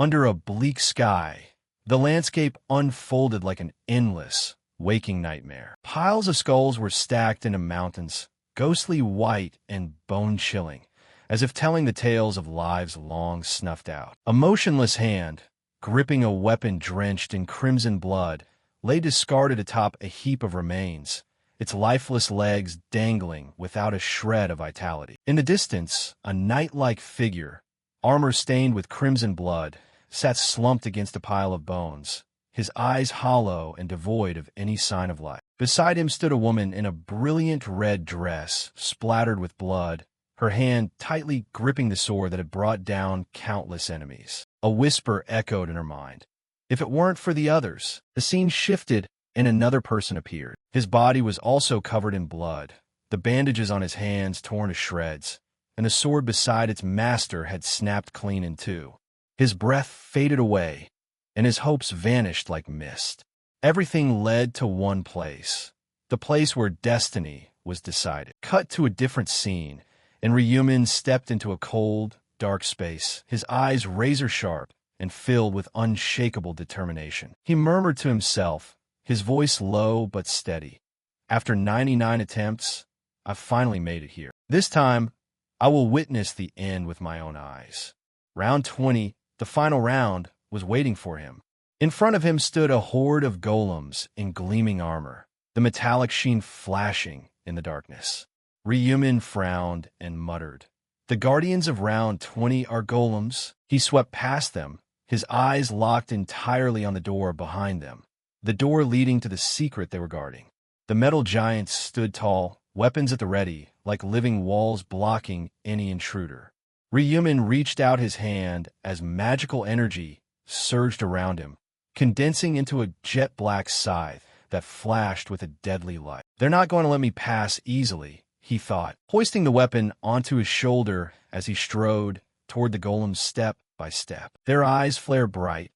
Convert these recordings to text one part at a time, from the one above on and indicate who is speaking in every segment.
Speaker 1: Under a bleak sky, the landscape unfolded like an endless, waking nightmare. Piles of skulls were stacked into mountains, ghostly white and bone-chilling, as if telling the tales of lives long snuffed out. A motionless hand, gripping a weapon drenched in crimson blood, lay discarded atop a heap of remains, its lifeless legs dangling without a shred of vitality. In the distance, a knight-like figure, armor stained with crimson blood, sat slumped against a pile of bones, his eyes hollow and devoid of any sign of life. Beside him stood a woman in a brilliant red dress, splattered with blood, her hand tightly gripping the sword that had brought down countless enemies. A whisper echoed in her mind. If it weren't for the others. The scene shifted, and another person appeared. His body was also covered in blood, the bandages on his hands torn to shreds, and the sword beside its master had snapped clean in two. His breath faded away, and his hopes vanished like mist. Everything led to one place, the place where destiny was decided. Cut to a different scene, and Ryumin stepped into a cold, dark space, his eyes razor-sharp and filled with unshakable determination. He murmured to himself, his voice low but steady. After 99 attempts, I've finally made it here. This time, I will witness the end with my own eyes. Round 20, the final round, was waiting for him. In front of him stood a horde of golems in gleaming armor, the metallic sheen flashing in the darkness. Ryumin frowned and muttered, "The guardians of round 20 are golems." He swept past them, his eyes locked entirely on the door behind them, the door leading to the secret they were guarding. The metal giants stood tall, weapons at the ready, like living walls blocking any intruder. Ryumin reached out his hand as magical energy surged around him, condensing into a jet-black scythe that flashed with a deadly light. "They're not going to let me pass easily," he thought, hoisting the weapon onto his shoulder as he strode toward the golems step by step. Their eyes flared bright,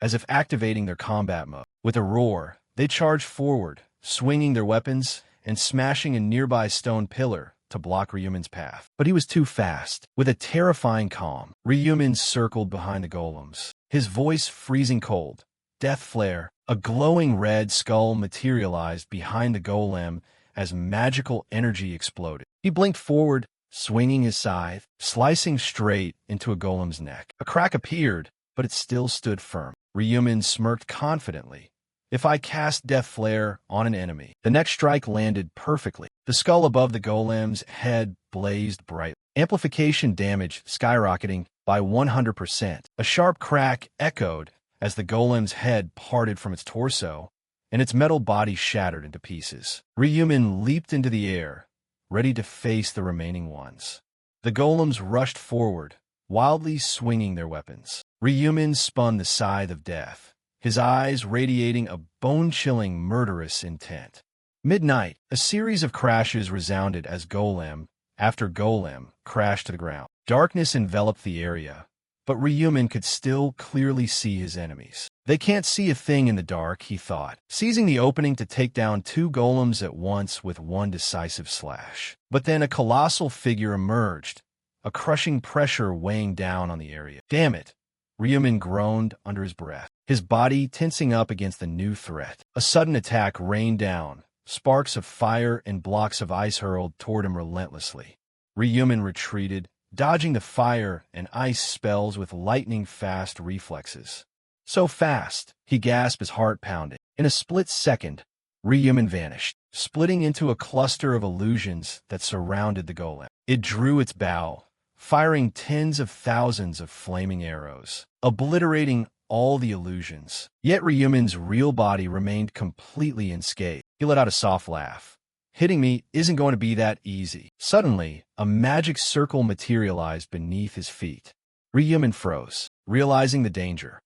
Speaker 1: as if activating their combat mode. With a roar, they charged forward, swinging their weapons and smashing a nearby stone pillar to block Ryumin's path. But he was too fast. With a terrifying calm, Ryumin circled behind the golems, his voice freezing cold. Death flare, a glowing red skull materialized behind the golem as magical energy exploded. He blinked forward, swinging his scythe, slicing straight into a golem's neck. A crack appeared, but it still stood firm. Ryumin smirked confidently. If I cast Death Flare on an enemy, the next strike landed perfectly. The skull above the golem's head blazed bright, amplification damage skyrocketing by 100%. A sharp crack echoed as the golem's head parted from its torso, and its metal body shattered into pieces. Ryumin leaped into the air, ready to face the remaining ones. The golems rushed forward, wildly swinging their weapons. Ryumin spun the scythe of death, his eyes radiating a bone-chilling, murderous intent. Midnight, a series of crashes resounded as golem after golem crashed to the ground. Darkness enveloped the area, but Ryumin could still clearly see his enemies. They can't see a thing in the dark, he thought, seizing the opening to take down two golems at once with one decisive slash. But then a colossal figure emerged, a crushing pressure weighing down on the area. Damn it! Ryumin groaned under his breath, his body tensing up against the new threat. A sudden attack rained down, sparks of fire and blocks of ice hurled toward him relentlessly. Ryumin retreated, dodging the fire and ice spells with lightning-fast reflexes. So fast, he gasped, his heart pounding. In a split second, Ryumin vanished, splitting into a cluster of illusions that surrounded the golem. It drew its bow, firing tens of thousands of flaming arrows, obliterating all the illusions. Yet Ryumin's real body remained completely unscathed. He let out a soft laugh. Hitting me isn't going to be that easy. Suddenly, a magic circle materialized beneath his feet. Ryumin froze, realizing the danger.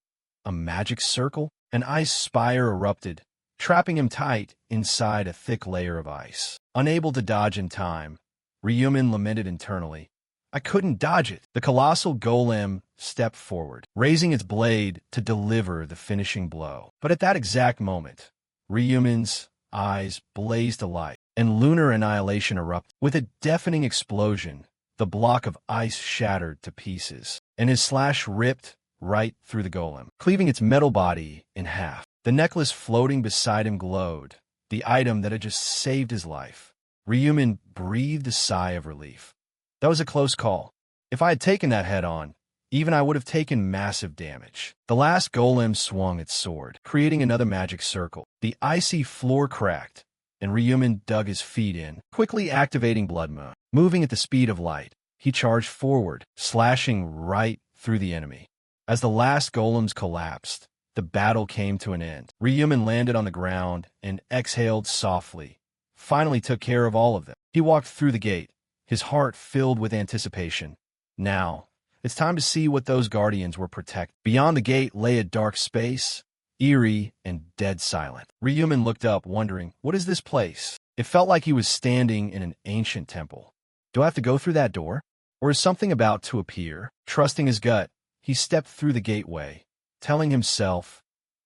Speaker 1: A magic circle? An ice spire erupted, trapping him tight inside a thick layer of ice. Unable to dodge in time, Ryumin lamented internally, "I couldn't dodge it." The colossal golem stepped forward, raising its blade to deliver the finishing blow. But at that exact moment, Ryumin's eyes blazed alight, and lunar annihilation erupted. With a deafening explosion, the block of ice shattered to pieces, and his slash ripped right through the golem, cleaving its metal body in half. The necklace floating beside him glowed, the item that had just saved his life. Ryumin breathed a sigh of relief. That was a close call. If I had taken that head-on, even I would have taken massive damage. The last golem swung its sword, creating another magic circle. The icy floor cracked, and Ryumin dug his feet in, quickly activating Blood Moon. Moving at the speed of light, he charged forward, slashing right through the enemy. As the last golems collapsed, the battle came to an end. Ryumin landed on the ground and exhaled softly, finally took care of all of them. He walked through the gate, his heart filled with anticipation. Now, it's time to see what those guardians were protecting. Beyond the gate lay a dark space, eerie and dead silent. Ryumin looked up, wondering, what is this place? It felt like he was standing in an ancient temple. Do I have to go through that door? Or is something about to appear? Trusting his gut, he stepped through the gateway, telling himself,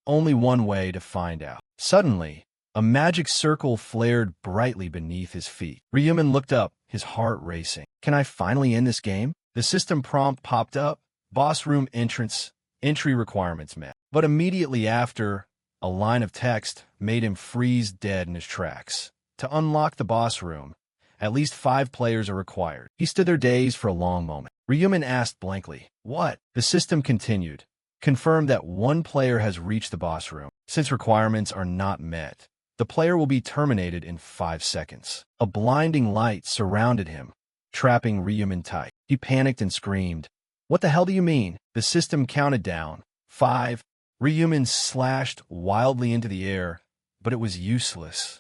Speaker 1: only one way to find out. Suddenly, a magic circle flared brightly beneath his feet. Ryumin looked up, his heart racing. Can I finally end this game? The system prompt popped up, boss room entrance, entry requirements met. But immediately after, a line of text made him freeze dead in his tracks. To unlock the boss room, at least 5 players are required. He stood there dazed for a long moment. Ryumin asked blankly, what? The system continued. Confirmed that 1 player has reached the boss room. Since requirements are not met, the player will be terminated in 5 seconds. A blinding light surrounded him, trapping Ryumin tight. He panicked and screamed, what the hell do you mean? The system counted down. 5. Ryumin slashed wildly into the air, but it was useless.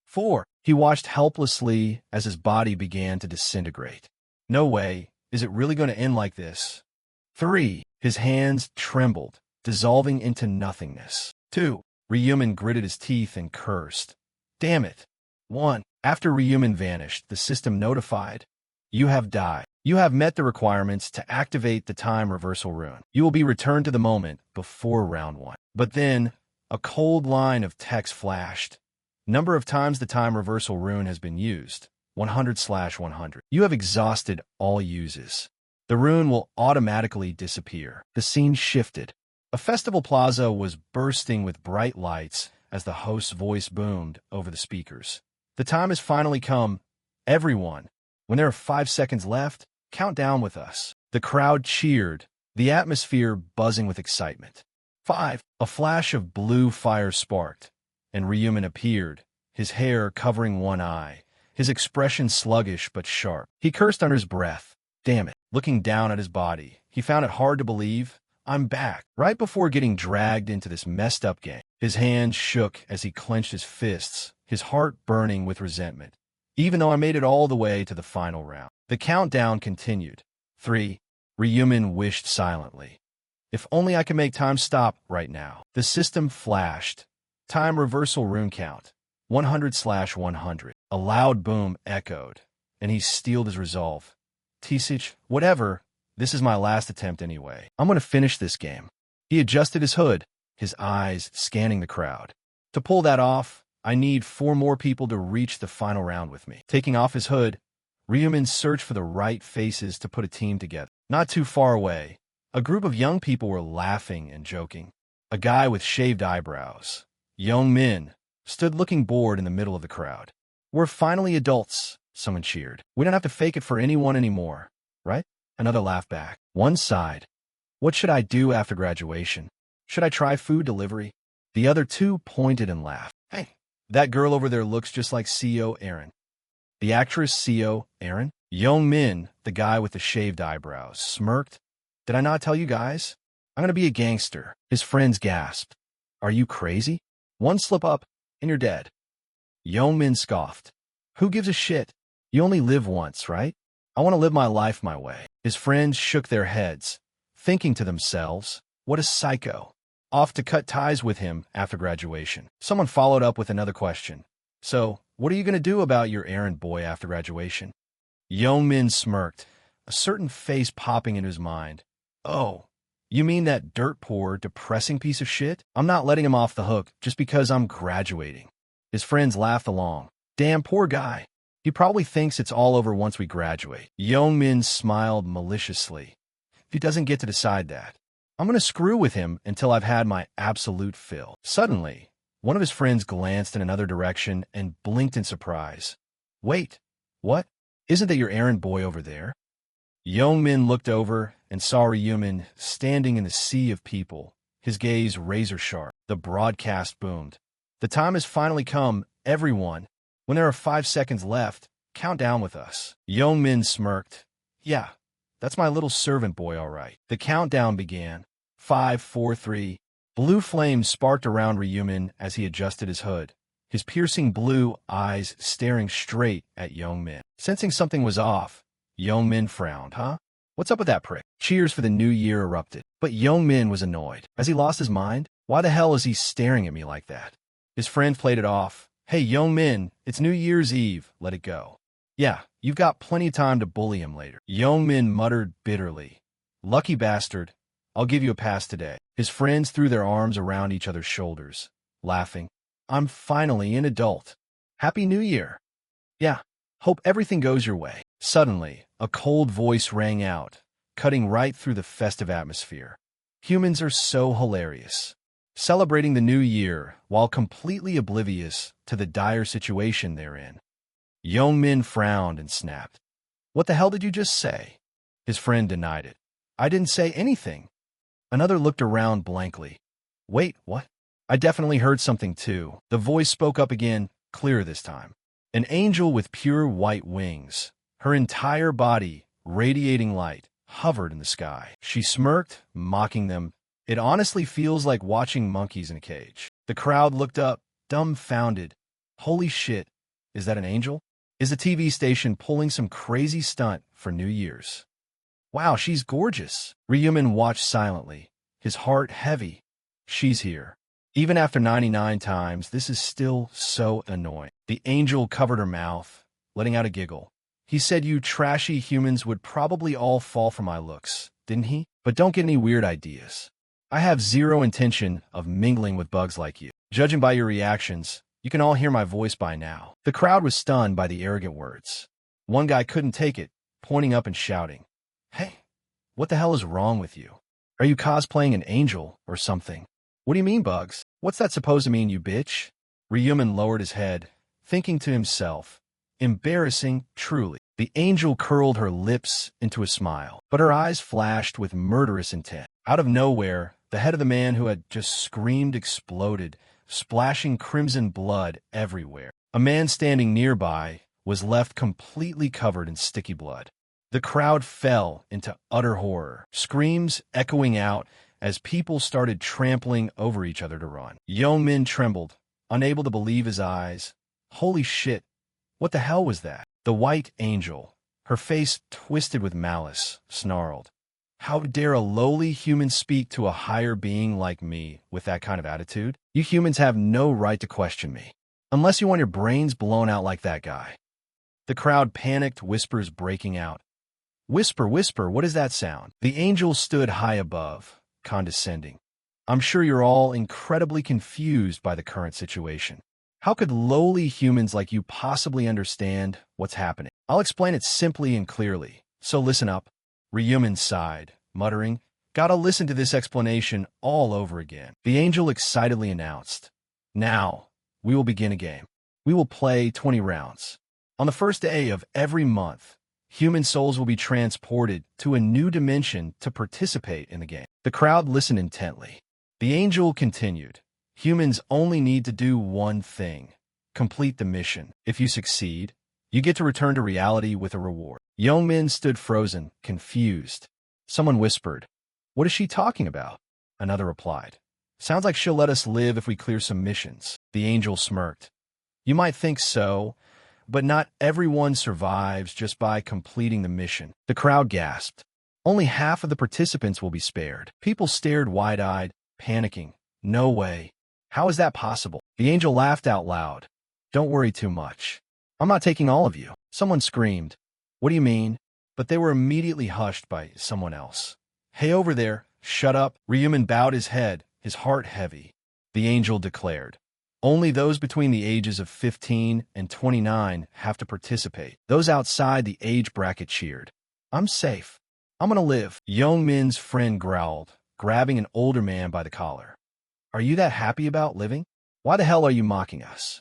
Speaker 1: 4. He watched helplessly as his body began to disintegrate. No way. Is it really going to end like this? 3. His hands trembled, dissolving into nothingness. 2. Ryumin gritted his teeth and cursed. Damn it. 1. After Ryumin vanished, the system notified, you have died. You have met the requirements to activate the time reversal rune. You will be returned to the moment before round 1. But then, a cold line of text flashed. Number of times the time reversal rune has been used, 100/100. You have exhausted all uses. The rune will automatically disappear. The scene shifted. A festival plaza was bursting with bright lights as the host's voice boomed over the speakers. The time has finally come. Everyone, when there are 5 seconds left, count down with us. The crowd cheered, the atmosphere buzzing with excitement. 5. A flash of blue fire sparked, and Ryumin appeared, his hair covering one eye, his expression sluggish but sharp. He cursed under his breath. Damn it. Looking down at his body, he found it hard to believe. I'm back. Right before getting dragged into this messed up game. His hands shook as he clenched his fists, his heart burning with resentment. Even though I made it all the way to the final round. The countdown continued. 3. Ryumin wished silently. If only I could make time stop right now. The system flashed. Time reversal rune count. 100/100. A loud boom echoed, and he steeled his resolve. Tisich, whatever. This is my last attempt anyway. I'm going to finish this game. He adjusted his hood, his eyes scanning the crowd. To pull that off, I need 4 more people to reach the final round with me. Taking off his hood, Ryumin searched for the right faces to put a team together. Not too far away, a group of young people were laughing and joking. A guy with shaved eyebrows, young men, stood looking bored in the middle of the crowd. We're finally adults, someone cheered. We don't have to fake it for anyone anymore, right? Another laughed back. One sighed. What should I do after graduation? Should I try food delivery? The other 2 pointed and laughed. Hey, that girl over there looks just like CO Aaron. The actress CO Aaron? Young Min, the guy with the shaved eyebrows, smirked. Did I not tell you guys? I'm going to be a gangster. His friends gasped. Are you crazy? One slip up, and you're dead. Young Min scoffed. Who gives a shit? You only live once, right? I want to live my life my way. His friends shook their heads, thinking to themselves, what a psycho. Off to cut ties with him after graduation. Someone followed up with another question. So, what are you going to do about your errand boy after graduation? Young Min smirked, a certain face popping into his mind. Oh, you mean that dirt-poor, depressing piece of shit? I'm not letting him off the hook just because I'm graduating. His friends laughed along. Damn poor guy. He probably thinks it's all over once we graduate. Young Min smiled maliciously. If he doesn't get to decide that, I'm gonna screw with him until I've had my absolute fill. Suddenly, one of his friends glanced in another direction and blinked in surprise. Wait, what? Isn't that your errand boy over there? Young-min looked over and saw Ryumin standing in the sea of people, his gaze razor-sharp. The broadcast boomed. The time has finally come, everyone. When there are 5 seconds left, count down with us. Young-min smirked. Yeah, that's my little servant boy, all right. The countdown began. 5, 4, 3. Blue flames sparked around Ryumin as he adjusted his hood, his piercing blue eyes staring straight at Young-min. Sensing something was off, Young-min frowned. Huh? What's up with that prick? Cheers for the new year erupted. But Young-min was annoyed. Has he lost his mind? Why the hell is he staring at me like that? His friend played it off. Hey, Young-min, it's New Year's Eve. Let it go. Yeah, you've got plenty of time to bully him later. Young-min muttered bitterly. Lucky bastard. I'll give you a pass today. His friends threw their arms around each other's shoulders, laughing. I'm finally an adult. Happy New Year. Yeah, hope everything goes your way. Suddenly, a cold voice rang out, cutting right through the festive atmosphere. Humans are so hilarious. Celebrating the new year while completely oblivious to the dire situation they're in. Young-min frowned and snapped. What the hell did you just say? His friend denied it. I didn't say anything. Another looked around blankly. Wait, what? I definitely heard something too. The voice spoke up again, clearer this time. An angel with pure white wings, her entire body radiating light, hovered in the sky. She smirked, mocking them. It honestly feels like watching monkeys in a cage. The crowd looked up, dumbfounded. Holy shit, is that an angel? Is the TV station pulling some crazy stunt for New Year's? Wow, she's gorgeous. Ryumin watched silently, his heart heavy. She's here. Even after 99 times, this is still so annoying. The angel covered her mouth, letting out a giggle. He said you trashy humans would probably all fall for my looks, didn't he? But don't get any weird ideas. I have zero intention of mingling with bugs like you. Judging by your reactions, you can all hear my voice by now. The crowd was stunned by the arrogant words. One guy couldn't take it, pointing up and shouting. Hey, what the hell is wrong with you? Are you cosplaying an angel or something? What do you mean, Bugs? What's that supposed to mean, you bitch? Ryumin lowered his head, thinking to himself, embarrassing, truly. The angel curled her lips into a smile, but her eyes flashed with murderous intent. Out of nowhere, the head of the man who had just screamed exploded, splashing crimson blood everywhere. A man standing nearby was left completely covered in sticky blood. The crowd fell into utter horror, screams echoing out as people started trampling over each other to run. Young-min trembled, unable to believe his eyes. Holy shit, what the hell was that? The white angel, her face twisted with malice, snarled. How dare a lowly human speak to a higher being like me with that kind of attitude? You humans have no right to question me, unless you want your brains blown out like that guy. The crowd panicked, whispers breaking out. Whisper, whisper, what is that sound? The angel stood high above, condescending. I'm sure you're all incredibly confused by the current situation. How could lowly humans like you possibly understand what's happening? I'll explain it simply and clearly, so listen up. Ryumin sighed, muttering, Gotta listen to this explanation all over again. The angel excitedly announced, Now, we will begin a game. We will play 20 rounds. On the first day of every month, human souls will be transported to a new dimension to participate in the game. The crowd listened intently. The angel continued, Humans only need to do one thing. Complete the mission. If you succeed, you get to return to reality with a reward. Young-min stood frozen, confused. Someone whispered, What is she talking about? Another replied, Sounds like she'll let us live if we clear some missions. The angel smirked. You might think so, but not everyone survives just by completing the mission. The crowd gasped. Only half of the participants will be spared. People stared wide-eyed, panicking. No way. How is that possible? The angel laughed out loud. Don't worry too much. I'm not taking all of you. Someone screamed. What do you mean? But they were immediately hushed by someone else. Hey, over there, shut up. Ryumin bowed his head, his heart heavy. The angel declared. Only those between the ages of 15 and 29 have to participate. Those outside the age bracket cheered. I'm safe. I'm gonna live. Young-min's friend growled, grabbing an older man by the collar. "Are you that happy about living? Why the hell are you mocking us?"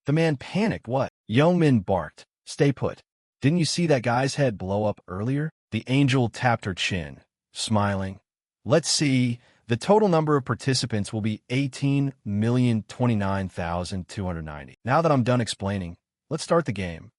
Speaker 1: The man panicked. "What?" Youngmin barked. "Stay put. Didn't you see that guy's head blow up earlier?" The angel tapped her chin, smiling. "Let's see. The total number of participants will be 18,029,290. Now that I'm done explaining, let's start the game."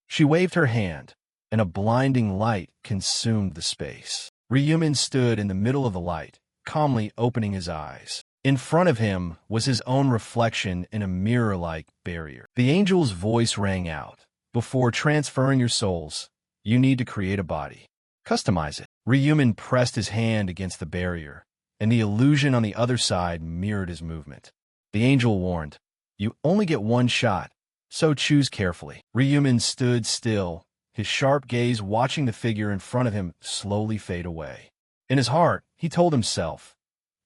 Speaker 1: She waved her hand, and a blinding light consumed the space. Ryumin stood in the middle of the light, calmly opening his eyes. In front of him was his own reflection in a mirror-like barrier. The angel's voice rang out. "Before transferring your souls, you need to create a body. Customize it." Ryumin pressed his hand against the barrier, and the illusion on the other side mirrored his movement. The angel warned, "You only get one shot, so choose carefully." Ryumin stood still, his sharp gaze watching the figure in front of him slowly fade away. In his heart, he told himself,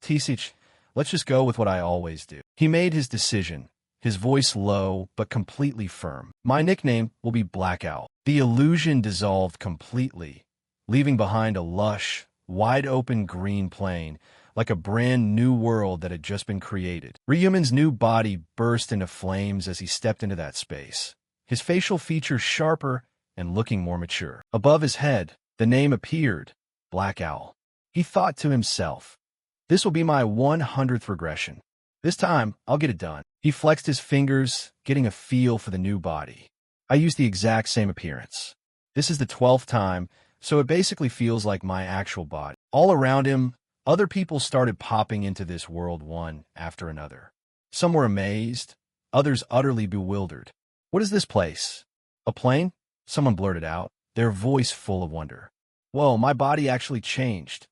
Speaker 1: "Tisich, let's just go with what I always do." He made his decision, his voice low but completely firm. "My nickname will be Black Owl." The illusion dissolved completely, leaving behind a lush, wide-open green plain, like a brand new world that had just been created. Ryumin's new body burst into flames as he stepped into that space, his facial features sharper and looking more mature. Above his head, the name appeared, Black Owl. He thought to himself, "This will be my 100th regression. This time, I'll get it done." He flexed his fingers, getting a feel for the new body. "I use the exact same appearance. This is the 12th time, so it basically feels like my actual body." All around him, other people started popping into this world one after another. Some were amazed, others utterly bewildered. "What is this place? A plane?" Someone blurted out, their voice full of wonder. "Whoa, my body actually changed."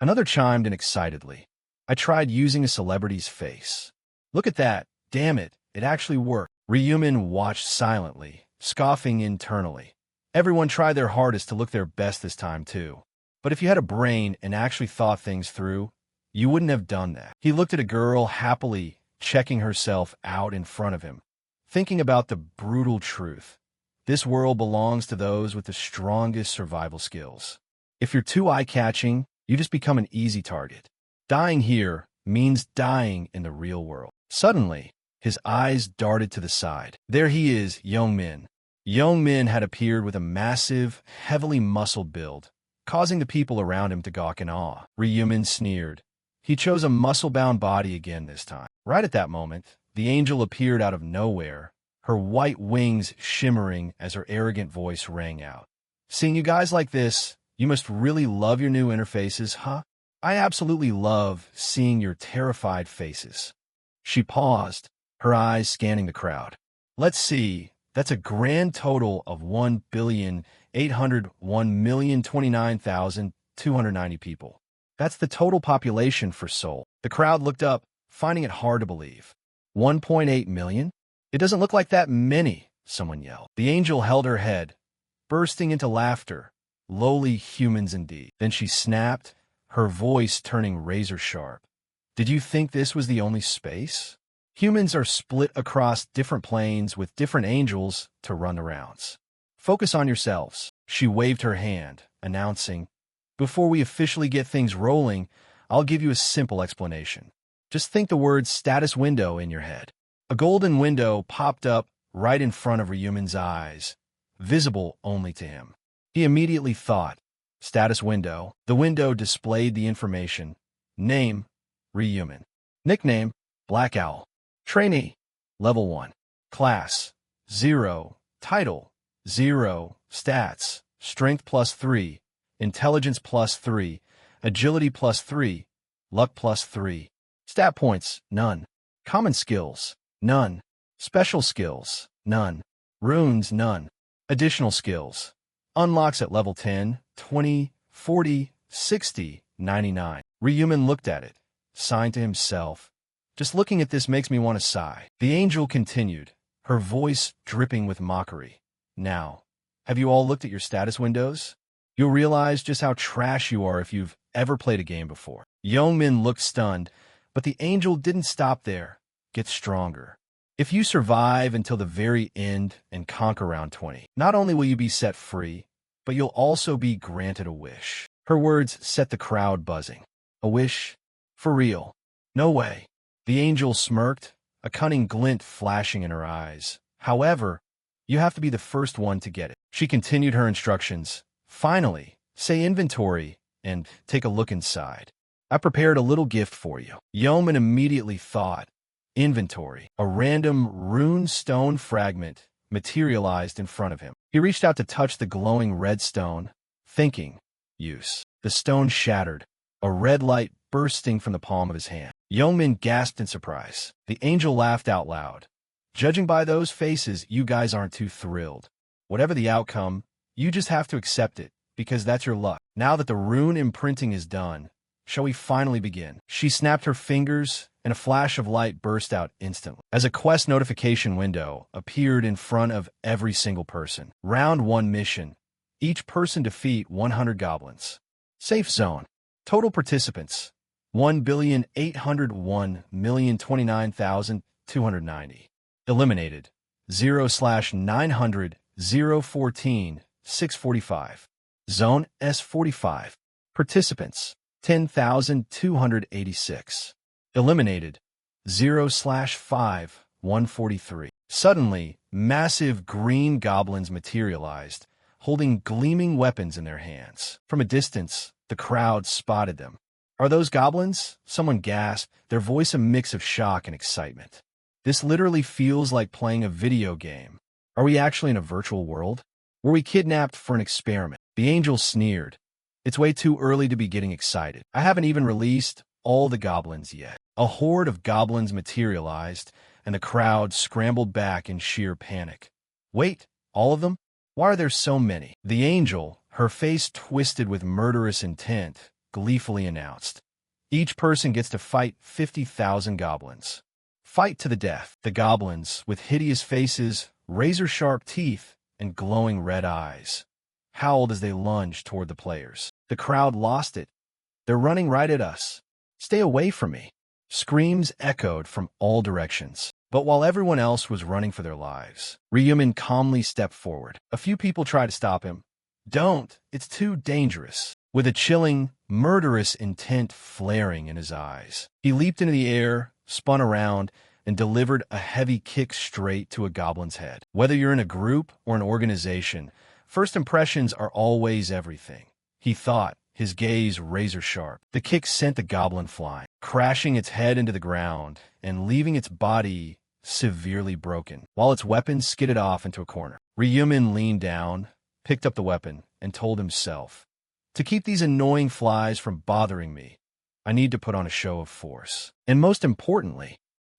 Speaker 1: Another chimed in excitedly. "I tried using a celebrity's face. Look at that. Damn it, it actually worked." Ryumin watched silently, scoffing internally. Everyone tried their hardest to look their best this time, too. But if you had a brain and actually thought things through, you wouldn't have done that. He looked at a girl happily checking herself out in front of him, thinking about the brutal truth. This world belongs to those with the strongest survival skills. If you're too eye-catching, you just become an easy target. Dying here means dying in the real world. Suddenly, his eyes darted to the side. There he is, Youngmin. Youngmin had appeared with a massive, heavily muscled build, causing the people around him to gawk in awe. Ryumin sneered. He chose a muscle-bound body again this time. Right at that moment, the angel appeared out of nowhere, her white wings shimmering as her arrogant voice rang out. "Seeing you guys like this, you must really love your new interfaces, huh? I absolutely love seeing your terrified faces." She paused, her eyes scanning the crowd. "Let's see, that's a grand total of 1,801,029,290 people. That's the total population for Seoul." The crowd looked up, finding it hard to believe. 1.8 million? "It doesn't look like that many," someone yelled. The angel held her head, bursting into laughter. "Lowly humans indeed." Then she snapped, her voice turning razor-sharp. "Did you think this was the only space? Humans are split across different planes with different angels to run the rounds. Focus on yourselves." She waved her hand, announcing, "Before we officially get things rolling, I'll give you a simple explanation. Just think the word status window in your head." A golden window popped up right in front of Ryumin's eyes, visible only to him. He immediately thought, status window. The window displayed the information. Name, Ryumin. Nickname, Black Owl. Trainee, Level 1. Class, 0. Title, 0. Stats, Strength +3, Intelligence +3, Agility +3, Luck +3. Stat points, none. Common skills, none. Special skills, none. Runes, none. Additional skills. Unlocks at level 10, 20, 40, 60, 99. Ryumin looked at it, signed to himself. Just looking at this makes me want to sigh. The angel continued, her voice dripping with mockery. Now, have you all looked at your status windows? You'll realize just how trash you are if you've ever played a game before. Youngmin looked stunned, but the angel didn't stop there. Get stronger. If you survive until the very end and conquer round 20, not only will you be set free, but you'll also be granted a wish. Her words set the crowd buzzing. A wish? For real? No way. The angel smirked, a cunning glint flashing in her eyes. However, you have to be the first one to get it. She continued her instructions. Finally, say inventory and take a look inside. I prepared a little gift for you. Yeoman immediately thought. Inventory. A random rune stone fragment materialized in front of him. He reached out to touch the glowing red stone, thinking, use. The stone shattered, a red light bursting from the palm of his hand. Yeoman gasped in surprise. The angel laughed out loud. Judging by those faces, you guys aren't too thrilled. Whatever the outcome, you just have to accept it, because that's your luck. Now that the rune imprinting is done, shall we finally begin? She snapped her fingers, and a flash of light burst out instantly. As a quest notification window appeared in front of every single person. Round 1 mission. Each person defeat 100 goblins. Safe zone. Total participants. 1,801,029,290. Eliminated. 0/900 014 645. Zone S45. Participants. 10,286. Eliminated. 0/5 143. Suddenly, massive green goblins materialized, holding gleaming weapons in their hands. From a distance, the crowd spotted them. Are those goblins? Someone gasped, their voice a mix of shock and excitement. This literally feels like playing a video game. Are we actually in a virtual world? Were we kidnapped for an experiment? The angel sneered. It's way too early to be getting excited. I haven't even released all the goblins yet. A horde of goblins materialized, and the crowd scrambled back in sheer panic. Wait, all of them? Why are there so many? The angel, her face twisted with murderous intent, gleefully announced. Each person gets to fight 50,000 goblins. Fight to the death. The goblins, with hideous faces, razor-sharp teeth, and glowing red eyes, howled as they lunged toward the players. The crowd lost it. They're running right at us. Stay away from me. Screams echoed from all directions. But while everyone else was running for their lives, Ryumin calmly stepped forward. A few people tried to stop him. Don't. It's too dangerous. With a chilling, murderous intent flaring in his eyes, he leaped into the air, spun around, and delivered a heavy kick straight to a goblin's head. Whether you're in a group or an organization, first impressions are always everything, he thought, his gaze razor-sharp. The kick sent the goblin flying, crashing its head into the ground and leaving its body severely broken, while its weapon skidded off into a corner. Ryumin leaned down, picked up the weapon, and told himself, to keep these annoying flies from bothering me, I need to put on a show of force. And most importantly,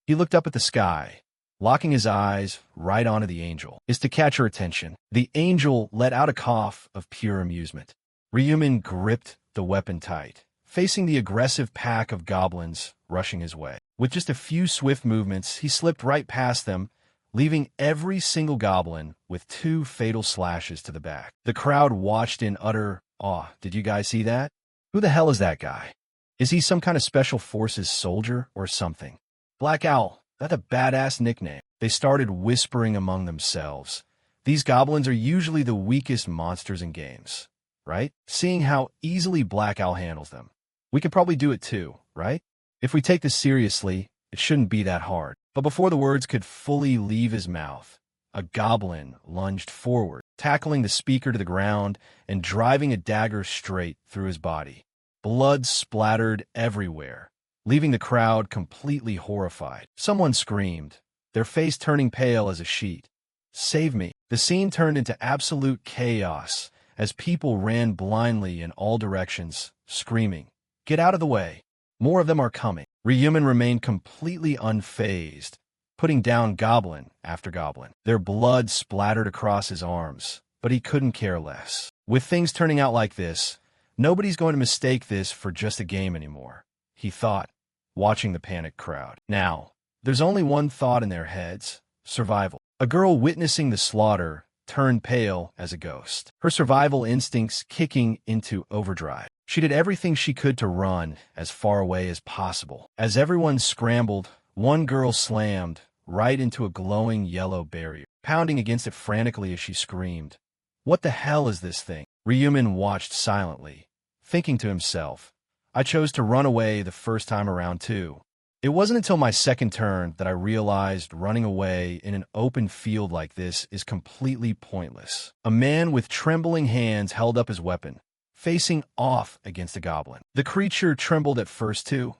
Speaker 1: he looked up at the sky, locking his eyes right onto the angel, is to catch her attention. The angel let out a cough of pure amusement. Ryumin gripped the weapon tight, facing the aggressive pack of goblins rushing his way. With just a few swift movements, he slipped right past them, leaving every single goblin with 2 fatal slashes to the back. The crowd watched in utter awe. Did you guys see that? Who the hell is that guy? Is he some kind of special forces soldier or something? Black Owl, that's a badass nickname. They started whispering among themselves. These goblins are usually the weakest monsters in games, right? Seeing how easily Black Owl handles them, we could probably do it too, right? If we take this seriously, it shouldn't be that hard. But before the words could fully leave his mouth, a goblin lunged forward, tackling the speaker to the ground and driving a dagger straight through his body. Blood splattered everywhere, leaving the crowd completely horrified. Someone screamed, their face turning pale as a sheet. Save me. The scene turned into absolute chaos as people ran blindly in all directions, screaming, "Get out of the way. More of them are coming." Ryumin remained completely unfazed, putting down goblin after goblin. Their blood splattered across his arms, but he couldn't care less. With things turning out like this, nobody's going to mistake this for just a game anymore, he thought, watching the panicked crowd. Now, there's only one thought in their heads: survival. A girl witnessing the slaughter turned pale as a ghost, her survival instincts kicking into overdrive. She did everything she could to run as far away as possible. As everyone scrambled, one girl slammed right into a glowing yellow barrier, pounding against it frantically as she screamed, "What the hell is this thing?" Ryumin watched silently, thinking to himself, I chose to run away the first time around too. It wasn't until my second turn that I realized running away in an open field like this is completely pointless. A man with trembling hands held up his weapon, facing off against a goblin. The creature trembled at first too,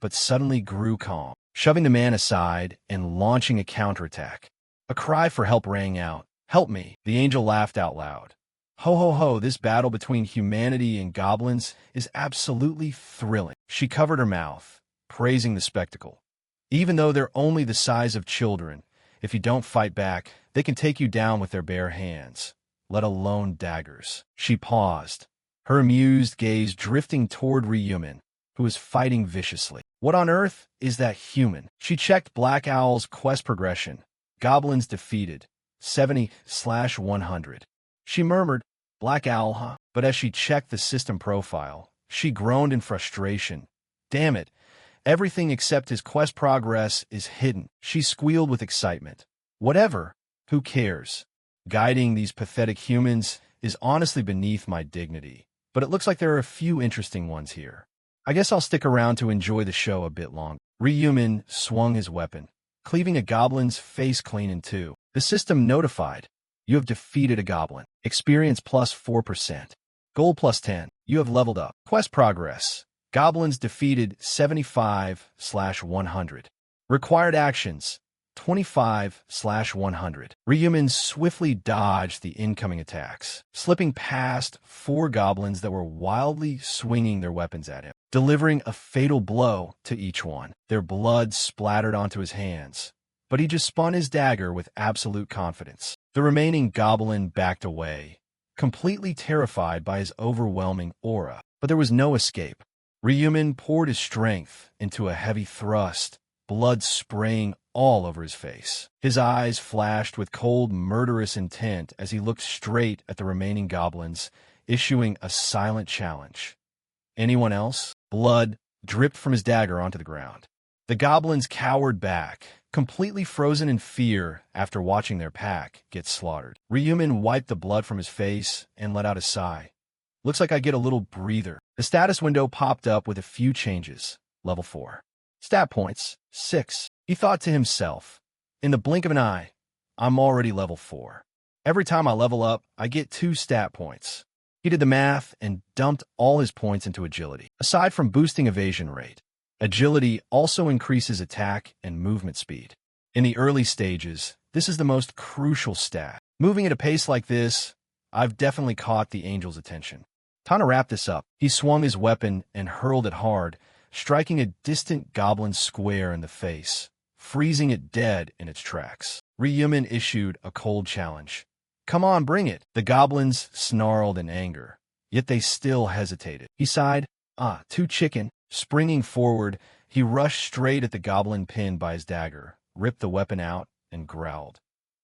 Speaker 1: but suddenly grew calm, shoving the man aside and launching a counterattack. A cry for help rang out. "Help me!" The angel laughed out loud. "Ho ho ho, this battle between humanity and goblins is absolutely thrilling." She covered her mouth, praising the spectacle. "Even though they're only the size of children, if you don't fight back, they can take you down with their bare hands, let alone daggers." She paused, her amused gaze drifting toward Ryumin, who was fighting viciously. "What on earth is that human?" She checked Black Owl's quest progression. Goblins defeated, 70/100. She murmured, "Black Owl, huh?" But as she checked the system profile, she groaned in frustration. "Damn it, everything except his quest progress is hidden." She squealed with excitement. "Whatever, who cares? Guiding these pathetic humans is honestly beneath my dignity. But it looks like there are a few interesting ones here. I guess I'll stick around to enjoy the show a bit longer." Ryumin swung his weapon, cleaving a goblin's face clean in two. The system notified, "You have defeated a goblin. Experience plus 4%. Gold plus 10. You have leveled up." Quest progress. Goblins defeated 75/100. Required actions 25/100. Ryumin swiftly dodged the incoming attacks, slipping past 4 goblins that were wildly swinging their weapons at him, delivering a fatal blow to each one. Their blood splattered onto his hands, but he just spun his dagger with absolute confidence. The remaining goblin backed away, completely terrified by his overwhelming aura. But there was no escape. Ryumin poured his strength into a heavy thrust, blood spraying all over his face. His eyes flashed with cold, murderous intent as he looked straight at the remaining goblins, issuing a silent challenge. "Anyone else?" Blood dripped from his dagger onto the ground. The goblins cowered back, completely frozen in fear after watching their pack get slaughtered. Ryumin wiped the blood from his face and let out a sigh. "Looks like I get a little breather." The status window popped up with a few changes. Level 4. Stat points, 6. He thought to himself, "In the blink of an eye, I'm already level 4. Every time I level up, I get 2 stat points." He did the math and dumped all his points into agility. Aside from boosting evasion rate, agility also increases attack and movement speed. In the early stages, this is the most crucial stat. Moving at a pace like this, I've definitely caught the angel's attention. Time to wrap this up. He swung his weapon and hurled it hard, striking a distant goblin square in the face, freezing it dead in its tracks. Ryumin issued a cold challenge. "Come on, bring it." The goblins snarled in anger, yet they still hesitated. He sighed, "Too chicken." Springing forward, he rushed straight at the goblin pinned by his dagger, ripped the weapon out, and growled.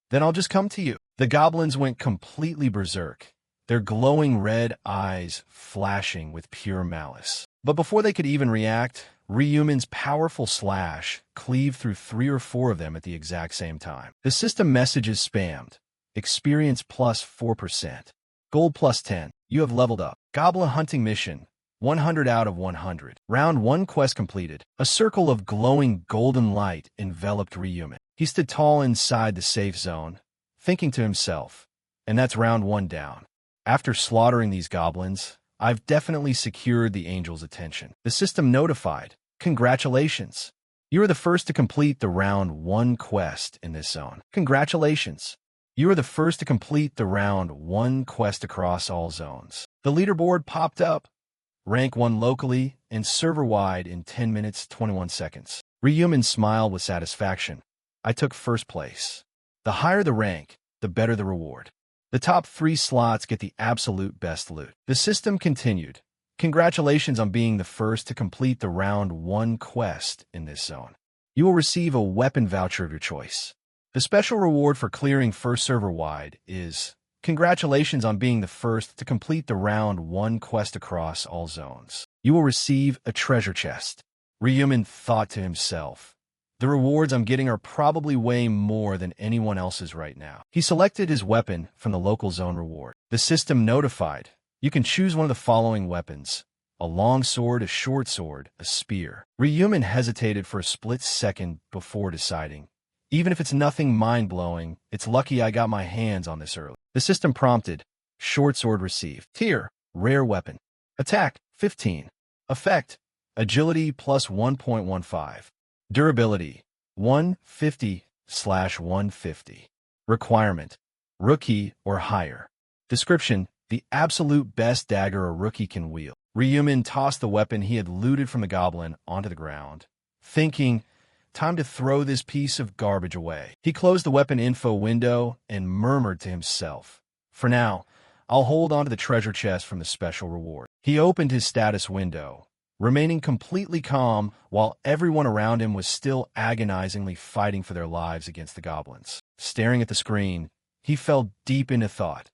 Speaker 1: "Then I'll just come to you." The goblins went completely berserk, their glowing red eyes flashing with pure malice. But before they could even react, Ryumin's powerful slash cleaved through 3 or 4 of them at the exact same time. The system messages spammed. Experience plus 4%. Gold plus 10. You have leveled up. Goblin hunting mission. 100 out of 100. Round 1 quest completed. A circle of glowing golden light enveloped Ryumin. He stood tall inside the safe zone, thinking to himself, and that's round 1 down. After slaughtering these goblins, I've definitely secured the angel's attention. The system notified, "Congratulations. You are the first to complete the round 1 quest in this zone. Congratulations. You are the first to complete the round 1 quest across all zones." The leaderboard popped up. Rank 1 locally and server-wide in 10 minutes 21 seconds. Ryumin smiled with satisfaction. "I took first place. The higher the rank, the better the reward. The top 3 slots get the absolute best loot." The system continued. "Congratulations on being the first to complete the round 1 quest in this zone. You will receive a weapon voucher of your choice. The special reward for clearing first server-wide is, congratulations on being the first to complete the round 1 quest across all zones. You will receive a treasure chest." Ryumin thought to himself, "The rewards I'm getting are probably way more than anyone else's right now." He selected his weapon from the local zone reward. The system notified, "You can choose one of the following weapons. A long sword, a short sword, a spear. Ryumin hesitated for a split second before deciding. Even if it's nothing mind-blowing, it's lucky I got my hands on this early. The system prompted. Short sword received. Tier, rare weapon. Attack, 15. Effect, agility plus 1.15. Durability, 150/150. Requirement, rookie or higher. Description, the absolute best dagger a rookie can wield. Ryumin tossed the weapon he had looted from the goblin onto the ground, thinking, time to throw this piece of garbage away. He closed the weapon info window and murmured to himself, for now, I'll hold on to the treasure chest from the special reward. He opened his status window, remaining completely calm while everyone around him was still agonizingly fighting for their lives against the goblins. Staring at the screen, he fell deep into thought.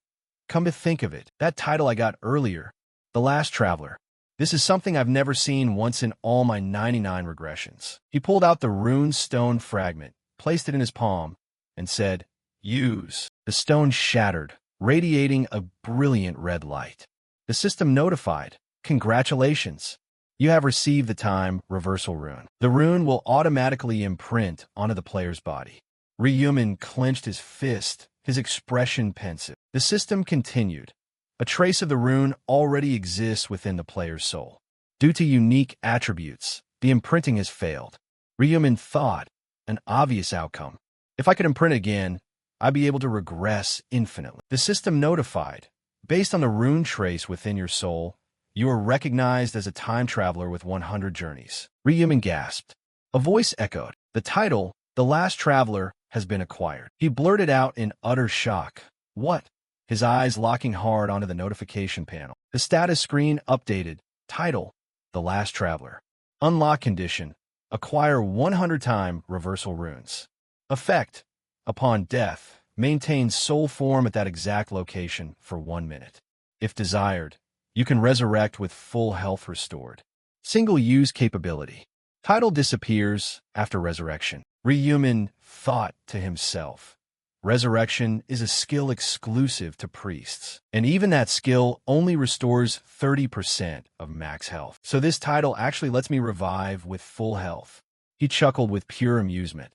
Speaker 1: Come to think of it, that title I got earlier, The Last Traveler. This is something I've never seen once in all my 99 regressions. He pulled out the rune stone fragment, placed it in his palm, and said, use. The stone shattered, radiating a brilliant red light. The system notified, congratulations. You have received the time reversal rune. The rune will automatically imprint onto the player's body. Ryumin clenched his fist, his expression pensive. The system continued. A trace of the rune already exists within the player's soul. Due to unique attributes, the imprinting has failed. Ryumin thought, an obvious outcome. If I could imprint again, I'd be able to regress infinitely. The system notified, based on the rune trace within your soul, you are recognized as a time traveler with 100 journeys. Ryumin gasped. A voice echoed. The title, The Last Traveler, has been acquired. He blurted out in utter shock. What? His eyes locking hard onto the notification panel. The status screen updated. Title, The Last Traveler. Unlock condition. Acquire 100 time reversal runes. Effect. Upon death, maintain soul form at that exact location for 1 minute. If desired, you can resurrect with full health restored. Single-use capability. Title disappears after resurrection. Ryumin thought to himself. Resurrection is a skill exclusive to priests, and even that skill only restores 30% of max health. So this title actually lets me revive with full health. He chuckled with pure amusement.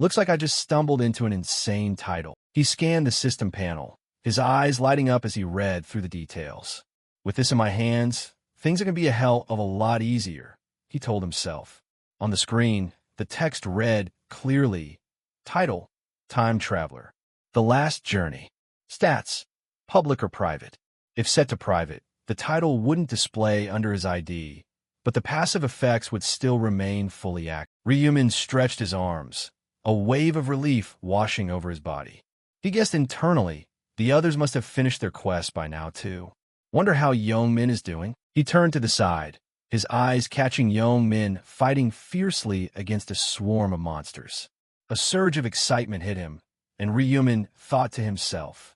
Speaker 1: Looks like I just stumbled into an insane title. He scanned the system panel, his eyes lighting up as he read through the details. With this in my hands, things are going to be a hell of a lot easier, he told himself. On the screen, the text read clearly, Title, Time Traveler. The Last Journey. Stats, public or private. If set to private, the title wouldn't display under his ID, but the passive effects would still remain fully active. Ryumin stretched his arms, a wave of relief washing over his body. He guessed internally, the others must have finished their quest by now too. Wonder how Young-min is doing? He turned to the side, his eyes catching Young-min fighting fiercely against a swarm of monsters. A surge of excitement hit him, and Ryumin thought to himself,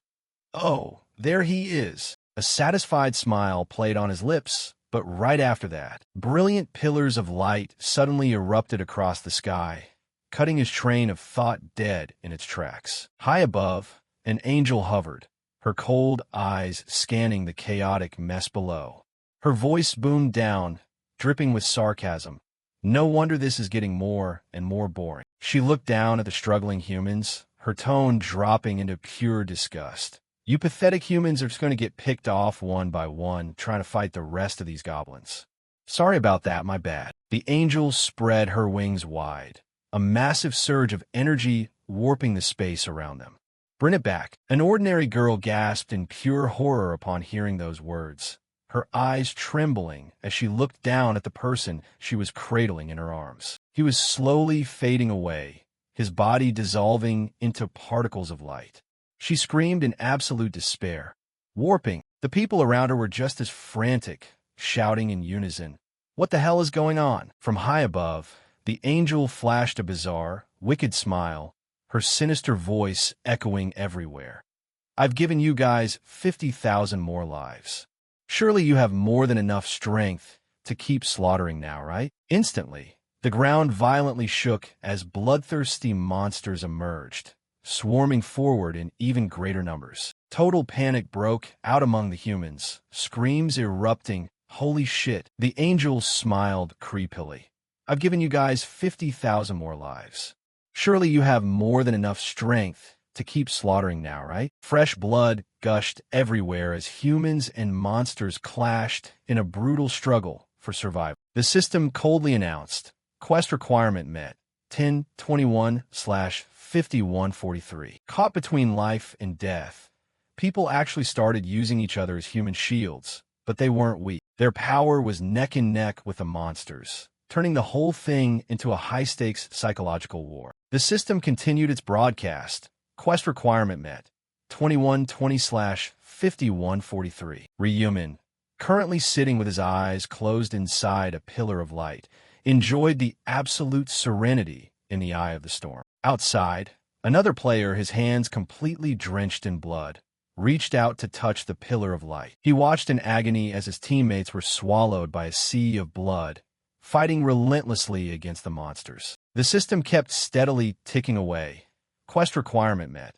Speaker 1: oh, there he is. A satisfied smile played on his lips, but right after that, brilliant pillars of light suddenly erupted across the sky, cutting his train of thought dead in its tracks. High above, an angel hovered, her cold eyes scanning the chaotic mess below. Her voice boomed down, dripping with sarcasm. No wonder this is getting more and more boring. She looked down at the struggling humans, her tone dropping into pure disgust. You pathetic humans are just going to get picked off one by one, trying to fight the rest of these goblins. Sorry about that, my bad. The angel spread her wings wide, a massive surge of energy warping the space around them. Bring it back. An ordinary girl gasped in pure horror upon hearing those words, her eyes trembling as she looked down at the person she was cradling in her arms. He was slowly fading away, his body dissolving into particles of light. She screamed in absolute despair, warping. The people around her were just as frantic, shouting in unison. What the hell is going on? From high above, the angel flashed a bizarre, wicked smile, her sinister voice echoing everywhere. I've given you guys 50,000 more lives. Surely you have more than enough strength to keep slaughtering now, right? Instantly, the ground violently shook as bloodthirsty monsters emerged, swarming forward in even greater numbers. Total panic broke out among the humans, screams erupting Holy shit. The angel smiled creepily. I've given you guys 50,000 more lives. Surely you have more than enough strength to keep slaughtering now, right? Fresh blood gushed everywhere as humans and monsters clashed in a brutal struggle for survival. The system coldly announced, quest requirement met, 1021/5143. Caught between life and death, people actually started using each other as human shields, but they weren't weak. Their power was neck and neck with the monsters, turning the whole thing into a high-stakes psychological war. The system continued its broadcast. Quest requirement met. 2120/5143. Rehuman, currently sitting with his eyes closed inside a pillar of light, enjoyed the absolute serenity in the eye of the storm. Outside, another player, his hands completely drenched in blood, reached out to touch the pillar of light. He watched in agony as his teammates were swallowed by a sea of blood, fighting relentlessly against the monsters. The system kept steadily ticking away. Quest requirement met.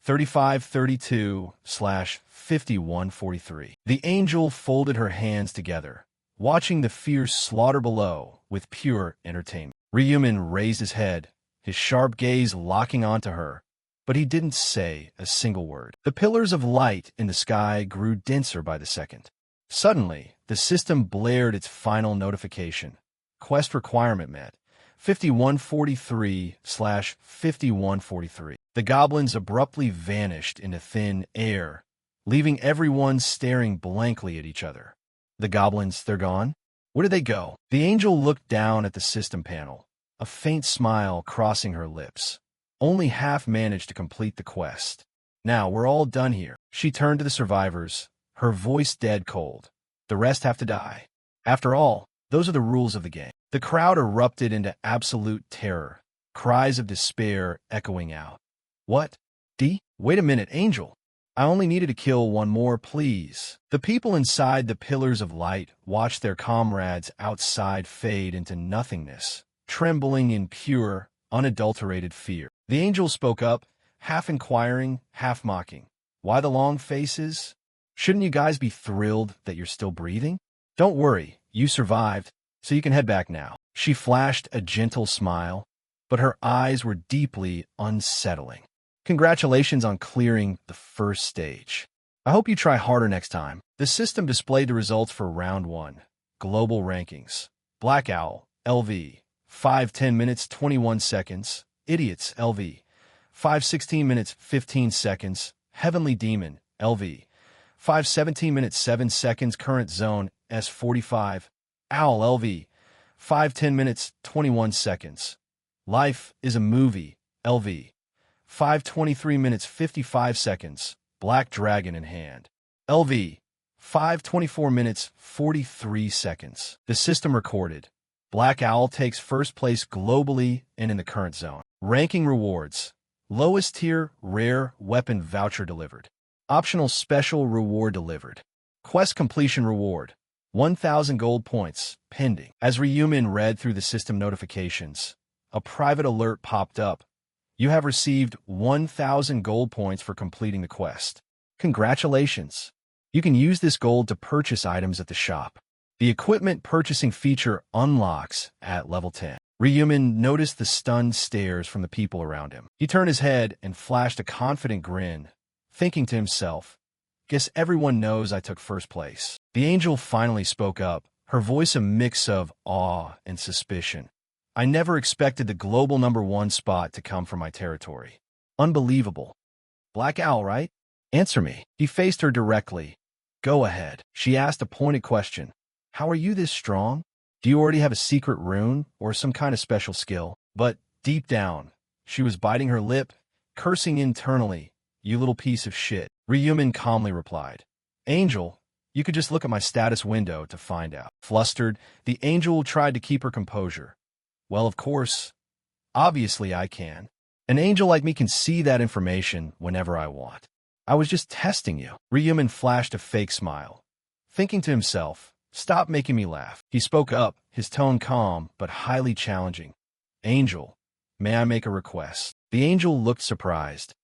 Speaker 1: 3532/5143. The angel folded her hands together, watching the fierce slaughter below with pure entertainment. Rehuman raised his head, his sharp gaze locking onto her, but he didn't say a single word. The pillars of light in the sky grew denser by the second. Suddenly, the system blared its final notification. Quest requirement met. 5143/5143. The goblins abruptly vanished into thin air, leaving everyone staring blankly at each other. The goblins, they're gone? Where did they go? The angel looked down at the system panel, a faint smile crossing her lips. Only half managed to complete the quest. Now, we're all done here. She turned to the survivors, her voice dead cold. The rest have to die. After all, those are the rules of the game. The crowd erupted into absolute terror, cries of despair echoing out. What? Wait a minute, Angel. I only needed to kill one more, please. The people inside the pillars of light watched their comrades outside fade into nothingness, trembling in pure, unadulterated fear. The angel spoke up, half inquiring, half mocking. Why the long faces? Shouldn't you guys be thrilled that you're still breathing? Don't worry, you survived, so you can head back now. She flashed a gentle smile, but her eyes were deeply unsettling. Congratulations on clearing the first stage. I hope you try harder next time. The system displayed the results for Round 1. Global rankings. Black Owl, LV. 5:10 minutes 21 seconds. Idiots, LV. 5:16 minutes 15 seconds. Heavenly Demon, LV. 5:17 minutes 7 seconds. Current Zone, S45. Owl, LV. 5:10 minutes 21 seconds. Life is a Movie, LV. 5:23 minutes 55 seconds. Black Dragon in Hand, LV. 5:24 minutes 43 seconds. The system recorded. Black Owl takes first place globally and in the current zone. Ranking rewards. Lowest tier, rare weapon voucher delivered. Optional special reward delivered. Quest completion reward. 1,000 gold points, pending. As Rehuman read through the system notifications, a private alert popped up. You have received 1,000 gold points for completing the quest. Congratulations. You can use this gold to purchase items at the shop. The equipment purchasing feature unlocks at level 10. Rehuman noticed the stunned stares from the people around him. He turned his head and flashed a confident grin, thinking to himself, guess everyone knows I took first place. The angel finally spoke up, her voice a mix of awe and suspicion. I never expected the global #1 spot to come from my territory. Unbelievable. Black Owl, right? Answer me. He faced her directly. Go ahead. She asked a pointed question. How are you this strong? Do you already have a secret rune or some kind of special skill? But deep down, she was biting her lip, cursing internally. You little piece of shit. Rehuman calmly replied. Angel, you could just look at my status window to find out. Flustered, the angel tried to keep her composure. Well, of course. Obviously I can. An angel like me can see that information whenever I want. I was just testing you. Rehuman flashed a fake smile, thinking to himself, stop making me laugh. He spoke up, his tone calm but highly challenging. Angel, may I make a request? The angel looked surprised.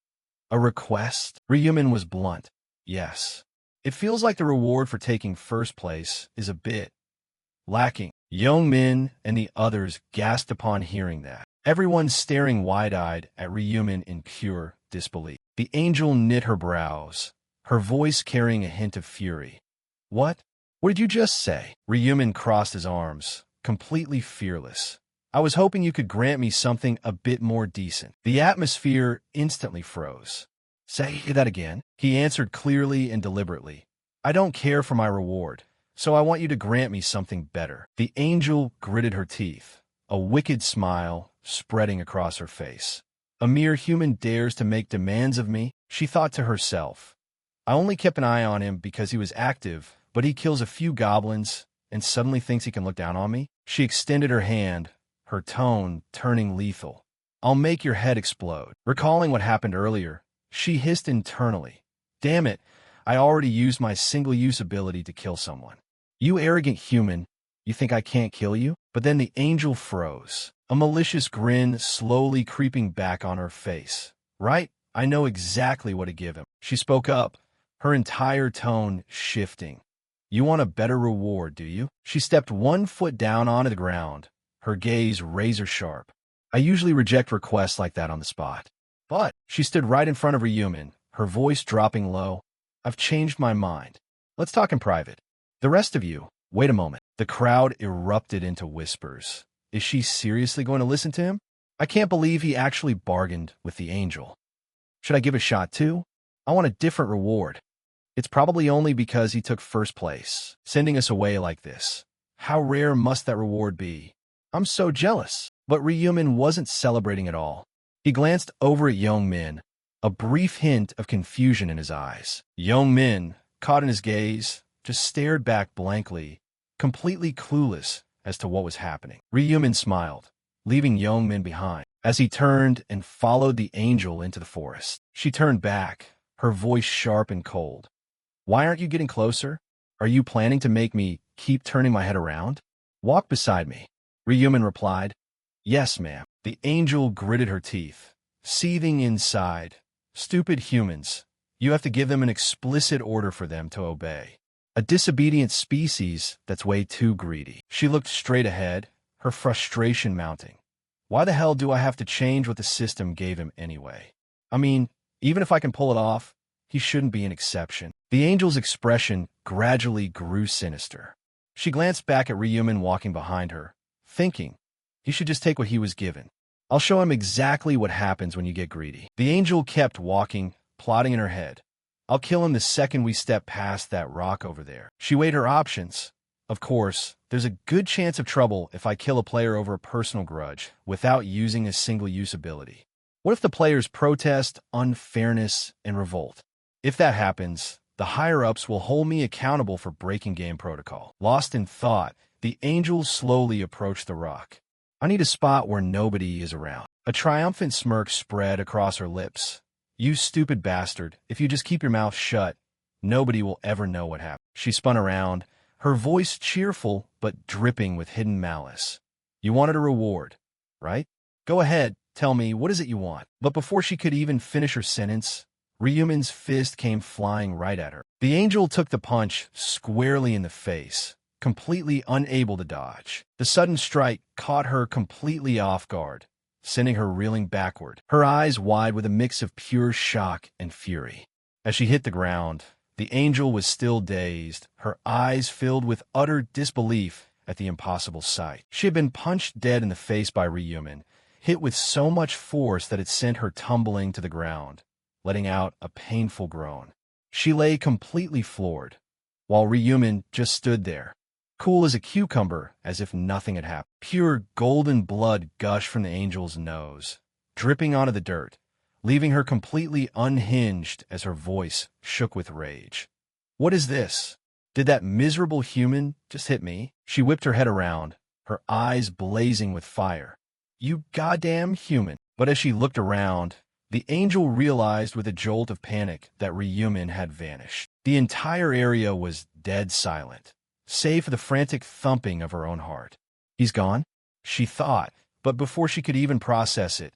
Speaker 1: A request? Rehuman was blunt. Yes. It feels like the reward for taking first place is a bit lacking. Young Min and the others gasped upon hearing that, everyone staring wide-eyed at Ryumin in pure disbelief. The angel knit her brows, her voice carrying a hint of fury. What? What did you just say? Ryumin crossed his arms, completely fearless. I was hoping you could grant me something a bit more decent. The atmosphere instantly froze. Say that again. He answered clearly and deliberately. I don't care for my reward, so I want you to grant me something better. The angel gritted her teeth, a wicked smile spreading across her face. A mere human dares to make demands of me, she thought to herself. I only kept an eye on him because he was active, but he kills a few goblins and suddenly thinks he can look down on me? She extended her hand, her tone turning lethal. I'll make your head explode. Recalling what happened earlier, she hissed internally. Damn it, I already used my single-use ability to kill someone. You arrogant human, you think I can't kill you? But then the angel froze, a malicious grin slowly creeping back on her face. Right? I know exactly what to give him. She spoke up, her entire tone shifting. You want a better reward, do you? She stepped 1 foot down onto the ground, her gaze razor-sharp. I usually reject requests like that on the spot. But she stood right in front of Ryumin, her voice dropping low. I've changed my mind. Let's talk in private. The rest of you, wait a moment. The crowd erupted into whispers. Is she seriously going to listen to him? I can't believe he actually bargained with the angel. Should I give a shot too? I want a different reward. It's probably only because he took first place, sending us away like this. How rare must that reward be? I'm so jealous. But Ryumin wasn't celebrating at all. He glanced over at Young Min, a brief hint of confusion in his eyes. Young Min, caught in his gaze, just stared back blankly, completely clueless as to what was happening. Ryumin smiled, leaving Young Min behind. As he turned and followed the angel into the forest, she turned back, her voice sharp and cold. Why aren't you getting closer? Are you planning to make me keep turning my head around? Walk beside me. Ryumin replied. Yes, ma'am. The angel gritted her teeth, seething inside. Stupid humans. You have to give them an explicit order for them to obey. A disobedient species that's way too greedy. She looked straight ahead, her frustration mounting. Why the hell do I have to change what the system gave him anyway? I mean, even if I can pull it off, he shouldn't be an exception. The angel's expression gradually grew sinister. She glanced back at Ryumin walking behind her, thinking, he should just take what he was given. I'll show him exactly what happens when you get greedy. The angel kept walking, plotting in her head. I'll kill him the second we step past that rock over there. She weighed her options. Of course, there's a good chance of trouble if I kill a player over a personal grudge without using a single-use ability. What if the players protest, unfairness, and revolt? If that happens, the higher-ups will hold me accountable for breaking game protocol. Lost in thought, the angel slowly approached the rock. I need a spot where nobody is around. A triumphant smirk spread across her lips. You stupid bastard, if you just keep your mouth shut, nobody will ever know what happened. She spun around, her voice cheerful but dripping with hidden malice. You wanted a reward, right? Go ahead, tell me, what is it you want? But before she could even finish her sentence, Ryumin's fist came flying right at her. The angel took the punch squarely in the face, completely unable to dodge. The sudden strike caught her completely off guard, sending her reeling backward, her eyes wide with a mix of pure shock and fury. As she hit the ground, the angel was still dazed, her eyes filled with utter disbelief at the impossible sight. She had been punched dead in the face by Ryumin, hit with so much force that it sent her tumbling to the ground, letting out a painful groan. She lay completely floored, while Ryumin just stood there, cool as a cucumber, as if nothing had happened. Pure golden blood gushed from the angel's nose, dripping onto the dirt, leaving her completely unhinged as her voice shook with rage. What is this? Did that miserable human just hit me? She whipped her head around, her eyes blazing with fire. You goddamn human. But as she looked around, the angel realized with a jolt of panic that Ryumin had vanished. The entire area was dead silent, save for the frantic thumping of her own heart. He's gone? She thought, but before she could even process it,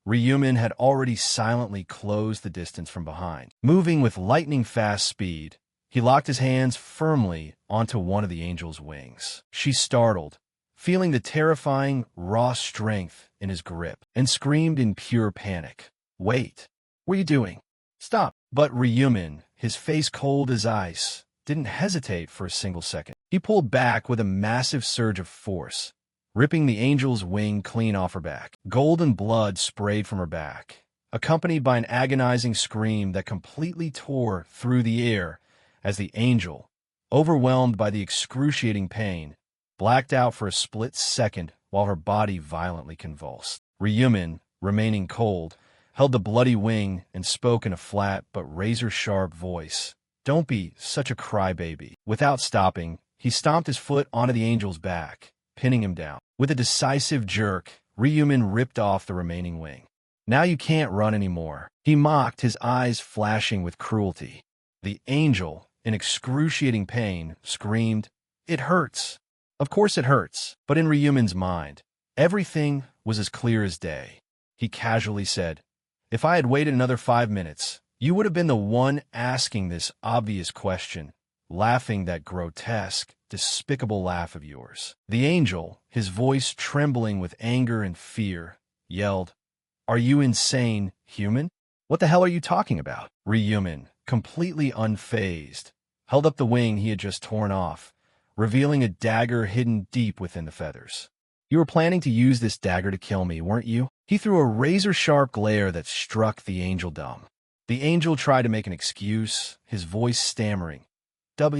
Speaker 1: Ryumin had already silently closed the distance from behind. Moving with lightning-fast speed, He locked his hands firmly onto one of the angel's wings. She startled, feeling the terrifying, raw strength in his grip, and screamed in pure panic. "Wait! What are you doing? Stop!" But Ryumin, his face cold as ice, didn't hesitate for a single second. He pulled back with a massive surge of force, ripping the angel's wing clean off her back. Golden blood sprayed from her back, accompanied by an agonizing scream that completely tore through the air as the angel, overwhelmed by the excruciating pain, blacked out for a split second while her body violently convulsed. Ryumin, remaining cold, held the bloody wing and spoke in a flat but razor-sharp voice. "Don't be such a crybaby." Without stopping, he stomped his foot onto the angel's back, pinning him down. With a decisive jerk, Ryumin ripped off the remaining wing. "Now you can't run anymore," he mocked, his eyes flashing with cruelty. The angel, in excruciating pain, screamed, "It hurts." Of course it hurts, but in Ryumin's mind, everything was as clear as day. He casually said, "If I had waited another 5 minutes, you would have been the one asking this obvious question, laughing that grotesque, despicable laugh of yours." The angel, his voice trembling with anger and fear, yelled, "Are you insane, human? What the hell are you talking about?" Ryumin, completely unfazed, held up the wing he had just torn off, revealing a dagger hidden deep within the feathers. "You were planning to use this dagger to kill me, weren't you?" He threw a razor-sharp glare that struck the angel dumb. The angel tried to make an excuse, his voice stammering. What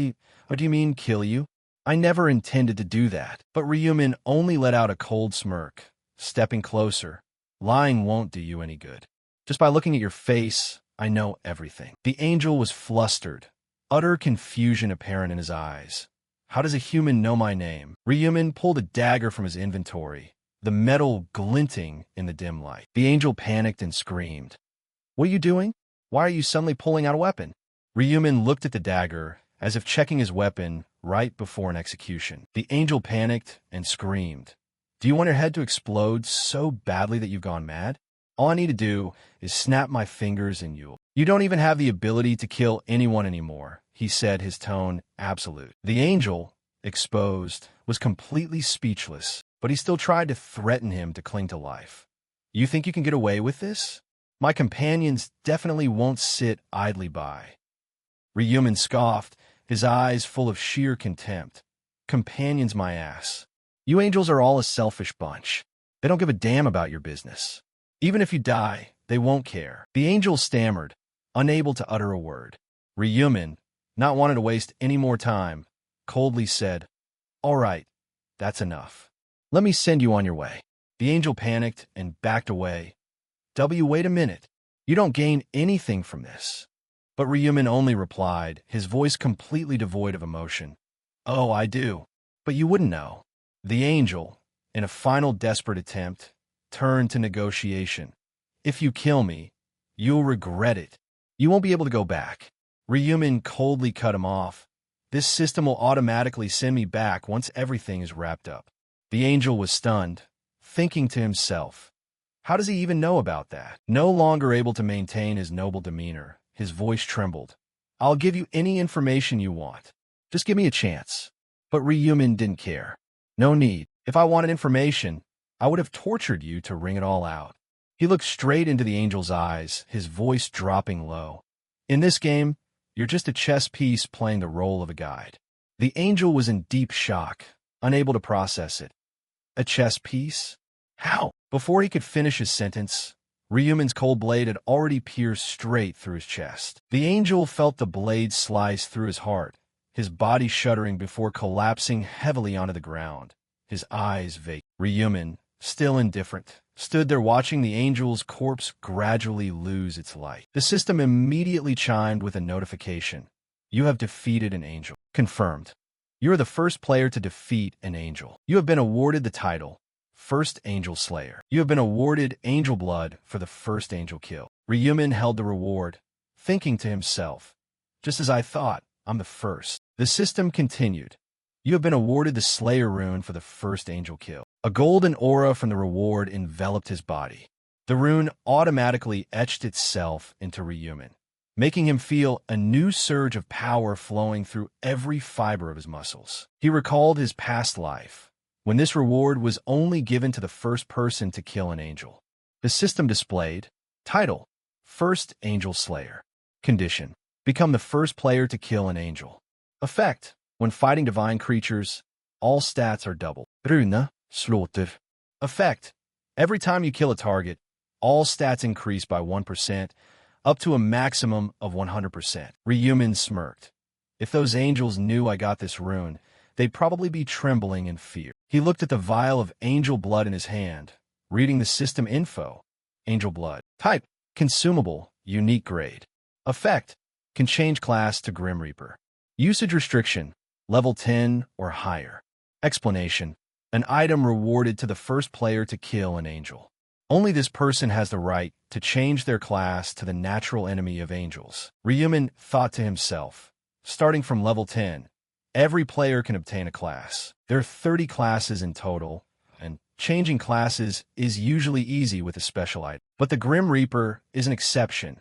Speaker 1: do you mean, kill you? I never intended to do that." But Ryumin only let out a cold smirk, stepping closer. "Lying won't do you any good. Just by looking at your face, I know everything." The angel was flustered, utter confusion apparent in his eyes. "How does a human know my name?" Ryumin pulled a dagger from his inventory, the metal glinting in the dim light. The angel panicked and screamed. "What are you doing? Why are you suddenly pulling out a weapon?" Ryumin looked at the dagger, as if checking his weapon right before an execution. The angel panicked and screamed. "Do you want your head to explode so badly that you've gone mad? All I need to do is snap my fingers and you don't even have the ability to kill anyone anymore," he said, his tone absolute. The angel, exposed, was completely speechless, but he still tried to threaten him to cling to life. "You think you can get away with this? My companions definitely won't sit idly by." Ryumin scoffed, his eyes full of sheer contempt. "Companions, my ass. You angels are all a selfish bunch. They don't give a damn about your business. Even if you die, they won't care." The angel stammered, unable to utter a word. Ryumin, not wanting to waste any more time, coldly said, "All right, that's enough. Let me send you on your way." The angel panicked and backed away. Wait a minute. You don't gain anything from this." But Ryumin only replied, his voice completely devoid of emotion. "Oh, I do. But you wouldn't know." The angel, in a final desperate attempt, turned to negotiation. "If you kill me, you'll regret it. You won't be able to go back." Ryumin coldly cut him off. "This system will automatically send me back once everything is wrapped up." The angel was stunned, thinking to himself, how does he even know about that? No longer able to maintain his noble demeanor, his voice trembled. "I'll give you any information you want. Just give me a chance." But Ryumin didn't care. "No need. If I wanted information, I would have tortured you to wring it all out." He looked straight into the angel's eyes, his voice dropping low. "In this game, you're just a chess piece playing the role of a guide." The angel was in deep shock, unable to process it. A chess piece? How? Before he could finish his sentence, Ryumin's cold blade had already pierced straight through his chest. The angel felt the blade slice through his heart, his body shuddering before collapsing heavily onto the ground, his eyes vacant. Ryumin, still indifferent, stood there watching the angel's corpse gradually lose its light. The system immediately chimed with a notification. "You have defeated an angel. Confirmed. You are the first player to defeat an angel. You have been awarded the title, First Angel Slayer. You have been awarded Angel Blood for the first angel kill." Ryumin held the reward, thinking to himself, "Just as I thought, I'm the first." The system continued. "You have been awarded the Slayer rune for the first angel kill." A golden aura from the reward enveloped his body. The rune automatically etched itself into Ryumin, making him feel a new surge of power flowing through every fiber of his muscles. He recalled his past life, when this reward was only given to the first person to kill an angel. The system displayed, title, First Angel Slayer. Condition, become the first player to kill an angel. Effect, when fighting divine creatures, all stats are doubled. Runa, slaughter. Effect, every time you kill a target, all stats increase by 1%, up to a maximum of 100%. Ryumin smirked. If those angels knew I got this rune, they'd probably be trembling in fear. He looked at the vial of angel blood in his hand, reading the system info. Angel blood. Type, consumable, unique grade. Effect, can change class to Grim Reaper. Usage restriction, level 10 or higher. Explanation, an item rewarded to the first player to kill an angel. Only this person has the right to change their class to the natural enemy of angels. Ryumin thought to himself, starting from level 10, every player can obtain a class. There are 30 classes in total, and changing classes is usually easy with a special item. But the Grim Reaper is an exception,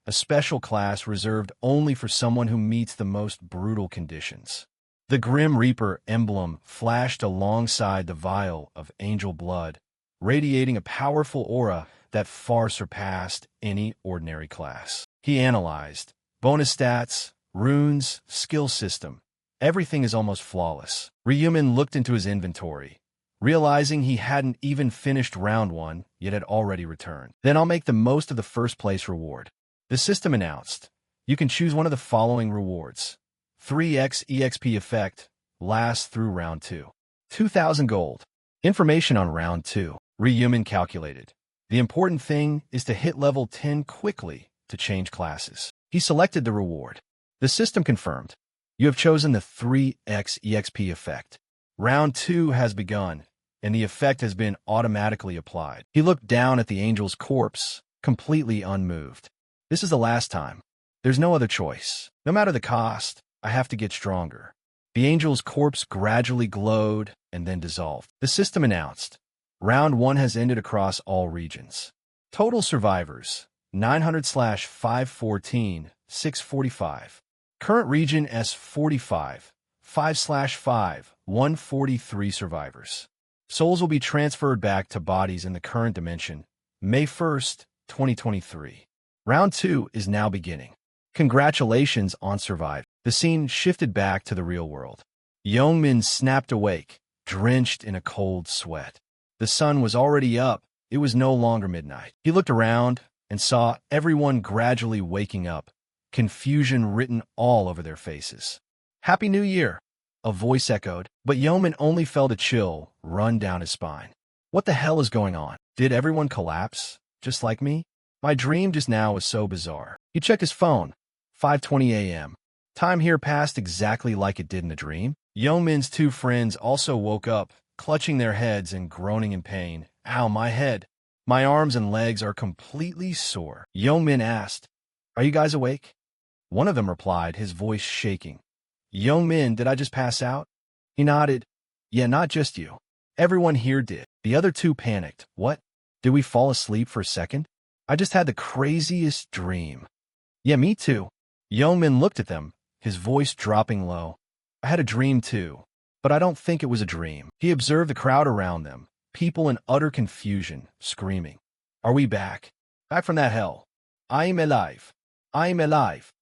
Speaker 1: a special class reserved only for someone who meets the most brutal conditions. The Grim Reaper emblem flashed alongside the vial of angel blood, radiating a powerful aura that far surpassed any ordinary class. He analyzed bonus stats, runes, skill system. Everything is almost flawless. Ryumin looked into his inventory, realizing he hadn't even finished round 1, yet had already returned. Then I'll make the most of the first place reward. The system announced, you can choose one of the following rewards. 3x EXP effect, lasts through round 2. 2,000 gold. Information on round 2. Ryumin calculated. The important thing is to hit level 10 quickly to change classes. He selected the reward. The system confirmed. You have chosen the 3x EXP effect. Round 2 has begun, and the effect has been automatically applied. He looked down at the angel's corpse, completely unmoved. This is the last time. There's no other choice. No matter the cost, I have to get stronger. The angel's corpse gradually glowed and then dissolved. The system announced, Round 1 has ended across all regions. Total survivors, 900/514, 645. Current region S45, 5/5, 143 survivors. Souls will be transferred back to bodies in the current dimension, May 1st, 2023. Round 2 is now beginning. Congratulations on surviving. The scene shifted back to the real world. Youngmin snapped awake, drenched in a cold sweat. The sun was already up. It was no longer midnight. He looked around and saw everyone gradually waking up, confusion written all over their faces. Happy New Year, a voice echoed, but Yeoman only felt a chill run down his spine. What the hell is going on? Did everyone collapse, just like me? My dream just now was so bizarre. He checked his phone. 5:20 a.m. Time here passed exactly like it did in the dream. Yeoman's two friends also woke up, clutching their heads and groaning in pain. Ow, my head. My arms and legs are completely sore. Yeomin asked, Are you guys awake? One of them replied, his voice shaking. Yeomin, did I just pass out? He nodded. Yeah, not just you. Everyone here did. The other two panicked. What? Did we fall asleep for a second? I just had the craziest dream. Yeah, me too. Yeomin looked at them, his voice dropping low. I had a dream too, but I don't think it was a dream. He observed the crowd around them, people in utter confusion, screaming. Are we back? Back from that hell. I'm alive. I'm alive.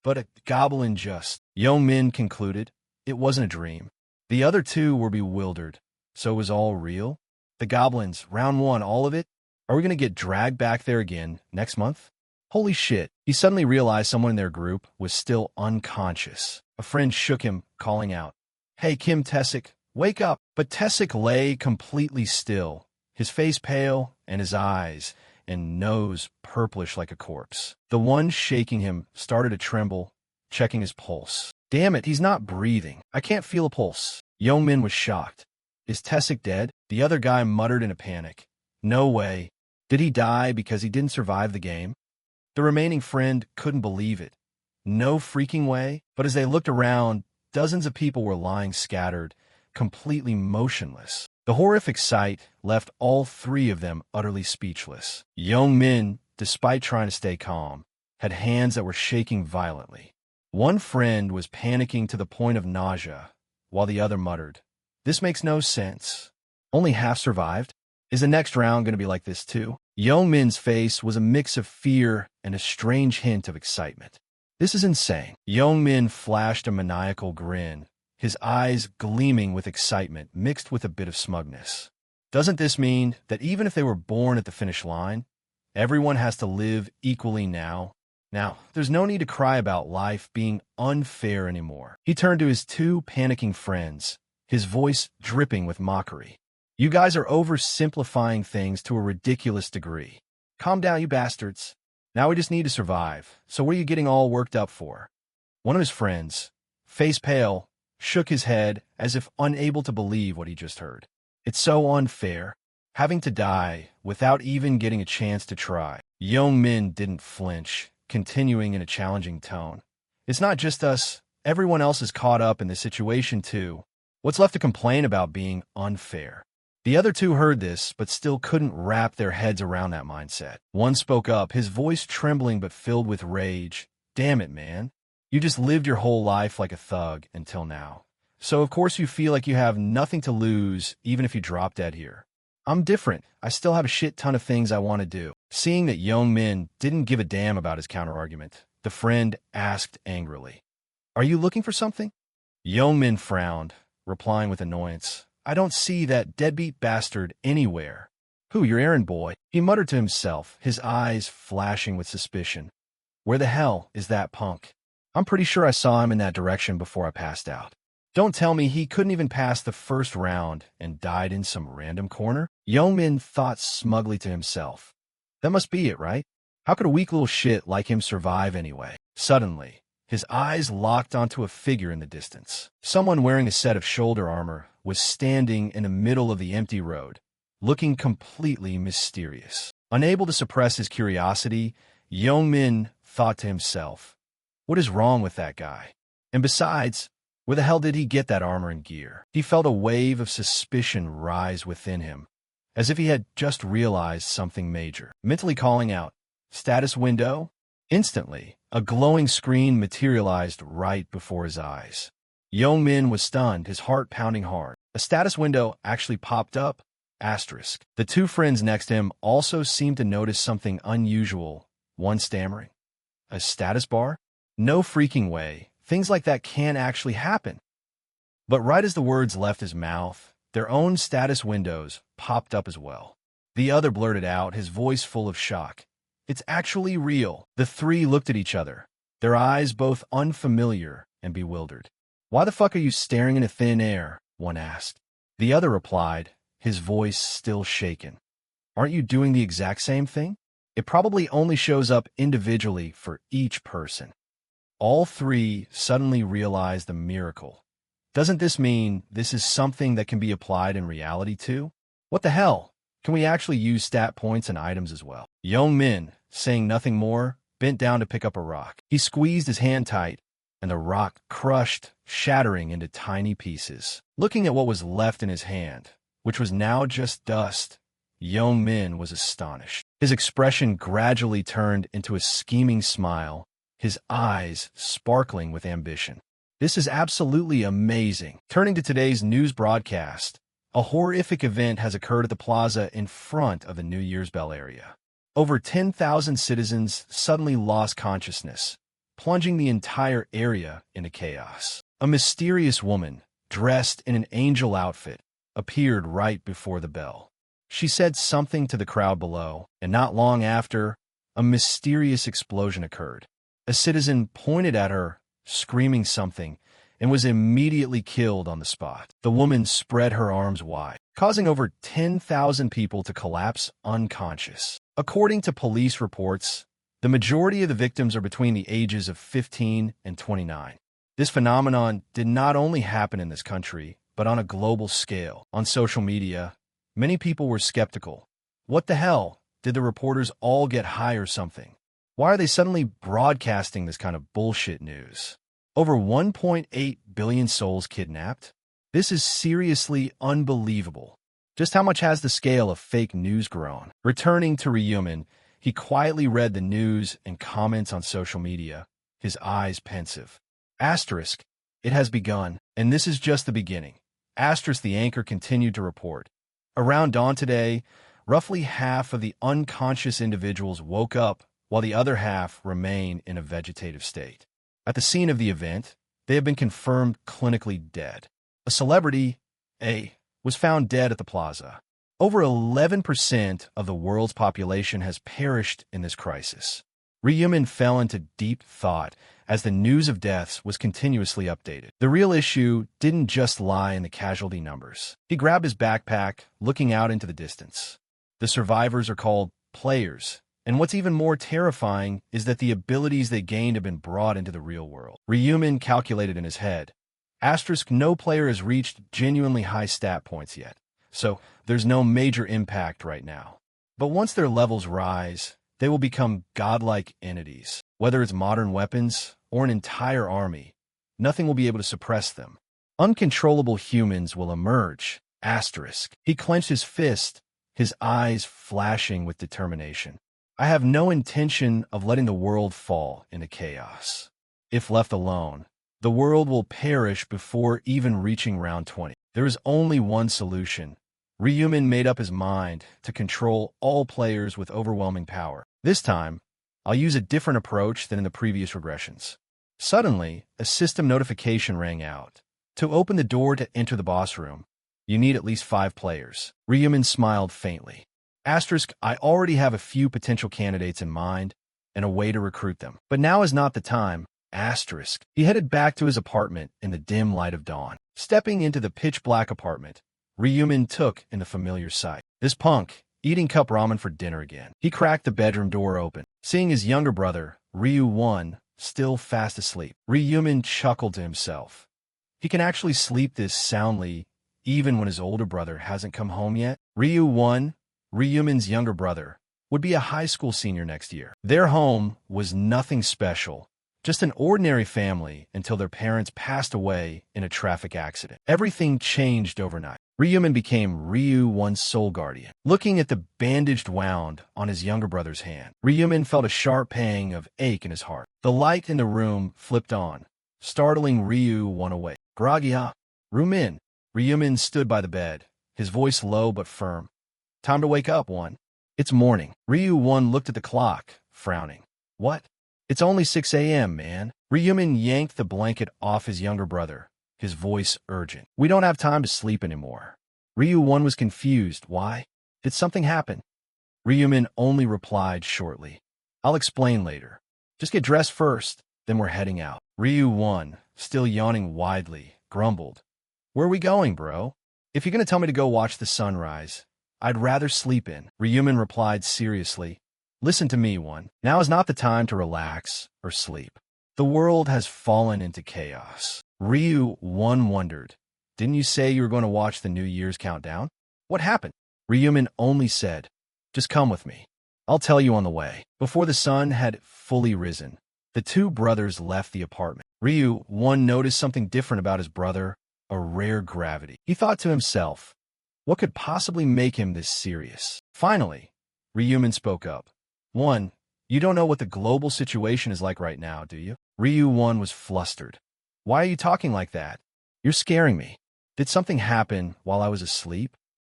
Speaker 1: But a goblin just. Yeomin concluded. It wasn't a dream. The other two were bewildered. So it was all real? The goblins, round 1, all of it? Are we going to get dragged back there again next month? Holy shit. He suddenly realized someone in their group was still unconscious. A friend shook him, calling out, Hey, Kim Tessic, wake up. But Tessic lay completely still, his face pale and his eyes and nose purplish like a corpse. The one shaking him started to tremble, checking his pulse. Damn it, he's not breathing. I can't feel a pulse. Yeomin was shocked. Is Tessic dead? The other guy muttered in a panic. No way. Did he die because he didn't survive the game? The remaining friend couldn't believe it. No freaking way. But as they looked around, dozens of people were lying scattered, completely motionless. The horrific sight left all three of them utterly speechless. Yeomin, despite trying to stay calm, had hands that were shaking violently. One friend was panicking to the point of nausea, while the other muttered, "This makes no sense. Only half survived? Is the next round going to be like this too?" Young-min's face was a mix of fear and a strange hint of excitement. "This is insane." Young-min flashed a maniacal grin, his eyes gleaming with excitement mixed with a bit of smugness. "Doesn't this mean that even if they were born at the finish line, everyone has to live equally now? Now, there's no need to cry about life being unfair anymore." He turned to his two panicking friends, his voice dripping with mockery. "You guys are oversimplifying things to a ridiculous degree. Calm down, you bastards. Now we just need to survive, so what are you getting all worked up for?" One of his friends, face pale, shook his head as if unable to believe what he just heard. "It's so unfair, having to die without even getting a chance to try." Young-min didn't flinch, continuing in a challenging tone. "It's not just us. Everyone else is caught up in this situation too. What's left to complain about being unfair?" The other two heard this, but still couldn't wrap their heads around that mindset. One spoke up, his voice trembling but filled with rage. "Damn it, man. You just lived your whole life like a thug until now. So of course you feel like you have nothing to lose even if you drop dead here. I'm different. I still have a shit ton of things I want to do." Seeing that Young-min didn't give a damn about his counterargument, the friend asked angrily, "Are you looking for something?" Young-min frowned, replying with annoyance, "I don't see that deadbeat bastard anywhere." "Who, your errand boy?" he muttered to himself, his eyes flashing with suspicion. "Where the hell is that punk? I'm pretty sure I saw him in that direction before I passed out. Don't tell me he couldn't even pass the first round and died in some random corner?" Young-min thought smugly to himself. That must be it, right? How could a weak little shit like him survive anyway? Suddenly, his eyes locked onto a figure in the distance. Someone wearing a set of shoulder armor was standing in the middle of the empty road, looking completely mysterious. Unable to suppress his curiosity, Young-min thought to himself, "What is wrong with that guy? And besides, where the hell did he get that armor and gear?" He felt a wave of suspicion rise within him, as if he had just realized something major. Mentally calling out, "Status window?" Instantly, a glowing screen materialized right before his eyes. Young-min was stunned, his heart pounding hard. A status window actually popped up. Asterisk. The two friends next to him also seemed to notice something unusual, one stammering, "A status bar? No freaking way. Things like that can't actually happen." But right as the words left his mouth, their own status windows popped up as well. The other blurted out, his voice full of shock, "It's actually real." The three looked at each other, their eyes both unfamiliar and bewildered. "Why the fuck are you staring into thin air?" one asked. The other replied, his voice still shaken, "Aren't you doing the exact same thing? It probably only shows up individually for each person." All three suddenly realized the miracle. Doesn't this mean this is something that can be applied in reality too? What the hell? Can we actually use stat points and items as well? Young-min, saying nothing more, bent down to pick up a rock. He squeezed his hand tight, and the rock crushed, shattering into tiny pieces. Looking at what was left in his hand, which was now just dust, Young-min was astonished. His expression gradually turned into a scheming smile, his eyes sparkling with ambition. "This is absolutely amazing." Turning to today's news broadcast, a horrific event has occurred at the plaza in front of the New Year's Bell area. Over 10,000 citizens suddenly lost consciousness, plunging the entire area into chaos. A mysterious woman, dressed in an angel outfit, appeared right before the bell. She said something to the crowd below, and not long after, a mysterious explosion occurred. A citizen pointed at her, screaming something, and was immediately killed on the spot. The woman spread her arms wide, causing over 10,000 people to collapse unconscious. According to police reports, the majority of the victims are between the ages of 15 and 29. This phenomenon did not only happen in this country, but on a global scale. On social media, many people were skeptical. What the hell? Did the reporters all get high or something? Why are they suddenly broadcasting this kind of bullshit news? Over 1.8 billion souls kidnapped? This is seriously unbelievable. Just how much has the scale of fake news grown? Returning to Ryumin, He quietly read the news and comments on social media, his eyes pensive. Asterisk, it has begun, and this is just the beginning. Asterisk, the anchor continued to report. Around dawn today, roughly half of the unconscious individuals woke up while the other half remain in a vegetative state. At the scene of the event, they have been confirmed clinically dead. A celebrity, A, was found dead at the plaza. Over 11% of the world's population has perished in this crisis. Ryumin fell into deep thought as the news of deaths was continuously updated. The real issue didn't just lie in the casualty numbers. He grabbed his backpack, looking out into the distance. The survivors are called players, and what's even more terrifying is that the abilities they gained have been brought into the real world. Ryumin calculated in his head. Asterisk, no player has reached genuinely high stat points yet, so there's no major impact right now. But once their levels rise, they will become godlike entities. Whether it's modern weapons or an entire army, nothing will be able to suppress them. Uncontrollable humans will emerge. Asterisk. He clenched his fist, his eyes flashing with determination. I have no intention of letting the world fall into chaos. If left alone, the world will perish before even reaching round 20. There is only one solution. Ryumin made up his mind to control all players with overwhelming power. This time, I'll use a different approach than in the previous regressions. Suddenly, a system notification rang out. To open the door to enter the boss room, you need at least 5 players. Ryumin smiled faintly. Asterisk, I already have a few potential candidates in mind and a way to recruit them. But now is not the time. Asterisk. He headed back to his apartment in the dim light of dawn. Stepping into the pitch-black apartment, Ryumin took in the familiar sight. This punk, eating cup ramen for dinner again. He cracked the bedroom door open, seeing his younger brother, Ryu-1, still fast asleep. Ryumin chuckled to himself. He can actually sleep this soundly, even when his older brother hasn't come home yet. Ryu-1, Ryumin's younger brother, would be a high school senior next year. Their home was nothing special, just an ordinary family until their parents passed away in a traffic accident. Everything changed overnight. Ryumin became Ryu-1's sole guardian. Looking at the bandaged wound on his younger brother's hand, Ryumin felt a sharp pang of ache in his heart. The light in the room flipped on, startling Ryu-1 awake. Groggy-ah. Ryumin. Ryumin stood by the bed, his voice low but firm. Time to wake up, one. It's morning. Ryu-1 looked at the clock, frowning. What? It's only 6 a.m., man. Ryumin yanked the blanket off his younger brother, his voice urgent. We don't have time to sleep anymore. Ryu-1 was confused. Why? Did something happen? Ryumin only replied shortly. I'll explain later. Just get dressed first, then we're heading out. Ryu-1, still yawning widely, grumbled. Where are we going, bro? If you're going to tell me to go watch the sunrise, I'd rather sleep in. Ryumin replied seriously. Listen to me, one. Now is not the time to relax or sleep. The world has fallen into chaos. Ryu-1 wondered. Didn't you say you were going to watch the New Year's countdown? What happened? Ryumin only said, just come with me. I'll tell you on the way. Before the sun had fully risen, the two brothers left the apartment. Ryu-1 noticed something different about his brother, a rare gravity. He thought to himself, what could possibly make him this serious? Finally, Ryumin spoke up. One, you don't know what the global situation is like right now, do you? Ryu-1 was flustered. Why are you talking like that? You're scaring me. Did something happen while I was asleep?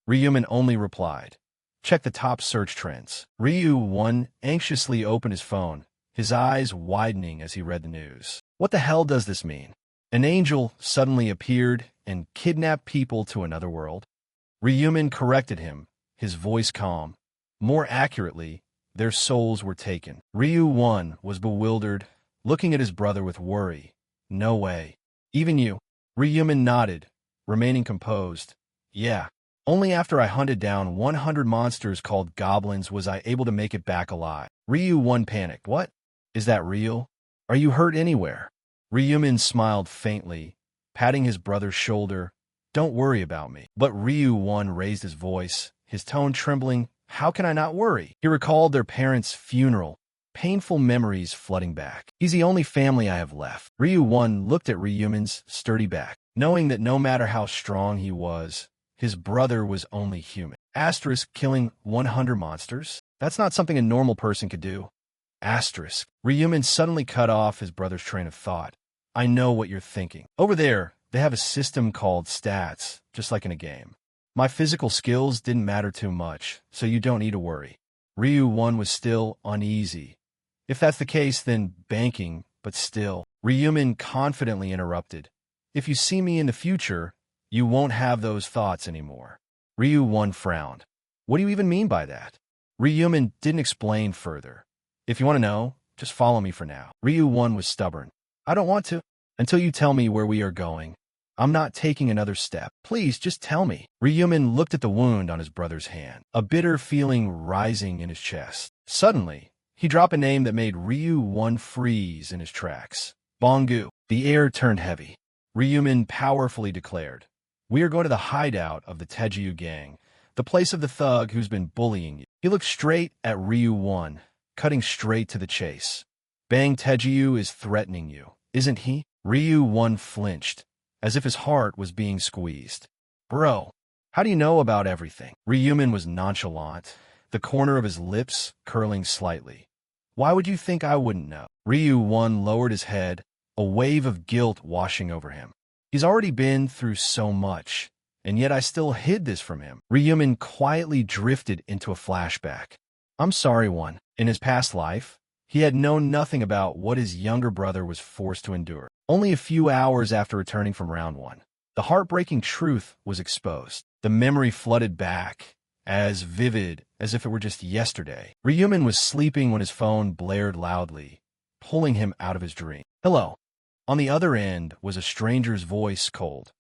Speaker 1: Ryumin only replied, check the top search trends. Ryu-1 anxiously opened his phone, his eyes widening as he read the news. What the hell does this mean? An angel suddenly appeared and kidnapped people to another world? Ryumin corrected him, his voice calm. More accurately, their souls were taken. Ryu-1 was bewildered, looking at his brother with worry. No way. Even you? Ryumin nodded, remaining composed. Yeah. Only after I hunted down 100 monsters called goblins was I able to make it back alive. Ryu-1 panicked. What? Is that real? Are you hurt anywhere? Ryumin smiled faintly, patting his brother's shoulder. Don't worry about me. But Ryu-1 raised his voice, his tone trembling. How can I not worry? He recalled their parents' funeral, painful memories flooding back. He's the only family I have left. Ryu-1 looked at Ryumin's sturdy back, knowing that no matter how strong he was, his brother was only human. Asterisk killing 100 monsters? That's not something a normal person could do. Asterisk. Ryumin suddenly cut off his brother's train of thought. I know what you're thinking. Over there, they have a system called stats, just like in a game. My physical skills didn't matter too much, so you don't need to worry. Ryu-1 was still uneasy. If that's the case, then banking, but still. Ryumin confidently interrupted. If you see me in the future, you won't have those thoughts anymore. Ryu-1 frowned. What do you even mean by that? Ryumin didn't explain further. If you want to know, just follow me for now. Ryu-1 was stubborn. I don't want to. Until you tell me where we are going. I'm not taking another step. Please, just tell me. Ryumin looked at the wound on his brother's hand, a bitter feeling rising in his chest. Suddenly, he dropped a name that made Ryu-1 freeze in his tracks. Bongu. The air turned heavy. Ryumin powerfully declared, We are going to the hideout of the Tejiu gang, the place of the thug who's been bullying you. He looked straight at Ryu-1, cutting straight to the chase. Bang Tejiu is threatening you, isn't he? Ryu-1 flinched, as if his heart was being squeezed. Bro, how do you know about everything? Ryumin was nonchalant, the corner of his lips curling slightly. Why would you think I wouldn't know? Ryu-1 lowered his head, a wave of guilt washing over him. He's already been through so much, and yet I still hid this from him. Ryumin quietly drifted into a flashback. I'm sorry, One. In his past life, he had known nothing about what his younger brother was forced to endure. Only a few hours after returning from round 1, the heartbreaking truth was exposed. The memory flooded back, as vivid as if it were just yesterday. Ryumin was sleeping when his phone blared loudly, pulling him out of his dream. Hello. On the other end was a stranger's voice, cold.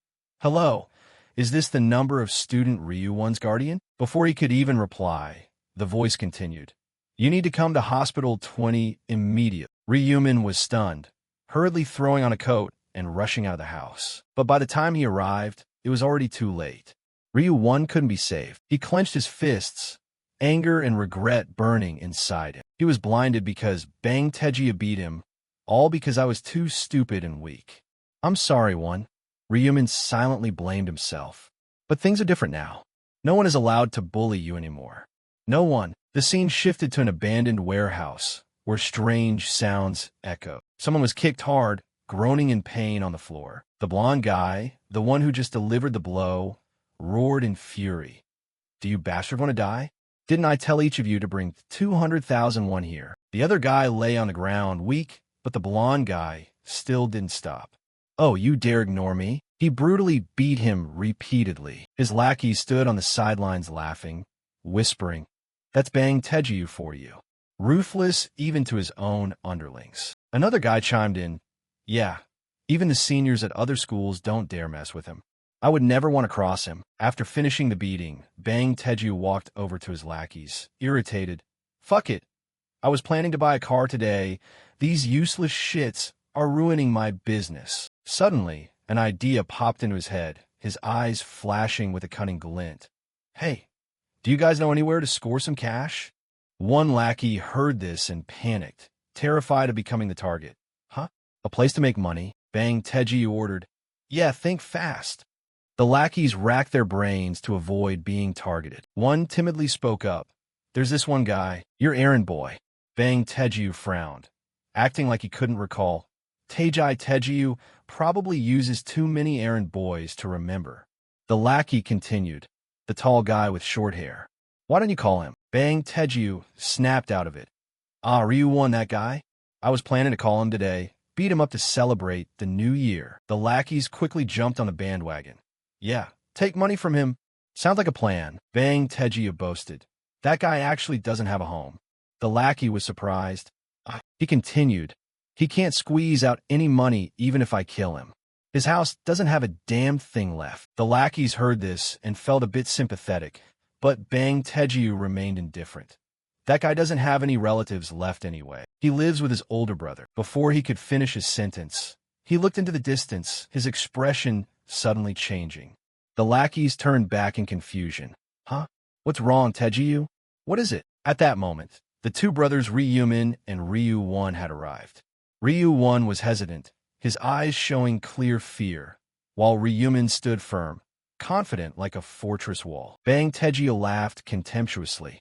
Speaker 1: Hello. Is this the number of student Ryu-1's guardian? Before he could even reply, the voice continued. You need to come to Hospital 20 immediately. Ryumin was stunned, hurriedly throwing on a coat and rushing out of the house. But by the time he arrived, it was already too late. Ryu-1 couldn't be saved. He clenched his fists, anger and regret burning inside him. He was blinded because Bang Tejiya beat him, all because I was too stupid and weak. I'm sorry, One. Ryumin silently blamed himself. But things are different now. No one is allowed to bully you anymore. No one. The scene shifted to an abandoned warehouse, where strange sounds echoed. Someone was kicked hard, groaning in pain on the floor. The blonde guy, the one who just delivered the blow, roared in fury. Do you bastard want to die? Didn't I tell each of you to bring 200,000 won here? The other guy lay on the ground, weak, but the blonde guy still didn't stop. Oh, you dare ignore me? He brutally beat him repeatedly. His lackey stood on the sidelines laughing, whispering, That's Bang Tejiu for you. Ruthless even to his own underlings. Another guy chimed in, Yeah, even the seniors at other schools don't dare mess with him. I would never want to cross him. After finishing the beating, Bang Tejiu walked over to his lackeys, irritated. Fuck it. I was planning to buy a car today. These useless shits are ruining my business. Suddenly, an idea popped into his head, his eyes flashing with a cunning glint. Hey, do you guys know anywhere to score some cash? One lackey heard this and panicked, terrified of becoming the target. Huh? A place to make money? Bang Tejiu ordered. Yeah, think fast. The lackeys racked their brains to avoid being targeted. One timidly spoke up. There's this one guy, your errand boy. Bang Tejiu frowned, acting like he couldn't recall. Teji Tejiu probably uses too many errand boys to remember. The lackey continued, the tall guy with short hair. Why don't you call him? Bang Tejiu snapped out of it. Ah, Ryu-1 that guy? I was planning to call him today, beat him up to celebrate the new year. The lackeys quickly jumped on the bandwagon. Yeah, take money from him. Sounds like a plan. Bang Tejiu boasted. That guy actually doesn't have a home. The lackey was surprised. He continued. He can't squeeze out any money even if I kill him. His house doesn't have a damn thing left. The lackeys heard this and felt a bit sympathetic, but Bang Tejiu remained indifferent. That guy doesn't have any relatives left anyway. He lives with his older brother. Before he could finish his sentence, he looked into the distance, his expression suddenly changing. The lackeys turned back in confusion. Huh? What's wrong, Tejiu? What is it? At that moment, the two brothers Ryumin and Ryu-1 had arrived. Ryu-1 was hesitant, his eyes showing clear fear, while Ryumin stood firm, confident like a fortress wall. Bang Tejiu laughed contemptuously.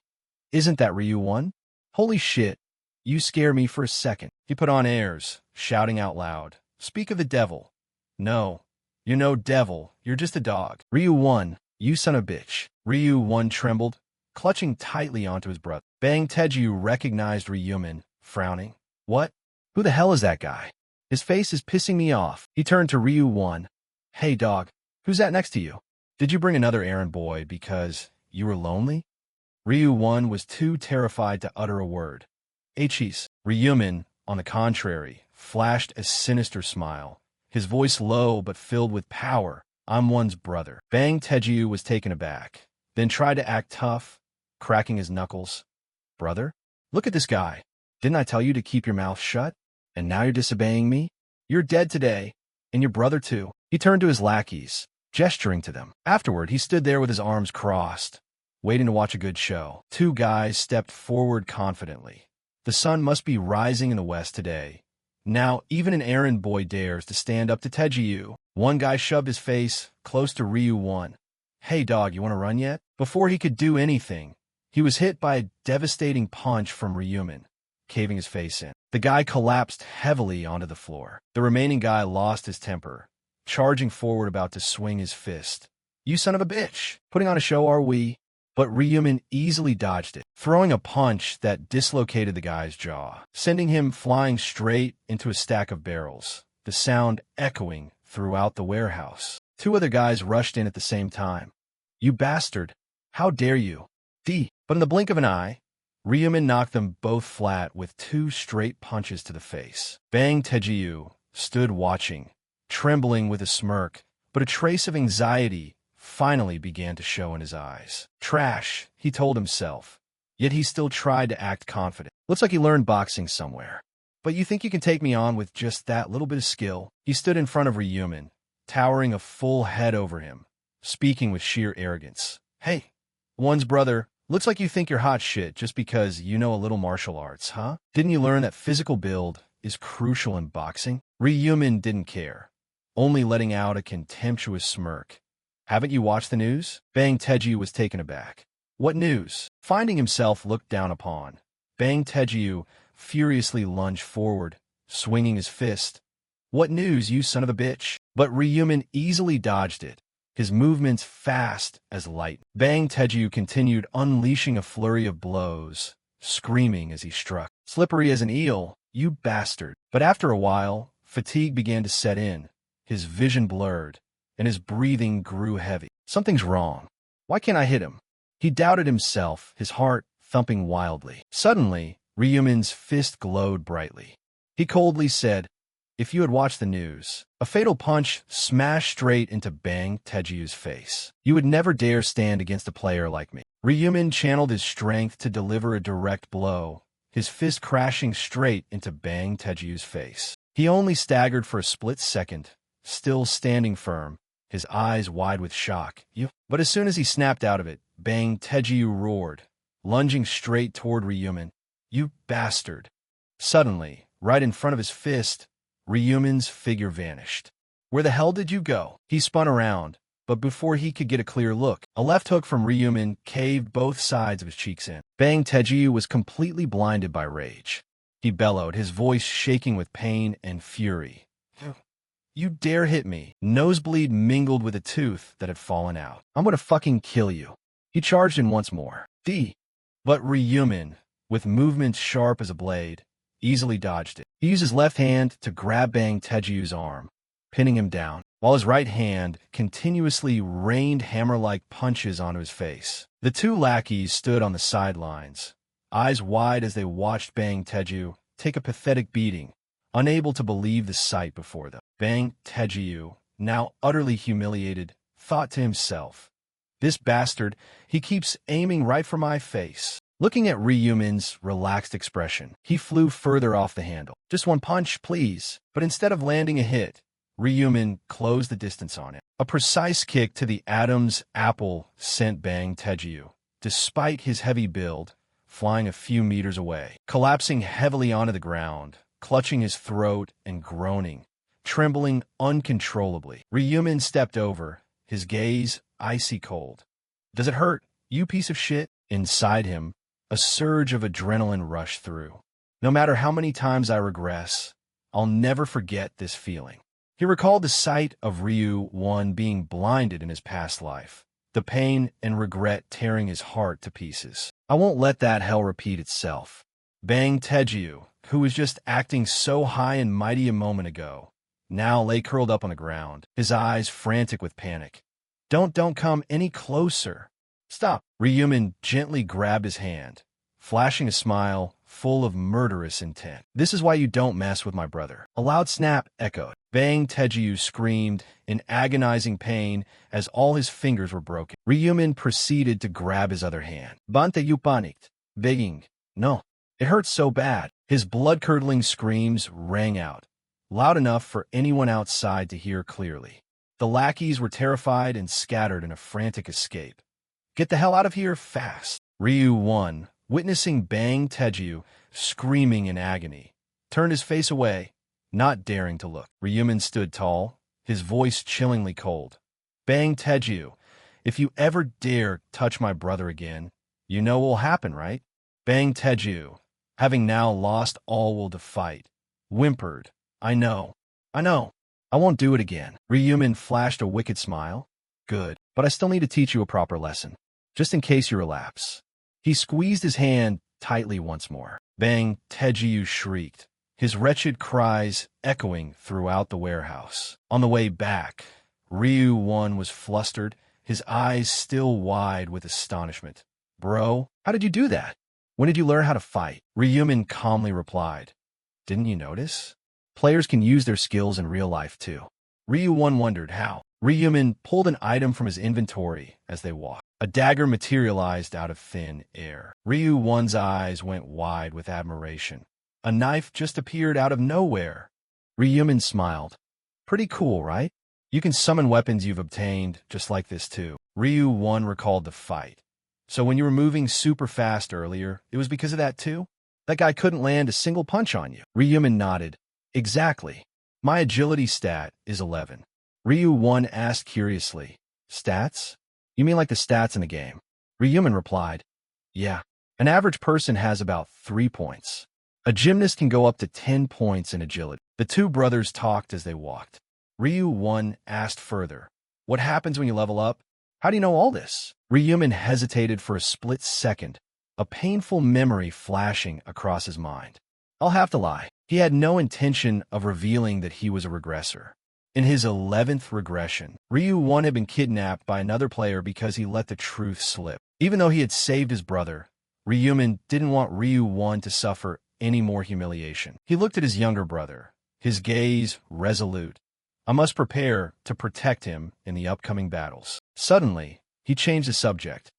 Speaker 1: Isn't that Ryu-1? Holy shit, you scare me for a second. He put on airs, shouting out loud. Speak of the devil. No, you're no devil, you're just a dog. Ryu-1, you son of a bitch. Ryu-1 trembled, clutching tightly onto his brother. Bang Teju recognized Ryumin, frowning. What? Who the hell is that guy? His face is pissing me off. He turned to Ryu-1. Hey dog, who's that next to you? Did you bring another errand boy because you were lonely? Ryu-1 was too terrified to utter a word. H's. Ryumin, on the contrary, flashed a sinister smile, his voice low but filled with power. I'm one's brother. Bang Teju was taken aback, then tried to act tough, cracking his knuckles. Brother? Look at this guy. Didn't I tell you to keep your mouth shut? And now you're disobeying me? You're dead today, and your brother too. He turned to his lackeys, gesturing to them. Afterward, he stood there with his arms crossed, waiting to watch a good show. Two guys stepped forward confidently. The sun must be rising in the west today. Now, even an errand boy dares to stand up to Teju. One guy shoved his face close to Ryu-1. Hey dog, you want to run yet? Before he could do anything, he was hit by a devastating punch from Ryumin, caving his face in. The guy collapsed heavily onto the floor. The remaining guy lost his temper, charging forward about to swing his fist. You son of a bitch! Putting on a show, are we? But Ryumin easily dodged it, throwing a punch that dislocated the guy's jaw, sending him flying straight into a stack of barrels, the sound echoing throughout the warehouse. Two other guys rushed in at the same time. You bastard! How dare you! But in the blink of an eye, Ryumin knocked them both flat with two straight punches to the face. Bang Teju stood watching, trembling with a smirk, but a trace of anxiety finally began to show in his eyes. Trash, he told himself, yet he still tried to act confident. Looks like he learned boxing somewhere. But you think you can take me on with just that little bit of skill? He stood in front of Ryumin, towering a full head over him, speaking with sheer arrogance. Hey, one's brother, looks like you think you're hot shit just because you know a little martial arts, huh? Didn't you learn that physical build is crucial in boxing? Ryumin didn't care, only letting out a contemptuous smirk. Haven't you watched the news? Bang Teju was taken aback. What news? Finding himself looked down upon, Bang Teju furiously lunged forward, swinging his fist. What news, you son of a bitch? But Ryumin easily dodged it, his movements fast as light. Bang Teju continued unleashing a flurry of blows, screaming as he struck. Slippery as an eel, you bastard. But after a while, fatigue began to set in, his vision blurred, and his breathing grew heavy. Something's wrong. Why can't I hit him? He doubted himself, his heart thumping wildly. Suddenly, Ryumin's fist glowed brightly. He coldly said, if you had watched the news, a fatal punch smashed straight into Bang Teju's face. You would never dare stand against a player like me. Ryumin channeled his strength to deliver a direct blow, his fist crashing straight into Bang Teju's face. He only staggered for a split second, still standing firm, his eyes wide with shock. But as soon as he snapped out of it, Bang Teju roared, lunging straight toward Ryumin. You bastard! Suddenly, right in front of his fist, Ryumin's figure vanished. Where the hell did you go? He spun around, but before he could get a clear look, a left hook from Ryumin caved both sides of his cheeks in. Bang Teju was completely blinded by rage. He bellowed, his voice shaking with pain and fury. You dare hit me? Nosebleed mingled with a tooth that had fallen out. I'm gonna fucking kill you. He charged in once more. But Ryumin, with movements sharp as a blade, easily dodged it. He used his left hand to grab Bang Teju's arm, pinning him down, while his right hand continuously rained hammer-like punches onto his face. The two lackeys stood on the sidelines, eyes wide as they watched Bang Teju take a pathetic beating, unable to believe the sight before them. Bang Teju, now utterly humiliated, thought to himself, this bastard, he keeps aiming right for my face. Looking at Ryumin's relaxed expression, he flew further off the handle. Just one punch, please. But instead of landing a hit, Ryumin closed the distance on it. A precise kick to the Adam's apple sent Bang Teju, despite his heavy build, flying a few meters away, collapsing heavily onto the ground, clutching his throat and groaning, trembling uncontrollably. Ryumin stepped over, his gaze icy cold. Does it hurt, you piece of shit? Inside him, A surge of adrenaline rushed through. No matter how many times I regress, I'll never forget this feeling. He recalled the sight of Ryu-1 being blinded in his past life, the pain and regret tearing his heart to pieces. I won't let that hell repeat itself. Bang Taeju, who was just acting so high and mighty a moment ago, now lay curled up on the ground, his eyes frantic with panic. Don't come any closer. Stop. Ryumin gently grabbed his hand, flashing a smile full of murderous intent. This is why you don't mess with my brother. A loud snap echoed. Bang Taeju screamed in agonizing pain as all his fingers were broken. Ryumin proceeded to grab his other hand. Bante you panicked, begging, no. It hurts so bad. His blood-curdling screams rang out, loud enough for anyone outside to hear clearly. The lackeys were terrified and scattered in a frantic escape. Get the hell out of here fast. Ryu-1, witnessing Bang Taeju screaming in agony, turned his face away, not daring to look. Ryumin stood tall, his voice chillingly cold. Bang Taeju, if you ever dare touch my brother again, you know what will happen, right? Bang Taeju, having now lost all will to fight, whimpered, I know, I won't do it again. Ryumin flashed a wicked smile. Good, but I still need to teach you a proper lesson, just in case you relapse. He squeezed his hand tightly once more. Bang Taeju shrieked, his wretched cries echoing throughout the warehouse. On the way back, Ryu-1 was flustered, his eyes still wide with astonishment. Bro, how did you do that? When did you learn how to fight? Ryumin calmly replied. Didn't you notice? Players can use their skills in real life too. Ryu-1 wondered how. Ryumin pulled an item from his inventory as they walked. A dagger materialized out of thin air. Ryu-1's eyes went wide with admiration. A knife just appeared out of nowhere. Ryumin smiled. Pretty cool, right? You can summon weapons you've obtained just like this too. Ryu-1 recalled the fight. So when you were moving super fast earlier, it was because of that too? That guy couldn't land a single punch on you. Ryumin nodded. Exactly. My agility stat is 11. Ryu-1 asked curiously. Stats? You mean like the stats in the game? Ryumin replied. Yeah. An average person has about 3 points. A gymnast can go up to 10 points in agility. The two brothers talked as they walked. Ryu-1 asked further. What happens when you level up? How do you know all this? Ryumin hesitated for a split second, a painful memory flashing across his mind. I'll have to lie. He had no intention of revealing that he was a regressor. In his 11th regression, Ryu-1 had been kidnapped by another player because he let the truth slip. Even though he had saved his brother, Ryumin didn't want Ryu-1 to suffer any more humiliation. He looked at his younger brother, his gaze resolute. I must prepare to protect him in the upcoming battles. Suddenly, he changed the subject.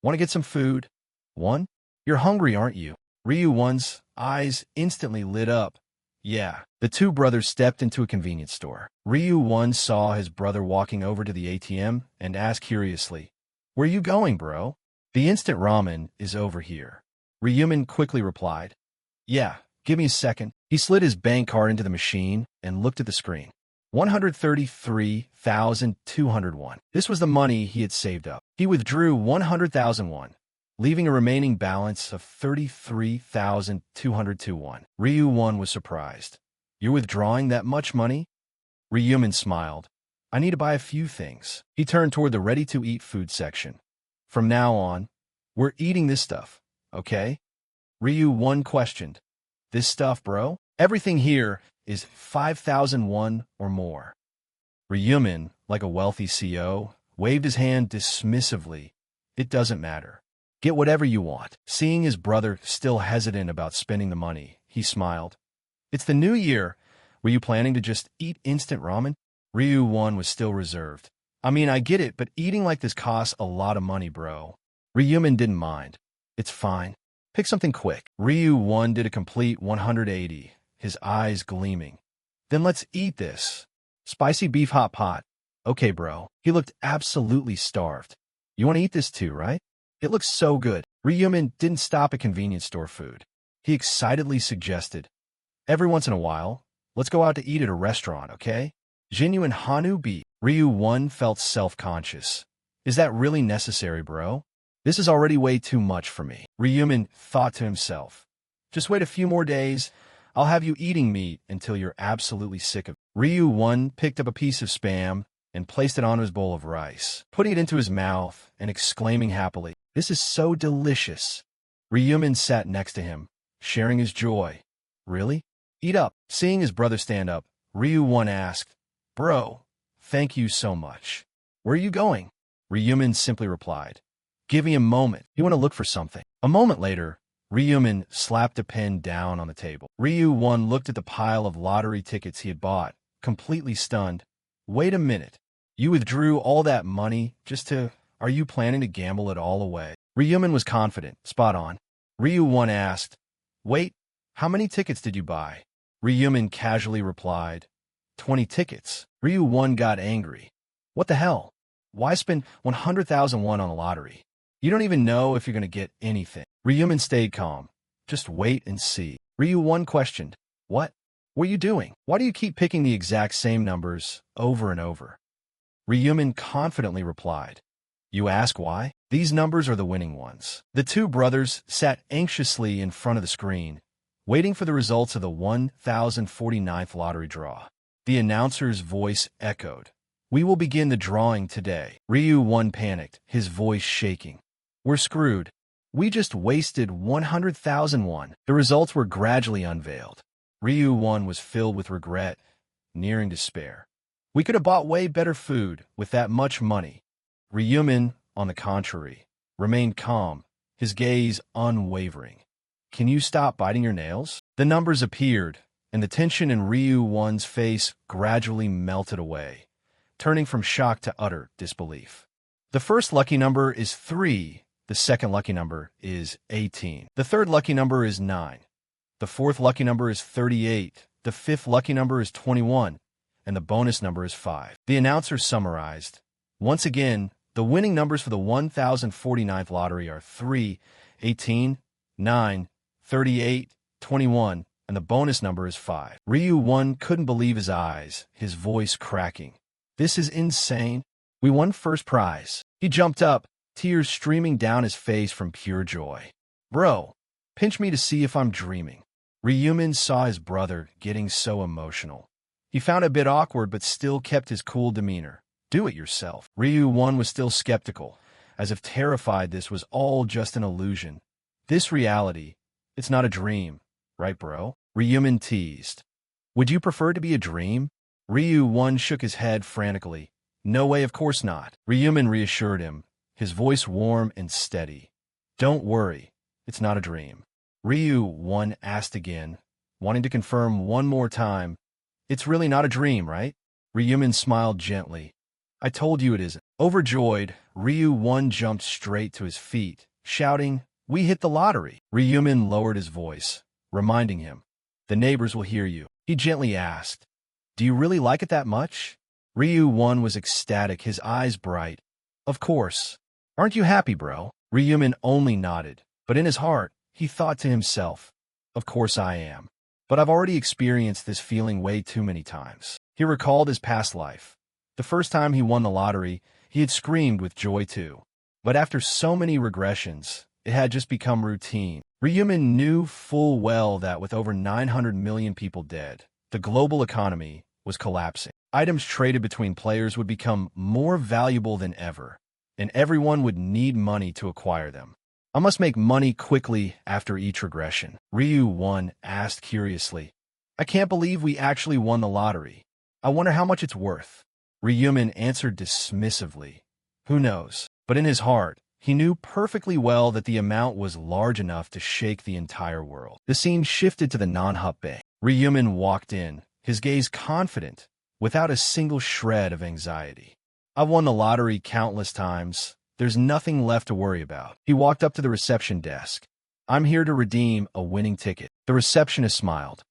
Speaker 1: Want to get some food? One? You're hungry, aren't you? Ryu-1's eyes instantly lit up. Yeah. The two brothers stepped into a convenience store. Ryu-1 saw his brother walking over to the ATM and asked curiously, Where you going, bro? The instant ramen is over here. Ryumin quickly replied, Yeah, give me a second. He slid his bank card into the machine and looked at the screen. 133,201. This was the money he had saved up. He withdrew 100,000 won, leaving a remaining balance of 33,202 won. Ryu-1 was surprised. You're withdrawing that much money? Ryumin smiled. I need to buy a few things. He turned toward the ready-to-eat food section. From now on, we're eating this stuff, okay? Ryu-1 questioned. This stuff, bro? Everything here is 5,001 or more. Ryumin, like a wealthy CEO, waved his hand dismissively. It doesn't matter. Get whatever you want. Seeing his brother still hesitant about spending the money, he smiled. It's the new year. Were you planning to just eat instant ramen? Ryu-1 was still reserved. I mean, I get it, but eating like this costs a lot of money, bro. Ryumin didn't mind. It's fine. Pick something quick. Ryu-1 did a complete 180, his eyes gleaming. Then let's eat this. Spicy beef hot pot. Okay, bro. He looked absolutely starved. You want to eat this too, right? It looks so good. Ryumin didn't stop at convenience store food. He excitedly suggested, Every once in a while, let's go out to eat at a restaurant, okay? Genuine Hanu beef. Ryu-1 felt self-conscious. Is that really necessary, bro? This is already way too much for me. Ryumin thought to himself. Just wait a few more days. I'll have you eating meat until you're absolutely sick of it. Ryu-1 picked up a piece of Spam and placed it onto his bowl of rice, putting it into his mouth and exclaiming happily, "This is so delicious." Ryumin sat next to him, sharing his joy. "Really? Eat up." Seeing his brother stand up, Ryu-1 asked, "Bro, thank you so much. Where are you going?" Ryumin simply replied, "Give me a moment. You want to look for something." A moment later, Ryumin slapped a pen down on the table. Ryu-1 looked at the pile of lottery tickets he had bought, completely stunned. "Wait a minute. You withdrew all that money just to... Are you planning to gamble it all away?" Ryumin was confident, spot on. Ryu-1 asked, "Wait, how many tickets did you buy?" Ryumin casually replied, 20 tickets. Ryu-1 got angry. "What the hell? Why spend 100,000 won on a lottery? You don't even know if you're going to get anything." Ryumin stayed calm. "Just wait and see." Ryu-1 questioned, What are you doing? Why do you keep picking the exact same numbers over and over?" Ryumin confidently replied, "You ask why? These numbers are the winning ones." The two brothers sat anxiously in front of the screen, waiting for the results of the 1049th lottery draw. The announcer's voice echoed. "We will begin the drawing today." Ryu-1 panicked, his voice shaking. "We're screwed. We just wasted 100,000 won." The results were gradually unveiled. Ryu-1 was filled with regret, nearing despair. "We could have bought way better food with that much money." Ryumin, on the contrary, remained calm, his gaze unwavering. "Can you stop biting your nails?" The numbers appeared, and the tension in Ryu-1's face gradually melted away, turning from shock to utter disbelief. The first lucky number is 3. The second lucky number is 18. The third lucky number is 9. The fourth lucky number is 38. The fifth lucky number is 21. And the bonus number is 5. The announcer summarized. Once again, the winning numbers for the 1049th lottery are 3, 18, 9, 38, 21, and the bonus number is 5. Ryu-1 couldn't believe his eyes, his voice cracking. "This is insane. We won first prize." He jumped up, tears streaming down his face from pure joy. "Bro, pinch me to see if I'm dreaming." Ryumin saw his brother getting so emotional. He found it a bit awkward but still kept his cool demeanor. "Do it yourself." Ryu-1 was still skeptical, as if terrified this was all just an illusion. "This reality, it's not a dream, right, bro?" Ryumin teased. "Would you prefer to be a dream?" Ryu-1 shook his head frantically. "No way, of course not." Ryumin reassured him, his voice warm and steady. "Don't worry, it's not a dream." Ryu-1 asked again, wanting to confirm one more time. "It's really not a dream, right?" Ryumin smiled gently. "I told you it isn't." Overjoyed, Ryu-1 jumped straight to his feet, shouting, "We hit the lottery!" Ryumin lowered his voice, reminding him, "The neighbors will hear you." He gently asked, "Do you really like it that much?" Ryu-1 was ecstatic, his eyes bright. "Of course. Aren't you happy, bro?" Ryumin only nodded, but in his heart, he thought to himself, "Of course I am. But I've already experienced this feeling way too many times." He recalled his past life. The first time he won the lottery, he had screamed with joy too. But after so many regressions, it had just become routine. Ryumin knew full well that with over 900 million people dead, the global economy was collapsing. Items traded between players would become more valuable than ever, and everyone would need money to acquire them. "I must make money quickly after each regression," Ryu-1 asked curiously. "I can't believe we actually won the lottery. I wonder how much it's worth." Ryumin answered dismissively. "Who knows?" But in his heart, he knew perfectly well that the amount was large enough to shake the entire world. The scene shifted to the Manhwa Bay. Ryumin walked in, his gaze confident, without a single shred of anxiety. "I've won the lottery countless times. There's nothing left to worry about." He walked up to the reception desk. "I'm here to redeem a winning ticket." The receptionist smiled.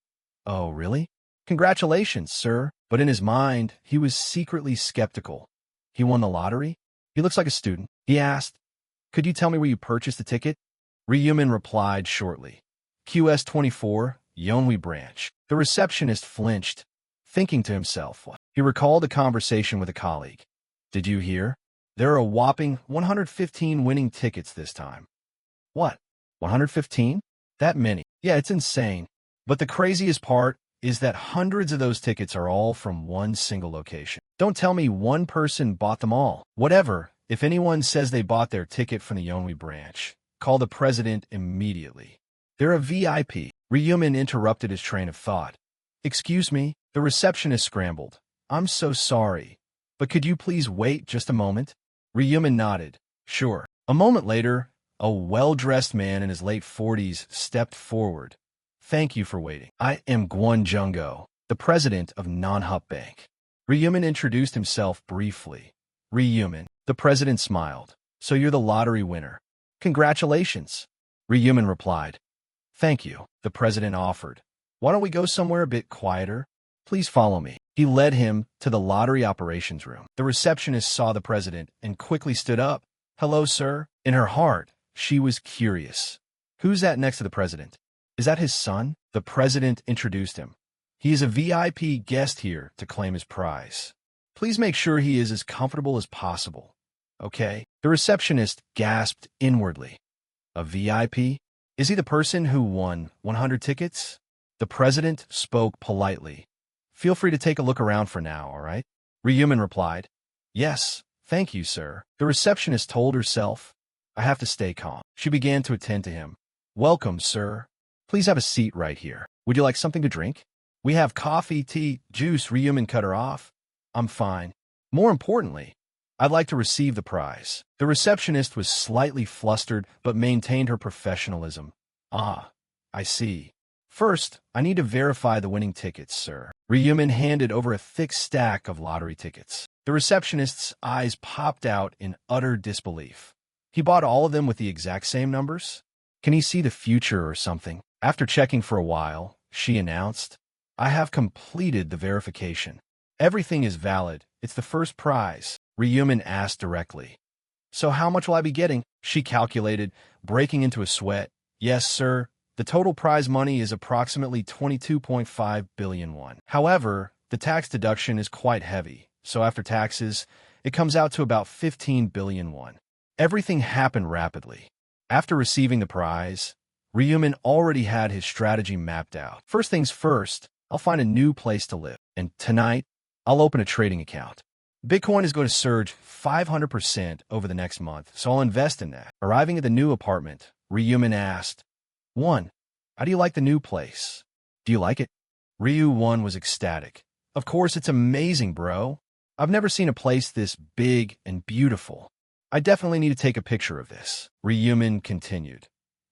Speaker 1: "Oh, really? Congratulations, sir." But in his mind, he was secretly skeptical. "He won the lottery? He looks like a student." He asked, "Could you tell me where you purchased the ticket?" Ryumin replied shortly, "QS24, Yonwi branch." The receptionist flinched, thinking to himself. He recalled a conversation with a colleague. "Did you hear? There are a whopping 115 winning tickets this time. What? 115? That many? Yeah, it's insane. But the craziest part is that hundreds of those tickets are all from one single location. Don't tell me one person bought them all. Whatever, if anyone says they bought their ticket from the Yonghui branch, call the president immediately. They're a VIP. Ryumin interrupted his train of thought. Excuse me, the receptionist scrambled. I'm so sorry, but could you please wait just a moment? Ryumin nodded. Sure. A moment later, a well-dressed man in his late 40s stepped forward. Thank you for waiting. I am Gwon Jungo, the president of Manhwa Bank. Ryumin introduced himself briefly. Ryumin, the president smiled. So you're the lottery winner. Congratulations. Ryumin replied. Thank you, the president offered. Why don't we go somewhere a bit quieter? Please follow me. He led him to the lottery operations room. The receptionist saw the president and quickly stood up. Hello, sir. In her heart, she was curious. Who's that next to the president? Is that his son? The president introduced him. He is a VIP guest here to claim his prize. Please make sure he is as comfortable as possible. Okay? The receptionist gasped inwardly. A VIP? Is he the person who won 100 tickets? The president spoke politely. Feel free to take a look around for now, all right? Ryumin replied. Yes, thank you, sir. The receptionist told herself. I have to stay calm. She began to attend to him. Welcome, sir. Please have a seat right here. Would you like something to drink? We have coffee, tea, juice. Ryumin cut her off. I'm fine. More importantly, I'd like to receive the prize. The receptionist was slightly flustered but maintained her professionalism. Ah, I see. First, I need to verify the winning tickets, sir. Ryumin handed over a thick stack of lottery tickets. The receptionist's eyes popped out in utter disbelief. He bought all of them with the exact same numbers? Can he see the future or something? After checking for a while, she announced, I have completed the verification. Everything is valid. It's the first prize. Ryumin asked directly. So how much will I be getting? She calculated, breaking into a sweat. Yes, sir. The total prize money is approximately 22.5 billion won. However, the tax deduction is quite heavy, so after taxes, it comes out to about 15 billion won. Everything happened rapidly. After receiving the prize, Ryumin already had his strategy mapped out. First things first, I'll find a new place to live, and tonight, I'll open a trading account. Bitcoin is going to surge 500% over the next month, so I'll invest in that. Arriving at the new apartment, Ryumin asked, 1. How do you like the new place? Do you like it? Ryu-1 was ecstatic. Of course, it's amazing, bro. I've never seen a place this big and beautiful. I definitely need to take a picture of this. Ryumin continued.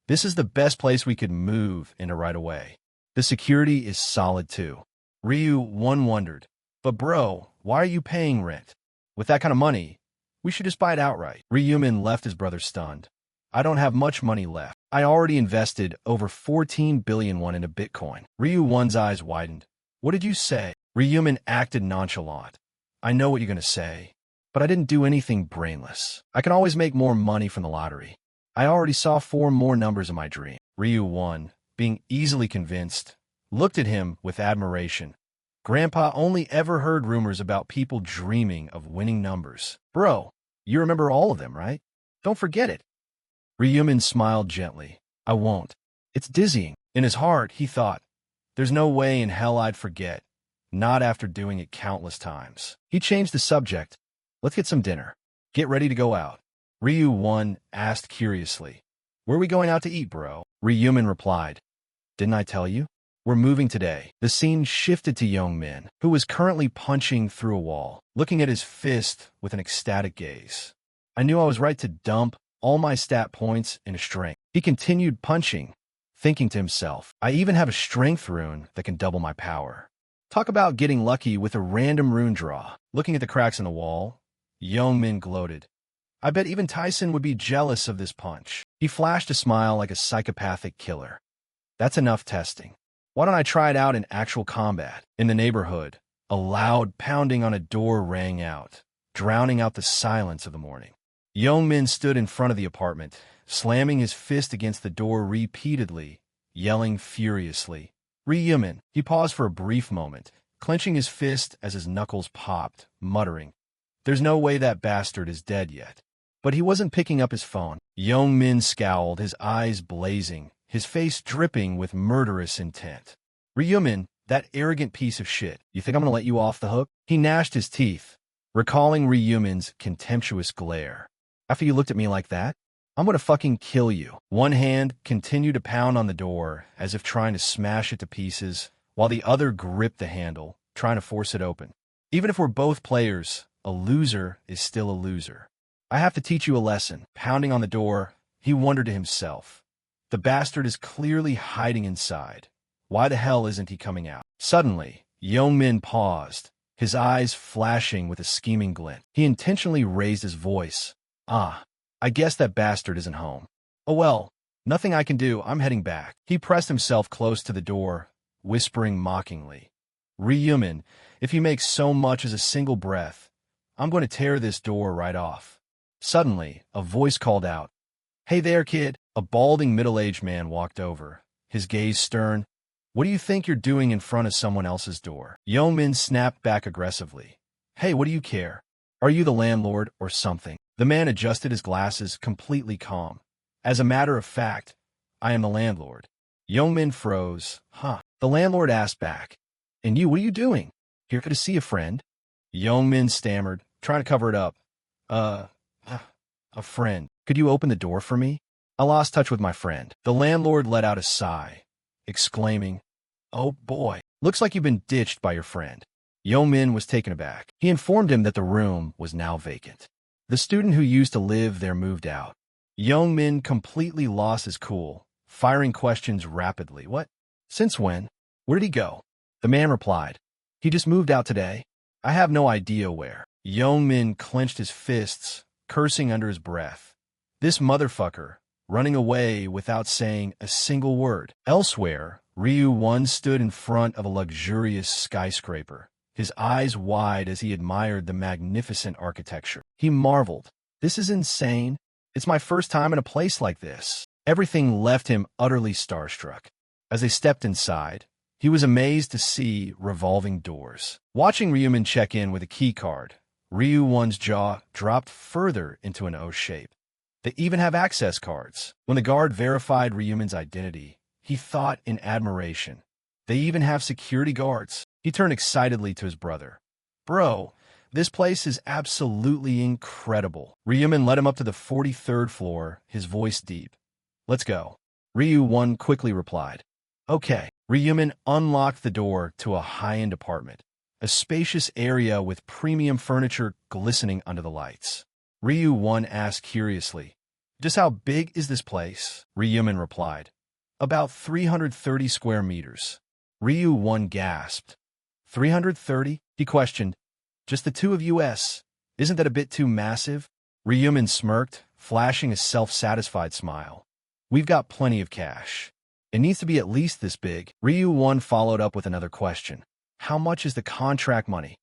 Speaker 1: This is the best place we could move into right away. The security is solid too. Ryu-1 wondered. But bro, why are you paying rent? With that kind of money, we should just buy it outright. Ryumin left his brother stunned. I don't have much money left. I already invested over 14 billion won into Bitcoin. Ryu-1's eyes widened. What did you say? Ryumin acted nonchalant. I know what you're going to say, but I didn't do anything brainless. I can always make more money from the lottery. I already saw 4 more numbers in my dream. Ryu-1, being easily convinced, looked at him with admiration. Grandpa only ever heard rumors about people dreaming of winning numbers. Bro, you remember all of them, right? Don't forget it. Ryumin smiled gently. I won't. It's dizzying. In his heart, he thought, there's no way in hell I'd forget. Not after doing it countless times. He changed the subject. Let's get some dinner. Get ready to go out. Ryu-1 asked curiously. Where are we going out to eat, bro? Ryumin replied. Didn't I tell you? We're moving today. The scene shifted to Yongmin, who was currently punching through a wall, looking at his fist with an ecstatic gaze. I knew I was right to dump all my stat points into strength. He continued punching, thinking to himself, I even have a strength rune that can double my power. Talk about getting lucky with a random rune draw. Looking at the cracks in the wall, Yongmin gloated. I bet even Tyson would be jealous of this punch. He flashed a smile like a psychopathic killer. That's enough testing. Why don't I try it out in actual combat? In the neighborhood, a loud pounding on a door rang out, drowning out the silence of the morning. Yongmin stood in front of the apartment, slamming his fist against the door repeatedly, yelling furiously. Ryumin. He paused for a brief moment, clenching his fist as his knuckles popped, muttering, There's no way that bastard is dead yet. But he wasn't picking up his phone. Young-min scowled, his eyes blazing, his face dripping with murderous intent. Ryumin, that arrogant piece of shit, you think I'm gonna let you off the hook? He gnashed his teeth, recalling Ryumin's contemptuous glare. After you looked at me like that, I'm gonna fucking kill you. One hand continued to pound on the door, as if trying to smash it to pieces, while the other gripped the handle, trying to force it open. Even if we're both players, a loser is still a loser. I have to teach you a lesson. Pounding on the door, he wondered to himself. The bastard is clearly hiding inside. Why the hell isn't he coming out? Suddenly, Yeong-min paused, his eyes flashing with a scheming glint. He intentionally raised his voice. I guess that bastard isn't home. Oh well, nothing I can do, I'm heading back. He pressed himself close to the door, whispering mockingly. Ryumin, if you make so much as a single breath, I'm going to tear this door right off. Suddenly, a voice called out. Hey there, kid. A balding middle-aged man walked over, his gaze stern. What do you think you're doing in front of someone else's door? Yeong-min snapped back aggressively. Hey, what do you care? Are you the landlord or something? The man adjusted his glasses, completely calm. As a matter of fact, I am the landlord. Yeong-min froze. Huh. The landlord asked back. And you, what are you doing? Here to see a friend? Yeong-min stammered, trying to cover it up. A friend. Could you open the door for me? I lost touch with my friend. The landlord let out a sigh, exclaiming, Oh boy, looks like you've been ditched by your friend. Yeong-min was taken aback. He informed him that the room was now vacant. The student who used to live there moved out. Yeong-min completely lost his cool, firing questions rapidly. What? Since when? Where did he go? The man replied. He just moved out today. I have no idea where. Yeong-min clenched his fists, cursing under his breath. This motherfucker, running away without saying a single word. Elsewhere, Ryu-won stood in front of a luxurious skyscraper, his eyes wide as he admired the magnificent architecture. He marveled. This is insane. It's my first time in a place like this. Everything left him utterly starstruck. As they stepped inside, he was amazed to see revolving doors. Watching Ryumin check in with a key card, Ryu-won's jaw dropped further into an O shape. They even have access cards. When the guard verified Ryumin's identity, he thought in admiration. They even have security guards. He turned excitedly to his brother. Bro, this place is absolutely incredible. Ryumin led him up to the 43rd floor, his voice deep. Let's go. Ryu-won quickly replied. Okay. Ryumin unlocked the door to a high-end apartment, a spacious area with premium furniture glistening under the lights. Ryu-won asked curiously, Just how big is this place? Ryumin replied, About 330 square meters. Ryu-won gasped. 330? He questioned. Just the two of us. Isn't that a bit too massive? Ryumin smirked, flashing a self-satisfied smile. We've got plenty of cash. It needs to be at least this big. Ryu-won followed up with another question. How much is the contract money?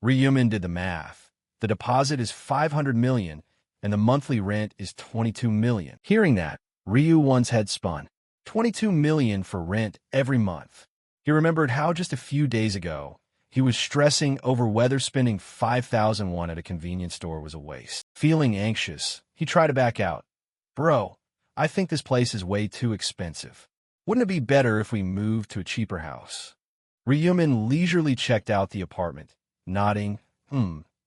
Speaker 1: Ryumin did the math. The deposit is 500 million, and the monthly rent is 22 million. Hearing that, Ryu-won's head spun. 22 million for rent every month. He remembered how just a few days ago, he was stressing over whether spending 5,000 won at a convenience store was a waste. Feeling anxious, he tried to back out. Bro, I think this place is way too expensive. Wouldn't it be better if we moved to a cheaper house? Ryumin leisurely checked out the apartment, nodding,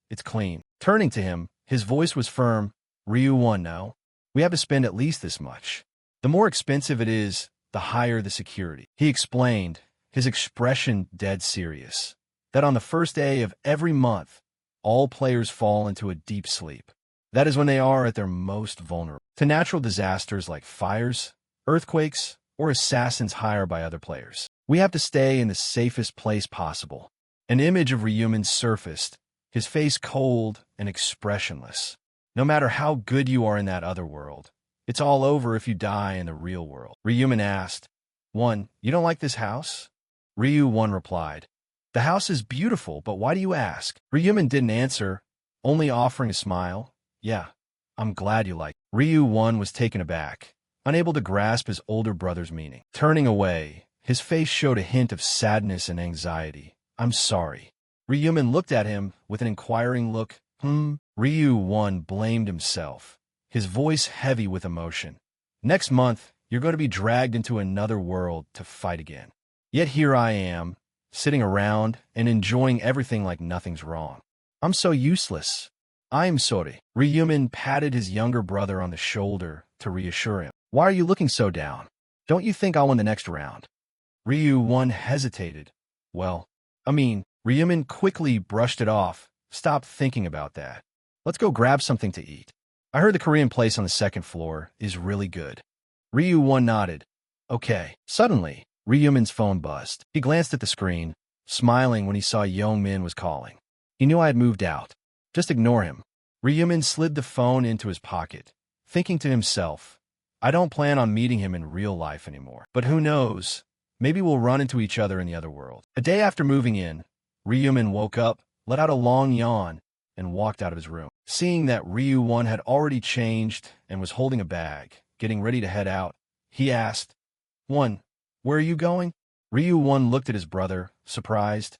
Speaker 1: it's clean. Turning to him, his voice was firm. Ryu-won, no. We have to spend at least this much. The more expensive it is, the higher the security. He explained, his expression dead serious, that on the first day of every month, all players fall into a deep sleep. That is when they are at their most vulnerable to natural disasters like fires, earthquakes, or assassins hired by other players. We have to stay in the safest place possible. An image of Ryumin surfaced, his face cold and expressionless. No matter how good you are in that other world, it's all over if you die in the real world. Ryumin asked, One, you don't like this house? Ryu-won replied, The house is beautiful, but why do you ask? Ryumin didn't answer, only offering a smile. Yeah, I'm glad you like it. Ryu-won was taken aback, unable to grasp his older brother's meaning. Turning away, his face showed a hint of sadness and anxiety. I'm sorry. Ryumin looked at him with an inquiring look. Ryu-won blamed himself, his voice heavy with emotion. Next month, you're going to be dragged into another world to fight again. Yet here I am, sitting around and enjoying everything like nothing's wrong. I'm so useless. I'm sorry. Ryumin patted his younger brother on the shoulder to reassure him. Why are you looking so down? Don't you think I'll win the next round? Ryu-won hesitated. Ryumin quickly brushed it off. Stop thinking about that. Let's go grab something to eat. I heard the Korean place on the second floor is really good. Ryu-won nodded. Okay. Suddenly, Ryumin's phone buzzed. He glanced at the screen, smiling when he saw Young-min was calling. He knew I had moved out. Just ignore him. Ryumin slid the phone into his pocket, thinking to himself, I don't plan on meeting him in real life anymore. But who knows? Maybe we'll run into each other in the other world. A day after moving in, Ryumin woke up, let out a long yawn, and walked out of his room. Seeing that Ryu-won had already changed and was holding a bag, getting ready to head out, he asked, Won, where are you going? Ryu-won looked at his brother, surprised.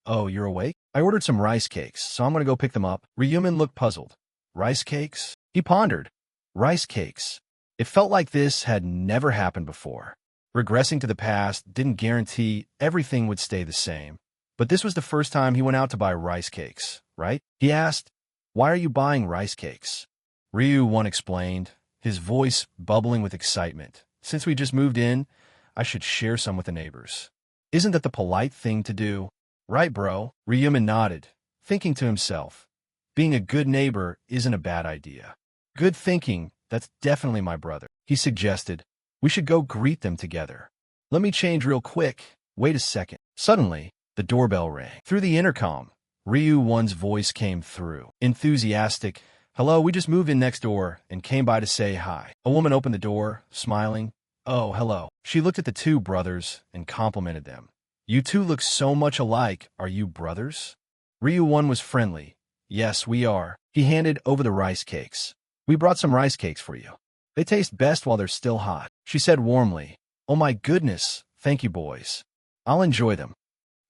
Speaker 1: Oh, you're awake? I ordered some rice cakes, so I'm going to go pick them up. Ryumin looked puzzled. Rice cakes? He pondered. Rice cakes. It felt like this had never happened before. Regressing to the past didn't guarantee everything would stay the same. But this was the first time he went out to buy rice cakes, right? He asked, Why are you buying rice cakes? Ryu-won explained, his voice bubbling with excitement. Since we just moved in, I should share some with the neighbors. Isn't that the polite thing to do? Right, bro. Ryumin nodded, thinking to himself, being a good neighbor isn't a bad idea. Good thinking, that's definitely my brother. He suggested, we should go greet them together. Let me change real quick. Wait a second. Suddenly, the doorbell rang. Through the intercom, Ryu-won's voice came through. Enthusiastic, hello, we just moved in next door and came by to say hi. A woman opened the door, smiling. Oh, hello. She looked at the two brothers and complimented them. You two look so much alike. Are you brothers? Ryu-won was friendly. Yes, we are. He handed over the rice cakes. We brought some rice cakes for you. They taste best while they're still hot. She said warmly. Oh my goodness. Thank you, boys. I'll enjoy them.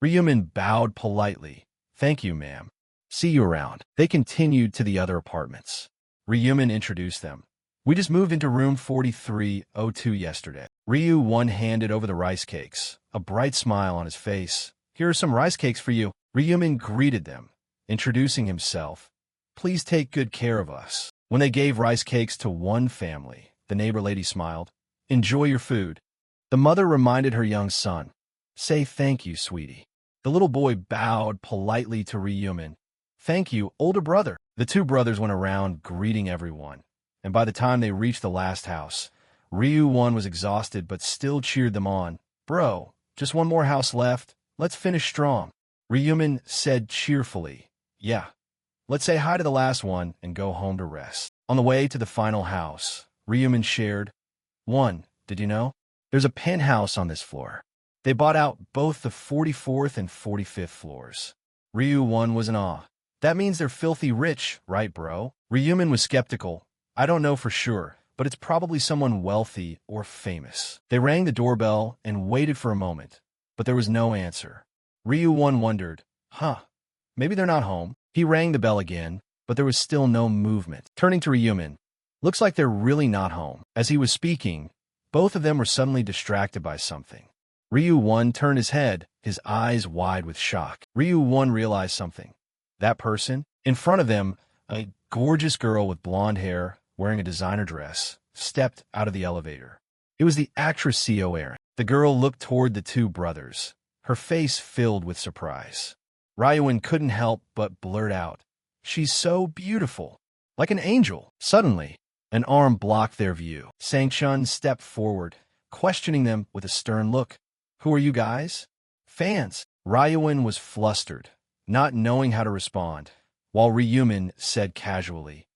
Speaker 1: Ryumin bowed politely. Thank you, ma'am. See you around. They continued to the other apartments. Ryumin introduced them. We just moved into room 4302 yesterday. Ryu-won handed over the rice cakes, a bright smile on his face. Here are some rice cakes for you. Ryumin greeted them, introducing himself. Please take good care of us. When they gave rice cakes to one family, the neighbor lady smiled. Enjoy your food. The mother reminded her young son. Say thank you, sweetie. The little boy bowed politely to Ryumin. Thank you, older brother. The two brothers went around greeting everyone, and by the time they reached the last house, Ryu-won was exhausted but still cheered them on. Bro, just one more house left. Let's finish strong. Ryumin said cheerfully. Yeah. Let's say hi to the last one and go home to rest. On the way to the final house, Ryumin shared, did you know? There's a penthouse on this floor. They bought out both the 44th and 45th floors. Ryu-won was in awe. That means they're filthy rich, right, bro? Ryumin was skeptical. I don't know for sure, but it's probably someone wealthy or famous. They rang the doorbell and waited for a moment, but there was no answer. Ryu-won wondered, maybe they're not home. He rang the bell again, but there was still no movement. Turning to Ryumin, looks like they're really not home. As he was speaking, both of them were suddenly distracted by something. Ryu-won turned his head, his eyes wide with shock. Ryu-won realized something. That person, in front of them, a gorgeous girl with blonde hair, wearing a designer dress, stepped out of the elevator. It was the actress Seo Erin. The girl looked toward the two brothers, her face filled with surprise. Ryu-won couldn't help but blurt out, She's so beautiful, like an angel. Suddenly, an arm blocked their view. Sang-chun stepped forward, questioning them with a stern look. Who are you guys? Fans. Ryu-won was flustered, not knowing how to respond, while Ryumin said casually,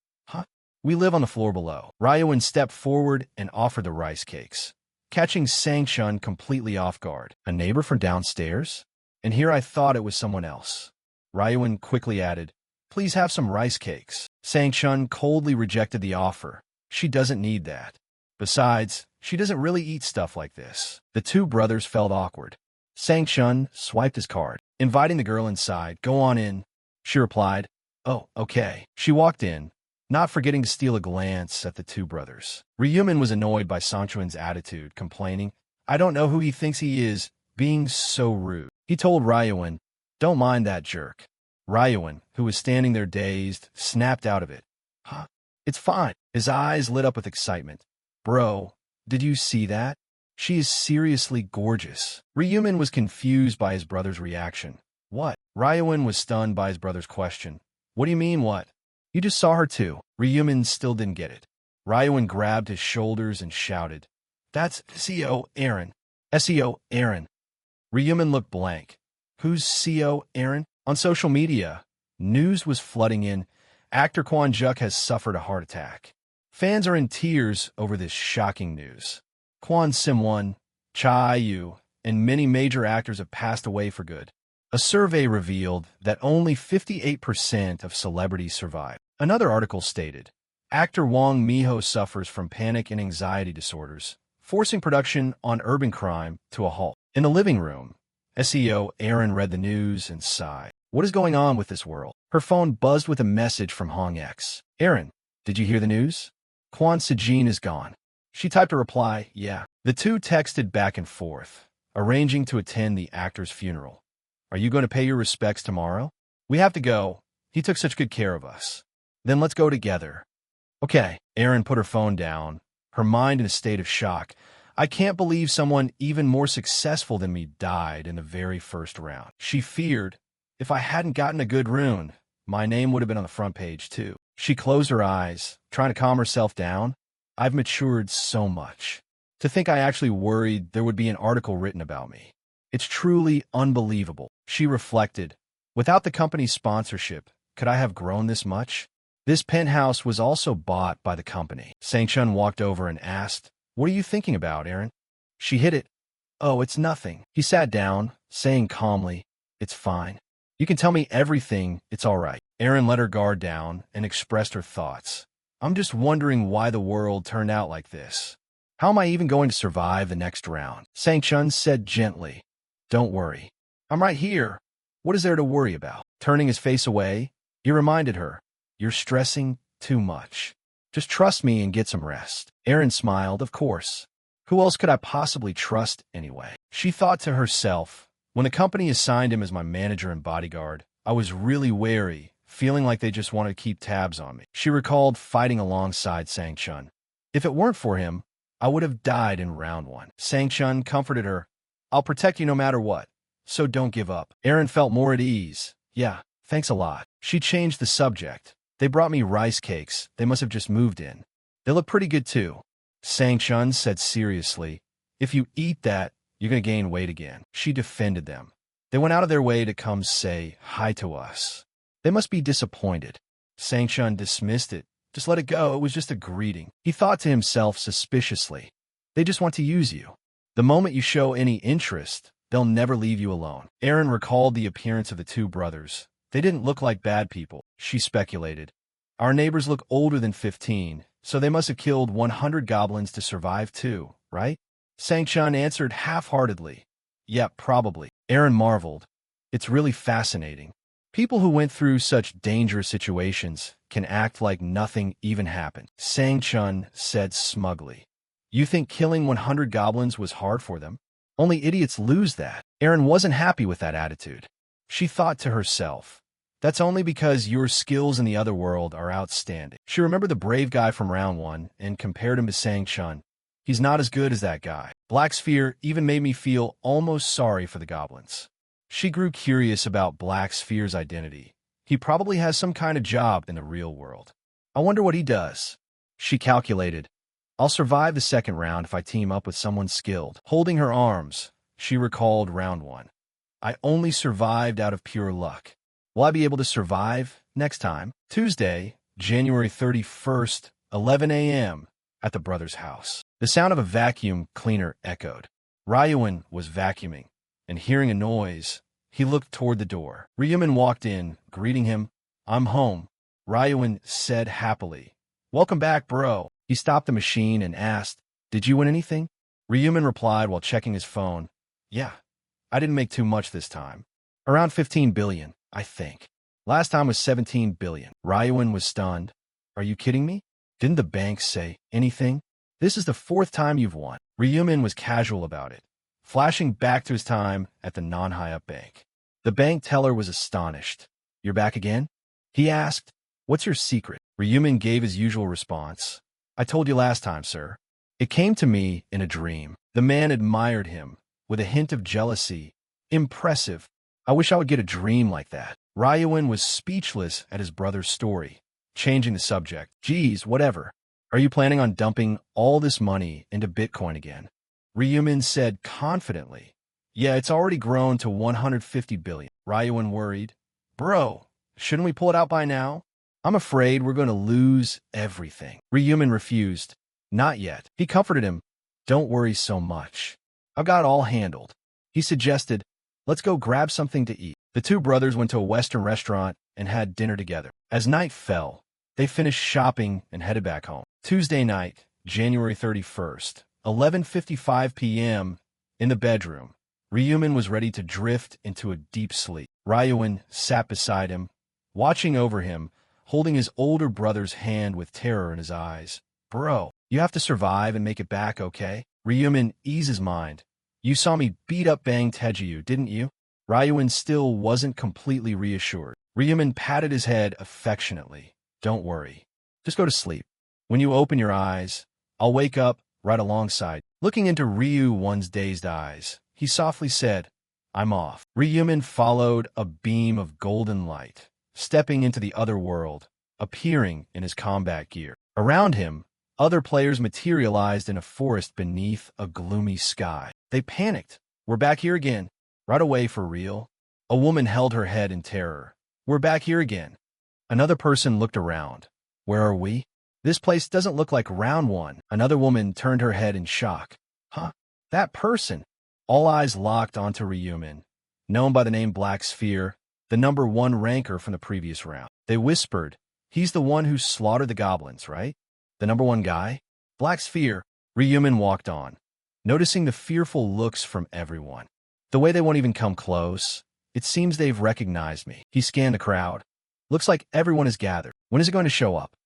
Speaker 1: We live on the floor below. Ryu-won stepped forward and offered the rice cakes, catching Sang-chun completely off guard. A neighbor from downstairs? And here I thought it was someone else. Ryu-won quickly added, Please have some rice cakes. Sang-chun coldly rejected the offer. She doesn't need that. Besides, she doesn't really eat stuff like this. The two brothers felt awkward. Sang-chun swiped his card, inviting the girl inside. Go on in, she replied. Oh, okay. She walked in, not forgetting to steal a glance at the two brothers. Ryumin was annoyed by Sangchun's attitude, complaining, I don't know who he thinks he is, being so rude. He told Ryuin, don't mind that jerk. Ryuin, who was standing there dazed, snapped out of it. Huh? It's fine. His eyes lit up with excitement. Bro, did you see that? She is seriously gorgeous. Ryumin was confused by his brother's reaction. What? Ryuin was stunned by his brother's question. What do you mean, what? You just saw her too. Ryumin still didn't get it. Ryuin grabbed his shoulders and shouted, That's SEO Aaron. SEO Aaron. Ryumin looked blank. Who's SEO Aaron? On social media, news was flooding in. Actor Kwon Juk has suffered a heart attack. Fans are in tears over this shocking news. Kwon Sim-won, Cha Yu, and many major actors have passed away for good. A survey revealed that only 58% of celebrities survive. Another article stated, actor Wang Miho suffers from panic and anxiety disorders, forcing production on Urban Crime to a halt. In the living room, SEO Aaron read the news and sighed. What is going on with this world? Her phone buzzed with a message from Hong X. Aaron, did you hear the news? Kwon Sejin is gone. She typed a reply, yeah. The two texted back and forth, arranging to attend the actor's funeral. Are you going to pay your respects tomorrow? We have to go. He took such good care of us. Then let's go together. Okay. Aaron put her phone down, her mind in a state of shock. I can't believe someone even more successful than me died in the very first round. She feared, if I hadn't gotten a good rune, my name would have been on the front page too. She closed her eyes, trying to calm herself down. I've matured so much. To think I actually worried there would be an article written about me. It's truly unbelievable. She reflected. Without the company's sponsorship, could I have grown this much? This penthouse was also bought by the company. Sang-chun walked over and asked, What are you thinking about, Aaron? She hit it. Oh, it's nothing. He sat down, saying calmly, It's fine. You can tell me everything, it's all right. Aaron let her guard down and expressed her thoughts. I'm just wondering why the world turned out like this. How am I even going to survive the next round? Sang-chun said gently, Don't worry. I'm right here. What is there to worry about? Turning his face away, he reminded her, You're stressing too much. Just trust me and get some rest. Aaron smiled, of course. Who else could I possibly trust anyway? She thought to herself, when the company assigned him as my manager and bodyguard, I was really wary, feeling like they just wanted to keep tabs on me. She recalled fighting alongside Sang-chun. If it weren't for him, I would have died in round one. Sang-chun comforted her. I'll protect you no matter what, so don't give up. Aaron felt more at ease. Yeah, thanks a lot. She changed the subject. They brought me rice cakes. They must have just moved in. They look pretty good too. Sang-chun said seriously, If you eat that, you're going to gain weight again. She defended them. They went out of their way to come say hi to us. They must be disappointed. Sang-chun dismissed it. Just let it go. It was just a greeting. He thought to himself suspiciously. They just want to use you. The moment you show any interest, they'll never leave you alone. Aaron recalled the appearance of the two brothers. They didn't look like bad people, she speculated. Our neighbors look older than 15, so they must have killed 100 goblins to survive too, right? Sang-chun answered half-heartedly. Yeah, probably. Aaron marveled. It's really fascinating. People who went through such dangerous situations can act like nothing even happened. Sang-chun said smugly. You think killing 100 goblins was hard for them? Only idiots lose that. Aaron wasn't happy with that attitude. She thought to herself, that's only because your skills in the other world are outstanding. She remembered the brave guy from round one and compared him to Sang-chun. He's not as good as that guy. Black Sphere even made me feel almost sorry for the goblins. She grew curious about Black Sphere's identity. He probably has some kind of job in the real world. I wonder what he does. She calculated. I'll survive the second round if I team up with someone skilled. Holding her arms, she recalled round one. I only survived out of pure luck. Will I be able to survive next time? Tuesday, January 31st, 11 a.m., at the brothers' house. The sound of a vacuum cleaner echoed. Ryuin was vacuuming, and hearing a noise, he looked toward the door. Ryumin walked in, greeting him. I'm home, Ryuin said happily. Welcome back, bro. He stopped the machine and asked, Did you win anything? Ryumin replied while checking his phone. Yeah, I didn't make too much this time. Around 15 billion, I think. Last time was 17 billion. Ryuan was stunned. Are you kidding me? Didn't the bank say anything? This is the fourth time you've won. Ryumin was casual about it, flashing back to his time at the non-high-up bank. The bank teller was astonished. You're back again? He asked. What's your secret? Ryumin gave his usual response. I told you last time, sir. It came to me in a dream. The man admired him, with a hint of jealousy. Impressive. I wish I would get a dream like that. Ryuan was speechless at his brother's story, changing the subject. Geez, whatever. Are you planning on dumping all this money into Bitcoin again? Ryumin said confidently. Yeah, it's already grown to 150 billion. Ryuan worried. Bro, shouldn't we pull it out by now? I'm afraid we're going to lose everything. Ryumin refused. Not yet. He comforted him. Don't worry so much. I've got it all handled. He suggested, let's go grab something to eat. The two brothers went to a Western restaurant and had dinner together. As night fell, they finished shopping and headed back home. Tuesday night, January 31st, 11:55 p.m., in the bedroom, Ryumin was ready to drift into a deep sleep. Ryuan sat beside him, watching over him, holding his older brother's hand with terror in his eyes. Bro, you have to survive and make it back, okay? Ryumin eased his mind. You saw me beat up Bang Tejiu, didn't you? Ryuan still wasn't completely reassured. Ryumin patted his head affectionately. Don't worry. Just go to sleep. When you open your eyes, I'll wake up right alongside. Looking into Ryuan's dazed eyes, he softly said, I'm off. Ryumin followed a beam of golden light, stepping into the other world, appearing in his combat gear. Around him, other players materialized in a forest beneath a gloomy sky. They panicked. We're back here again. Right away, for real. A woman held her head in terror. We're back here again. Another person looked around. Where are we? This place doesn't look like round one. Another woman turned her head in shock. Huh? That person. All eyes locked onto Ryumin, known by the name Black Sphere, the #1 ranker from the previous round. They whispered, he's the one who slaughtered the goblins, right? The #1 guy? Black Sphere. Ryumin walked on, noticing the fearful looks from everyone. The way they won't even come close. It seems they've recognized me. He scanned the crowd. Looks like everyone is gathered. When is it going to show up?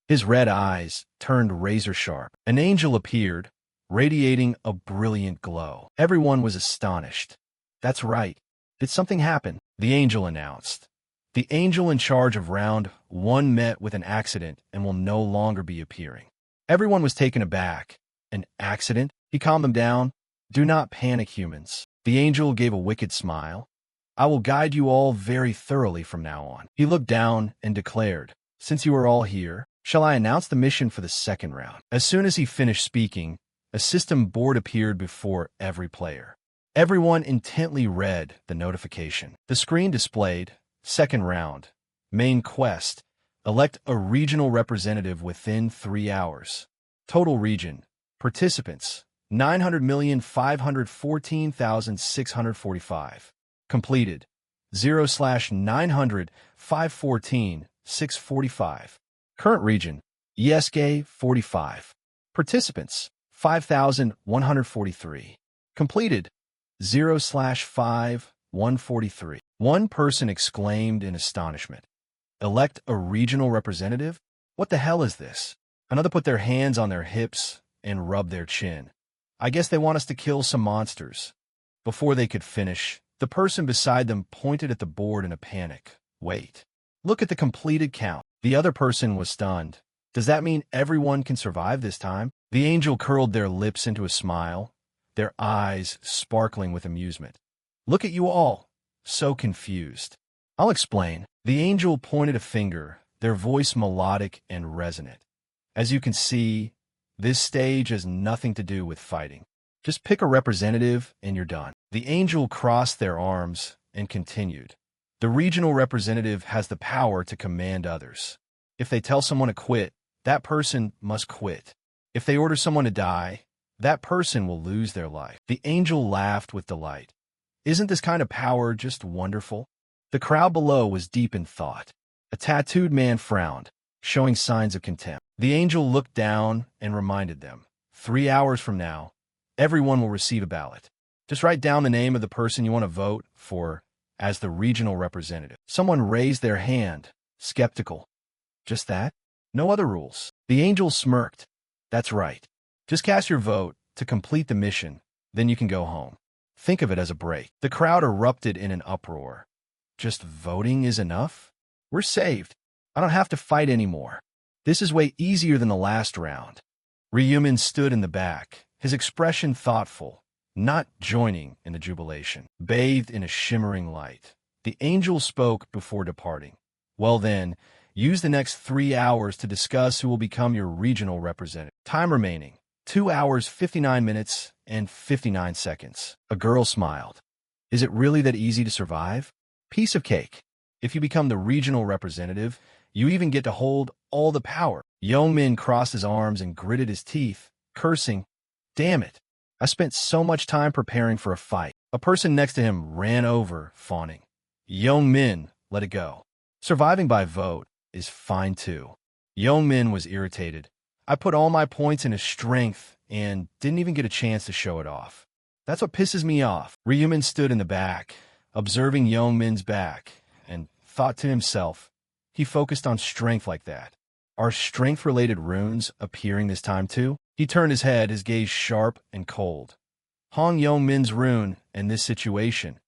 Speaker 1: His red eyes turned razor sharp. An angel appeared, radiating a brilliant glow. Everyone was astonished. That's right. Did something happen? The angel announced. The angel in charge of round 1 met with an accident and will no longer be appearing. Everyone was taken aback. An accident? He calmed them down. Do not panic, humans. The angel gave a wicked smile. I will guide you all very thoroughly from now on. He looked down and declared, since you are all here, shall I announce the mission for the second round? As soon as he finished speaking, a system board appeared before every player. Everyone intently read the notification. The screen displayed, second round, main quest, elect a regional representative within 3 hours. Total region, participants, 900,514,645. Completed, 0/900,514,645. Current region, ESK 45. Participants, 5,143. Completed, 0/5,143. One person exclaimed in astonishment. Elect a regional representative? What the hell is this? Another put their hands on their hips and rubbed their chin. I guess they want us to kill some monsters. Before they could finish, the person beside them pointed at the board in a panic. Wait. Look at the completed count. The other person was stunned. Does that mean everyone can survive this time? The angel curled their lips into a smile, their eyes sparkling with amusement. Look at you all, so confused. I'll explain. The angel pointed a finger, their voice melodic and resonant. As you can see, this stage has nothing to do with fighting. Just pick a representative and you're done. The angel crossed their arms and continued. The regional representative has the power to command others. If they tell someone to quit, that person must quit. If they order someone to die, that person will lose their life. The angel laughed with delight. Isn't this kind of power just wonderful? The crowd below was deep in thought. A tattooed man frowned, showing signs of contempt. The angel looked down and reminded them, 3 hours from now, everyone will receive a ballot. Just write down the name of the person you want to vote for as the regional representative. Someone raised their hand, skeptical. Just that? No other rules. The angel smirked. That's right. Just cast your vote to complete the mission, then you can go home. Think of it as a break. The crowd erupted in an uproar. Just voting is enough? We're saved. I don't have to fight anymore. This is way easier than the last round. Ryumin stood in the back, his expression thoughtful, not joining in the jubilation. Bathed in a shimmering light, the angel spoke before departing. Well then, use the next 3 hours to discuss who will become your regional representative. Time remaining, 2 hours, 59 minutes, and 59 seconds. A girl smiled. Is it really that easy to survive? Piece of cake. If you become the regional representative, you even get to hold all the power. Yeongmin crossed his arms and gritted his teeth, cursing, Damn it. I spent so much time preparing for a fight. A person next to him ran over, fawning. Yeongmin, let it go. Surviving by vote is fine too. Yeongmin was irritated. I put all my points into strength and didn't even get a chance to show it off. That's what pisses me off. Ryumin stood in the back, observing Yeongmin's back, and thought to himself, he focused on strength like that. Are strength-related runes appearing this time too? He turned his head, his gaze sharp and cold. Hong Yeongmin's rune in this situation.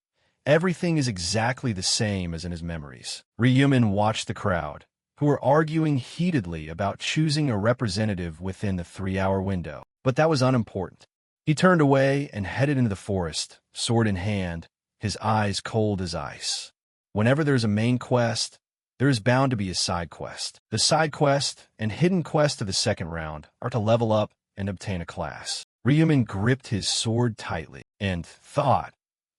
Speaker 1: Everything is exactly the same as in his memories. Ryumin watched the crowd, who were arguing heatedly about choosing a representative within the 3-hour window. But that was unimportant. He turned away and headed into the forest, sword in hand, his eyes cold as ice. Whenever there's a main quest, there is bound to be a side quest. The side quest and hidden quest of the second round are to level up and obtain a class. Ryumin gripped his sword tightly and thought,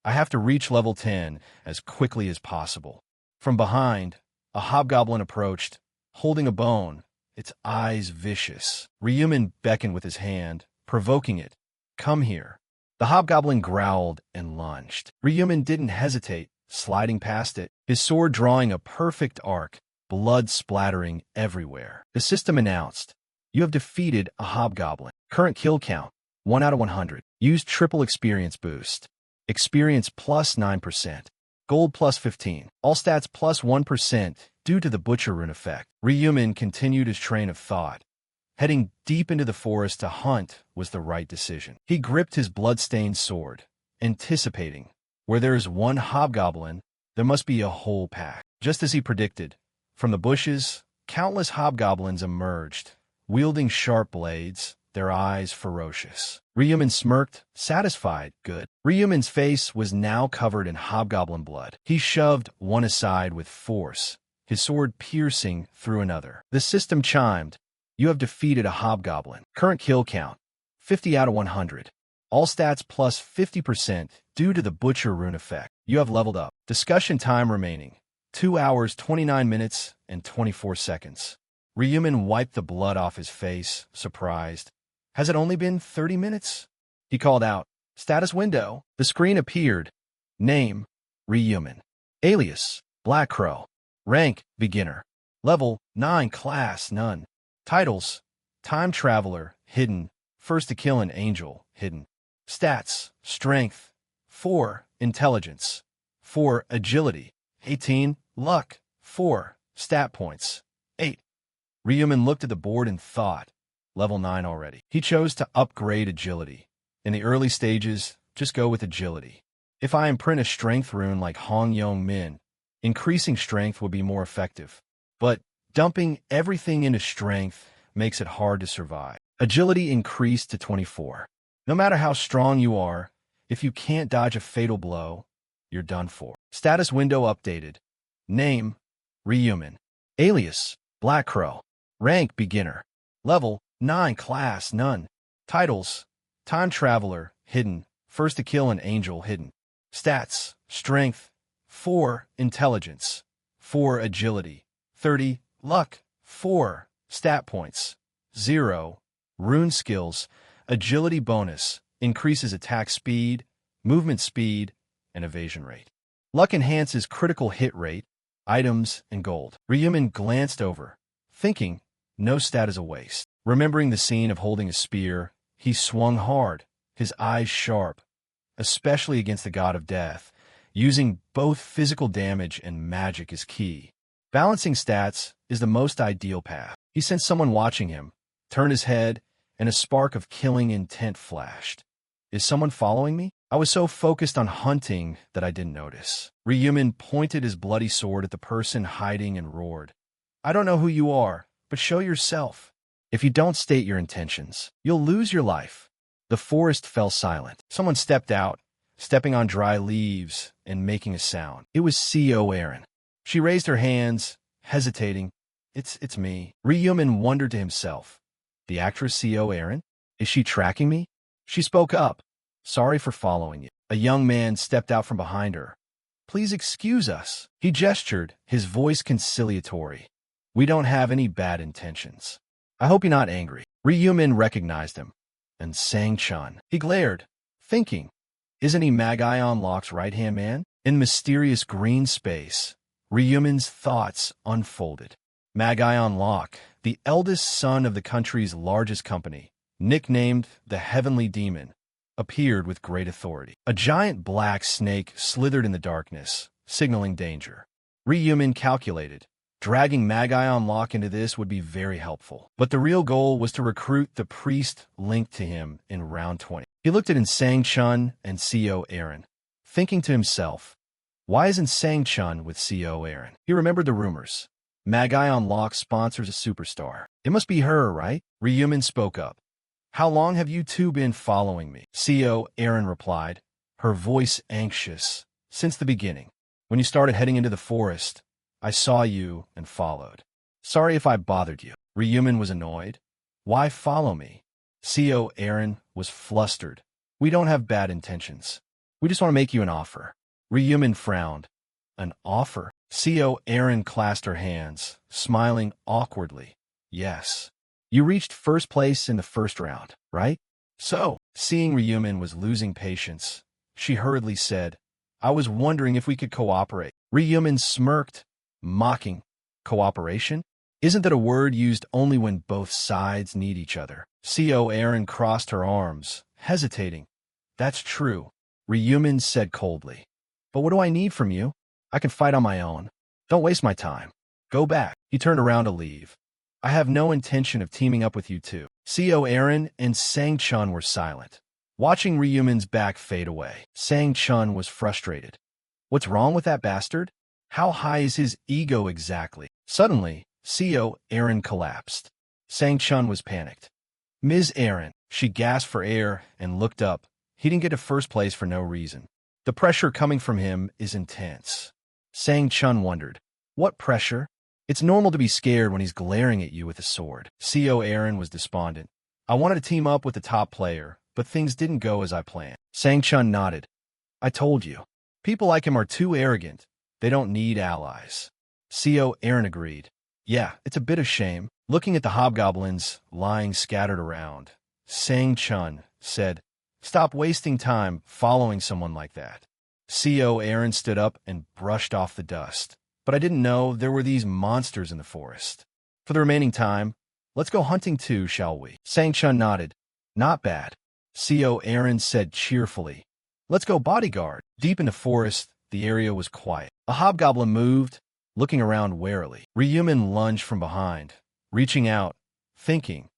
Speaker 1: I have to reach level 10 as quickly as possible. From behind, a hobgoblin approached, holding a bone, its eyes vicious. Ryumin beckoned with his hand, provoking it. Come here. The hobgoblin growled and lunged. Ryumin didn't hesitate, sliding past it, his sword drawing a perfect arc, blood splattering everywhere. The system announced, you have defeated a hobgoblin. Current kill count, 1 out of 100. Use triple experience boost. Experience plus 9%. Gold plus 15. All stats plus 1% due to the Butcher rune effect. Ryumin continued his train of thought. Heading deep into the forest to hunt was the right decision. He gripped his blood-stained sword, anticipating, where there is one hobgoblin, there must be a whole pack. Just as he predicted, from the bushes, countless hobgoblins emerged, wielding sharp blades, their eyes ferocious. Ryumin smirked, satisfied. Good. Ryumin's face was now covered in hobgoblin blood. He shoved one aside with force, his sword piercing through another. The system chimed. You have defeated a hobgoblin. Current kill count, 50 out of 100. All stats plus 50% due to the Butcher rune effect. You have leveled up. Discussion time remaining, 2 hours, 29 minutes, and 24 seconds. Ryumin wiped the blood off his face, surprised. Has it only been 30 minutes? He called out, Status window. The screen appeared. Name, Ryumin. Alias, Black Crow. Rank, Beginner. Level, 9. Class, None. Titles, Time Traveler, Hidden. First to kill an angel, Hidden. Stats, Strength, 4. Intelligence, 4. Agility, 18. Luck, 4. Stat points, 8. Ryumin looked at the board and thought, level 9 already. He chose to upgrade agility. In the early stages, just go with agility. If I imprint a strength rune like Hong Yeongmin, increasing strength would be more effective. But dumping everything into strength makes it hard to survive. Agility increased to 24. No matter how strong you are, if you can't dodge a fatal blow, you're done for. Status window updated. Name, Ryumin. Alias, Black Crow. Rank, Beginner. Level, 9. Class, None. Titles, Time Traveler, Hidden. First to kill an angel, Hidden. Stats, Strength, 4. Intelligence, 4. Agility, 30. Luck, 4. Stat points, 0. Rune skills, Agility bonus, increases attack speed, movement speed, and evasion rate. Luck enhances critical hit rate, items, and gold. Ryumin glanced over, thinking, no stat is a waste. Remembering the scene of holding a spear, he swung hard, his eyes sharp, especially against the god of death. Using both physical damage and magic is key. Balancing stats is the most ideal path. He sensed someone watching him, turned his head, and a spark of killing intent flashed. Is someone following me? I was so focused on hunting that I didn't notice. Ryumin pointed his bloody sword at the person hiding and roared. I don't know who you are, but show yourself. If you don't state your intentions, you'll lose your life. The forest fell silent. Someone stepped out, stepping on dry leaves and making a sound. It was C.O. Erin. She raised her hands, hesitating. It's me. Ryumin wondered to himself. The actress C.O. Erin? Is she tracking me? She spoke up. Sorry for following you. A young man stepped out from behind her. Please excuse us. He gestured, his voice conciliatory. We don't have any bad intentions. I hope you're not angry. Ryumin recognized him. And Sang-chun. He glared, thinking, isn't he Mag-Ion Lock's right-hand man? In mysterious green space, Ryumin's thoughts unfolded. Mag-Ion Lock, the eldest son of the country's largest company, nicknamed the Heavenly Demon, appeared with great authority. A giant black snake slithered in the darkness, signaling danger. Ryumin calculated. Dragging Mag-Ion Lock into this would be very helpful. But the real goal was to recruit the priest linked to him in round 20. He looked at Sang-chun and C.O. Erin, thinking to himself, why isn't Sang-chun with C.O. Erin? He remembered the rumors. Mag-Ion Lock sponsors a superstar. It must be her, right? Ryumin spoke up. How long have you two been following me? C.O. Erin replied, her voice anxious. Since the beginning. When you started heading into the forest, I saw you and followed. Sorry if I bothered you. Ryumin was annoyed. Why follow me? C.O. Erin was flustered. We don't have bad intentions. We just want to make you an offer. Ryumin frowned. An offer? C.O. Erin clasped her hands, smiling awkwardly. Yes. You reached first place in the first round, right? So, seeing Ryumin was losing patience, she hurriedly said, I was wondering if we could cooperate. Ryumin smirked, mocking. Cooperation? Isn't that a word used only when both sides need each other? C.O. Erin crossed her arms, hesitating. That's true, Ryumin said coldly. But what do I need from you? I can fight on my own. Don't waste my time. Go back. He turned around to leave. I have no intention of teaming up with you two. C.O. Erin and Sang-chun were silent, watching Ryumin's back fade away. Sang-chun was frustrated. What's wrong with that bastard? How high is his ego exactly? Suddenly, C.O. Erin collapsed. Sang-chun was panicked. Ms. Erin, she gasped for air and looked up. He didn't get to first place for no reason. The pressure coming from him is intense. Sang-chun wondered. What pressure? It's normal to be scared when he's glaring at you with a sword. C.O. Erin was despondent. I wanted to team up with the top player, but things didn't go as I planned. Sang-chun nodded. I told you. People like him are too arrogant. They don't need allies. C.O. Erin agreed. Yeah, it's a bit of shame. Looking at the hobgoblins lying scattered around, Sang-chun said, Stop wasting time following someone like that. C.O. Erin stood up and brushed off the dust. But I didn't know there were these monsters in the forest. For the remaining time, let's go hunting too, shall we? Sang-chun nodded. Not bad. C.O. Erin said cheerfully. Let's go bodyguard. Deep in the forest, the area was quiet. A hobgoblin moved, looking around warily. Ryumin lunged from behind, reaching out, thinking,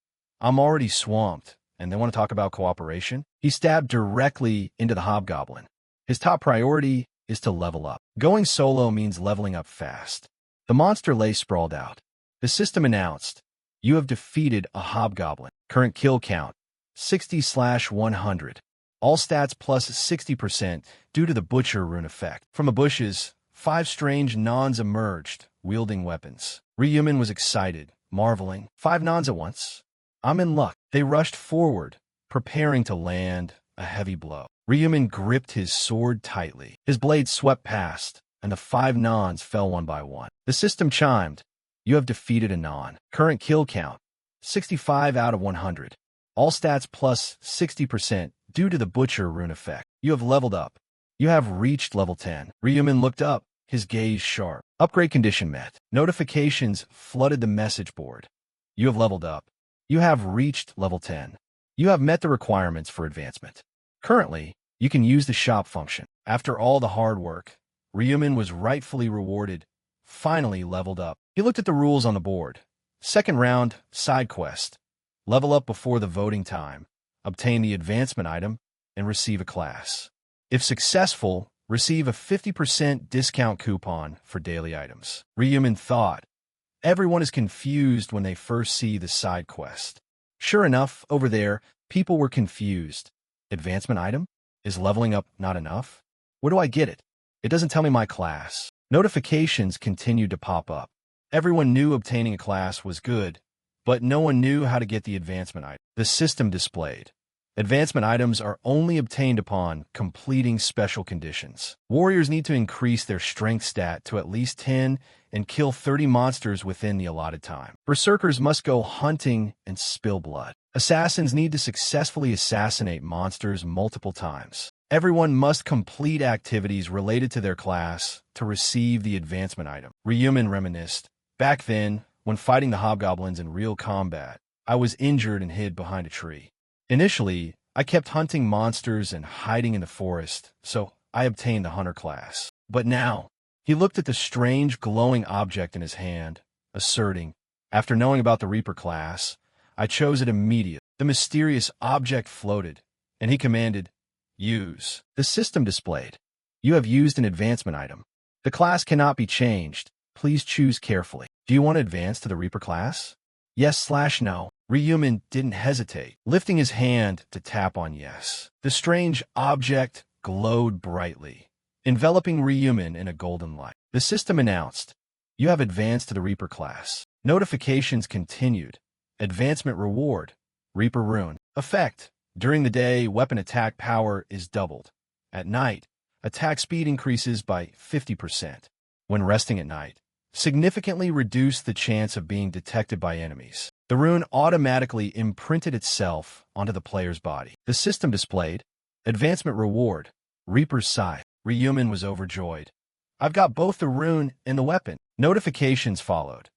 Speaker 1: I'm already swamped, and they want to talk about cooperation? He stabbed directly into the hobgoblin. His top priority is to level up. Going solo means leveling up fast. The monster lay sprawled out. The system announced, you have defeated a hobgoblin. Current kill count, 60/100. All stats plus 60% due to the Butcher rune effect. From the bushes, 5 strange Nons emerged, wielding weapons. Ryumin was excited, marveling. 5 Nons at once? I'm in luck. They rushed forward, preparing to land a heavy blow. Ryumin gripped his sword tightly. His blade swept past, and the 5 Nons fell one by one. The system chimed. You have defeated a Non. Current kill count, 65/100. All stats plus 60% due to the Butcher rune effect. You have leveled up. You have reached level 10. Ryumin looked up, his gaze sharp. Upgrade condition met. Notifications flooded the message board. You have leveled up. You have reached level 10. You have met the requirements for advancement. Currently, You can use the shop function. After all the hard work, Ryumin was rightfully rewarded, finally leveled up. He looked at the rules on the board. Second round, side quest. Level up before the voting time, obtain the advancement item, and receive a class. If successful, receive a 50% discount coupon for daily items. Ryumin thought, everyone is confused when they first see the side quest. Sure enough, over there, people were confused. Advancement item? Is leveling up not enough? Where do I get it? It doesn't tell me my class. Notifications continued to pop up. Everyone knew obtaining a class was good, but no one knew how to get the advancement item. The system displayed. Advancement items are only obtained upon completing special conditions. Warriors need to increase their strength stat to at least 10 and kill 30 monsters within the allotted time. Berserkers must go hunting and spill blood. Assassins need to successfully assassinate monsters multiple times. Everyone must complete activities related to their class to receive the advancement item. Ryumin reminisced. Back then, when fighting the hobgoblins in real combat, I was injured and hid behind a tree. Initially, I kept hunting monsters and hiding in the forest, so I obtained the hunter class. But now, he looked at the strange glowing object in his hand, asserting, after knowing about the Reaper class, I chose it immediately. The mysterious object floated, and he commanded, use. The system displayed. You have used an advancement item. The class cannot be changed. Please choose carefully. Do you want to advance to the Reaper class? Yes/no. Ryumin didn't hesitate, lifting his hand to tap on yes. The strange object glowed brightly, enveloping Ryumin in a golden light. The system announced, you have advanced to the Reaper class. Notifications continued. Advancement reward. Reaper rune. Effect. During the day, weapon attack power is doubled. At night, attack speed increases by 50%. When resting at night, significantly reduce the chance of being detected by enemies. The rune automatically imprinted itself onto the player's body. The system displayed, advancement reward, Reaper's Scythe. Ryumin was overjoyed. I've got both the rune and the weapon. Notifications followed.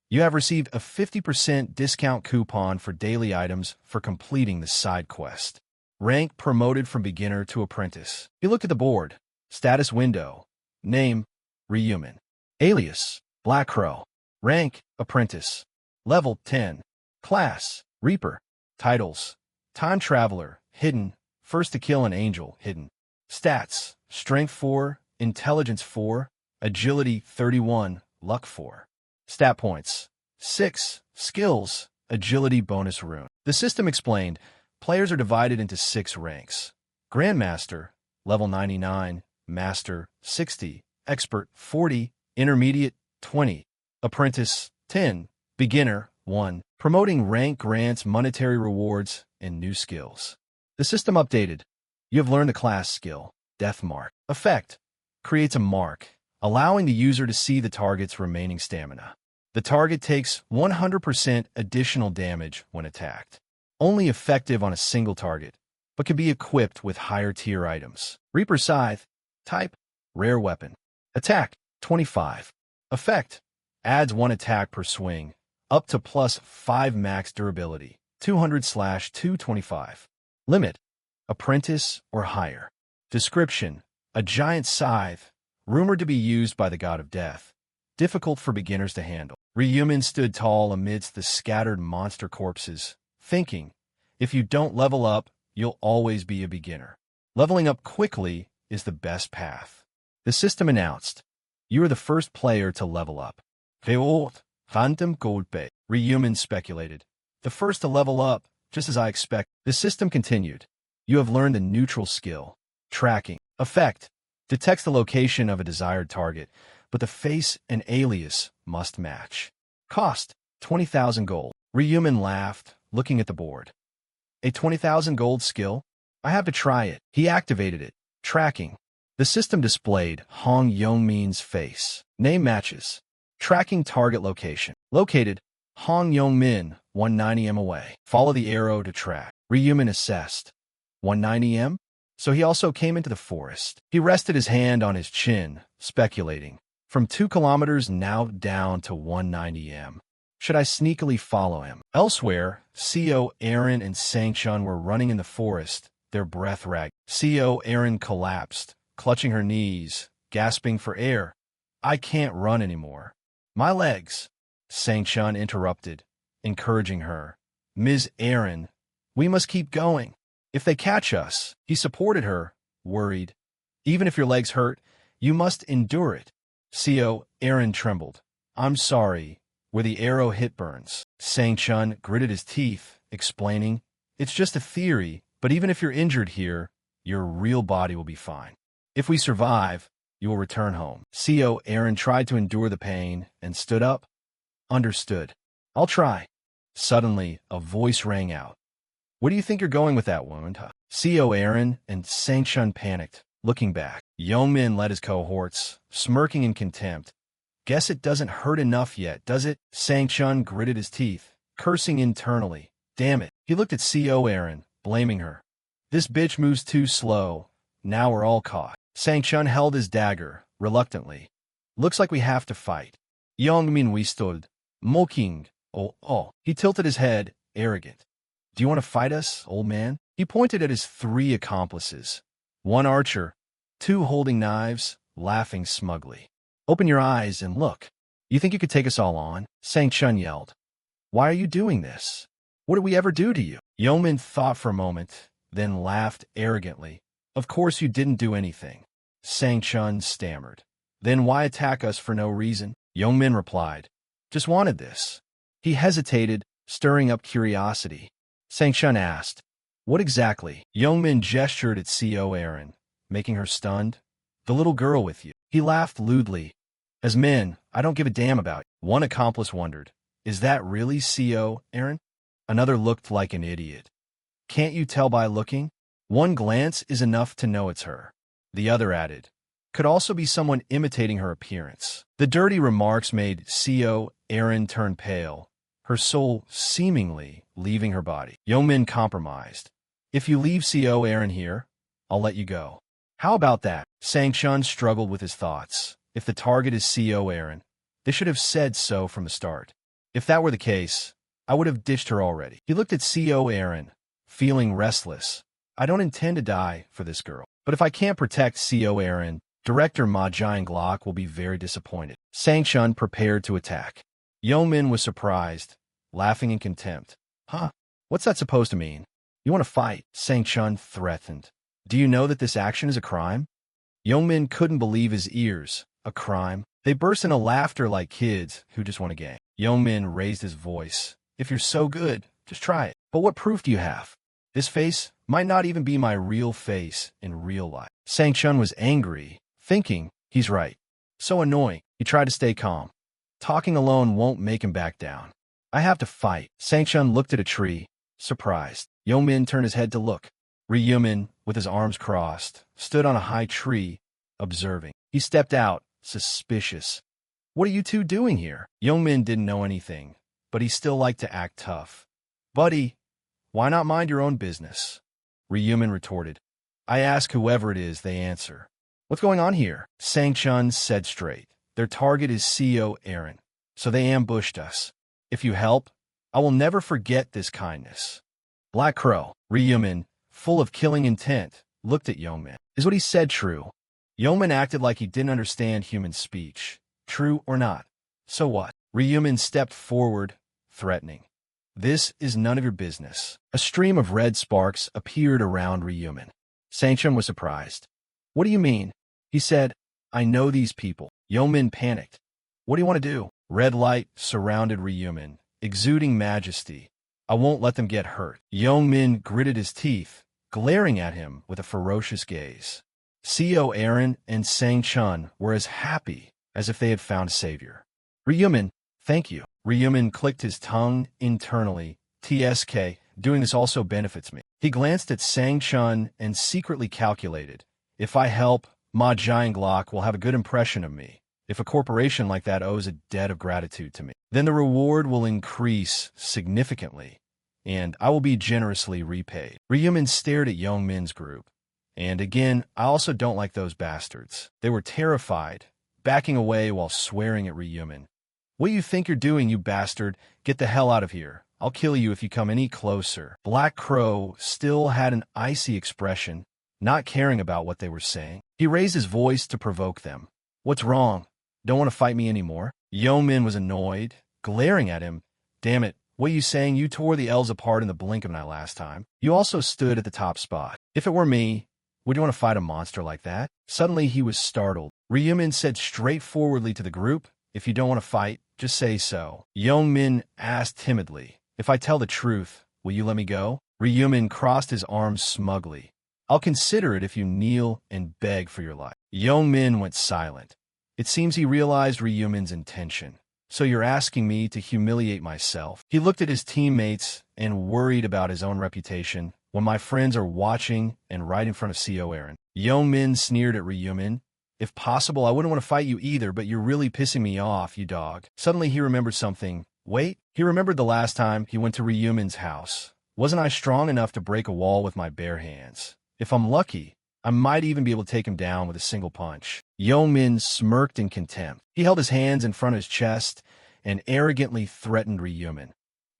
Speaker 1: You have received a 50% discount coupon for daily items for completing the side quest. Rank promoted from beginner to apprentice. He looked at the board. Status window. Name, Ryumin. Alias, Black Crow. Rank, apprentice. Level 10. Class, Reaper. Titles, Time Traveler, hidden. First to kill an angel, hidden. Stats, Strength 4, Intelligence 4, Agility 31, Luck 4. Stat points, 6. Skills, Agility bonus rune. The system explained, players are divided into 6 ranks. Grandmaster, level 99, Master, 60, Expert, 40, Intermediate, 20, Apprentice, 10, Beginner, 1. Promoting rank grants monetary rewards and new skills. The system updated. You have learned the class skill, Death Mark. Effect. Creates a mark, allowing the user to see the target's remaining stamina. The target takes 100% additional damage when attacked. Only effective on a single target, but can be equipped with higher tier items. Reaper Scythe. Type, Rare Weapon. Attack, 25. Effect. Adds 1 attack per swing, up to plus 5 max durability, 200/225. Limit, apprentice or higher. Description, a giant scythe, rumored to be used by the god of death. Difficult for beginners to handle. Ryumin stood tall amidst the scattered monster corpses, thinking, if you don't level up, you'll always be a beginner. Leveling up quickly is the best path. The system announced, you are the first player to level up. Veolt, Phantom Goldbay. Ryumin speculated. The first to level up, just as I expect. The system continued. You have learned a neutral skill. Tracking. Effect. Detects the location of a desired target, but the face and alias must match. Cost, 20,000 gold. Ryumin laughed, looking at the board. A 20,000 gold skill? I have to try it. He activated it. Tracking. The system displayed Hong Yongmin's face. Name matches. Tracking target location. Located, Hong Yongmin, 190 m away. Follow the arrow to track. Ryumin assessed. 190 m? So he also came into the forest. He rested his hand on his chin, speculating. From 2 kilometers now down to 190 m. Should I sneakily follow him? Elsewhere, Co, Aaron, and Sangchun were running in the forest, their breath ragged. CO Erin collapsed, clutching her knees, gasping for air. I can't run anymore. My legs. Sang-chun interrupted, encouraging her. Ms. Erin, we must keep going. If they catch us, he supported her, worried. Even if your legs hurt, you must endure it. CO Erin trembled. I'm sorry. Where the arrow hit burns. Sang-chun gritted his teeth, explaining, it's just a theory, but even if you're injured here, your real body will be fine. If we survive, you will return home. CO Erin tried to endure the pain and stood up. Understood. I'll try. Suddenly, a voice rang out. Where do you think you're going with that woman? CO Erin and Sang-chun panicked, looking back. Yeongmin led his cohorts, smirking in contempt. Guess it doesn't hurt enough yet, does it? Sang-chun gritted his teeth, cursing internally. Damn it. He looked at CO Erin, blaming her. This bitch moves too slow. Now we're all caught. Sang-chun held his dagger, reluctantly. Looks like we have to fight. Yeongmin withstood, mocking. Oh. He tilted his head, arrogant. Do you want to fight us, old man? He pointed at his 3 accomplices. 1 archer, 2 holding knives, laughing smugly. Open your eyes and look. You think you could take us all on? Sang-chun yelled. Why are you doing this? What did we ever do to you? Yeongmin thought for a moment, then laughed arrogantly. Of course you didn't do anything. Sang-chun stammered. Then why attack us for no reason? Yeongmin replied. Just wanted this. He hesitated, stirring up curiosity. Sang-chun asked, what exactly? Yeongmin gestured at CO Erin, making her stunned. The little girl with you. He laughed lewdly. As men, I don't give a damn about you. 1 accomplice wondered, is that really CO Erin? Another looked like an idiot. Can't you tell by looking? 1 glance is enough to know it's her. The other added, could also be someone imitating her appearance. The dirty remarks made CO Erin turn pale, her soul seemingly leaving her body. Yeongmin compromised. If you leave CO Erin here, I'll let you go. How about that? Sang-chun struggled with his thoughts. If the target is CO Erin, they should have said so from the start. If that were the case, I would have ditched her already. He looked at CO Erin, feeling restless. I don't intend to die for this girl. But if I can't protect CO Erin, Director Ma Jianglok will be very disappointed. Sang-chun prepared to attack. Yeongmin was surprised, laughing in contempt. Huh? What's that supposed to mean? You want to fight? Sang-chun threatened. Do you know that this action is a crime? Yeongmin couldn't believe his ears. A crime? They burst into laughter like kids who just want a game. Yeongmin raised his voice. If you're so good, just try it. But what proof do you have? This face might not even be my real face in real life. Sang-chun was angry, thinking, he's right. So annoying. He tried to stay calm. Talking alone won't make him back down. I have to fight. Sang-chun looked at a tree, surprised. Yeongmin turned his head to look. Ryumin, with his arms crossed, stood on a high tree, observing. He stepped out, suspicious. What are you 2 doing here? Yeongmin didn't know anything, but he still liked to act tough. Buddy, why not mind your own business? Ryumin retorted. I ask whoever it is, they answer. What's going on here? Sang-chun said straight. Their target is CO Erin, so they ambushed us. If you help, I will never forget this kindness. Black Crow. Ryumin, full of killing intent, looked at Yeongmin. Is what he said true? Yeongmin acted like he didn't understand human speech. True or not? So what? Ryumin stepped forward, threatening. This is none of your business. A stream of red sparks appeared around Ryumin. Sang-chun was surprised. What do you mean? He said, I know these people. Yeongmin panicked. What do you want to do? Red light surrounded Ryumin, exuding majesty. I won't let them get hurt. Yeongmin gritted his teeth, glaring at him with a ferocious gaze. CO Erin and Sang-chun were as happy as if they had found a savior. Ryumin, thank you. Ryumin clicked his tongue internally. TSK, doing this also benefits me. He glanced at Sang-chun and secretly calculated. If I help, Ma Jianglok will have a good impression of me. If a corporation like that owes a debt of gratitude to me, then the reward will increase significantly, and I will be generously repaid. Ryumin stared at Yeongmin's group. And again, I also don't like those bastards. They were terrified, backing away while swearing at Ryumin. What do you think you're doing, you bastard? Get the hell out of here. I'll kill you if you come any closer. Black Crow still had an icy expression, not caring about what they were saying. He raised his voice to provoke them. What's wrong? Don't want to fight me anymore? Yeoman was annoyed, glaring at him. Damn it, what are you saying? You tore the elves apart in the blink of an eye last time. You also stood at the top spot. If it were me, would you want to fight a monster like that? Suddenly he was startled. Ryumin said straightforwardly to the group, if you don't want to fight, just say so. Yeoman asked timidly, if I tell the truth, will you let me go? Ryumin crossed his arms smugly. I'll consider it if you kneel and beg for your life. Yeoman went silent. It seems he realized Ryumin's intention. So you're asking me to humiliate myself? He looked at his teammates and worried about his own reputation when my friends are watching and right in front of CO Aaron. Yeoman sneered at Ryumin. If possible, I wouldn't want to fight you either, but you're really pissing me off, you dog. Suddenly he remembered something. Wait, he remembered the last time he went to Ryumin's house. Wasn't I strong enough to break a wall with my bare hands? If I'm lucky, I might even be able to take him down with a single punch. Yeoman smirked in contempt. He held his hands in front of his chest and arrogantly threatened Ryumin.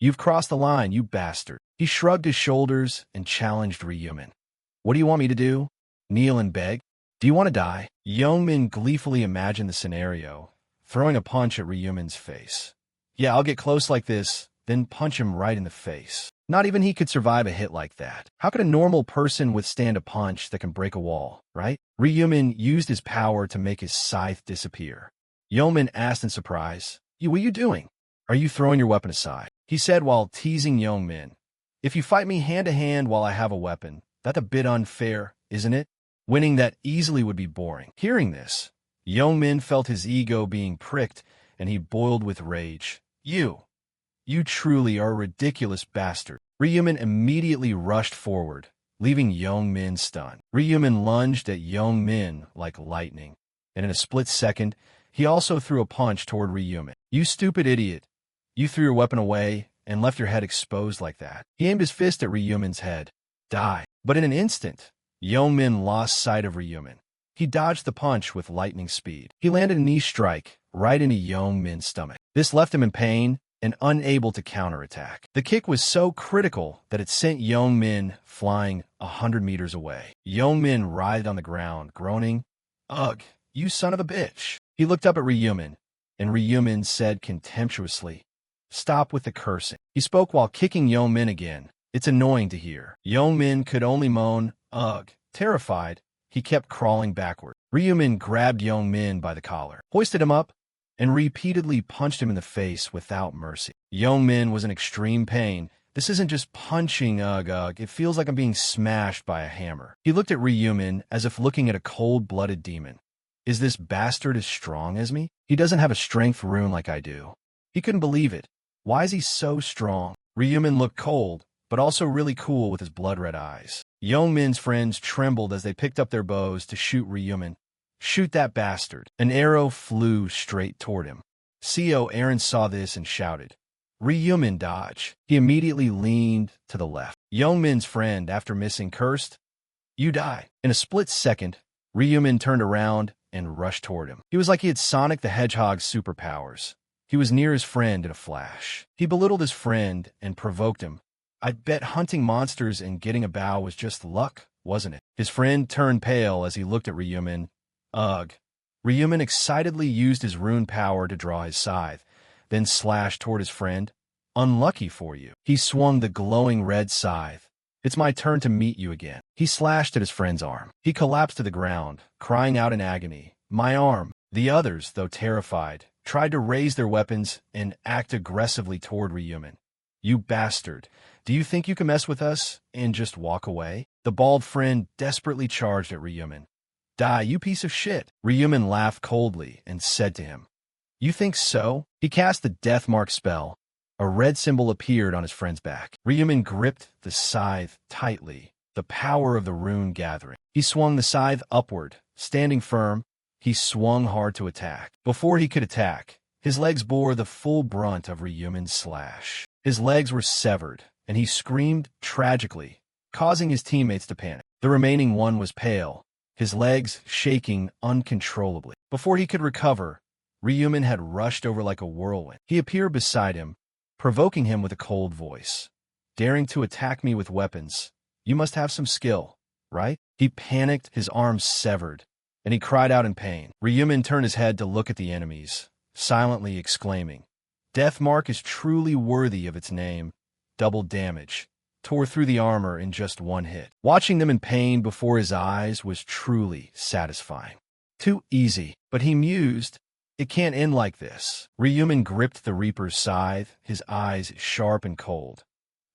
Speaker 1: You've crossed the line, you bastard. He shrugged his shoulders and challenged Ryumin. What do you want me to do? Kneel and beg? Do you want to die? Yeoman gleefully imagined the scenario, throwing a punch at Ryumin's face. Yeah, I'll get close like this, then punch him right in the face. Not even he could survive a hit like that. How could a normal person withstand a punch that can break a wall, right? Ryumin used his power to make his scythe disappear. Yeoman asked in surprise, what are you doing? Are you throwing your weapon aside? He said while teasing Yeoman. If you fight me hand-to-hand while I have a weapon, that's a bit unfair, isn't it? Winning that easily would be boring. Hearing this, Yeoman felt his ego being pricked, and he boiled with rage. You truly are a ridiculous bastard. Ryumin immediately rushed forward, leaving Yeoman stunned. Ryumin lunged at Yeoman like lightning, and in a split second, he also threw a punch toward Ryumin. You stupid idiot. You threw your weapon away and left your head exposed like that. He aimed his fist at Ryumin's head. Die. But in an instant, Yeoman lost sight of Ryumin. He dodged the punch with lightning speed. He landed a knee strike right into Yeoman's stomach. This left him in pain and unable to counterattack. The kick was so critical that it sent Yeoman flying 100 meters away. Yeoman writhed on the ground, groaning, Ugh, you son of a bitch. He looked up at Ryumin, and Ryumin said contemptuously, Stop with the cursing. He spoke while kicking Yeoman again. It's annoying to hear. Yeoman could only moan, Ugh. Terrified, he kept crawling backward. Ryumin grabbed Yeoman by the collar, hoisted him up, and repeatedly punched him in the face without mercy. Yeoman was in extreme pain. This isn't just punching, ugh, it feels like I'm being smashed by a hammer. He looked at Ryumin as if looking at a cold-blooded demon. Is this bastard as strong as me? He doesn't have a strength rune like I do. He couldn't believe it. Why is he so strong? Ryumin looked cold, but also really cool with his blood-red eyes. Yeoman's friends trembled as they picked up their bows to shoot Ryumin. Shoot that bastard. An arrow flew straight toward him. CO Aaron saw this and shouted, Ryumin, dodge. He immediately leaned to the left. Yeoman's friend, after missing, cursed, You die. In a split second, Ryumin turned around and rushed toward him. He was like he had Sonic the Hedgehog's superpowers. He was near his friend in a flash. He belittled his friend and provoked him. I'd bet hunting monsters and getting a bow was just luck, wasn't it? His friend turned pale as he looked at Ryumin. Ugh. Ryumin excitedly used his rune power to draw his scythe, then slashed toward his friend. Unlucky for you. He swung the glowing red scythe. It's my turn to meet you again. He slashed at his friend's arm. He collapsed to the ground, crying out in agony. My arm. The others, though terrified, tried to raise their weapons and act aggressively toward Ryumin. You bastard. Do you think you can mess with us and just walk away? The bald friend desperately charged at Ryumin. Die, you piece of shit. Ryumin laughed coldly and said to him, You think so? He cast the death mark spell. A red symbol appeared on his friend's back. Ryumin gripped the scythe tightly, the power of the rune gathering. He swung the scythe upward. Standing firm, he swung hard to attack. Before he could attack, his legs bore the full brunt of Ryumin's slash. His legs were severed, and he screamed tragically, causing his teammates to panic. The remaining one was pale, his legs shaking uncontrollably. Before he could recover, Ryumin had rushed over like a whirlwind. He appeared beside him, provoking him with a cold voice. Daring to attack me with weapons. You must have some skill, right? He panicked, his arms severed, and he cried out in pain. Ryumin turned his head to look at the enemies, silently exclaiming, Deathmark is truly worthy of its name. Double damage. Tore through the armor in just one hit. Watching them in pain before his eyes was truly satisfying. Too easy, but he mused, it can't end like this. Ryumin gripped the Reaper's scythe, his eyes sharp and cold.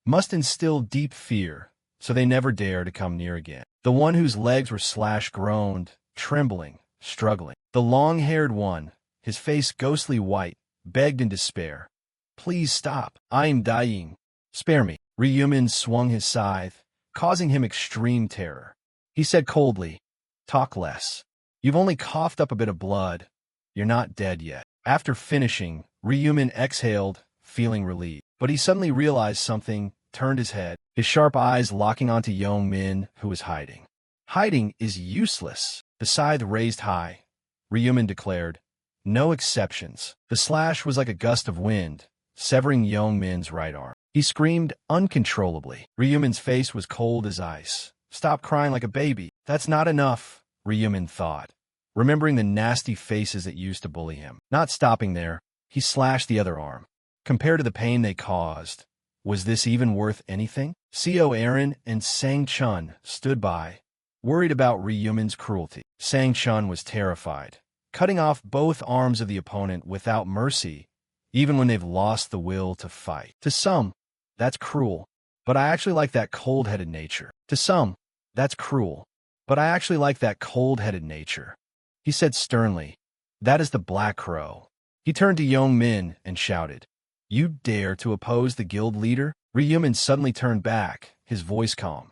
Speaker 1: Must instill deep fear, so they never dare to come near again. The one whose legs were slashed groaned, trembling, struggling. The long-haired one, his face ghostly white, begged in despair. Please stop. I am dying. Spare me. Ryumin swung his scythe, causing him extreme terror. He said coldly, Talk less. You've only coughed up a bit of blood. You're not dead yet. After finishing, Ryumin exhaled, feeling relieved. But he suddenly realized something, turned his head, his sharp eyes locking onto Yong-min, who was hiding. Hiding is useless. The scythe raised high. Ryumin declared, No exceptions. The slash was like a gust of wind, severing Yong-min's right arm. He screamed uncontrollably. Ryumin's face was cold as ice. Stop crying like a baby. That's not enough, Ryumin thought, remembering the nasty faces that used to bully him. Not stopping there, he slashed the other arm. Compared to the pain they caused, was this even worth anything? Co Aaron and Sang-chun stood by, worried about Ryumin's cruelty. Sang-chun was terrified, cutting off both arms of the opponent without mercy, even when they've lost the will to fight. To some, that's cruel, but I actually like that cold-headed nature. To some, that's cruel, but I actually like that cold-headed nature. He said sternly, That is the Black Crow. He turned to Yong-min and shouted, You dare to oppose the guild leader? Ryumin suddenly turned back, his voice calm.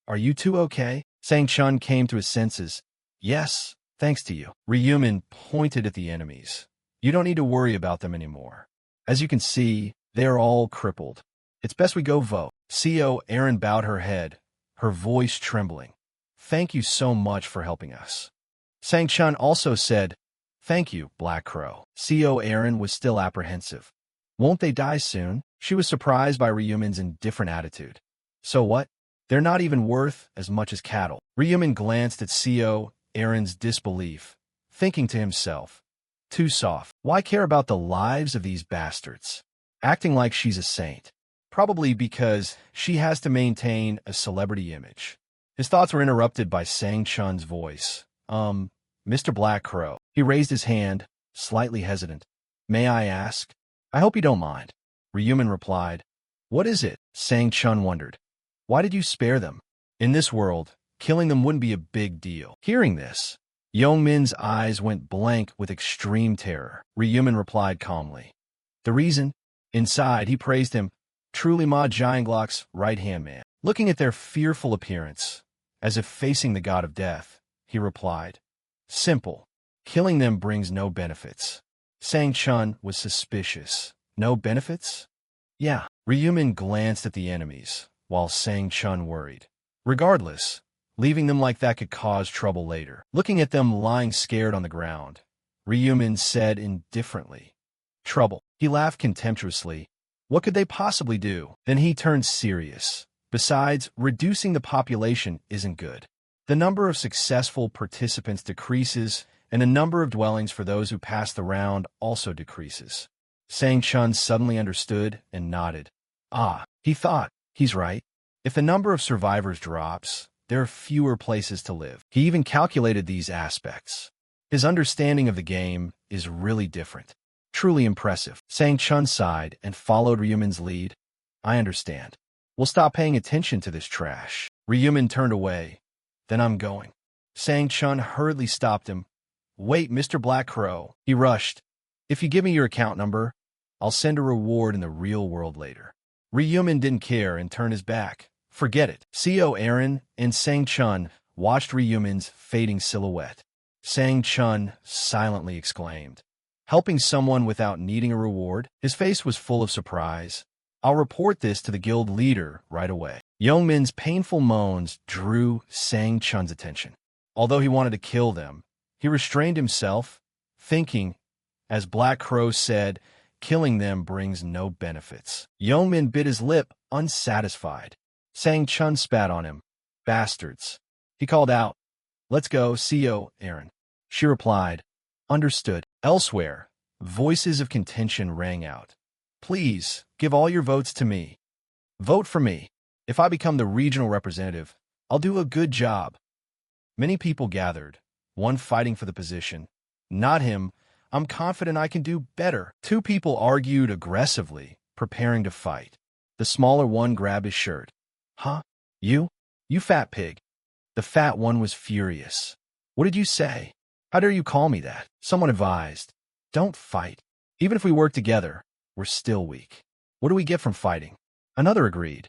Speaker 1: Are you two okay? Sang-chun came to his senses. Yes, thanks to you. Ryumin pointed at the enemies. You don't need to worry about them anymore. As you can see, they are all crippled. It's best we go vote. Co Aaron bowed her head, her voice trembling. Thank you so much for helping us. Sang-chun also said, Thank you, Black Crow. Co Aaron was still apprehensive. Won't they die soon? She was surprised by Ryumin's indifferent attitude. So what? They're not even worth as much as cattle. Ryumin glanced at Co Aaron's disbelief, thinking to himself, Too soft. Why care about the lives of these bastards? Acting like she's a saint. Probably because she has to maintain a celebrity image. His thoughts were interrupted by Sang-chun's voice. Mr. Black Crow. He raised his hand, slightly hesitant. May I ask? I hope you don't mind. Ryumin replied. What is it? Sang-chun wondered. Why did you spare them? In this world, killing them wouldn't be a big deal. Hearing this, Yong-min's eyes went blank with extreme terror. Ryumin replied calmly. The reason? Inside, he praised him, truly Ma Jianglok's right-hand man. Looking at their fearful appearance, as if facing the god of death, he replied, Simple. Killing them brings no benefits. Sang-chun was suspicious. No benefits? Yeah. Ryumin glanced at the enemies, while Sang-chun worried. Regardless, leaving them like that could cause trouble later. Looking at them lying scared on the ground, Ryumin said indifferently, Trouble. He laughed contemptuously. What could they possibly do? Then he turned serious. Besides, reducing the population isn't good. The number of successful participants decreases, and the number of dwellings for those who pass the round also decreases. Sang-chun suddenly understood and nodded. Ah, he thought, he's right. If the number of survivors drops, there are fewer places to live. He even calculated these aspects. His understanding of the game is really different. Truly impressive. Sang-chun sighed and followed Ryumin's lead. I understand. We'll stop paying attention to this trash. Ryumin turned away. Then I'm going. Sang-chun hurriedly stopped him. Wait, Mr. Black Crow. He rushed. If you give me your account number, I'll send a reward in the real world later. Ryumin didn't care and turned his back. Forget it. Co Aaron and Sang-chun watched Ryumin's fading silhouette. Sang-chun silently exclaimed, Helping someone without needing a reward? His face was full of surprise. I'll report this to the guild leader right away. Yong-min's painful moans drew Sang-chun's attention. Although he wanted to kill them, he restrained himself, thinking, as Black Crow said, Killing them brings no benefits. Yeoman bit his lip, unsatisfied. Sang Chun spat on him. Bastards. He called out, "Let's go, see Aaron." She replied, "Understood." Elsewhere, voices of contention rang out. "Please, give all your votes to me. Vote for me. If I become the regional representative, I'll do a good job." Many people gathered, one fighting for the position. "Not him. I'm confident I can do better." Two people argued aggressively, preparing to fight. The smaller one grabbed his shirt. "Huh? You? You fat pig." The fat one was furious. "What did you say? How dare you call me that?" Someone advised, "Don't fight. Even if we work together, we're still weak. What do we get from fighting?" Another agreed.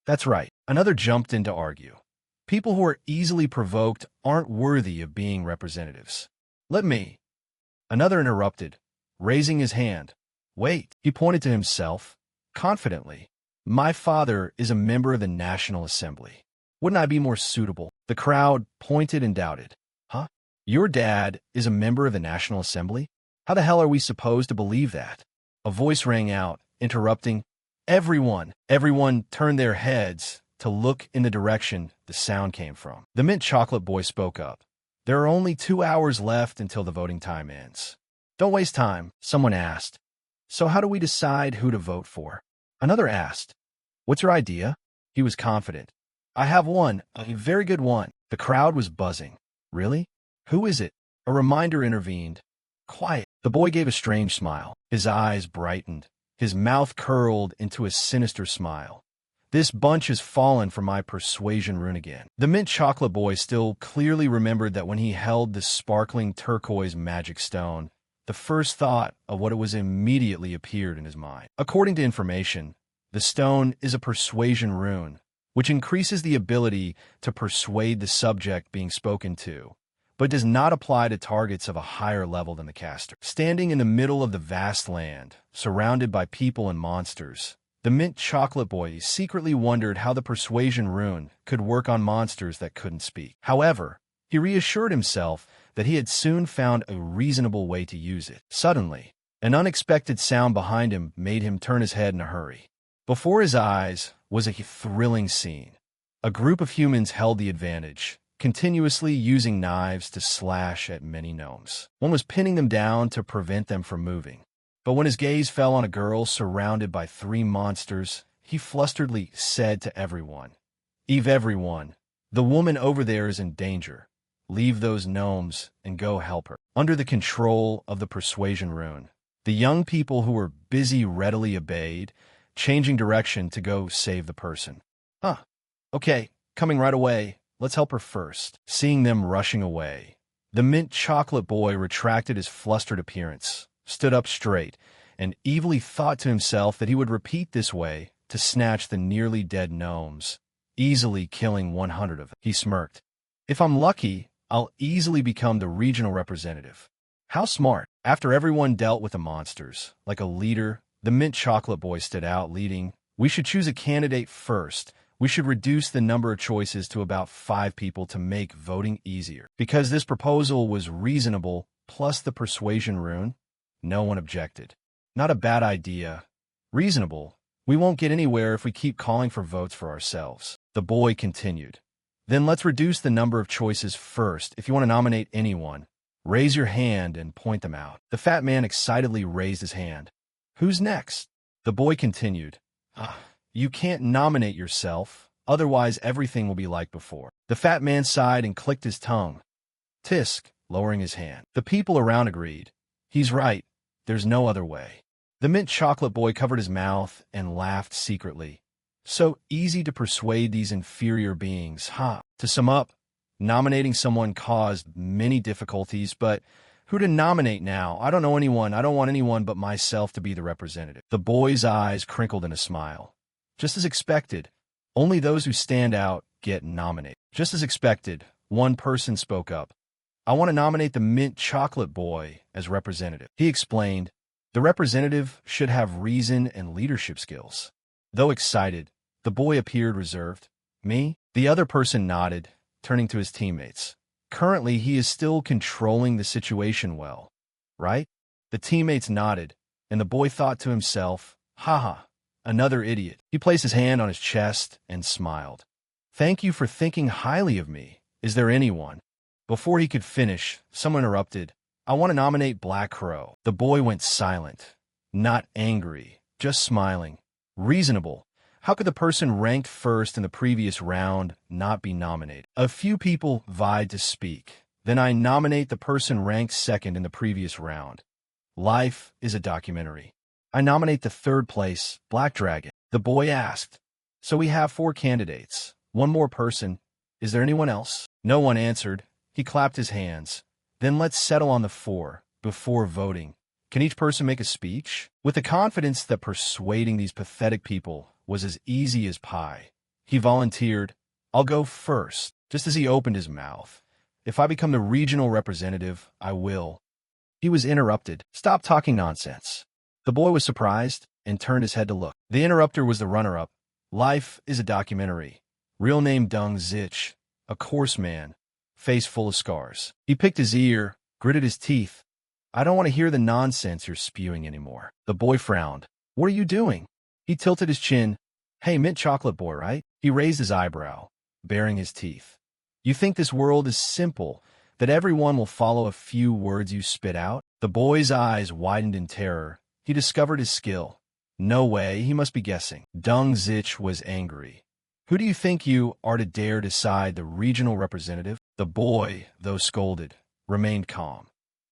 Speaker 1: "That's right." Another jumped in to argue. "People who are easily provoked aren't worthy of being representatives. Let me." Another interrupted, raising his hand. "Wait." He pointed to himself, confidently. "My father is a member of the National Assembly. Wouldn't I be more suitable?" The crowd pointed and doubted. "Huh? Your dad is a member of the National Assembly? How the hell are we supposed to believe that?" A voice rang out, interrupting. Everyone turned their heads to look in the direction the sound came from. The mint chocolate boy spoke up. "There are only 2 hours left until the voting time ends. Don't waste time," someone asked. "So how do we decide who to vote for?" Another asked. "What's your idea?" He was confident. "I have one, a very good one." The crowd was buzzing. "Really? Who is it?" A reminder intervened. "Quiet." The boy gave a strange smile. His eyes brightened. His mouth curled into a sinister smile. "This bunch has fallen for my persuasion rune again." The mint chocolate boy still clearly remembered that when he held the sparkling turquoise magic stone, the first thought of what it was immediately appeared in his mind. According to information, the stone is a persuasion rune, which increases the ability to persuade the subject being spoken to, but does not apply to targets of a higher level than the caster. Standing in the middle of the vast land, surrounded by people and monsters, the mint chocolate boy secretly wondered how the persuasion rune could work on monsters that couldn't speak. However, he reassured himself that he had soon found a reasonable way to use it. Suddenly, an unexpected sound behind him made him turn his head in a hurry. Before his eyes was a thrilling scene. A group of humans held the advantage, continuously using knives to slash at many gnomes. One was pinning them down to prevent them from moving. But when his gaze fell on a girl surrounded by 3 monsters, he flusteredly said to everyone, everyone, the woman over there is in danger. Leave those gnomes and go help her." Under the control of the persuasion rune, the young people who were busy readily obeyed, changing direction to go save the person. "Huh. Okay, coming right away. Let's help her first." Seeing them rushing away, the mint chocolate boy retracted his flustered appearance, stood up straight, and evilly thought to himself that he would repeat this way to snatch the nearly dead gnomes, easily killing 100 of them. He smirked. "If I'm lucky, I'll easily become the regional representative." How smart. After everyone dealt with the monsters, like a leader, the mint chocolate boy stood out, leading, "We should choose a candidate first. We should reduce the number of choices to about 5 people to make voting easier." Because this proposal was reasonable, plus the persuasion rune, no one objected. "Not a bad idea. Reasonable. We won't get anywhere if we keep calling for votes for ourselves." The boy continued. "Then let's reduce the number of choices first. If you want to nominate anyone, raise your hand and point them out." The fat man excitedly raised his hand. "Who's next?" The boy continued. You can't nominate yourself, otherwise everything will be like before." The fat man sighed and clicked his tongue. Tisk, lowering his hand. The people around agreed. "He's right. There's no other way." The mint chocolate boy covered his mouth and laughed secretly. So easy to persuade these inferior beings, huh? To sum up, nominating someone caused many difficulties, but who to nominate now? I don't know anyone. I don't want anyone but myself to be the representative. The boy's eyes crinkled in a smile. Just as expected, only those who stand out get nominated. Just as expected, one person spoke up. "I want to nominate the mint chocolate boy as representative." He explained, "The representative should have reason and leadership skills." Though excited, the boy appeared reserved. "Me?" The other person nodded, turning to his teammates. "Currently, he is still controlling the situation well, right?" The teammates nodded. And the boy thought to himself, haha, another idiot. He placed his hand on his chest and smiled. Thank you for thinking highly of me. Is there anyone? Before he could finish, someone interrupted. I want to nominate Black Crow. The boy went silent. Not angry, just smiling. Reasonable. How could the person ranked first in the previous round not be nominated? A few people vied to speak. Then I nominate the person ranked second in the previous round. Life is a documentary. I nominate the third place, Black Dragon. The boy asked. So we have 4 candidates. One more person. Is there anyone else? No one answered. He clapped his hands. Then let's settle on the 4 before voting. Can each person make a speech? With the confidence that persuading these pathetic people was as easy as pie, he volunteered, I'll go first. Just as he opened his mouth. If I become the regional representative, I will. He was interrupted. Stop talking nonsense. The boy was surprised and turned his head to look. The interrupter was the runner-up. Life is a documentary. Real name Dung Zich, a coarse man, face full of scars. He picked his ear, gritted his teeth. I don't want to hear the nonsense you're spewing anymore. The boy frowned. What are you doing? He tilted his chin. Hey, mint chocolate boy, right? He raised his eyebrow, baring his teeth. You think this world is simple, that everyone will follow a few words you spit out? The boy's eyes widened in terror. He discovered his skill. No way, he must be guessing. Dung Zich was angry. Who do you think you are to dare decide the regional representative? The boy, though scolded, remained calm.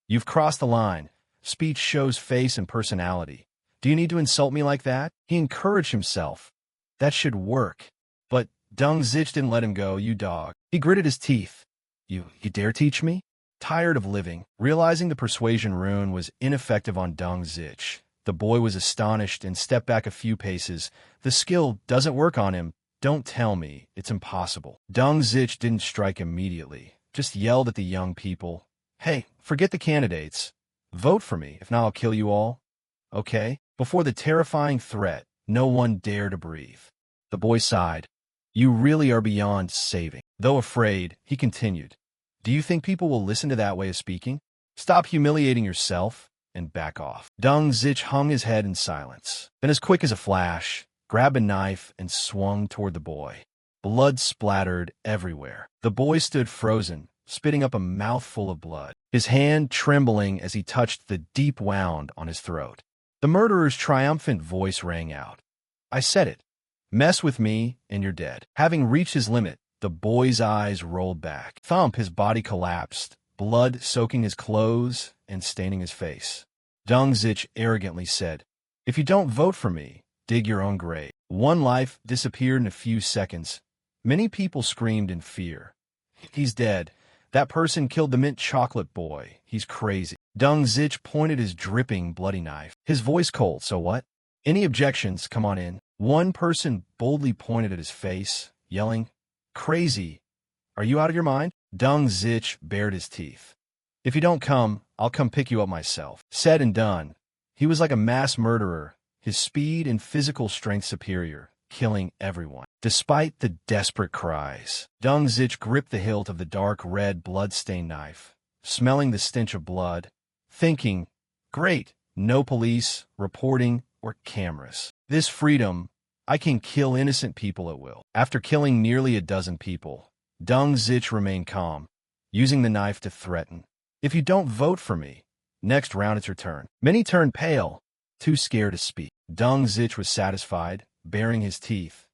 Speaker 1: You've crossed the line. Speech shows face and personality. Do you need to insult me like that? He encouraged himself. That should work. But Dung Zich didn't let him go, you dog. He gritted his teeth. You dare teach me? Tired of living, realizing the persuasion rune was ineffective on Dung Zich, the boy was astonished and stepped back a few paces. The skill doesn't work on him. Don't tell me. It's impossible. Dung Zich didn't strike immediately, just yelled at the young people. Hey, forget the candidates. Vote for me, if not I'll kill you all. Okay? Before the terrifying threat, no one dared to breathe. The boy sighed. You really are beyond saving. Though afraid, he continued. Do you think people will listen to that way of speaking? Stop humiliating yourself and back off. Dung Zich hung his head in silence. Then as quick as a flash, grabbed a knife and swung toward the boy. Blood splattered everywhere. The boy stood frozen, spitting up a mouthful of blood, his hand trembling as he touched the deep wound on his throat. The murderer's triumphant voice rang out. I said it. Mess with me, and you're dead. Having reached his limit, the boy's eyes rolled back. Thump, his body collapsed, blood soaking his clothes and staining his face. Dung Zich arrogantly said, If you don't vote for me, dig your own grave. One life disappeared in a few seconds. Many people screamed in fear. He's dead. That person killed the mint chocolate boy. He's crazy. Dung Zich pointed his dripping, bloody knife. His voice cold, so what? Any objections? Come on in. One person boldly pointed at his face, yelling, Crazy. Are you out of your mind? Dung Zich bared his teeth. If you don't come, I'll come pick you up myself. Said and done. He was like a mass murderer, his speed and physical strength superior, killing everyone. Despite the desperate cries, Dung Zich gripped the hilt of the dark red blood-stained knife, smelling the stench of blood, thinking, Great, no police, reporting, or cameras. This freedom, I can kill innocent people at will. After killing nearly a dozen people, Dung Zich remained calm, using the knife to threaten. If you don't vote for me, next round it's your turn. Many turned pale, too scared to speak. Dung Zich was satisfied, baring his teeth.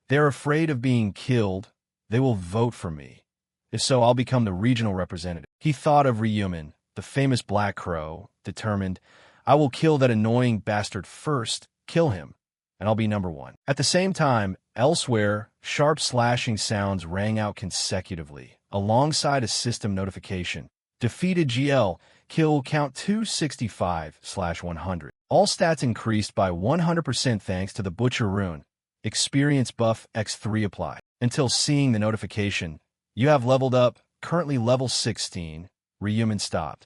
Speaker 1: They're afraid of being killed. They will vote for me. If so, I'll become the regional representative. He thought of Ryumin, the famous Black Crow, determined, I will kill that annoying bastard first, kill him, and I'll be number 1. At the same time, elsewhere, sharp slashing sounds rang out consecutively, alongside a system notification. Defeated GL, kill count 265/100. All stats increased by 100% thanks to the Butcher rune. Experience buff X3 applied. Until seeing the notification, you have leveled up, currently level 16. Ryumin stopped.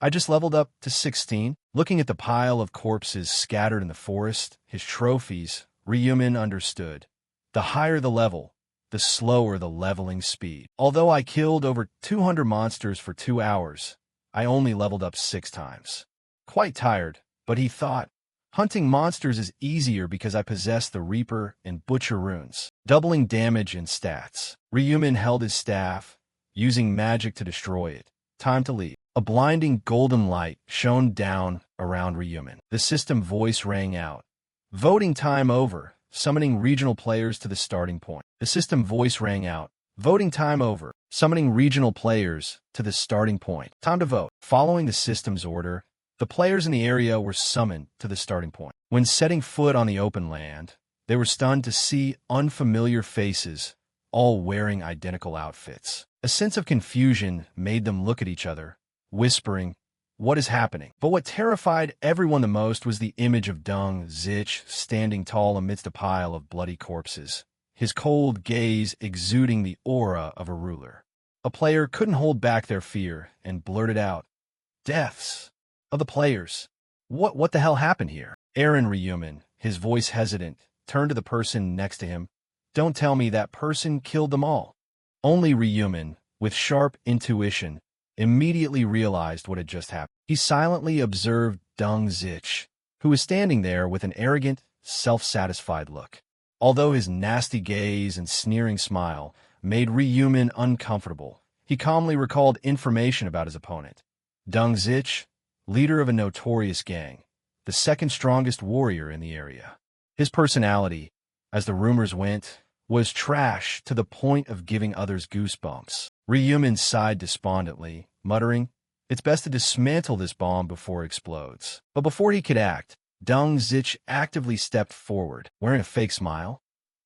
Speaker 1: I just leveled up to 16. Looking at the pile of corpses scattered in the forest, his trophies, Ryumin understood. The higher the level, the slower the leveling speed. Although I killed over 200 monsters for 2 hours, I only leveled up 6 times. Quite tired, but he thought, Hunting monsters is easier because I possess the Reaper and Butcher runes, doubling damage and stats. Ryumin held his staff, using magic to destroy it. Time to leave. A blinding golden light shone down around Ryumin. The system voice rang out. Voting time over. Summoning regional players to the starting point. The system voice rang out. Voting time over. Summoning regional players to the starting point. Time to vote. Following the system's order, the players in the area were summoned to the starting point. When setting foot on the open land, they were stunned to see unfamiliar faces, all wearing identical outfits. A sense of confusion made them look at each other, whispering, "What is happening?" But what terrified everyone the most was the image of Dung Zich standing tall amidst a pile of bloody corpses, his cold gaze exuding the aura of a ruler. A player couldn't hold back their fear and blurted out, "Deaths of the players. What the hell happened here?" Aaron Ryumin, his voice hesitant, turned to the person next to him. "Don't tell me that person killed them all." Only Ryumin, with sharp intuition, immediately realized what had just happened. He silently observed Dung Zich, who was standing there with an arrogant, self-satisfied look. Although his nasty gaze and sneering smile made Ryumin uncomfortable, he calmly recalled information about his opponent. Dung Zich, leader of a notorious gang, the second strongest warrior in the area. His personality, as the rumors went, was trash to the point of giving others goosebumps. Ryumin sighed despondently, muttering, "It's best to dismantle this bomb before it explodes." But before he could act, Dung Zich actively stepped forward, wearing a fake smile.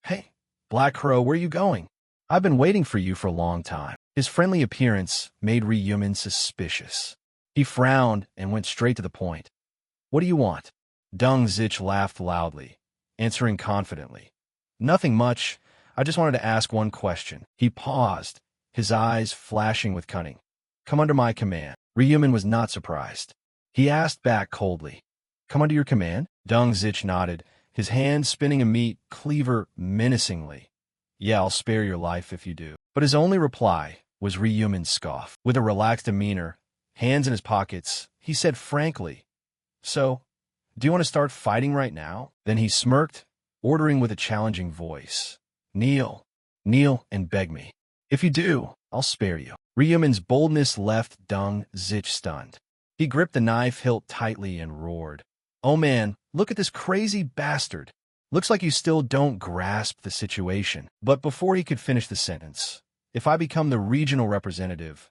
Speaker 1: "Hey, Black Crow, where are you going? I've been waiting for you for a long time." His friendly appearance made Ryumin suspicious. He frowned and went straight to the point. "What do you want?" Dung Zich laughed loudly, answering confidently, "Nothing much. I just wanted to ask one question." He paused, his eyes flashing with cunning. "Come under my command." Ryumin was not surprised. He asked back coldly, "Come under your command?" Dung Zich nodded, his hand spinning a meat cleaver menacingly. "Yeah, I'll spare your life if you do." But his only reply was Ryumin's scoff. With a relaxed demeanor, hands in his pockets, he said frankly, "So, do you want to start fighting right now?" Then he smirked, ordering with a challenging voice, "Kneel, kneel and beg me. If you do, I'll spare you." Ryumin's boldness left Dung Zich stunned. He gripped the knife hilt tightly and roared, "Oh man, look at this crazy bastard. Looks like you still don't grasp the situation." But before he could finish the sentence, "If I become the regional representative,"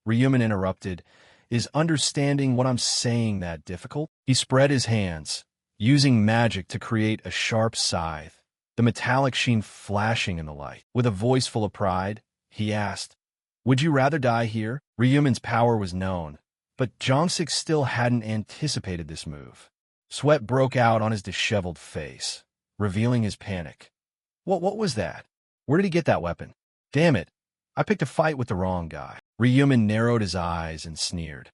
Speaker 1: Ryumin interrupted, "is understanding what I'm saying that difficult?" He spread his hands, using magic to create a sharp scythe, the metallic sheen flashing in the light. With a voice full of pride, he asked, "Would you rather die here?" Ryumin's power was known, but Jongsik still hadn't anticipated this move. Sweat broke out on his disheveled face, revealing his panic. What was that? Where did he get that weapon? Damn it, I picked a fight with the wrong guy." Ryumin narrowed his eyes and sneered.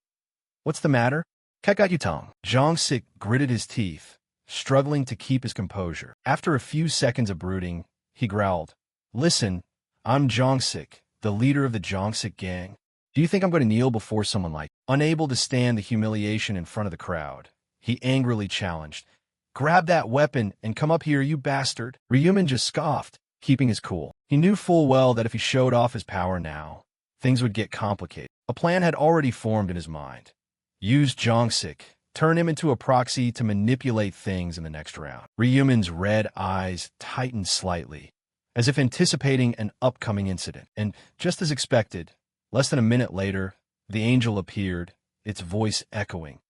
Speaker 1: "What's the matter? Kakayutong." Jongsik gritted his teeth, struggling to keep his composure. After a few seconds of brooding, he growled, "Listen, I'm Jongsik, the leader of the Jongsik gang. Do you think I'm going to kneel before someone like..." Unable to stand the humiliation in front of the crowd, he angrily challenged, "Grab that weapon and come up here, you bastard." Ryumin just scoffed, keeping his cool. He knew full well that if he showed off his power now, things would get complicated. A plan had already formed in his mind. Use Jongsik, turn him into a proxy to manipulate things in the next round. Ryumin's red eyes tightened slightly, as if anticipating an upcoming incident. And just as expected, less than a minute later, the angel appeared, its voice echoing,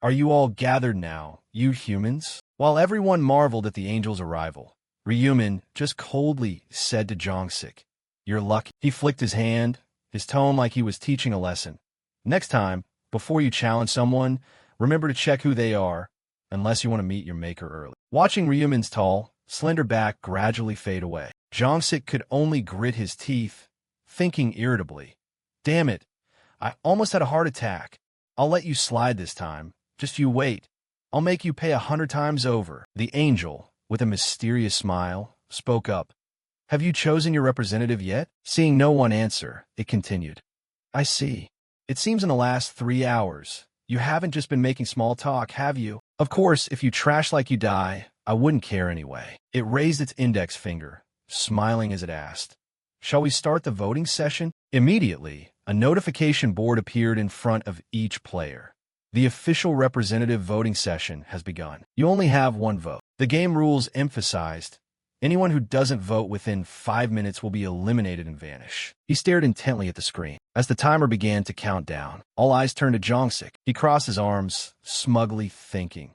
Speaker 1: "Are you all gathered now, you humans?" While everyone marveled at the angel's arrival, Ryumin just coldly said to Jongsik, "You're lucky." He flicked his hand, his tone like he was teaching a lesson. "Next time, before you challenge someone, remember to check who they are, unless you want to meet your maker early." Watching Ryumin's tall, slender back gradually fade away, Jongsik could only grit his teeth, thinking irritably, "Damn it, I almost had a heart attack. I'll let you slide this time. Just you wait. I'll make you pay 100 times over." The angel, with a mysterious smile, spoke up. "Have you chosen your representative yet?" Seeing no one answer, it continued, "I see. It seems in the last 3 hours, You haven't just been making small talk, have you? Of course, if you trash like you die, I wouldn't care anyway. It raised its index finger, smiling as it asked, "Shall we start the voting session?" Immediately, a notification board appeared in front of each player. The official representative voting session has begun. You only have one vote. The game rules emphasized, anyone who doesn't vote within 5 minutes will be eliminated and vanish. He stared intently at the screen. As the timer began to count down, all eyes turned to Jongsik. He crossed his arms, smugly thinking,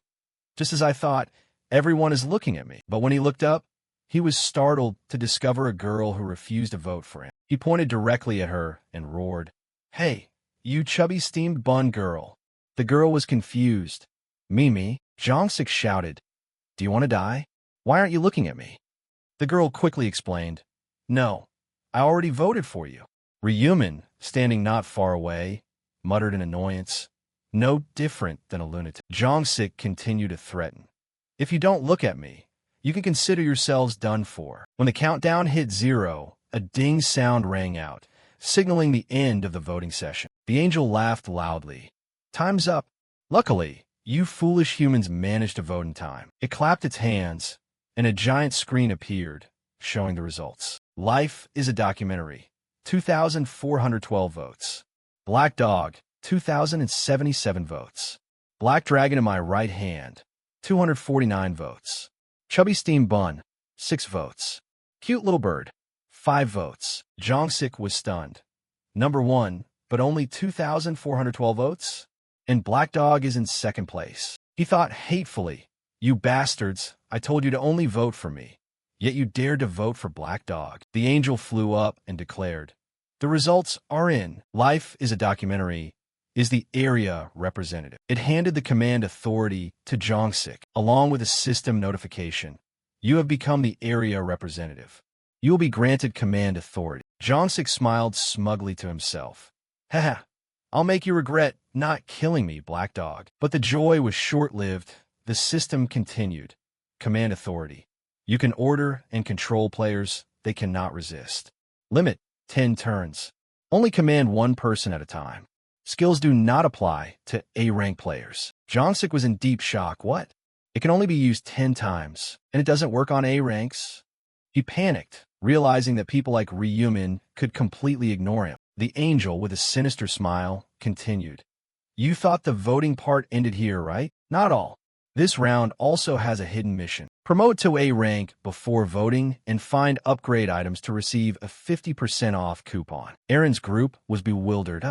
Speaker 1: "Just as I thought, everyone is looking at me." But when he looked up, he was startled to discover a girl who refused to vote for him. He pointed directly at her and roared, "Hey, you chubby steamed bun girl." The girl was confused. "Me?" Jongsik shouted. "Do you want to die? Why aren't you looking at me?" The girl quickly explained, "No, I already voted for you." Ryumin, standing not far away, muttered in annoyance, "No different than a lunatic." Jongsik continued to threaten, "If you don't look at me, you can consider yourselves done for." When the countdown hit 0, a ding sound rang out, signaling the end of the voting session. The angel laughed loudly. "Time's up. Luckily, you foolish humans managed to vote in time." It clapped its hands, and a giant screen appeared, showing the results. Life is a Documentary, 2,412 votes. Black Dog, 2,077 votes. Black Dragon in My Right Hand, 249 votes. Chubby Steam Bun, 6 votes. Cute Little Bird, 5 votes. Jongsik was stunned. Number 1, but only 2,412 votes? And Black Dog is in second place. He thought hatefully, "You bastards, I told you to only vote for me. Yet you dared to vote for Black Dog." The angel flew up and declared, "The results are in. Life is a Documentary is the area representative." It handed the command authority to Jongsik, along with a system notification. "You have become the area representative. You will be granted command authority." Jongsik smiled smugly to himself. "Haha, I'll make you regret not killing me, Black Dog." But the joy was short-lived. The system continued. Command authority. You can order and control players. They cannot resist. Limit, 10 turns. Only command one person at a time. Skills do not apply to A-rank players. Jongsik was in deep shock. What? It can only be used 10 times, and it doesn't work on A-ranks? He panicked, realizing that people like Ryumin could completely ignore him. The angel, with a sinister smile, continued. "You thought the voting part ended here, right? Not all. This round also has a hidden mission. Promote to A rank before voting and find upgrade items to receive a 50% off coupon." Aaron's group was bewildered.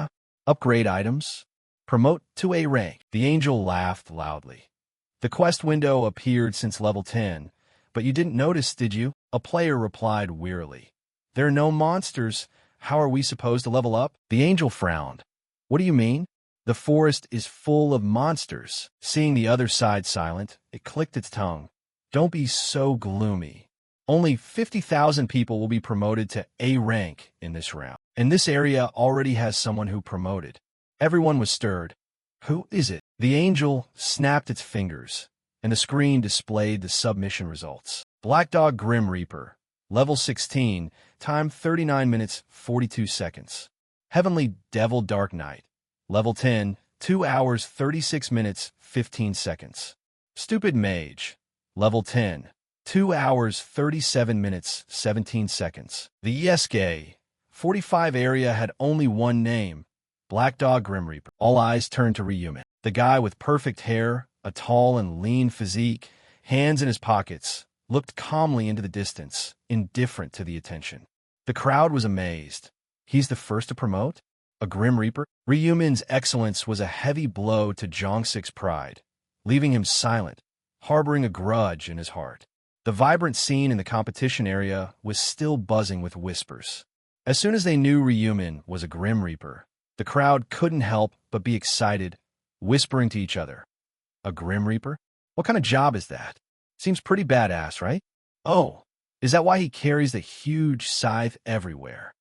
Speaker 1: Upgrade items? Promote to A rank. The angel laughed loudly. "The quest window appeared since level 10, but you didn't notice, did you?" A player replied wearily. "There are no monsters. How are we supposed to level up?" The angel frowned. "What do you mean?" "The forest is full of monsters." Seeing the other side silent, it clicked its tongue. "Don't be so gloomy. Only 50,000 people will be promoted to A rank in this round. And this area already has someone who promoted." Everyone was stirred. "Who is it?" The angel snapped its fingers, and the screen displayed the submission results. Black Dog Grim Reaper, level 16, time 39 minutes 42 seconds. Heavenly Devil Dark Knight, level 10, 2 hours 36 minutes 15 seconds. Stupid Mage, level 10, 2 hours 37 minutes 17 seconds. The Yesuke 45 area had only one name, Black Dog Grim Reaper. All eyes turned to Ryumin. The guy with perfect hair, a tall and lean physique, hands in his pockets, looked calmly into the distance, indifferent to the attention. The crowd was amazed. He's the first to promote? A Grim Reaper? Ryumin's excellence was a heavy blow to Jongsik's pride, leaving him silent, harboring a grudge in his heart. The vibrant scene in the competition area was still buzzing with whispers. As soon as they knew Ryumin was a Grim Reaper, the crowd couldn't help but be excited, whispering to each other. A Grim Reaper? What kind of job is that? Seems pretty badass, right? Oh, is that why he carries the huge scythe everywhere?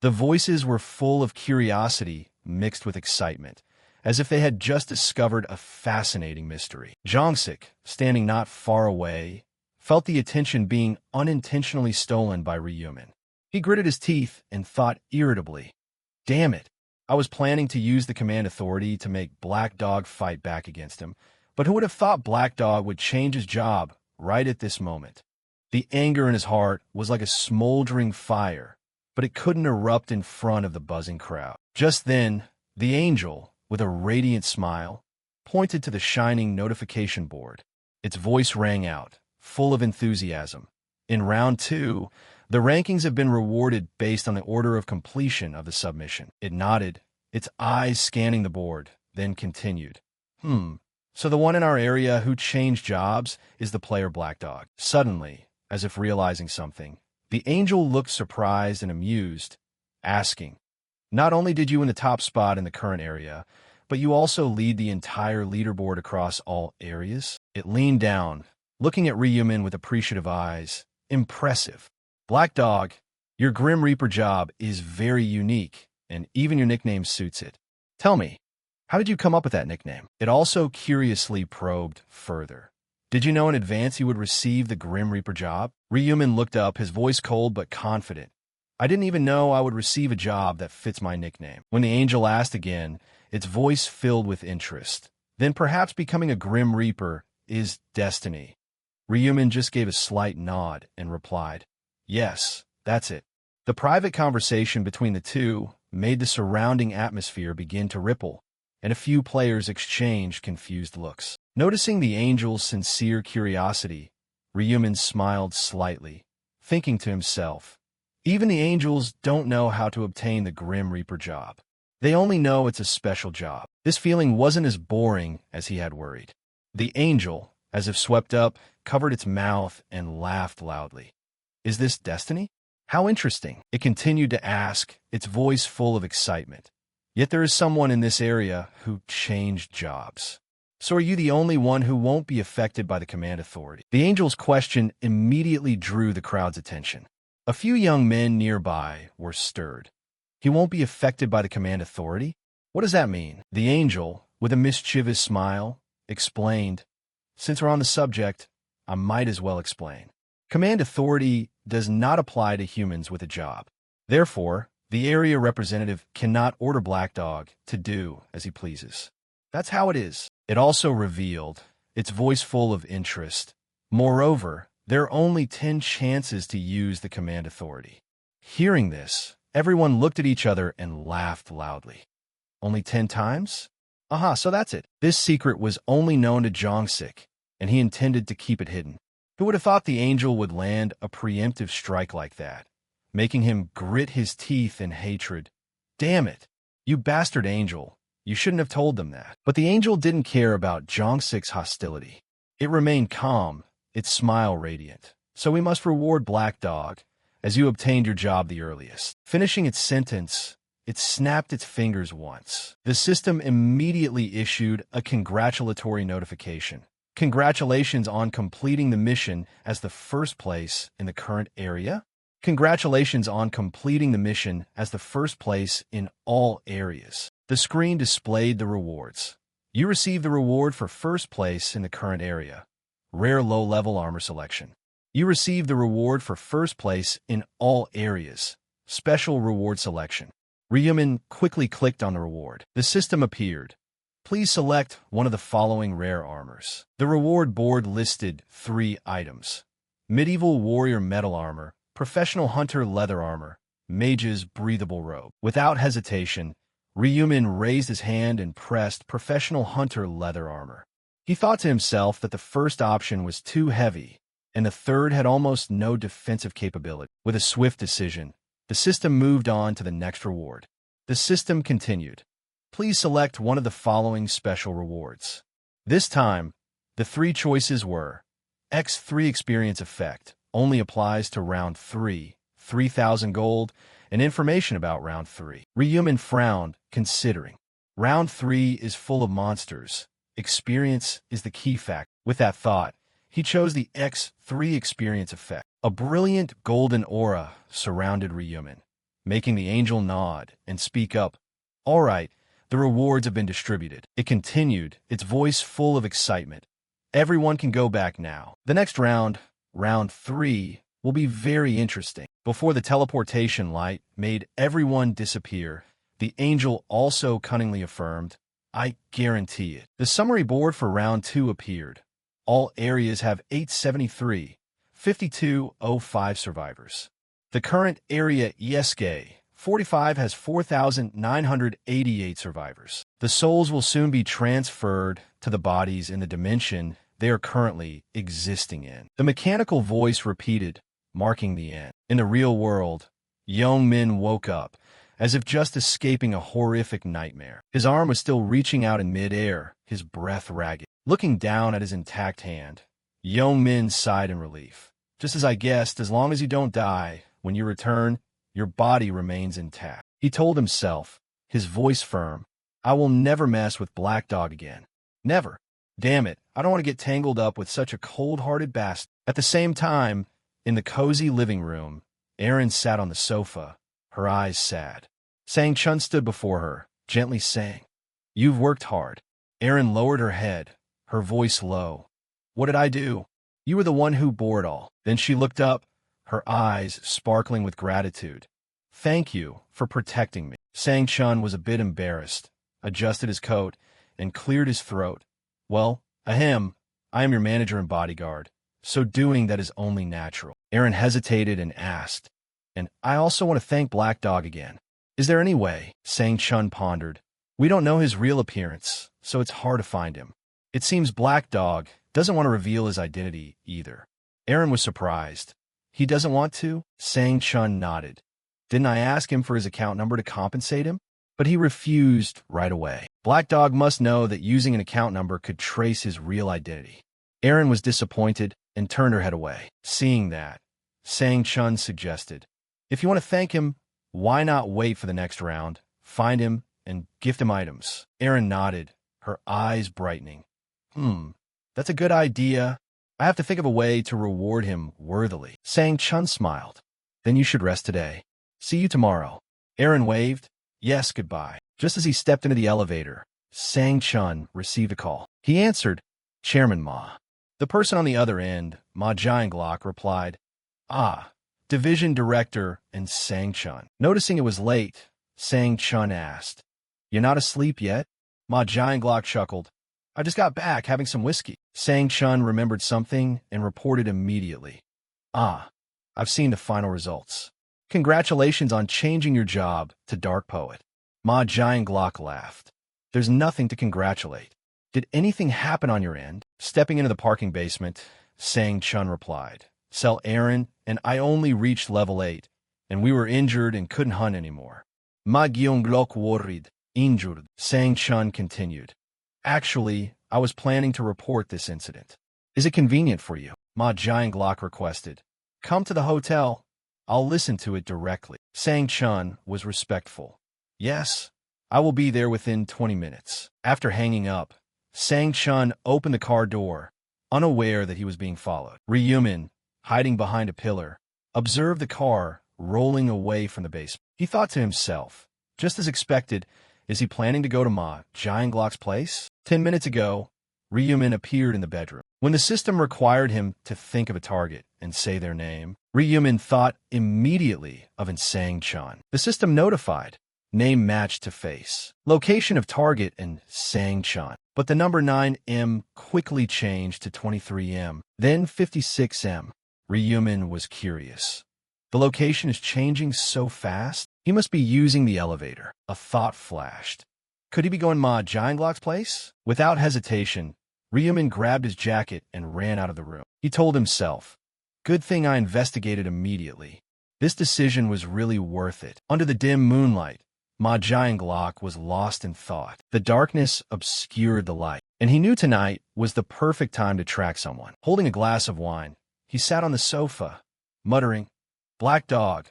Speaker 1: The voices were full of curiosity mixed with excitement, as if they had just discovered a fascinating mystery. Jongsik, standing not far away, felt the attention being unintentionally stolen by Ryumin. He gritted his teeth and thought irritably, "Damn it, I was planning to use the command authority to make Black Dog fight back against him, but who would have thought Black Dog would change his job right at this moment? The anger in his heart was like a smoldering fire, but it couldn't erupt in front of the buzzing crowd. Just then, the angel, with a radiant smile, pointed to the shining notification board. Its voice rang out, full of enthusiasm. In round 2, the rankings have been rewarded based on the order of completion of the submission. It nodded, its eyes scanning the board, then continued. So the one in our area who changed jobs is the player Black Dog. Suddenly, as if realizing something, the angel looked surprised and amused, asking, "Not only did you win the top spot in the current area, but you also lead the entire leaderboard across all areas?" It leaned down, looking at Ryumin with appreciative eyes. "Impressive. Black Dog, your Grim Reaper job is very unique, and even your nickname suits it. Tell me, how did you come up with that nickname?" It also curiously probed further. "Did you know in advance you would receive the Grim Reaper job?" Ryumin looked up, his voice cold but confident. "I didn't even know I would receive a job that fits my nickname." When the angel asked again, its voice filled with interest. "Then perhaps becoming a Grim Reaper is destiny." Ryumin just gave a slight nod and replied, "Yes, that's it." The private conversation between the two made the surrounding atmosphere begin to ripple, and a few players exchanged confused looks. Noticing the angel's sincere curiosity, Ryumin smiled slightly, thinking to himself, even the angels don't know how to obtain the Grim Reaper job. They only know it's a special job. This feeling wasn't as boring as he had worried. The angel, as if swept up, covered its mouth and laughed loudly. "Is this destiny? How interesting." It continued to ask, its voice full of excitement. "Yet there is someone in this area who changed jobs. So are you the only one who won't be affected by the command authority?" The angel's question immediately drew the crowd's attention. A few young men nearby were stirred. "He won't be affected by the command authority? What does that mean?" The angel, with a mischievous smile, explained, "Since we're on the subject, I might as well explain. Command authority does not apply to humans with a job. Therefore, the area representative cannot order Black Dog to do as he pleases. That's how it is." It also revealed, its voice full of interest. "Moreover, there are only 10 chances to use the command authority." Hearing this, everyone looked at each other and laughed loudly. "Only 10 times? Aha, so that's it." This secret was only known to Jongsik, and he intended to keep it hidden. Who would have thought the angel would land a preemptive strike like that, making him grit his teeth in hatred? "Damn it, you bastard angel. You shouldn't have told them that." But the angel didn't care about Jongsik's hostility. It remained calm, its smile radiant. "So we must reward Black Dog, as you obtained your job the earliest." Finishing its sentence, it snapped its fingers once. The system immediately issued a congratulatory notification. "Congratulations on completing the mission as the first place in the current area. Congratulations on completing the mission as the first place in all areas." The screen displayed the rewards. You received the reward for first place in the current area. Rare low-level armor selection. You received the reward for first place in all areas. Special reward selection. Ryumin quickly clicked on the reward. The system appeared. Please select one of the following rare armors. The reward board listed 3 items. Medieval Warrior Metal Armor, Professional Hunter Leather Armor, Mage's Breathable Robe. Without hesitation, Ryumin raised his hand and pressed Professional Hunter Leather Armor. He thought to himself that the first option was too heavy, and the third had almost no defensive capability. With a swift decision, the system moved on to the next reward. The system continued. Please select one of the following special rewards. This time, the 3 choices were X3 Experience Effect, only applies to Round 3, 3,000 gold, and information about Round 3. Ryumin frowned, considering. Round 3 is full of monsters. Experience is the key factor. With that thought, he chose the X3 Experience Effect. A brilliant golden aura surrounded Ryumin, making the angel nod and speak up. "All right, the rewards have been distributed." It continued, its voice full of excitement. "Everyone can go back now. The next round, Round 3, will be very interesting." Before the teleportation light made everyone disappear, The angel also cunningly affirmed, I guarantee it. The summary board for round 2 appeared. All areas have 873, 5205 survivors. The current area ESK 45 has 4,988 survivors. The souls will soon be transferred to the bodies in the dimension they are currently existing in. The mechanical voice repeated, marking the end. In the real world, Young Min woke up, as if just escaping a horrific nightmare. His arm was still reaching out in midair, his breath ragged. Looking down at his intact hand, Young Min sighed in relief. Just as I guessed, as long as you don't die, when you return, your body remains intact. He told himself, his voice firm, I will never mess with Black Dog again. Never. Damn it, I don't want to get tangled up with such a cold-hearted bastard. At the same time, in the cozy living room, Erin sat on the sofa, her eyes sad. Sang Chun stood before her, gently saying, You've worked hard. Erin lowered her head, her voice low. What did I do? You were the one who bore it all. Then she looked up, her eyes sparkling with gratitude. Thank you for protecting me. Sang Chun was a bit embarrassed, adjusted his coat, and cleared his throat. Well, ahem, I am your manager and bodyguard, so doing that is only natural. Erin hesitated and asked, And I also want to thank Black Dog again. Is there any way? Sang Chun pondered. We don't know his real appearance, so it's hard to find him. It seems Black Dog doesn't want to reveal his identity either. Erin was surprised. He doesn't want to? Sang Chun nodded. Didn't I ask him for his account number to compensate him? But he refused right away. Black Dog must know that using an account number could trace his real identity. Erin was disappointed and turned her head away. Seeing that, Sang Chun suggested, If you want to thank him, why not wait for the next round, find him, and gift him items? Erin nodded, her eyes brightening. That's a good idea. I have to think of a way to reward him worthily. Sang Chun smiled. Then you should rest today. See you tomorrow. Erin waved. Yes, goodbye. Just as he stepped into the elevator, Sang Chun received a call. He answered, Chairman Ma. The person on the other end, Ma Jianglock, replied, Ah, Division Director and Sang Chun. Noticing it was late, Sang Chun asked, You not asleep yet? Ma Jianglock chuckled. I just got back having some whiskey. Sang Chun remembered something and reported immediately. Ah, I've seen the final results. Congratulations on changing your job to Dark Poet. Ma Jianglock laughed. There's nothing to congratulate. Did anything happen on your end? Stepping into the parking basement, Sang Chun replied. Sell Erin, and I only reached level 8, and we were injured and couldn't hunt anymore. Ma Jianglock worried, injured, Sang Chun continued. Actually, I was planning to report this incident. Is it convenient for you? Ma Jianglock requested. Come to the hotel. I'll listen to it directly. Sang Chun was respectful. Yes, I will be there within 20 minutes. After hanging up, Sang Chun opened the car door, unaware that he was being followed. Ryumin, hiding behind a pillar, observed the car rolling away from the basement. He thought to himself, just as expected, is he planning to go to Ma Jianglock's place? 10 minutes ago, Ryumin appeared in the bedroom. When the system required him to think of a target and say their name, Ryumin thought immediately of Sang Chun. The system notified. Name matched to face. Location of target and Sang Chun. But the number 9M quickly changed to 23M, then 56M. Ryumin was curious. The location is changing so fast? He must be using the elevator. A thought flashed. Could he be going Ma Jianglock's place? Without hesitation, Ryumin grabbed his jacket and ran out of the room. He told himself, Good thing I investigated immediately. This decision was really worth it. Under the dim moonlight, Ma Jianglock was lost in thought. The darkness obscured the light, and he knew tonight was the perfect time to track someone. Holding a glass of wine, he sat on the sofa, muttering, Black Dog,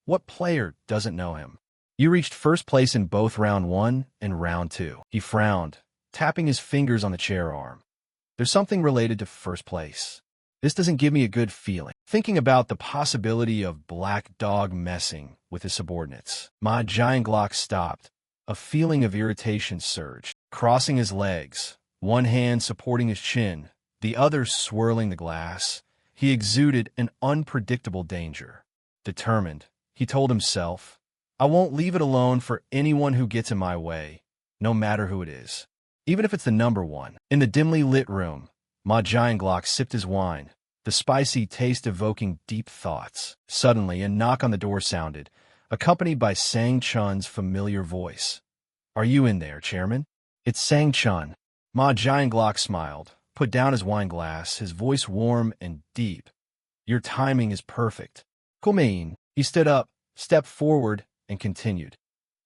Speaker 1: what player doesn't know him? You reached first place in both round 1 and round 2. He frowned, tapping his fingers on the chair arm. There's something related to first place. This doesn't give me a good feeling. Thinking about the possibility of Black Dog messing with his subordinates, Ma Jianglock stopped. A feeling of irritation surged. Crossing his legs, one hand supporting his chin, the other swirling the glass, he exuded an unpredictable danger. Determined, he told himself, I won't leave it alone for anyone who gets in my way, no matter who it is. Even if it's the number one. In the dimly lit room, Ma Giant sipped his wine, the spicy taste evoking deep thoughts. Suddenly, a knock on the door sounded, accompanied by Sang Chun's familiar voice. Are you in there, Chairman? It's Sang Chun. Ma Giant smiled, put down his wine glass, his voice warm and deep. Your timing is perfect. Kumein. He stood up, stepped forward, and continued.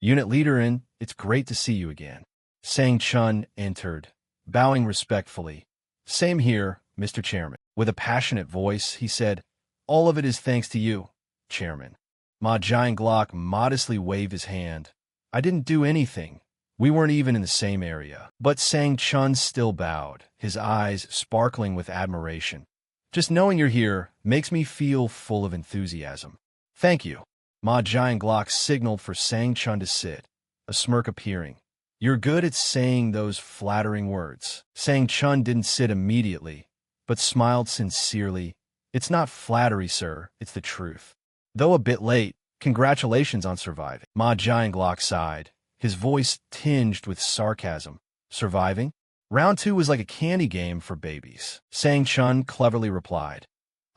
Speaker 1: Unit leader in, it's great to see you again. Sang Chun entered, bowing respectfully. Same here, Mr. Chairman. With a passionate voice, he said, all of it is thanks to you, Chairman. Ma Giant modestly waved his hand. I didn't do anything. We weren't even in the same area. But Sang Chun still bowed, his eyes sparkling with admiration. Just knowing you're here makes me feel full of enthusiasm. Thank you. Ma Giant signaled for Sang Chun to sit, a smirk appearing. You're good at saying those flattering words. Sang Chun didn't sit immediately, but smiled sincerely. It's not flattery, sir, it's the truth. Though a bit late, congratulations on surviving. Ma Giant sighed, his voice tinged with sarcasm. Surviving? Round 2 was like a candy game for babies. Sang Chun cleverly replied.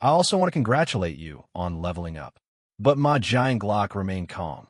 Speaker 1: I also want to congratulate you on leveling up. But Ma Giant remained calm.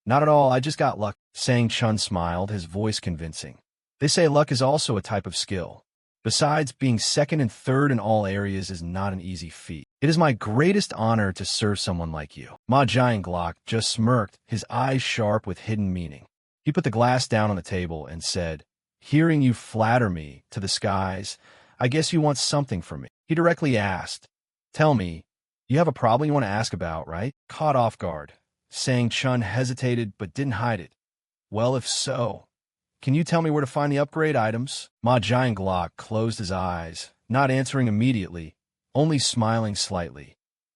Speaker 1: Not at all, I just got luck. Sang Chun smiled, his voice convincing. They say luck is also a type of skill. Besides, being second and third in all areas is not an easy feat. It is my greatest honor to serve someone like you. Ma Giant just smirked, his eyes sharp with hidden meaning. He put the glass down on the table and said, hearing you flatter me to the skies, I guess you want something from me. He directly asked, tell me, you have a problem you want to ask about, right? Caught off guard, Sang Chun hesitated but didn't hide it. Well, if so, can you tell me where to find the upgrade items? Ma Giant closed his eyes, not answering immediately, only smiling slightly.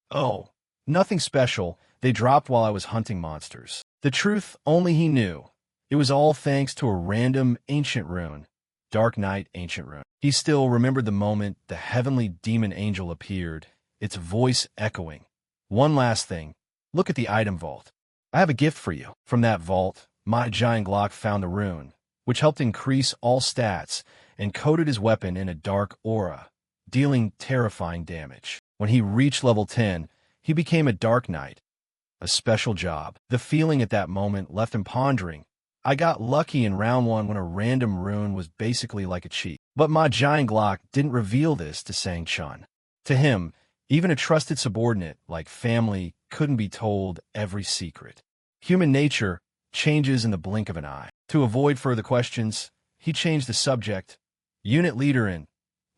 Speaker 1: Oh, nothing special. They dropped while I was hunting monsters. The truth only he knew. It was all thanks to a random ancient rune. Dark Night ancient rune. He still remembered the moment the heavenly demon angel appeared, its voice echoing. One last thing. Look at the item vault. I have a gift for you. From that vault, Ma Giant found a rune, which helped increase all stats and coated his weapon in a dark aura, dealing terrifying damage. When he reached level 10, he became a Dark Knight. A special job. The feeling at that moment left him pondering. I got lucky in round 1 when a random rune was basically like a cheat. But Ma Giant didn't reveal this to Sang Chun. To him, even a trusted subordinate like family couldn't be told every secret. Human nature changes in the blink of an eye. To avoid further questions, he changed the subject. Unit leader in.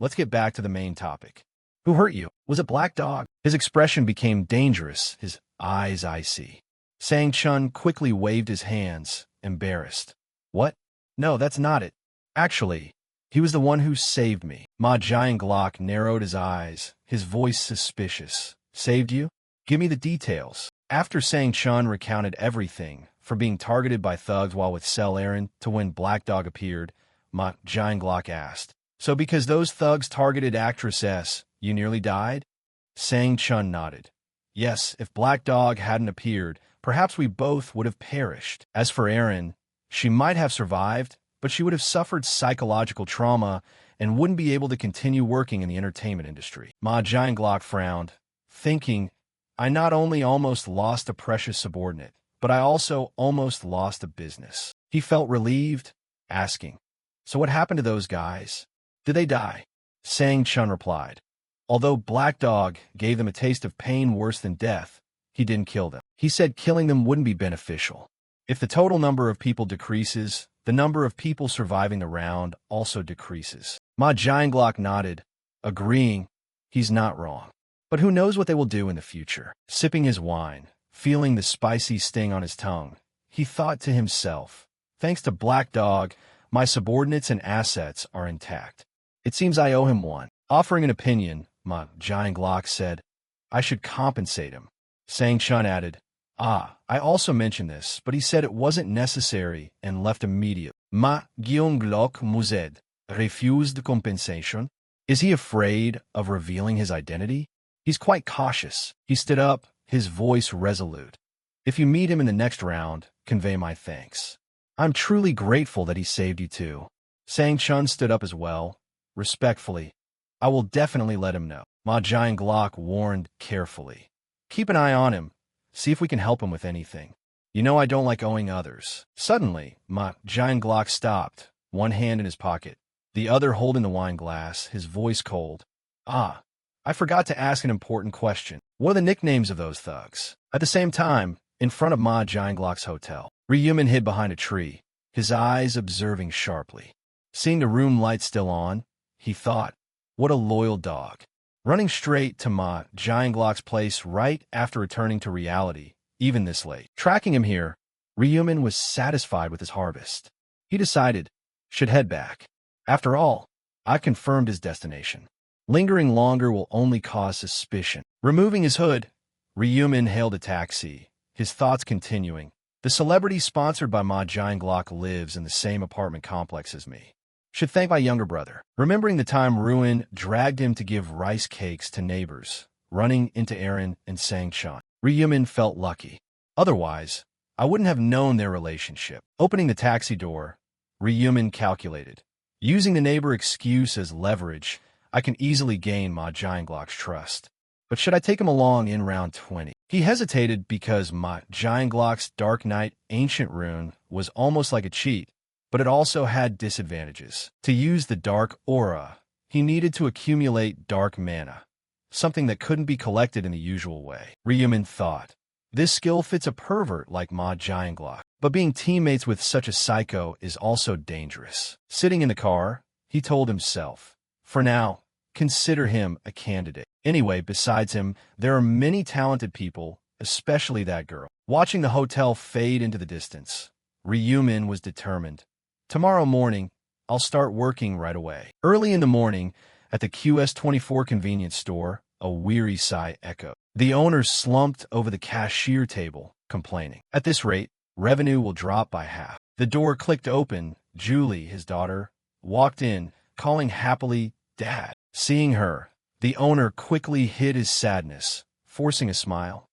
Speaker 1: Let's get back to the main topic. Who hurt you? Was it Black Dog? His expression became dangerous, his eyes icy. Sang Chun quickly waved his hands, embarrassed. What? No, that's not it. Actually, he was the one who saved me. Ma Giant narrowed his eyes, his voice suspicious. Saved you? Give me the details. After Sang Chun recounted everything, from being targeted by thugs while with Cell Aaron to when Black Dog appeared, Ma Giant asked, so because those thugs targeted Actress S, you nearly died? Sang Chun nodded. Yes, if Black Dog hadn't appeared, perhaps we both would have perished. As for Aaron, she might have survived, but she would have suffered psychological trauma and wouldn't be able to continue working in the entertainment industry. Ma Giant frowned, thinking, I not only almost lost a precious subordinate, but I also almost lost a business. He felt relieved, asking, so what happened to those guys? Did they die? Sang Chun replied, although Black Dog gave them a taste of pain worse than death, he didn't kill them. He said killing them wouldn't be beneficial. If the total number of people decreases, the number of people surviving the round also decreases. Ma Giant nodded, agreeing, he's not wrong. But who knows what they will do in the future? Sipping his wine, feeling the spicy sting on his tongue, he thought to himself, thanks to Black Dog, my subordinates and assets are intact. It seems I owe him one. Offering an opinion, Ma Giant said, I should compensate him. Sang Chun added, I also mentioned this, but he said it wasn't necessary and left immediately. Ma Giant Mused refused compensation. Is he afraid of revealing his identity? He's quite cautious. He stood up, his voice resolute. If you meet him in the next round, convey my thanks. I'm truly grateful that he saved you too. Sang-chun stood up as well, respectfully. I will definitely let him know. Ma Jiang-glok warned carefully. Keep an eye on him. See if we can help him with anything. You know I don't like owing others. Suddenly, Ma Jiang-glok stopped, one hand in his pocket, the other holding the wine glass, his voice cold. Ah, I forgot to ask an important question. What are the nicknames of those thugs? At the same time, in front of Ma Jiang-glok's hotel, Ryumin hid behind a tree, his eyes observing sharply. Seeing the room light still on, he thought, what a loyal dog. Running straight to Ma Jiang-glok's place right after returning to reality, even this late. Tracking him here, Ryumin was satisfied with his harvest. He decided, should head back. After all, I confirmed his destination. Lingering longer will only cause suspicion. Removing his hood, Ryumin hailed a taxi, his thoughts continuing. The celebrity sponsored by Ma Jiang-glok lives in the same apartment complex as me. Should thank my younger brother. Remembering the time Ruin dragged him to give rice cakes to neighbors, running into Aaron and Sang-chun, Ryumin felt lucky. Otherwise, I wouldn't have known their relationship. Opening the taxi door, Ryumin calculated. Using the neighbor excuse as leverage, I can easily gain Ma Jiang-glok's trust. But should I take him along in round 20? He hesitated because Ma Jiang-glok's Dark Knight Ancient Rune was almost like a cheat, but it also had disadvantages. To use the Dark Aura, he needed to accumulate Dark Mana, something that couldn't be collected in the usual way. Ryumin thought, this skill fits a pervert like Ma Jiang-glok, but being teammates with such a psycho is also dangerous. Sitting in the car, he told himself, for now, consider him a candidate. Anyway, besides him, there are many talented people, especially that girl. Watching the hotel fade into the distance, Ryumin was determined. Tomorrow morning, I'll start working right away. Early in the morning, at the QS24 convenience store, a weary sigh echoed. The owner slumped over the cashier table, complaining. At this rate, revenue will drop by half. The door clicked open. Julie, his daughter, walked in, calling happily, Dad. Seeing her, the owner quickly hid his sadness, forcing a smile.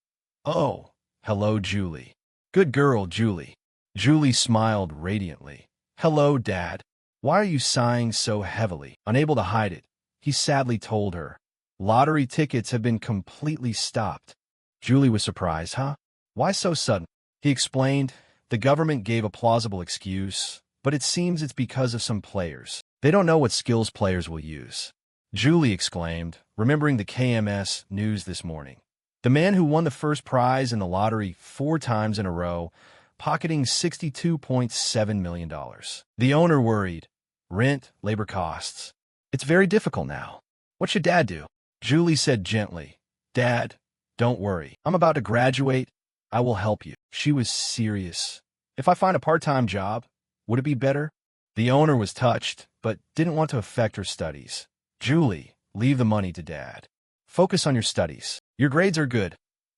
Speaker 1: Oh, hello, Julie. Good girl, Julie. Julie smiled radiantly. Hello, Dad. Why are you sighing so heavily? Unable to hide it, he sadly told her. Lottery tickets have been completely stopped. Julie was surprised. Huh? Why so sudden? He explained. The government gave a plausible excuse, but it seems it's because of some players. They don't know what skills players will use. Julie exclaimed, remembering the KMS news this morning. The man who won the first prize in the lottery 4 times in a row, pocketing $62.7 million. The owner worried. Rent, labor costs. It's very difficult now. What should Dad do? Julie said gently, Dad, don't worry. I'm about to graduate. I will help you. She was serious. If I find a part-time job, would it be better? The owner was touched, but didn't want to affect her studies. Julie, leave the money to Dad. Focus on your studies. Your grades are good.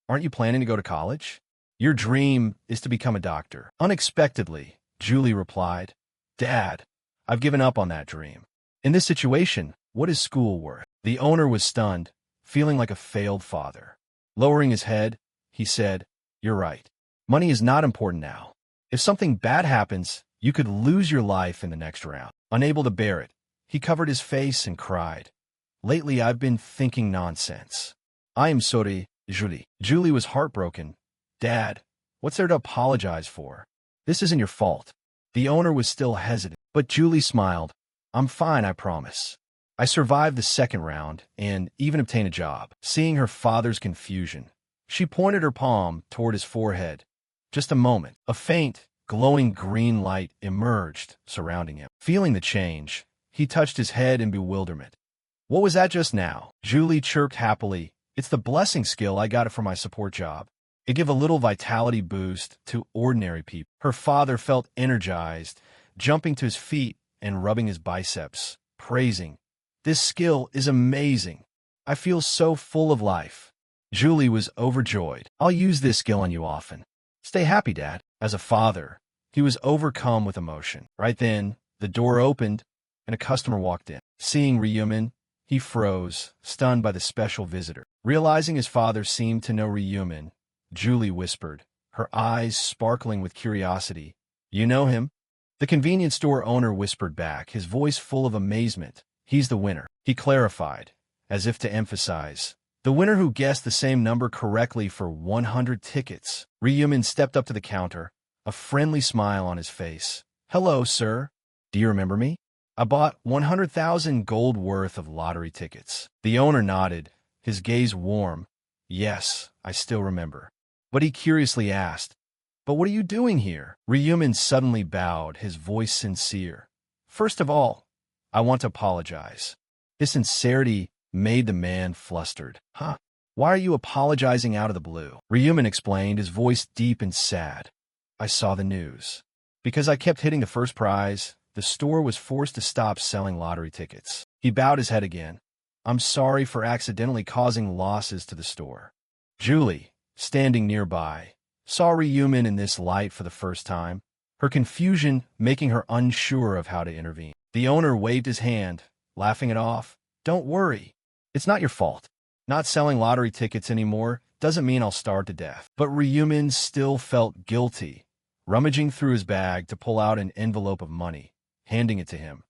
Speaker 1: Aren't you planning to go to college? Your dream is to become a doctor. Unexpectedly, Julie replied, Dad, I've given up on that dream. In this situation, what is school worth? The owner was stunned, feeling like a failed father. Lowering his head, he said, You're right. Money is not important now. If something bad happens, you could lose your life in the next round. Unable to bear it, he covered his face and cried. Lately, I've been thinking nonsense. I am sorry, Julie. Julie was heartbroken. Dad, what's there to apologize for? This isn't your fault. The owner was still hesitant, but Julie smiled. I'm fine, I promise. I survived the second round and even obtained a job. Seeing her father's confusion, she pointed her palm toward his forehead. Just a moment. A faint, glowing green light emerged, surrounding him. Feeling the change, he touched his head in bewilderment. What was that just now? Julie chirped happily. It's the blessing skill I got it for my support job. It gave a little vitality boost to ordinary people. Her father felt energized, jumping to his feet and rubbing his biceps, praising. This skill is amazing. I feel so full of life. Julie was overjoyed. I'll use this skill on you often. Stay happy, Dad. As a father, he was overcome with emotion. Right then, the door opened, and a customer walked in. Seeing Ryumin, he froze, stunned by the special visitor. Realizing his father seemed to know Ryumin, Julie whispered, her eyes sparkling with curiosity. You know him? The convenience store owner whispered back, his voice full of amazement. He's the winner, he clarified, as if to emphasize. The winner who guessed the same number correctly for 100 tickets. Ryumin stepped up to the counter, a friendly smile on his face. Hello, sir. Do you remember me? I bought 100,000 gold worth of lottery tickets. The owner nodded, his gaze warm. Yes, I still remember. But he curiously asked, But what are you doing here? Ryumin suddenly bowed, his voice sincere. First of all, I want to apologize. His sincerity made the man flustered. Huh? Why are you apologizing out of the blue? Ryumin explained, his voice deep and sad. I saw the news. Because I kept hitting the first prize, the store was forced to stop selling lottery tickets. He bowed his head again. I'm sorry for accidentally causing losses to the store. Julie, standing nearby, saw Ryumin in this light for the first time, her confusion making her unsure of how to intervene. The owner waved his hand, laughing it off. Don't worry. It's not your fault. Not selling lottery tickets anymore doesn't mean I'll starve to death. But Ryumin still felt guilty, rummaging through his bag to pull out an envelope of money, handing it to him.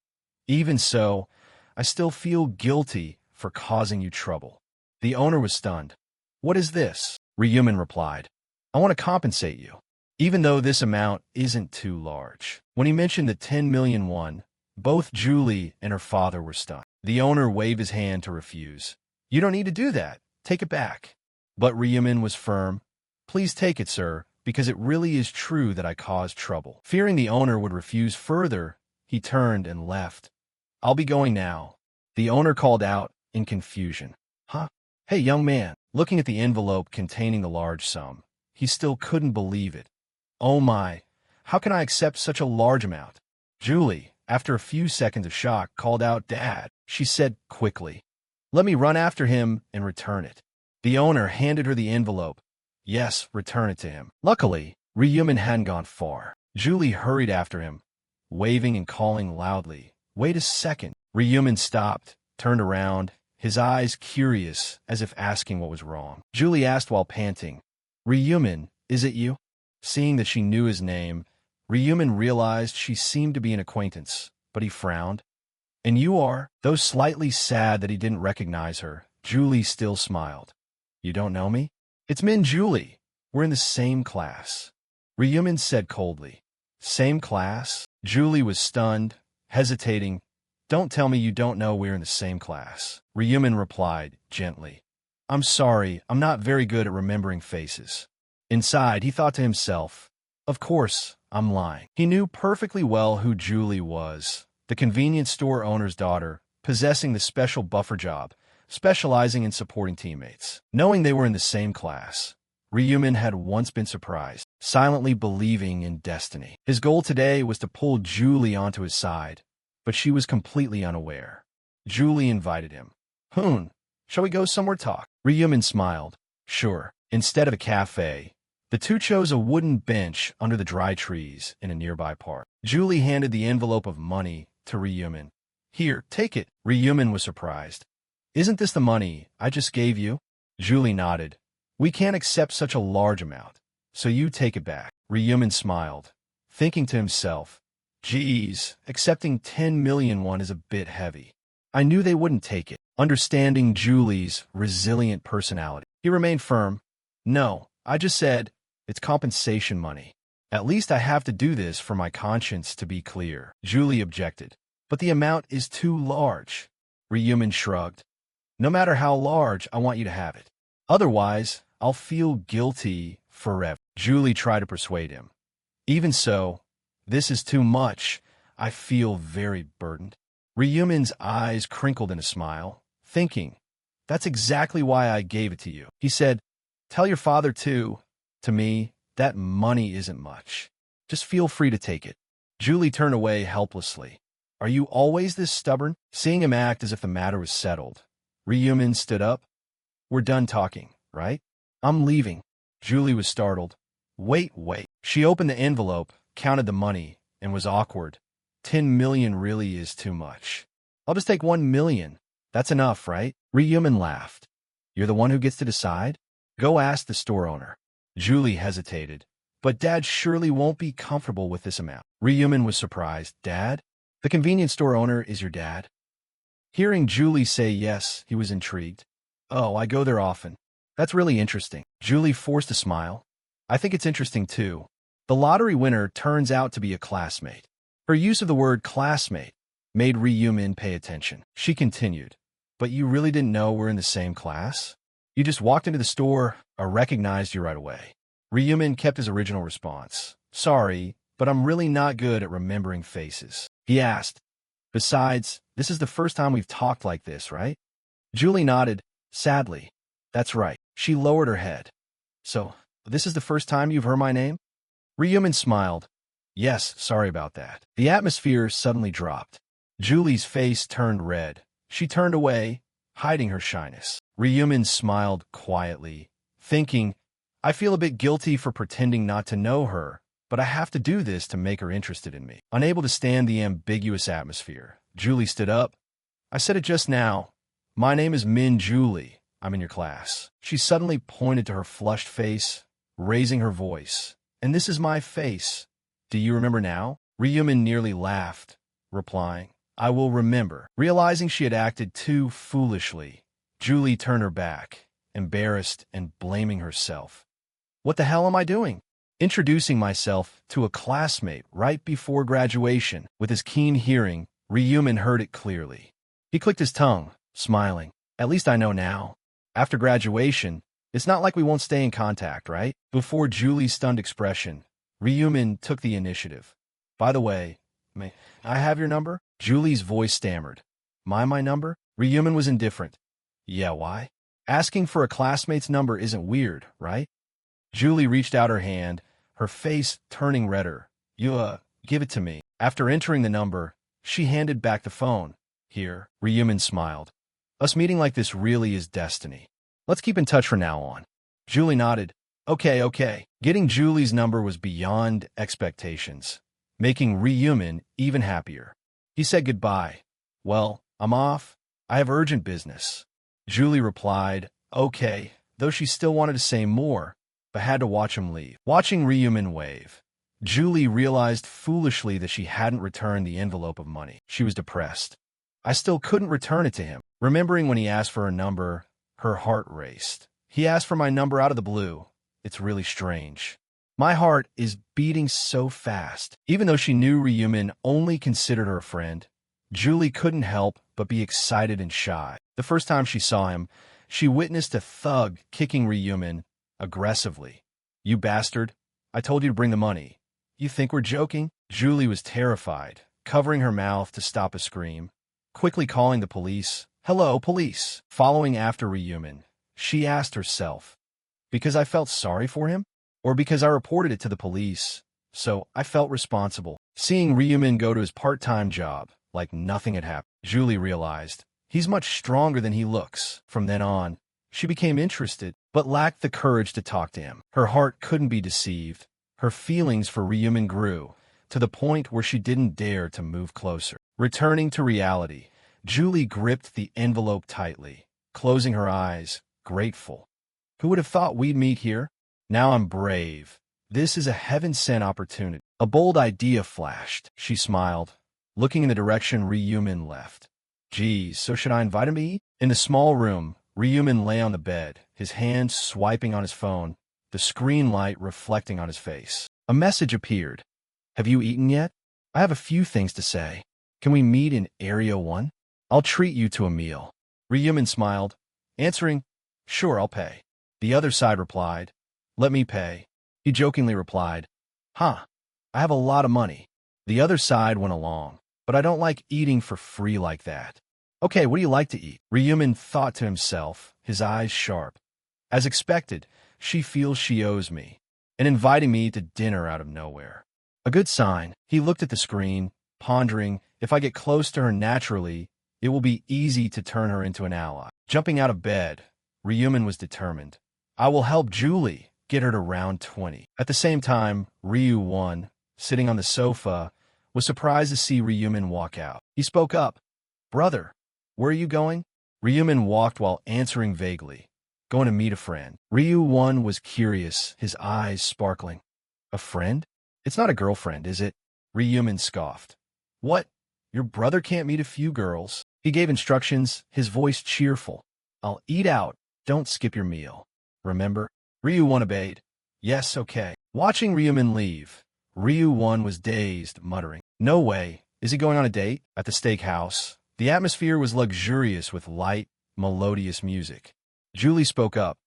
Speaker 1: Even so, I still feel guilty for causing you trouble. The owner was stunned. What is this? Ryumin replied. I want to compensate you, even though this amount isn't too large. When he mentioned the 10 million won, both Julie and her father were stunned. The owner waved his hand to refuse. You don't need to do that. Take it back. But Ryumin was firm. Please take it, sir, because it really is true that I caused trouble. Fearing the owner would refuse further, he turned and left. I'll be going now. The owner called out in confusion. Huh? Hey, young man. Looking at the envelope containing the large sum, he still couldn't believe it. Oh my, how can I accept such a large amount? Julie, after a few seconds of shock, called out, Dad. She said quickly, Let me run after him and return it. The owner handed her the envelope. Yes, return it to him. Luckily, Ryumin hadn't gone far. Julie hurried after him, waving and calling loudly. Wait a second. Ryumin stopped, turned around, his eyes curious, as if asking what was wrong. Julie asked while panting, Ryumin, is it you? Seeing that she knew his name, Ryumin realized she seemed to be an acquaintance, but he frowned. And you are? Though slightly sad that he didn't recognize her, Julie still smiled. You don't know me? It's Min Julie. We're in the same class. Ryumin said coldly. Same class? Julie was stunned, hesitating. Don't tell me you don't know we're in the same class. Ryumin replied, gently. I'm sorry, I'm not very good at remembering faces. Inside, he thought to himself, Of course, I'm lying. He knew perfectly well who Julie was, the convenience store owner's daughter, possessing the special buffer job, specializing in supporting teammates. Knowing they were in the same class, Ryumin had once been surprised, silently believing in destiny. His goal today was to pull Julie onto his side, but she was completely unaware. Julie invited him. Hoon, shall we go somewhere talk? Ryumin smiled. Sure. Instead of a cafe, the two chose a wooden bench under the dry trees in a nearby park. Julie handed the envelope of money to Ryumin. Here, take it. Ryumin was surprised. Isn't this the money I just gave you? Julie nodded. We can't accept such a large amount, so you take it back. Ryumin smiled, thinking to himself, Geez, accepting 10 million won is a bit heavy. I knew they wouldn't take it. Understanding Julie's resilient personality, he remained firm. No, I just said, it's compensation money. At least I have to do this for my conscience, to be clear. Julie objected. But the amount is too large. Ryumin shrugged. No matter how large, I want you to have it. Otherwise, I'll feel guilty forever. Julie tried to persuade him. Even so, this is too much. I feel very burdened. Ryumin's eyes crinkled in a smile, thinking, That's exactly why I gave it to you. He said, Tell your father too. To me, that money isn't much. Just feel free to take it. Julie turned away helplessly. Are you always this stubborn? Seeing him act as if the matter was settled, Ryumin stood up. We're done talking, right? I'm leaving. Julie was startled. Wait. She opened the envelope, counted the money, and was awkward. 10 million really is too much. I'll just take 1 million. That's enough, right? Ryumin laughed. You're the one who gets to decide? Go ask the store owner. Julie hesitated. But Dad surely won't be comfortable with this amount. Ryumin was surprised. Dad? The convenience store owner is your dad? Hearing Julie say yes, he was intrigued. Oh, I go there often. That's really interesting. Julie forced a smile. I think it's interesting too. The lottery winner turns out to be a classmate. Her use of the word classmate made Ryumin pay attention. She continued, but you really didn't know we're in the same class? You just walked into the store, I recognized you right away. Ryumin kept his original response. Sorry, but I'm really not good at remembering faces. He asked, besides, this is the first time we've talked like this, right? Julie nodded, sadly. That's right. She lowered her head. So, this is the first time you've heard my name? Ryumin smiled. Yes, sorry about that. The atmosphere suddenly dropped. Julie's face turned red. She turned away, hiding her shyness. Ryumin smiled quietly, thinking, I feel a bit guilty for pretending not to know her, but I have to do this to make her interested in me. Unable to stand the ambiguous atmosphere, Julie stood up. I said it just now. My name is Min Julie. I'm in your class. She suddenly pointed to her flushed face, raising her voice. And this is my face. Do you remember now? Ryumin nearly laughed, replying, I will remember. Realizing she had acted too foolishly, Julie turned her back, embarrassed and blaming herself. What the hell am I doing? Introducing myself to a classmate right before graduation. With his keen hearing, Ryumin heard it clearly. He clicked his tongue, smiling. At least I know now. After graduation, it's not like we won't stay in contact, right? Before Julie's stunned expression, Ryumin took the initiative. By the way, may I have your number? Julie's voice stammered. My number? Ryumin was indifferent. Yeah, why? Asking for a classmate's number isn't weird, right? Julie reached out her hand, her face turning redder. You, give it to me. After entering the number, she handed back the phone. Here, Ryumin smiled. Us meeting like this really is destiny. Let's keep in touch from now on. Julie nodded. Okay. Getting Julie's number was beyond expectations, making Ryumin even happier. He said goodbye. Well, I'm off. I have urgent business. Julie replied, okay, though she still wanted to say more, but had to watch him leave. Watching Ryumin wave, Julie realized foolishly that she hadn't returned the envelope of money. She was depressed. I still couldn't return it to him. Remembering when he asked for her number, her heart raced. He asked for my number out of the blue. It's really strange. My heart is beating so fast. Even though she knew Ryumin only considered her a friend, Julie couldn't help but be excited and shy. The first time she saw him, she witnessed a thug kicking Ryumin aggressively. You bastard. I told you to bring the money. You think we're joking? Julie was terrified, covering her mouth to stop a scream. Quickly calling the police. Hello, police. Following after Ryumin, she asked herself, because I felt sorry for him? Or because I reported it to the police, so I felt responsible. Seeing Ryumin go to his part-time job like nothing had happened, Julie realized he's much stronger than he looks. From then on, she became interested, but lacked the courage to talk to him. Her heart couldn't be deceived. Her feelings for Ryumin grew, to the point where she didn't dare to move closer. Returning to reality, Julie gripped the envelope tightly, closing her eyes, grateful. Who would have thought we'd meet here? Now I'm brave. This is a heaven-sent opportunity. A bold idea flashed. She smiled, looking in the direction Ryumin left. Geez, so should I invite him to eat? In the small room, Ryumin lay on the bed, his hands swiping on his phone, the screen light reflecting on his face. A message appeared. Have you eaten yet? I have a few things to say. Can we meet in Area 1? I'll treat you to a meal. Ryumin smiled, answering, Sure, I'll pay. The other side replied, Let me pay. He jokingly replied, I have a lot of money. The other side went along, but I don't like eating for free like that. Okay, what do you like to eat? Ryumin thought to himself, his eyes sharp. As expected, she feels she owes me, and inviting me to dinner out of nowhere. A good sign. He looked at the screen, pondering, if I get close to her naturally, it will be easy to turn her into an ally. Jumping out of bed, Ryumin was determined. I will help Julie get her to round 20. At the same time, Ryu-1, sitting on the sofa, was surprised to see Ryumin walk out. He spoke up. Brother, where are you going? Ryumin walked while answering vaguely. Going to meet a friend. Ryu-1 was curious, his eyes sparkling. A friend? It's not a girlfriend, is it? Ryumin scoffed. What? Your brother can't meet a few girls? He gave instructions, his voice cheerful. I'll eat out. Don't skip your meal. Remember? Ryu-1 obeyed. Yes, okay. Watching Ryumin leave, Ryu-1 was dazed, muttering. No way. Is he going on a date? At the steakhouse, the atmosphere was luxurious with light, melodious music. Julie spoke up.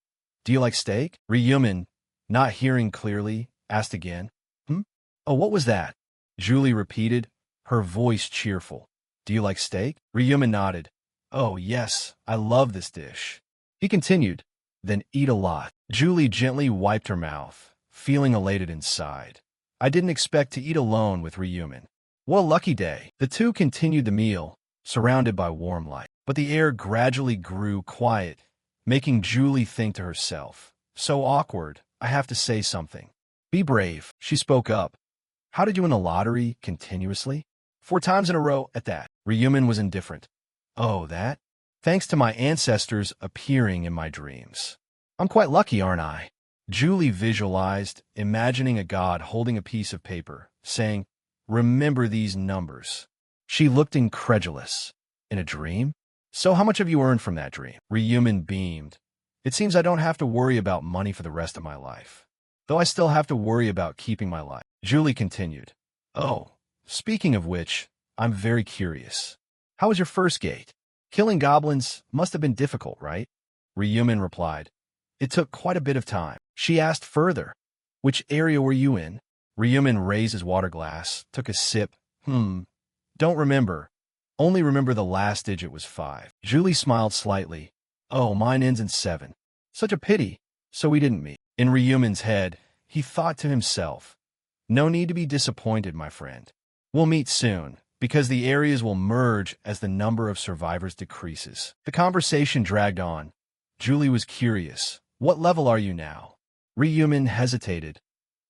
Speaker 1: Do you like steak? Ryumin, not hearing clearly, asked again. Oh, what was that? Julie repeated, her voice cheerful. Do you like steak? Ryumin nodded. Oh, yes, I love this dish. He continued. Then eat a lot. Julie gently wiped her mouth, feeling elated inside. I didn't expect to eat alone with Ryumin. What a lucky day. The two continued the meal, surrounded by warm light. But the air gradually grew quiet, making Julie think to herself. So awkward, I have to say something. Be brave, she spoke up. How did you win the lottery continuously? 4 times in a row at that. Ryumin was indifferent. Oh, that? Thanks to my ancestors appearing in my dreams. I'm quite lucky, aren't I? Julie visualized, imagining a god holding a piece of paper, saying, Remember these numbers. She looked incredulous. In a dream? So how much have you earned from that dream? Ryumin beamed. It seems I don't have to worry about money for the rest of my life. Though I still have to worry about keeping my life. Julie continued. Oh, speaking of which, I'm very curious. How was your first gate? Killing goblins must have been difficult, right? Ryumin replied. It took quite a bit of time. She asked further. Which area were you in? Ryumin raised his water glass, took a sip. Don't remember. Only remember the last digit was 5. Julie smiled slightly. Oh, mine ends in 7. Such a pity. So we didn't meet. In Ryumin's head, he thought to himself, no need to be disappointed, my friend. We'll meet soon, because the areas will merge as the number of survivors decreases. The conversation dragged on. Julie was curious. What level are you now? Ryumin hesitated.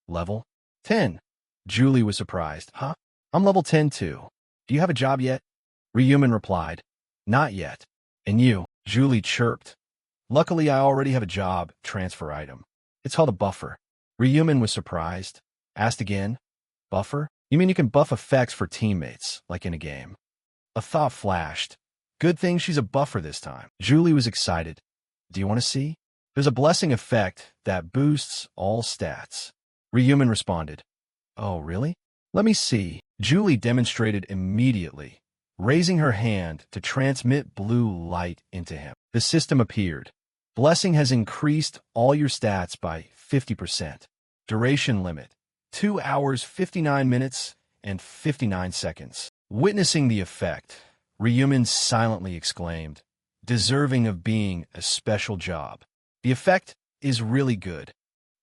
Speaker 1: Level 10. Julie was surprised. Huh? I'm level 10 too. Do you have a job yet? Ryumin replied. Not yet. And you? Julie chirped. Luckily, I already have a job, transfer item. It's called a buffer. Ryumin was surprised. Asked again. Buffer? You mean you can buff effects for teammates, like in a game? A thought flashed. Good thing she's a buffer this time. Julie was excited. Do you want to see? There's a blessing effect that boosts all stats. Ryumin responded. Oh, really? Let me see. Julie demonstrated immediately, raising her hand to transmit blue light into him. The system appeared. Blessing has increased all your stats by 50%. Duration limit, 2 hours, 59 minutes, and 59 seconds. Witnessing the effect, Ryumin silently exclaimed, deserving of being a special job. The effect is really good.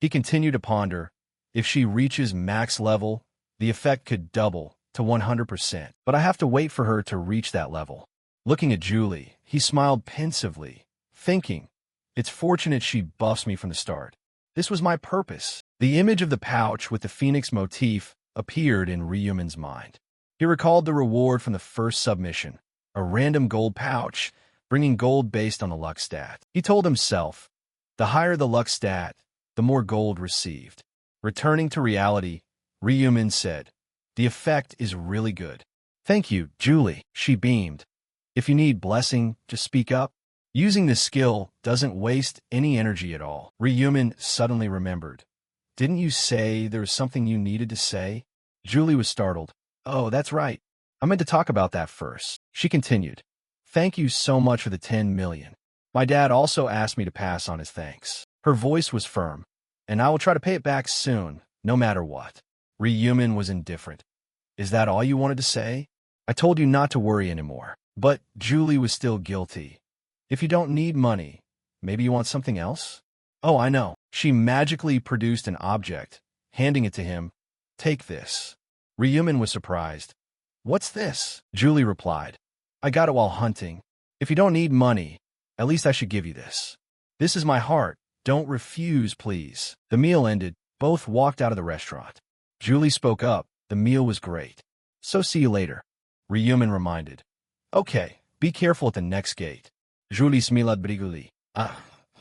Speaker 1: He continued to ponder. If she reaches max level, the effect could double to 100%. But I have to wait for her to reach that level. Looking at Julie, he smiled pensively, thinking, it's fortunate she buffs me from the start. This was my purpose. The image of the pouch with the phoenix motif appeared in Ryumin's mind. He recalled the reward from the first submission, a random gold pouch, bringing gold based on the luck stat. He told himself, the higher the luck stat, the more gold received. Returning to reality, Ryumin said, the effect is really good. Thank you, Julie, she beamed. If you need blessing, just speak up. Using this skill doesn't waste any energy at all. Ryumin suddenly remembered. Didn't you say there was something you needed to say? Julie was startled. Oh, that's right. I meant to talk about that first. She continued. Thank you so much for the 10 million. My dad also asked me to pass on his thanks. Her voice was firm. And I will try to pay it back soon, no matter what. Ryumin was indifferent. Is that all you wanted to say? I told you not to worry anymore. But Julie was still guilty. If you don't need money, maybe you want something else? Oh, I know. She magically produced an object, handing it to him. Take this. Ryumin was surprised. What's this? Julie replied. I got it while hunting. If you don't need money, at least I should give you this. This is my heart. Don't refuse, please. The meal ended. Both walked out of the restaurant. Julie spoke up. The meal was great. So see you later. Ryumin reminded. Okay, be careful at the next gate. Julie smiled brightly.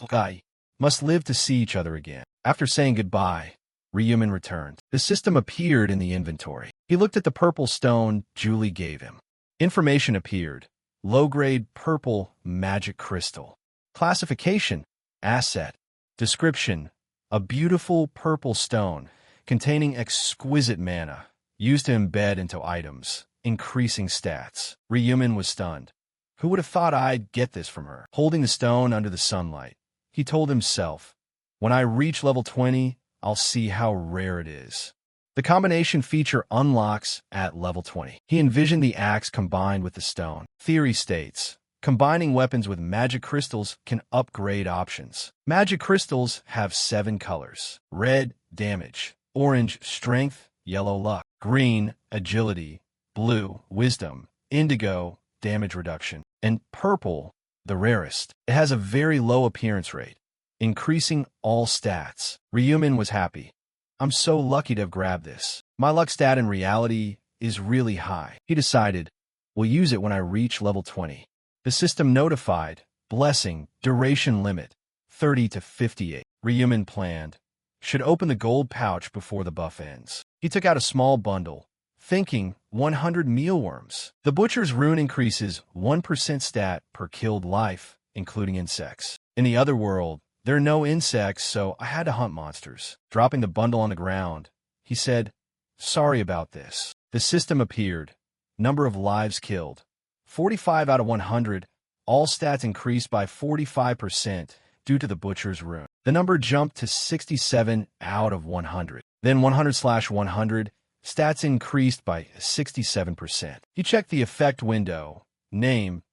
Speaker 1: Okay. Must live to see each other again. After saying goodbye, Ryumin returned. The system appeared in the inventory. He looked at the purple stone Julie gave him. Information appeared. Low-grade purple magic crystal. Classification: asset. Description: a beautiful purple stone containing exquisite mana, used to embed into items, increasing stats. Ryumin was stunned. Who would have thought I'd get this from her? Holding the stone under the sunlight, he told himself, when I reach level 20, I'll see how rare it is. The combination feature unlocks at level 20. He envisioned the axe combined with the stone. Theory states, combining weapons with magic crystals can upgrade options. Magic crystals have 7 colors. Red, damage. Orange, strength. Yellow, luck. Green, agility. Blue, wisdom. Indigo, damage reduction. And purple, the rarest. It has a very low appearance rate, increasing all stats. Ryumin was happy. I'm so lucky to have grabbed this. My luck stat in reality is really high. He decided, we'll use it when I reach level 20. The system notified, blessing, duration limit, 30 to 58. Ryumin planned, should open the gold pouch before the buff ends. He took out a small bundle, thinking 100 mealworms. The butcher's rune increases 1% stat per killed life, including insects. In the other world, there are no insects, so I had to hunt monsters. Dropping the bundle on the ground, he said, sorry about this. The system appeared. Number of lives killed, 45 out of 100. All stats increased by 45% due to the butcher's rune. The number jumped to 67 out of 100. Then 100/100, stats increased by 67%. He checked the effect window. Name,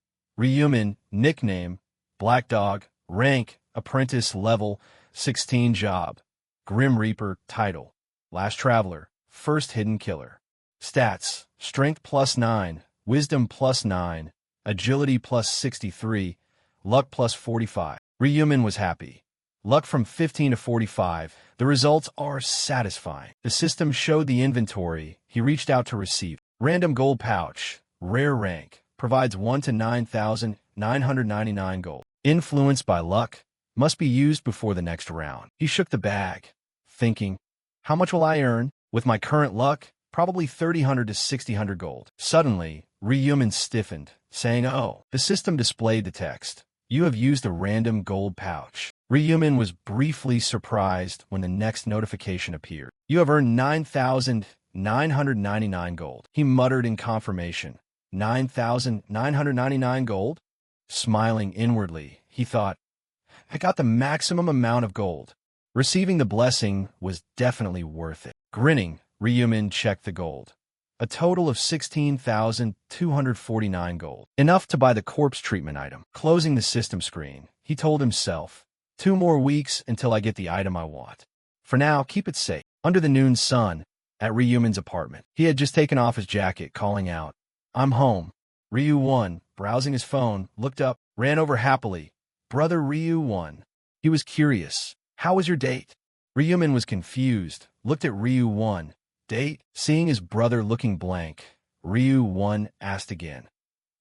Speaker 1: Ryumin. Nickname, Black Dog. Rank, Apprentice. Level 16. Job, Grim Reaper. Title, Last Traveler. First Hidden Killer. Stats, Strength +9, Wisdom +9, Agility +63, Luck +45. Ryumin was happy. Luck from 15 to 45. The results are satisfying. The system showed the inventory. He reached out to receive. Random gold pouch. Rare rank. Provides 1 to 9,999 gold. Influenced by luck. Must be used before the next round. He shook the bag, thinking, how much will I earn? With my current luck, probably 3,000 to 6,000 gold. Suddenly, Ryumin stiffened, saying, oh. The system displayed the text. You have used a random gold pouch. Ryumin was briefly surprised when the next notification appeared. You have earned 9,999 gold. He muttered in confirmation. 9,999 gold? Smiling inwardly, he thought, I got the maximum amount of gold. Receiving the blessing was definitely worth it. Grinning, Ryumin checked the gold. A total of 16,249 gold. Enough to buy the corpse treatment item. Closing the system screen, he told himself, 2 more weeks until I get the item I want. For now, keep it safe. Under the noon sun, at Ryumin's apartment, he had just taken off his jacket, calling out, I'm home. Ryu-1, browsing his phone, looked up, ran over happily. Brother Ryu-1. He was curious. How was your date? Ryumin was confused, looked at Ryu-1. Date? Seeing his brother looking blank, Ryu-1 asked again.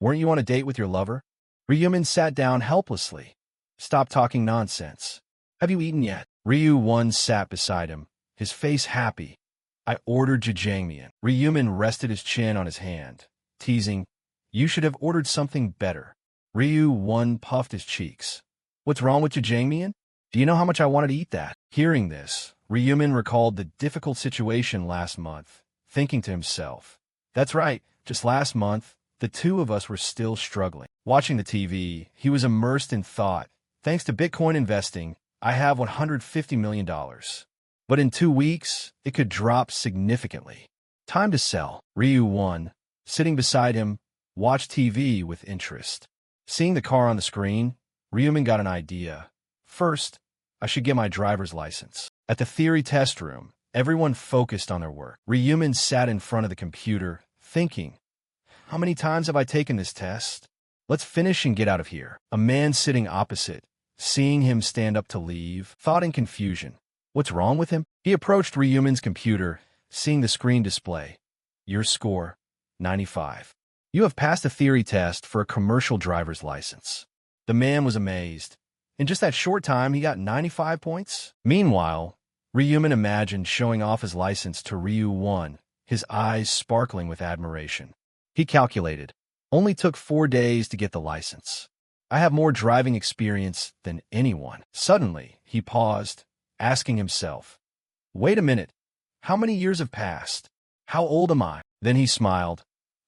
Speaker 1: Weren't you on a date with your lover? Ryumin sat down helplessly. Stop talking nonsense. Have you eaten yet? Ryu-1 sat beside him, his face happy. I ordered jajangmyeon. Ryumin rested his chin on his hand, teasing, you should have ordered something better. Ryu-1 puffed his cheeks. What's wrong with jajangmyeon? Do you know how much I wanted to eat that? Hearing this, Ryumin recalled the difficult situation last month, thinking to himself, that's right, just last month, the two of us were still struggling. Watching the TV, he was immersed in thought. Thanks to Bitcoin investing, I have $150 million. But in 2 weeks, it could drop significantly. Time to sell. Ryu-1, sitting beside him, watched TV with interest. Seeing the car on the screen, Ryumin got an idea. First, I should get my driver's license. At the theory test room, everyone focused on their work. Ryumin sat in front of the computer, thinking, how many times have I taken this test? Let's finish and get out of here. A man sitting opposite, seeing him stand up to leave, thought in confusion. What's wrong with him? He approached Ryumin's computer, seeing the screen display. Your score, 95. You have passed a theory test for a commercial driver's license. The man was amazed. In just that short time, he got 95 points. Meanwhile, Ryumin imagined showing off his license to Ryu-1, his eyes sparkling with admiration. He calculated. Only took 4 days to get the license. I have more driving experience than anyone. Suddenly, he paused, asking himself, wait a minute, how many years have passed? How old am I? Then he smiled.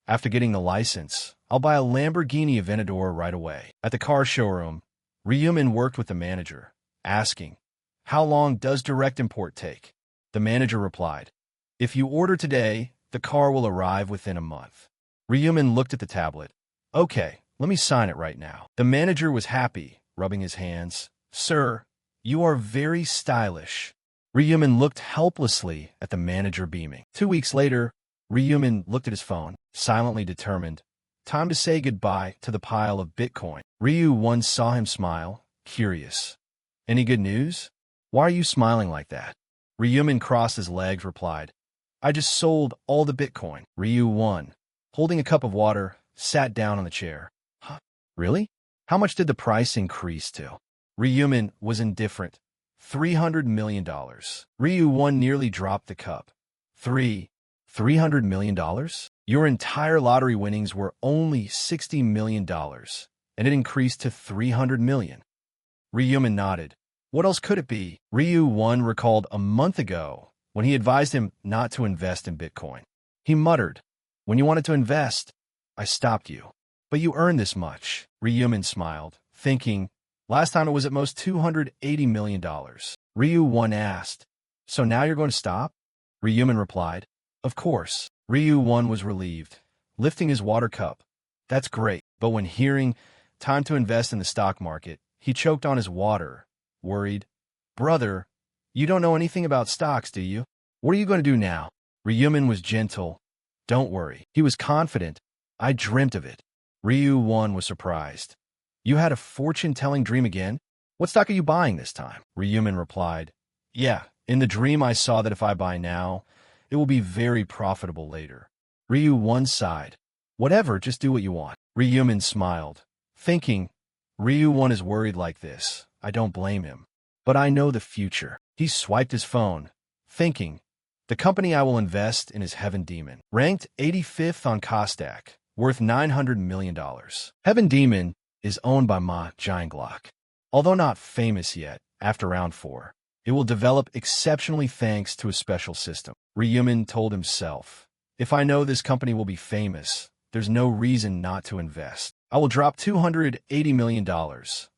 Speaker 1: After getting the license, I'll buy a Lamborghini Aventador right away. At the car showroom, Ryumin worked with the manager, asking, how long does direct import take? The manager replied, if you order today, the car will arrive within a month. Ryumin looked at the tablet. Okay, let me sign it right now. The manager was happy, rubbing his hands. Sir, you are very stylish. Ryumin looked helplessly at the manager, beaming. 2 weeks later, Ryumin looked at his phone, silently determined. Time to say goodbye to the pile of Bitcoin. Ryu-1 saw him smile, curious. Any good news? Why are you smiling like that? Ryumin crossed his legs, replied. I just sold all the Bitcoin. Ryu-1, holding a cup of water, sat down on the chair. Huh? Really? How much did the price increase to? Ryumin was indifferent. $300 million. Ryu-1 nearly dropped the cup. $300 million? Your entire lottery winnings were only $60 million, and it increased to $300 million. Ryumin nodded. What else could it be? Ryu-1 recalled a month ago when he advised him not to invest in Bitcoin. He muttered, when you wanted to invest, I stopped you. But you earned this much. Ryumin smiled, thinking, last time it was at most $280 million. Ryu-1 asked, so now you're going to stop? Ryumin replied, of course. Ryu-1 was relieved, lifting his water cup. That's great. But when hearing, time to invest in the stock market, he choked on his water, worried. Brother, you don't know anything about stocks, do you? What are you going to do now? Ryumin was gentle. Don't worry. He was confident. I dreamt of it. Ryu-1 was surprised. You had a fortune-telling dream again? What stock are you buying this time? Ryumin replied. Yeah, in the dream I saw that if I buy now, it will be very profitable later. Ryu-1 sighed. Whatever, just do what you want. Ryumin smiled, thinking, Ryu-1 is worried like this. I don't blame him. But I know the future. He swiped his phone, thinking, the company I will invest in is Heaven Demon, ranked 85th on Kosdaq, worth $900 million. Heaven Demon is owned by Ma Jianglok. Although not famous yet, after round 4, it will develop exceptionally thanks to a special system. Ryumin told himself, if I know this company will be famous, there's no reason not to invest. I will drop $280 million,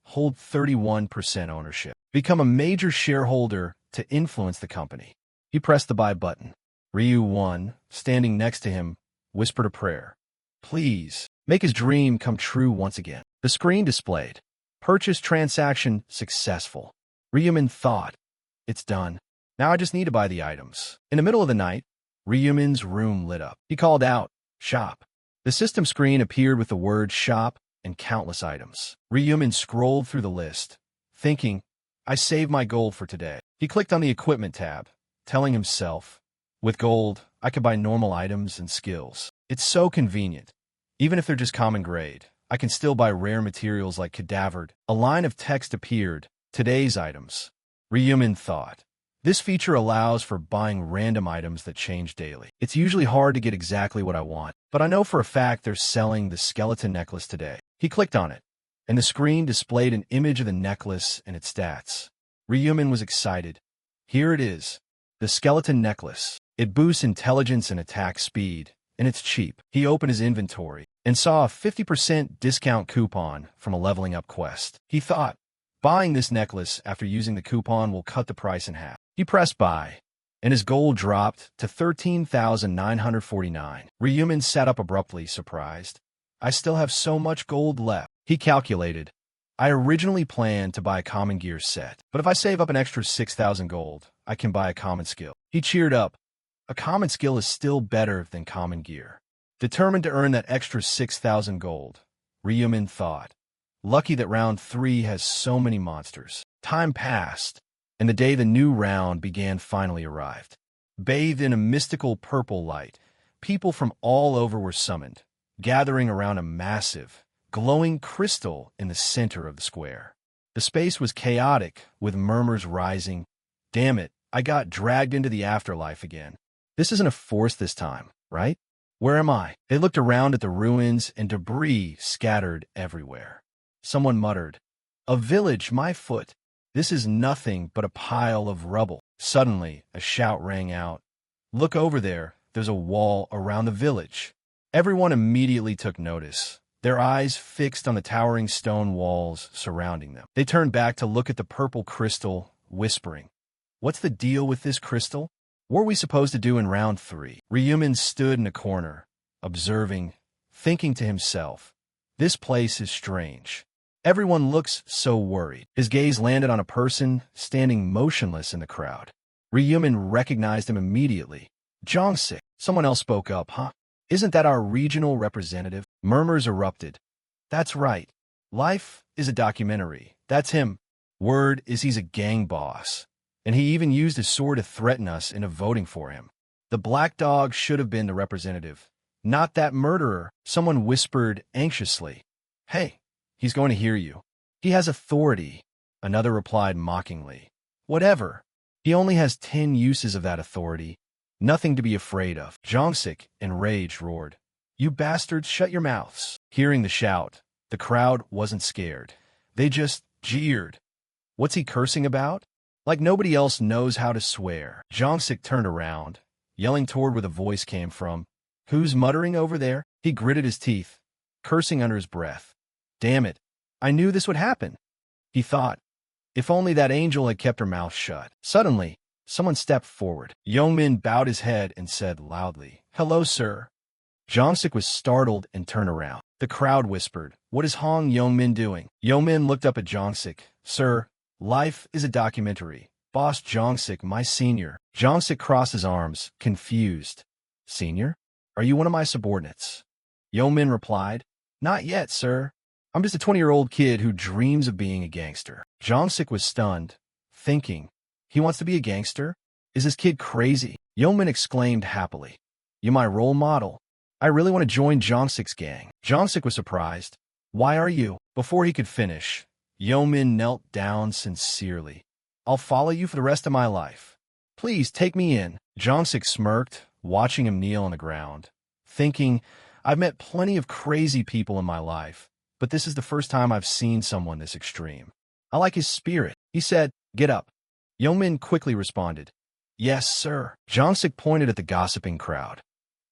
Speaker 1: hold 31% ownership, become a major shareholder to influence the company. He pressed the buy button. Ryu-1, standing next to him, whispered a prayer. Please, make his dream come true once again. The screen displayed. Purchase transaction successful. Ryumin thought, it's done. Now I just need to buy the items. In the middle of the night, Ryumin's room lit up. He called out, shop. The system screen appeared with the word shop and countless items. Ryumin scrolled through the list, thinking, I saved my gold for today. He clicked on the equipment tab, telling himself, with gold, I could buy normal items and skills. It's so convenient. Even if they're just common grade, I can still buy rare materials like cadavered. A line of text appeared, today's items. Ryumin thought, this feature allows for buying random items that change daily. It's usually hard to get exactly what I want, but I know for a fact they're selling the skeleton necklace today. He clicked on it, and the screen displayed an image of the necklace and its stats. Ryumin was excited. Here it is, the skeleton necklace. It boosts intelligence and attack speed, and it's cheap. He opened his inventory and saw a 50% discount coupon from a leveling up quest. He thought, buying this necklace after using the coupon will cut the price in half. He pressed buy, and his gold dropped to 13,949. Ryumin sat up abruptly, surprised. I still have so much gold left. He calculated. I originally planned to buy a common gear set, but if I save up an extra 6,000 gold, I can buy a common skill. He cheered up. A common skill is still better than common gear. Determined to earn that extra 6,000 gold, Ryumin thought. Lucky that round 3 has so many monsters. Time passed, and the day the new round began finally arrived. Bathed in a mystical purple light, people from all over were summoned, gathering around a massive, glowing crystal in the center of the square. The space was chaotic, with murmurs rising. Damn it, I got dragged into the afterlife again. This isn't a force this time, right? Where am I? They looked around at the ruins and debris scattered everywhere. Someone muttered, "A village, my foot. This is nothing but a pile of rubble." Suddenly, a shout rang out. "Look over there. There's a wall around the village." Everyone immediately took notice, their eyes fixed on the towering stone walls surrounding them. They turned back to look at the purple crystal, whispering, "What's the deal with this crystal? What are we supposed to do in round 3? Ryumin stood in a corner, observing, thinking to himself, "This place is strange. Everyone looks so worried." His gaze landed on a person standing motionless in the crowd. Ryumin recognized him immediately. "Jongsik." Someone else spoke up, "Huh? Isn't that our regional representative?" Murmurs erupted. "That's right. Life is a documentary. That's him. Word is he's a gang boss. And he even used his sword to threaten us into voting for him. The black dog should have been the representative, not that murderer." Someone whispered anxiously, "Hey, he's going to hear you. He has authority." Another replied mockingly, "Whatever. He only has 10 uses of that authority. Nothing to be afraid of." Jongsik, enraged, roared, "You bastards, shut your mouths." Hearing the shout, the crowd wasn't scared. They just jeered. What's he cursing about? Like nobody else knows how to swear. Jongsik turned around, yelling toward where the voice came from. "Who's muttering over there?" He gritted his teeth, cursing under his breath. "Damn it, I knew this would happen," he thought. If only that angel had kept her mouth shut. Suddenly, someone stepped forward. Yongmin bowed his head and said loudly, "Hello, sir." Jongsik was startled and turned around. The crowd whispered, "What is Hong Yongmin doing?" Yongmin looked up at Jongsik. "Sir, life is a documentary. Boss Jongsik, my senior." Jongsik crossed his arms, confused. "Senior? Are you one of my subordinates?" Yongmin replied, "Not yet, sir. I'm just a 20-year-old kid who dreams of being a gangster." Jongsik was stunned, thinking, he wants to be a gangster? Is this kid crazy? Yongmin exclaimed happily, "You my role model. I really want to join Jongsik's gang." Jongsik was surprised. "Why are you?" Before he could finish, Yongmin knelt down sincerely. "I'll follow you for the rest of my life. Please take me in." Jongsik smirked, watching him kneel on the ground, thinking, I've met plenty of crazy people in my life, but this is the first time I've seen someone this extreme. I like his spirit. He said, "Get up." Yongmin quickly responded, "Yes, sir." Jongsik pointed at the gossiping crowd.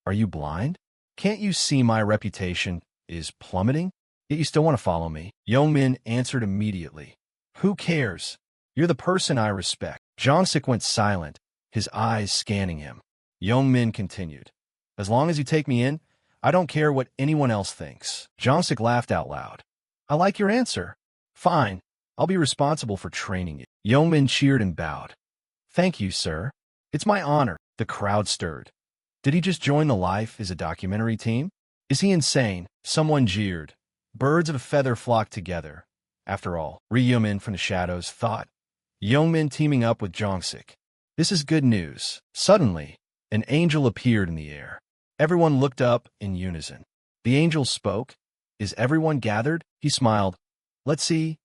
Speaker 1: "Are you blind? Can't you see my reputation is plummeting? Yet you still want to follow me?" Yongmin answered immediately, "Who cares? You're the person I respect." Jongsik went silent, his eyes scanning him. Yongmin continued, "As long as you take me in, I don't care what anyone else thinks." Jongsik laughed out loud. "I like your answer. Fine, I'll be responsible for training you." Yongmin cheered and bowed. "Thank you, sir. It's my honor." The crowd stirred. Did he just join the Life is a Documentary team? Is he insane? Someone jeered. Birds of a feather flocked together. After all, Ryumin from the shadows thought. Yongmin teaming up with Jongsik. This is good news. Suddenly, an angel appeared in the air. Everyone looked up in unison. The angel spoke. "Is everyone gathered?" He smiled. "Let's see.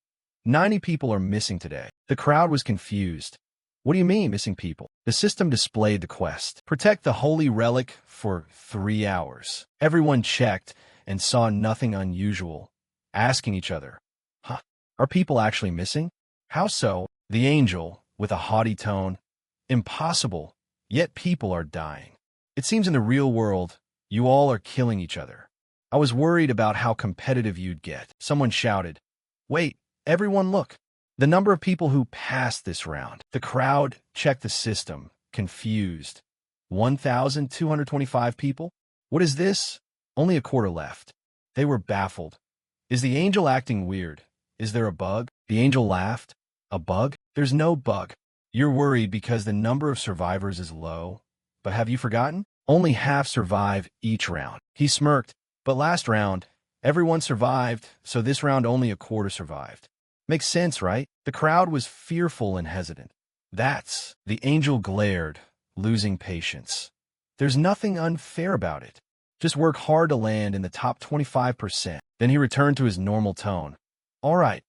Speaker 1: 90 people are missing today." The crowd was confused. "What do you mean, missing people?" The system displayed the quest. Protect the holy relic for 3 hours. Everyone checked and saw nothing unusual, asking each other, are people actually missing? How so? The angel, with a haughty tone, "Impossible, yet people are dying. It seems in the real world, you all are killing each other. I was worried about how competitive you'd get." Someone shouted, "Wait, everyone look. The number of people who passed this round." The crowd checked the system, confused. 1,225 people? What is this? Only a quarter left. They were baffled. Is the angel acting weird? Is there a bug? The angel laughed. A bug? There's no bug. You're worried because the number of survivors is low. But have you forgotten? Only half survive each round. He smirked. But last round, everyone survived, so this round only a quarter survived. Makes sense, right? The crowd was fearful and hesitant. The angel glared, losing patience. There's nothing unfair about it. Just work hard to land in the top 25%. Then he returned to his normal tone. All right,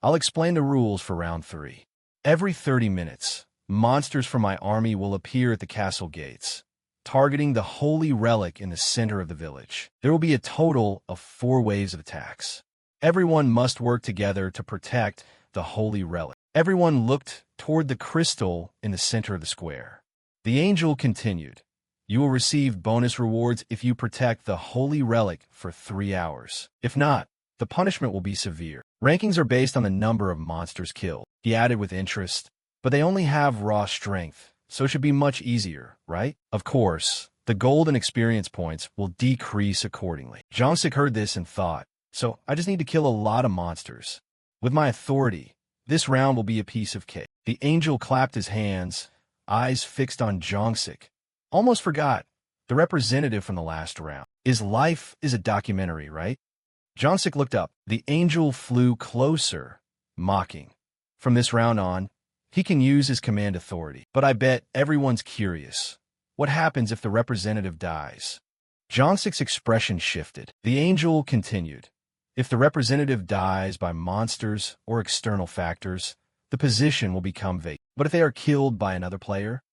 Speaker 1: I'll explain the rules for round 3. Every 30 minutes, monsters from my army will appear at the castle gates, targeting the holy relic in the center of the village. There will be a total of 4 waves of attacks. Everyone must work together to protect the holy relic. Everyone looked toward the crystal in the center of the square. The angel continued, "You will receive bonus rewards if you protect the holy relic for 3 hours. If not, the punishment will be severe. Rankings are based on the number of monsters killed." He added with interest, "But they only have raw strength, so it should be much easier, right?" Of course, the gold and experience points will decrease accordingly. Jongsik heard this and thought, "So I just need to kill a lot of monsters. With my authority, this round will be a piece of cake." The angel clapped his hands, eyes fixed on Jongsik. "Almost forgot, the representative from the last round. Life is a documentary, right?" Jongsik looked up. The angel flew closer, mocking. "From this round on, he can use his command authority. But I bet everyone's curious. What happens if the representative dies?" Jongsik's expression shifted. The angel continued, "If the representative dies by monsters or external factors, the position will become vacant. But if they are killed by another player?"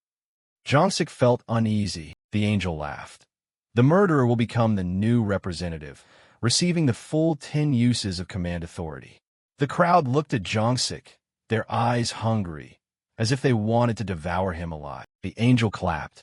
Speaker 1: Jongsik felt uneasy. The angel laughed. "The murderer will become the new representative, receiving the full 10 uses of command authority." The crowd looked at Jongsik, their eyes hungry, as if they wanted to devour him alive. The angel clapped.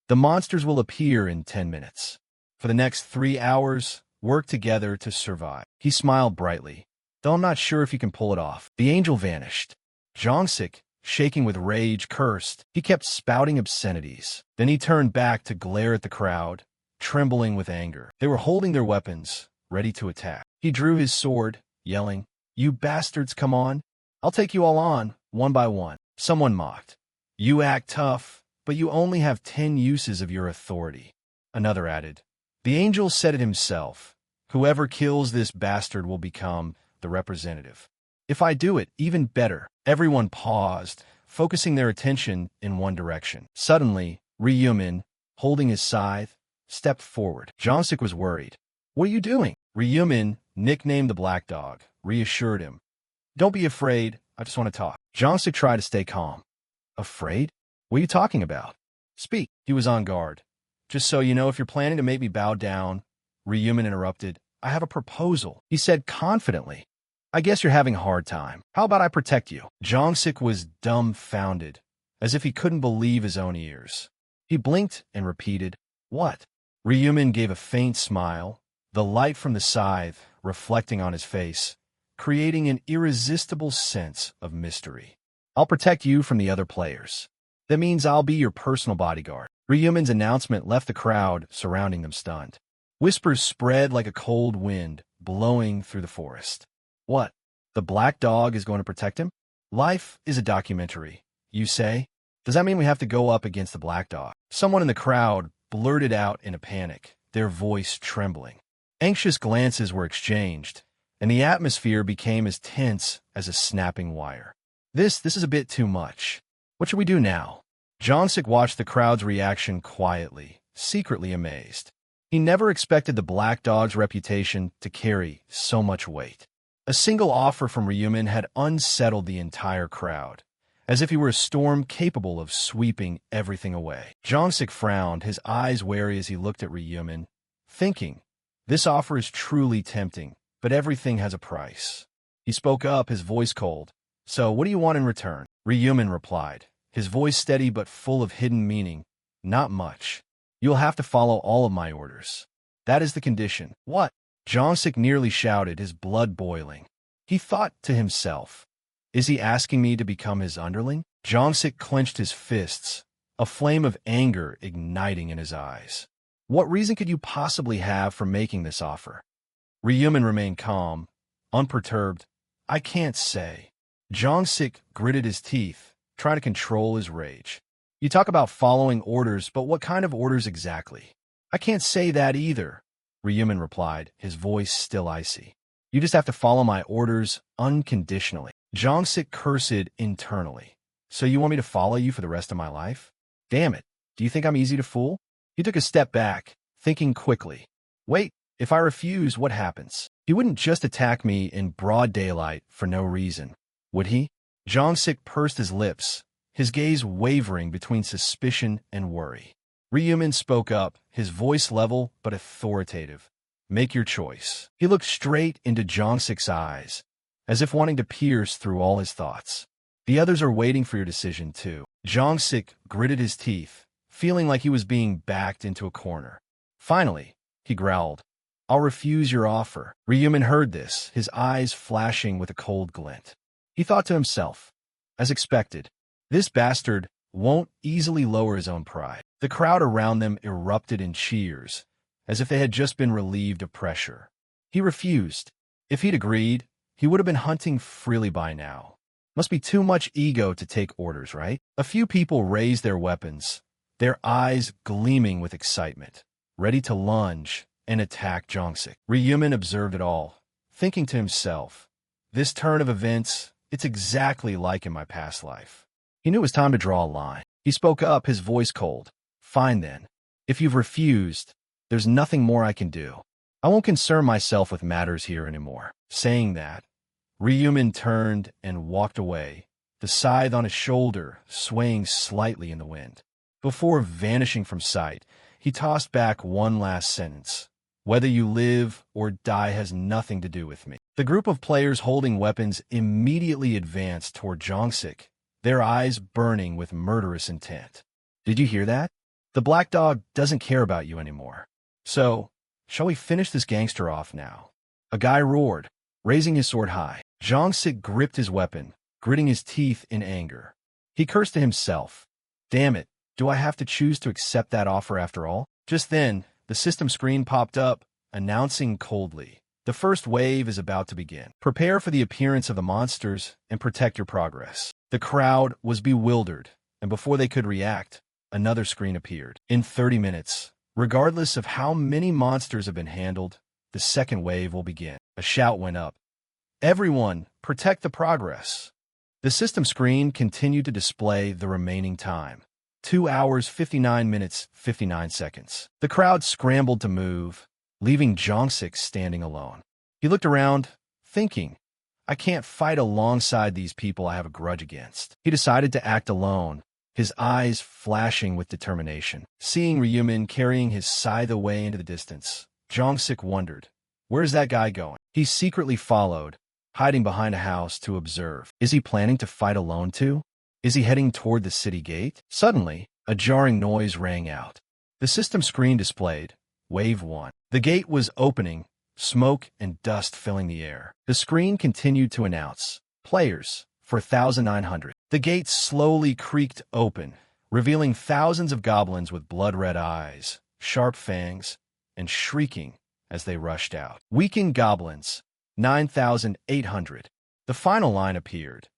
Speaker 1: "The monsters will appear in 10 minutes. For the next 3 hours, work together to survive." He smiled brightly, "Though I'm not sure if you can pull it off." The angel vanished. Jongsik, shaking with rage, cursed. He kept spouting obscenities. Then he turned back to glare at the crowd, trembling with anger. They were holding their weapons, ready to attack. He drew his sword, yelling, "You bastards, come on. I'll take you all on, one by one." Someone mocked. "You act tough, but you only have 10 uses of your authority." Another added, "The angel said it himself. Whoever kills this bastard will become the representative. If I do it, even better." Everyone paused, focusing their attention in one direction. Suddenly, Ryumin, holding his scythe, stepped forward. Jongsik was worried. "What are you doing?" Ryumin, nicknamed the Black Dog, reassured him. "Don't be afraid, I just want to talk." Jongsik tried to stay calm. "Afraid? What are you talking about? Speak." He was on guard. "Just so you know, if you're planning to make me bow down," Ryumin interrupted, "I have a proposal," he said confidently. "I guess you're having a hard time. How about I protect you?" Jongsik was dumbfounded, as if he couldn't believe his own ears. He blinked and repeated, "What?" Ryumin gave a faint smile, the light from the scythe reflecting on his face, creating an irresistible sense of mystery. "I'll protect you from the other players. That means I'll be your personal bodyguard." Ryumin's announcement left the crowd surrounding them stunned. Whispers spread like a cold wind, blowing through the forest. "What? The Black Dog is going to protect him? Life is a documentary, you say? Does that mean we have to go up against the Black Dog?" Someone in the crowd blurted out in a panic, their voice trembling. Anxious glances were exchanged, and the atmosphere became as tense as a snapping wire. This is a bit too much. What should we do now?" Jongsik watched the crowd's reaction quietly, secretly amazed. He never expected the Black Dog's reputation to carry so much weight. A single offer from Ryumin had unsettled the entire crowd, as if he were a storm capable of sweeping everything away. Jongsik frowned, his eyes wary as he looked at Ryumin, thinking, "This offer is truly tempting, but everything has a price." He spoke up, his voice cold. "So, what do you want in return?" Ryumin replied, his voice steady but full of hidden meaning. "Not much. You'll have to follow all of my orders. That is the condition." "What?" Jongsik nearly shouted, his blood boiling. He thought to himself, "Is he asking me to become his underling?" Jongsik clenched his fists, a flame of anger igniting in his eyes. "What reason could you possibly have for making this offer?" Ryumin remained calm, unperturbed. "I can't say." Jongsik gritted his teeth, trying to control his rage. "You talk about following orders, but what kind of orders exactly?" "I can't say that either," Ryumin replied, his voice still icy. "You just have to follow my orders unconditionally." Jongsik cursed internally. "So you want me to follow you for the rest of my life? Damn it, do you think I'm easy to fool?" He took a step back, thinking quickly. "Wait, if I refuse, what happens?" He wouldn't just attack me in broad daylight for no reason, would he? Jongsik pursed his lips, his gaze wavering between suspicion and worry. Ryumin spoke up, his voice level but authoritative. Make your choice. He looked straight into Jongsik's eyes, as if wanting to pierce through all his thoughts. The others are waiting for your decision, too. Jongsik gritted his teeth, feeling like he was being backed into a corner. Finally, he growled, I'll refuse your offer. Ryumin heard this, his eyes flashing with a cold glint. He thought to himself, as expected, this bastard won't easily lower his own pride. The crowd around them erupted in cheers, as if they had just been relieved of pressure. He refused. If he'd agreed, he would have been hunting freely by now. Must be too much ego to take orders, right? A few people raised their weapons, their eyes gleaming with excitement, ready to lunge and attack Jongsik. Ryumin observed it all, thinking to himself, this turn of events, it's exactly like in my past life. He knew it was time to draw a line. He spoke up, his voice cold. Fine then. If you've refused, there's nothing more I can do. I won't concern myself with matters here anymore. Saying that, Ryumin turned and walked away, the scythe on his shoulder swaying slightly in the wind. Before vanishing from sight, he tossed back one last sentence. Whether you live or die has nothing to do with me. The group of players holding weapons immediately advanced toward Jongsik, their eyes burning with murderous intent. Did you hear that? The black dog doesn't care about you anymore. So, shall we finish this gangster off now? A guy roared, raising his sword high. Jongsik gripped his weapon, gritting his teeth in anger. He cursed to himself. Damn it, do I have to choose to accept that offer after all? Just then, the system screen popped up, announcing coldly, the first wave is about to begin. Prepare for the appearance of the monsters and protect your progress. The crowd was bewildered, and before they could react, another screen appeared. In 30 minutes, regardless of how many monsters have been handled, the second wave will begin. A shout went up. Everyone, protect the progress. The system screen continued to display the remaining time. 2 hours, 59 minutes, 59 seconds. The crowd scrambled to move, leaving Jongsik standing alone. He looked around, thinking, I can't fight alongside these people I have a grudge against. He decided to act alone, his eyes flashing with determination. Seeing Ryumin carrying his scythe away into the distance, Jongsik wondered, where's that guy going? He secretly followed, hiding behind a house to observe. Is he planning to fight alone too? Is he heading toward the city gate? Suddenly, a jarring noise rang out. The system screen displayed, Wave 1. The gate was opening, smoke and dust filling the air. The screen continued to announce, Players, for 1,900. The gate slowly creaked open, revealing thousands of goblins with blood-red eyes, sharp fangs, and shrieking as they rushed out. Weakened goblins, 9,800. The final line appeared.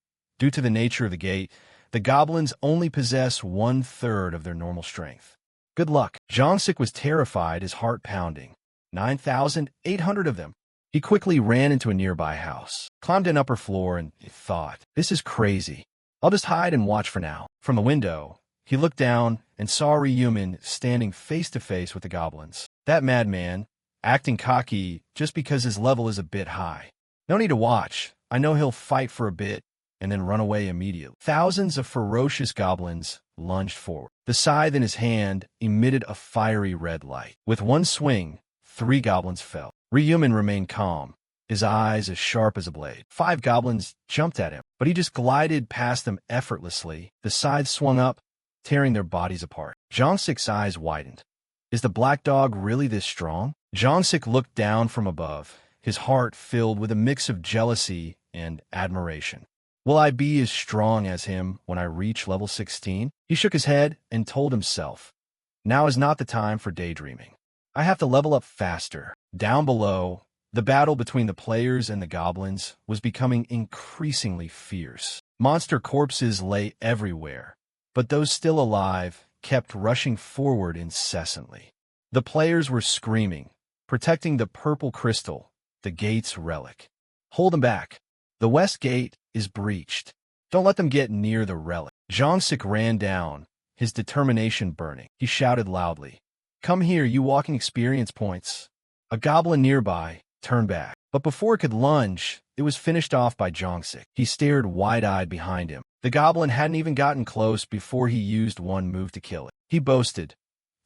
Speaker 1: Due to the nature of the gate, the goblins only possess 1/3 of their normal strength. Good luck. Jongsik was terrified, his heart pounding. 9,800 of them. He quickly ran into a nearby house, climbed an upper floor, and thought, this is crazy. I'll just hide and watch for now. From the window, he looked down and saw Ryumin standing face to face with the goblins. That madman, acting cocky just because his level is a bit high. No need to watch. I know he'll fight for a bit and then run away immediately. Thousands of ferocious goblins lunged forward. The scythe in his hand emitted a fiery red light. With one swing, 3 goblins fell. Ryumin remained calm, his eyes as sharp as a blade. 5 goblins jumped at him, but he just glided past them effortlessly. The scythe swung up, tearing their bodies apart. Jongsik's eyes widened. Is the black dog really this strong? Jongsik looked down from above, his heart filled with a mix of jealousy and admiration. Will I be as strong as him when I reach level 16? He shook his head and told himself, now is not the time for daydreaming. I have to level up faster. Down below, the battle between the players and the goblins was becoming increasingly fierce. Monster corpses lay everywhere, but those still alive kept rushing forward incessantly. The players were screaming, protecting the purple crystal, the gate's relic. Hold them back. The west gate is breached. Don't let them get near the relic. Jongsik ran down, his determination burning. He shouted loudly, come here, you walking experience points. A goblin nearby turned back, but before it could lunge, it was finished off by Jongsik. He stared wide-eyed behind him. The goblin hadn't even gotten close before he used one move to kill it. He boasted,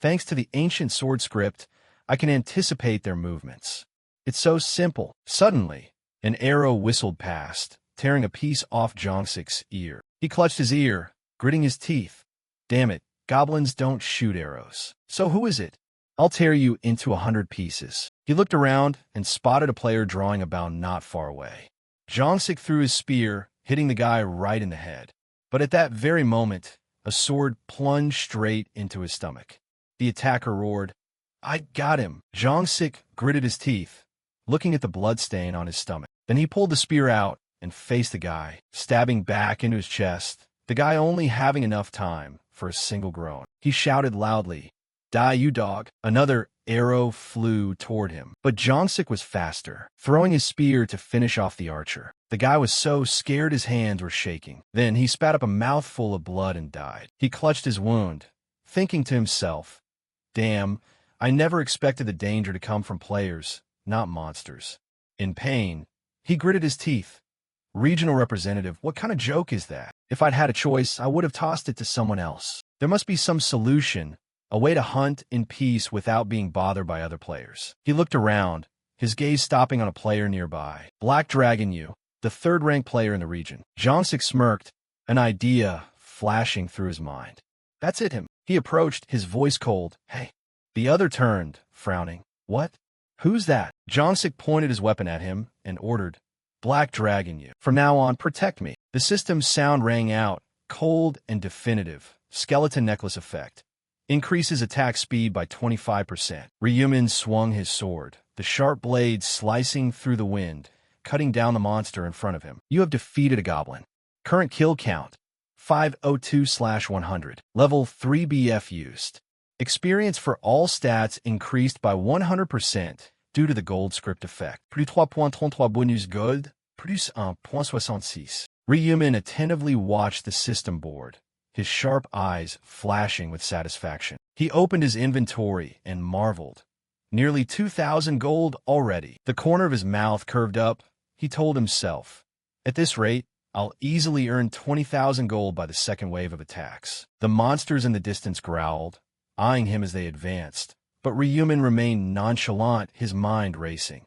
Speaker 1: "Thanks to the ancient sword script, I can anticipate their movements. It's so simple." Suddenly, an arrow whistled past, tearing a piece off Jongsik's ear. He clutched his ear, gritting his teeth. "Damn it, goblins don't shoot arrows. So who is it? I'll tear you into 100 pieces." He looked around and spotted a player drawing a bow not far away. Jongsik threw his spear, hitting the guy right in the head. But at that very moment, a sword plunged straight into his stomach. The attacker roared, "I got him!" Jongsik gritted his teeth, looking at the bloodstain on his stomach. Then he pulled the spear out and faced the guy, stabbing back into his chest, the guy only having enough time for a single groan. He shouted loudly, "Die, you dog!" Another arrow flew toward him, but Jongsik was faster, throwing his spear to finish off the archer. The guy was so scared his hands were shaking. Then he spat up a mouthful of blood and died. He clutched his wound, thinking to himself, "Damn, I never expected the danger to come from players, not monsters." In pain, he gritted his teeth. "Regional representative, what kind of joke is that? If I'd had a choice, I would have tossed it to someone else. There must be some solution, a way to hunt in peace without being bothered by other players." He looked around, his gaze stopping on a player nearby. "Black Dragon you, the third-ranked player in the region." Jongsik smirked, an idea flashing through his mind. "That's it, him." He approached, his voice cold. "Hey." The other turned, frowning. "What? Who's that?" Jongsik pointed his weapon at him and ordered, "Black Dragon you. From now on, protect me." The system's sound rang out, cold and definitive. Skeleton necklace effect. Increases attack speed by 25%. Ryumin swung his sword, the sharp blade slicing through the wind, cutting down the monster in front of him. "You have defeated a goblin. Current kill count, 502/100. Level 3 BF used. Experience for all stats increased by 100% due to the gold script effect. Plus 3.33 bonus gold, plus 1.66. Ryumin attentively watched the system board, his sharp eyes flashing with satisfaction. He opened his inventory and marveled. Nearly 2,000 gold already. The corner of his mouth curved up. He told himself, "At this rate, I'll easily earn 20,000 gold by the second wave of attacks." The monsters in the distance growled, eyeing him as they advanced. But Ryumin remained nonchalant, his mind racing.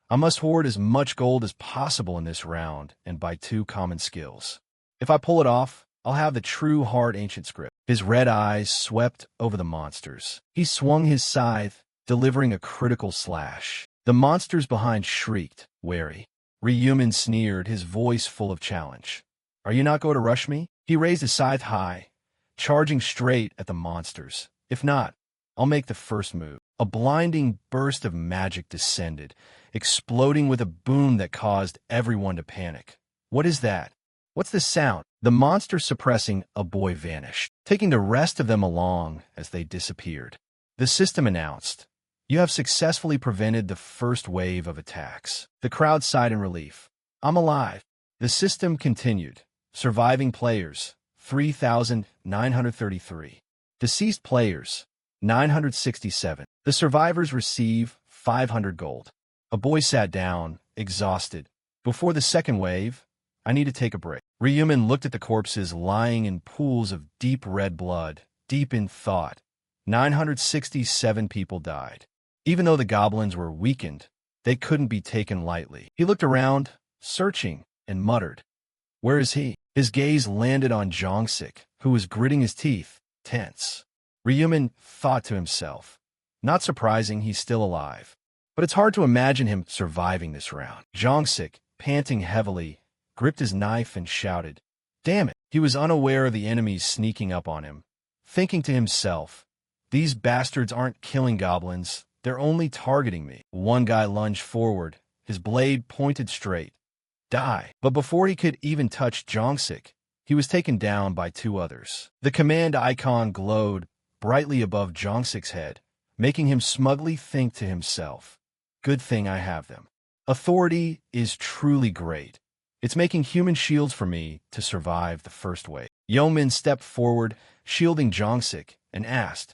Speaker 1: "I must hoard as much gold as possible in this round and buy 2 common skills. If I pull it off, I'll have the true hard ancient script." His red eyes swept over the monsters. He swung his scythe, delivering a critical slash. The monsters behind shrieked, wary. Ryumin sneered, his voice full of challenge. "Are you not going to rush me?" He raised his scythe high, charging straight at the monsters. "If not, I'll make the first move." A blinding burst of magic descended, exploding with a boom that caused everyone to panic. "What is that? What's this sound?" The monster suppressing a boy vanished, taking the rest of them along as they disappeared. The system announced, "You have successfully prevented the first wave of attacks." The crowd sighed in relief. "I'm alive." The system continued. Surviving players, 3,933. Deceased players, 967. The survivors receive 500 gold. A boy sat down, exhausted. "Before the second wave, I need to take a break." Ryumin looked at the corpses lying in pools of deep red blood, deep in thought. 967 people died. Even though the goblins were weakened, they couldn't be taken lightly. He looked around, searching, and muttered, "Where is he?" His gaze landed on Jongsik, who was gritting his teeth, tense. Ryumin thought to himself, "Not surprising he's still alive. But it's hard to imagine him surviving this round." Jongsik, panting heavily, gripped his knife and shouted, "Damn it!" He was unaware of the enemies sneaking up on him, thinking to himself, "These bastards aren't killing goblins, they're only targeting me." One guy lunged forward, his blade pointed straight. "Die!" But before he could even touch Jongsik, he was taken down by 2 others. The command icon glowed brightly above Jongsik's head, making him smugly think to himself, "Good thing I have them. Authority is truly great. It's making human shields for me to survive the first wave." Yeomin stepped forward, shielding Jongsik, and asked,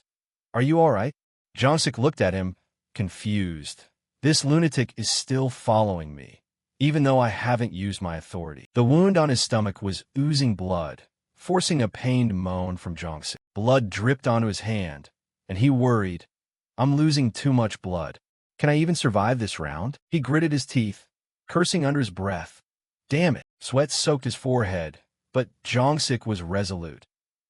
Speaker 1: "Are you all right?" Jongsik looked at him, confused. "This lunatic is still following me, even though I haven't used my authority." The wound on his stomach was oozing blood, forcing a pained moan from Jongsik. Blood dripped onto his hand, and he worried, I'm losing too much blood. Can I even survive this round? He gritted his teeth, cursing under his breath. Damn it. Sweat soaked his forehead, but Jongsik was resolute.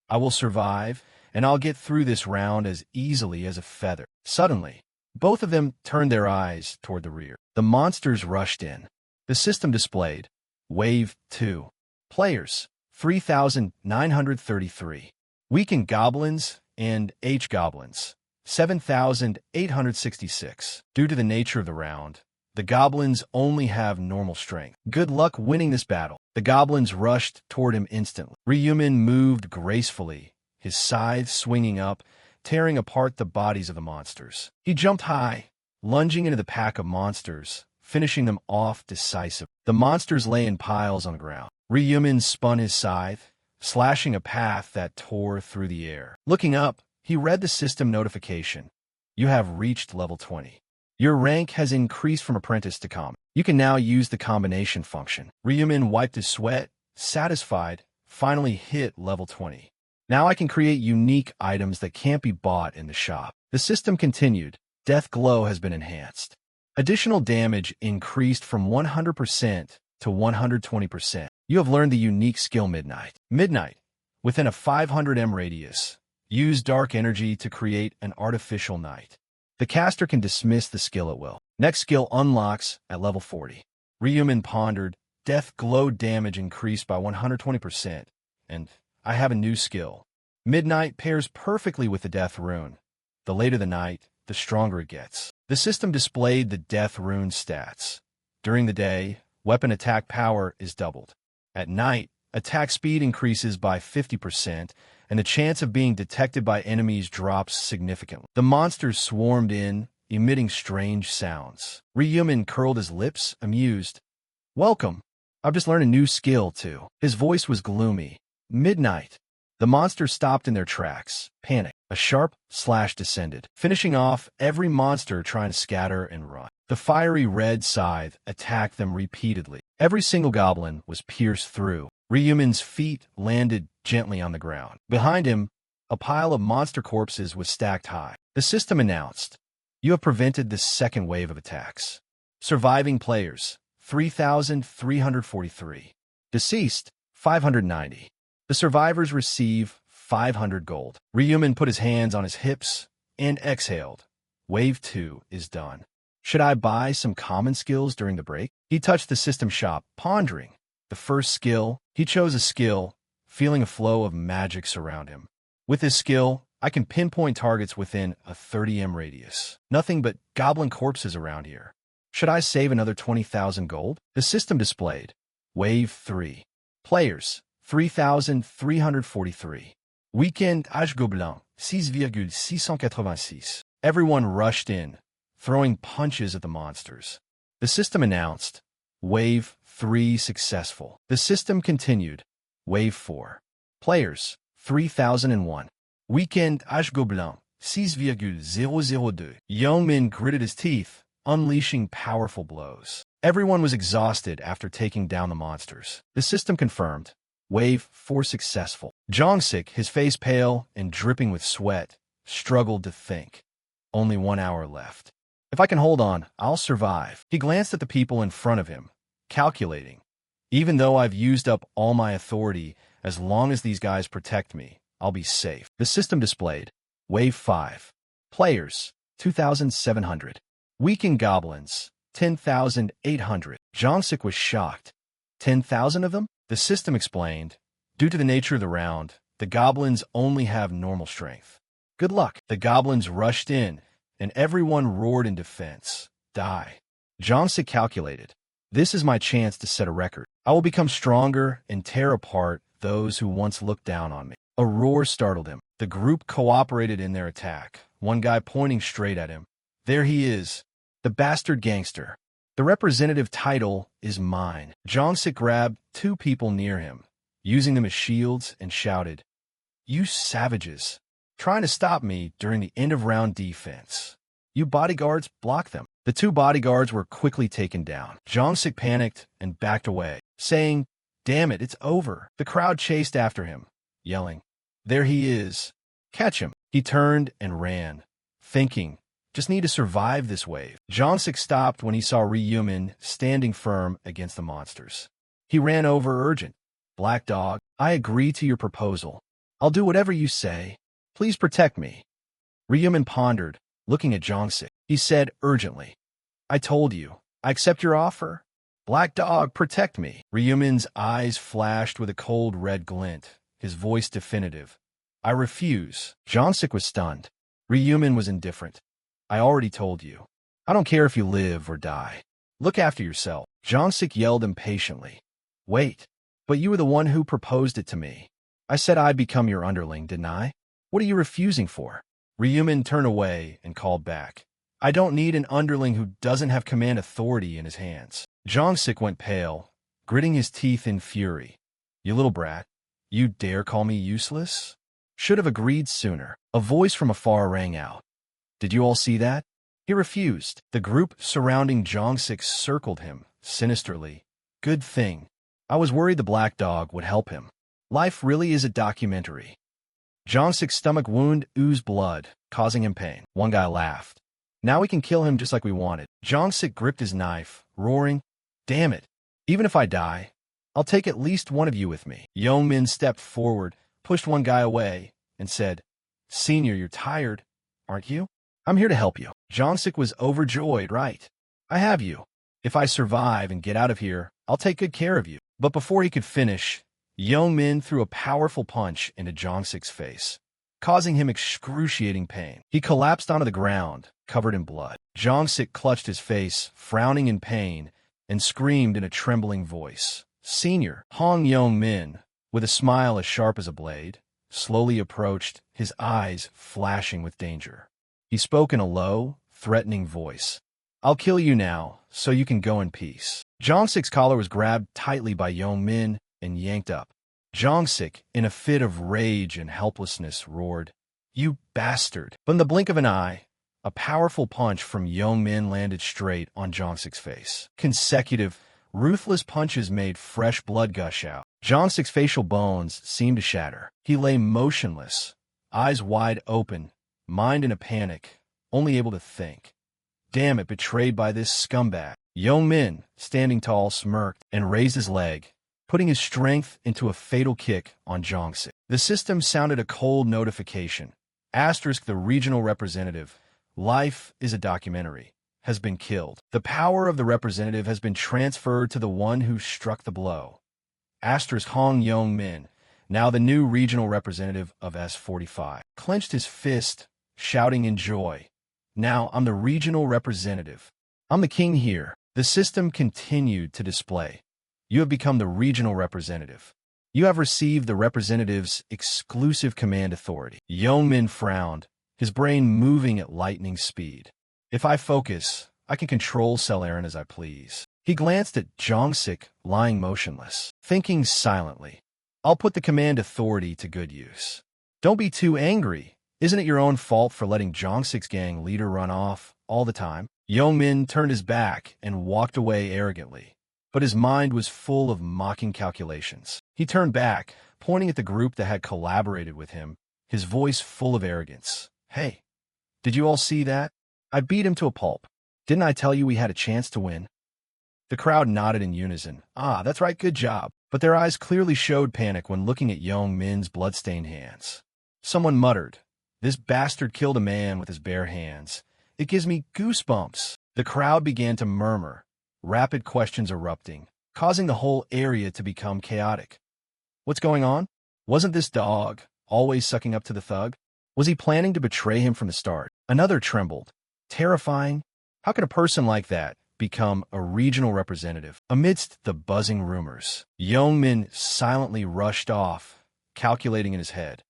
Speaker 1: I will survive, and I'll get through this round as easily as a feather. Suddenly, both of them turned their eyes toward the rear. The monsters rushed in. The system displayed, Wave 2. Players, 3,933. Weakened goblins and H-goblins, 7,866. Due to the nature of the round, the goblins only have normal strength. Good luck winning this battle. The goblins rushed toward him instantly. Ryumin moved gracefully, his scythe swinging up, tearing apart the bodies of the monsters. He jumped high, lunging into the pack of monsters, finishing them off decisively. The monsters lay in piles on the ground. Ryumin spun his scythe, slashing a path that tore through the air. Looking up, he read the system notification. You have reached level 20. Your rank has increased from apprentice to common. You can now use the combination function. Ryumin wiped his sweat, satisfied, finally hit level 20. Now I can create unique items that can't be bought in the shop. The system continued. Death Glow has been enhanced. Additional damage increased from 100% to 120%. You have learned the unique skill Midnight. Midnight, within a 500 m radius, use dark energy to create an artificial night. The caster can dismiss the skill at will. Next skill unlocks at level 40. Ryumin pondered. Death Glow damage increased by 120%, and I have a new skill. Midnight pairs perfectly with the Death Rune. The later the night, the stronger it gets. The system displayed the Death Rune stats. During the day, weapon attack power is doubled. At night, attack speed increases by 50%, and the chance of being detected by enemies drops significantly. The monsters swarmed in, emitting strange sounds. Ryumin curled his lips, amused. Welcome. I've just learned a new skill, too. His voice was gloomy. Midnight. The monsters stopped in their tracks, panicked. A sharp slash descended, finishing off every monster trying to scatter and run. The fiery red scythe attacked them repeatedly. Every single goblin was pierced through. Ryumin's feet landed gently on the ground. Behind him, a pile of monster corpses was stacked high. The system announced, you have prevented the second wave of attacks. Surviving players, 3,343. Deceased, 590. The survivors receive 500 gold. Ryumin put his hands on his hips and exhaled. Wave 2 is done. Should I buy some common skills during the break? He touched the system shop, pondering. The first skill, he chose a skill, feeling a flow of magic surround him. With this skill, I can pinpoint targets within a 30 m radius. Nothing but goblin corpses around here. Should I save another 20,000 gold? The system displayed. Wave 3. Players, 3,343. Weekend H Gobelin, 6,686. Everyone rushed in, throwing punches at the monsters. The system announced, Wave 3 successful. The system continued. Wave 4. Players, 3,001. Weekend H Gobelin, 6,002. Yeoman gritted his teeth, unleashing powerful blows. Everyone was exhausted after taking down the monsters. The system confirmed. Wave 4 successful. Jongsik, his face pale and dripping with sweat, struggled to think. Only 1 hour left. If I can hold on, I'll survive. He glanced at the people in front of him, calculating. Even though I've used up all my authority, as long as these guys protect me, I'll be safe. The system displayed. Wave 5. Players, 2,700. Weakened goblins, 10,800. Jongsik was shocked. 10,000 of them? The system explained, due to the nature of the round, the goblins only have normal strength. Good luck. The goblins rushed in, and everyone roared in defense. Die. Jongsik calculated. This is my chance to set a record. I will become stronger and tear apart those who once looked down on me. A roar startled him. The group cooperated in their attack, one guy pointing straight at him. There he is, the bastard gangster. The representative title is mine. Jongsik grabbed 2 people near him, using them as shields, and shouted, You savages, trying to stop me during the end-of-round defense. You bodyguards, block them. The 2 bodyguards were quickly taken down. Jongsik panicked and backed away, saying, Damn it, it's over. The crowd chased after him, yelling, "There he is! Catch him!" He turned and ran, thinking, "Just need to survive this wave." Jongsik stopped when he saw Ryumin standing firm against the monsters. He ran over urgent. "Black Dog, I agree to your proposal. I'll do whatever you say. Please protect me." Ryumin pondered, looking at Jongsik. He said urgently, "I told you, I accept your offer. Black Dog, protect me." Ryumin's eyes flashed with a cold red glint, his voice definitive. "I refuse." Jongsik was stunned. Ryumin was indifferent. "I already told you. I don't care if you live or die. Look after yourself." Jongsik yelled impatiently. "Wait, but you were the one who proposed it to me. I said I'd become your underling, didn't I? What are you refusing for?" Ryumin turned away and called back, "I don't need an underling who doesn't have command authority in his hands." Jongsik went pale, gritting his teeth in fury. "You little brat, you dare call me useless? Should have agreed sooner." A voice from afar rang out. "Did you all see that?" He refused. The group surrounding Jongsik circled him, sinisterly. "Good thing. I was worried the Black Dog would help him. Life really is a documentary." Jongsik's stomach wound oozed blood, causing him pain. One guy laughed. "Now we can kill him just like we wanted." Jongsik gripped his knife, roaring, "Damn it! Even if I die, I'll take at least one of you with me." Yeongmin stepped forward, pushed one guy away, and said, "Senior, you're tired, aren't you? I'm here to help you." Jongsik was overjoyed, "Right. I have you. If I survive and get out of here, I'll take good care of you." But before he could finish, Yeongmin threw a powerful punch into Jongsik's face, causing him excruciating pain. He collapsed onto the ground, covered in blood. Jongsik clutched his face, frowning in pain, and screamed in a trembling voice, "Senior!" Hong Yeongmin, with a smile as sharp as a blade, slowly approached, his eyes flashing with danger. He spoke in a low, threatening voice. "I'll kill you now, so you can go in peace." Jongsik's collar was grabbed tightly by Yeongmin and yanked up. Jongsik, in a fit of rage and helplessness, roared, "You bastard!" But in the blink of an eye, a powerful punch from Yeongmin landed straight on Jongsik's face. Consecutive, ruthless punches made fresh blood gush out. Jongsik's facial bones seemed to shatter. He lay motionless, eyes wide open, mind in a panic, only able to think. Damn it, betrayed by this scumbag. Yeongmin, standing tall, smirked and raised his leg, putting his strength into a fatal kick on Jongsik. The system sounded a cold notification. Asterisk, the regional representative, life is a documentary, has been killed. The power of the representative has been transferred to the one who struck the blow. Asterisk, Hong Yeongmin, now the new regional representative of S45, clenched his fist, shouting in joy, "Now I'm the regional representative. I'm the king here." The system continued to display, "You have become the regional representative. You have received the representative's exclusive command authority." Yeongmin frowned, his brain moving at lightning speed. "If I focus, I can control Celerin as I please." He glanced at Jongsik, lying motionless, thinking silently, "I'll put the command authority to good use." "Don't be too angry. Isn't it your own fault for letting Jongsik's gang leader run off all the time?" Yeongmin turned his back and walked away arrogantly, but his mind was full of mocking calculations. He turned back, pointing at the group that had collaborated with him, his voice full of arrogance. "Hey, did you all see that? I beat him to a pulp. Didn't I tell you we had a chance to win?" The crowd nodded in unison. "Ah, that's right, good job." But their eyes clearly showed panic when looking at Yeongmin's bloodstained hands. Someone muttered, "This bastard killed a man with his bare hands. It gives me goosebumps." The crowd began to murmur, rapid questions erupting, causing the whole area to become chaotic. What's going on? Wasn't this dog always sucking up to the thug? Was he planning to betray him from the start? Another trembled. Terrifying. How could a person like that become a regional representative? Amidst the buzzing rumors, Yeongmin silently rushed off, calculating in his head.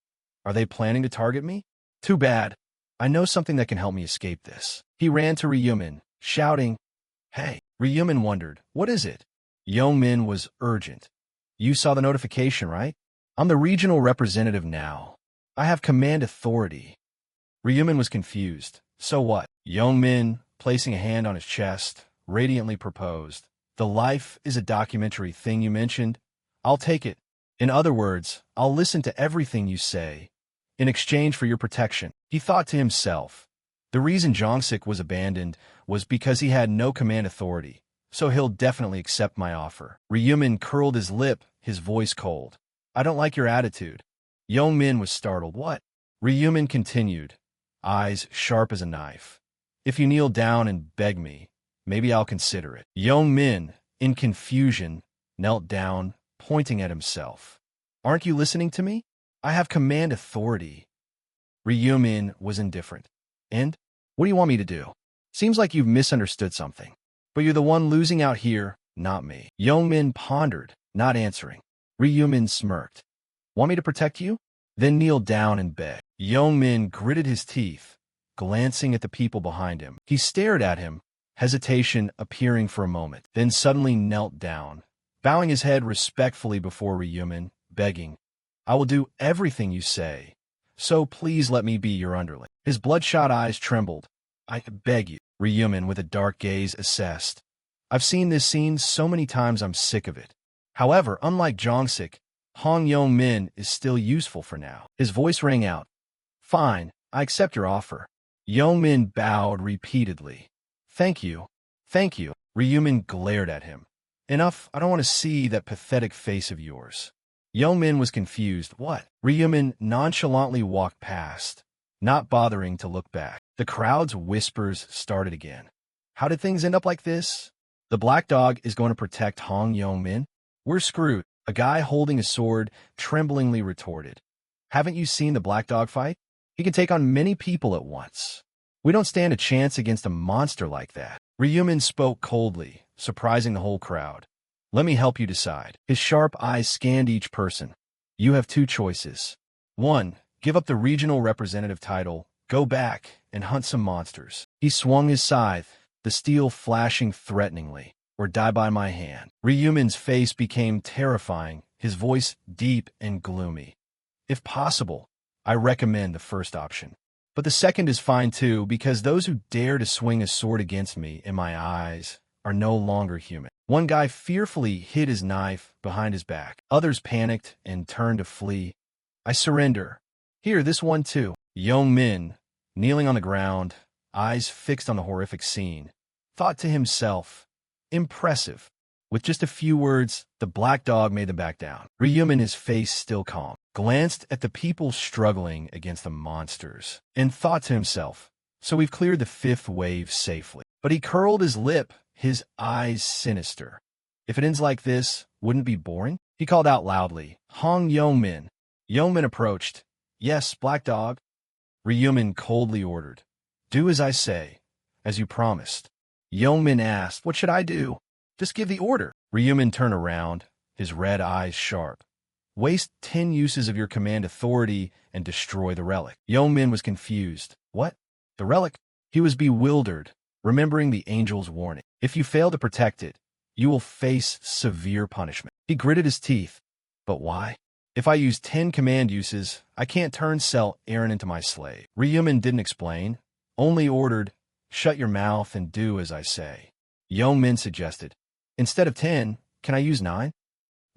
Speaker 1: Are they planning to target me? Too bad. I know something that can help me escape this. He ran to Ryumin, shouting, "Hey." Ryumin wondered, "What is it?" Yeongmin was urgent. "You saw the notification, right? I'm the regional representative now. I have command authority." Ryumin was confused. "So what?" Yeongmin, placing a hand on his chest, radiantly proposed, "The life is a documentary thing you mentioned. I'll take it. In other words, I'll listen to everything you say in exchange for your protection. He thought to himself. The reason Jongsik was abandoned was because he had no command authority, so he'll definitely accept my offer. Ryumin curled his lip, his voice cold. I don't like your attitude. Yongmin was startled. What? Ryumin continued, eyes sharp as a knife. If you kneel down and beg me, maybe I'll consider it. Yongmin, in confusion, knelt down, pointing at himself. Aren't you listening to me? I have command authority. Ryumin was indifferent. And? What do you want me to do? Seems like you've misunderstood something. But you're the one losing out here, not me. Yongmin pondered, not answering. Ryumin smirked. Want me to protect you? Then kneel down and beg. Yongmin gritted his teeth, glancing at the people behind him. He stared at him, hesitation appearing for a moment, then suddenly knelt down, bowing his head respectfully before Ryumin, begging, I will do everything you say, so please let me be your underling. His bloodshot eyes trembled. I beg you, Ryumin with a dark gaze assessed. I've seen this scene so many times I'm sick of it. However, unlike Jongsik, Hong Yong-min is still useful for now. His voice rang out. Fine, I accept your offer. Yong-min bowed repeatedly. Thank you. Thank you. Ryumin glared at him. Enough, I don't want to see that pathetic face of yours. Yong-min was confused. What? Ryumin nonchalantly walked past, not bothering to look back. The crowd's whispers started again. How did things end up like this? The black dog is going to protect Hong Yong-min? We're screwed. A guy holding a sword tremblingly retorted. Haven't you seen the black dog fight? He can take on many people at once. We don't stand a chance against a monster like that. Ryumin spoke coldly, surprising the whole crowd. Let me help you decide. His sharp eyes scanned each person. You have two choices. 1. Give up the regional representative title, go back, and hunt some monsters. He swung his scythe, the steel flashing threateningly. Or die by my hand. Ryumin's face became terrifying, his voice deep and gloomy. If possible, I recommend the first option. But the second is fine too, because those who dare to swing a sword against me in my eyes are no longer human. One guy fearfully hid his knife behind his back. Others panicked and turned to flee. I surrender. Here, this one too. Yong-min, kneeling on the ground, eyes fixed on the horrific scene, thought to himself, impressive. With just a few words, the black dog made them back down. Ryumin, his face still calm, glanced at the people struggling against the monsters, and thought to himself, so we've cleared the fifth wave safely. But he curled his lip, his eyes sinister. If it ends like this, wouldn't it be boring? He called out loudly, Hong Yong-min. Yong-min approached. Yes, black dog. Ryumin coldly ordered. Do as I say, as you promised. Yong-min asked, what should I do? Just give the order. Ryumin turned around, his red eyes sharp. Waste 10 uses of your command authority and destroy the relic. Yong-min was confused. What? The relic? He was bewildered, remembering the angel's warning. If you fail to protect it, you will face severe punishment. He gritted his teeth. But why? If I use 10 command uses, I can't turn Cell Aaron into my slave. Ryumin didn't explain, only ordered, shut your mouth and do as I say. Yong-min suggested, instead of 10, can I use 9?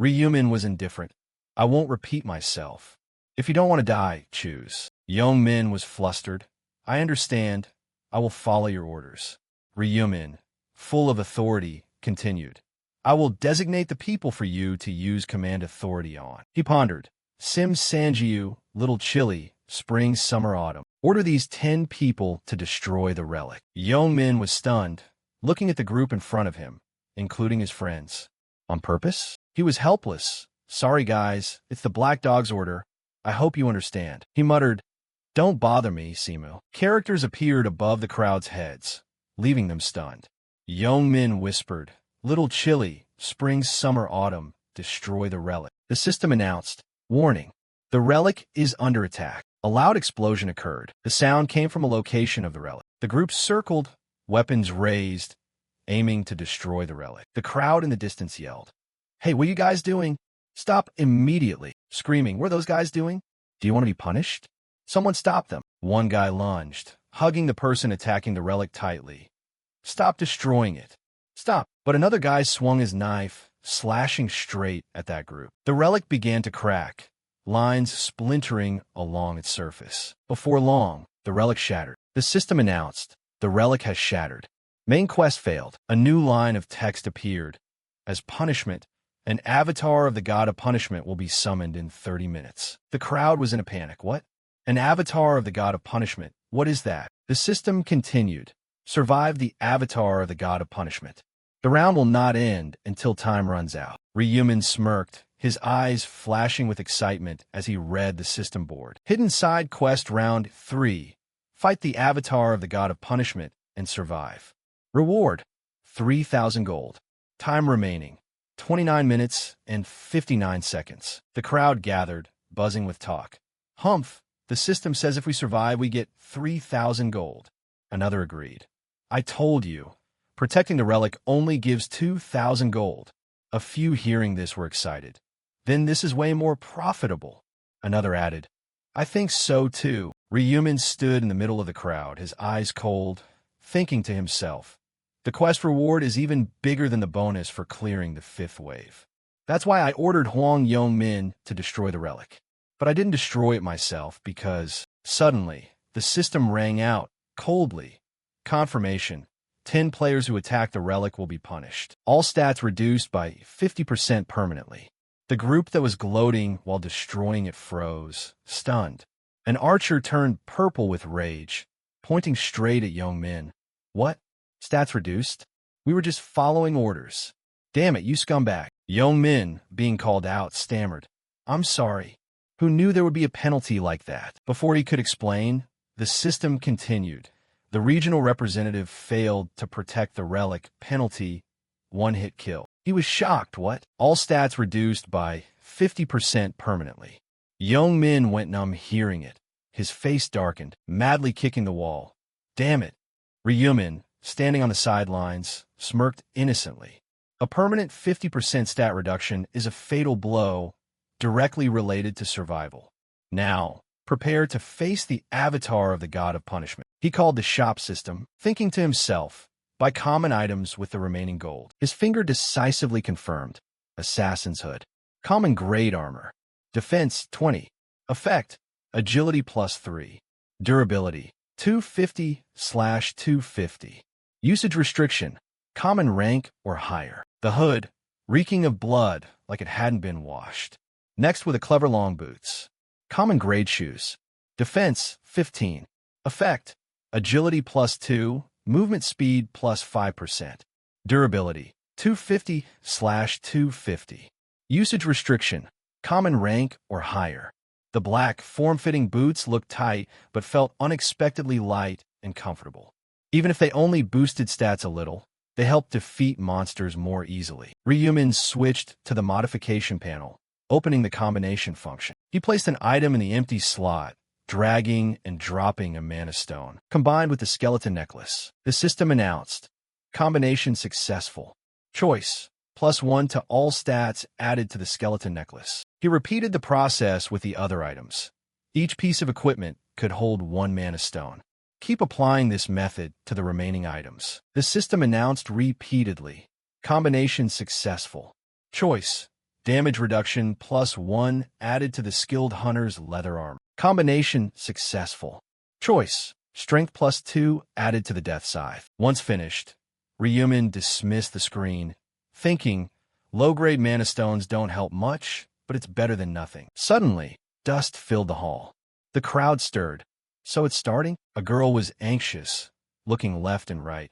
Speaker 1: Ryumin was indifferent. I won't repeat myself. If you don't want to die, choose. Yong-min was flustered. I understand. I will follow your orders. Ryumin, full of authority, continued. I will designate the people for you to use command authority on. He pondered. Sim Sanjiu, Little Chili, Spring, Summer, Autumn. Order these 10 people to destroy the relic. Yong-min was stunned, looking at the group in front of him, including his friends. On purpose? He was helpless. Sorry, guys, it's the black dog's order. I hope you understand. He muttered, Don't bother me, Simu. Characters appeared above the crowd's heads, leaving them stunned. Yong-min whispered, Little Chili, Spring, Summer, Autumn, destroy the relic. The system announced, Warning, the relic is under attack. A loud explosion occurred. The sound came from a location of the relic. The group circled, weapons raised, aiming to destroy the relic. The crowd in the distance yelled, Hey, what are you guys doing? Stop immediately. Screaming, what are those guys doing? Do you want to be punished? Someone stop them. One guy lunged, hugging the person attacking the relic tightly. Stop destroying it. Stop. But another guy swung his knife, slashing straight at that group. The relic began to crack, lines splintering along its surface. Before long, the relic shattered. The system announced, "The relic has shattered. Main quest failed." A new line of text appeared. As punishment, an avatar of the god of punishment will be summoned in 30 minutes. The crowd was in a panic. What? An avatar of the god of punishment? What is that? The system continued. Survive the avatar of the god of punishment. The round will not end until time runs out. Ryumin smirked, his eyes flashing with excitement as he read the system board. Hidden side quest round 3. Fight the avatar of the god of punishment and survive. Reward: 3,000 gold. Time remaining: 29 minutes and 59 seconds. The crowd gathered, buzzing with talk. Humph, the system says if we survive, we get 3,000 gold. Another agreed. I told you, protecting the relic only gives 2,000 gold. A few hearing this were excited. Then this is way more profitable. Another added. I think so too. Ryumin stood in the middle of the crowd, his eyes cold, thinking to himself, the quest reward is even bigger than the bonus for clearing the 5th wave. That's why I ordered Huang Yongmin to destroy the relic. But I didn't destroy it myself because, suddenly, the system rang out, coldly. Confirmation: 10 players who attack the relic will be punished. All stats reduced by 50% permanently. The group that was gloating while destroying it froze, stunned. An archer turned purple with rage, pointing straight at Yongmin. What? Stats reduced? We were just following orders. Damn it, you scumbag. Yongmin, being called out, stammered. I'm sorry. Who knew there would be a penalty like that? Before he could explain, the system continued. The regional representative failed to protect the relic. Penalty: 1-hit kill. He was shocked. What? All stats reduced by 50% permanently. Yongmin went numb hearing it. His face darkened, madly kicking the wall. Damn it. Ryumin, standing on the sidelines, smirked innocently. A permanent 50% stat reduction is a fatal blow directly related to survival. Now, prepare to face the avatar of the god of punishment. He called the shop system, thinking to himself, buy common items with the remaining gold. His finger decisively confirmed. Assassin's hood. Common grade armor. Defense 20. Effect: agility +3. Durability 250/250. Usage restriction: common rank or higher. The hood, reeking of blood like it hadn't been washed. Next with a clever long boots. Common grade shoes. Defense 15. Effect: agility +2, movement speed +5%. Durability 250/250. Usage restriction: common rank or higher. The black, form-fitting boots looked tight but felt unexpectedly light and comfortable. Even if they only boosted stats a little, they helped defeat monsters more easily. Ryumin switched to the modification panel, opening the combination function. He placed an item in the empty slot, dragging and dropping a mana stone, combined with the skeleton necklace. The system announced, combination successful. Choice: +1 to all stats added to the skeleton necklace. He repeated the process with the other items. Each piece of equipment could hold 1 mana stone. Keep applying this method to the remaining items. The system announced repeatedly, combination successful. Choice: damage reduction +1 added to the skilled hunter's leather armor. Combination successful. Choice: strength +2 added to the death scythe. Once finished, Ryumin dismissed the screen, thinking, low-grade mana stones don't help much, but it's better than nothing. Suddenly, dust filled the hall. The crowd stirred. So it's starting? A girl was anxious, looking left and right.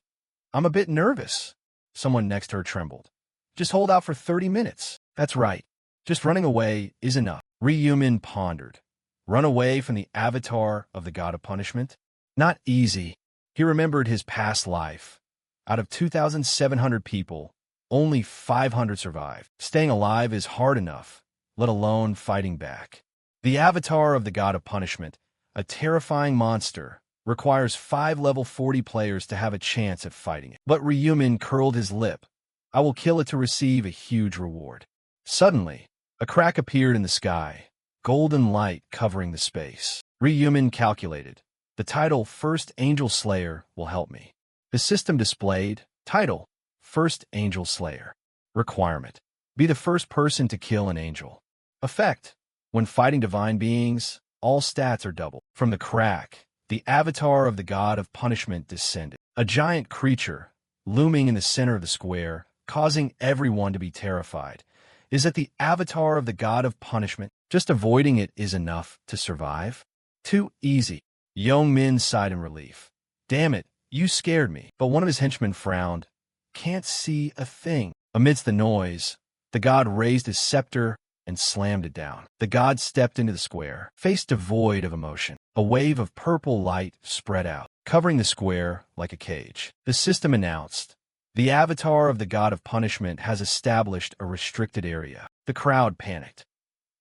Speaker 1: I'm a bit nervous. Someone next to her trembled. Just hold out for 30 minutes. That's right. Just running away is enough. Ryumin pondered. Run away from the avatar of the god of punishment? Not easy. He remembered his past life. Out of 2,700 people, only 500 survived. Staying alive is hard enough, let alone fighting back. The avatar of the god of punishment, a terrifying monster, requires 5 level 40 players to have a chance at fighting it. But Ryumin curled his lip. I will kill it to receive a huge reward. Suddenly, a crack appeared in the sky, golden light covering the space. Ryumin calculated. The title First Angel Slayer will help me. The system displayed, title, First Angel Slayer. Requirement: Be the first person to kill an angel. Effect. When fighting divine beings, all stats are doubled. From the crack, the avatar of the god of punishment descended. A giant creature, looming in the center of the square, causing everyone to be terrified. Is that the avatar of the god of punishment? Just avoiding it is enough to survive? Too easy. Young Min sighed in relief. Damn it, you scared me. But one of his henchmen frowned. Can't see a thing. Amidst the noise, the god raised his scepter and slammed it down. The god stepped into the square, face devoid of emotion. A wave of purple light spread out, covering the square like a cage. The system announced, the avatar of the god of punishment has established a restricted area. The crowd panicked.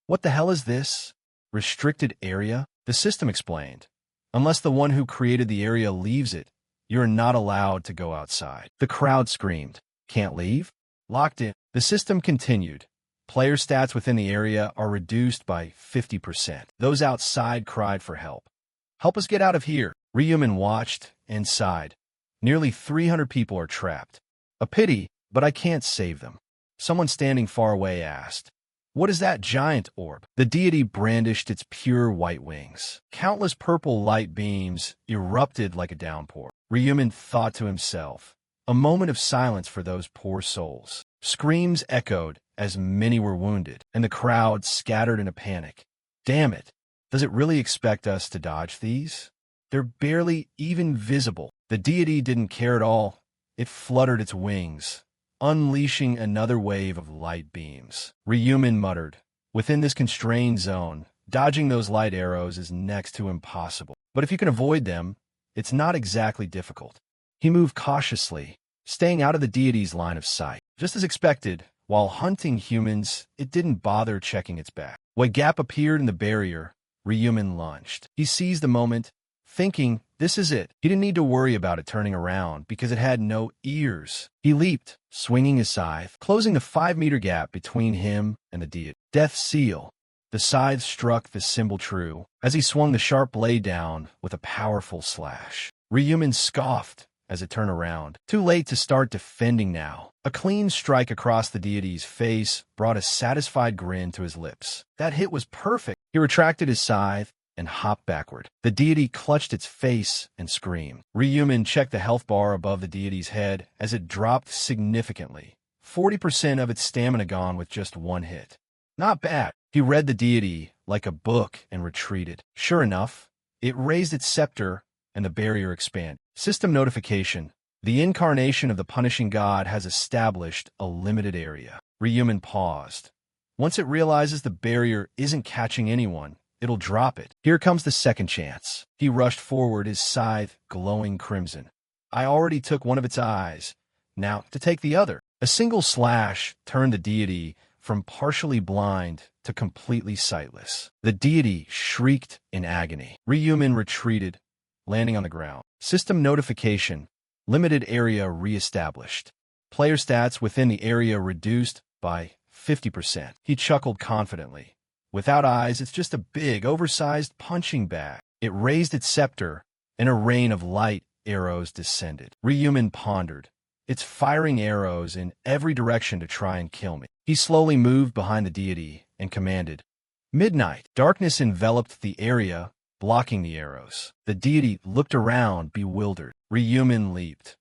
Speaker 1: What the hell is this? Restricted area? The system explained. Unless the one who created the area leaves it, you're not allowed to go outside. The crowd screamed. Can't leave? Locked in. The system continued. Player stats within the area are reduced by 50%. Those outside cried for help. Help us get out of here. Ryumin watched and sighed. Nearly 300 people are trapped. A pity, but I can't save them. Someone standing far away asked. What is that giant orb? The deity brandished its pure white wings. Countless purple light beams erupted like a downpour. Ryumin thought to himself, a moment of silence for those poor souls. Screams echoed as many were wounded, and the crowd scattered in a panic. Damn it! Does it really expect us to dodge these? They're barely even visible. The deity didn't care at all. It fluttered its wings, unleashing another wave of light beams. Ryumin muttered, within this constrained zone, dodging those light arrows is next to impossible. But if you can avoid them, it's not exactly difficult. He moved cautiously, staying out of the deity's line of sight. Just as expected, while hunting humans, it didn't bother checking its back. When a gap appeared in the barrier, Ryumin lunged. He seized the moment, thinking, this is it. He didn't need to worry about it turning around because it had no ears. He leaped, swinging his scythe, closing the 5-meter gap between him and the deity. Death seal. The scythe struck the symbol true as he swung the sharp blade down with a powerful slash. Ryumin scoffed as it turned around. Too late to start defending now. A clean strike across the deity's face brought a satisfied grin to his lips. That hit was perfect. He retracted his scythe and hopped backward. The deity clutched its face and screamed. Ryumin checked the health bar above the deity's head as it dropped significantly. 40% of its stamina gone with just one hit. Not bad. He read the deity like a book and retreated. Sure enough, it raised its scepter and the barrier expanded. System notification. The incarnation of the punishing god has established a limited area. Ryumin paused. Once it realizes the barrier isn't catching anyone, it'll drop it. Here comes the second chance. He rushed forward, his scythe glowing crimson. I already took one of its eyes. Now to take the other. A single slash turned the deity from partially blind to completely sightless. The deity shrieked in agony. Ryumin retreated, landing on the ground. System notification. Limited area reestablished. Player stats within the area reduced by 50%. He chuckled confidently. Without eyes, it's just a big, oversized punching bag. It raised its scepter, and a rain of light arrows descended. Ryumin pondered. It's firing arrows in every direction to try and kill me. He slowly moved behind the deity and commanded. Midnight. Darkness enveloped the area, blocking the arrows. The deity looked around, bewildered. Ryumin leaped.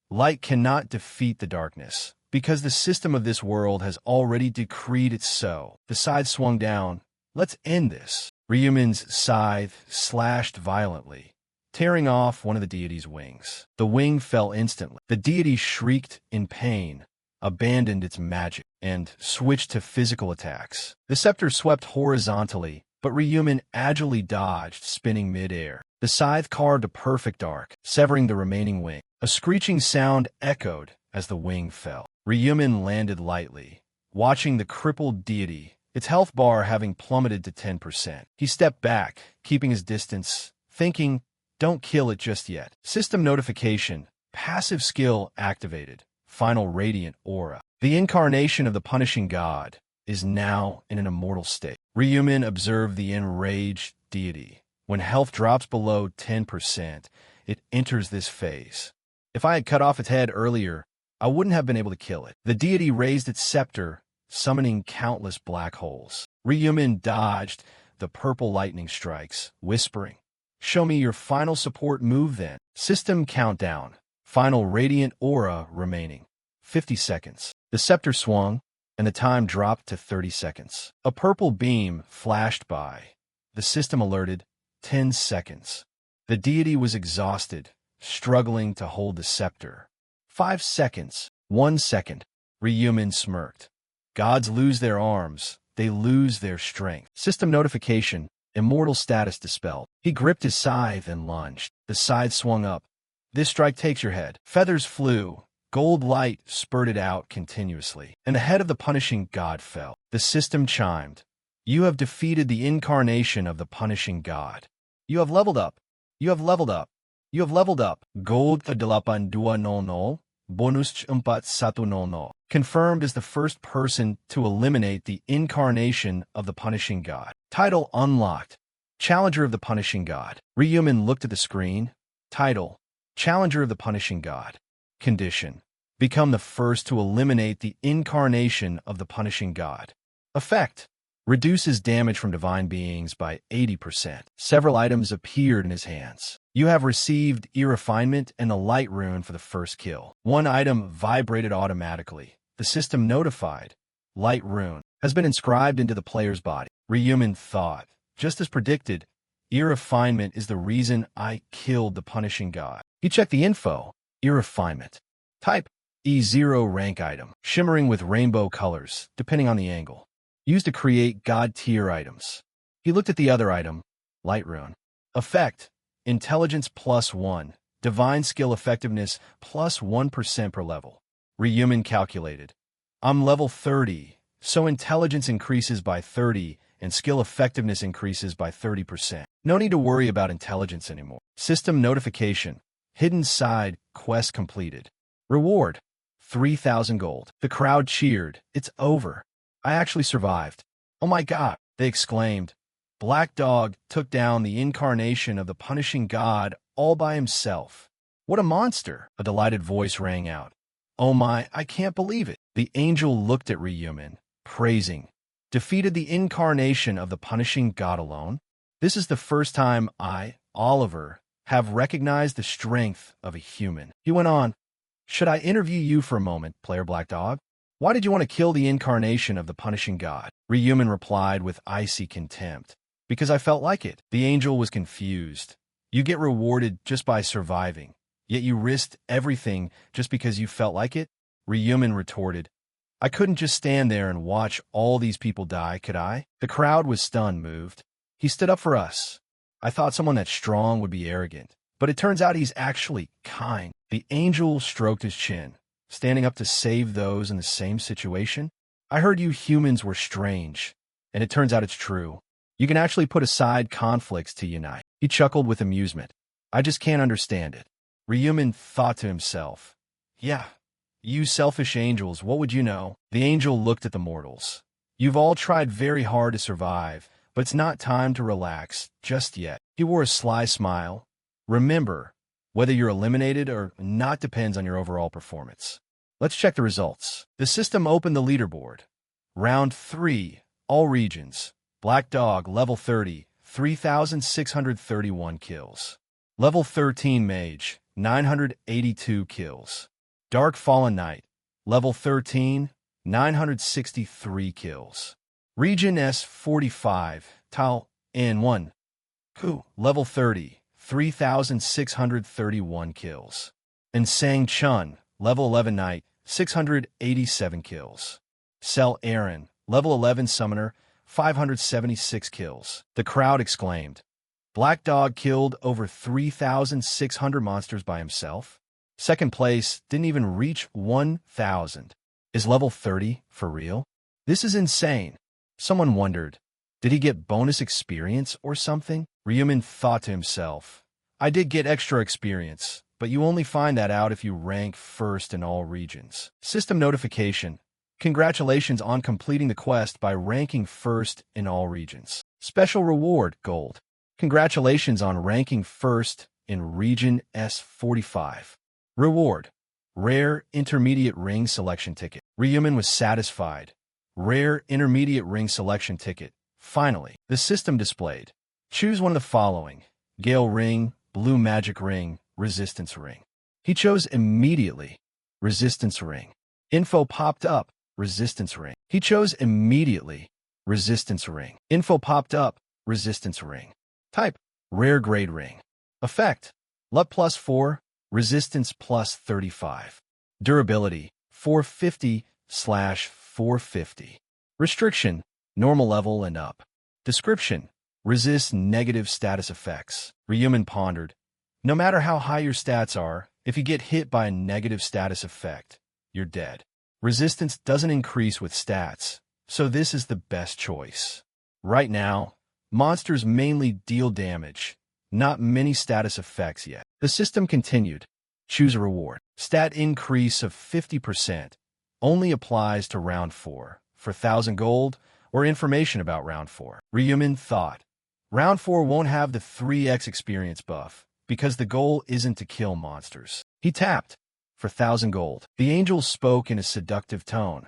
Speaker 1: Light cannot defeat the darkness, because the system of this world has already decreed it so. The scythe swung down. Let's end this. Ryumin's scythe slashed violently, tearing off one of the deity's wings. The wing fell instantly. The deity shrieked in pain, abandoned its magic, and switched to physical attacks. The scepter swept horizontally, but Ryumin agilely dodged, spinning mid-air. The scythe carved a perfect arc, severing the remaining wing. A screeching sound echoed as the wing fell. Ryumin landed lightly, watching the crippled deity, its health bar having plummeted to 10%. He stepped back, keeping his distance, thinking, don't kill it just yet. System notification. Passive skill activated. Final radiant aura. The incarnation of the punishing god is now in an immortal state. Ryumin observed the enraged deity. When health drops below 10%, it enters this phase. If I had cut off its head earlier, I wouldn't have been able to kill it. The deity raised its scepter summoning countless black holes. Ryumin dodged the purple lightning strikes, whispering, "Show me your final support move then." System countdown. Final radiant aura remaining. 50 seconds. The scepter swung, and the time dropped to 30 seconds. A purple beam flashed by. The system alerted, 10 seconds. The deity was exhausted, struggling to hold the scepter. 5 seconds. 1 second. Ryumin smirked. Gods lose their arms. They lose their strength. System notification. Immortal status dispelled. He gripped his scythe and lunged. The scythe swung up. "This strike takes your head." Feathers flew. Gold light spurted out continuously, and the head of the punishing god fell. The system chimed. "You have defeated the incarnation of the punishing god. You have leveled up. You have leveled up. You have leveled up." Gold 8200, bonus 4110. Confirmed as the first person to eliminate the incarnation of the punishing god. Title unlocked. Challenger of the punishing god. Ryumin looked at the screen. Title: Challenger of the punishing god. Condition: become the first to eliminate the incarnation of the punishing god. Effect: reduces damage from divine beings by 80%. Several items appeared in his hands. You have received E-Refinement and the Light Rune for the first kill. One item vibrated automatically. The system notified. Light Rune has been inscribed into the player's body. Ryumin thought, just as predicted, E-Refinement is the reason I killed the punishing god. He checked the info. E-Refinement. Type: E0 rank item, shimmering with rainbow colors, depending on the angle. Used to create god-tier items. He looked at the other item, Light Rune. Effect: Intelligence +1, Divine Skill Effectiveness +1% per level. Ryumin calculated. I'm level 30, so intelligence increases by 30 and skill effectiveness increases by 30%. No need to worry about intelligence anymore. System notification. Hidden side quest completed. Reward: 3,000 gold. The crowd cheered. It's over. I actually survived. Oh my god, they exclaimed. Black Dog took down the incarnation of the punishing god all by himself. What a monster, a delighted voice rang out. Oh my, I can't believe it. The angel looked at Ryumin, praising. Defeated the incarnation of the punishing god alone? This is the first time I, Oliver, have recognized the strength of a human. He went on. Should I interview you for a moment, player Black Dog? Why did you want to kill the incarnation of the punishing god? Ryumin replied with icy contempt. Because I felt like it. The angel was confused. You get rewarded just by surviving, yet you risked everything just because you felt like it? Ryumin retorted. I couldn't just stand there and watch all these people die, could I? The crowd was stunned, moved. He stood up for us. I thought someone that strong would be arrogant, but it turns out he's actually kind. The angel stroked his chin, standing up to save those in the same situation. I heard you humans were strange, and it turns out it's true. You can actually put aside conflicts to unite. He chuckled with amusement. I just can't understand it. Ryumin thought to himself. Yeah, you selfish angels, what would you know? The angel looked at the mortals. You've all tried very hard to survive, but it's not time to relax just yet. He wore a sly smile. Remember, whether you're eliminated or not depends on your overall performance. Let's check the results. The system opened the leaderboard. Round 3, all regions. Black Dog, level 30, 3,631 kills. Level 13 Mage, 982 kills. Dark Fallen Knight, level 13, 963 kills. Region S45, Tao N1. Ku, level 30, 3,631 kills. And Sang Chun, level 11 Knight, 687 kills. Cell Aaron, level 11 Summoner, 576 kills. The crowd exclaimed. Black Dog killed over 3,600 monsters by himself. Second place didn't even reach 1,000. Is level 30 for real? This is insane. Someone wondered, did he get bonus experience or something? Ryumin thought to himself, I did get extra experience, but you only find that out if you rank first in all regions. System notification. Congratulations on completing the quest by ranking first in all regions. Special reward, gold. Congratulations on ranking first in region S45. Reward. Rare intermediate ring selection ticket. Ryumin was satisfied. Rare intermediate ring selection ticket. Finally, the system displayed. Choose one of the following: Gale ring, blue magic ring, resistance ring. He chose immediately. Resistance ring. Info popped up. Resistance ring. He chose immediately. Resistance ring. Info popped up. Resistance ring. Type: rare grade ring. Effect: luck plus 4, resistance plus 35. Durability: 450/450. Restriction: normal level and up. Description: resists negative status effects. Ryuman pondered. No matter how high your stats are, if you get hit by a negative status effect, you're dead. Resistance doesn't increase with stats, so this is the best choice. Right now, monsters mainly deal damage, not many status effects yet. The system continued. Choose a reward. Stat increase of 50% only applies to round 4 for 1,000 gold or information about round 4. Ryuman thought. Round 4 won't have the 3x experience buff because the goal isn't to kill monsters. He tapped. For 1,000 gold. The angel spoke in a seductive tone.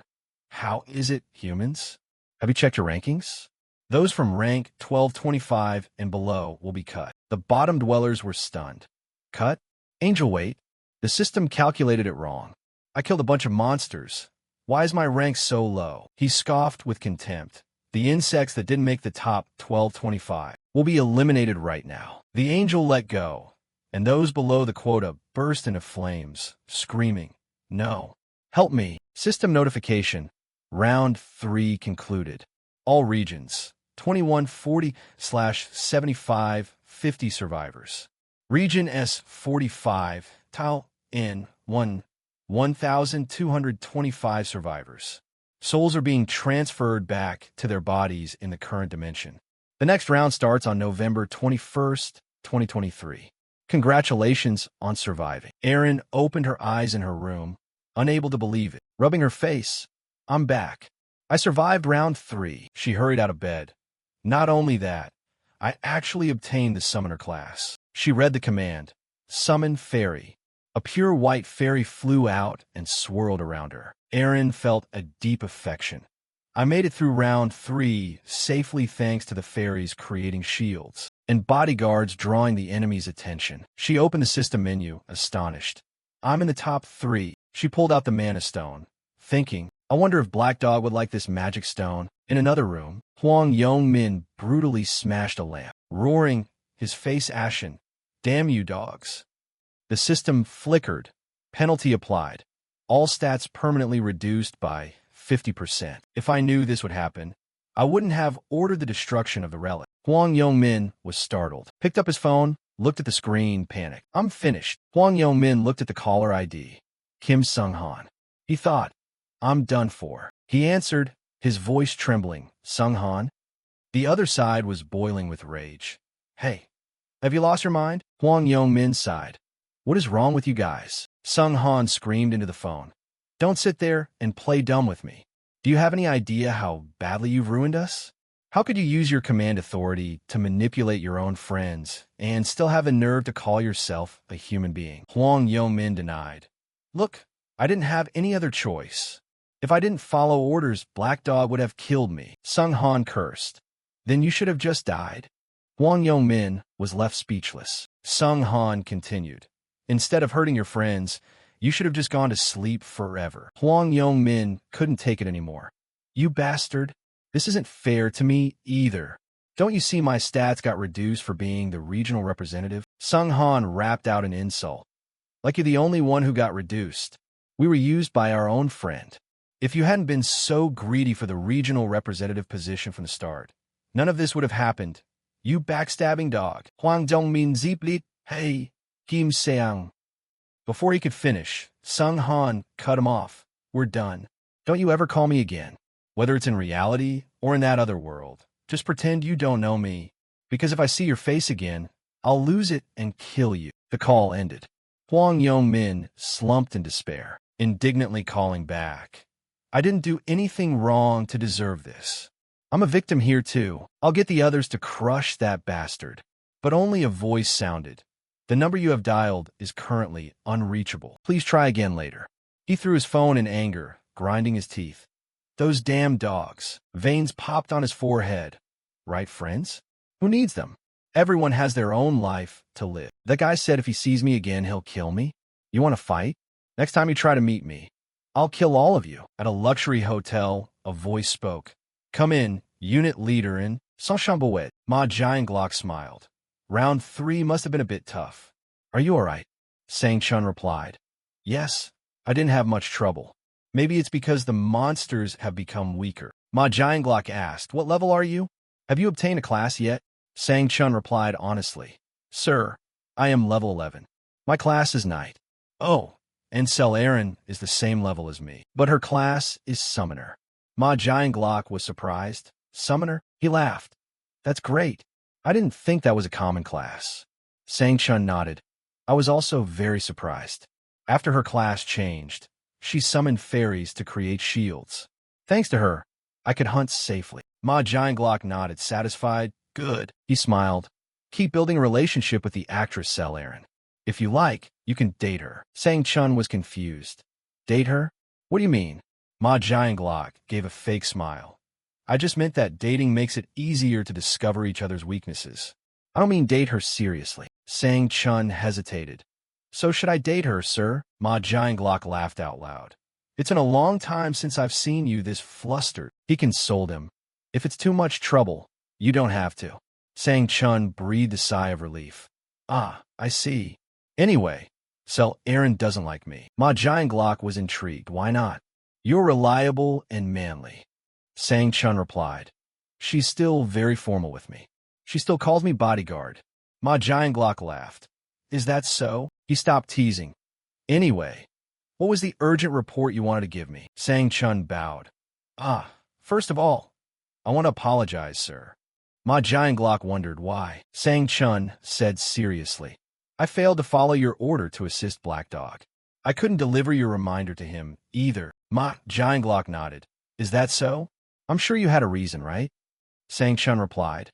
Speaker 1: How is it, humans? Have you checked your rankings? Those from rank 1225 and below will be cut. The bottom dwellers were stunned. Cut? Angel, wait. The system calculated it wrong. I killed a bunch of monsters. Why is my rank so low? He scoffed with contempt. The insects that didn't make the top 1225 will be eliminated right now. The angel let go, and those below the quota burst into flames, screaming, "No! Help me!" System notification. Round 3 concluded. All regions, 2140/7550 survivors. Region S45, Tile N1, 1,225 survivors. Souls are being transferred back to their bodies in the current dimension. The next round starts on November 21st, 2023. Congratulations on surviving. Erin opened her eyes in her room, unable to believe it. Rubbing her face, "I'm back. I survived round 3. She hurried out of bed. Not only that, I actually obtained the summoner class. She read the command, "Summon Fairy." A pure white fairy flew out and swirled around her. Erin felt a deep affection. I made it through round 3 safely thanks to the fairies creating shields and bodyguards drawing the enemy's attention. She opened the system menu, astonished. I'm in the top 3. She pulled out the mana stone, thinking, I wonder if Black Dog would like this magic stone. In another room, Huang Yongmin brutally smashed a lamp, roaring, his face ashen. Damn you dogs. The system flickered. Penalty applied. All stats permanently reduced by 50%. If I knew this would happen, I wouldn't have ordered the destruction of the relic. Huang Yongmin was startled. Picked up his phone, looked at the screen, panicked. I'm finished. Huang Yongmin looked at the caller ID. Kim Sung-han. He thought, I'm done for. He answered, his voice trembling. Sung-han? The other side was boiling with rage. Hey, have you lost your mind? Huang Yongmin sighed. What is wrong with you guys? Sung-han screamed into the phone. Don't sit there and play dumb with me. Do you have any idea how badly you've ruined us? How could you use your command authority to manipulate your own friends and still have the nerve to call yourself a human being? Huang Yongmin denied. Look, I didn't have any other choice. If I didn't follow orders, Black Dog would have killed me. Sung-han cursed. Then you should have just died. Huang Yongmin was left speechless. Sung-han continued. Instead of hurting your friends, you should have just gone to sleep forever. Huang Yongmin couldn't take it anymore. You bastard. This isn't fair to me either. Don't you see my stats got reduced for being the regional representative? Sung-han rapped out an insult. Like you're the only one who got reduced. We were used by our own friend. If you hadn't been so greedy for the regional representative position from the start, none of this would have happened. You backstabbing dog. Huang Dongmin ziplit. Hey, Kim Seang. Before he could finish, Sung-han cut him off. We're done. Don't you ever call me again. Whether it's in reality or in that other world, just pretend you don't know me. Because if I see your face again, I'll lose it and kill you. The call ended. Huang Yongmin slumped in despair, indignantly calling back. I didn't do anything wrong to deserve this. I'm a victim here too. I'll get the others to crush that bastard. But only a voice sounded. The number you have dialed is currently unreachable. Please try again later. He threw his phone in anger, grinding his teeth. Those damn dogs. Veins popped on his forehead. Right, friends? Who needs them? Everyone has their own life to live. That guy said if he sees me again, he'll kill me. You want to fight? Next time you try to meet me, I'll kill all of you. At a luxury hotel, a voice spoke. Come in, unit leader in Saint-Chambouet. Ma Jianglock smiled. Round 3 must have been a bit tough. Are you all right? Sang-chun replied. Yes, I didn't have much trouble. Maybe it's because the monsters have become weaker. Ma Jianglock asked, what level are you? Have you obtained a class yet? Sang-chun replied honestly. Sir, I am level 11. My class is Knight. Oh, and Cell Aaron is the same level as me, but her class is Summoner. Ma Jianglock was surprised. Summoner? He laughed. That's great. I didn't think that was a common class. Sang-chun nodded. I was also very surprised. After her class changed, she summoned fairies to create shields. Thanks to her, I could hunt safely. Ma Jianglock nodded, satisfied. Good. He smiled. Keep building a relationship with the actress Cell Aaron. If you like, you can date her. Sang-chun was confused. Date her? What do you mean? Ma Jianglock gave a fake smile. I just meant that dating makes it easier to discover each other's weaknesses. I don't mean date her seriously. Sang-chun hesitated. So should I date her, sir? Ma Jianglock laughed out loud. It's been a long time since I've seen you this flustered. He consoled him. If it's too much trouble, you don't have to. Sang-chun breathed a sigh of relief. Ah, I see. Anyway, Cell Aaron doesn't like me. Ma Jianglock was intrigued. Why not? You're reliable and manly. Sang-chun replied. She's still very formal with me. She still calls me bodyguard. Ma Jianglock laughed. Is that so? He stopped teasing. Anyway, what was the urgent report you wanted to give me? Sang-chun bowed. First of all, I want to apologize, sir. Ma Jianglock wondered why. Sang-chun said seriously. I failed to follow your order to assist Black Dog. I couldn't deliver your reminder to him either. Ma Jianglock nodded. Is that so? I'm sure you had a reason, right? Sang-chun replied.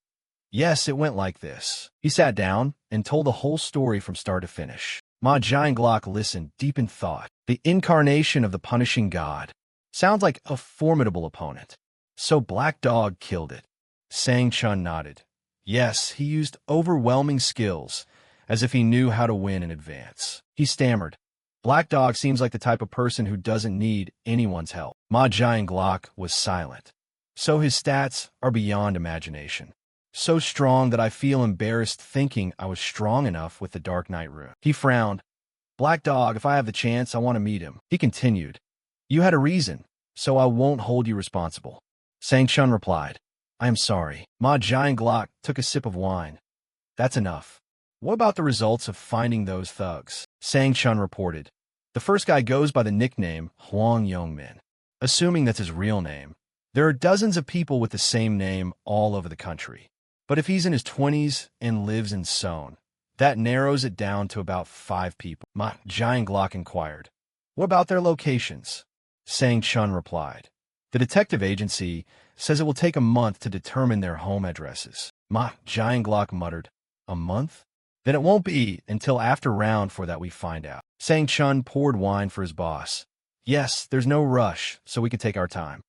Speaker 1: Yes, it went like this. He sat down and told the whole story from start to finish. Ma Jianglock listened, deep in thought. The incarnation of the punishing god. Sounds like a formidable opponent. So Black Dog killed it. Sang-chun nodded. Yes, he used overwhelming skills, as if he knew how to win in advance. He stammered. Black Dog seems like the type of person who doesn't need anyone's help. Ma Jianglock was silent. So his stats are beyond imagination. So strong that I feel embarrassed thinking I was strong enough with the Dark Knight rune. He frowned. Black Dog, if I have the chance, I want to meet him. He continued. You had a reason, so I won't hold you responsible. Sang-chun replied. I am sorry. Ma Jianglock took a sip of wine. That's enough. What about the results of finding those thugs? Sang-chun reported. The first guy goes by the nickname Huang Yongmin. Assuming that's his real name. There are dozens of people with the same name all over the country. But if he's in his 20s and lives in Seoul, that narrows it down to about 5 people. Ma Jianglock inquired. What about their locations? Sang-chun replied. The detective agency says it will take a month to determine their home addresses. Ma Jianglock muttered. A month? Then it won't be until after round 4 that we find out. Sang-chun poured wine for his boss. Yes, there's no rush, so we can take our time.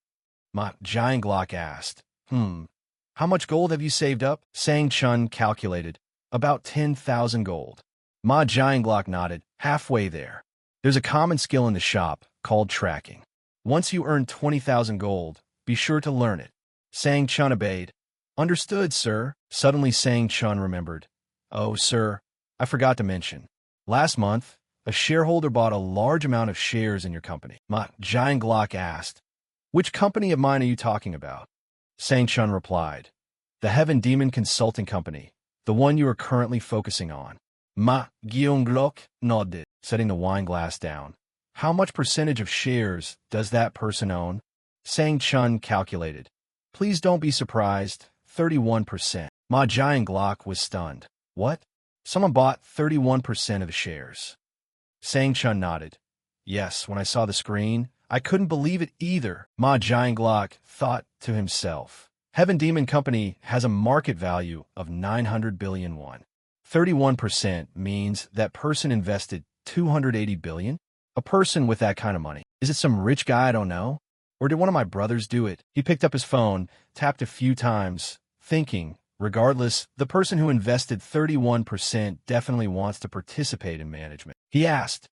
Speaker 1: Ma Jianglock asked. How much gold have you saved up? Sang-chun calculated. About 10,000 gold. Ma Jianglock nodded. Halfway there. There's a common skill in the shop called tracking. Once you earn 20,000 gold, be sure to learn it. Sang-chun obeyed. Understood, sir. Suddenly Sang-chun remembered. Oh, sir, I forgot to mention. Last month, a shareholder bought a large amount of shares in your company. Ma Jianglock asked. Which company of mine are you talking about? Sang-chun replied. The Heaven Demon Consulting Company, the one you are currently focusing on. Ma Jianglock nodded, setting the wine glass down. How much percentage of shares does that person own? Sang-chun calculated. Please don't be surprised. 31%. Ma Jianglock was stunned. What? Someone bought 31% of the shares. Sang-chun nodded. Yes, when I saw the screen, I couldn't believe it either. Ma Jianglock thought to himself. Heaven Demon Company has a market value of 900 billion won. 31% means that person invested 280 billion? A person with that kind of money. Is it some rich guy I don't know? Or did one of my brothers do it? He picked up his phone, tapped a few times, thinking, regardless, the person who invested 31% definitely wants to participate in management. He asked,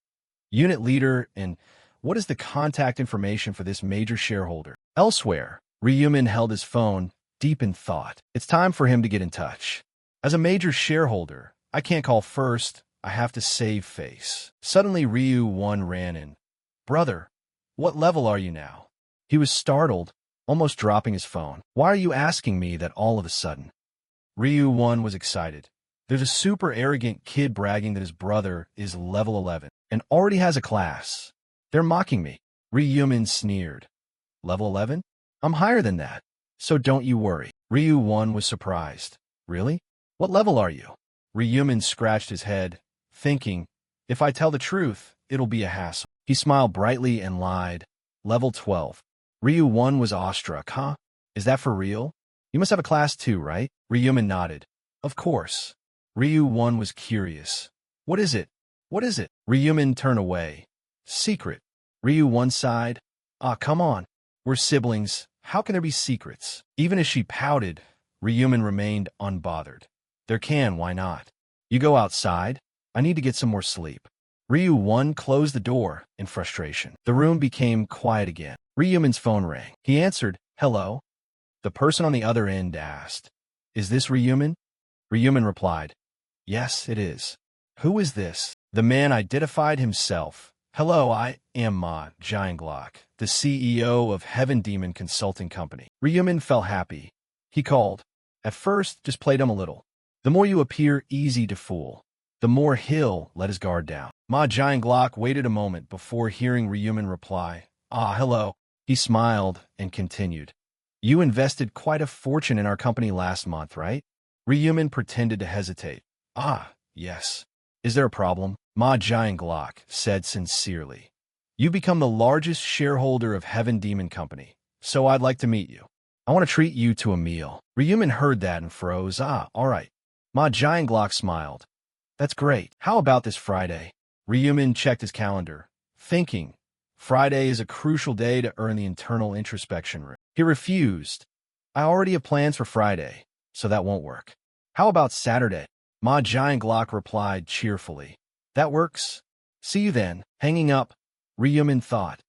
Speaker 1: unit leader, and what is the contact information for this major shareholder? Elsewhere, Ryumin held his phone, deep in thought. It's time for him to get in touch. As a major shareholder, I can't call first. I have to save face. Suddenly, Ryu-1 ran in. Brother, what level are you now? He was startled, almost dropping his phone. Why are you asking me that all of a sudden? Ryu-1 was excited. There's a super arrogant kid bragging that his brother is level 11 and already has a class. They're mocking me. Ryumin sneered. Level 11? I'm higher than that. So don't you worry. Ryu-1 was surprised. Really? What level are you? Ryumin scratched his head, thinking, if I tell the truth, it'll be a hassle. He smiled brightly and lied. Level 12. Ryu-1 was awestruck. Huh? Is that for real? You must have a class too, right? Ryumin nodded. Of course. Ryu-1 was curious. What is it? What is it? Ryumin turned away. Secret. Ryu-1 sighed. Ah, come on. We're siblings. How can there be secrets? Even as she pouted, Ryumin remained unbothered. There can, why not? You go outside? I need to get some more sleep. Ryu-1 closed the door in frustration. The room became quiet again. Ryumin's phone rang. He answered, hello? The person on the other end asked, is this Ryumin? Ryumin replied, yes, it is. Who is this? The man identified himself. Hello, I am Ma Jianglok, the CEO of Heaven Demon Consulting Company. Ryumin felt happy. He called. At first, just played him a little. The more you appear easy to fool, the more he'll let his guard down. Ma Jianglok waited a moment before hearing Ryumin reply. Ah, hello. He smiled and continued. You invested quite a fortune in our company last month, right? Ryumin pretended to hesitate. Ah, yes. Is there a problem? Ma Jianglok said sincerely. You've become the largest shareholder of Heaven Demon Company, so I'd like to meet you. I want to treat you to a meal. Ryumin heard that and froze. Ah, all right. Ma Jianglok smiled. That's great. How about this Friday? Ryumin checked his calendar, thinking, Friday is a crucial day to earn the internal introspection room. He refused. I already have plans for Friday, so that won't work. How about Saturday? Ma Jianglok replied cheerfully. That works. See you then. Hanging up, Ryumin thought.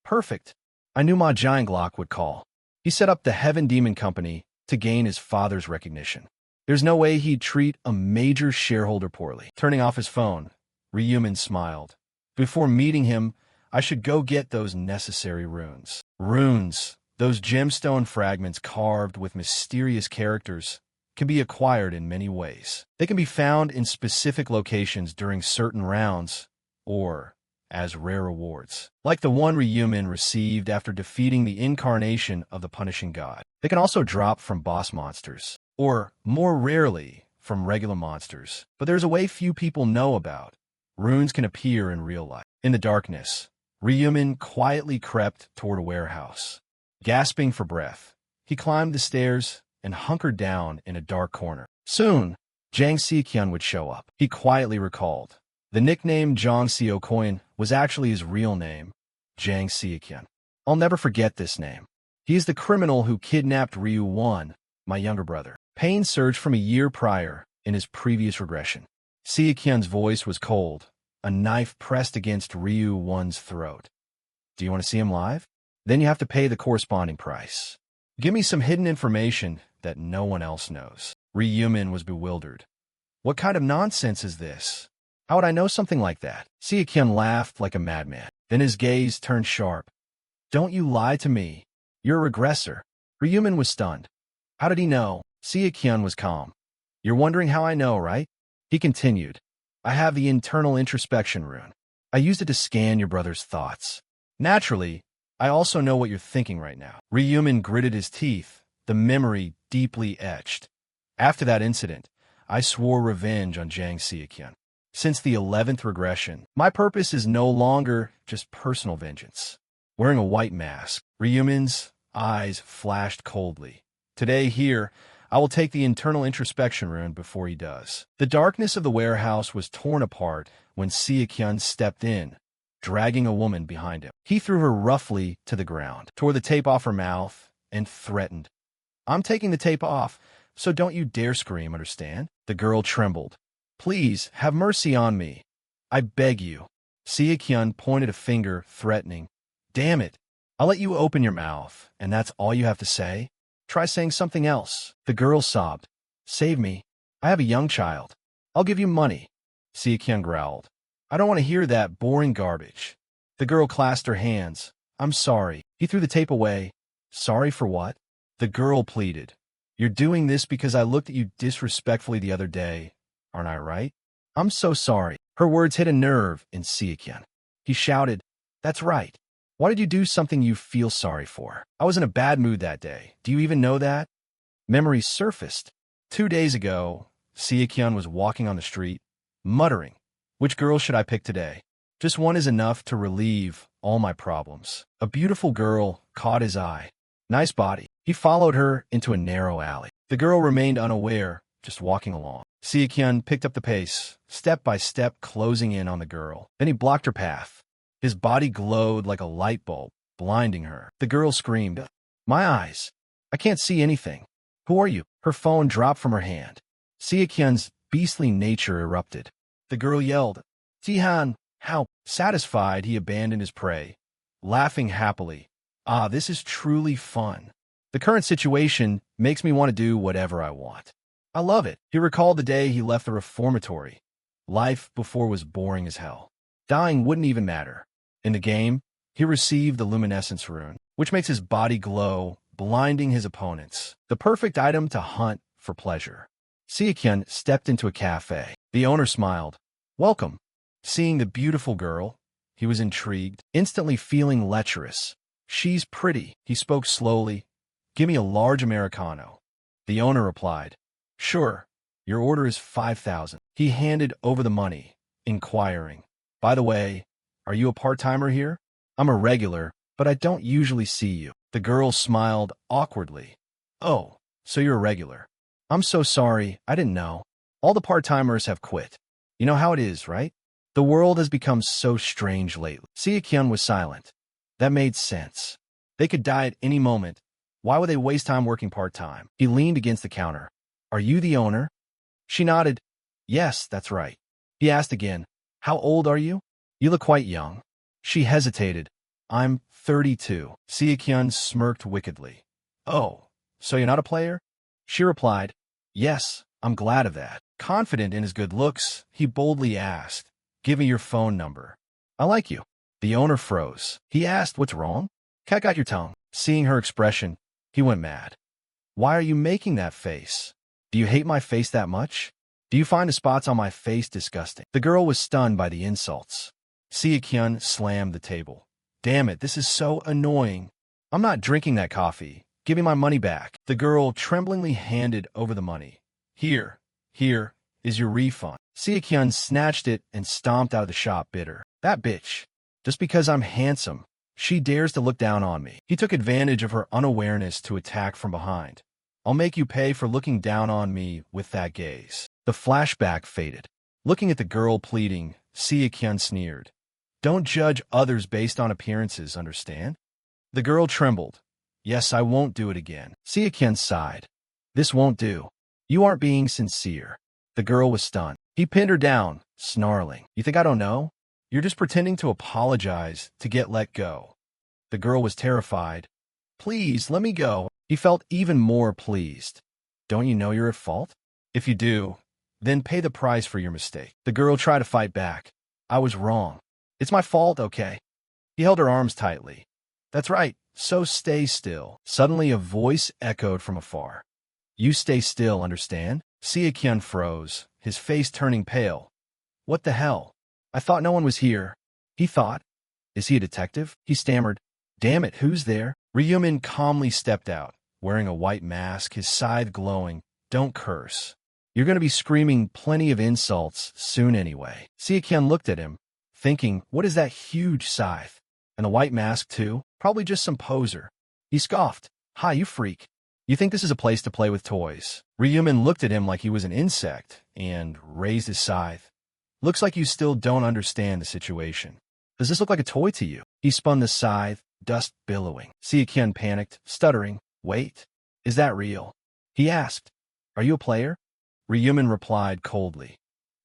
Speaker 1: Perfect. I knew Ma Jianglok would call. He set up the Heaven Demon Company to gain his father's recognition. There's no way he'd treat a major shareholder poorly. Turning off his phone, Ryumin smiled. Before meeting him, I should go get those necessary runes. Runes, those gemstone fragments carved with mysterious characters, can be acquired in many ways. They can be found in specific locations during certain rounds, or as rare rewards, like the one Ryumin received after defeating the incarnation of the punishing god. They can also drop from boss monsters, or, more rarely, from regular monsters. But there's a way few people know about. Runes can appear in real life. In the darkness, Ryumin quietly crept toward a warehouse. Gasping for breath, he climbed the stairs and hunkered down in a dark corner. Soon, Jang Seokyeon would show up. He quietly recalled. The nickname Jang Seokyeon was actually his real name, Jang Seokyeon. I'll never forget this name. He is the criminal who kidnapped Ryu-1, my younger brother. Pain surged from a year prior in his previous regression. Seokyeon's voice was cold, a knife pressed against Ryu-1's throat. Do you want to see him live? Then you have to pay the corresponding price. Give me some hidden information that no one else knows. Ryumin was bewildered. What kind of nonsense is this? How would I know something like that? Seokyeon laughed like a madman. Then his gaze turned sharp. Don't you lie to me. You're a regressor. Ryumin was stunned. How did he know? Seokyeon was calm. You're wondering how I know, right? He continued. I have the internal introspection rune. I used it to scan your brother's thoughts. Naturally, I also know what you're thinking right now. Ryumin gritted his teeth, the memory deeply etched. After that incident, I swore revenge on Jang Seokyeon. Since the 11th regression, my purpose is no longer just personal vengeance. Wearing a white mask, Ryumin's eyes flashed coldly. Today here, I will take the internal introspection rune before he does. The darkness of the warehouse was torn apart when Seokyeon stepped in, dragging a woman behind him. He threw her roughly to the ground, tore the tape off her mouth, and threatened, "I'm taking the tape off, so don't you dare scream, understand?" The girl trembled. "Please, have mercy on me. I beg you." Seo-kyun pointed a finger, threatening. "Damn it. I'll let you open your mouth, and that's all you have to say? Try saying something else." The girl sobbed. "Save me. I have a young child. I'll give you money." Seo-kyun growled. "I don't want to hear that boring garbage." The girl clasped her hands. "I'm sorry." He threw the tape away. "Sorry for what?" The girl pleaded. "You're doing this because I looked at you disrespectfully the other day. Aren't I right?" "I'm so sorry." Her words hit a nerve in Seo-kyun. He shouted, "That's right. Why did you do something you feel sorry for?" "I was in a bad mood that day. Do you even know that?" Memories surfaced. 2 days ago, Seo-kyun was walking on the street, muttering, "Which girl should I pick today? Just one is enough to relieve all my problems." A beautiful girl caught his eye. Nice body. He followed her into a narrow alley. The girl remained unaware, just walking along. Seo-kyun picked up the pace, step by step closing in on the girl. Then he blocked her path. His body glowed like a light bulb, blinding her. The girl screamed, "My eyes! I can't see anything. Who are you?" Her phone dropped from her hand. Seo-kyun's beastly nature erupted. The girl yelled, "Jihan, how?" Satisfied, he abandoned his prey, laughing happily. "Ah, this is truly fun. The current situation makes me want to do whatever I want. I love it." He recalled the day he left the reformatory. Life before was boring as hell. Dying wouldn't even matter. In the game, he received the luminescence rune, which makes his body glow, blinding his opponents. The perfect item to hunt for pleasure. Seo-kyun stepped into a cafe. The owner smiled. "Welcome." Seeing the beautiful girl, he was intrigued, instantly feeling lecherous. "She's pretty." He spoke slowly. "Give me a large Americano." The owner replied, "Sure. Your order is 5,000. He handed over the money, inquiring, "By the way, are you a part-timer here?" "I'm a regular, but I don't usually see you." The girl smiled awkwardly. "Oh, so you're a regular. I'm so sorry, I didn't know. All the part-timers have quit. You know how it is, right? The world has become so strange lately." Seo-kyun was silent. That made sense. They could die at any moment. Why would they waste time working part-time? He leaned against the counter. "Are you the owner?" She nodded. "Yes, that's right." He asked again, "How old are you?" "You look quite young." She hesitated. "I'm 32. Seo-kyun smirked wickedly. "Oh, so you're not a player?" She replied, "Yes, I'm glad of that." Confident in his good looks, he boldly asked, "Give me your phone number. I like you." The owner froze. He asked, "What's wrong?" "Cat got your tongue." Seeing her expression, he went mad. "Why are you making that face? Do you hate my face that much? Do you find the spots on my face disgusting?" The girl was stunned by the insults. Seo-kyun slammed the table. "Damn it, this is so annoying. I'm not drinking that coffee. Give me my money back." The girl tremblingly handed over the money. Here is your refund." Seo-kyun snatched it and stomped out of the shop bitter. "That bitch. Just because I'm handsome, she dares to look down on me." He took advantage of her unawareness to attack from behind. "I'll make you pay for looking down on me with that gaze." The flashback faded. Looking at the girl pleading, Seo-kyun sneered. "Don't judge others based on appearances, understand?" The girl trembled. "Yes, I won't do it again." Seo-kyun sighed. "This won't do. You aren't being sincere." The girl was stunned. He pinned her down, snarling, "You think I don't know? You're just pretending to apologize to get let go." The girl was terrified. "Please, let me go." He felt even more pleased. "Don't you know you're at fault? If you do, then pay the price for your mistake." The girl tried to fight back. "I was wrong. It's my fault, okay?" He held her arms tightly. "That's right, so stay still." Suddenly a voice echoed from afar. "You stay still, understand?" Seo-kyun froze, his face turning pale. "What the hell? I thought no one was here." He thought. "Is he a detective?" He stammered. "Damn it, who's there?" Ryumin calmly stepped out, wearing a white mask, his scythe glowing. "Don't curse. You're going to be screaming plenty of insults soon anyway." Seo-kyun looked at him, thinking, what is that huge scythe? And the white mask too? Probably just some poser. He scoffed. "Hi, you freak. You think this is a place to play with toys?" Ryumin looked at him like he was an insect and raised his scythe. "Looks like you still don't understand the situation. Does this look like a toy to you?" He spun the scythe, dust billowing. Seokyun panicked, stuttering. Wait, is that real? He asked. Are you a player? Ryumin replied coldly.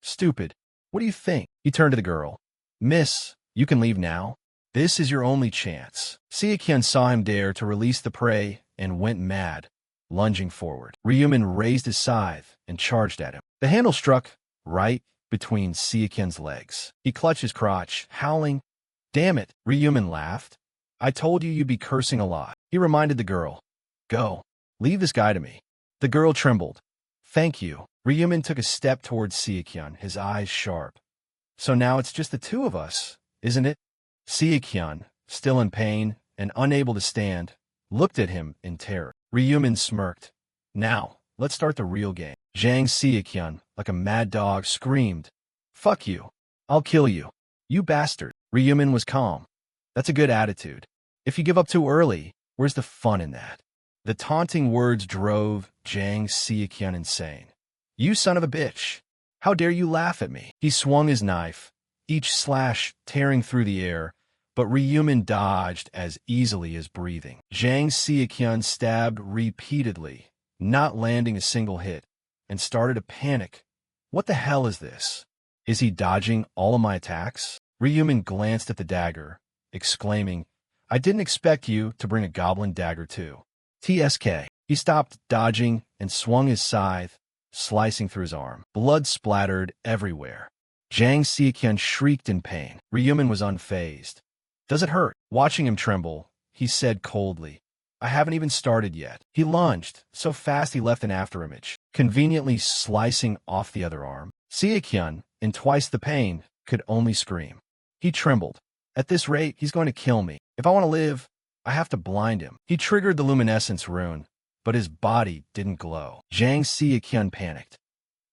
Speaker 1: Stupid. What do you think? He turned to the girl. Miss, you can leave now. This is your only chance. Seokyun saw him dare to release the prey and went mad, lunging forward. Ryumin raised his scythe and charged at him. The handle struck right between Seokyun's legs. He clutched his crotch, howling. Damn it, Ryumin laughed. I told you you'd be cursing a lot. He reminded the girl. Go. Leave this guy to me. The girl trembled. Thank you. Ryumin took a step towards Seokyun, his eyes sharp. So now it's just the two of us, isn't it? Seokyun, still in pain and unable to stand, looked at him in terror. Ryumin smirked. Now, let's start the real game. Jang Seokyun, like a mad dog, screamed. Fuck you. I'll kill you. You bastard. Ryumin was calm. That's a good attitude. If you give up too early, where's the fun in that? The taunting words drove Jang Seokyun insane. You son of a bitch. How dare you laugh at me? He swung his knife, each slash tearing through the air, but Ryumin dodged as easily as breathing. Jang Seokyun stabbed repeatedly, not landing a single hit, and started to panic. What the hell is this? Is he dodging all of my attacks? Ryumin glanced at the dagger, exclaiming, I didn't expect you to bring a goblin dagger too. TSK. He stopped dodging and swung his scythe, slicing through his arm. Blood splattered everywhere. Jang Seokyun shrieked in pain. Ryumin was unfazed. Does it hurt? Watching him tremble, he said coldly, I haven't even started yet. He lunged, so fast he left an afterimage, conveniently slicing off the other arm. Seokyun, in twice the pain, could only scream. He trembled. At this rate, he's going to kill me. If I want to live, I have to blind him. He triggered the luminescence rune, but his body didn't glow. Jang Seokyun panicked.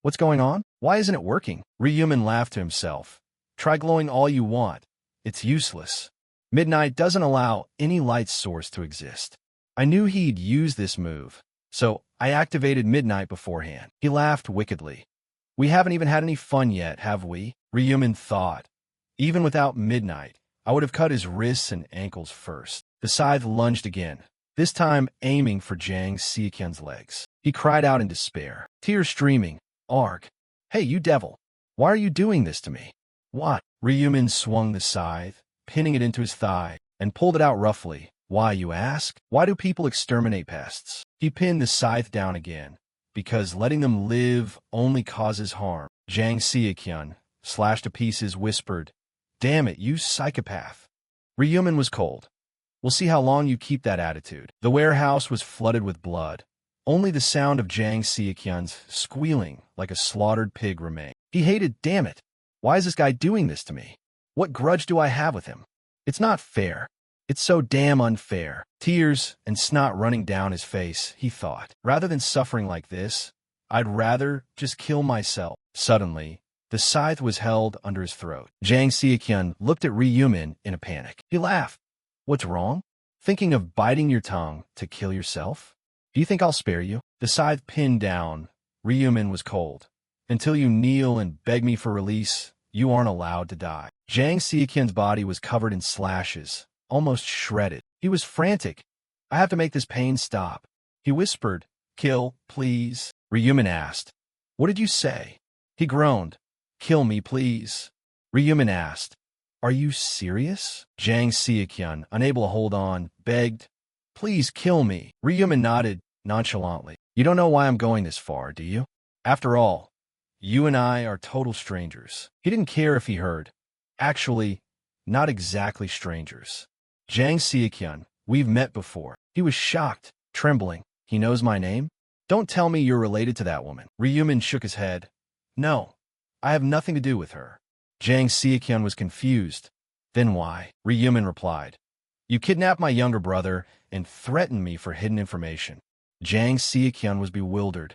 Speaker 1: What's going on? Why isn't it working? Ryumin laughed to himself. Try glowing all you want. It's useless. Midnight doesn't allow any light source to exist. I knew he'd use this move, so I activated Midnight beforehand. He laughed wickedly. We haven't even had any fun yet, have we? Ryumin thought. Even without Midnight, I would have cut his wrists and ankles first. The scythe lunged again, this time aiming for Jang Seokyun's legs. He cried out in despair, tears streaming. Arg. Hey, you devil. Why are you doing this to me? What? Ryumin swung the scythe, pinning it into his thigh, and pulled it out roughly. Why, you ask? Why do people exterminate pests? He pinned the scythe down again, because letting them live only causes harm. Jang Seokyun, slashed to pieces, whispered, Damn it, you psychopath. Ryumin was cold. We'll see how long you keep that attitude. The warehouse was flooded with blood. Only the sound of Jang Seokyun's squealing like a slaughtered pig remained. He hated, damn it. Why is this guy doing this to me? What grudge do I have with him? It's not fair. It's so damn unfair. Tears and snot running down his face, he thought. Rather than suffering like this, I'd rather just kill myself. Suddenly, the scythe was held under his throat. Jang Seokyun looked at Ryumin in a panic. He laughed. What's wrong? Thinking of biting your tongue to kill yourself? Do you think I'll spare you? The scythe pinned down. Ryumin was cold. Until you kneel and beg me for release, you aren't allowed to die. Jang Seokyun's body was covered in slashes, almost shredded. He was frantic. I have to make this pain stop. He whispered, Kill, please. Ryumin asked, What did you say? He groaned, Kill me, please. Ryumin asked, Are you serious? Jang Seokyun, unable to hold on, begged, Please kill me. Ryumin nodded nonchalantly. You don't know why I'm going this far, do you? After all, you and I are total strangers. He didn't care if he heard. Actually, not exactly strangers. Jang Seokyun, we've met before. He was shocked, trembling. He knows my name? Don't tell me you're related to that woman. Ryumin shook his head. No, I have nothing to do with her. Jang Seokyun was confused. Then why? Ryumin replied. You kidnapped my younger brother and threatened me for hidden information. Jang Seokyun was bewildered.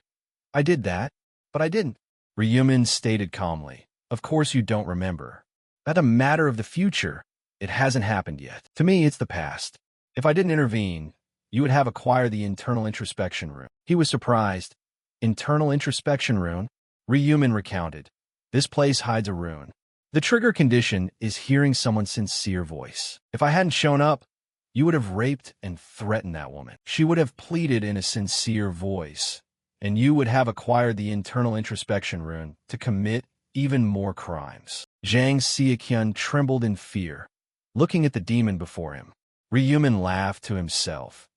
Speaker 1: I did that, but I didn't. Ryumin stated calmly. Of course you don't remember. That's a matter of the future. It hasn't happened yet. To me, it's the past. If I didn't intervene, you would have acquired the internal introspection rune. He was surprised. Internal introspection rune? Ryumin recounted. This place hides a rune. The trigger condition is hearing someone's sincere voice. If I hadn't shown up, you would have raped and threatened that woman. She would have pleaded in a sincere voice, and you would have acquired the internal introspection rune to commit even more crimes. Zhang Xiaqian trembled in fear, looking at the demon before him. Ryumin laughed to himself.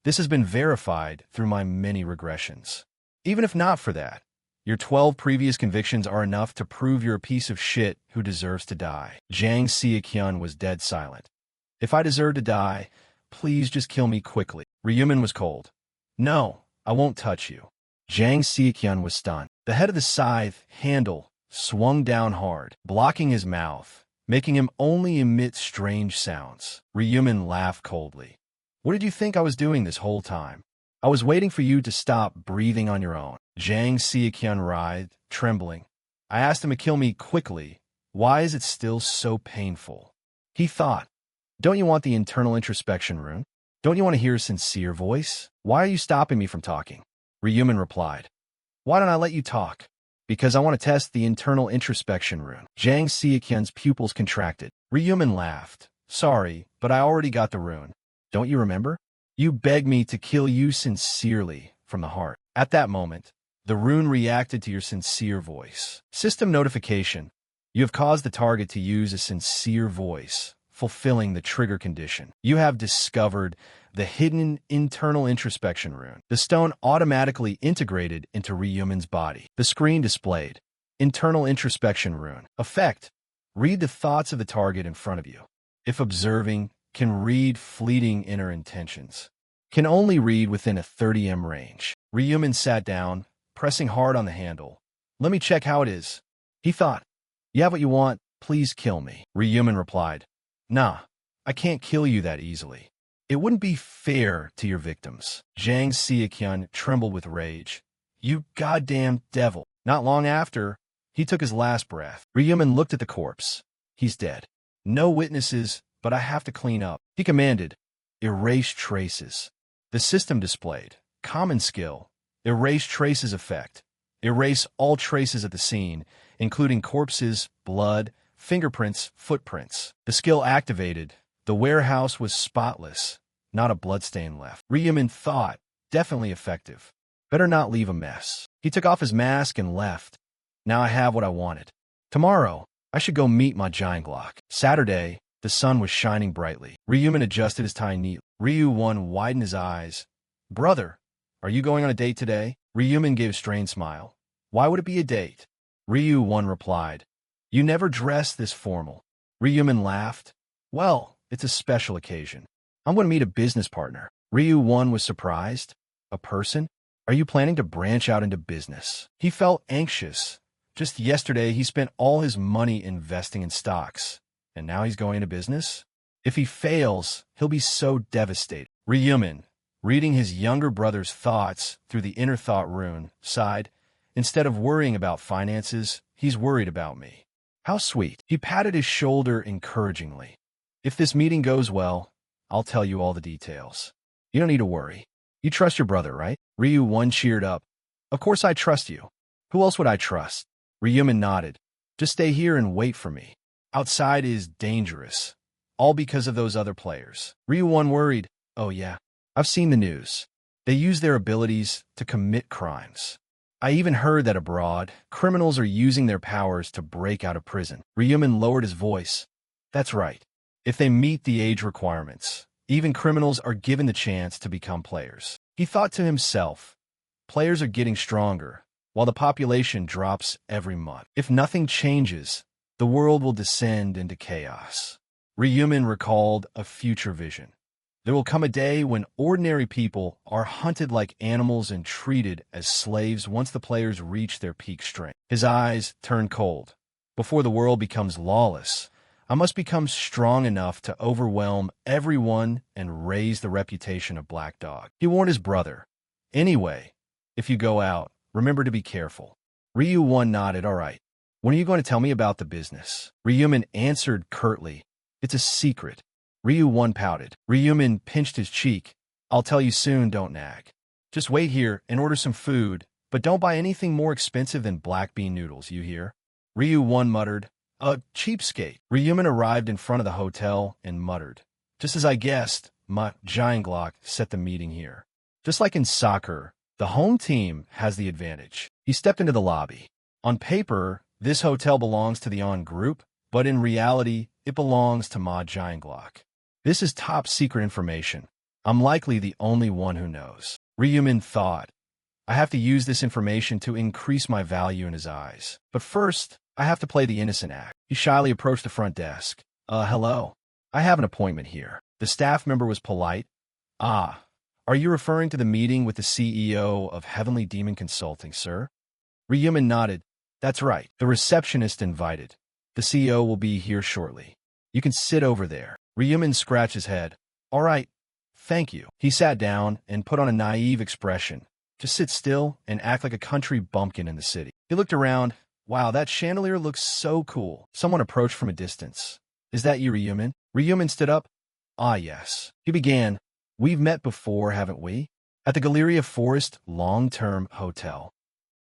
Speaker 1: This has been verified through my many regressions. Even if not for that, your 12 previous convictions are enough to prove you're a piece of shit who deserves to die. Zhang Xiaqian was dead silent. If I deserve to die, please just kill me quickly. Ryumin was cold. No, I won't touch you. Zhang Xiaqian was stunned. The head of the scythe handle swung down hard, blocking his mouth, making him only emit strange sounds. Ryumin laughed coldly. What did you think I was doing this whole time? I was waiting for you to stop breathing on your own. Zhang Xiaqian writhed, trembling. I asked him to kill me quickly. Why is it still so painful? He thought, don't you want the internal introspection rune? Don't you want to hear a sincere voice? Why are you stopping me from talking? Ryumin replied, why don't I let you talk? Because I want to test the internal introspection rune. Zhang Xiaqian's pupils contracted. Ryumin laughed. Sorry, but I already got the rune. Don't you remember? You begged me to kill you sincerely from the heart. At that moment, the rune reacted to your sincere voice. System notification. You have caused the target to use a sincere voice, fulfilling the trigger condition. You have discovered the hidden internal introspection rune. The stone automatically integrated into Ryumin's body. The screen displayed. Internal introspection rune. Effect. Read the thoughts of the target in front of you. If observing, can read fleeting inner intentions. Can only read within a 30 m range. Ryumin sat down, pressing hard on the handle. Let me check how it is. He thought. You have what you want, please kill me. Ryumin replied. Nah, I can't kill you that easily. It wouldn't be fair to your victims. Zhang Xiaqian trembled with rage. You goddamn devil. Not long after, he took his last breath. Ryumin looked at the corpse. He's dead. No witnesses, but I have to clean up. He commanded, erase traces. The system displayed, common skill, erase traces effect. Erase all traces at the scene, including corpses, blood, fingerprints, footprints. The skill activated. The warehouse was spotless, not a bloodstain left. Ryumin thought, definitely effective. Better not leave a mess. He took off his mask and left. Now I have what I wanted. Tomorrow, I should go meet my giant Glock. Saturday, the sun was shining brightly. Ryumin adjusted his tie neatly. Ryu-1 widened his eyes. Brother, are you going on a date today? Ryumin gave a strained smile. Why would it be a date? Ryu-1 replied. You never dress this formal. Ryumin laughed. Well, it's a special occasion. I'm going to meet a business partner. Ryu-1 was surprised. A person? Are you planning to branch out into business? He felt anxious. Just yesterday, he spent all his money investing in stocks. And now he's going into business? If he fails, he'll be so devastated. Ryumin, reading his younger brother's thoughts through the inner thought rune, sighed. Instead of worrying about finances, he's worried about me. How sweet. He patted his shoulder encouragingly. If this meeting goes well, I'll tell you all the details. You don't need to worry. You trust your brother, right? Ryu-1 cheered up. Of course I trust you. Who else would I trust? Ryumin nodded. Just stay here and wait for me. Outside is dangerous. All because of those other players. Ryu-1 worried. Oh yeah, I've seen the news. They use their abilities to commit crimes. I even heard that abroad, criminals are using their powers to break out of prison. Ryumin lowered his voice. That's right. If they meet the age requirements, even criminals are given the chance to become players. He thought to himself, players are getting stronger, while the population drops every month. If nothing changes, the world will descend into chaos. Ryumin recalled a future vision. There will come a day when ordinary people are hunted like animals and treated as slaves once the players reach their peak strength. His eyes turned cold. Before the world becomes lawless, I must become strong enough to overwhelm everyone and raise the reputation of Black Dog. He warned his brother. Anyway, if you go out, remember to be careful. Ryu-1 nodded. All right. When are you going to tell me about the business? Ryumin answered curtly. It's a secret. Ryu-1 pouted. Ryumin pinched his cheek. I'll tell you soon, don't nag. Just wait here and order some food, but don't buy anything more expensive than black bean noodles, you hear? Ryu-1 muttered. A cheapskate. Ryumin arrived in front of the hotel and muttered, "Just as I guessed, Ma Jianglok set the meeting here." Just like in soccer, the home team has the advantage. He stepped into the lobby. On paper, this hotel belongs to the On Group, but in reality, it belongs to Ma Jianglok. This is top secret information. I'm likely the only one who knows. Ryumin thought, I have to use this information to increase my value in his eyes. But first, I have to play the innocent act. He shyly approached the front desk. Hello. I have an appointment here. The staff member was polite. Ah, are you referring to the meeting with the CEO of Heavenly Demon Consulting, sir? Ryumin nodded. That's right. The receptionist invited. The CEO will be here shortly. You can sit over there. Ryumin scratched his head. All right. Thank you. He sat down and put on a naive expression. Just sit still and act like a country bumpkin in the city. He looked around. Wow, that chandelier looks so cool. Someone approached from a distance. Is that you, Ryumin? Ryumin stood up. Ah, yes. He began. We've met before, haven't we? At the Galleria Forest Long-Term Hotel.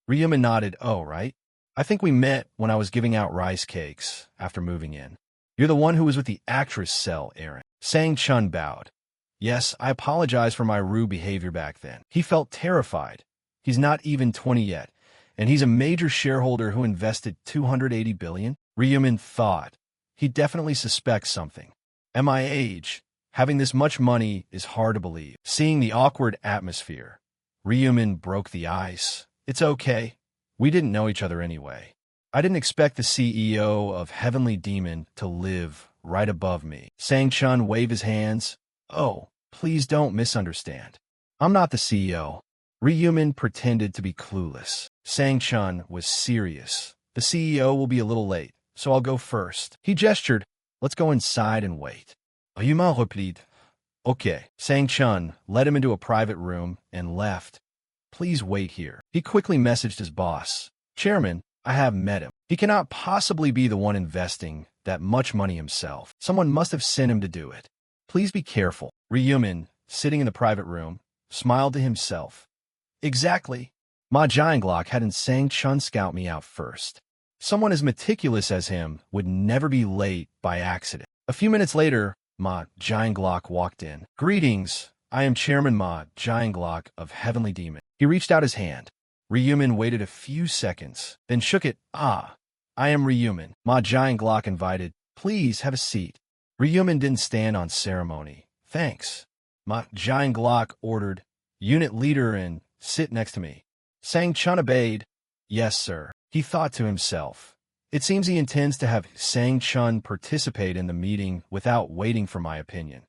Speaker 1: Ryumin nodded. Oh, right. I think we met when I was giving out rice cakes after moving in. You're the one who was with the actress cell, Aaron. Sang Chun bowed. Yes, I apologize for my rude behavior back then. He felt terrified. He's not even 20 yet, and he's a major shareholder who invested $280 billion. Ryumin thought. He definitely suspects something. At my age, having this much money is hard to believe. Seeing the awkward atmosphere, Ryumin broke the ice. It's okay. We didn't know each other anyway. I didn't expect the CEO of Heavenly Demon to live right above me. Sang Chun waved his hands. Oh, please don't misunderstand. I'm not the CEO. Ryumin pretended to be clueless. Sang Chun was serious. The CEO will be a little late, so I'll go first. He gestured. Let's go inside and wait. You m'en replied. Okay. Sang Chun led him into a private room and left. Please wait here. He quickly messaged his boss. Chairman, I have met him. He cannot possibly be the one investing that much money himself. Someone must have sent him to do it. Please be careful. Ryumin, sitting in the private room, smiled to himself. Exactly. Ma Jianglok had Sang Chun scout me out first. Someone as meticulous as him would never be late by accident. A few minutes later, Ma Jianglok walked in. Greetings. I am Chairman Ma Jianglok of Heavenly Demon. He reached out his hand. Ryumin waited a few seconds, then shook it. Ah, I am Ryumin. Ma Jianglok invited. Please have a seat. Ryumin didn't stand on ceremony. Thanks. Ma Jianglok ordered. Unit leader and sit next to me. Sang Chun obeyed. Yes, sir. He thought to himself. It seems he intends to have Sang Chun participate in the meeting without waiting for my opinion.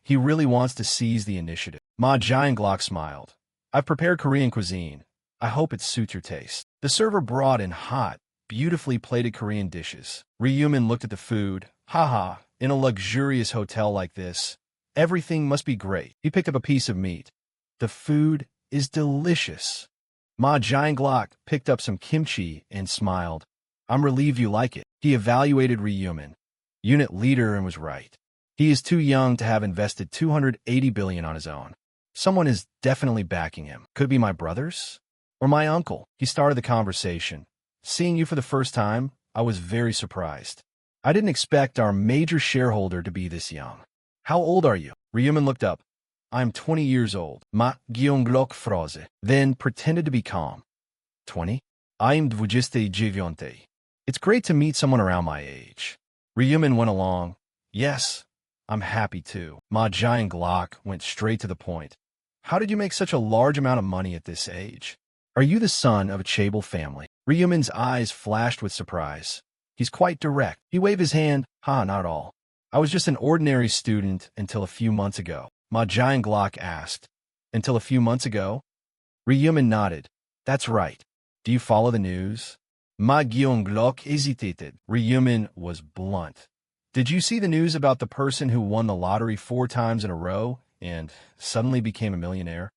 Speaker 1: He really wants to seize the initiative. Ma Jianglok smiled. I've prepared Korean cuisine. I hope it suits your taste. The server brought in hot, beautifully plated Korean dishes. Ryumin looked at the food. Haha, in a luxurious hotel like this, everything must be great. He picked up a piece of meat. The food is delicious. Ma Jianglok picked up some kimchi and smiled. I'm relieved you like it. He evaluated Ryumin, unit leader, and was right. He is too young to have invested $280 billion on his own. Someone is definitely backing him. Could be my brothers? Or my uncle. He started the conversation. Seeing you for the first time, I was very surprised. I didn't expect our major shareholder to be this young. How old are you? Ryumin looked up. I'm 20 years old. Ma Jianglok froze, then pretended to be calm. 20? I'm 29. It's great to meet someone around my age. Ryumin went along. Yes, I'm happy too. Ma Jianglok went straight to the point. How did you make such a large amount of money at this age? Are you the son of a chaebol family? Ryumin's eyes flashed with surprise. He's quite direct. He waved his hand. Not at all. I was just an ordinary student until a few months ago. Ma Jianglok asked. Until a few months ago? Ryumin nodded. That's right. Do you follow the news? Ma Jianglok hesitated. Ryumin was blunt. Did you see the news about the person who won the lottery 4 times in a row and suddenly became a millionaire?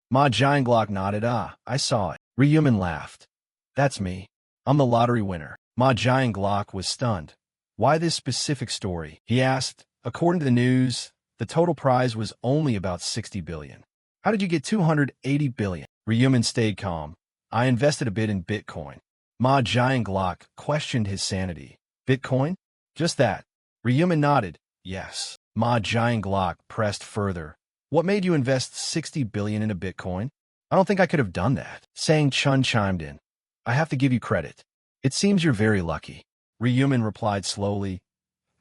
Speaker 1: Ma Jianglok nodded. I saw it. Ryumin laughed. That's me. I'm the lottery winner. Ma Jianglok was stunned. Why this specific story? He asked. According to the news, the total prize was only about $60 billion. How did you get $280 billion? Ryumin stayed calm. I invested a bit in Bitcoin. Ma Jianglok questioned his sanity. Bitcoin? Just that. Ryumin nodded. Yes. Ma Jianglok pressed further. What made you invest 60 billion into Bitcoin? I don't think I could have done that. Sang Chun chimed in. I have to give you credit. It seems you're very lucky. Ryumin replied slowly.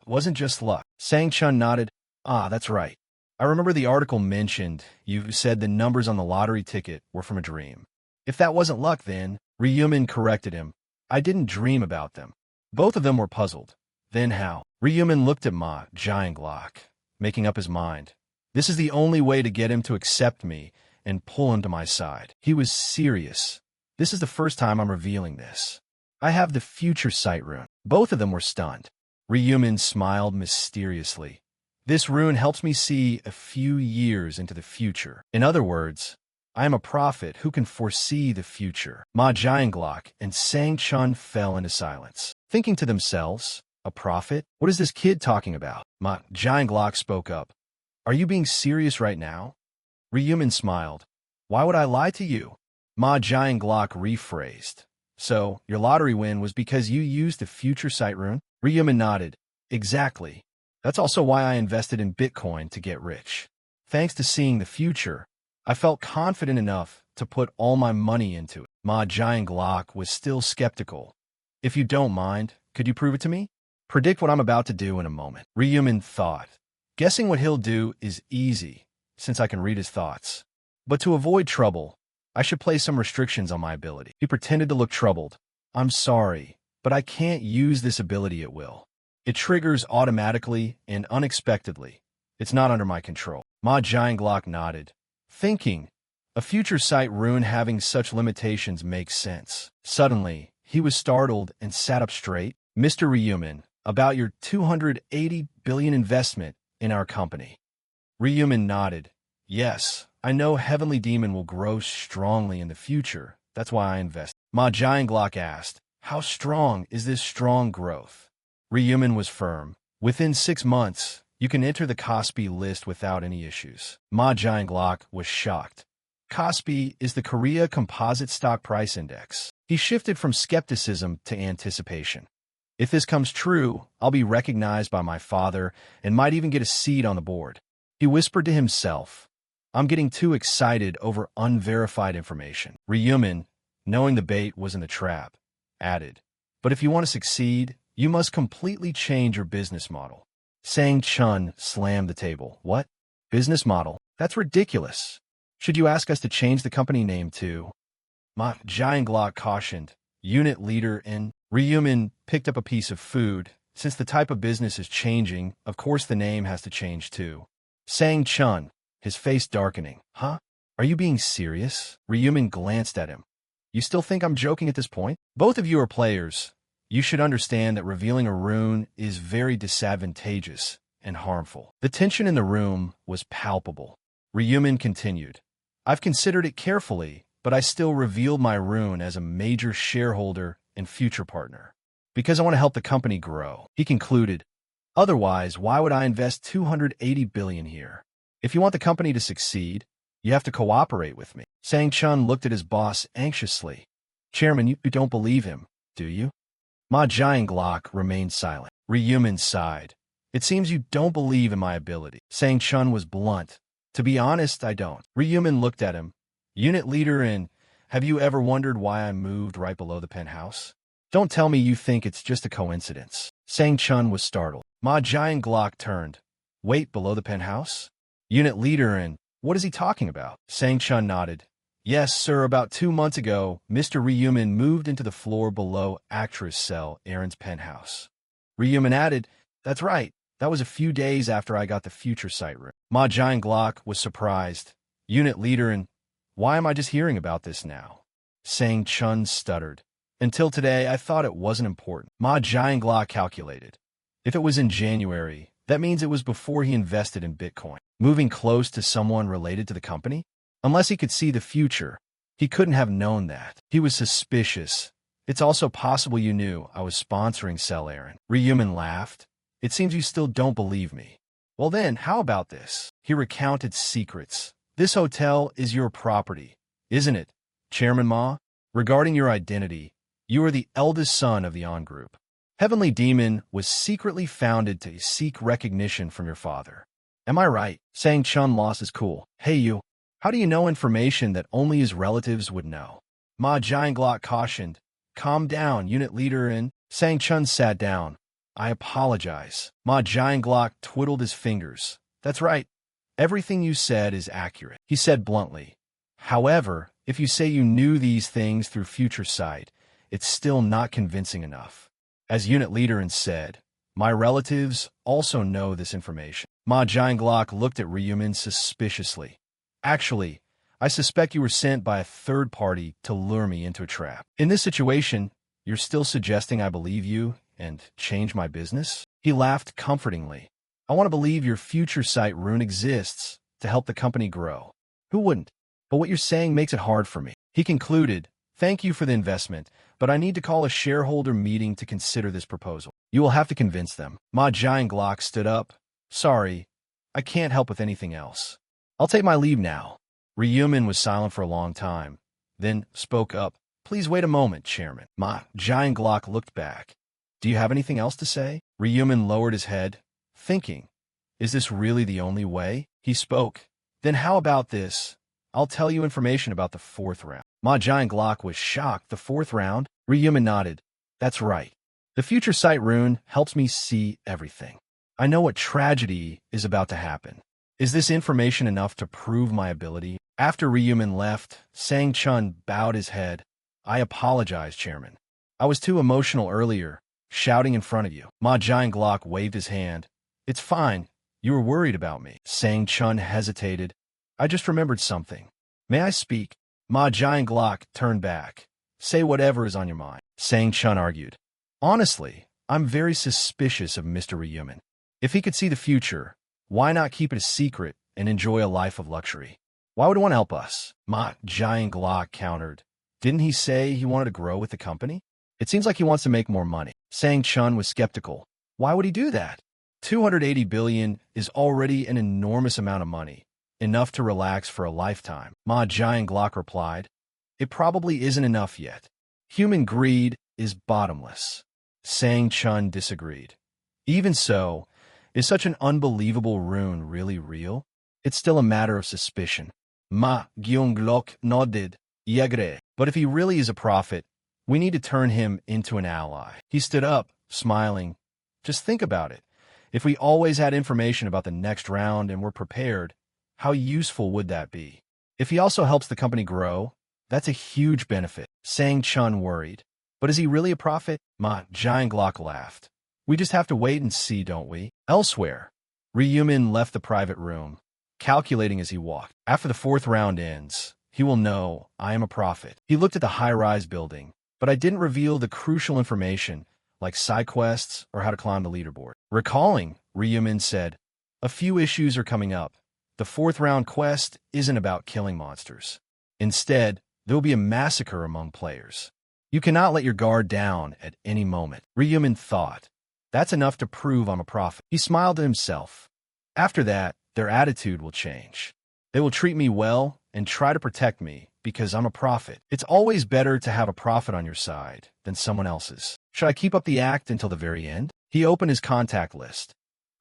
Speaker 1: It wasn't just luck. Sang Chun nodded. Ah, that's right. I remember the article mentioned you said the numbers on the lottery ticket were from a dream. If that wasn't luck then, Ryumin corrected him. I didn't dream about them. Both of them were puzzled. Then how? Ryumin looked at Ma Jianglok, making up his mind. This is the only way to get him to accept me and pull him to my side. He was serious. This is the first time I'm revealing this. I have the future sight rune. Both of them were stunned. Ryumin smiled mysteriously. This rune helps me see a few years into the future. In other words, I am a prophet who can foresee the future. Ma Jianglok and Sang Chun fell into silence, thinking to themselves, a prophet? What is this kid talking about? Ma Jianglok spoke up. Are you being serious right now? Ryumin smiled. Why would I lie to you? Ma Jianglok rephrased. So, your lottery win was because you used the future sight rune? Ryumin nodded. Exactly. That's also why I invested in Bitcoin to get rich. Thanks to seeing the future, I felt confident enough to put all my money into it. Ma Jianglok was still skeptical. If you don't mind, could you prove it to me? Predict what I'm about to do in a moment. Ryumin thought. Guessing what he'll do is easy, since I can read his thoughts. But to avoid trouble, I should place some restrictions on my ability. He pretended to look troubled. I'm sorry, but I can't use this ability at will. It triggers automatically and unexpectedly. It's not under my control. Ma Jianglok nodded, thinking, a future sight rune having such limitations makes sense. Suddenly, he was startled and sat up straight. Mr. Ryumin, about your 280 billion investment in our company. Ryumin nodded. Yes, I know Heavenly Demon will grow strongly in the future. That's why I invest. Ma Jianglok asked, how strong is this strong growth? Ryumin was firm. Within 6 months, you can enter the Kospi list without any issues. Ma Jianglok was shocked. Kospi is the Korea Composite Stock Price Index. He shifted from skepticism to anticipation. If this comes true, I'll be recognized by my father and might even get a seat on the board. He whispered to himself, I'm getting too excited over unverified information. Ryumin, knowing the bait was in the trap, added, but if you want to succeed, you must completely change your business model. Sang Chun slammed the table. What? Business model? That's ridiculous. Should you ask us to change the company name to? Ma Jianglok cautioned. Unit leader in Ryumin picked up a piece of food. Since the type of business is changing, of course the name has to change too. Sang Chun, his face darkening. Huh? Are you being serious? Ryumin glanced at him. You still think I'm joking at this point? Both of you are players. You should understand that revealing a rune is very disadvantageous and harmful. The tension in the room was palpable. Ryumin continued. I've considered it carefully, but I still revealed my rune as a major shareholder and future partner. Because I want to help the company grow. He concluded. Otherwise, why would I invest 280 billion here? If you want the company to succeed, you have to cooperate with me. Sang Chun looked at his boss anxiously. Chairman, you don't believe him, do you? Ma Jianglok remained silent. Ryumin sighed. It seems you don't believe in my ability. Sang Chun was blunt. To be honest, I don't. Ryumin looked at him. Unit leader in, have you ever wondered why I moved right below the penthouse? Don't tell me you think it's just a coincidence. Sang Chun was startled. Ma Jianglok turned. Wait, below the penthouse? Unit leader in, what is he talking about? Sang Chun nodded. Yes, sir, about 2 months ago, Mr. Ryumin moved into the floor below actress cell, Aaron's penthouse. Ryumin added, that's right, that was a few days after I got the future sight rune. Ma Jianglok was surprised. Unit leader in, why am I just hearing about this now? Sang Chun stuttered. Until today, I thought it wasn't important. Ma Jianglok calculated. If it was in January, that means it was before he invested in Bitcoin. Moving close to someone related to the company? Unless he could see the future, he couldn't have known that. He was suspicious. It's also possible you knew I was sponsoring Cell Aaron. Ryumin laughed. It seems you still don't believe me. Well then, how about this? He recounted secrets. This hotel is your property, isn't it, Chairman Ma? Regarding your identity, you are the eldest son of the On Group. Heavenly Demon was secretly founded to seek recognition from your father. Am I right? Sang Chun lost his cool. Hey you, how do you know information that only his relatives would know? Ma Jianglok cautioned. Calm down, unit leader, and Sang Chun sat down. I apologize. Ma Jianglok twiddled his fingers. That's right. Everything you said is accurate, he said bluntly. However, if you say you knew these things through future sight, it's still not convincing enough. As unit leader and said, my relatives also know this information. Ma Jianglok looked at Ryumin suspiciously. Actually, I suspect you were sent by a third party to lure me into a trap. In this situation, you're still suggesting I believe you and change my business? He laughed comfortingly. I want to believe your future sight rune exists to help the company grow. Who wouldn't? But what you're saying makes it hard for me. He concluded, thank you for the investment, but I need to call a shareholder meeting to consider this proposal. You will have to convince them. Ma Jianglok stood up. Sorry, I can't help with anything else. I'll take my leave now. Ryumin was silent for a long time, then spoke up. Please wait a moment, Chairman. Ma Jianglok looked back. Do you have anything else to say? Ryumin lowered his head, thinking, is this really the only way? He spoke. Then how about this? I'll tell you information about the fourth round. Ma Jianglok was shocked. The fourth round? Ryumin nodded. That's right. The future sight rune helps me see everything. I know what tragedy is about to happen. Is this information enough to prove my ability? After Ryumin left, Sang Chun bowed his head. I apologize, Chairman. I was too emotional earlier, shouting in front of you. Ma Jianglok waved his hand. It's fine. You were worried about me. Sang Chun hesitated. I just remembered something. May I speak? Ma Jianglok turned back. Say whatever is on your mind. Sang Chun argued. Honestly, I'm very suspicious of Mr. Ryumin. If he could see the future, why not keep it a secret and enjoy a life of luxury? Why would one help us? Ma Jianglok countered. Didn't he say he wanted to grow with the company? It seems like he wants to make more money. Sang Chun was skeptical. Why would he do that? 280 billion is already an enormous amount of money, enough to relax for a lifetime. Ma Jianglok replied. It probably isn't enough yet. Human greed is bottomless. Sang Chun disagreed. Even so, is such an unbelievable rune really real? It's still a matter of suspicion. Ma Jianglok nodded. Yegre. But if he really is a prophet, we need to turn him into an ally. He stood up, smiling. Just think about it. If we always had information about the next round and were prepared, how useful would that be? If he also helps the company grow, that's a huge benefit. Sang Chun worried. But is he really a prophet? Ma Jianglok laughed. We just have to wait and see, don't we? Elsewhere, Ryumin left the private room, calculating as he walked. After the fourth round ends, he will know I am a prophet. He looked at the high-rise building, but I didn't reveal the crucial information, like side quests or how to climb the leaderboard. Recalling, Ryumin said, a few issues are coming up. The fourth round quest isn't about killing monsters. Instead, there will be a massacre among players. You cannot let your guard down at any moment. Ryumin thought. That's enough to prove I'm a prophet. He smiled to himself. After that, their attitude will change. They will treat me well and try to protect me because I'm a prophet. It's always better to have a prophet on your side than someone else's. Should I keep up the act until the very end? He opened his contact list.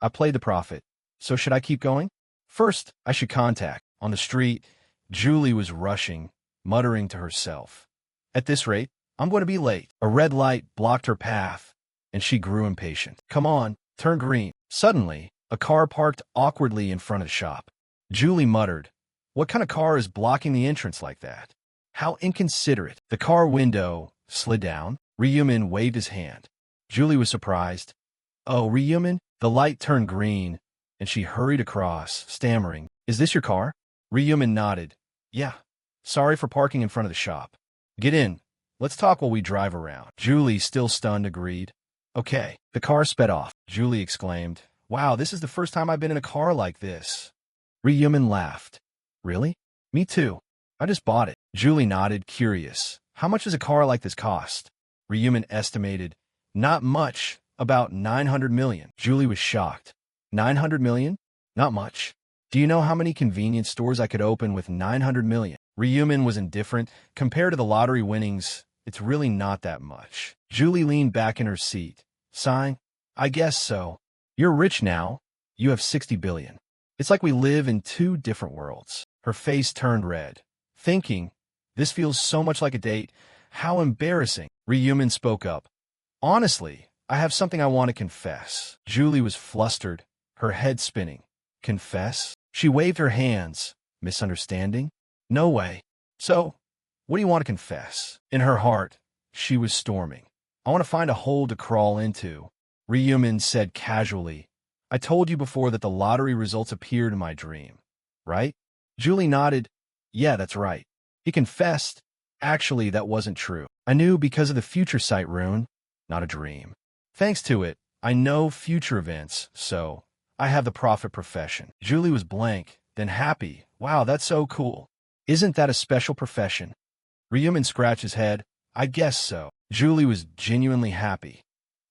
Speaker 1: I played the prophet, so should I keep going? First, I should contact. On the street, Julie was rushing, muttering to herself. At this rate, I'm going to be late. A red light blocked her path, and she grew impatient. Come on, turn green. Suddenly, a car parked awkwardly in front of the shop. Julie muttered, what kind of car is blocking the entrance like that? How inconsiderate. The car window slid down. Ryumin waved his hand. Julie was surprised. Oh, Ryumin? The light turned green, and she hurried across, stammering. Is this your car? Ryumin nodded. Yeah. Sorry for parking in front of the shop. Get in. Let's talk while we drive around. Julie, still stunned, agreed. Okay. The car sped off. Julie exclaimed, wow, this is the first time I've been in a car like this. Ryumin laughed. Really? Me too. I just bought it. Julie nodded, curious. How much does a car like this cost? Ryumin estimated. Not much. About 900 million. Julie was shocked. 900 million? Not much. Do you know how many convenience stores I could open with 900 million? Ryumin was indifferent. Compared to the lottery winnings, it's really not that much. Julie leaned back in her seat. sighing. I guess so. You're rich now. You have 60 billion. It's like we live in two different worlds. Her face turned red, thinking, this feels so much like a date. How embarrassing. Ryumin spoke up. Honestly, I have something I want to confess. Julie was flustered, her head spinning. Confess? She waved her hands. Misunderstanding? No way. So, what do you want to confess? In her heart, she was storming. I want to find a hole to crawl into. Ryumin said casually. I told you before that the lottery results appeared in my dream, right? Julie nodded. Yeah, that's right. He confessed. Actually, that wasn't true. I knew because of the future sight rune, not a dream. Thanks to it, I know future events, so I have the prophet profession. Julie was blank, then happy. Wow, that's so cool. Isn't that a special profession? Ryumin scratched his head. I guess so. Julie was genuinely happy.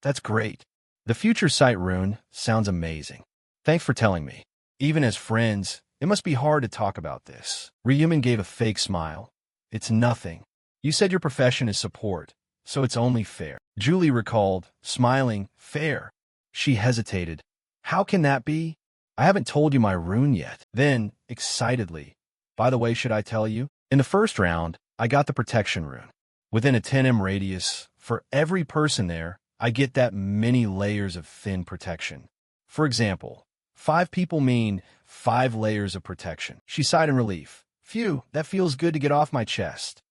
Speaker 1: That's great. The future sight rune sounds amazing. Thanks for telling me. Even as friends, it must be hard to talk about this. Ryumin gave a fake smile. It's nothing. You said your profession is support, so it's only fair. Julie recalled, smiling, fair. She hesitated. How can that be? I haven't told you my rune yet. Then, excitedly, by the way, should I tell you? In the first round, I got the protection rune. Within a 10m radius, for every person there, I get that many layers of thin protection. For example, 5 people mean 5 layers of protection. She sighed in relief. Phew, that feels good to get off my chest.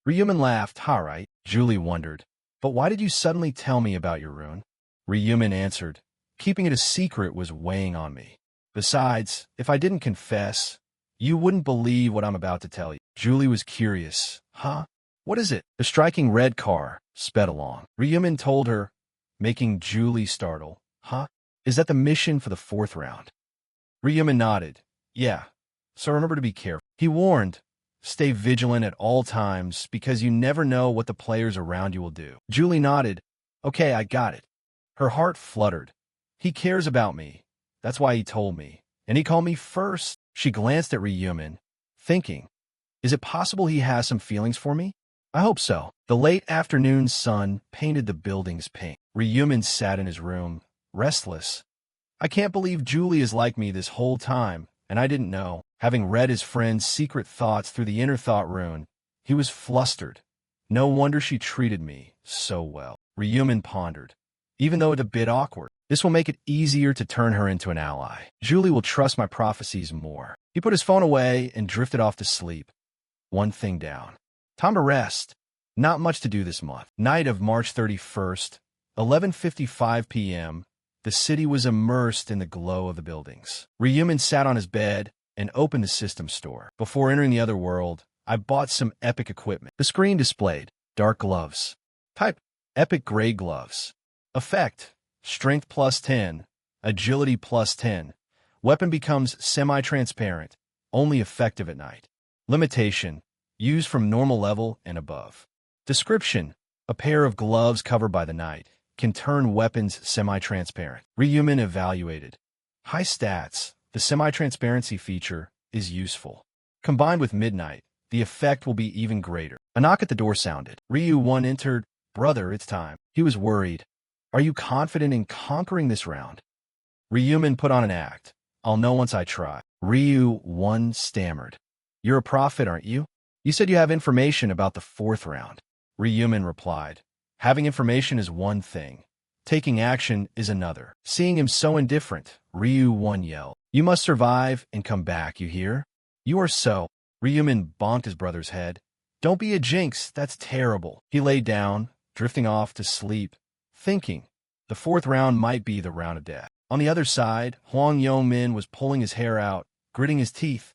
Speaker 1: Ryumin laughed. All right. Julie wondered. But why did you suddenly tell me about your rune? Ryumin answered. Keeping it a secret was weighing on me. Besides, if I didn't confess, you wouldn't believe what I'm about to tell you. Julie was curious. Huh? What is it? The striking red car sped along. Ryumin told her, making Julie startle. Huh? Is that the mission for the 4th round? Ryumin nodded. Yeah, so remember to be careful. He warned, stay vigilant at all times because you never know what the players around you will do. Julie nodded. Okay, I got it. Her heart fluttered. He cares about me. That's why he told me. And he called me first. She glanced at Ryumin, thinking, is it possible he has some feelings for me? I hope so. The late afternoon sun painted the buildings pink. Ryumin sat in his room, restless. I can't believe Julie is like me this whole time, and I didn't know. Having read his friend's secret thoughts through the inner thought rune, he was flustered. No wonder she treated me so well. Ryumin pondered. Even though it's a bit awkward, this will make it easier to turn her into an ally. Julie will trust my prophecies more. He put his phone away and drifted off to sleep. One thing down. Time to rest. Not much to do this month. Night of March 31st, 11:55 p.m., the city was immersed in the glow of the buildings. Ryumin sat on his bed and opened the system store. Before entering the other world, I bought some epic equipment. The screen displayed dark gloves. Type, epic gray gloves. Effect, strength plus 10, agility plus 10. Weapon becomes semi-transparent, only effective at night. Limitation, used from normal level and above. Description, a pair of gloves covered by the night can turn weapons semi-transparent. Ryumin evaluated. High stats, the semi-transparency feature is useful. Combined with midnight, the effect will be even greater. A knock at the door sounded. Ryu-1 entered. Brother, it's time. He was worried. Are you confident in conquering this round? Ryumin put on an act. I'll know once I try. Ryu-1 stammered. You're a prophet, aren't you? You said you have information about the 4th round. Ryumin replied. Having information is one thing. Taking action is another. Seeing him so indifferent, Ryu-1 yelled. You must survive and come back, you hear? You are so. Ryumin bonked his brother's head. Don't be a jinx, that's terrible. He lay down, drifting off to sleep, thinking the 4th round might be the round of death. On the other side, Huang Yongmin was pulling his hair out, gritting his teeth.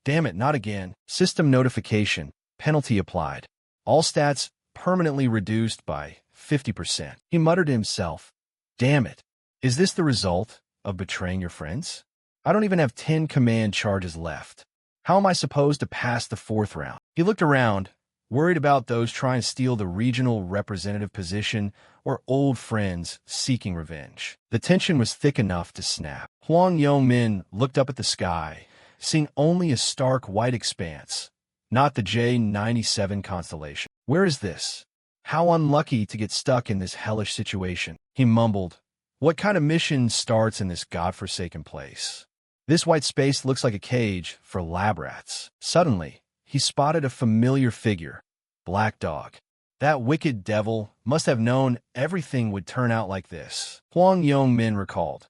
Speaker 1: Damn it, not again. System notification. Penalty applied. All stats permanently reduced by 50%. He muttered to himself. Damn it. Is this the result of betraying your friends? I don't even have 10 command charges left. How am I supposed to pass the 4th round? He looked around, worried about those trying to steal the regional representative position or old friends seeking revenge. The tension was thick enough to snap. Huang Yongmin looked up at the sky, seeing only a stark white expanse, not the J97 constellation. Where is this? How unlucky to get stuck in this hellish situation. He mumbled, "What kind of mission starts in this godforsaken place? This white space looks like a cage for lab rats." Suddenly, he spotted a familiar figure. Black Dog. That wicked devil must have known everything would turn out like this, Huang Yongmin recalled.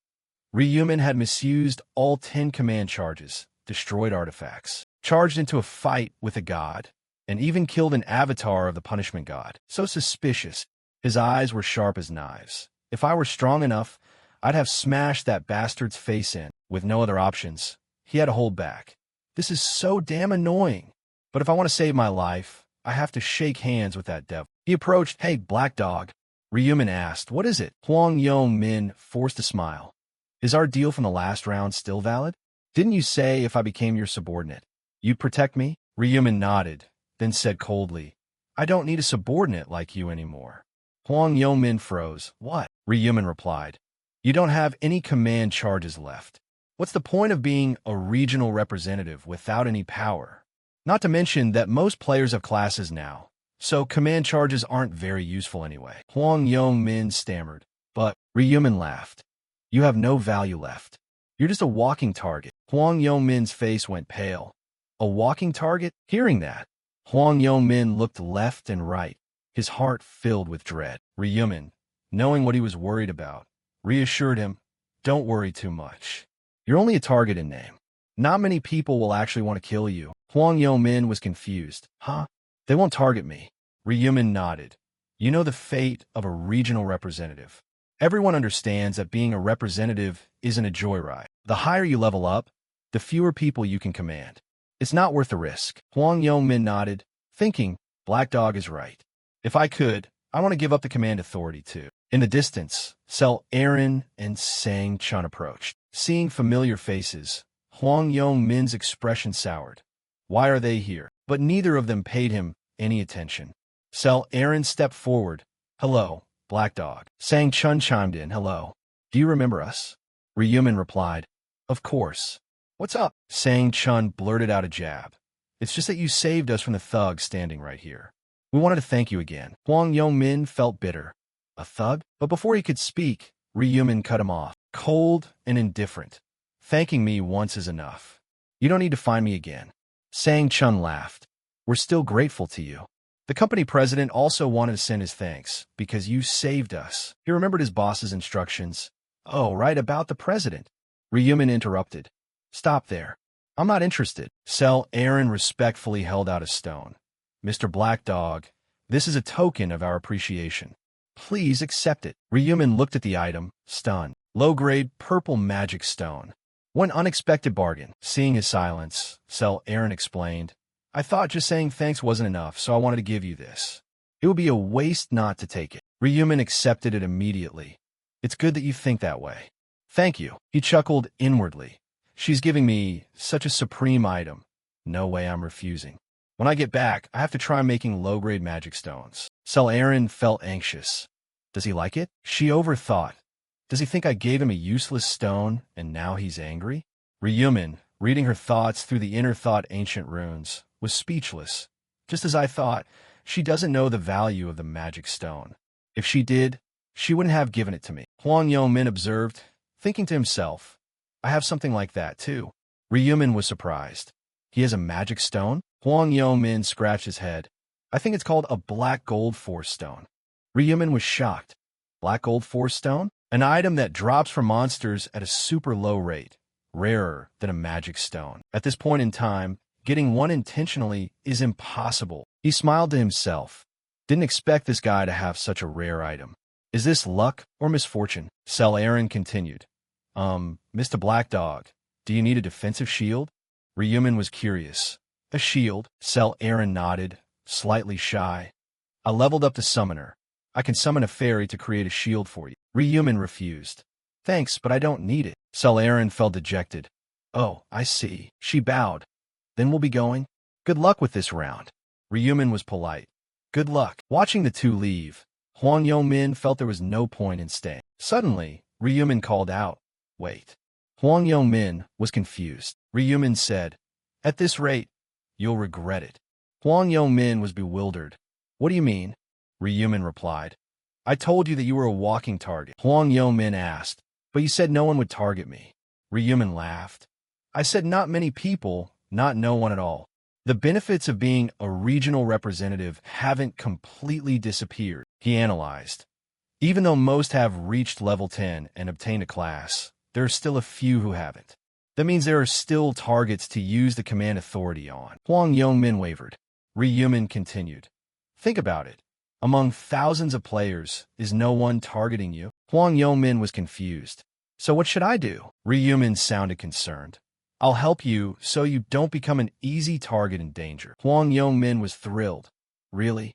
Speaker 1: Ryumin had misused all 10 command charges, destroyed artifacts, charged into a fight with a god, and even killed an avatar of the punishment god. So suspicious. His eyes were sharp as knives. If I were strong enough, I'd have smashed that bastard's face in. With no other options, he had to hold back. This is so damn annoying. But if I want to save my life, I have to shake hands with that devil. He approached. "Hey, Black Dog," Ryumin asked. "What is it?" Huang Yong-min forced a smile. "Is our deal from the last round still valid? Didn't you say if I became your subordinate, you'd protect me?" Ryumin nodded, then said coldly, "I don't need a subordinate like you anymore." Huang Yong-min froze. "What?" Ryumin replied. "You don't have any command charges left. What's the point of being a regional representative without any power? Not to mention that most players have classes now, so command charges aren't very useful anyway." Huang Yong-min stammered. "But," Ryumin laughed, "you have no value left. You're just a walking target." Huang Yong-min's face went pale. A walking target? Hearing that, Huang Yong-min looked left and right, his heart filled with dread. Ryumin, knowing what he was worried about, reassured him, "Don't worry too much. You're only a target in name. Not many people will actually want to kill you." Huang Yong-min was confused. "Huh? They won't target me." Ryumin nodded. "You know the fate of a regional representative. Everyone understands that being a representative isn't a joyride. The higher you level up, the fewer people you can command. It's not worth the risk." Huang Yong-min nodded, thinking, Black Dog is right. If I could, I want to give up the command authority too. In the distance, Sel Aaron and Sang Chun approached. Seeing familiar faces, Huang Yong-min's expression soured. Why are they here? But neither of them paid him any attention. Sel Aaron stepped forward. "Hello, Black Dog." Sang Chun chimed in. "Hello. Do you remember us?" Ryumin replied, "Of course. What's up?" Sang Chun blurted out a jab. "It's just that you saved us from the thugs standing right here. We wanted to thank you again." Huang Yong-min felt bitter. A thug? But before he could speak, Ryumin cut him off. "Cold and indifferent. Thanking me once is enough. You don't need to find me again." Sang Chun laughed. "We're still grateful to you. The company president also wanted to send his thanks because you saved us." He remembered his boss's instructions. "Oh, right, about the president." Ryumin interrupted. "Stop there. I'm not interested." Sel Aaron respectfully held out a stone. "Mr. Black Dog, this is a token of our appreciation. Please accept it." Ryumin looked at the item, stunned. Low-grade purple magic stone. One unexpected bargain. Seeing his silence, Sel Aaron explained, "I thought just saying thanks wasn't enough, so I wanted to give you this. It would be a waste not to take it." Ryumin accepted it immediately. "It's good that you think that way." "Thank you." He chuckled inwardly. "She's giving me such a supreme item. No way I'm refusing. When I get back, I have to try making low-grade magic stones." Sel Aaron felt anxious. Does he like it? She overthought. Does he think I gave him a useless stone, and now he's angry? Ryumin, reading her thoughts through the inner thought ancient runes, was speechless. Just as I thought, she doesn't know the value of the magic stone. If she did, she wouldn't have given it to me. Huang Yong-min observed, thinking to himself, I have something like that too. Ryumin was surprised. He has a magic stone? Huang Yong-min scratched his head. I think it's called a black gold force stone. Ryumin was shocked. Black gold force stone? An item that drops for monsters at a super low rate, rarer than a magic stone. At this point in time, getting one intentionally is impossible. He smiled to himself. Didn't expect this guy to have such a rare item. Is this luck or misfortune? Sel Aaron continued. Mr. Black Dog, do you need a defensive shield? Ryumin was curious. A shield? Sel Aaron nodded, slightly shy. I leveled up to summoner. I can summon a fairy to create a shield for you. Ryumin refused. Thanks, but I don't need it. Sel Aaron felt dejected. Oh, I see. She bowed. Then we'll be going? Good luck with this round. Ryumin was polite. Good luck. Watching the two leave, Huang Yong-min felt there was no point in staying. Suddenly, Ryumin called out. Wait. Huang Yong-min was confused. Ryumin said, At this rate, you'll regret it. Huang Yong-min was bewildered. What do you mean? Ryumin replied. I told you that you were a walking target. Huang Yongmin asked, but you said no one would target me. Ryumin laughed. I said not many people, not no one at all. The benefits of being a regional representative haven't completely disappeared, he analyzed. Even though most have reached level 10 and obtained a class, there are still a few who haven't. That means there are still targets to use the command authority on. Huang Yongmin wavered. Ryumin continued. Think about it. Among thousands of players, is no one targeting you? Huang Yongmin was confused. So what should I do? Ryumin sounded concerned. I'll help you so you don't become an easy target in danger. Huang Yongmin was thrilled. Really?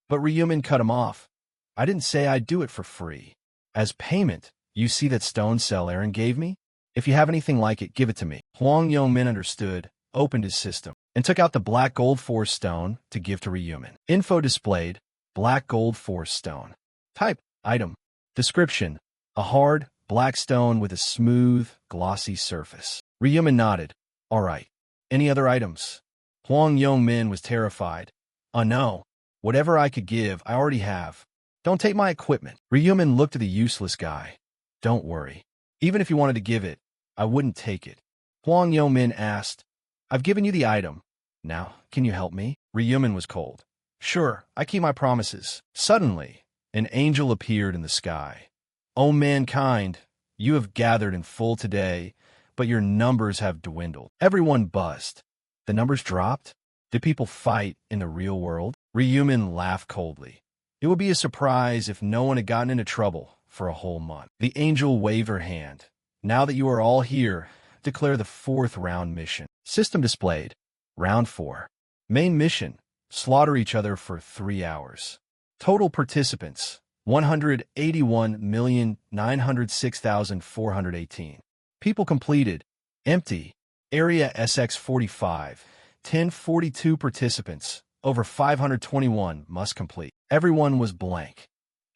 Speaker 1: But Ryumin cut him off. I didn't say I'd do it for free. As payment, you see that stone cell Aaron gave me? If you have anything like it, give it to me. Huang Yongmin understood, opened his system, and took out the black gold force stone to give to Ryumin. Info displayed, black gold force stone. Type, item. Description, a hard, black stone with a smooth, glossy surface. Ryumin nodded. All right. Any other items? Huang Yongmin was terrified. No. Whatever I could give, I already have. Don't take my equipment. Ryumin looked at the useless guy. Don't worry. Even if you wanted to give it, I wouldn't take it. Huang Yongmin asked, I've given you the item. Now, can you help me? Ryumin was cold. Sure, I keep my promises. Suddenly, an angel appeared in the sky. O mankind, you have gathered in full today, but your numbers have dwindled. Everyone buzzed. The numbers dropped? Did people fight in the real world? Ryumin laughed coldly. It would be a surprise if no one had gotten into trouble for a whole month. The angel waved her hand. Now that you are all here, declare the 4th round mission. System displayed. Round 4. Main mission. Slaughter each other for 3 hours. Total participants. 181,906,418. People completed. Empty. Area SX45. 1042 participants. Over 521 must complete. Everyone was blank.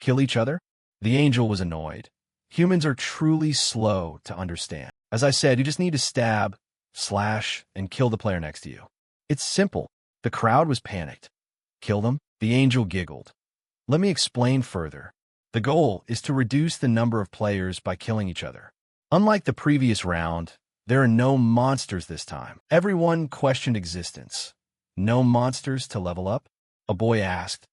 Speaker 1: Kill each other? The angel was annoyed. Humans are truly slow to understand. As I said, you just need to stab, slash, and kill the player next to you. It's simple. The crowd was panicked. Kill them? The angel giggled. Let me explain further. The goal is to reduce the number of players by killing each other. Unlike the previous round, there are no monsters this time. Everyone questioned existence. No monsters to level up? A boy asked.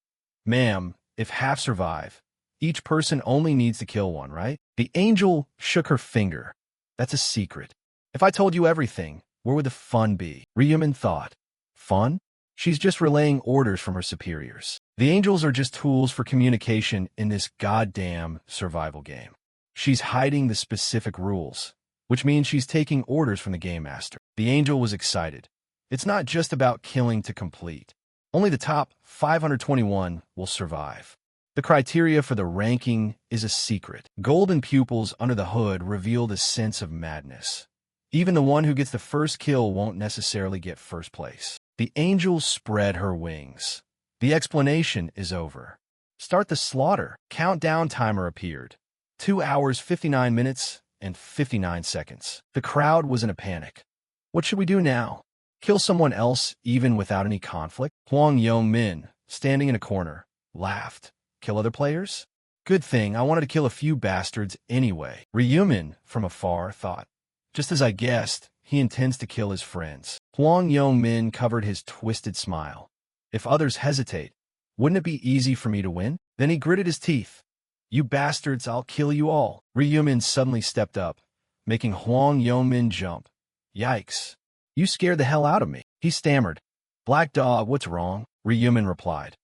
Speaker 1: Ma'am, if half survive, each person only needs to kill one, right? The angel shook her finger. That's a secret. If I told you everything, where would the fun be? Ryumin thought. Fun? She's just relaying orders from her superiors. The angels are just tools for communication in this goddamn survival game. She's hiding the specific rules, which means she's taking orders from the game master. The angel was excited. It's not just about killing to complete. Only the top 521 will survive. The criteria for the ranking is a secret. Golden pupils under the hood reveal the sense of madness. Even the one who gets the first kill won't necessarily get first place. The angel spread her wings. The explanation is over. Start the slaughter. Countdown timer appeared. 2 hours, 59 minutes, and 59 seconds. The crowd was in a panic. What should we do now? Kill someone else even without any conflict? Huang Yongmin, standing in a corner, laughed. Kill other players? Good thing I wanted to kill a few bastards anyway. Ryumin, from afar, thought. Just as I guessed, he intends to kill his friends. Huang Yongmin covered his twisted smile. If others hesitate, wouldn't it be easy for me to win? Then he gritted his teeth. You bastards, I'll kill you all. Ryumin suddenly stepped up, making Huang Yongmin jump. Yikes. You scared the hell out of me. He stammered. Black dog, what's wrong? Ryumin replied.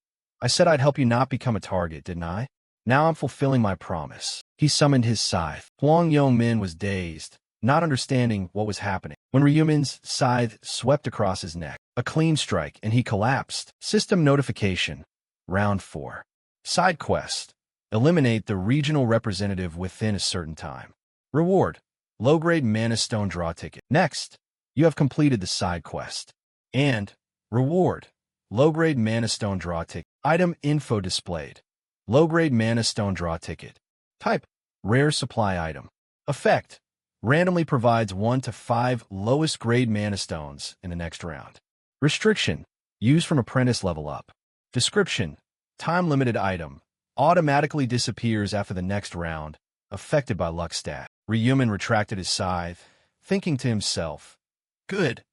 Speaker 1: I said I'd help you not become a target, didn't I? Now I'm fulfilling my promise. He summoned his scythe. Huang Yongmin was dazed, not understanding what was happening. When Ryumin's scythe swept across his neck, a clean strike, and he collapsed. System notification. Round 4. Side quest. Eliminate the regional representative within a certain time. Reward. Low-grade mana stone draw ticket. Next, you have completed the side quest. And reward. Low-grade mana stone draw ticket. Item info displayed. Low-grade mana stone draw ticket. Type. Rare supply item. Effect. Randomly provides 1 to 5 lowest grade mana stones in the next round. Restriction. Used from apprentice level up. Description. Time-limited item. Automatically disappears after the next round. Affected by luck stat. Ryumin retracted his scythe, thinking to himself, "Good.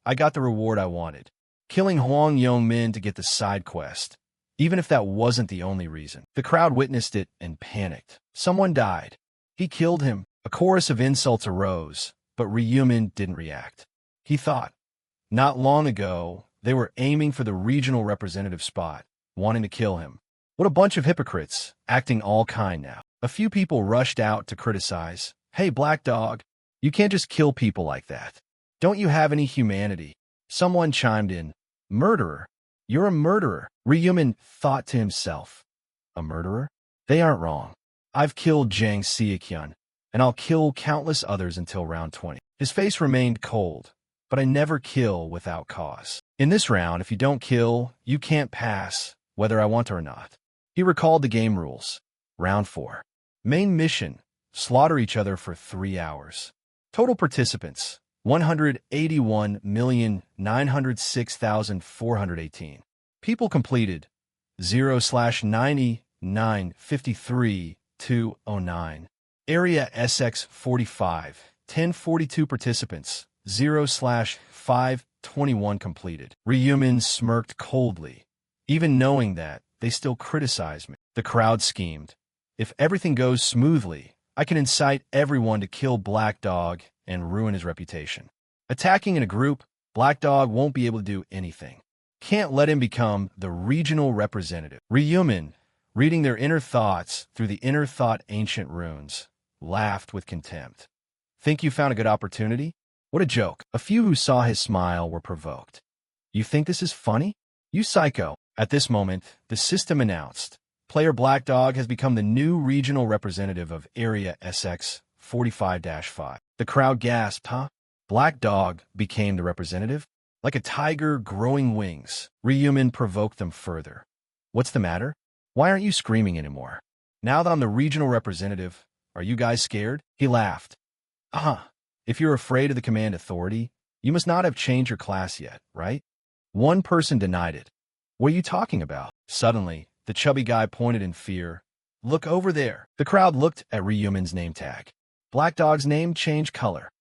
Speaker 1: I got the reward I wanted. Killing Huang Yongmin to get the side quest. Even if that wasn't the only reason." The crowd witnessed it and panicked. Someone died. He killed him. A chorus of insults arose, but Ryumin didn't react. He thought, not long ago, they were aiming for the regional representative spot, wanting to kill him. What a bunch of hypocrites, acting all kind now. A few people rushed out to criticize. "Hey, Black Dog, you can't just kill people like that. Don't you have any humanity?" Someone chimed in, "Murderer? You're a murderer." Ryumin thought to himself, "A murderer? They aren't wrong. I've killed Jang Seokyun, and I'll kill countless others until round 20. His face remained cold, but I never kill without cause. In this round, if you don't kill, you can't pass, whether I want to or not. He recalled the game rules. Round 4. Main mission, slaughter each other for 3 hours. Total participants, 181,906,418. People completed, 0/90,953,209. Area SX 45, 1042 participants, 0/521 completed. Ryumin smirked coldly. Even knowing that, they still criticize me. The crowd schemed. If everything goes smoothly, I can incite everyone to kill Black Dog and ruin his reputation. Attacking in a group, Black Dog won't be able to do anything. Can't let him become the regional representative. Ryumin, reading their inner thoughts through the inner thought ancient runes, laughed with contempt. Think you found a good opportunity? What a joke. A few who saw his smile were provoked. You think this is funny? You psycho. At this moment, the system announced, player Black Dog has become the new regional representative of Area SX 45-5. The crowd gasped, huh? Black Dog became the representative? Like a tiger growing wings. Ryumin provoked them further. What's the matter? Why aren't you screaming anymore? Now that I'm the regional representative, are you guys scared? He laughed. If you're afraid of the command authority, you must not have changed your class yet, right? One person denied it. What are you talking about? Suddenly, the chubby guy pointed in fear. Look over there. The crowd looked at Ryumin's name tag. Black Dog's name changed color.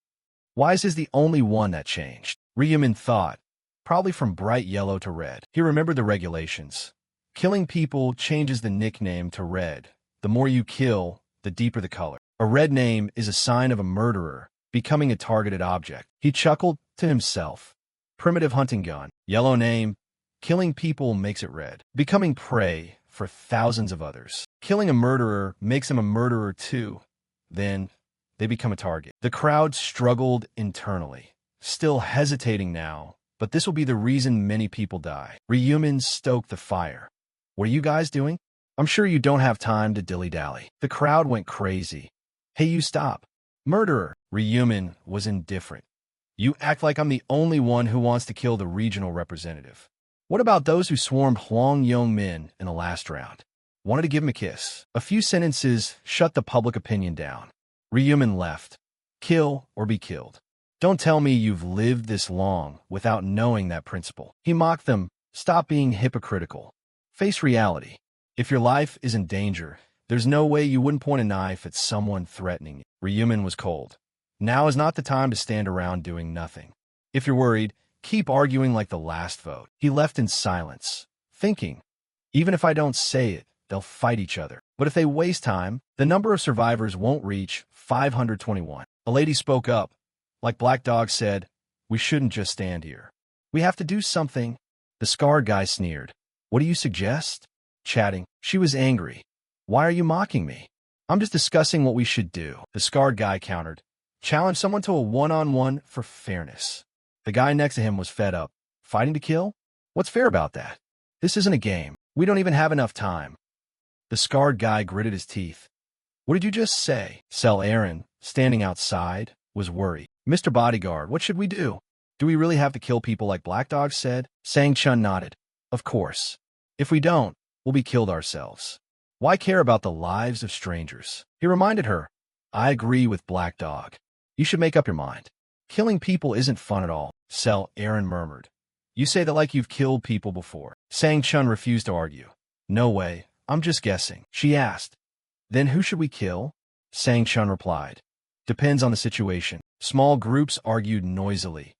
Speaker 1: Why is his the only one that changed? Ryumin thought, probably from bright yellow to red. He remembered the regulations. Killing people changes the nickname to red. The more you kill, the deeper the color. A red name is a sign of a murderer, becoming a targeted object. He chuckled to himself. Primitive hunting gun. Yellow name. Killing people makes it red. Becoming prey for thousands of others. Killing a murderer makes him a murderer too. Then, they become a target. The crowd struggled internally, still hesitating now, but this will be the reason many people die. Ryumin stoked the fire. What are you guys doing? I'm sure you don't have time to dilly-dally. The crowd went crazy. Hey, you stop. Murderer. Ryumin was indifferent. You act like I'm the only one who wants to kill the regional representative. What about those who swarmed Huang Yongmin in the last round? Wanted to give him a kiss. A few sentences shut the public opinion down. Ryumin left. Kill or be killed. Don't tell me you've lived this long without knowing that principle. He mocked them. Stop being hypocritical. Face reality. If your life is in danger, there's no way you wouldn't point a knife at someone threatening you. Ryumin was cold. Now is not the time to stand around doing nothing. If you're worried, keep arguing like the last vote. He left in silence, thinking, even if I don't say it, they'll fight each other. But if they waste time, the number of survivors won't reach 521. A lady spoke up. Like Black Dog said, we shouldn't just stand here. We have to do something. The scarred guy sneered. What do you suggest? Chatting. She was angry. Why are you mocking me? I'm just discussing what we should do. The scarred guy countered. Challenge someone to a one-on-one for fairness. The guy next to him was fed up. Fighting to kill? What's fair about that? This isn't a game. We don't even have enough time. The scarred guy gritted his teeth. What did you just say? Cell Aaron, standing outside, was worried. Mr. Bodyguard, what should we do? Do we really have to kill people like Black Dog said? Sang Chun nodded. Of course. If we don't, we'll be killed ourselves. Why care about the lives of strangers? He reminded her. I agree with Black Dog. You should make up your mind. Killing people isn't fun at all, Cell Aaron murmured. You say that like you've killed people before. Sang Chun refused to argue. No way, I'm just guessing. She asked. Then who should we kill? Sang-chun replied. Depends on the situation. Small groups argued noisily.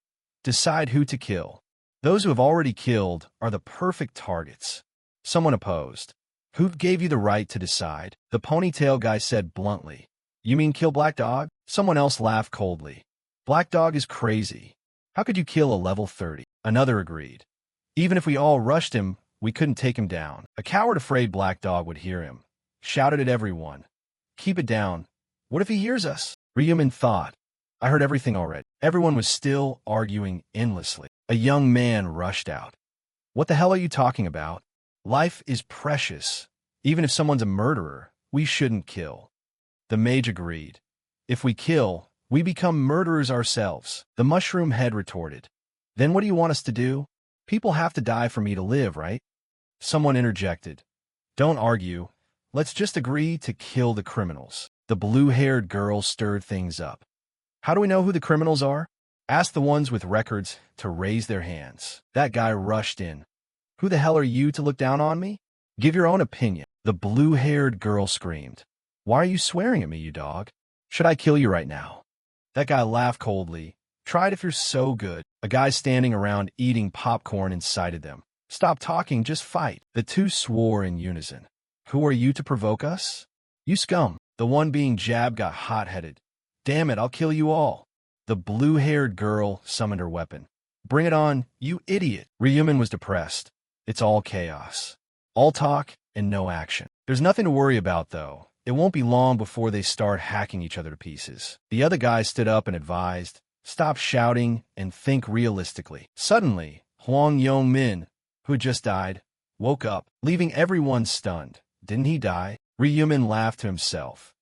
Speaker 1: Decide who to kill. Those who have already killed are the perfect targets. Someone opposed. Who gave you the right to decide? The ponytail guy said bluntly. You mean kill Black Dog? Someone else laughed coldly. Black Dog is crazy. How could you kill a level 30? Another agreed. Even if we all rushed him, we couldn't take him down. A coward afraid Black Dog would hear him. Shouted at everyone. Keep it down. What if he hears us? Ryumin thought. I heard everything already. Everyone was still arguing endlessly. A young man rushed out. What the hell are you talking about? Life is precious. Even if someone's a murderer, we shouldn't kill. The mage agreed. If we kill, we become murderers ourselves. The mushroom head retorted. Then what do you want us to do? People have to die for me to live, right? Someone interjected. Don't argue. Let's just agree to kill the criminals. The blue-haired girl stirred things up. How do we know who the criminals are? Ask the ones with records to raise their hands. That guy rushed in. Who the hell are you to look down on me? Give your own opinion. The blue-haired girl screamed. Why are you swearing at me, you dog? Should I kill you right now? That guy laughed coldly. Try it if you're so good. A guy standing around eating popcorn incited them. Stop talking, just fight. The two swore in unison. Who are you to provoke us? You scum. The one being jabbed got hot-headed. Damn it, I'll kill you all. The blue-haired girl summoned her weapon. Bring it on, you idiot. Ryumin was depressed. It's all chaos. All talk and no action. There's nothing to worry about, though. It won't be long before they start hacking each other to pieces. The other guy stood up and advised, stop shouting and think realistically. Suddenly, Huang Yong-min, who had just died, woke up, leaving everyone stunned. Didn't he die? Ryumin laughed to himself.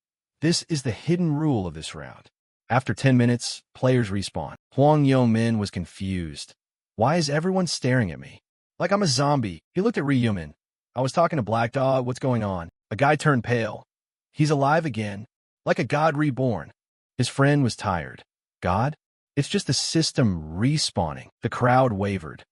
Speaker 1: This is the hidden rule of this round. After 10 minutes, players respawn. Huang Yong-min was confused. Why is everyone staring at me? Like I'm a zombie. He looked at Ryumin. I was talking to Black Dog. What's going on? A guy turned pale. He's alive again, like a god reborn. His friend was tired. God? It's just the system respawning. The crowd wavered.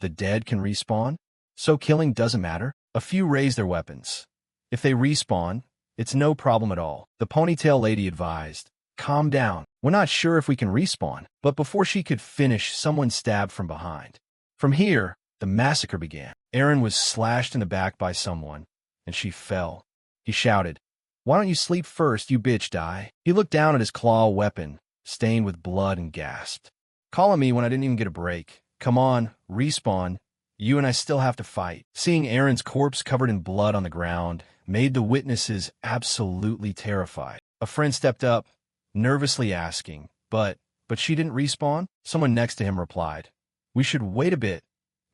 Speaker 1: The dead can respawn? So killing doesn't matter? A few raised their weapons. If they respawn, it's no problem at all. The ponytail lady advised. Calm down. We're not sure if we can respawn. But before she could finish, someone stabbed from behind. From here, the massacre began. Aaron was slashed in the back by someone, and she fell. He shouted, Why don't you sleep first, you bitch, die? He looked down at his claw weapon, stained with blood, and gasped. Calling me when I didn't even get a break. Come on, respawn. You and I still have to fight. Seeing Aaron's corpse covered in blood on the ground made the witnesses absolutely terrified. A friend stepped up, nervously asking, But she didn't respawn? Someone next to him replied, We should wait a bit.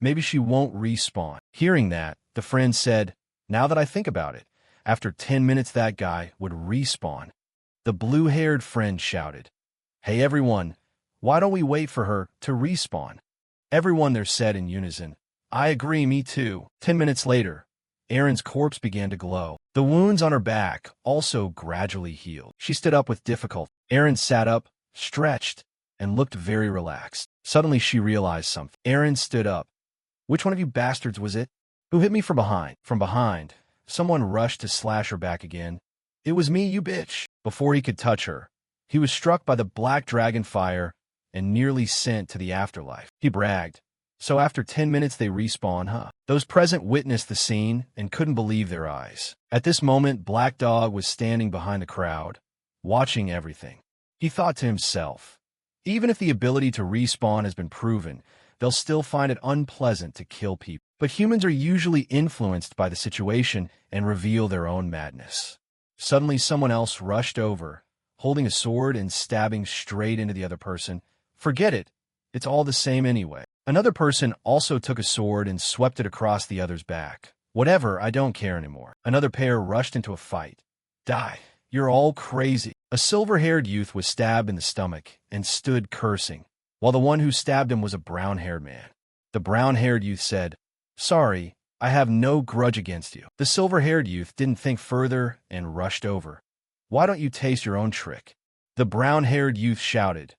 Speaker 1: Maybe she won't respawn. Hearing that, the friend said, Now that I think about it, after 10 minutes that guy would respawn. The blue-haired friend shouted, Hey everyone, why don't we wait for her to respawn? Everyone there said in unison, I agree, me too. 10 minutes later, Erin's corpse began to glow. The wounds on her back also gradually healed. She stood up with difficulty. Erin sat up, stretched, and looked very relaxed. Suddenly she realized something. Erin stood up. Which one of you bastards was it? Who hit me from behind? From behind, someone rushed to slash her back again. It was me, you bitch. Before he could touch her, he was struck by the black dragon fire and nearly sent to the afterlife. He bragged. So after 10 minutes they respawn, huh? Those present witnessed the scene and couldn't believe their eyes. At this moment, Black Dog was standing behind the crowd, watching everything. He thought to himself, even if the ability to respawn has been proven, they'll still find it unpleasant to kill people. But humans are usually influenced by the situation and reveal their own madness. Suddenly someone else rushed over, holding a sword and stabbing straight into the other person. Forget it. It's all the same anyway. Another person also took a sword and swept it across the other's back. Whatever, I don't care anymore. Another pair rushed into a fight. Die. You're all crazy. A silver-haired youth was stabbed in the stomach and stood cursing, while the one who stabbed him was a brown-haired man. The brown-haired youth said, Sorry, I have no grudge against you. The silver-haired youth didn't think further and rushed over. Why don't you taste your own trick? The brown-haired youth shouted,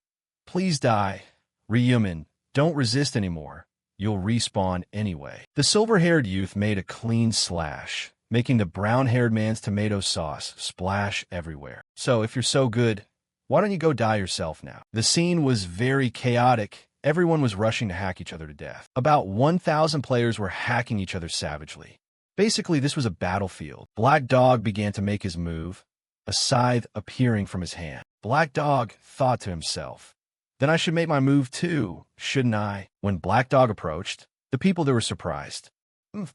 Speaker 1: Please die. Ryumin, don't resist anymore. you'll respawn anyway. The silver-haired youth made a clean slash, making the brown-haired man's tomato sauce splash everywhere. So, if you're so good, why don't you go die yourself now? The scene was very chaotic. Everyone was rushing to hack each other to death. About 1,000 players were hacking each other savagely. Basically, this was a battlefield. Black Dog began to make his move, a scythe appearing from his hand. Black Dog thought to himself, then I should make my move too, shouldn't I? When Black Dog approached, the people there were surprised.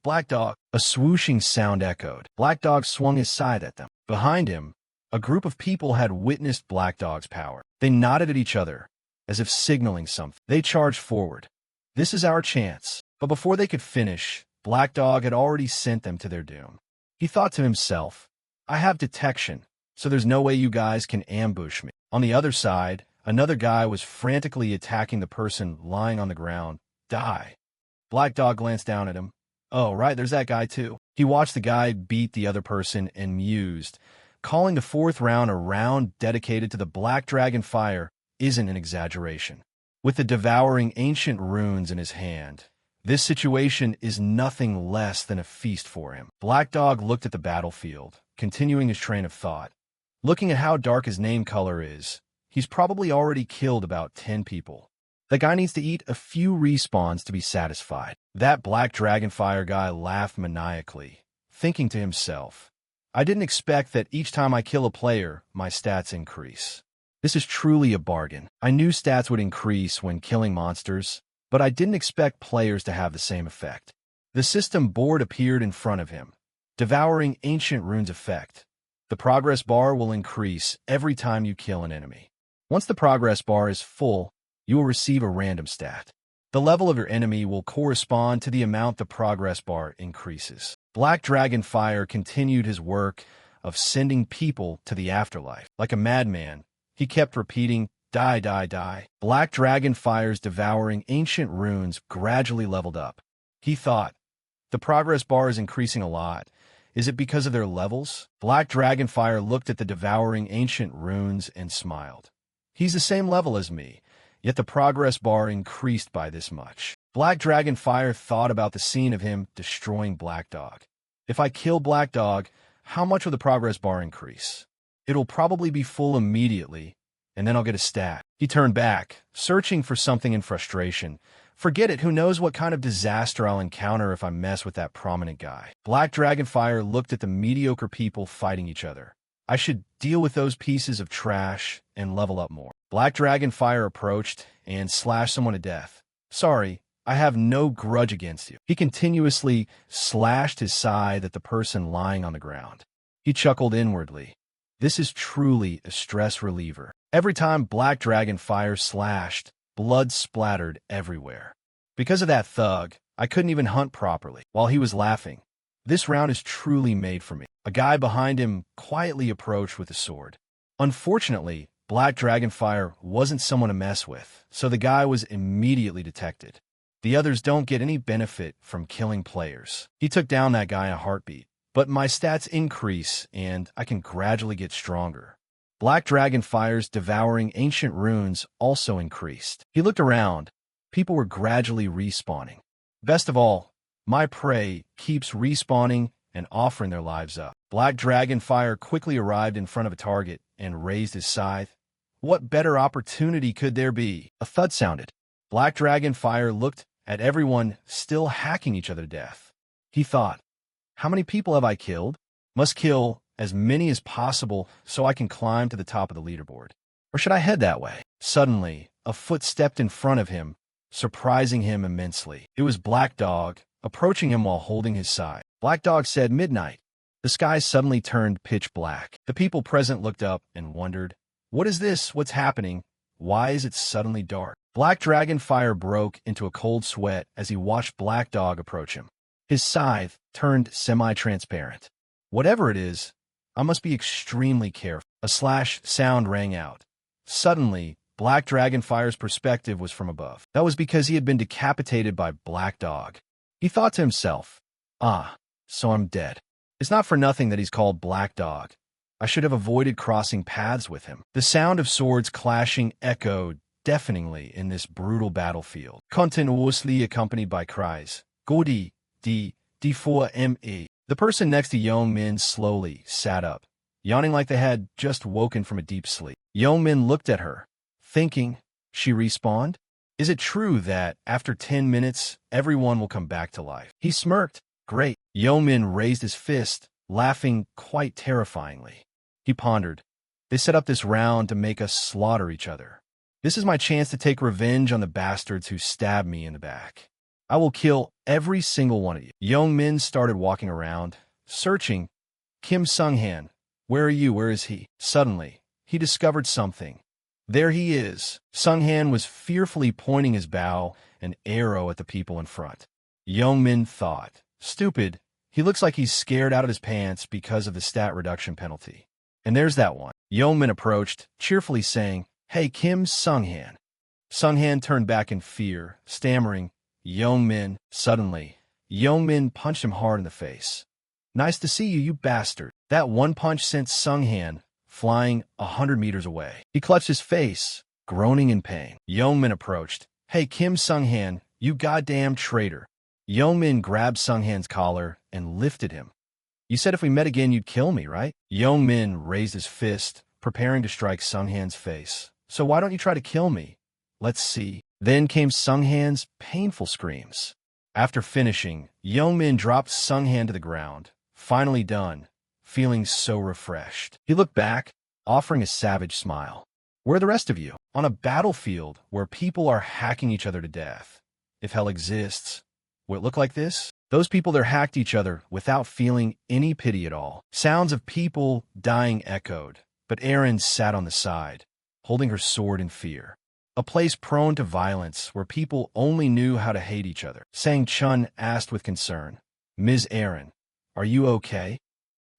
Speaker 1: Black Dog, a swooshing sound echoed. Black Dog swung his scythe at them. Behind him, a group of people had witnessed Black Dog's power. They nodded at each other, as if signaling something. They charged forward. This is our chance. But before they could finish, Black Dog had already sent them to their doom. He thought to himself, I have detection, so there's no way you guys can ambush me. On the other side, another guy was frantically attacking the person lying on the ground. Die. Black Dog glanced down at him. Oh, right, there's that guy too. He watched the guy beat the other person and mused. Calling the fourth round a round dedicated to the Black Dragon Fire isn't an exaggeration. With the devouring ancient runes in his hand, this situation is nothing less than a feast for him. Black Dog looked at the battlefield, continuing his train of thought. Looking at how dark his name color is, he's probably already killed about 10 people. The guy needs to eat a few respawns to be satisfied. That Black Dragonfire guy laughed maniacally, thinking to himself, I didn't expect that each time I kill a player, my stats increase. This is truly a bargain. I knew stats would increase when killing monsters, but I didn't expect players to have the same effect. The system board appeared in front of him. Devouring Ancient Runes effect. The progress bar will increase every time you kill an enemy. Once the progress bar is full, you will receive a random stat. The level of your enemy will correspond to the amount the progress bar increases. Black Dragonfire continued his work of sending people to the afterlife. Like a madman, he kept repeating, die, die, die. Black Dragonfire's devouring ancient runes gradually leveled up. He thought, the progress bar is increasing a lot. Is it because of their levels? Black Dragonfire looked at the devouring ancient runes and smiled. He's the same level as me, yet the progress bar increased by this much. Black Dragonfire thought about the scene of him destroying Black Dog. If I kill Black Dog, how much will the progress bar increase? It'll probably be full immediately, and then I'll get a stat. He turned back, searching for something in frustration. Forget it, who knows what kind of disaster I'll encounter if I mess with that prominent guy. Black Dragonfire looked at the mediocre people fighting each other. I should deal with those pieces of trash and level up more. Black Dragonfire approached and slashed someone to death. Sorry, I have no grudge against you. He continuously slashed his scythe at the person lying on the ground. He chuckled inwardly. This is truly a stress reliever. Every time Black Dragonfire slashed, blood splattered everywhere. Because of that thug, I couldn't even hunt properly. While he was laughing, this round is truly made for me. A guy behind him quietly approached with a sword. Unfortunately, Black Dragonfire wasn't someone to mess with, so the guy was immediately detected. The others don't get any benefit from killing players. He took down that guy in a heartbeat, but my stats increase and I can gradually get stronger. Black Dragonfire's devouring ancient runes also increased. He looked around. People were gradually respawning. Best of all, my prey keeps respawning and offering their lives up. Black Dragonfire quickly arrived in front of a target and raised his scythe. What better opportunity could there be? A thud sounded. Black Dragonfire looked at everyone still hacking each other to death. He thought, how many people have I killed? Must kill as many as possible so I can climb to the top of the leaderboard. Or should I head that way? Suddenly, a foot stepped in front of him, surprising him immensely. It was Black Dog, approaching him while holding his scythe. Black Dog said midnight. The sky suddenly turned pitch black. The people present looked up and wondered, what is this? What's happening? Why is it suddenly dark? Black Dragonfire broke into a cold sweat as he watched Black Dog approach him. His scythe turned semi-transparent. Whatever it is, I must be extremely careful. A slash sound rang out. Suddenly, Black Dragonfire's perspective was from above. That was because he had been decapitated by Black Dog. He thought to himself, so I'm dead. It's not for nothing that he's called Black Dog. I should have avoided crossing paths with him. The sound of swords clashing echoed deafeningly in this brutal battlefield, continuously accompanied by cries, Godi, D4ME. The person next to Young Min slowly sat up, yawning like they had just woken from a deep sleep. Young Min looked at her, thinking, she respawned? Is it true that after 10 minutes, everyone will come back to life? He smirked. Great. Young Min raised his fist, laughing quite terrifyingly. He pondered. They set up this round to make us slaughter each other. This is my chance to take revenge on the bastards who stabbed me in the back. I will kill every single one of you. Young Min started walking around, searching. Kim Sung-han, where are you? Where is he? Suddenly, he discovered something. There he is. Sung-han was fearfully pointing his bow and arrow at the people in front. Young Min thought, stupid, he looks like he's scared out of his pants because of the stat reduction penalty. And there's that one. Young Min approached, cheerfully saying, Hey, Kim Sung-han. Sung-han turned back in fear, stammering, Young Min. Suddenly, Young Min punched him hard in the face. Nice to see you, you bastard. That one punch sent Sung-han flying 100 meters away. He clutched his face, groaning in pain. Young Min approached. Hey, Kim Sung-han, you goddamn traitor. Young Min grabbed Sung-han's collar and lifted him. You said if we met again you'd kill me, right? Young Min raised his fist, preparing to strike Sung-han's face. So why don't you try to kill me? Let's see. Then came Sung-han's painful screams. After finishing, Young Min dropped Sung-han to the ground, finally done, feeling so refreshed. He looked back, offering a savage smile. Where are the rest of you? On a battlefield where people are hacking each other to death. If hell exists, will it look like this? Those people there hacked each other without feeling any pity at all. Sounds of people dying echoed, but Erin sat on the side, holding her sword in fear. A place prone to violence where people only knew how to hate each other. Sang Chun asked with concern, Ms. Erin, are you okay?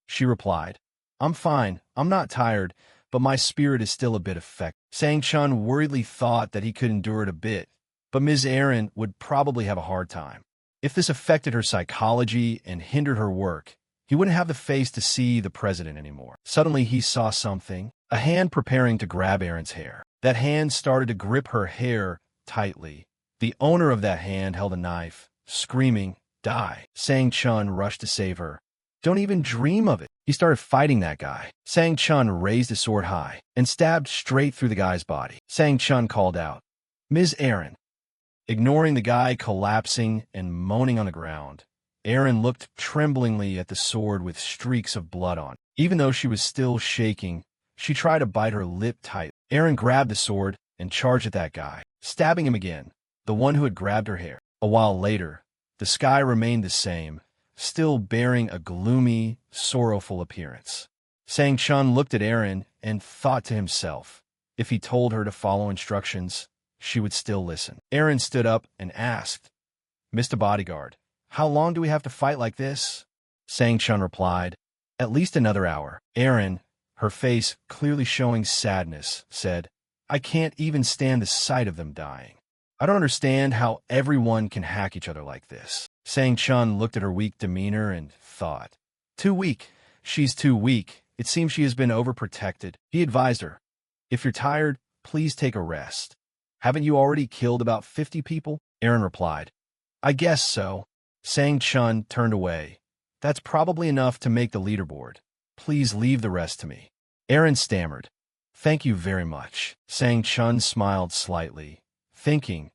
Speaker 1: She replied, I'm fine, I'm not tired, but my spirit is still a bit affected. Sang Chun worriedly thought that he could endure it a bit, but Ms. Erin would probably have a hard time. If this affected her psychology and hindered her work, he wouldn't have the face to see the president anymore. Suddenly he saw something, a hand preparing to grab Erin's hair. That hand started to grip her hair tightly. The owner of that hand held a knife, screaming, Die. Sang Chun rushed to save her. Don't even dream of it. He started fighting that guy. Sang Chun raised his sword high and stabbed straight through the guy's body. Sang Chun called out, Ms. Erin. Ignoring the guy collapsing and moaning on the ground, Erin looked tremblingly at the sword with streaks of blood on it. Even though she was still shaking, she tried to bite her lip tight. Erin grabbed the sword and charged at that guy, stabbing him again, the one who had grabbed her hair. A while later, the sky remained the same, still bearing a gloomy, sorrowful appearance. Sang Chun looked at Erin and thought to himself, if he told her to follow instructions, she would still listen. Erin stood up and asked, Mr. Bodyguard, how long do we have to fight like this? Sang Chun replied, At least another hour. Erin, her face clearly showing sadness, said, I can't even stand the sight of them dying. I don't understand how everyone can hack each other like this. Sang Chun looked at her weak demeanor and thought, Too weak. She's too weak. It seems she has been overprotected. He advised her, If you're tired, please take a rest. Haven't you already killed about 50 people? Erin replied, I guess so. Sang Chun turned away. That's probably enough to make the leaderboard. Please leave the rest to me. Erin stammered, Thank you very much. Sang Chun smiled slightly, thinking,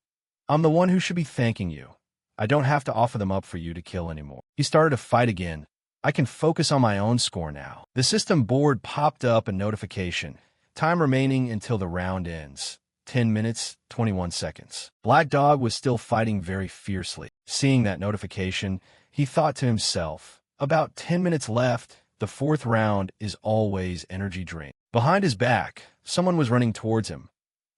Speaker 1: I'm the one who should be thanking you. I don't have to offer them up for you to kill anymore. He started to fight again. I can focus on my own score now. The system board popped up a notification. Time remaining until the round ends. 10 minutes, 21 seconds. Black Dog was still fighting very fiercely. Seeing that notification, he thought to himself, about 10 minutes left, the fourth round is always energy drain. Behind his back, someone was running towards him.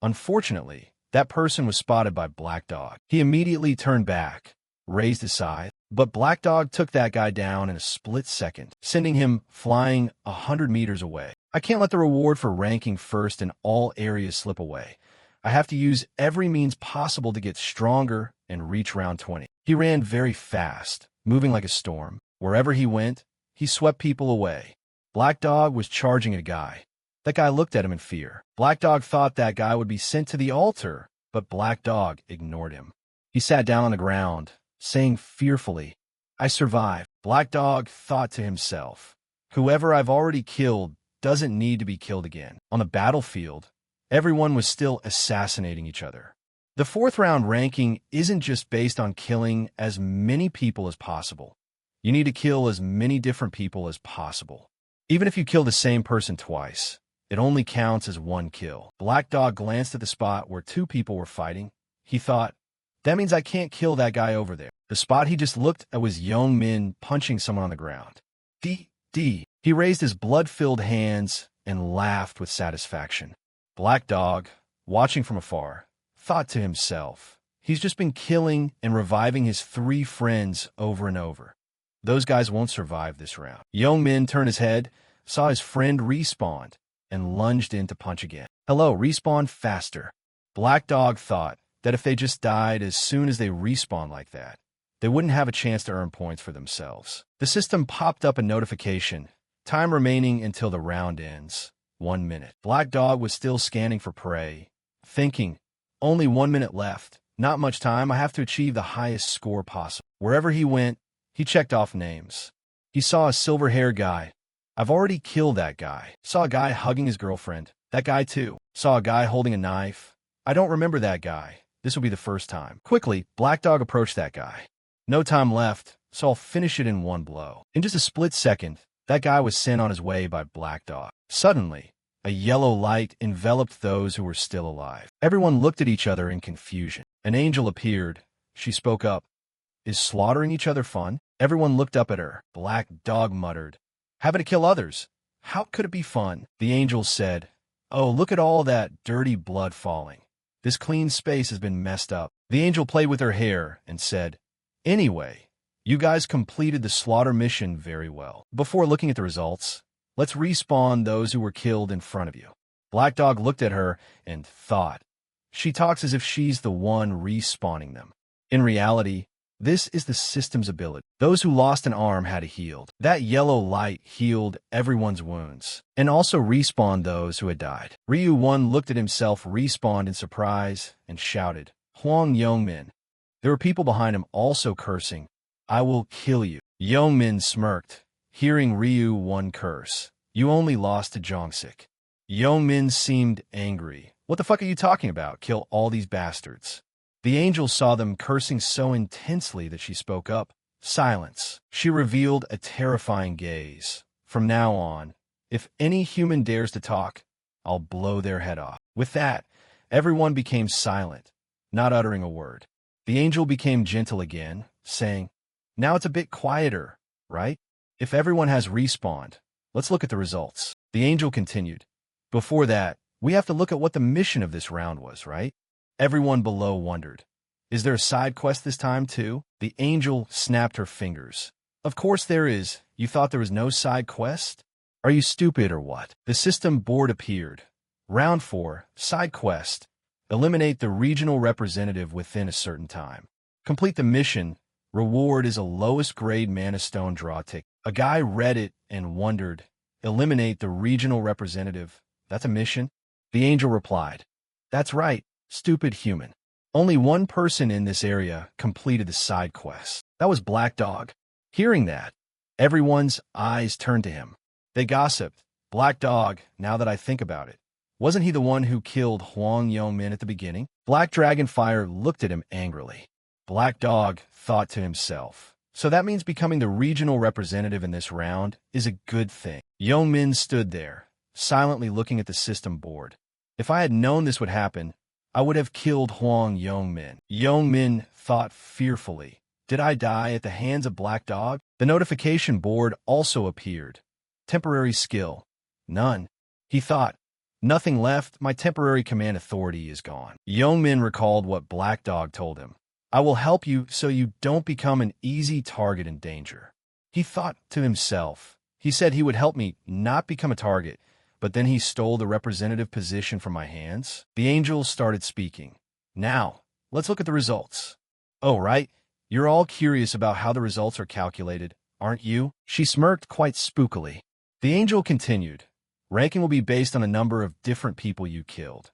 Speaker 1: Unfortunately, that person was spotted by Black Dog. He immediately turned back, raised his scythe, but Black Dog took that guy down in a split second, sending him flying 100 meters away. I can't let the reward for ranking first in all areas slip away. I have to use every means possible to get stronger and reach round 20. He ran very fast, moving like a storm. Wherever he went, he swept people away. Black Dog was charging a guy. That guy looked at him in fear. Black Dog thought that guy would be sent to the altar, but Black Dog ignored him. He sat down on the ground, saying fearfully, "I survived." Black Dog thought to himself, "Whoever I've already killed doesn't need to be killed again." On the battlefield, everyone was still assassinating each other. The fourth round ranking isn't just based on killing as many people as possible. You need to kill as many different people as possible. Even if you kill the same person twice, it only counts as one kill. Black Dog glanced at the spot where two people were fighting. He thought, that means I can't kill that guy over there. The spot he just looked at was Young Min punching someone on the ground. D. He raised his blood-filled hands and laughed with satisfaction. Black Dog, watching from afar, thought to himself, he's just been killing and reviving his 3 friends over and over. Those guys won't survive this round. Young Min turned his head, saw his friend respawn, and lunged in to punch again. Hello, respawn faster. Black Dog thought that if they just died as soon as they respawn like that, they wouldn't have a chance to earn points for themselves. The system popped up a notification. Time remaining until the round ends. 1 minute. Black Dog was still scanning for prey, thinking, only 1 minute left. Not much time. I have to achieve the highest score possible. Wherever he went, he checked off names. He saw a silver-haired guy. I've already killed that guy. Saw a guy hugging his girlfriend. That guy too. Saw a guy holding a knife. I don't remember that guy. This will be the first time. Quickly, Black Dog approached that guy. No time left, so I'll finish it in one blow. In just a split second, that guy was sent on his way by Black Dog. Suddenly, a yellow light enveloped those who were still alive. Everyone looked at each other in confusion. An angel appeared. She spoke up. Is slaughtering each other fun? Everyone looked up at her. Black Dog muttered, having to kill others. How could it be fun? The angel said, oh, look at all that dirty blood falling. This clean space has been messed up. The angel played with her hair and said, anyway, you guys completed the slaughter mission very well. Before looking at the results, let's respawn those who were killed in front of you. Black Dog looked at her and thought, she talks as if she's the one respawning them. In reality, this is the system's ability. Those who lost an arm had it healed. That yellow light healed everyone's wounds, and also respawned those who had died. Ryu 1 looked at himself respawned in surprise and shouted, Huang Yongmin. There were people behind him also cursing, I will kill you. Yongmin smirked, hearing Ryu 1 curse. You only lost to Jongsik. Yongmin seemed angry. What the fuck are you talking about? Kill all these bastards. The angel saw them cursing so intensely that she spoke up. Silence. She revealed a terrifying gaze. From now on, if any human dares to talk, I'll blow their head off. With that, everyone became silent, not uttering a word. The angel became gentle again, saying, now it's a bit quieter, right? If everyone has respawned, let's look at the results. The angel continued, before that, we have to look at what the mission of this round was, right? Everyone below wondered, is there a side quest this time too? The angel snapped her fingers. Of course there is. You thought there was no side quest? Are you stupid or what? The system board appeared. Round 4, side quest. Eliminate the regional representative within a certain time. Complete the mission. Reward is a lowest grade mana stone draw ticket. A guy read it and wondered, eliminate the regional representative. That's a mission? The angel replied, that's right. Stupid human. Only one person in this area completed the side quest. That was Black Dog. Hearing that, everyone's eyes turned to him. They gossiped. Black Dog, now that I think about it, wasn't he the one who killed Huang Yongmin at the beginning? Black Dragonfire looked at him angrily. Black Dog thought to himself, so that means becoming the regional representative in this round is a good thing. Yongmin stood there, silently looking at the system board. If I had known this would happen, I would have killed Huang Yongmin. Yongmin thought fearfully. Did I die at the hands of Black Dog? The notification board also appeared. Temporary skill. None. He thought, nothing left. My temporary command authority is gone. Yongmin recalled what Black Dog told him. I will help you so you don't become an easy target in danger. He thought to himself. He said he would help me not become a target. But then he stole the representative position from my hands. The angel started speaking. Now, let's look at the results. Oh, right. You're all curious about how the results are calculated, aren't you? She smirked quite spookily. The angel continued. Ranking will be based on a number of different people you killed.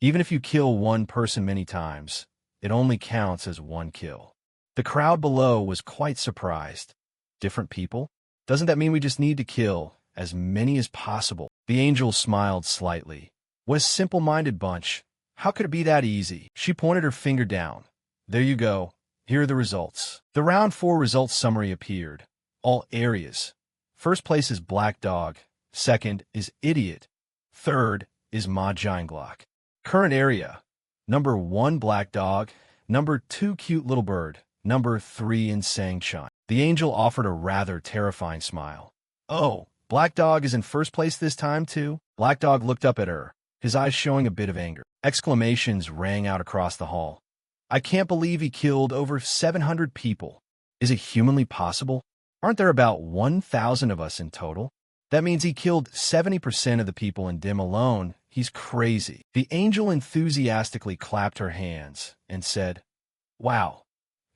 Speaker 1: Even if you kill one person many times, it only counts as one kill. The crowd below was quite surprised. Different people? Doesn't that mean we just need to kill as many as possible? The angel smiled slightly. What a simple-minded bunch. How could it be that easy? She pointed her finger down. There you go. Here are the results. The round 4 results summary appeared. All areas. First place is Black Dog. Second is Idiot. Third is Ma Glock. Current area. Number 1, Black Dog. Number 2, Cute Little Bird. Number 3, Insane Chun. The angel offered a rather terrifying smile. Oh, Black Dog is in first place this time, too? Black Dog looked up at her, his eyes showing a bit of anger. Exclamations rang out across the hall. I can't believe he killed over 700 people. Is it humanly possible? Aren't there about 1,000 of us in total? That means he killed 70% of the people in Dim alone. He's crazy. The angel enthusiastically clapped her hands and said, Wow,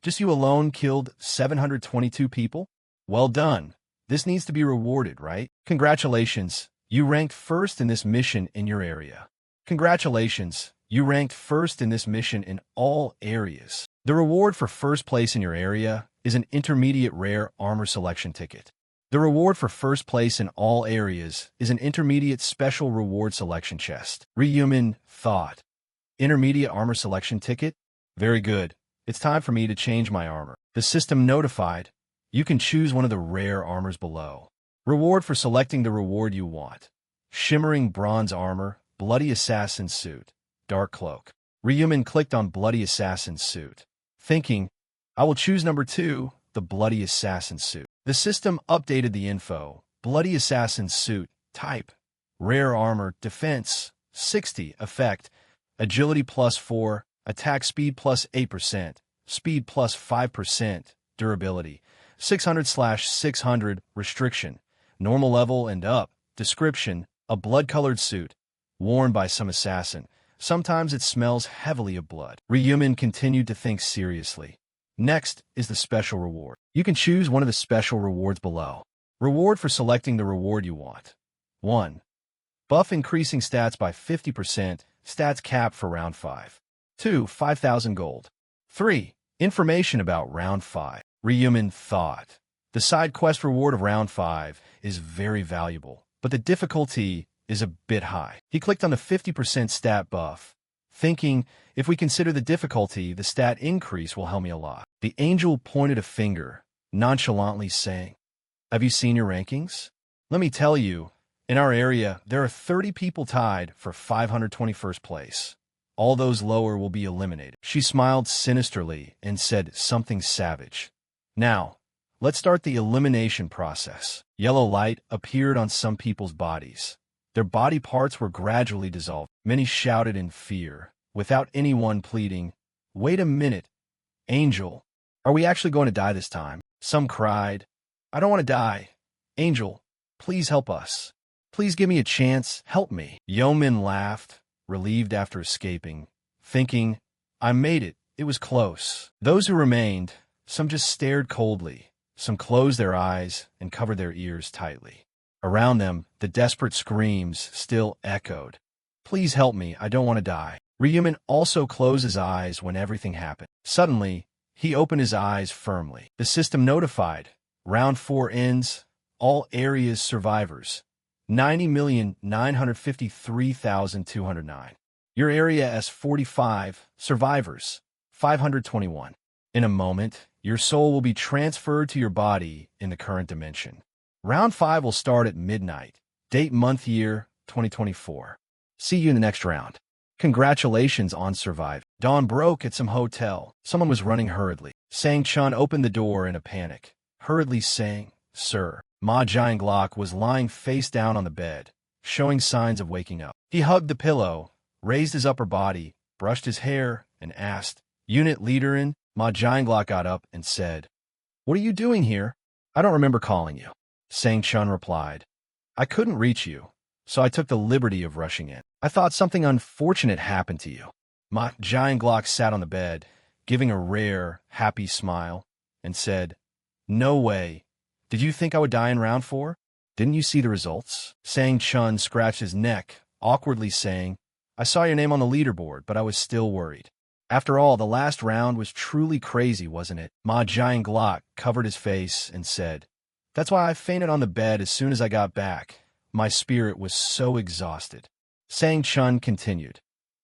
Speaker 1: just you alone killed 722 people? Well done. This needs to be rewarded, right? Congratulations. You ranked first in this mission in your area. Congratulations. You ranked first in this mission in all areas. The reward for first place in your area is an intermediate rare armor selection ticket. The reward for first place in all areas is an intermediate special reward selection chest. Rehuman thought. Intermediate armor selection ticket? Very good. It's time for me to change my armor. The system notified. You can choose one of the rare armors below. Reward for selecting the reward you want. Shimmering bronze armor, bloody assassin suit, dark cloak. Rehuman clicked on bloody assassin suit, thinking, I will choose number 2, the bloody assassin suit. The system updated the info. Bloody assassin suit, type, rare armor, defense, 60, effect, agility +4, attack speed +8%, speed +5%, durability, 600/600, restriction, normal level and up, description, a blood-colored suit, worn by some assassin. Sometimes it smells heavily of blood. Rehuman continued to think seriously. Next is the special reward. You can choose one of the special rewards below. Reward for selecting the reward you want. 1. Buff increasing stats by 50%, stats cap for round 5. 2. 5,000 gold. 3. Information about round 5. Rehuman thought. The side quest reward of round 5 is very valuable, but the difficulty is a bit high. He clicked on the 50% stat buff, thinking, if we consider the difficulty, the stat increase will help me a lot. The angel pointed a finger, nonchalantly saying, Have you seen your rankings? Let me tell you, in our area, there are 30 people tied for 521st place. All those lower will be eliminated. She smiled sinisterly and said something savage. Now, let's start the elimination process. Yellow light appeared on some people's bodies. Their body parts were gradually dissolved. Many shouted in fear, without anyone pleading, Wait a minute, Angel, are we actually going to die this time? Some cried, I don't want to die. Angel, please help us. Please give me a chance, help me. Yeoman laughed, relieved after escaping, thinking, I made it, it was close. Those who remained, some just stared coldly, some closed their eyes and covered their ears tightly. Around them, the desperate screams still echoed. Please help me, I don't want to die. Rehuman also closed his eyes when everything happened. Suddenly, he opened his eyes firmly. The system notified. Round 4 ends. All areas survivors. 90,953,209. Your area as 45. Survivors. 521. In a moment, your soul will be transferred to your body in the current dimension. Round 5 will start at midnight. Date, month, year, 2024. See you in the next round. Congratulations on surviving. Dawn broke at some hotel. Someone was running hurriedly. Sang Chun opened the door in a panic, hurriedly saying, Sir. Ma Glock was lying face down on the bed, showing signs of waking up. He hugged the pillow, raised his upper body, brushed his hair, and asked, Unit leader in? Ma Glock got up and said, What are you doing here? I don't remember calling you. Sang Chun replied, I couldn't reach you, so I took the liberty of rushing in. I thought something unfortunate happened to you. Ma Glock sat on the bed, giving a rare, happy smile, and said, No way. Did you think I would die in round 4? Didn't you see the results? Sang Chun scratched his neck, awkwardly saying, I saw your name on the leaderboard, but I was still worried. After all, the last round was truly crazy, wasn't it? Ma Jianglok covered his face and said, That's why I fainted on the bed as soon as I got back. My spirit was so exhausted. Sang Chun continued,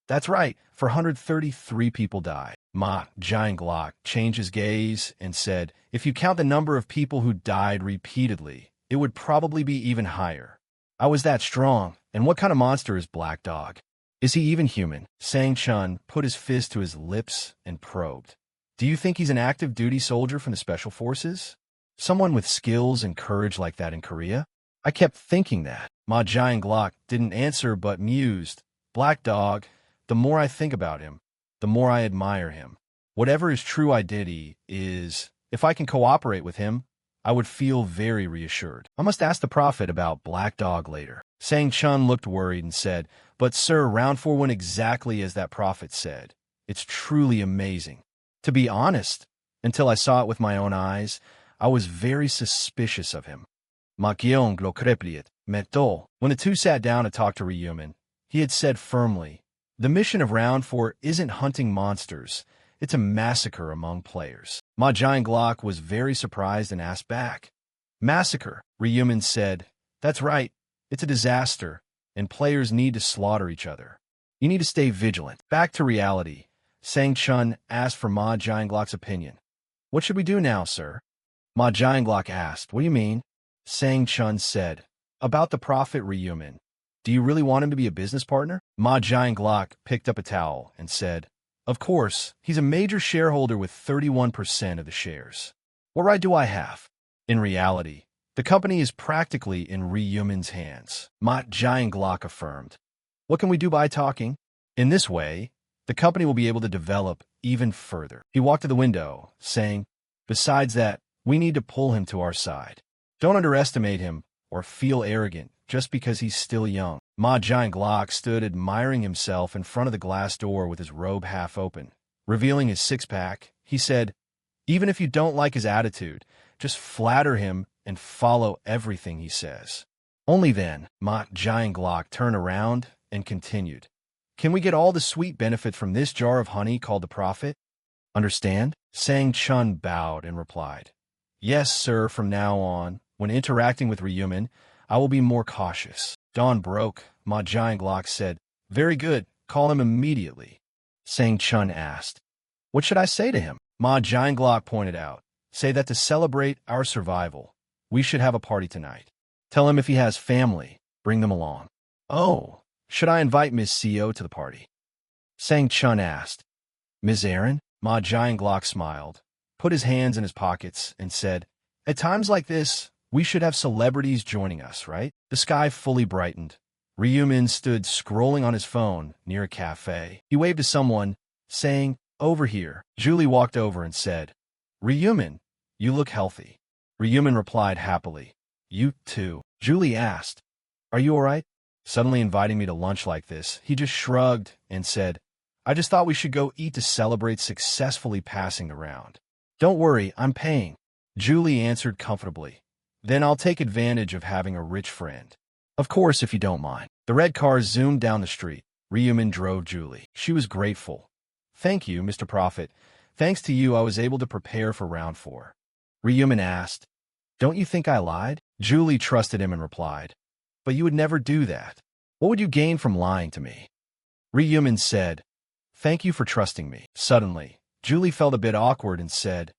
Speaker 1: That's right, 433 people died. Ma Jianglok changed his gaze and said, If you count the number of people who died repeatedly, it would probably be even higher. I was that strong, and what kind of monster is Black Dog? Is he even human? Sang Chun put his fist to his lips and probed. Do you think he's an active duty soldier from the Special Forces? Someone with skills and courage like that in Korea? I kept thinking that. Ma Jianglok didn't answer but mused. Black Dog, the more I think about him, the more I admire him. Whatever his true identity is, if I can cooperate with him, I would feel very reassured. I must ask the Prophet about Black Dog later. Sang Chun looked worried and said, But sir, round 4 went exactly as that Prophet said. It's truly amazing. To be honest, until I saw it with my own eyes, I was very suspicious of him. When the two sat down to talk to Ryumin, he had said firmly, The mission of round 4 isn't hunting monsters, it's a massacre among players. Ma Jianglok was very surprised and asked back. Massacre, Ryumin said. That's right, it's a disaster, and players need to slaughter each other. You need to stay vigilant. Back to reality, Sang Chun asked for Ma Jianglok's opinion. What should we do now, sir? Ma Jianglok asked. What do you mean? Sang Chun said. About the Prophet Ryumin. Do you really want him to be a business partner? Ma Jianglok picked up a towel and said, Of course, he's a major shareholder with 31% of the shares. What right do I have? In reality, the company is practically in Ryumin's hands, Ma Jianglok affirmed. What can we do by talking? In this way, the company will be able to develop even further. He walked to the window, saying, Besides that, we need to pull him to our side. Don't underestimate him or feel arrogant just because he's still young. Ma Jianglok stood admiring himself in front of the glass door with his robe half open. Revealing his six-pack, he said, Even if you don't like his attitude, just flatter him and follow everything he says. Only then, Ma Jianglok turned around and continued, Can we get all the sweet benefit from this jar of honey called the Prophet? Understand? Sang Chun bowed and replied, Yes, sir, from now on, when interacting with Ryumin, I will be more cautious. Dawn broke. Ma Jianglok said, Very good, call him immediately. Sang Chun asked, What should I say to him? Ma Jianglok pointed out, Say that to celebrate our survival, we should have a party tonight. Tell him if he has family, bring them along. Oh, should I invite Miss Seo to the party? Sang Chun asked. Ms. Aaron? Ma Jianglok smiled, put his hands in his pockets, and said, At times like this, we should have celebrities joining us, right? The sky fully brightened. Ryumin stood scrolling on his phone near a cafe. He waved to someone, saying, Over here. Julie walked over and said, Ryumin, you look healthy. Ryumin replied happily, You too. Julie asked, Are you all right? Suddenly inviting me to lunch like this, he just shrugged and said, I just thought we should go eat to celebrate successfully passing the round. Don't worry, I'm paying. Julie answered comfortably. Then I'll take advantage of having a rich friend. Of course, if you don't mind. The red car zoomed down the street. Ryumin drove Julie. She was grateful. Thank you, Mr. Prophet. Thanks to you, I was able to prepare for round 4. Ryumin asked, Don't you think I lied? Julie trusted him and replied, But you would never do that. What would you gain from lying to me? Ryumin said, Thank you for trusting me. Suddenly, Julie felt a bit awkward and said,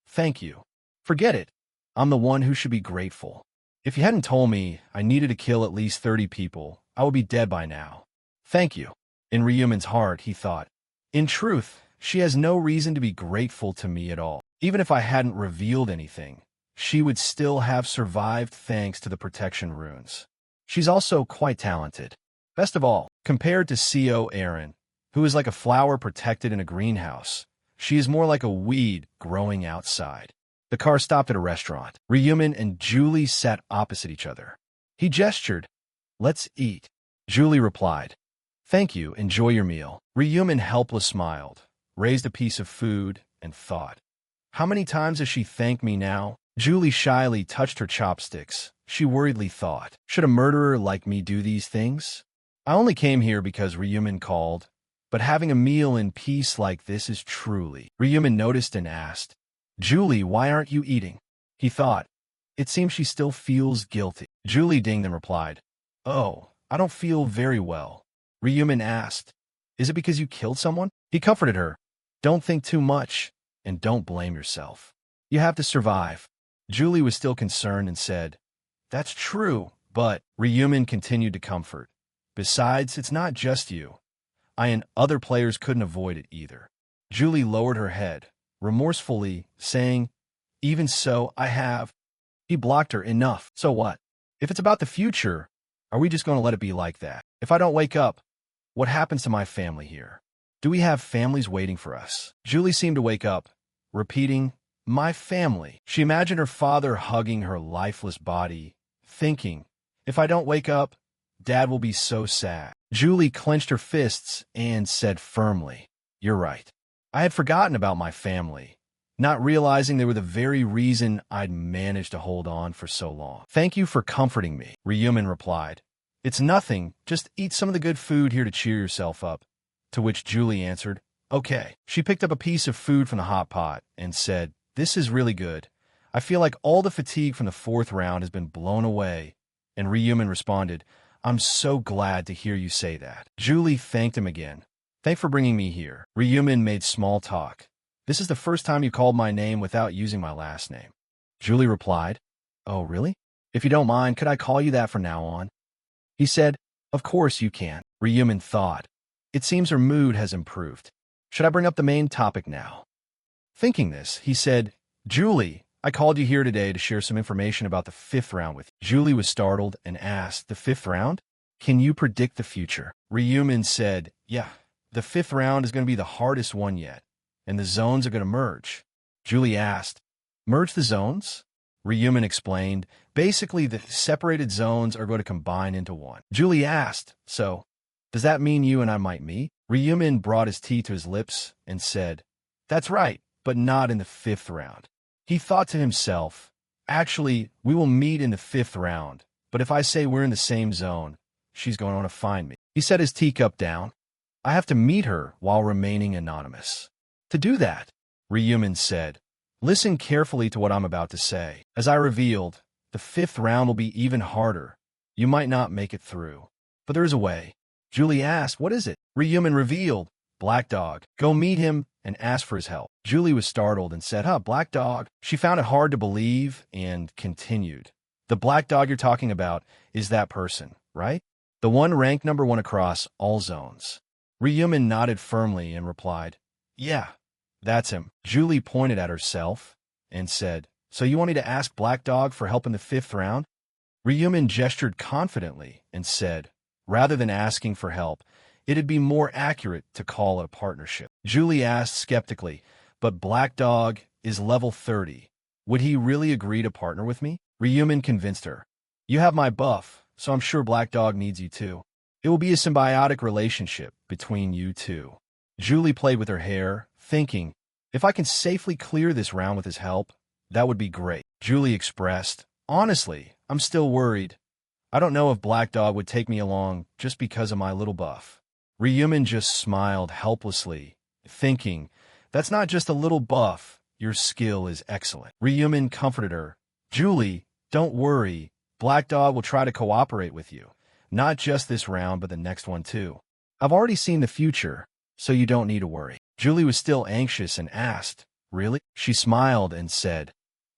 Speaker 1: Thank you. Forget it. I'm the one who should be grateful. If you hadn't told me I needed to kill at least 30 people, I would be dead by now. Thank you. In Ryumin's heart, he thought, In truth, she has no reason to be grateful to me at all. Even if I hadn't revealed anything, she would still have survived thanks to the protection runes. She's also quite talented. Best of all, compared to Seo Aaron, who is like a flower protected in a greenhouse, she is more like a weed growing outside. The car stopped at a restaurant. Ryumin and Julie sat opposite each other. He gestured, Let's eat. Julie replied, Thank you, enjoy your meal. Ryumin helpless smiled, raised a piece of food, and thought, How many times has she thanked me now? Julie shyly touched her chopsticks. She worriedly thought, should a murderer like me do these things? I only came here because Ryumin called, but having a meal in peace like this is truly. Ryumin noticed and asked, Julie, why aren't you eating? He thought, it seems she still feels guilty. Julie dinged and replied, oh, I don't feel very well. Ryumin asked, is it because you killed someone? He comforted her, don't think too much, and don't blame yourself. You have to survive. Julie was still concerned and said, that's true, but Ryumin continued to comfort. Besides, it's not just you. I and other players couldn't avoid it either. Julie lowered her head, remorsefully, saying, even so, I have. He blocked her. Enough. So what? If it's about the future, are we just going to let it be like that? If I don't wake up, what happens to my family here? Do we have families waiting for us? Julie seemed to wake up, repeating, my family. She imagined her father hugging her lifeless body, thinking, if I don't wake up, Dad will be so sad. Julie clenched her fists and said firmly, you're right. I had forgotten about my family, not realizing they were the very reason I'd managed to hold on for so long. Thank you for comforting me, Ryumin replied. It's nothing, just eat some of the good food here to cheer yourself up. To which Julie answered, okay. She picked up a piece of food from the hot pot and said, this is really good. I feel like all the fatigue from the fourth round has been blown away. And Ryumin responded, I'm so glad to hear you say that. Julie thanked him again. Thanks for bringing me here. Ryumin made small talk. This is the first time you called my name without using my last name. Julie replied, oh, really? If you don't mind, could I call you that from now on? He said, of course you can. Ryumin thought. It seems her mood has improved. Should I bring up the main topic now? Thinking this, he said, Julie, I called you here today to share some information about the fifth round with you. Julie was startled and asked, the fifth round? Can you predict the future? Ryumin said, yeah, the fifth round is going to be the hardest one yet, and the zones are going to merge. Julie asked, merge the zones? Ryumin explained, basically the separated zones are going to combine into one. Julie asked, so, does that mean you and I might meet? Ryumin brought his tea to his lips and said, that's right, but not in the fifth round. He thought to himself, actually, we will meet in the fifth round, but if I say we're in the same zone, she's going to want to find me. He set his teacup down. I have to meet her while remaining anonymous. To do that, Ryumin said, listen carefully to what I'm about to say. As I revealed, the fifth round will be even harder. You might not make it through, but there is a way. Julie asked, what is it? Ryumin revealed, Black Dog. Go meet him and ask for his help. Julie was startled and said, Black Dog? She found it hard to believe and continued. The Black Dog you're talking about is that person, right? The one ranked #1 across all zones. Ryumin nodded firmly and replied, yeah, that's him. Julie pointed at herself and said, so you want me to ask Black Dog for help in the fifth round? Ryumin gestured confidently and said, rather than asking for help, it'd be more accurate to call it a partnership. Julie asked skeptically, but Black Dog is level 30. Would he really agree to partner with me? Ryumin convinced her. You have my buff, so I'm sure Black Dog needs you too. It will be a symbiotic relationship between you two. Julie played with her hair, thinking, if I can safely clear this round with his help, that would be great. Julie expressed, honestly, I'm still worried. I don't know if Black Dog would take me along just because of my little buff. Ryumin just smiled helplessly, thinking, that's not just a little buff, your skill is excellent. Ryumin comforted her. Julie, don't worry, Black Dog will try to cooperate with you. Not just this round, but the next one too. I've already seen the future, so you don't need to worry. Julie was still anxious and asked, really? She smiled and said,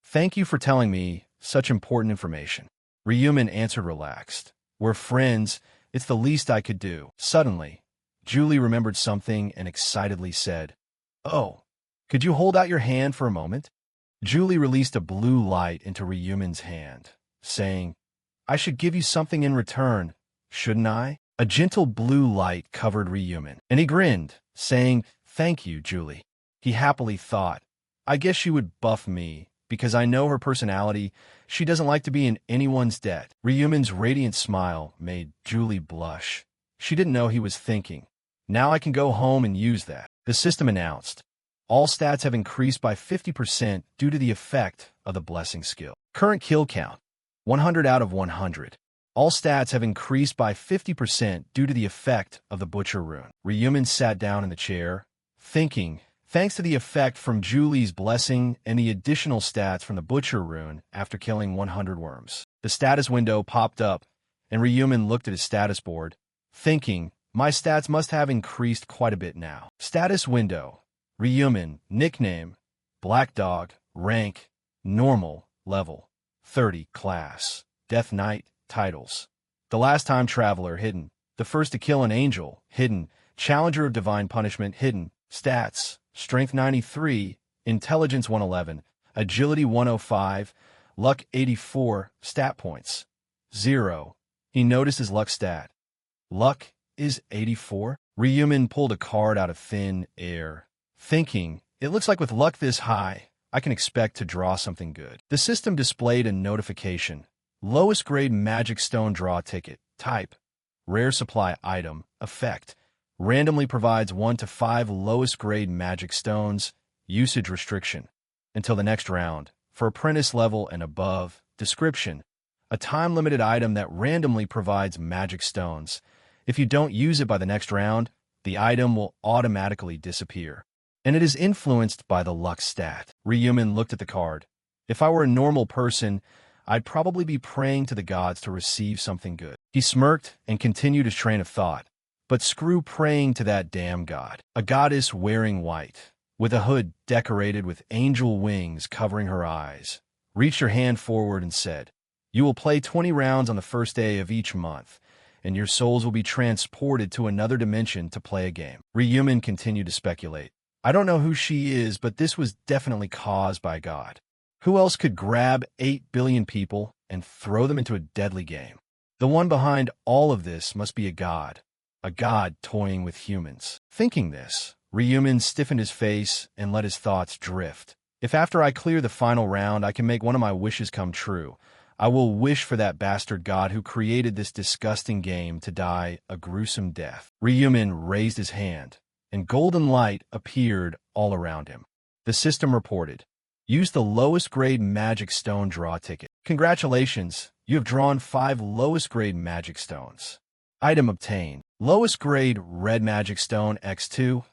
Speaker 1: thank you for telling me such important information. Ryumin answered relaxed. We're friends, it's the least I could do. Suddenly, Julie remembered something and excitedly said, oh, could you hold out your hand for a moment? Julie released a blue light into Ryumin's hand, saying, I should give you something in return, shouldn't I? A gentle blue light covered Ryumin, and he grinned, saying, thank you, Julie. He happily thought, I guess she would buff me, because I know her personality. She doesn't like to be in anyone's debt. Ryumin's radiant smile made Julie blush. She didn't know he was thinking, now I can go home and use that. The system announced, All stats have increased by 50% due to the effect of the blessing skill. Current kill count, 100 out of 100. All stats have increased by 50% due to the effect of the Butcher rune. Ryumin sat down in the chair, thinking, thanks to the effect from Julie's blessing and the additional stats from the Butcher rune after killing 100 worms. The status window popped up, and Ryumin looked at his status board, thinking, my stats must have increased quite a bit now. Status window. Ryumin, nickname, Black Dog, rank, normal, level, 30, class, Death Knight, titles. The Last Time Traveler, hidden. The First to Kill an Angel, hidden. Challenger of Divine Punishment, hidden. Stats, Strength 93, Intelligence 111, Agility 105, Luck 84, stat points, 0. He noticed his luck stat. Luck is 84? Ryumin pulled a card out of thin air, thinking, it looks like with luck this high, I can expect to draw something good. The system displayed a notification. Lowest grade magic stone draw ticket. Type, rare supply item. Effect, randomly provides 1 to 5 lowest grade magic stones. Usage restriction, until the next round. For apprentice level and above. Description, a time-limited item that randomly provides magic stones. If you don't use it by the next round, the item will automatically disappear. And it is influenced by the luck stat. Ryumin looked at the card. If I were a normal person, I'd probably be praying to the gods to receive something good. He smirked and continued his train of thought. But screw praying to that damn god. A goddess wearing white, with a hood decorated with angel wings covering her eyes, reached her hand forward and said, you will play 20 rounds on the first day of each month, and your souls will be transported to another dimension to play a game. Ryumin continued to speculate. I don't know who she is, but this was definitely caused by God. Who else could grab 8 billion people and throw them into a deadly game? The one behind all of this must be a god toying with humans. Thinking this, Ryumin stiffened his face and let his thoughts drift. If after I clear the final round I can make one of my wishes come true, I will wish for that bastard god who created this disgusting game to die a gruesome death. Ryumin raised his hand, and golden light appeared all around him. The system reported, use the lowest grade magic stone draw ticket. Congratulations, you have drawn 5 lowest grade magic stones. Item obtained. Lowest grade red magic stone X2,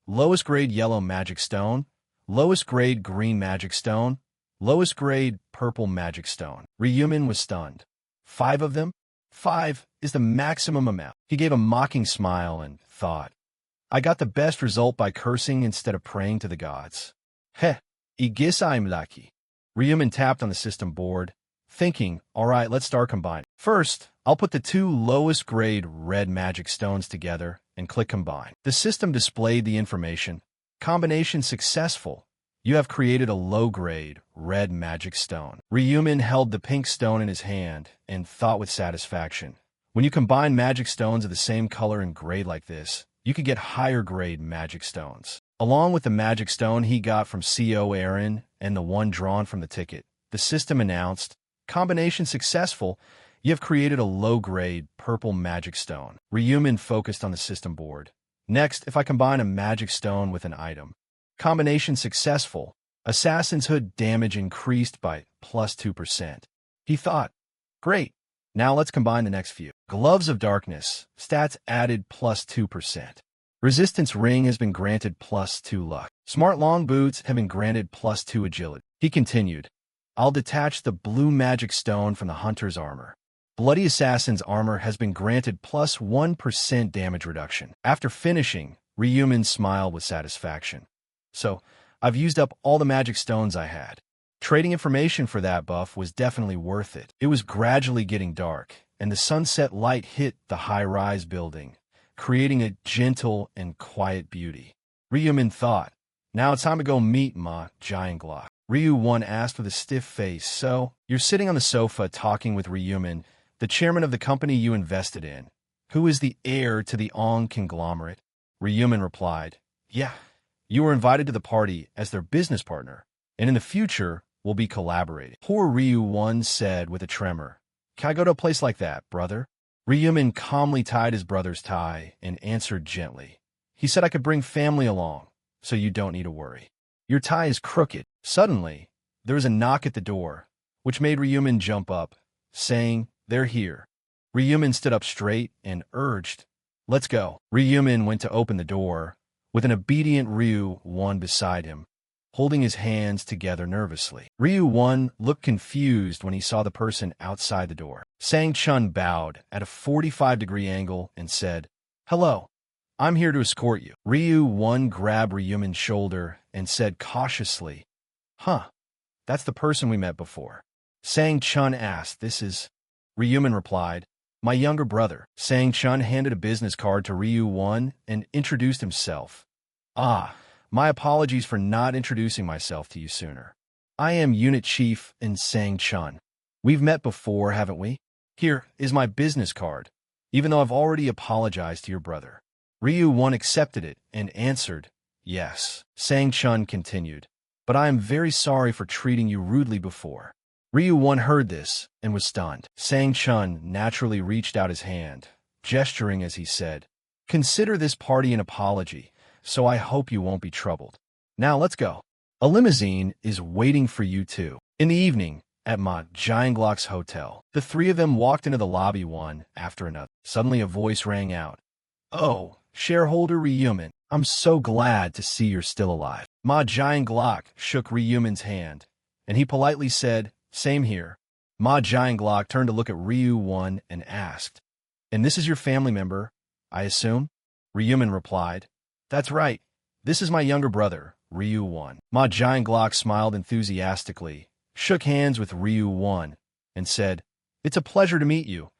Speaker 1: lowest grade yellow magic stone, lowest grade green magic stone, lowest grade purple magic stone. Ryumin was stunned. 5 of them? 5 is the maximum amount. He gave a mocking smile and thought, I got the best result by cursing instead of praying to the gods. Heh, I guess I'm lucky. Ryumin tapped on the system board, thinking, alright, let's start combining. First, I'll put the 2 lowest grade red magic stones together and click combine. The system displayed the information. Combination successful. You have created a low-grade, red magic stone. Ryumin held the pink stone in his hand and thought with satisfaction. When you combine magic stones of the same color and grade like this, you could get higher-grade magic stones. Along with the magic stone he got from C.O. Aaron and the one drawn from the ticket, the system announced, combination successful, you have created a low-grade, purple magic stone. Ryumin focused on the system board. Next, if I combine a magic stone with an item, combination successful. Assassin's Hood damage increased by +2%. He thought, great, now let's combine the next few. Gloves of Darkness, stats added +2%. Resistance Ring has been granted +2 luck. Smart Long Boots have been granted +2 agility. He continued, I'll detach the blue magic stone from the Hunter's armor. Bloody Assassin's armor has been granted +1% damage reduction. After finishing, Ryumin smiled with satisfaction. So, I've used up all the magic stones I had. Trading information for that buff was definitely worth it. It was gradually getting dark, and the sunset light hit the high-rise building, creating a gentle and quiet beauty. Ryumin thought, now it's time to go meet Ma Giant Glock. Ryu-1 asked with a stiff face, so, you're sitting on the sofa talking with Ryumin, the chairman of the company you invested in, who is the heir to the Ong conglomerate? Ryumin replied, yeah. You were invited to the party as their business partner, and in the future, we'll be collaborating. Poor Ryu-1 said with a tremor, can I go to a place like that, brother? Ryumin calmly tied his brother's tie and answered gently. He said I could bring family along. so you don't need to worry. Your tie is crooked. Suddenly, there was a knock at the door, which made Ryumin jump up, saying, "They're here." Ryumin stood up straight and urged, "Let's go." Ryumin went to open the door, with an obedient Ryu-1 beside him, holding his hands together nervously. Ryu-1 looked confused when he saw the person outside the door. Sang-chun bowed at a 45-degree angle and said, "Hello. I'm here to escort you." Ryu-1 grabbed Ryumin's shoulder and said cautiously, "Huh, that's the person we met before." Sang-chun asked, "This is—" Ryumin replied, "My younger brother." Sang-chun handed a business card to Ryu-1 and introduced himself. "Ah, my apologies for not introducing myself to you sooner. I am Unit Chief in Sang-chun. We've met before, haven't we? Here is my business card, even though I've already apologized to your brother." Ryu-1 accepted it and answered, "Yes." Sang-chun continued, "But I am very sorry for treating you rudely before." Ryu-1 heard this and was stunned. Sang-chun naturally reached out his hand, gesturing as he said, "Consider this party an apology, so I hope you won't be troubled. Now let's go. A limousine is waiting for you too." In the evening, at Ma Jianglok's hotel, the three of them walked into the lobby one after another. Suddenly a voice rang out. "Oh, shareholder Ryumin, I'm so glad to see you're still alive." Ma Jianglok shook Ryumin's hand, and he politely said, "Same here." Ma Jianglok turned to look at Ryu-1 and asked, "And this is your family member, I assume?" Ryumin replied, "That's right. This is my younger brother, Ryu-1." Ma Jianglok smiled enthusiastically, shook hands with Ryu-1, and said, "It's a pleasure to meet you.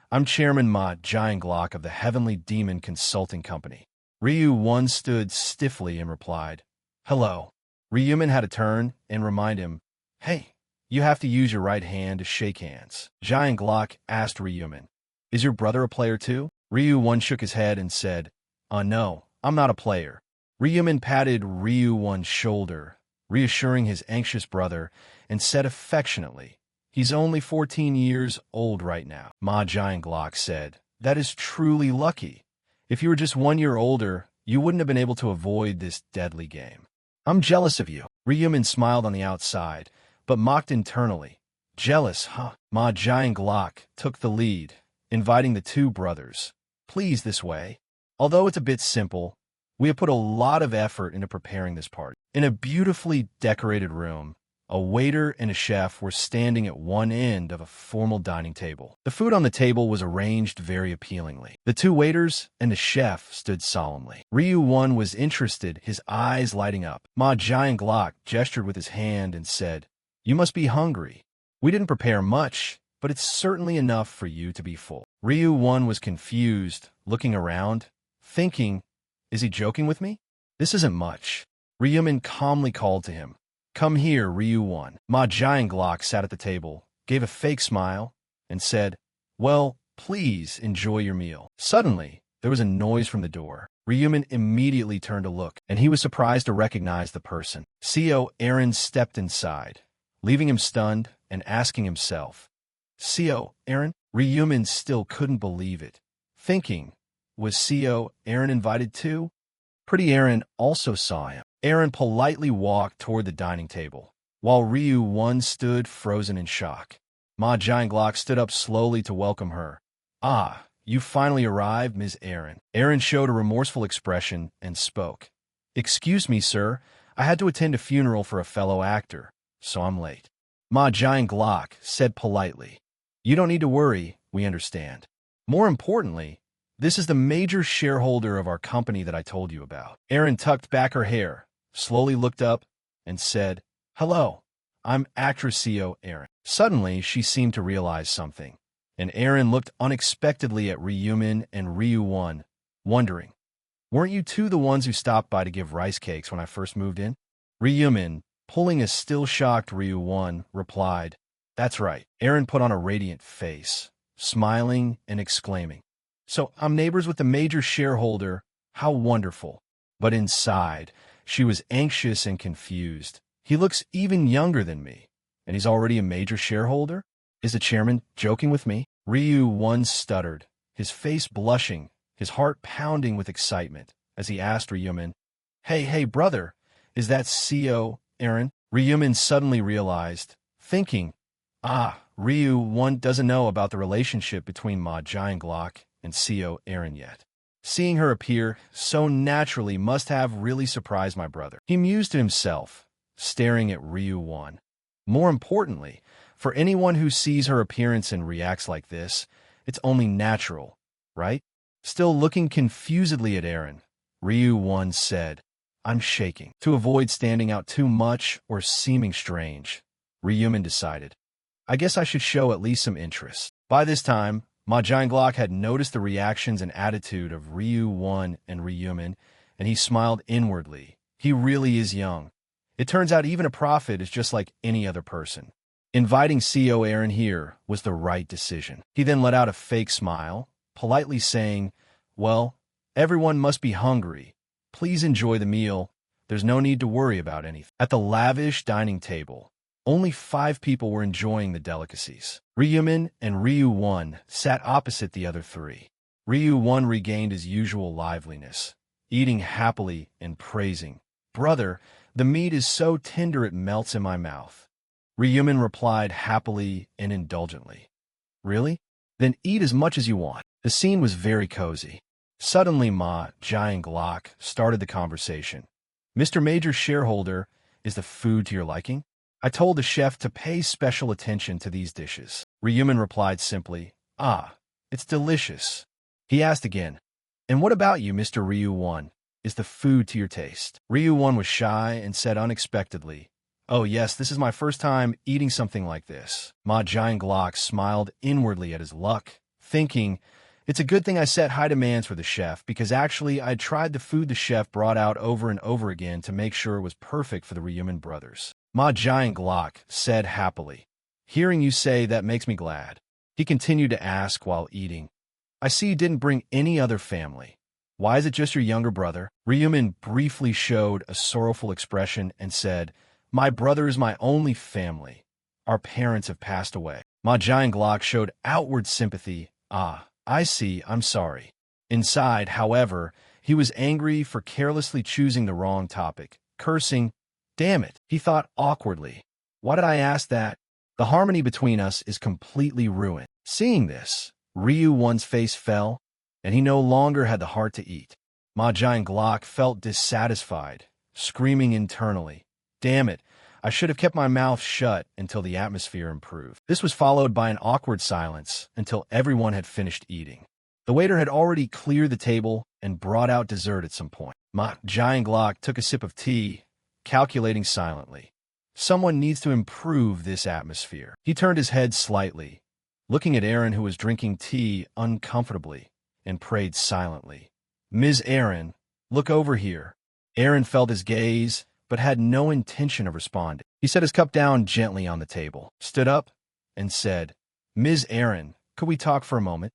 Speaker 1: I'm Chairman Ma Jianglok of the Heavenly Demon Consulting Company." Ryu-1 stood stiffly and replied, "Hello." Ryumin had to turn and remind him, "Hey, you have to use your right hand to shake hands." Jianglok asked Ryumin, "Is your brother a player too?" Ryu-1 shook his head and said, No, I'm not a player." Ryumin patted Ryu-1's shoulder, reassuring his anxious brother, and said affectionately, "He's only 14 years old right now." Ma Jianglok said, "That is truly lucky. If you were just 1 year older, you wouldn't have been able to avoid this deadly game. I'm jealous of you." Ryumin smiled on the outside, but mocked internally. "Jealous, huh?" Ma Jianglok took the lead, inviting the two brothers. "Please, this way. Although it's a bit simple, we have put a lot of effort into preparing this party." In a beautifully decorated room, a waiter and a chef were standing at one end of a formal dining table. The food on the table was arranged very appealingly. The two waiters and the chef stood solemnly. Ryu-1 was interested, his eyes lighting up. Ma Jianglok gestured with his hand and said, "You must be hungry. We didn't prepare much, but it's certainly enough for you to be full." Ryu-1 was confused, looking around, thinking, "Is he joking with me? This isn't much." Ryumin calmly called to him, "Come here, Ryu-1." Ma Jianglok sat at the table, gave a fake smile, and said, "Well, please enjoy your meal." Suddenly, there was a noise from the door. Ryumin immediately turned to look, and he was surprised to recognize the person. CO Aaron stepped inside, leaving him stunned and asking himself, "CO Aaron?" Ryumin still couldn't believe it, thinking, was CO Aaron invited too? Pretty Aaron also saw him. Aaron politely walked toward the dining table, while Ryu-1 stood frozen in shock. Ma Jianglok stood up slowly to welcome her. "Ah, you finally arrived, Ms. Aaron." Aaron showed a remorseful expression and spoke. "Excuse me, sir. I had to attend a funeral for a fellow actor, so I'm late." Ma Jianglok said politely, "You don't need to worry, we understand. More importantly, this is the major shareholder of our company that I told you about." Aaron tucked back her hair, slowly looked up, and said, "Hello, I'm actress CO Aaron." Suddenly, she seemed to realize something, and Aaron looked unexpectedly at Ryumin and Ryu-1, wondering, "Weren't you two the ones who stopped by to give rice cakes when I first moved in?" Ryumin, pulling a still-shocked Ryu-1, replied, "That's right." Aaron put on a radiant face, smiling and exclaiming, "So I'm neighbors with the major shareholder. How wonderful." But inside, she was anxious and confused. "He looks even younger than me, and he's already a major shareholder? Is the chairman joking with me?" Ryu-1 stuttered, his face blushing, his heart pounding with excitement, as he asked Ryumin, Hey, brother, is that CO Aaron? Ryumin suddenly realized, thinking, Ryu-1 doesn't know about the relationship between Ma Giant and CO Aaron yet. Seeing her appear so naturally must have really surprised my brother. He mused to himself, staring at Ryu-1. More importantly, for anyone who sees her appearance and reacts like this, it's only natural, right? Still looking confusedly at Aaron, Ryu-1 said, I'm shaking. To avoid standing out too much or seeming strange, Ryumin decided, I guess I should show at least some interest. By this time, Ma Giant had noticed the reactions and attitude of Ryu-1 and Ryumin, and he smiled inwardly. He really is young. It turns out even a prophet is just like any other person. Inviting CO Aaron here was the right decision. He then let out a fake smile, politely saying, well, everyone must be hungry. Please enjoy the meal. There's no need to worry about anything. At the lavish dining table, only 5 people were enjoying the delicacies. Ryumin and Ryu-1 sat opposite the other 3. Ryu-1 regained his usual liveliness, eating happily and praising, Brother, the meat is so tender it melts in my mouth. Ryumin replied happily and indulgently, Really? Then eat as much as you want. The scene was very cozy. Suddenly Ma Giant started the conversation. Mr. Major Shareholder, is the food to your liking? I told the chef to pay special attention to these dishes. Ryumin replied simply, it's delicious. He asked again, and what about you, Mr. Ryu-1? Is the food to your taste? Ryu-1 was shy and said unexpectedly, Oh yes, this is my first time eating something like this. Ma Giant smiled inwardly at his luck, thinking, it's a good thing I set high demands for the chef, because actually I'd tried the food the chef brought out over and over again to make sure it was perfect for the Ryumin brothers. Ma Giant said happily, Hearing you say that makes me glad. He continued to ask while eating, I see you didn't bring any other family. Why is it just your younger brother? Ryumin briefly showed a sorrowful expression and said, My brother is my only family. Our parents have passed away. Ma Giant showed outward sympathy. I see, I'm sorry. Inside, however, he was angry for carelessly choosing the wrong topic, cursing, Damn it, he thought awkwardly. Why did I ask that? The harmony between us is completely ruined. Seeing this, Ryu-1's face fell, and he no longer had the heart to eat. Ma Giant felt dissatisfied, screaming internally, Damn it, I should have kept my mouth shut until the atmosphere improved. This was followed by an awkward silence until everyone had finished eating. The waiter had already cleared the table and brought out dessert at some point. Ma Giant took a sip of tea, calculating silently. Someone needs to improve this atmosphere. He turned his head slightly, looking at Aaron, who was drinking tea uncomfortably, and prayed silently. Ms. Aaron, look over here. Aaron felt his gaze, but had no intention of responding. He set his cup down gently on the table, stood up, and said, Ms. Aaron, could we talk for a moment?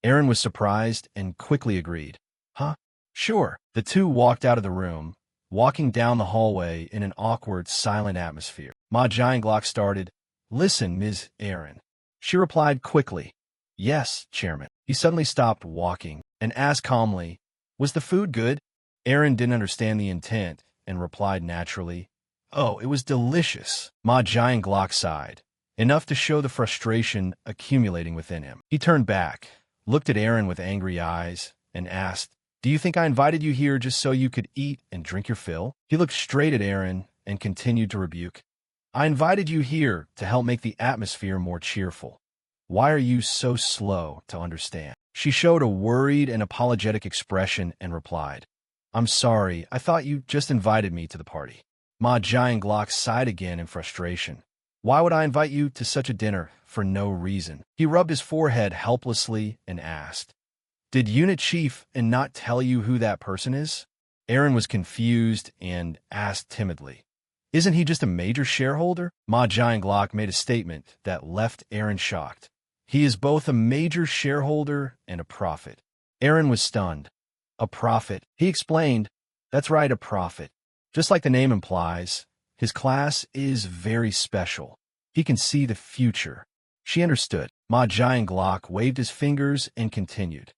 Speaker 1: Aaron was surprised and quickly agreed. Huh? Sure. The two walked out of the room, walking down the hallway in an awkward, silent atmosphere. Ma Giant started, Listen, Ms. Aaron. She replied quickly, Yes, Chairman. He suddenly stopped walking and asked calmly, Was the food good? Aaron didn't understand the intent and replied naturally, Oh, it was delicious. Ma Giant sighed, enough to show the frustration accumulating within him. He turned back, looked at Aaron with angry eyes, and asked, Do you think I invited you here just so you could eat and drink your fill? He looked straight at Aaron and continued to rebuke, I invited you here to help make the atmosphere more cheerful. Why are you so slow to understand? She showed a worried and apologetic expression and replied, I'm sorry, I thought you just invited me to the party. Ma Giant sighed again in frustration. Why would I invite you to such a dinner for no reason? He rubbed his forehead helplessly and asked, Did Unit Chief and not tell you who that person is? Aaron was confused and asked timidly, Isn't he just a major shareholder? Ma Giant made a statement that left Aaron shocked. He is both a major shareholder and a prophet. Aaron was stunned. A prophet, he explained. That's right, a prophet. Just like the name implies, his class is very special. He can see the future. She understood. Ma Giant waved his fingers and continued.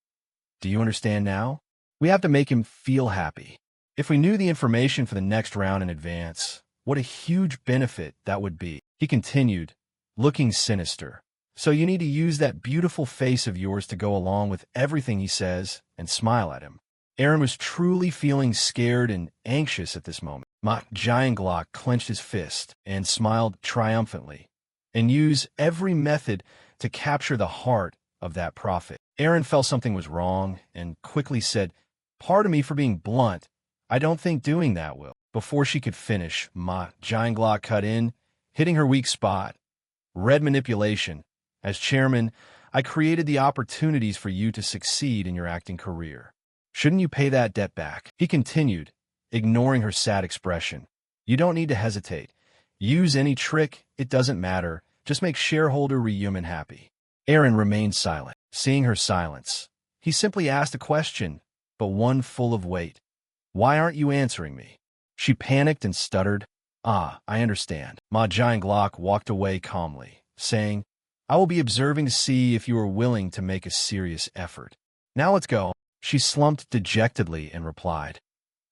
Speaker 1: Do you understand now? We have to make him feel happy. If we knew the information for the next round in advance, what a huge benefit that would be. He continued, looking sinister. So you need to use that beautiful face of yours to go along with everything he says and smile at him. Aaron was truly feeling scared and anxious at this moment. Ma Jianglok clenched his fist and smiled triumphantly, and used every method to capture the heart of that prophet. Aaron felt something was wrong and quickly said, "Pardon me for being blunt. I don't think doing that will." Before she could finish, Ma Jianglok cut in, hitting her weak spot. "Red manipulation. As chairman, I created the opportunities for you to succeed in your acting career. Shouldn't you pay that debt back?" He continued, ignoring her sad expression. "You don't need to hesitate. Use any trick, it doesn't matter. Just make shareholder Ryumin happy." Aaron remained silent. Seeing her silence, he simply asked a question, but one full of weight. "Why aren't you answering me?" She panicked and stuttered. "Ah, I understand." Ma Jianglok walked away calmly, saying, "I will be observing to see if you are willing to make a serious effort. Now let's go." She slumped dejectedly and replied,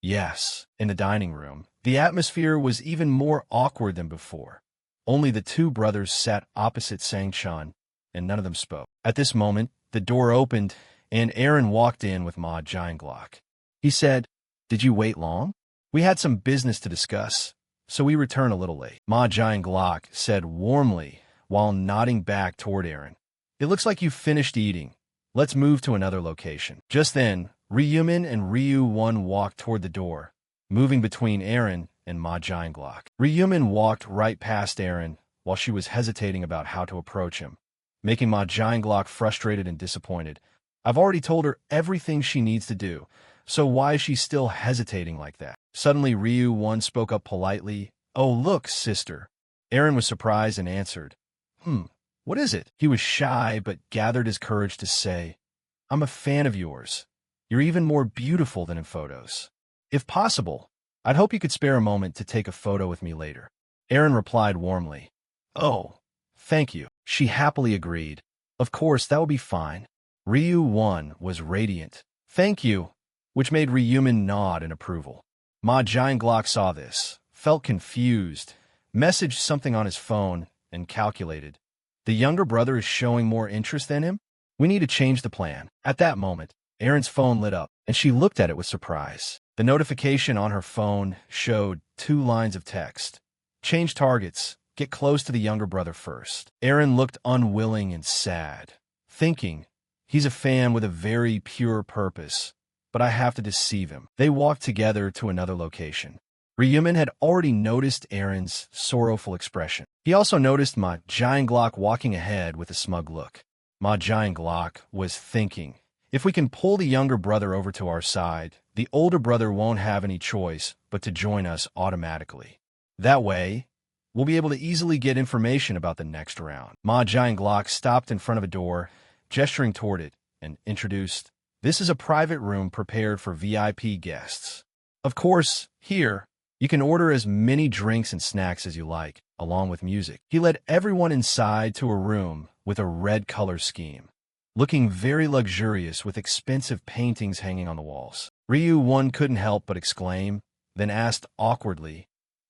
Speaker 1: "Yes." In the dining room, the atmosphere was even more awkward than before. Only the two brothers sat opposite Sang-chun, and none of them spoke. At this moment, the door opened, and Aaron walked in with Ma Jianglok. He said, "Did you wait long? We had some business to discuss, so we returned a little late." Ma Jianglok said warmly while nodding back toward Aaron, "It looks like you finished eating. Let's move to another location." Just then, Ryumin and Ryu-won walked toward the door, moving between Aaron and Ma Jianglok. Ryumin walked right past Aaron while she was hesitating about how to approach him, making Ma Jianglok frustrated and disappointed. I've already told her everything she needs to do, so why is she still hesitating like that? Suddenly, Ryu-won spoke up politely. "Oh, look, sister." Aaron was surprised and answered, What is it?" He was shy, but gathered his courage to say, "I'm a fan of yours. You're even more beautiful than in photos. If possible, I'd hope you could spare a moment to take a photo with me later." Aaron replied warmly, "Oh, thank you." She happily agreed. "Of course, that will be fine." Ryu-won was radiant. "Thank you," which made Ryumin nod in approval. Ma Jianglok saw this, felt confused, messaged something on his phone, and calculated. The younger brother is showing more interest than him? We need to change the plan. At that moment, Aaron's phone lit up, and she looked at it with surprise. The notification on her phone showed 2 lines of text. "Change targets. Get close to the younger brother first." Aaron looked unwilling and sad, thinking, he's a fan with a very pure purpose, but I have to deceive him. They walked together to another location. Ryumin had already noticed Aaron's sorrowful expression. He also noticed Ma Jianglok walking ahead with a smug look. Ma Jianglok was thinking, if we can pull the younger brother over to our side, the older brother won't have any choice but to join us automatically. That way, we'll be able to easily get information about the next round. Ma Jianglok stopped in front of a door, gesturing toward it, and introduced, "This is a private room prepared for VIP guests. Of course, here, you can order as many drinks and snacks as you like, along with music." He led everyone inside to a room with a red color scheme, looking very luxurious with expensive paintings hanging on the walls. Ryu-won couldn't help but exclaim, then asked awkwardly,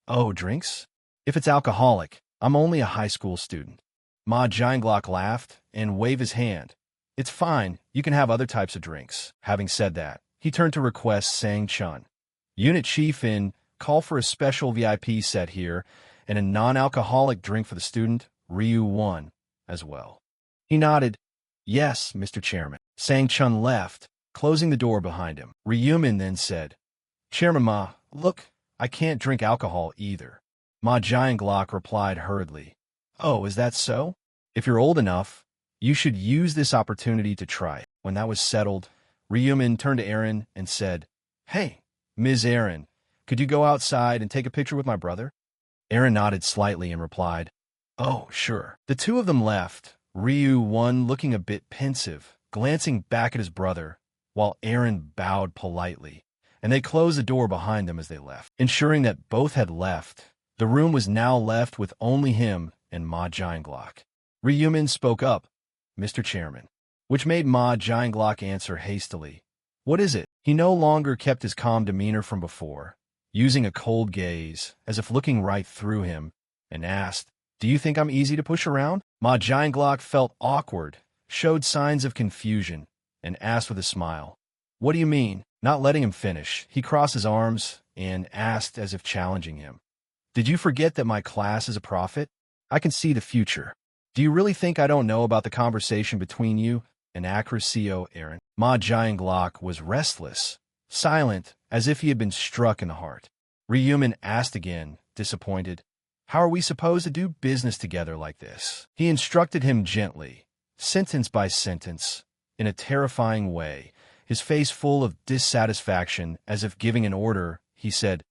Speaker 1: "Oh, drinks? If it's alcoholic, I'm only a high school student." Ma Jianglok laughed and waved his hand. "It's fine, you can have other types of drinks." Having said that, he turned to request Sang-chun, "Unit Chief in, call for a special VIP set here, and a non-alcoholic drink for the student, Ryu-won, as well." He nodded. "Yes, Mr. Chairman." Sang-chun left, closing the door behind him. Ryumin then said, "Chairman Ma, look, I can't drink alcohol either." Ma Jianglok replied hurriedly, "Oh, is that so? If you're old enough, you should use this opportunity to try it." When that was settled, Ryumin turned to Aaron and said, "Hey, Ms. Aaron, could you go outside and take a picture with my brother?" Aaron nodded slightly and replied, "Oh, sure." The two of them left, Ryu-won looking a bit pensive, glancing back at his brother, while Aaron bowed politely, and they closed the door behind them as they left. Ensuring that both had left, the room was now left with only him and Ma Jianglok. Ryumin spoke up, "Mr. Chairman," which made Ma Jianglok answer hastily, "What is it?" He no longer kept his calm demeanor from before, using a cold gaze, as if looking right through him, and asked, "Do you think I'm easy to push around?" Ma Jianglok felt awkward, showed signs of confusion, and asked with a smile, "What do you mean?" Not letting him finish, he crossed his arms and asked as if challenging him, "Did you forget that my class is a prophet? I can see the future. Do you really think I don't know about the conversation between you and actress CEO Aaron?" Ma Jianglok was restless, silent, as if he had been struck in the heart. Ryumin asked again, disappointed, "How are we supposed to do business together like this?" He instructed him gently, sentence by sentence, in a terrifying way, his face full of dissatisfaction as if giving an order. He said,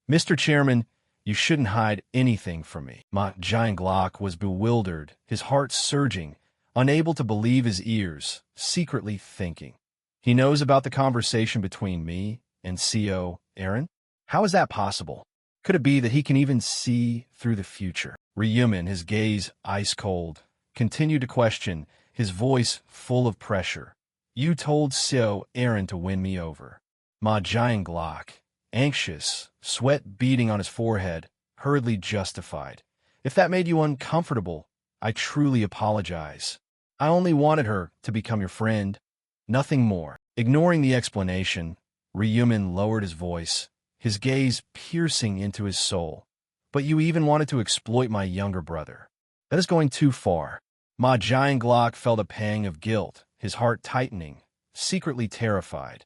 Speaker 1: "Mr. Chairman, you shouldn't hide anything from me." Ma Jianglok was bewildered, his heart surging, unable to believe his ears, secretly thinking, "He knows about the conversation between me and CO Aaron? How is that possible? Could it be that he can even see through the future?" Ryumin, his gaze ice-cold, continued to question, his voice full of pressure. "You told CO Aaron to win me over." Ma Jianglok, anxious, sweat beading on his forehead, hurriedly justified. "If that made you uncomfortable, I truly apologize. I only wanted her to become your friend, nothing more." Ignoring the explanation, Ryumin lowered his voice, his gaze piercing into his soul. "But you even wanted to exploit my younger brother. That is going too far." Ma Jianglok felt a pang of guilt, his heart tightening, secretly terrified.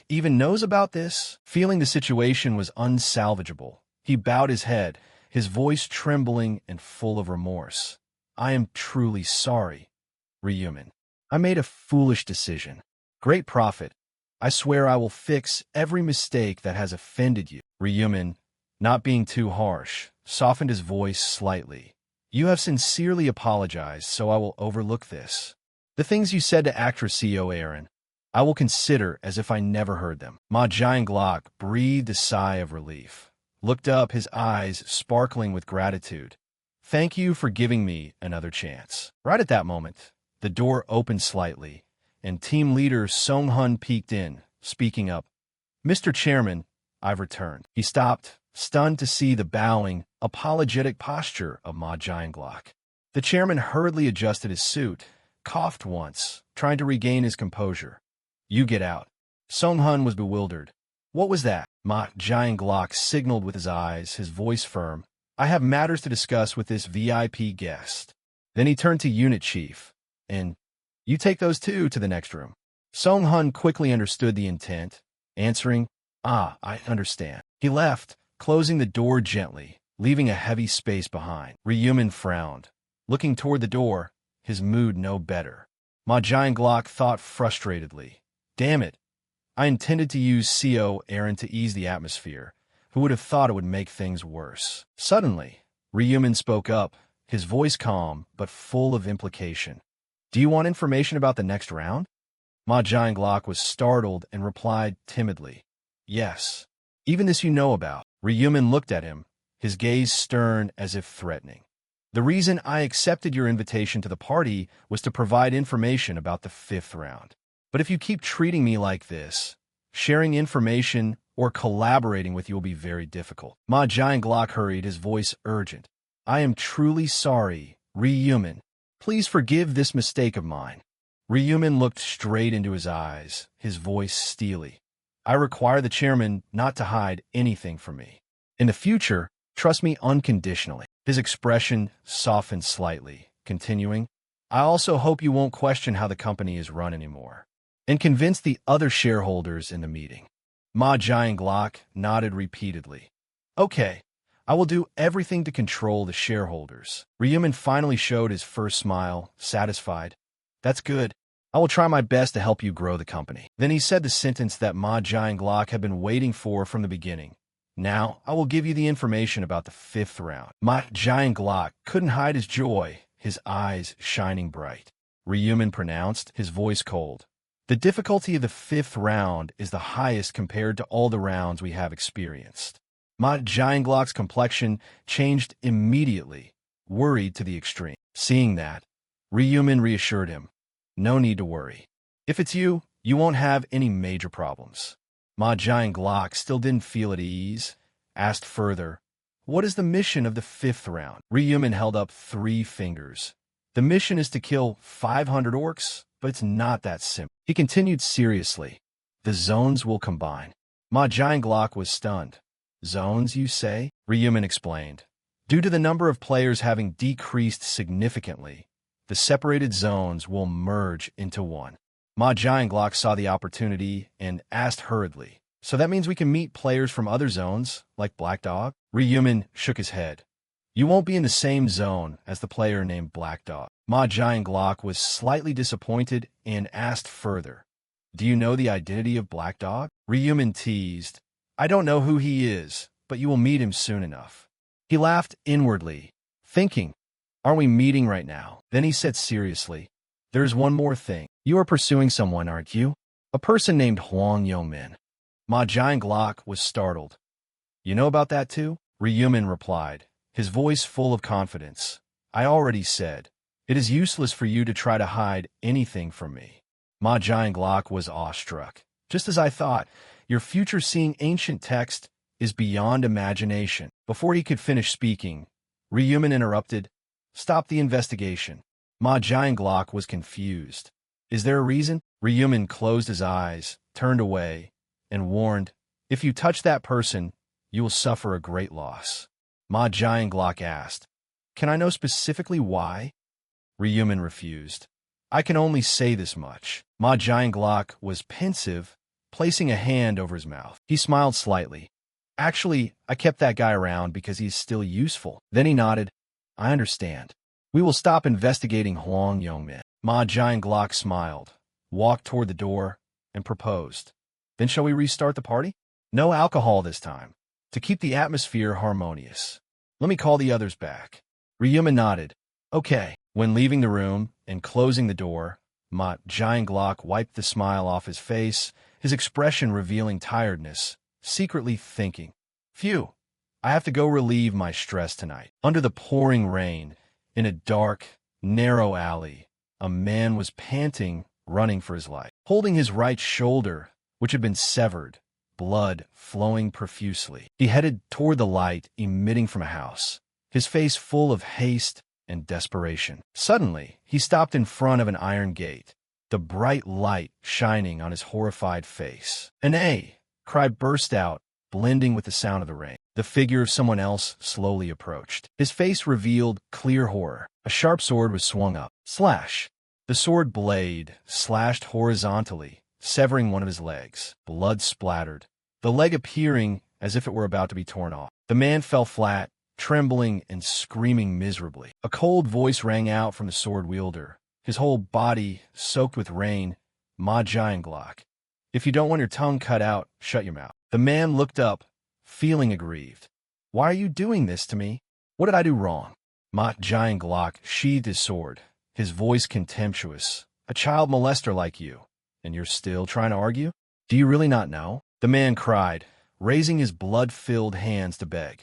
Speaker 1: "Even knows about this?" Feeling the situation was unsalvageable, he bowed his head, his voice trembling and full of remorse. "I am truly sorry, Ryumin. I made a foolish decision. Great prophet, I swear I will fix every mistake that has offended you." Ryumin, not being too harsh, softened his voice slightly. "You have sincerely apologized, so I will overlook this. The things you said to actress CEO Aaron, I will consider as if I never heard them." Ma Jianglok breathed a sigh of relief, looked up, his eyes sparkling with gratitude. "Thank you for giving me another chance." Right at that moment, the door opened slightly, and team leader Song-hun peeked in, speaking up, "Mr. Chairman, I've returned." He stopped, stunned to see the bowing, apologetic posture of Ma Jianglok. The chairman hurriedly adjusted his suit, coughed once, trying to regain his composure. "You get out." Song-hun was bewildered. "What was that?" Ma Jianglok signaled with his eyes, his voice firm. "I have matters to discuss with this VIP guest." Then he turned to Unit Chief, and, "You take those two to the next room." Song-hun quickly understood the intent, answering, "Ah, I understand." He left, closing the door gently, leaving a heavy space behind. Ryumin frowned, looking toward the door, his mood no better. Ma Jianglok thought frustratedly, "Damn it, I intended to use CO Aaron to ease the atmosphere. Who would have thought it would make things worse?" Suddenly, Ryumin spoke up, his voice calm but full of implication. "Do you want information about the next round?" Ma Jianglok was startled and replied timidly, "Yes. Even this you know about." Ryumin looked at him, his gaze stern as if threatening. "The reason I accepted your invitation to the party was to provide information about the 5th round. But if you keep treating me like this, sharing information or collaborating with you will be very difficult." Ma Jianglok hurried, his voice urgent. "I am truly sorry, Ryumin. Please forgive this mistake of mine." Ryumin looked straight into his eyes, his voice steely. "I require the chairman not to hide anything from me. In the future, trust me unconditionally." His expression softened slightly, continuing, "I also hope you won't question how the company is run anymore, and convince the other shareholders in the meeting." Ma Jianglok nodded repeatedly. "Okay, I will do everything to control the shareholders." Ryumin finally showed his first smile, satisfied. "That's good. I will try my best to help you grow the company." Then he said the sentence that Ma Jianglok had been waiting for from the beginning. "Now, I will give you the information about the 5th round." Ma Jianglok couldn't hide his joy, his eyes shining bright. Ryumin pronounced, his voice cold. "The difficulty of the 5th round is the highest compared to all the rounds we have experienced." Ma Jianglok's complexion changed immediately, worried to the extreme. Seeing that, Ryumin reassured him, "No need to worry. If it's you, you won't have any major problems. Ma Giant Glock still didn't feel at ease, asked further, "What is the mission of the 5th round?" Ryumin held up 3 fingers. "The mission is to kill 500 orcs, but it's not that simple." He continued seriously, "The zones will combine." Ma Giant Glock was stunned. "Zones, you say?" Ryumin explained. "Due to the number of players having decreased significantly, the separated zones will merge into one." Ma Giant Glock saw the opportunity and asked hurriedly, "So that means we can meet players from other zones, like Black Dog?" Ryumin shook his head. "You won't be in the same zone as the player named Black Dog." Ma Giant Glock was slightly disappointed and asked further, "Do you know the identity of Black Dog?" Ryumin teased, "I don't know who he is, but you will meet him soon enough." He laughed inwardly, thinking, "Aren't we meeting right now?" Then he said seriously, "There's one more thing. You are pursuing someone, aren't you? A person named Huang Yongmin." Ma Giant Glock was startled. "You know about that too?" Ryumin replied, his voice full of confidence. "I already said, it is useless for you to try to hide anything from me." Ma Giant Glock was awestruck. "Just as I thought, your future-seeing ancient text is beyond imagination." Before he could finish speaking, Ryumin interrupted, "Stop the investigation." Ma Giant Glock was confused. "Is there a reason?" Ryumin closed his eyes, turned away, and warned, "If you touch that person, you will suffer a great loss." Ma Giant Glock asked, "Can I know specifically why?" Ryumin refused. "I can only say this much." Ma Giant Glock was pensive, placing a hand over his mouth. He smiled slightly. "Actually, I kept that guy around because he's still useful." Then he nodded. "I understand. We will stop investigating Huang Yongmin." Ma Giant Glock smiled, walked toward the door, and proposed, "Then shall we restart the party? No alcohol this time, to keep the atmosphere harmonious. Let me call the others back." Ryumin nodded. "Okay." When leaving the room and closing the door, Ma Giant Glock wiped the smile off his face, his expression revealing tiredness, secretly thinking, "Phew, I have to go relieve my stress tonight." Under the pouring rain, in a dark, narrow alley, a man was panting, running for his life. Holding his right shoulder, which had been severed, blood flowing profusely, he headed toward the light emitting from a house, his face full of haste and desperation. Suddenly, he stopped in front of an iron gate, the bright light shining on his horrified face. "An A!" cry burst out, blending with the sound of the rain. The figure of someone else slowly approached. His face revealed clear horror. A sharp sword was swung up. Slash! The sword blade slashed horizontally, severing one of his legs. Blood splattered, the leg appearing as if it were about to be torn off. The man fell flat, trembling and screaming miserably. A cold voice rang out from the sword wielder, his whole body soaked with rain. "Ma Giant Glock, if you don't want your tongue cut out, shut your mouth." The man looked up, feeling aggrieved. "Why are you doing this to me? What did I do wrong?" Ma Giant Glock sheathed his sword, his voice contemptuous. "A child molester like you, and you're still trying to argue? Do you really not know?" The man cried, raising his blood-filled hands to beg.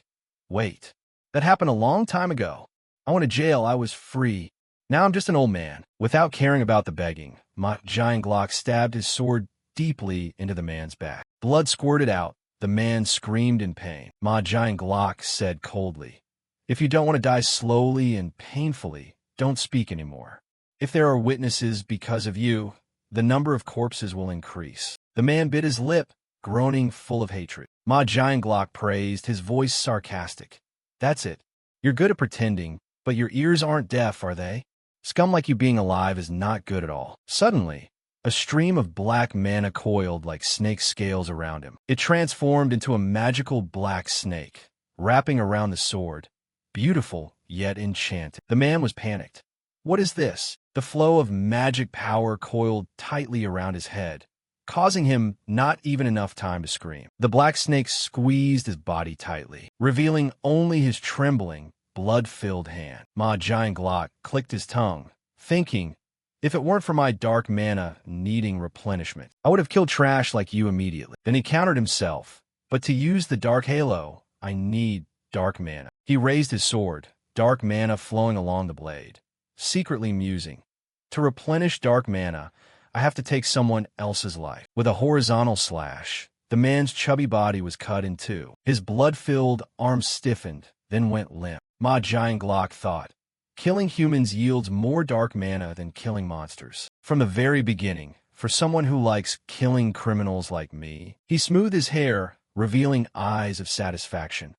Speaker 1: "Wait, that happened a long time ago. I went to jail, I was free. Now I'm just an old man." Without caring about the begging, Ma Giant Glock stabbed his sword deeply into the man's back. Blood squirted out. The man screamed in pain. Ma Giant Glock said coldly, "If you don't want to die slowly and painfully, don't speak anymore. If there are witnesses because of you, the number of corpses will increase." The man bit his lip, groaning full of hatred. Ma Giant Glock praised, his voice sarcastic. "That's it. You're good at pretending, but your ears aren't deaf, are they? Scum like you being alive is not good at all." Suddenly, a stream of black mana coiled like snake scales around him. It transformed into a magical black snake, wrapping around the sword, beautiful yet enchanted. The man was panicked. "What is this?" The flow of magic power coiled tightly around his head, causing him not even enough time to scream. The black snake squeezed his body tightly, revealing only his trembling, blood-filled hand. Ma Giant Glock clicked his tongue, thinking, "If it weren't for my dark mana needing replenishment, I would have killed trash like you immediately." Then he countered himself, "But to use the dark halo, I need dark mana." He raised his sword, dark mana flowing along the blade, secretly musing, "To replenish dark mana, I have to take someone else's life." With a horizontal slash, The man's chubby body was cut in two. His blood-filled arms stiffened, then went limp. Ma Jianglok thought, killing humans yields more dark mana than killing monsters. From the very beginning, for someone who likes killing criminals like me, he smoothed his hair, revealing eyes of satisfaction.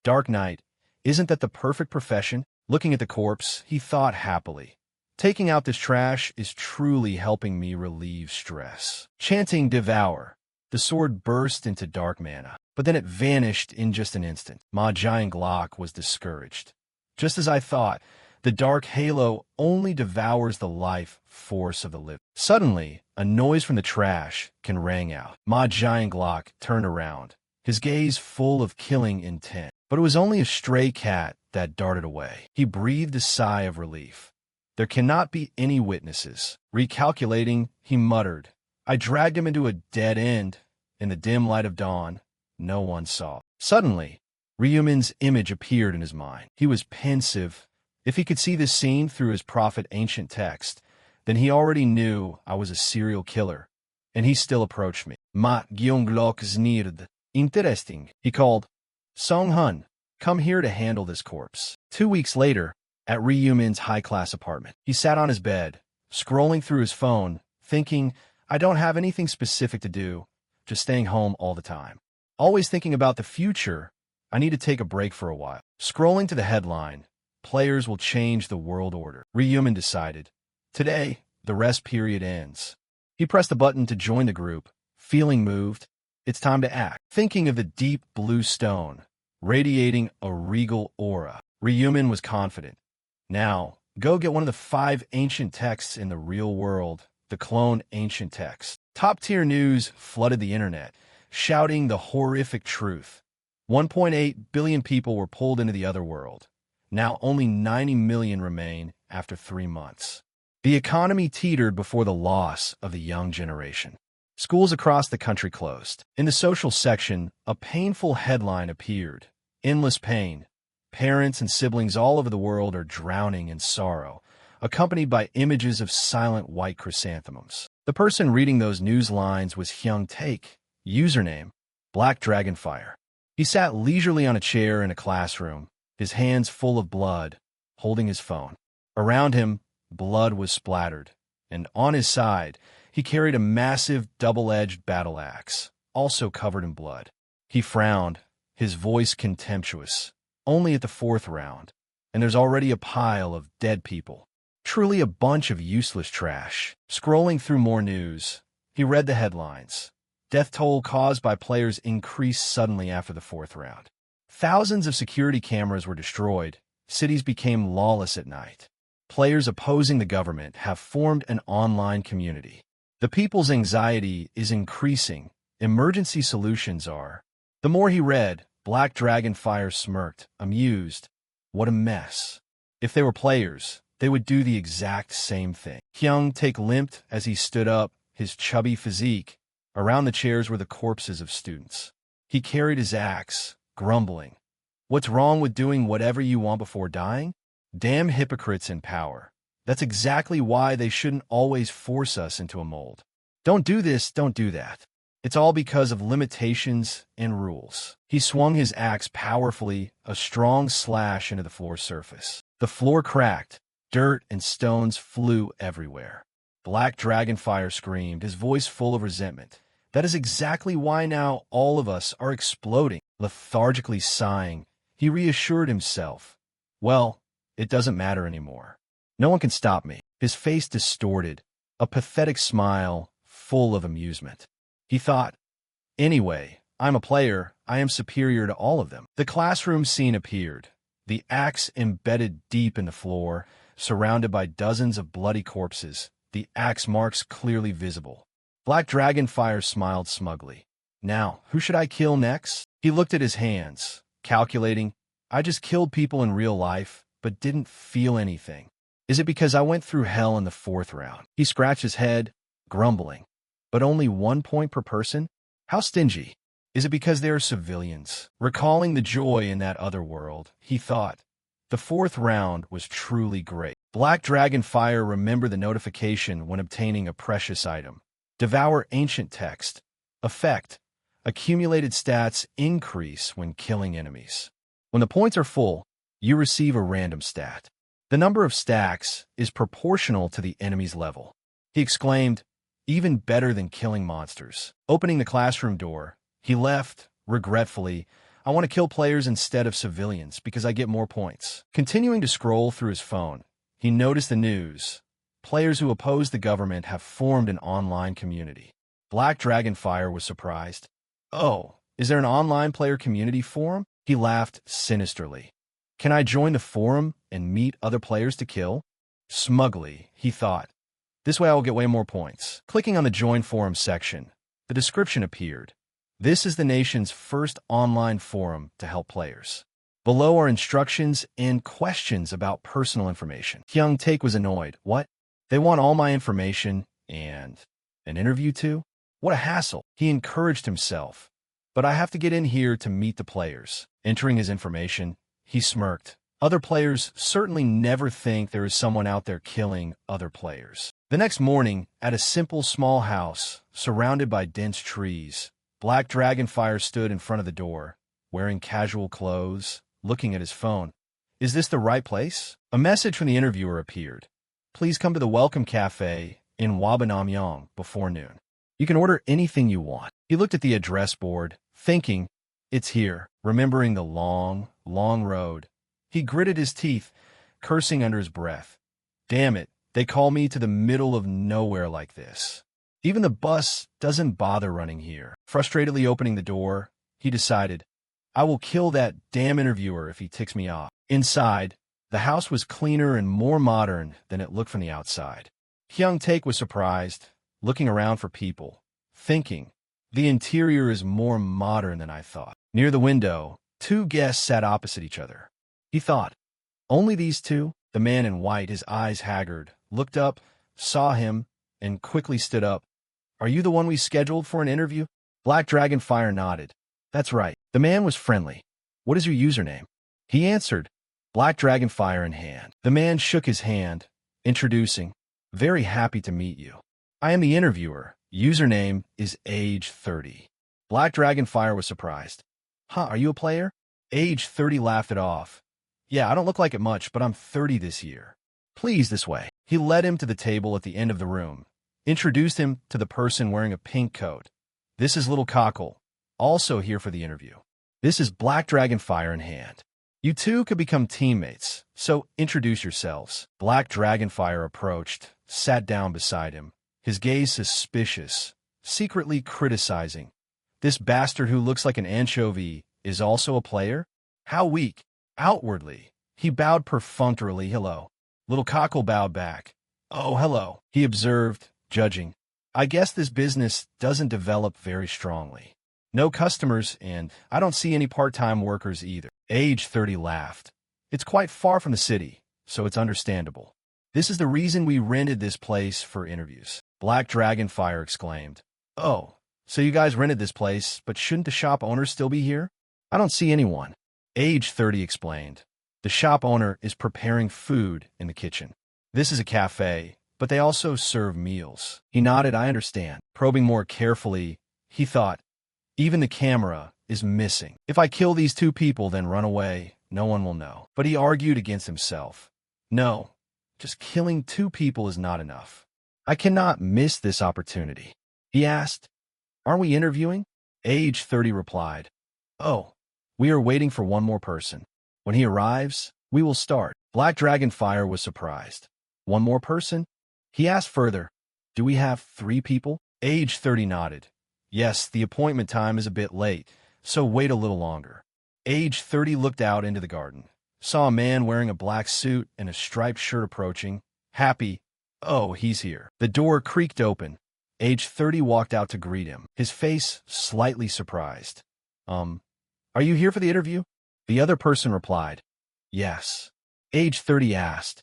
Speaker 1: Dark Knight, isn't that the perfect profession? Looking at the corpse, he thought happily. Taking out this trash is truly helping me relieve stress. Chanting Devour, the sword burst into dark mana, but then it vanished in just an instant. Ma Jianglok was discouraged. Just as I thought, the dark halo only devours the life force of the living. Suddenly, a noise from the trash can rang out. Ma Jianglok turned around, his gaze full of killing intent. But it was only a stray cat that darted away. He breathed a sigh of relief. There cannot be any witnesses. Recalculating, he muttered, I dragged him into a dead end. In the dim light of dawn, no one saw. Suddenly, Ryumin's image appeared in his mind. He was pensive. If he could see this scene through his prophet ancient text, then he already knew I was a serial killer, and he still approached me. Ma Gyeonglok Znird. Interesting, he called. Song-hun, come here to handle this corpse. 2 weeks later, at Ryumin's high-class apartment, he sat on his bed, scrolling through his phone, thinking, I don't have anything specific to do, just staying home all the time. Always thinking about the future, I need to take a break for a while. Scrolling to the headline, Players will change the world order. Ryumin decided, today, the rest period ends. He pressed the button to join the group, feeling moved. It's time to act. Thinking of the deep blue stone, radiating a regal aura, Ryumin was confident. Now, go get one of the 5 ancient texts in the real world, the clone ancient text. Top-tier news flooded the internet, shouting the horrific truth. 1.8 billion people were pulled into the other world. Now only 90 million remain after 3 months. The economy teetered before the loss of the young generation. Schools across the country closed. In the social section, a painful headline appeared. Endless pain. Parents and siblings all over the world are drowning in sorrow, accompanied by images of silent white chrysanthemums. The person reading those news lines was Hyung Taek, username, Black Dragonfire. He sat leisurely on a chair in a classroom, his hands full of blood, holding his phone. Around him, blood was splattered, and on his side, he carried a massive double-edged battle axe, also covered in blood. He frowned, his voice contemptuous. Only at the 4th round, and there's already a pile of dead people. Truly a bunch of useless trash. Scrolling through more news, he read the headlines. Death toll caused by players increased suddenly after the 4th round. Thousands of security cameras were destroyed. Cities became lawless at night. Players opposing the government have formed an online community. The people's anxiety is increasing. Emergency solutions are. The more he read, Black Dragonfire smirked, amused. What a mess. If they were players, they would do the exact same thing. Hyung Taek limped as he stood up, his chubby physique. Around the chairs were the corpses of students. He carried his axe, grumbling. What's wrong with doing whatever you want before dying? Damn hypocrites in power. That's exactly why they shouldn't always force us into a mold. Don't do this, don't do that. It's all because of limitations and rules. He swung his axe powerfully, a strong slash into the floor surface. The floor cracked. Dirt and stones flew everywhere. Black Dragonfire screamed, his voice full of resentment. That is exactly why now all of us are exploding. Lethargically sighing, he reassured himself. Well, it doesn't matter anymore. No one can stop me. His face distorted, a pathetic smile full of amusement. He thought, anyway, I'm a player. I am superior to all of them. The classroom scene appeared. The axe embedded deep in the floor, surrounded by dozens of bloody corpses, the axe marks clearly visible. Black Dragonfire smiled smugly. Now, who should I kill next? He looked at his hands, calculating, I just killed people in real life, but didn't feel anything. Is it because I went through hell in the 4th round? He scratched his head, grumbling. But only 1 point per person? How stingy. Is it because they are civilians? Recalling the joy in that other world, he thought, the 4th round was truly great. Black Dragonfire remembered the notification when obtaining a precious item. Devour ancient text. Effect. Accumulated stats increase when killing enemies. When the points are full, you receive a random stat. The number of stacks is proportional to the enemy's level. He exclaimed, even better than killing monsters. Opening the classroom door, he left, regretfully. I want to kill players instead of civilians because I get more points. Continuing to scroll through his phone, he noticed the news. Players who oppose the government have formed an online community. Black Dragonfire was surprised. Oh, is there an online player community forum? He laughed sinisterly. Can I join the forum and meet other players to kill? Smugly, he thought. This way I will get way more points. Clicking on the Join Forum section, the description appeared. This is the nation's first online forum to help players. Below are instructions and questions about personal information. Hyung Taek was annoyed. What? They want all my information and an interview too? What a hassle. He encouraged himself. But I have to get in here to meet the players. Entering his information, he smirked. Other players certainly never think there is someone out there killing other players. The next morning, at a simple small house, surrounded by dense trees, Black Dragonfire stood in front of the door, wearing casual clothes, looking at his phone. Is this the right place? A message from the interviewer appeared. Please come to the Welcome Cafe in Wabanamyong before noon. You can order anything you want. He looked at the address board, thinking, it's here, remembering the long, long road. He gritted his teeth, cursing under his breath. Damn it, they call me to the middle of nowhere like this. Even the bus doesn't bother running here. Frustratedly opening the door, he decided, I will kill that damn interviewer if he ticks me off. Inside, the house was cleaner and more modern than it looked from the outside. Hyung Taek was surprised, looking around for people, thinking, the interior is more modern than I thought. Near the window, two guests sat opposite each other. He thought, only these two? The man in white, his eyes haggard, looked up, saw him, and quickly stood up. Are you the one we scheduled for an interview? Black Dragonfire nodded. That's right. The man was friendly. What is your username? He answered, Black Dragonfire in hand. The man shook his hand, introducing, very happy to meet you. I am the interviewer. Username is age 30. Black Dragonfire was surprised. Huh, are you a player? Age 30 laughed it off. Yeah, I don't look like it much, but I'm 30 this year. Please, this way. He led him to the table at the end of the room, introduced him to the person wearing a pink coat. This is Little Cockle, also here for the interview. This is Black Dragonfire in hand. You two could become teammates, so introduce yourselves. Black Dragonfire approached, sat down beside him, his gaze suspicious, secretly criticizing. This bastard who looks like an anchovy is also a player? How weak. Outwardly, he bowed perfunctorily. Hello. Little Cockle bowed back. Oh, hello, he observed, judging. I guess this business doesn't develop very strongly. No customers, and I don't see any part-time workers either. Age 30 laughed. It's quite far from the city, so it's understandable. This is the reason we rented this place for interviews. Black Dragonfire exclaimed. Oh, so you guys rented this place, but shouldn't the shop owner still be here? I don't see anyone. Age 30 explained. The shop owner is preparing food in the kitchen. This is a cafe, but they also serve meals. He nodded. I understand. Probing more carefully, he thought, even the camera is missing. If I kill these two people, then run away, no one will know. But he argued against himself. No, just killing two people is not enough. I cannot miss this opportunity. He asked, aren't we interviewing? Age 30 replied, oh, we are waiting for one more person. When he arrives, we will start. Black Dragonfire was surprised. One more person? He asked further, do we have 3 people? Age 30 nodded. Yes, the appointment time is a bit late, so wait a little longer. Age 30 looked out into the garden, saw a man wearing a black suit and a striped shirt approaching. Happy. Oh, he's here. The door creaked open. Age 30 walked out to greet him, his face slightly surprised. Are you here for the interview? The other person replied, yes. Age 30 asked,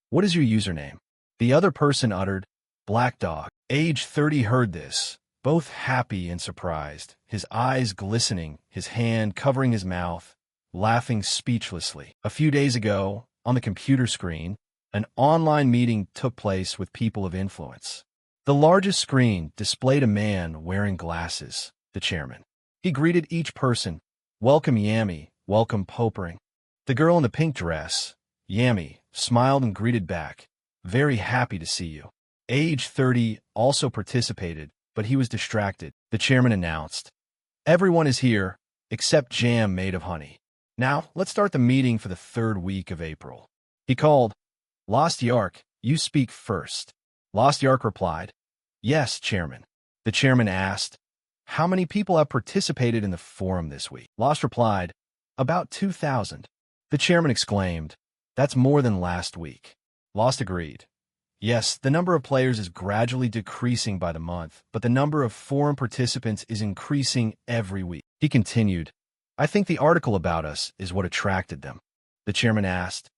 Speaker 1: what is your username? The other person uttered, Black Dog. Age 30 heard this, both happy and surprised, his eyes glistening, his hand covering his mouth, laughing speechlessly. A few days ago, on the computer screen, an online meeting took place with people of influence. The largest screen displayed a man wearing glasses, the chairman. He greeted each person. Welcome, Yami. Welcome, Popering. The girl in the pink dress, Yami, smiled and greeted back. Very happy to see you. Age 30 also participated, but he was distracted. The chairman announced, everyone is here, except jam made of honey. Now, let's start the meeting for the third week of April. He called, Lost Yark, you speak first. Lost Yark replied, Yes, Chairman. The chairman asked, how many people have participated in the forum this week? Lost replied, about 2,000. The chairman exclaimed, that's more than last week. Lost agreed. Yes, the number of players is gradually decreasing by the month, but the number of forum participants is increasing every week. He continued, I think the article about us is what attracted them. The chairman asked,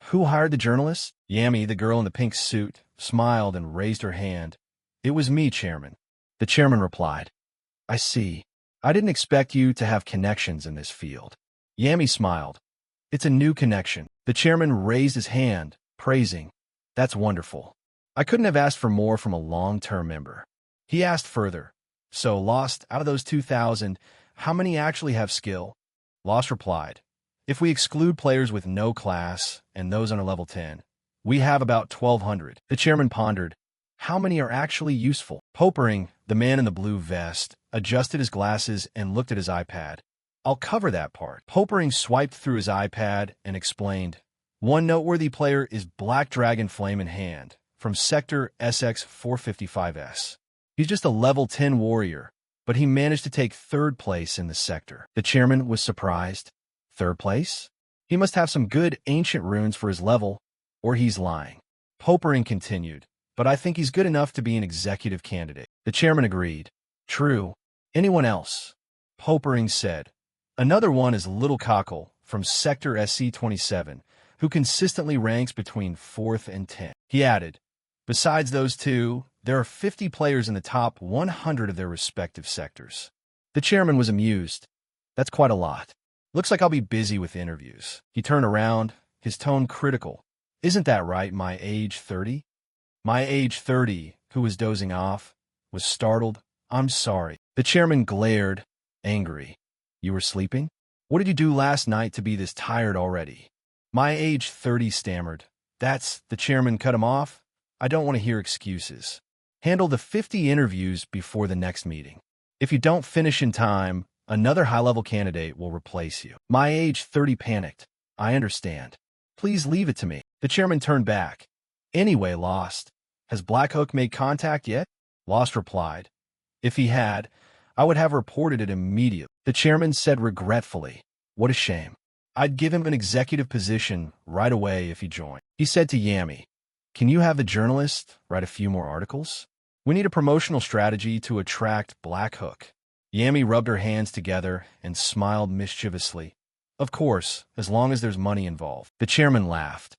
Speaker 1: who hired the journalists? Yami, the girl in the pink suit, smiled and raised her hand. It was me, Chairman. The chairman replied, I see. I didn't expect you to have connections in this field. Yami smiled. It's a new connection. The chairman raised his hand, praising. That's wonderful. I couldn't have asked for more from a long-term member. He asked further. So, Lost, out of those 2,000, how many actually have skill? Lost replied. If we exclude players with no class and those under level 10, we have about 1,200. The chairman pondered. How many are actually useful? Popering, the man in the blue vest, adjusted his glasses and looked at his iPad. I'll cover that part. Popering swiped through his iPad and explained. One noteworthy player is Black Dragon Flame in Hand, from Sector SX455S. He's just a level 10 warrior, but he managed to take third place in the sector. The chairman was surprised. Third place? He must have some good ancient runes for his level, or he's lying. Popering continued, but I think he's good enough to be an executive candidate. The chairman agreed. True. Anyone else? Popering said. Another one is Little Cockle from Sector SC27, who consistently ranks between 4th and 10th. He added, besides those two, there are 50 players in the top 100 of their respective sectors. The chairman was amused. That's quite a lot. Looks like I'll be busy with interviews. He turned around, his tone critical. Isn't that right, my age 30? My age 30, who was dozing off, was startled. I'm sorry. The chairman glared, angry. You were sleeping? What did you do last night to be this tired already? My age 30 stammered. The chairman cut him off. I don't want to hear excuses. Handle the 50 interviews before the next meeting. If you don't finish in time, another high-level candidate will replace you. My age 30 panicked. I understand. Please leave it to me. The chairman turned back. Anyway, Lost, has Black Hook made contact yet? Lost replied. If he had, I would have reported it immediately. The chairman said regretfully, what a shame. I'd give him an executive position right away if he joined. He said to Yami, can you have the journalist write a few more articles? We need a promotional strategy to attract Black Hook. Yami rubbed her hands together and smiled mischievously. Of course, as long as there's money involved. The chairman laughed.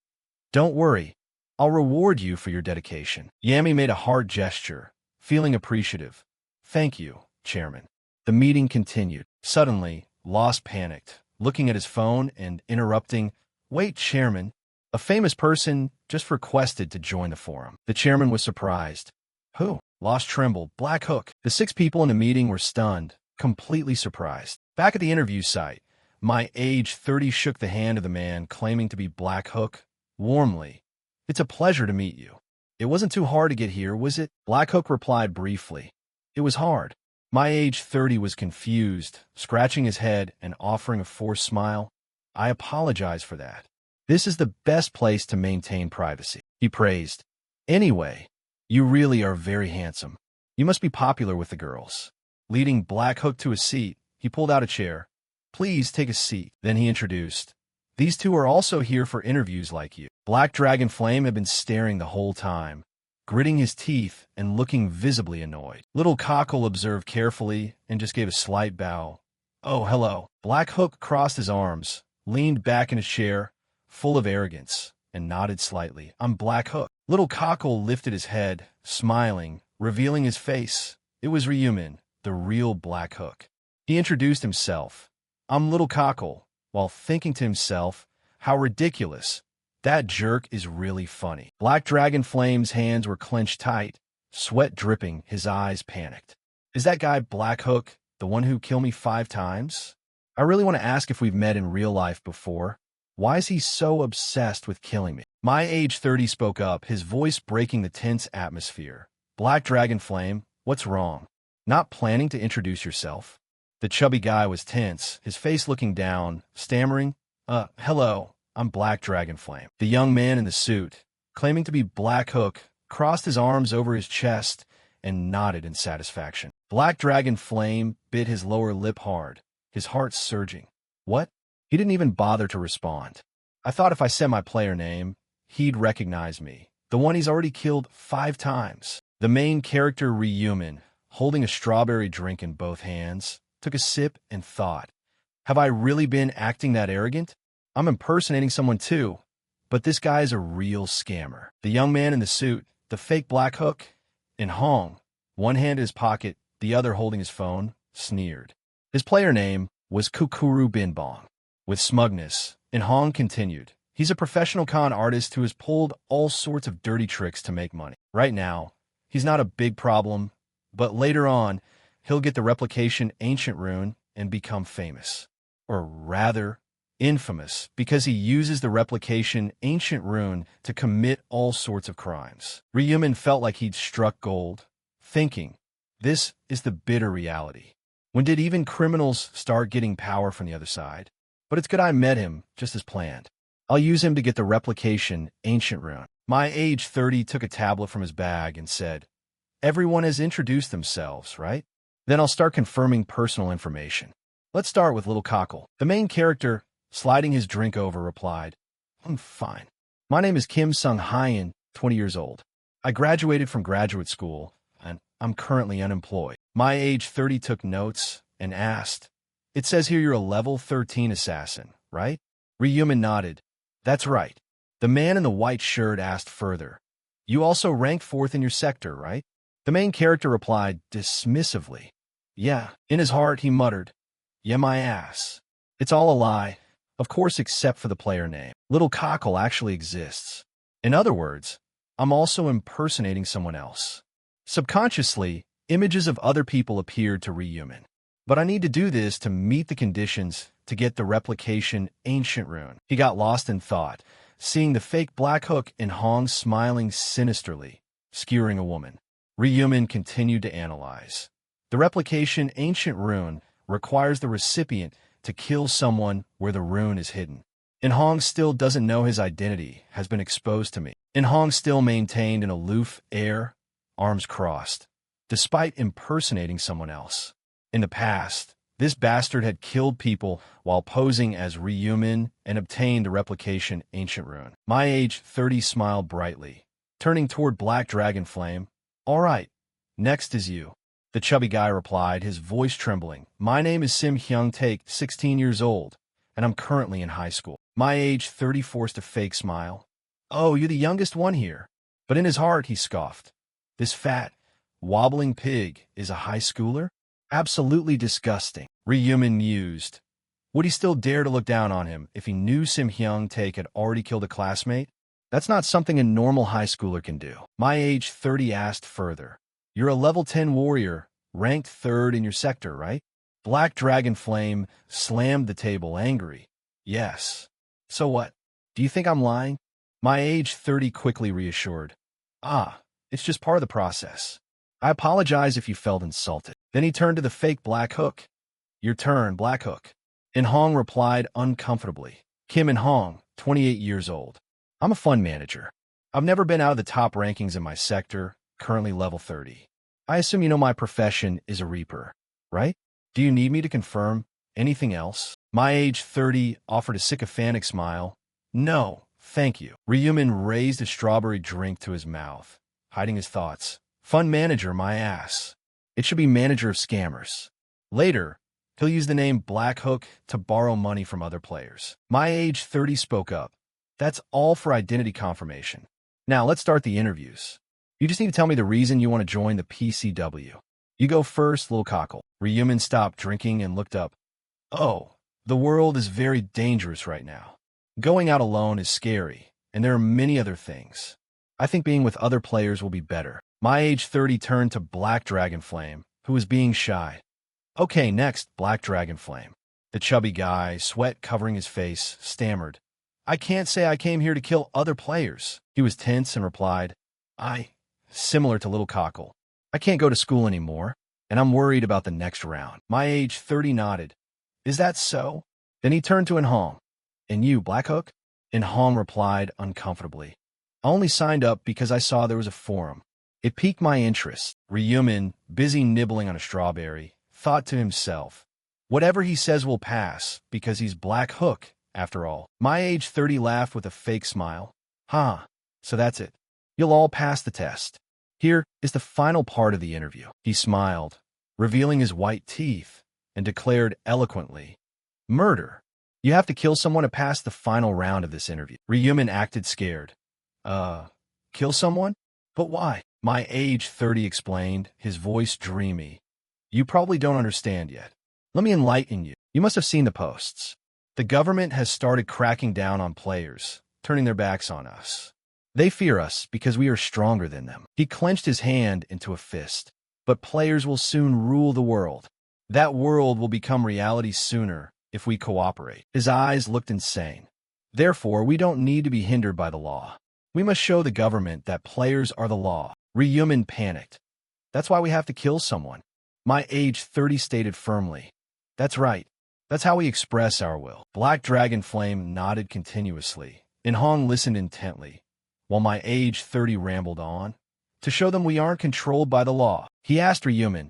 Speaker 1: Don't worry. I'll reward you for your dedication. Yami made a hard gesture, feeling appreciative. Thank you, Chairman. The meeting continued. Suddenly, Lost panicked, looking at his phone and interrupting, Wait, Chairman. A famous person just requested to join the forum. The chairman was surprised. Who? Lost trembled. Black Hook. The 6 people in the meeting were stunned, completely surprised. Back at the interview site, my age 30 shook the hand of the man claiming to be Black Hook, warmly. It's a pleasure to meet you. It wasn't too hard to get here, was it? Black Hook replied briefly. It was hard. My age 30 was confused, scratching his head and offering a forced smile. I apologize for that. This is the best place to maintain privacy, he praised. Anyway, you really are very handsome. You must be popular with the girls. Leading Black Hook to a seat, he pulled out a chair. Please take a seat. Then he introduced. These two are also here for interviews like you. Black Dragon Flame had been staring the whole time, gritting his teeth and looking visibly annoyed. Little Cockle observed carefully and just gave a slight bow. Oh, hello. Black Hook crossed his arms, leaned back in his chair, full of arrogance, and nodded slightly. I'm Black Hook. Little Cockle lifted his head, smiling, revealing his face. It was Ryumin, the real Black Hook. He introduced himself. I'm Little Cockle, while thinking to himself, how ridiculous. That jerk is really funny. Black Dragon Flame's hands were clenched tight, sweat dripping, his eyes panicked. Is that guy Black Hook, The one who killed me 5 times? I really want to ask if we've met in real life before. Why is he so obsessed with killing me? My age 30 spoke up, his voice breaking the tense atmosphere. Black Dragon Flame, what's wrong? Not planning to introduce yourself? The chubby guy was tense, his face looking down, stammering, hello, I'm Black Dragon Flame. The young man in the suit, claiming to be Black Hook, crossed his arms over his chest and nodded in satisfaction. Black Dragon Flame bit his lower lip hard, his heart surging. What? He didn't even bother to respond. I thought if I said my player name, he'd recognize me. The one he's already killed 5 times. The main character, Ryumin, holding a strawberry drink in both hands, took a sip and thought, have I really been acting that arrogant? I'm impersonating someone too, but this guy's a real scammer. The young man in the suit, the fake Black Hook, in Hong, one hand in his pocket, the other holding his phone, sneered. His player name was Kukuru Binbong. With smugness, In Hong continued, he's a professional con artist who has pulled all sorts of dirty tricks to make money. Right now, he's not a big problem, but later on, he'll get the replication Ancient Rune and become famous. Or rather, infamous, because he uses the replication Ancient Rune to commit all sorts of crimes. Ryumin felt like he'd struck gold, thinking, this is the bitter reality. When did even criminals start getting power from the other side? But it's good I met him, just as planned. I'll use him to get the replication Ancient Rune. My age 30 took a tablet from his bag and said, everyone has introduced themselves, right? Then I'll start confirming personal information. Let's start with Little Cockle. The main character, sliding his drink over, replied, I'm fine. My name is Kim Sung-hyan, 20 years old. I graduated from graduate school, and I'm currently unemployed. My age 30 took notes and asked, it says here you're a level 13 assassin, right? Ryumin nodded. That's right. The man in the white shirt asked further, you also ranked 4th in your sector, right? The main character replied dismissively. Yeah. In his heart, he muttered, yeah, my ass. It's all a lie, of course, except for the player name. Little Cockle actually exists. In other words, I'm also impersonating someone else. Subconsciously, images of other people appeared to Ryumin. But I need to do this to meet the conditions to get the replication Ancient Rune. He got lost in thought, seeing the fake Black Hook in Hong smiling sinisterly, skewering a woman. Ryumin continued to analyze. The replication Ancient Rune requires the recipient to kill someone where the rune is hidden. In Hong still doesn't know his identity has been exposed to me. In Hong still maintained an aloof air, arms crossed, despite impersonating someone else. In the past, this bastard had killed people while posing as Ryumin and obtained the replication Ancient Rune. My age 30 smiled brightly, turning toward Black Dragon Flame. All right, next is you. The chubby guy replied, his voice trembling. My name is Sim Hyung Taek, 16 years old, and I'm currently in high school. My age 30 forced a fake smile. Oh, you're the youngest one here. But in his heart, he scoffed. This fat, wobbling pig is a high schooler? Absolutely disgusting. Ryumin mused. Would he still dare to look down on him if he knew Sim Hyung Taek had already killed a classmate? That's not something a normal high schooler can do. My age 30 asked further. You're a level 10 warrior, ranked 3rd in your sector, right? Black Dragon Flame slammed the table, angry. Yes. So what? Do you think I'm lying? My age 30 quickly reassured. It's just part of the process. I apologize if you felt insulted. Then he turned to the fake Black Hook. Your turn, Black Hook. In Hong replied uncomfortably. Kim In Hong, 28 years old. I'm a fund manager. I've never been out of the top rankings in my sector, currently level 30. I assume you know my profession is a reaper, right? Do you need me to confirm anything else? My age 30 offered a sycophantic smile. No, thank you. Ryumin raised a strawberry drink to his mouth, hiding his thoughts. Fund manager, my ass. It should be manager of scammers. Later, he'll use the name Black Hook to borrow money from other players. My age 30 spoke up. That's all for identity confirmation. Now let's start the interviews. You just need to tell me the reason you want to join the PCW. You go first, Little Cockle. Ryumin stopped drinking and looked up. Oh, the world is very dangerous right now. Going out alone is scary, and there are many other things. I think being with other players will be better. My age 30 turned to Black Dragon Flame, who was being shy. Okay, next, Black Dragon Flame. The chubby guy, sweat covering his face, stammered. I can't say I came here to kill other players. He was tense and replied, similar to Little Cockle. I can't go to school anymore, and I'm worried about the next round. My age 30 nodded. Is that so? Then he turned to Inhong. And you, Black Hook? Inhong replied uncomfortably. I only signed up because I saw there was a forum. It piqued my interest. Ryumin, busy nibbling on a strawberry, thought to himself, whatever he says will pass, because he's Black Hook, after all. My age 30 laughed with a fake smile. So that's it. You'll all pass the test. Here is the final part of the interview. He smiled, revealing his white teeth, and declared eloquently, murder. You have to kill someone to pass the final round of this interview. Ryumin acted scared. Kill someone? But why? My age 30 explained, his voice dreamy. You probably don't understand yet. Let me enlighten you. You must have seen the posts. The government has started cracking down on players, turning their backs on us. They fear us because we are stronger than them. He clenched his hand into a fist. But players will soon rule the world. That world will become reality sooner if we cooperate. His eyes looked insane. Therefore, we don't need to be hindered by the law. We must show the government that players are the law. Ryumin panicked. That's why we have to kill someone. My age 30 stated firmly. That's right. That's how we express our will. Black Dragon Flame nodded continuously. Inhong listened intently, while my age 30 rambled on. To show them we aren't controlled by the law, he asked Ryumin,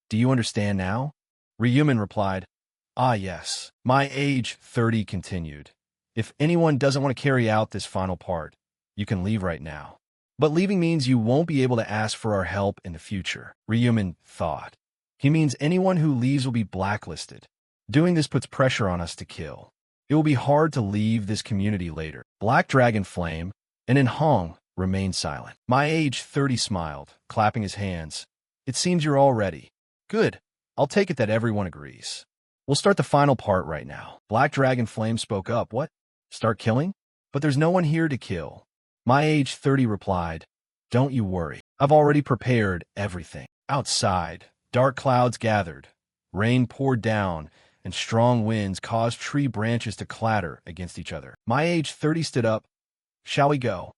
Speaker 1: do you understand now? Ryumin replied, yes. My age 30 continued. If anyone doesn't want to carry out this final part, you can leave right now. But leaving means you won't be able to ask for our help in the future, Ryumin thought. He means anyone who leaves will be blacklisted. Doing this puts pressure on us to kill. It will be hard to leave this community later. Black Dragon Flame and Inhong remained silent. My age 30 smiled, clapping his hands. It seems you're all ready. Good. I'll take it that everyone agrees. We'll start the final part right now. Black Dragon Flame spoke up. What? Start killing? But there's no one here to kill. My age 30 replied, don't you worry. I've already prepared everything. Outside, dark clouds gathered. Rain poured down, and strong winds caused tree branches to clatter against each other. My age 30 stood up. Shall we go?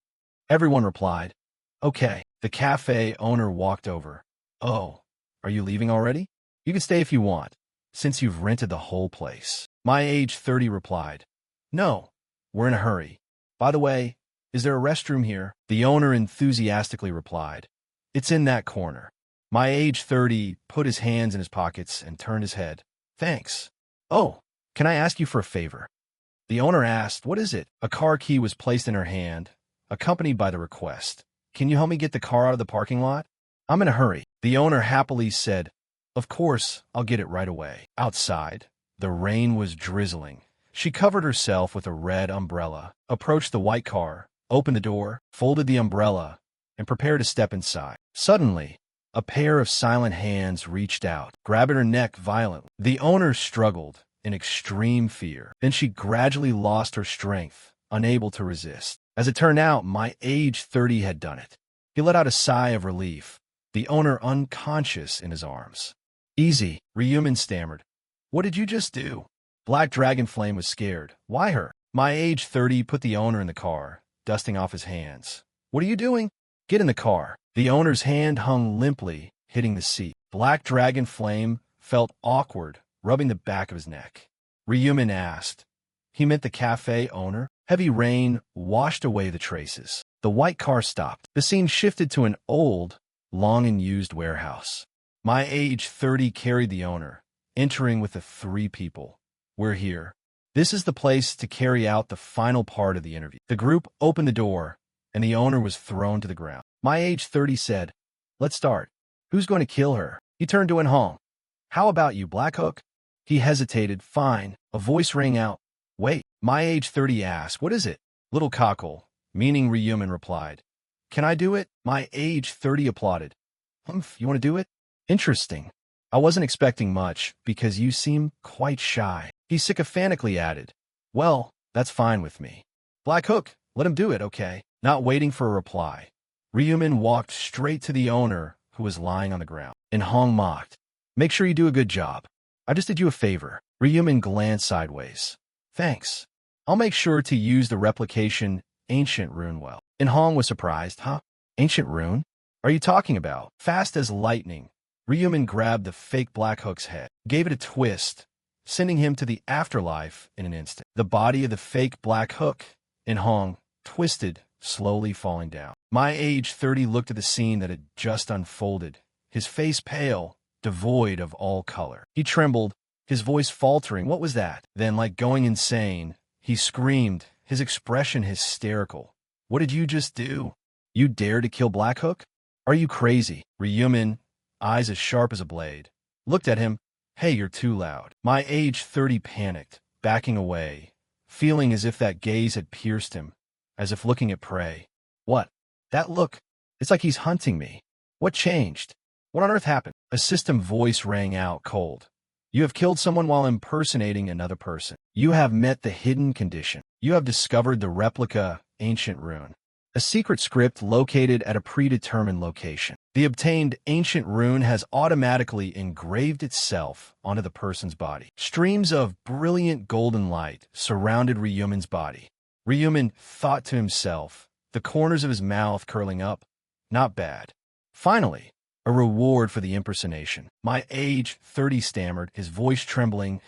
Speaker 1: Everyone replied, okay. The cafe owner walked over. Oh, are you leaving already? You can stay if you want, since you've rented the whole place. My age 30 replied, no, we're in a hurry. By the way, is there a restroom here? The owner enthusiastically replied, it's in that corner. My age 30 put his hands in his pockets and turned his head. Thanks. Oh, can I ask you for a favor? The owner asked, what is it? A car key was placed in her hand, accompanied by the request. Can you help me get the car out of the parking lot? I'm in a hurry. The owner happily said, of course, I'll get it right away. Outside, the rain was drizzling. She covered herself with a red umbrella, approached the white car, opened the door, folded the umbrella, and prepared to step inside. Suddenly, a pair of silent hands reached out, grabbing her neck violently. The owner struggled in extreme fear. Then she gradually lost her strength, unable to resist. As it turned out, my age 30 had done it. He let out a sigh of relief, the owner unconscious in his arms. Easy, Ryumin stammered. What did you just do? Black Dragon Flame was scared. Why her? My age 30 put the owner in the car, dusting off his hands. What are you doing? Get in the car. The owner's hand hung limply, hitting the seat. Black Dragon Flame felt awkward, rubbing the back of his neck. Ryumin asked. He meant the cafe owner? Heavy rain washed away the traces. The white car stopped. The scene shifted to an old, long-unused warehouse. My age 30 carried the owner, entering with the 3 people. We're here. This is the place to carry out the final part of the interview. The group opened the door, and the owner was thrown to the ground. My age 30 said, let's start. Who's going to kill her? He turned to Inhong. How about you, Black Hook? He hesitated. Fine. A voice rang out. Wait. My age 30 asked, what is it? Little Cockle, meaning Ryumin replied. Can I do it? My age 30 applauded. You want to do it? Interesting. I wasn't expecting much, because you seem quite shy. He sycophantically added. Well, that's fine with me. Black Hook, let him do it, okay? Not waiting for a reply, Ryumin walked straight to the owner, who was lying on the ground. Inhong mocked. Make sure you do a good job. I just did you a favor. Ryumin glanced sideways. Thanks. I'll make sure to use the replication ancient rune well. In Hong was surprised. Huh? Ancient rune? Are you talking about? Fast as lightning, Ryumin grabbed the fake Black Hook's head, gave it a twist, sending him to the afterlife in an instant. The body of the fake Black Hook, in Hong, twisted, slowly falling down. My age 30 looked at the scene that had just unfolded, his face pale, devoid of all color. He trembled, his voice faltering. What was that? Then, like going insane, he screamed, his expression hysterical. What did you just do? You dare to kill Black Hook? Are you crazy? Ryumin, eyes as sharp as a blade, looked at him. Hey, you're too loud. My age 30 panicked, backing away, feeling as if that gaze had pierced him, as if looking at prey. What? That look? It's like he's hunting me. What changed? What on earth happened? A system voice rang out cold. You have killed someone while impersonating another person. You have met the hidden condition. You have discovered the replica ancient rune, a secret script located at a predetermined location. The obtained ancient rune has automatically engraved itself onto the person's body. Streams of brilliant golden light surrounded Ryumin's body. Ryumin thought to himself, the corners of his mouth curling up. Not bad. Finally, a reward for the impersonation. My age 30 stammered, his voice trembling.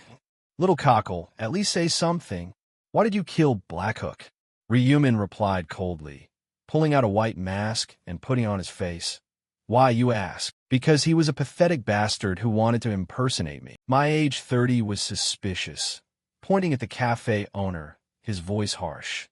Speaker 1: Little cockle, at least say something. Why did you kill Black Hook? Ryumin replied coldly, pulling out a white mask and putting on his face. Why, you ask? Because he was a pathetic bastard who wanted to impersonate me. My age 30 was suspicious, pointing at the cafe owner, his voice harsh.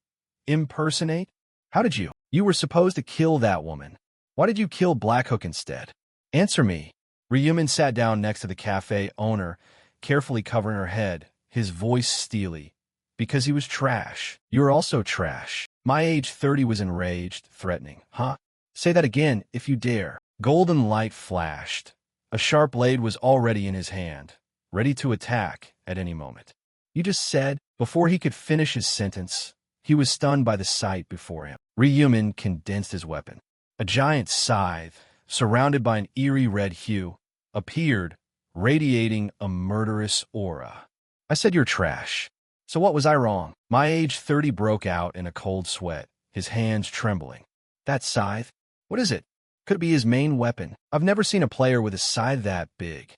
Speaker 1: Impersonate? How did you? You were supposed to kill that woman. Why did you kill Black Hook instead? Answer me. Ryumin sat down next to the cafe owner, carefully covering her head, his voice steely. Because he was trash. You're also trash. My age 30 was enraged, threatening. Huh? Say that again, if you dare. Golden light flashed. A sharp blade was already in his hand, ready to attack at any moment. You just said, before he could finish his sentence, he was stunned by the sight before him. Ryumin condensed his weapon. A giant scythe, surrounded by an eerie red hue, appeared, radiating a murderous aura. I said you're trash. So what was I wrong? My age 30 broke out in a cold sweat, his hands trembling. That scythe? What is it? Could it be his main weapon? I've never seen a player with a scythe that big.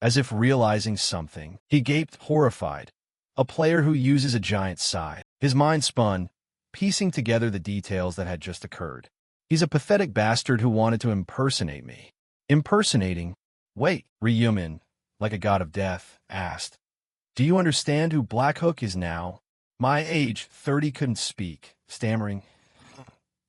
Speaker 1: As if realizing something, he gaped horrified. A player who uses a giant scythe. His mind spun, piecing together the details that had just occurred. He's a pathetic bastard who wanted to impersonate me. Impersonating? Wait, Ryumin, like a god of death, asked. Do you understand who Black Hook is now? My age 30 couldn't speak, stammering.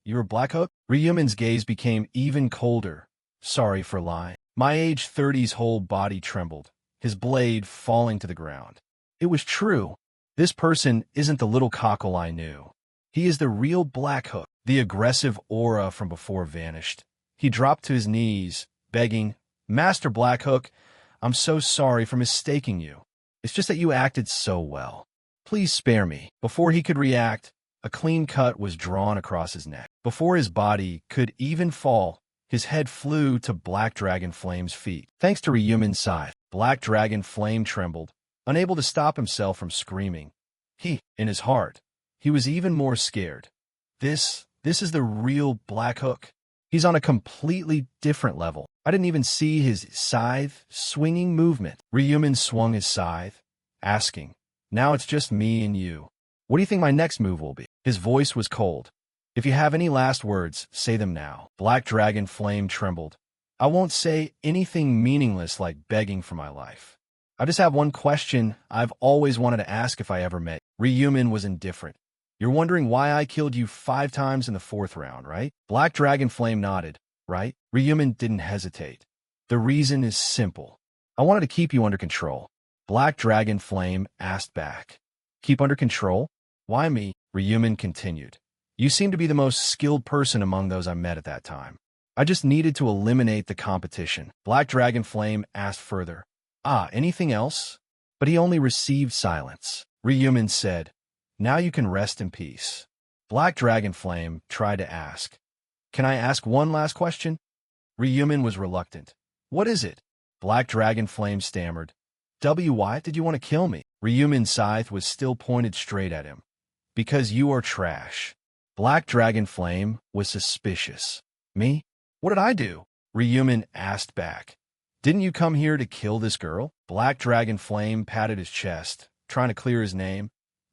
Speaker 1: You're Black Hook? Ryumin's gaze became even colder. Sorry for lying. My age 30's whole body trembled, his blade falling to the ground. It was true. This person isn't the little cockle I knew. He is the real Black Hook. The aggressive aura from before vanished. He dropped to his knees, begging, Master Black Hook, I'm so sorry for mistaking you. It's just that you acted so well. Please spare me. Before he could react, a clean cut was drawn across his neck. Before his body could even fall, his head flew to Black Dragon Flame's feet. Thanks to Ryumin's scythe, Black Dragon Flame trembled, unable to stop himself from screaming. In his heart, he was even more scared. This is the real Black Hook. He's on a completely different level. I didn't even see his scythe swinging movement. Ryumin swung his scythe, asking, Now it's just me and you. What do you think my next move will be? His voice was cold. If you have any last words, say them now. Black Dragon Flame trembled. I won't say anything meaningless like begging for my life. I just have one question I've always wanted to ask if I ever met. Ryumin was indifferent. You're wondering why I killed you 5 times in the 4th round, right? Black Dragon Flame nodded, right? Ryumin didn't hesitate. The reason is simple. I wanted to keep you under control. Black Dragon Flame asked back. Keep under control? Why me? Ryumin continued. You seem to be the most skilled person among those I met at that time. I just needed to eliminate the competition. Black Dragon Flame asked further. Anything else? But he only received silence. Ryumin said, Now you can rest in peace. Black Dragon Flame tried to ask. Can I ask one last question? Ryumin was reluctant. What is it? Black Dragon Flame stammered. Why did you want to kill me? Ryumin's scythe was still pointed straight at him. Because you are trash. Black Dragon Flame was suspicious. Me? What did I do? Ryumin asked back. Didn't you come here to kill this girl? Black Dragon Flame patted his chest, trying to clear his name.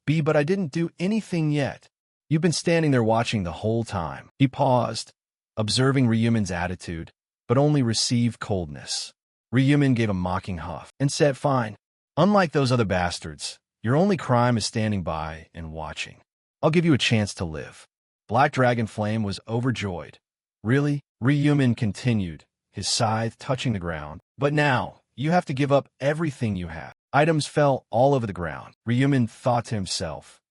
Speaker 1: But I didn't do anything yet. You've been standing there watching the whole time. He paused, observing Ryumin's attitude, but only received coldness. Ryumin gave a mocking huff and said, fine. Unlike those other bastards, your only crime is standing by and watching. I'll give you a chance to live. Black Dragon Flame was overjoyed. Really? Ryumin continued, his scythe touching the ground. But now, you have to give up everything you have. Items fell all over the ground. Ryumin thought to himself,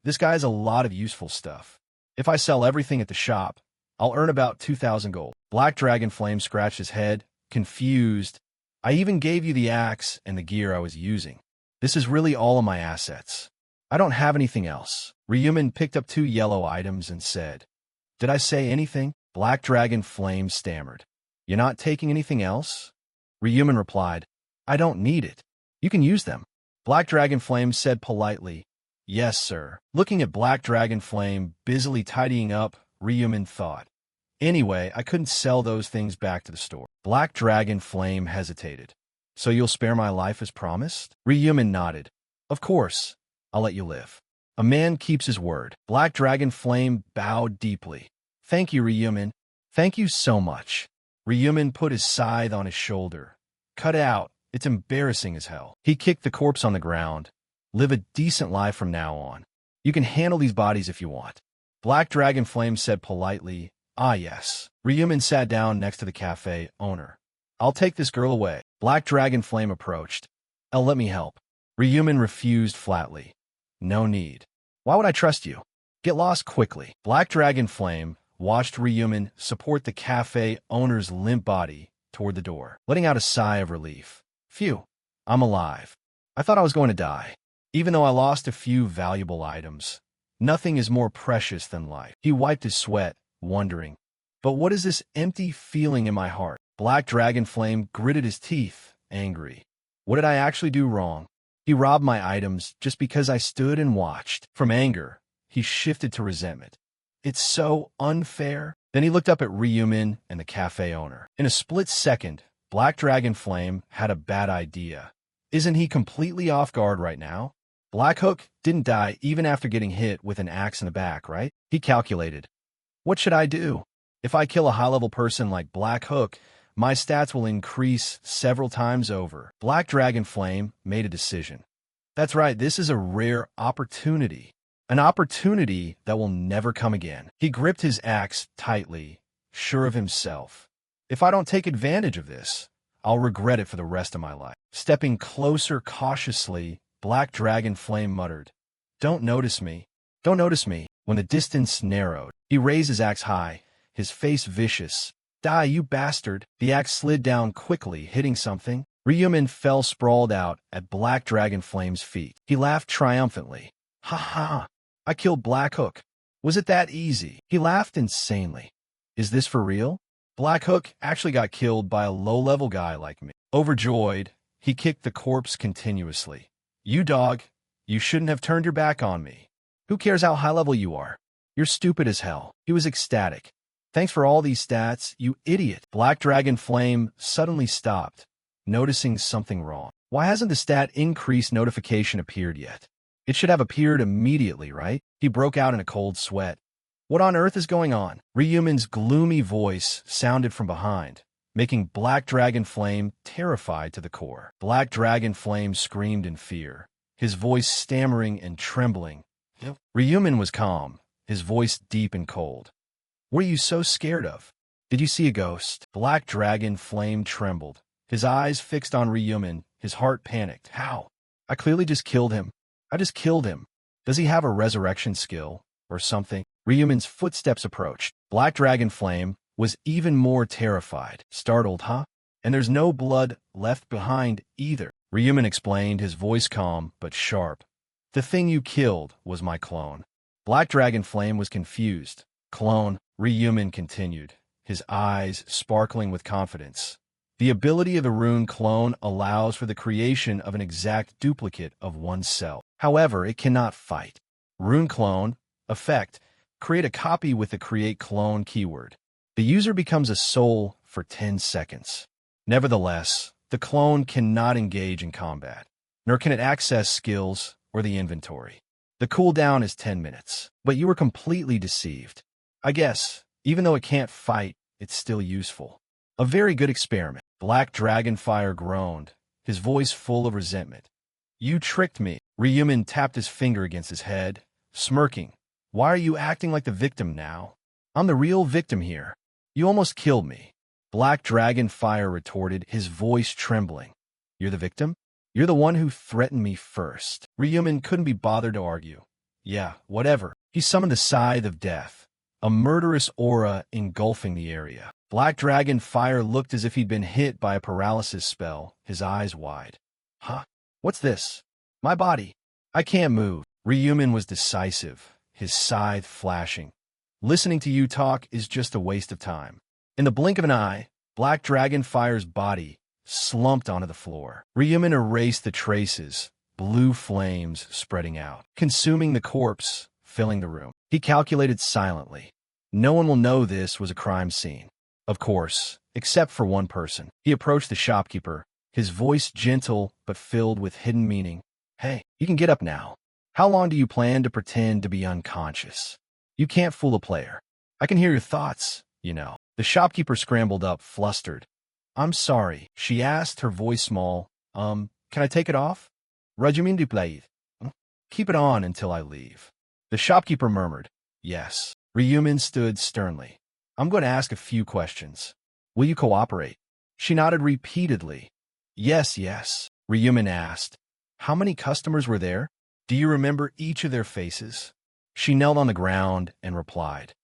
Speaker 1: this guy has a lot of useful stuff. If I sell everything at the shop, I'll earn about 2,000 gold. Black Dragon Flame scratched his head, confused. I even gave you the axe and the gear I was using. This is really all of my assets. I don't have anything else. Ryumin picked up 2 yellow items and said, Did I say anything? Black Dragon Flame stammered. You're not taking anything else? Ryumin replied, I don't need it. You can use them. Black Dragon Flame said politely, Yes, sir. Looking at Black Dragon Flame busily tidying up, Ryumin thought, Anyway, I couldn't sell those things back to the store. Black Dragon Flame hesitated. So you'll spare my life as promised? Ryumin nodded. Of course. I'll let you live. A man keeps his word. Black Dragon Flame bowed deeply. Thank you, Ryumin. Thank you so much. Ryumin put his scythe on his shoulder. Cut it out. It's embarrassing as hell. He kicked the corpse on the ground. Live a decent life from now on. You can handle these bodies if you want. Black Dragon Flame said politely, Ah, yes. Ryumin sat down next to the cafe owner. I'll take this girl away. Black Dragon Flame approached. Let me help. Ryumin refused flatly. No need. Why would I trust you? Get lost quickly. Black Dragon Flame watched Ryumin support the cafe owner's limp body toward the door, letting out a sigh of relief. Phew, I'm alive. I thought I was going to die. Even though I lost a few valuable items, nothing is more precious than life. He wiped his sweat, wondering, but what is this empty feeling in my heart? Black Dragon Flame gritted his teeth, angry. What did I actually do wrong? He robbed my items just because I stood and watched. From anger, he shifted to resentment. It's so unfair. Then he looked up at Ryumin and the cafe owner. In a split second, Black Dragon Flame had a bad idea. Isn't he completely off guard right now? Black Hook didn't die even after getting hit with an axe in the back, right? He calculated. What should I do? If I kill a high-level person like Black Hook, my stats will increase several times over. Black Dragon Flame made a decision. That's right, this is a rare opportunity. An opportunity that will never come again. He gripped his axe tightly, sure of himself. If I don't take advantage of this, I'll regret it for the rest of my life. Stepping closer cautiously, Black Dragon Flame muttered, Don't notice me. Don't notice me. When the distance narrowed, he raised his axe high, his face vicious. Die, you bastard. The axe slid down quickly, hitting something. Ryumin fell sprawled out at Black Dragon Flame's feet. He laughed triumphantly. Ha ha. I killed Black Hook. Was it that easy? He laughed insanely. Is this for real? Black Hook actually got killed by a low-level guy like me. Overjoyed, he kicked the corpse continuously. You dog, you shouldn't have turned your back on me. Who cares how high-level you are? You're stupid as hell. He was ecstatic. Thanks for all these stats, you idiot. Black Dragon Flame suddenly stopped, noticing something wrong. Why hasn't the stat increase notification appeared yet? It should have appeared immediately, right? He broke out in a cold sweat. What on earth is going on? Ryumin's gloomy voice sounded from behind, making Black Dragon Flame terrified to the core. Black Dragon Flame screamed in fear, his voice stammering and trembling. Ryumin was calm, his voice deep and cold. What are you so scared of? Did you see a ghost? Black Dragon Flame trembled, his eyes fixed on Ryumin, his heart panicked. How? I clearly just killed him. I just killed him. Does he have a resurrection skill or something? Ryumin's footsteps approached. Black Dragon Flame was even more terrified. Startled, huh? And there's no blood left behind either. Ryumin explained, his voice calm but sharp. The thing you killed was my clone. Black Dragon Flame was confused. Clone, Ryumin continued, his eyes sparkling with confidence. The ability of the rune clone allows for the creation of an exact duplicate of oneself. However, it cannot fight. Rune clone, effect, create a copy with the create clone keyword. The user becomes a soul for 10 seconds. Nevertheless, the clone cannot engage in combat, nor can it access skills or the inventory. The cooldown is 10 minutes, but you were completely deceived. I guess, even though it can't fight, it's still useful. A very good experiment. Black Dragonfire groaned, his voice full of resentment. You tricked me. Ryumin tapped his finger against his head, smirking. Why are you acting like the victim now? I'm the real victim here. You almost killed me. Black Dragonfire retorted, his voice trembling. You're the victim? You're the one who threatened me first. Ryumin couldn't be bothered to argue. Yeah, whatever. He summoned the Scythe of Death, a murderous aura engulfing the area. Black Dragonfire looked as if he'd been hit by a paralysis spell, his eyes wide. Huh? What's this? My body. I can't move. Ryumin was decisive, his scythe flashing. Listening to you talk is just a waste of time. In the blink of an eye, Black Dragonfire's body slumped onto the floor. Ryumin erased the traces, blue flames spreading out, consuming the corpse, filling the room. He calculated silently. No one will know this was a crime scene. Of course, except for one person. He approached the shopkeeper, his voice gentle but filled with hidden meaning. Hey, you can get up now. How long do you plan to pretend to be unconscious? You can't fool a player. I can hear your thoughts, you know. The shopkeeper scrambled up, flustered. I'm sorry, she asked, her voice small. Can I take it off? Regimen du plaid. Keep it on until I leave. The shopkeeper murmured. Yes. Ryumin stood sternly. I'm going to ask a few questions. Will you cooperate? She nodded repeatedly. Yes, yes. Ryumin asked. How many customers were there? Do you remember each of their faces? She knelt on the ground and replied.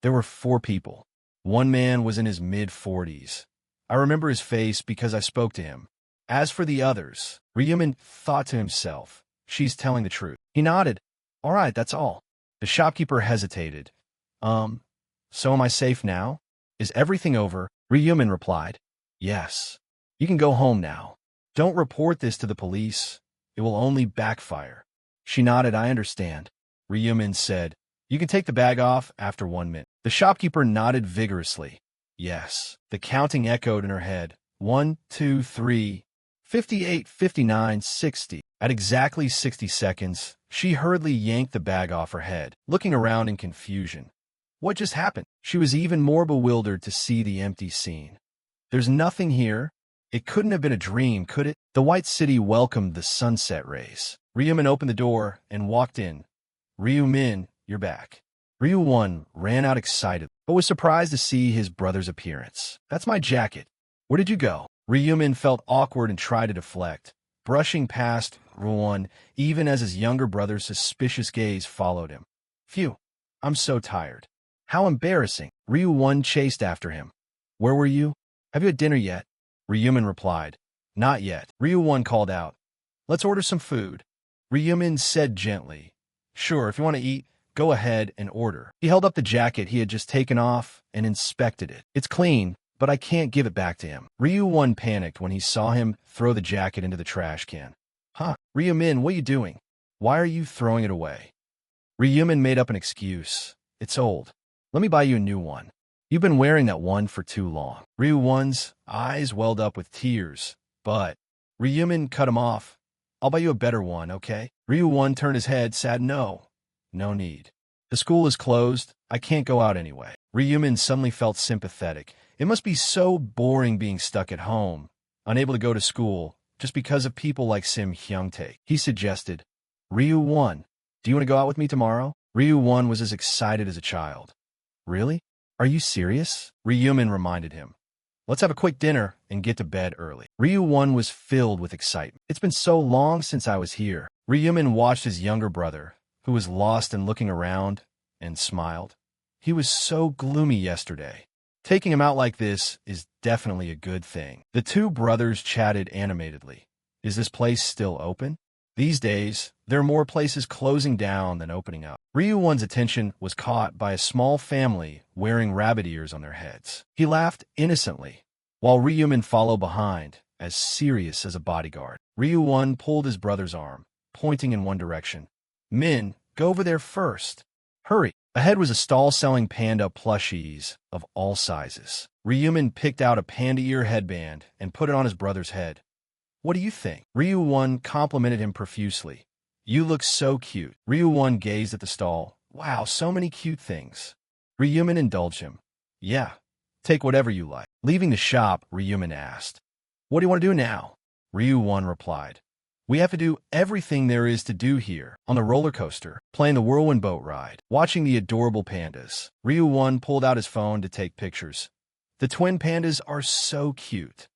Speaker 1: There were 4 people. One man was in his mid-40s. I remember his face because I spoke to him. As for the others, Ryumin thought to himself, she's telling the truth. He nodded. All right, that's all. The shopkeeper hesitated. So am I safe now? Is everything over? Ryumin replied. Yes. You can go home now. Don't report this to the police. It will only backfire. She nodded. I understand. Ryumin said. You can take the bag off after 1 minute. The shopkeeper nodded vigorously. Yes. The counting echoed in her head. 1, 2, 3, 58, 59, 60. At exactly 60 seconds, she hurriedly yanked the bag off her head, looking around in confusion. What just happened? She was even more bewildered to see the empty scene. There's nothing here. It couldn't have been a dream, could it? The white city welcomed the sunset rays. Ryumin opened the door and walked in. Ryumin, you're back. Ryu-1 ran out excited, but was surprised to see his brother's appearance. That's my jacket. Where did you go? Ryumin felt awkward and tried to deflect, brushing past Ryu-1 even as his younger brother's suspicious gaze followed him. Phew, I'm so tired. How embarrassing. Ryu-1 chased after him. Where were you? Have you had dinner yet? Ryumin replied. Not yet. Ryu-1 called out. Let's order some food. Ryumin said gently. Sure, if you want to eat, go ahead and order. He held up the jacket he had just taken off and inspected it. It's clean, but I can't give it back to him. Ryu-1 panicked when he saw him throw the jacket into the trash can. Huh, Ryumin, what are you doing? Why are you throwing it away? Ryumin made up an excuse. It's old. Let me buy you a new one. You've been wearing that one for too long. Ryu-1's eyes welled up with tears, but Ryumin cut him off. I'll buy you a better one, okay? Ryu-1 turned his head, sad. No need. The school is closed. I can't go out anyway. Ryumin suddenly felt sympathetic. It must be so boring being stuck at home, unable to go to school, just because of people like Sim Hyungtae. He suggested, Ryu-1, do you want to go out with me tomorrow? Ryu-1 was as excited as a child. Really? Are you serious? Ryumin reminded him. Let's have a quick dinner and get to bed early. Ryu-1 was filled with excitement. It's been so long since I was here. Ryumin watched his younger brother, who was lost and looking around, and smiled. He was so gloomy yesterday. Taking him out like this is definitely a good thing. The two brothers chatted animatedly. Is this place still open? These days, there are more places closing down than opening up. Ryu-1's attention was caught by a small family wearing rabbit ears on their heads. He laughed innocently. while Ryumin followed behind, as serious as a bodyguard. Ryu-1 pulled his brother's arm, pointing in one direction. Min, go over there first. Hurry. Ahead was a stall selling panda plushies of all sizes. Ryumin picked out a panda ear headband and put it on his brother's head. What do you think? Ryu-1 complimented him profusely. You look so cute. Ryu-1 gazed at the stall. Wow, so many cute things. Ryumin indulged him. Yeah, take whatever you like. Leaving the shop, Ryumin asked. What do you want to do now? Ryu-1 replied. We have to do everything there is to do here. On the roller coaster, playing the whirlwind boat ride, watching the adorable pandas. Ryu-1 pulled out his phone to take pictures. The twin pandas are so cute.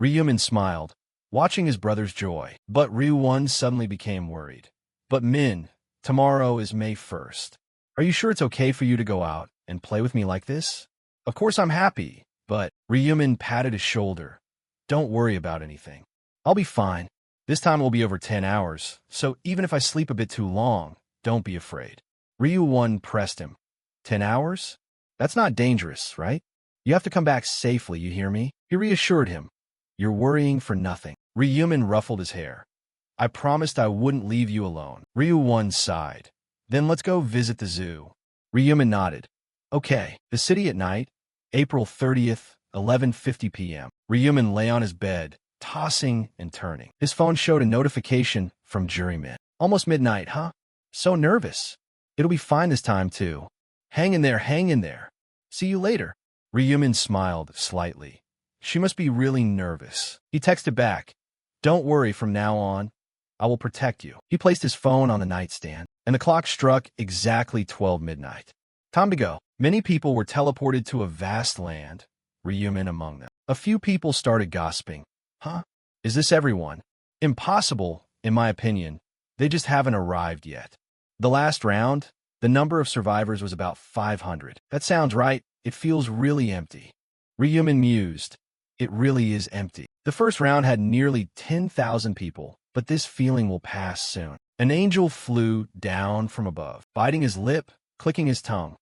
Speaker 1: Ryumin smiled, watching his brother's joy. But Ryu-1 suddenly became worried. But Min, tomorrow is May 1st. Are you sure it's okay for you to go out and play with me like this? Of course I'm happy, but Ryumin patted his shoulder. Don't worry about anything. I'll be fine. This time will be over 10 hours, so even if I sleep a bit too long, don't be afraid. Ryu-1 pressed him. 10 hours? That's not dangerous, right? You have to come back safely, you hear me? He reassured him. You're worrying for nothing. Ryumin ruffled his hair. I promised I wouldn't leave you alone. Ryu-1 sighed. Then let's go visit the zoo. Ryumin nodded. Okay, the city at night, April 30th, 11:50 p.m. Ryumin lay on his bed, tossing and turning. His phone showed a notification from Juryman. Almost midnight, huh? So nervous. It'll be fine this time, too. Hang in there, hang in there. See you later. Ryumin smiled slightly. She must be really nervous. He texted back. Don't worry from now on. I will protect you. He placed his phone on the nightstand, and the clock struck exactly 12 midnight. Time to go. Many people were teleported to a vast land, Ryumin among them. A few people started gossiping. Huh? Is this everyone? Impossible, in my opinion. They just haven't arrived yet. The last round, the number of survivors was about 500. That sounds right. It feels really empty. Ryumin mused. It really is empty. The first round had nearly 10,000 people, but this feeling will pass soon. An angel flew down from above, biting his lip, clicking his tongue.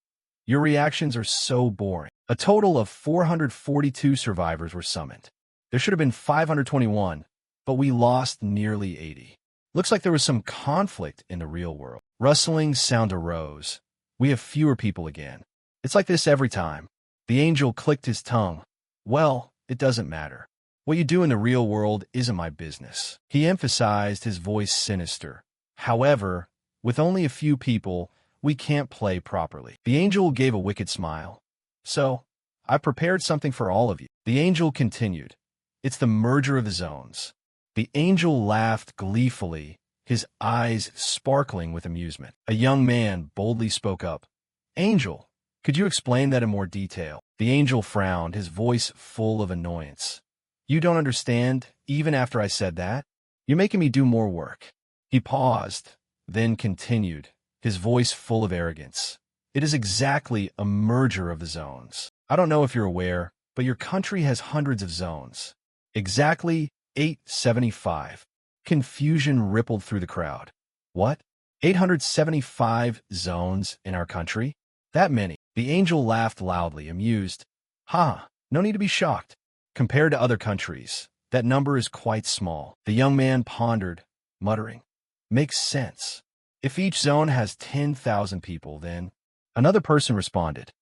Speaker 1: Your reactions are so boring. A total of 442 survivors were summoned. There should have been 521, but we lost nearly 80. Looks like there was some conflict in the real world. Rustling sound arose. We have fewer people again. It's like this every time. The angel clicked his tongue. Well, it doesn't matter. What you do in the real world isn't my business. He emphasized, his voice sinister. However, with only a few people, we can't play properly. The angel gave a wicked smile. So, I prepared something for all of you. The angel continued. It's the merger of the zones. The angel laughed gleefully, his eyes sparkling with amusement. A young man boldly spoke up. Angel, could you explain that in more detail? The angel frowned, his voice full of annoyance. You don't understand, even after I said that? You're making me do more work. He paused, then continued, his voice full of arrogance. It is exactly a merger of the zones. I don't know if you're aware, but your country has hundreds of zones. Exactly 875. Confusion rippled through the crowd. What? 875 zones in our country? That many. The angel laughed loudly, amused. Ha, no need to be shocked. Compared to other countries, that number is quite small. The young man pondered, muttering. Makes sense. If each zone has 10,000 people, then... Another person responded.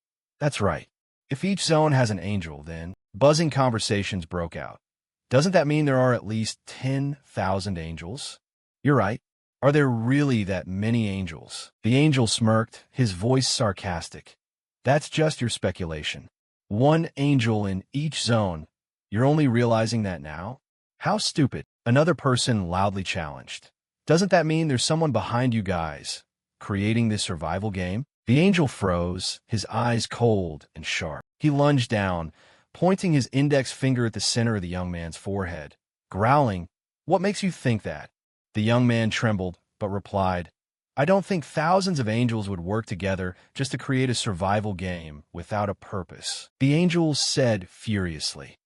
Speaker 1: That's right. If each zone has an angel, then... Buzzing conversations broke out. Doesn't that mean there are at least 10,000 angels? You're right. Are there really that many angels? The angel smirked, his voice sarcastic. That's just your speculation. One angel in each zone. You're only realizing that now? How stupid. Another person loudly challenged. Doesn't that mean there's someone behind you guys, creating this survival game? The angel froze, his eyes cold and sharp. He lunged down, pointing his index finger at the center of the young man's forehead. Growling, what makes you think that? The young man trembled, but replied, I don't think thousands of angels would work together just to create a survival game without a purpose. The angel said furiously,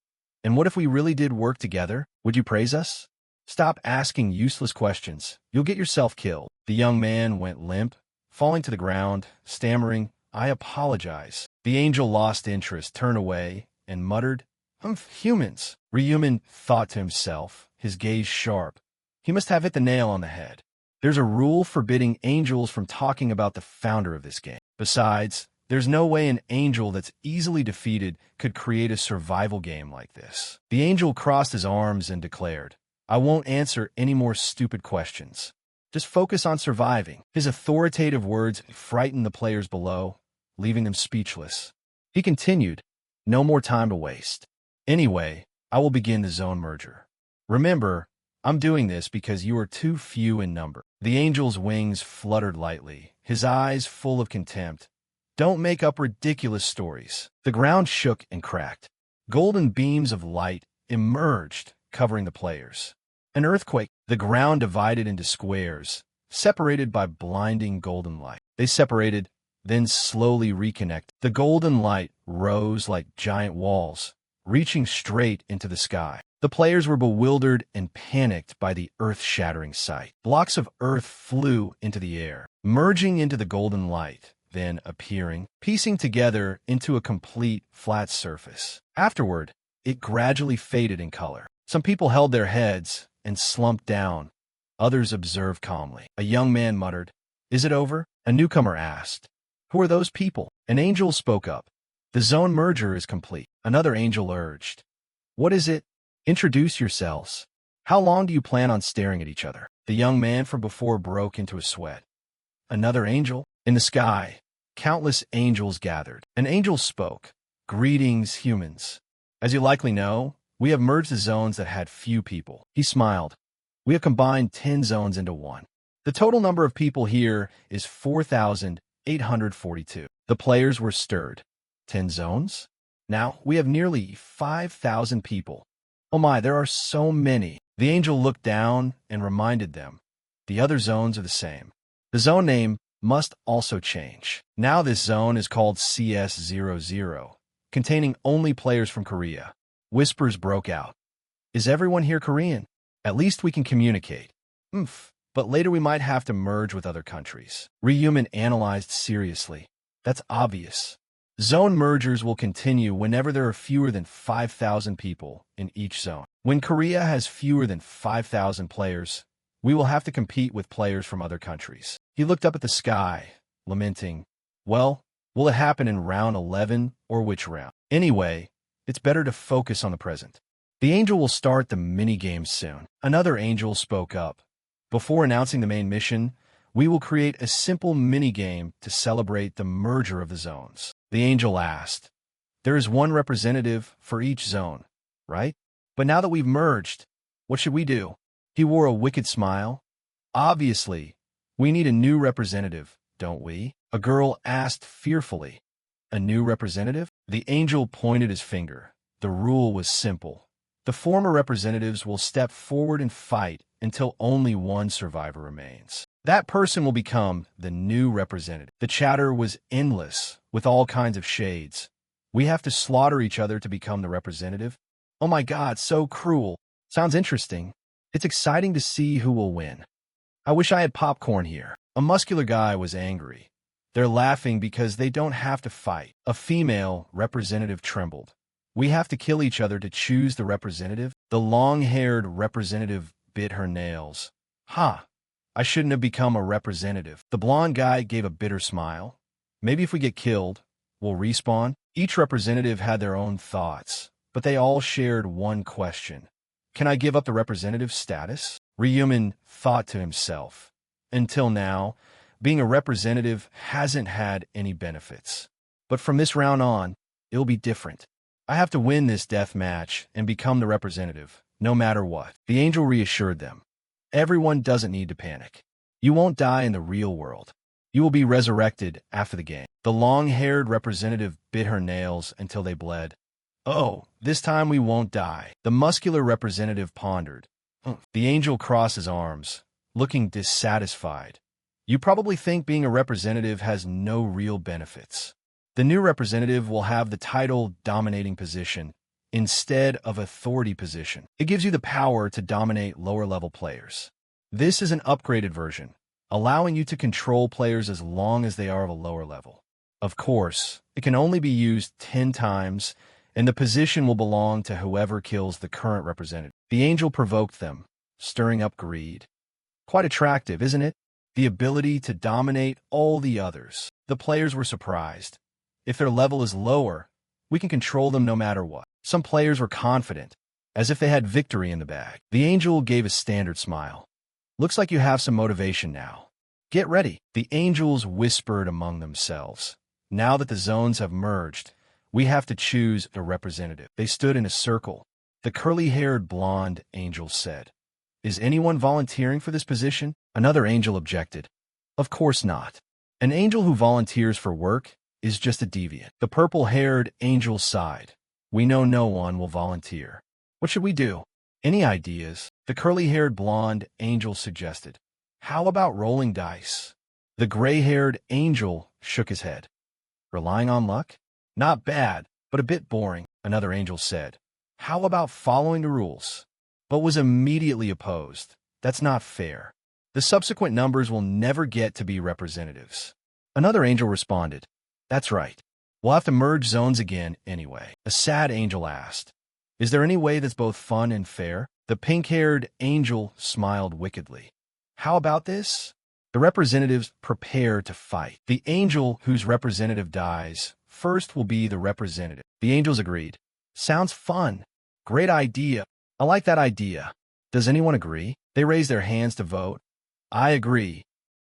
Speaker 1: and what if we really did work together? Would you praise us? Stop asking useless questions. You'll get yourself killed. The young man went limp, falling to the ground, stammering, I apologize. The angel lost interest, turned away, and muttered, Humans. Ryumin thought to himself, his gaze sharp. He must have hit the nail on the head. There's a rule forbidding angels from talking about the founder of this game. Besides, there's no way an angel that's easily defeated could create a survival game like this. The angel crossed his arms and declared, I won't answer any more stupid questions. Just focus on surviving. His authoritative words frightened the players below, leaving them speechless. He continued, no more time to waste. Anyway, I will begin the zone merger. Remember, I'm doing this because you are too few in number. The angel's wings fluttered lightly, his eyes full of contempt. Don't make up ridiculous stories. The ground shook and cracked. Golden beams of light emerged, covering the players. An earthquake. The ground divided into squares, separated by blinding golden light. They separated, then slowly reconnected. The golden light rose like giant walls, reaching straight into the sky. The players were bewildered and panicked by the earth-shattering sight. Blocks of earth flew into the air, merging into the golden light, then appearing, piecing together into a complete flat surface. Afterward, it gradually faded in color. Some people held their heads and slumped down. Others observed calmly. A young man muttered, Is it over? A newcomer asked, Who are those people? An angel spoke up. The zone merger is complete. Another angel urged, What is it? Introduce yourselves. How long do you plan on staring at each other? The young man from before broke into a sweat. Another angel? In the sky, countless angels gathered. An angel spoke, Greetings, humans. As you likely know, we have merged the zones that had few people. He smiled. We have combined 10 zones into one. The total number of people here is 4,842. The players were stirred. 10 zones? Now we have nearly 5,000 people. Oh my, there are so many. The angel looked down and reminded them. The other zones are the same. The zone name must also change. Now this zone is called CS00, containing only players from Korea. Whispers broke out. Is everyone here Korean? At least we can communicate. But later we might have to merge with other countries. Ryumin analyzed seriously. That's obvious. Zone mergers will continue whenever there are fewer than 5,000 people in each zone. When Korea has fewer than 5,000 players, we will have to compete with players from other countries. He looked up at the sky, lamenting, Well, will it happen in round 11 or which round? Anyway, it's better to focus on the present. The angel will start the mini-games soon. Another angel spoke up. Before announcing the main mission, we will create a simple mini-game to celebrate the merger of the zones. The angel asked, There is one representative for each zone, right? But now that we've merged, what should we do? He wore a wicked smile. Obviously, we need a new representative, don't we? A girl asked fearfully. A new representative? The angel pointed his finger. The rule was simple. The former representatives will step forward and fight until only one survivor remains. That person will become the new representative. The chatter was endless, with all kinds of shades. We have to slaughter each other to become the representative? Oh my God, so cruel. Sounds interesting. It's exciting to see who will win. I wish I had popcorn here. A muscular guy was angry. They're laughing because they don't have to fight. A female representative trembled. We have to kill each other to choose the representative? The long-haired representative bit her nails. I shouldn't have become a representative. The blonde guy gave a bitter smile. Maybe if we get killed, we'll respawn? Each representative had their own thoughts, but they all shared one question. Can I give up the representative status? Ryumin thought to himself. Until now, being a representative hasn't had any benefits. But from this round on, it'll be different. I have to win this death match and become the representative, no matter what. The angel reassured them. Everyone doesn't need to panic. You won't die in the real world. You will be resurrected after the game. The long-haired representative bit her nails until they bled. Oh, this time we won't die. The muscular representative pondered. The angel crossed his arms, looking dissatisfied. You probably think being a representative has no real benefits. The new representative will have the title dominating position instead of authority position. It gives you the power to dominate lower-level players. This is an upgraded version, allowing you to control players as long as they are of a lower level. Of course, it can only be used 10 times, and the position will belong to whoever kills the current representative. The angel provoked them, stirring up greed. Quite attractive, isn't it? The ability to dominate all the others. The players were surprised. If their level is lower, we can control them no matter what. Some players were confident, as if they had victory in the bag. The angel gave a standard smile. Looks like you have some motivation now. Get ready. The angels whispered among themselves. Now that the zones have merged, we have to choose a representative. They stood in a circle. The curly-haired blonde angel said, "Is anyone volunteering for this position?" Another angel objected. "Of course not. An angel who volunteers for work is just a deviant." The purple-haired angel sighed. "We know no one will volunteer. What should we do? Any ideas?" The curly-haired blonde angel suggested. "How about rolling dice?" The gray-haired angel shook his head. "Relying on luck? Not bad, but a bit boring," another angel said. "How about following the rules?" But was immediately opposed. "That's not fair. The subsequent numbers will never get to be representatives." Another angel responded. "That's right. We'll have to merge zones again anyway." A sad angel asked, "Is there any way that's both fun and fair?" The pink-haired angel smiled wickedly. "How about this? The representatives prepare to fight. The angel whose representative dies first will be the representative." The angels agreed. "Sounds fun. Great idea. I like that idea. Does anyone agree?" They raised their hands to vote. "I agree."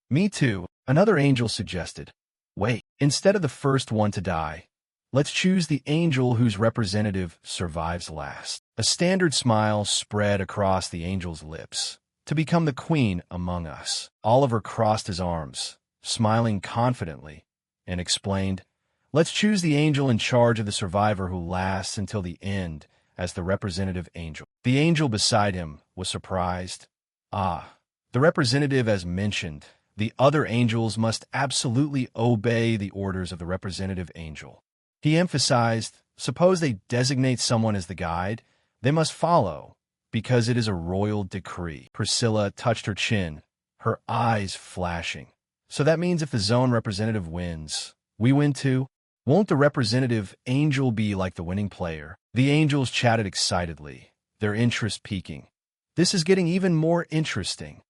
Speaker 1: "Me too," another angel suggested. "Wait, instead of the first one to die, let's choose the angel whose representative survives last." A standard smile spread across the angel's lips. "To become the queen among us." Oliver crossed his arms, smiling confidently, and explained, "Let's choose the angel in charge of the survivor who lasts until the end as the representative angel." The angel beside him was surprised. "Ah, the representative as mentioned. The other angels must absolutely obey the orders of the representative angel." He emphasized, "Suppose they designate someone as the guide, they must follow, because it is a royal decree." Priscilla touched her chin, her eyes flashing. "So that means if the zone representative wins, we win too? Won't the representative angel be like the winning player?" The angels chatted excitedly, their interest peaking. "This is getting even more interesting."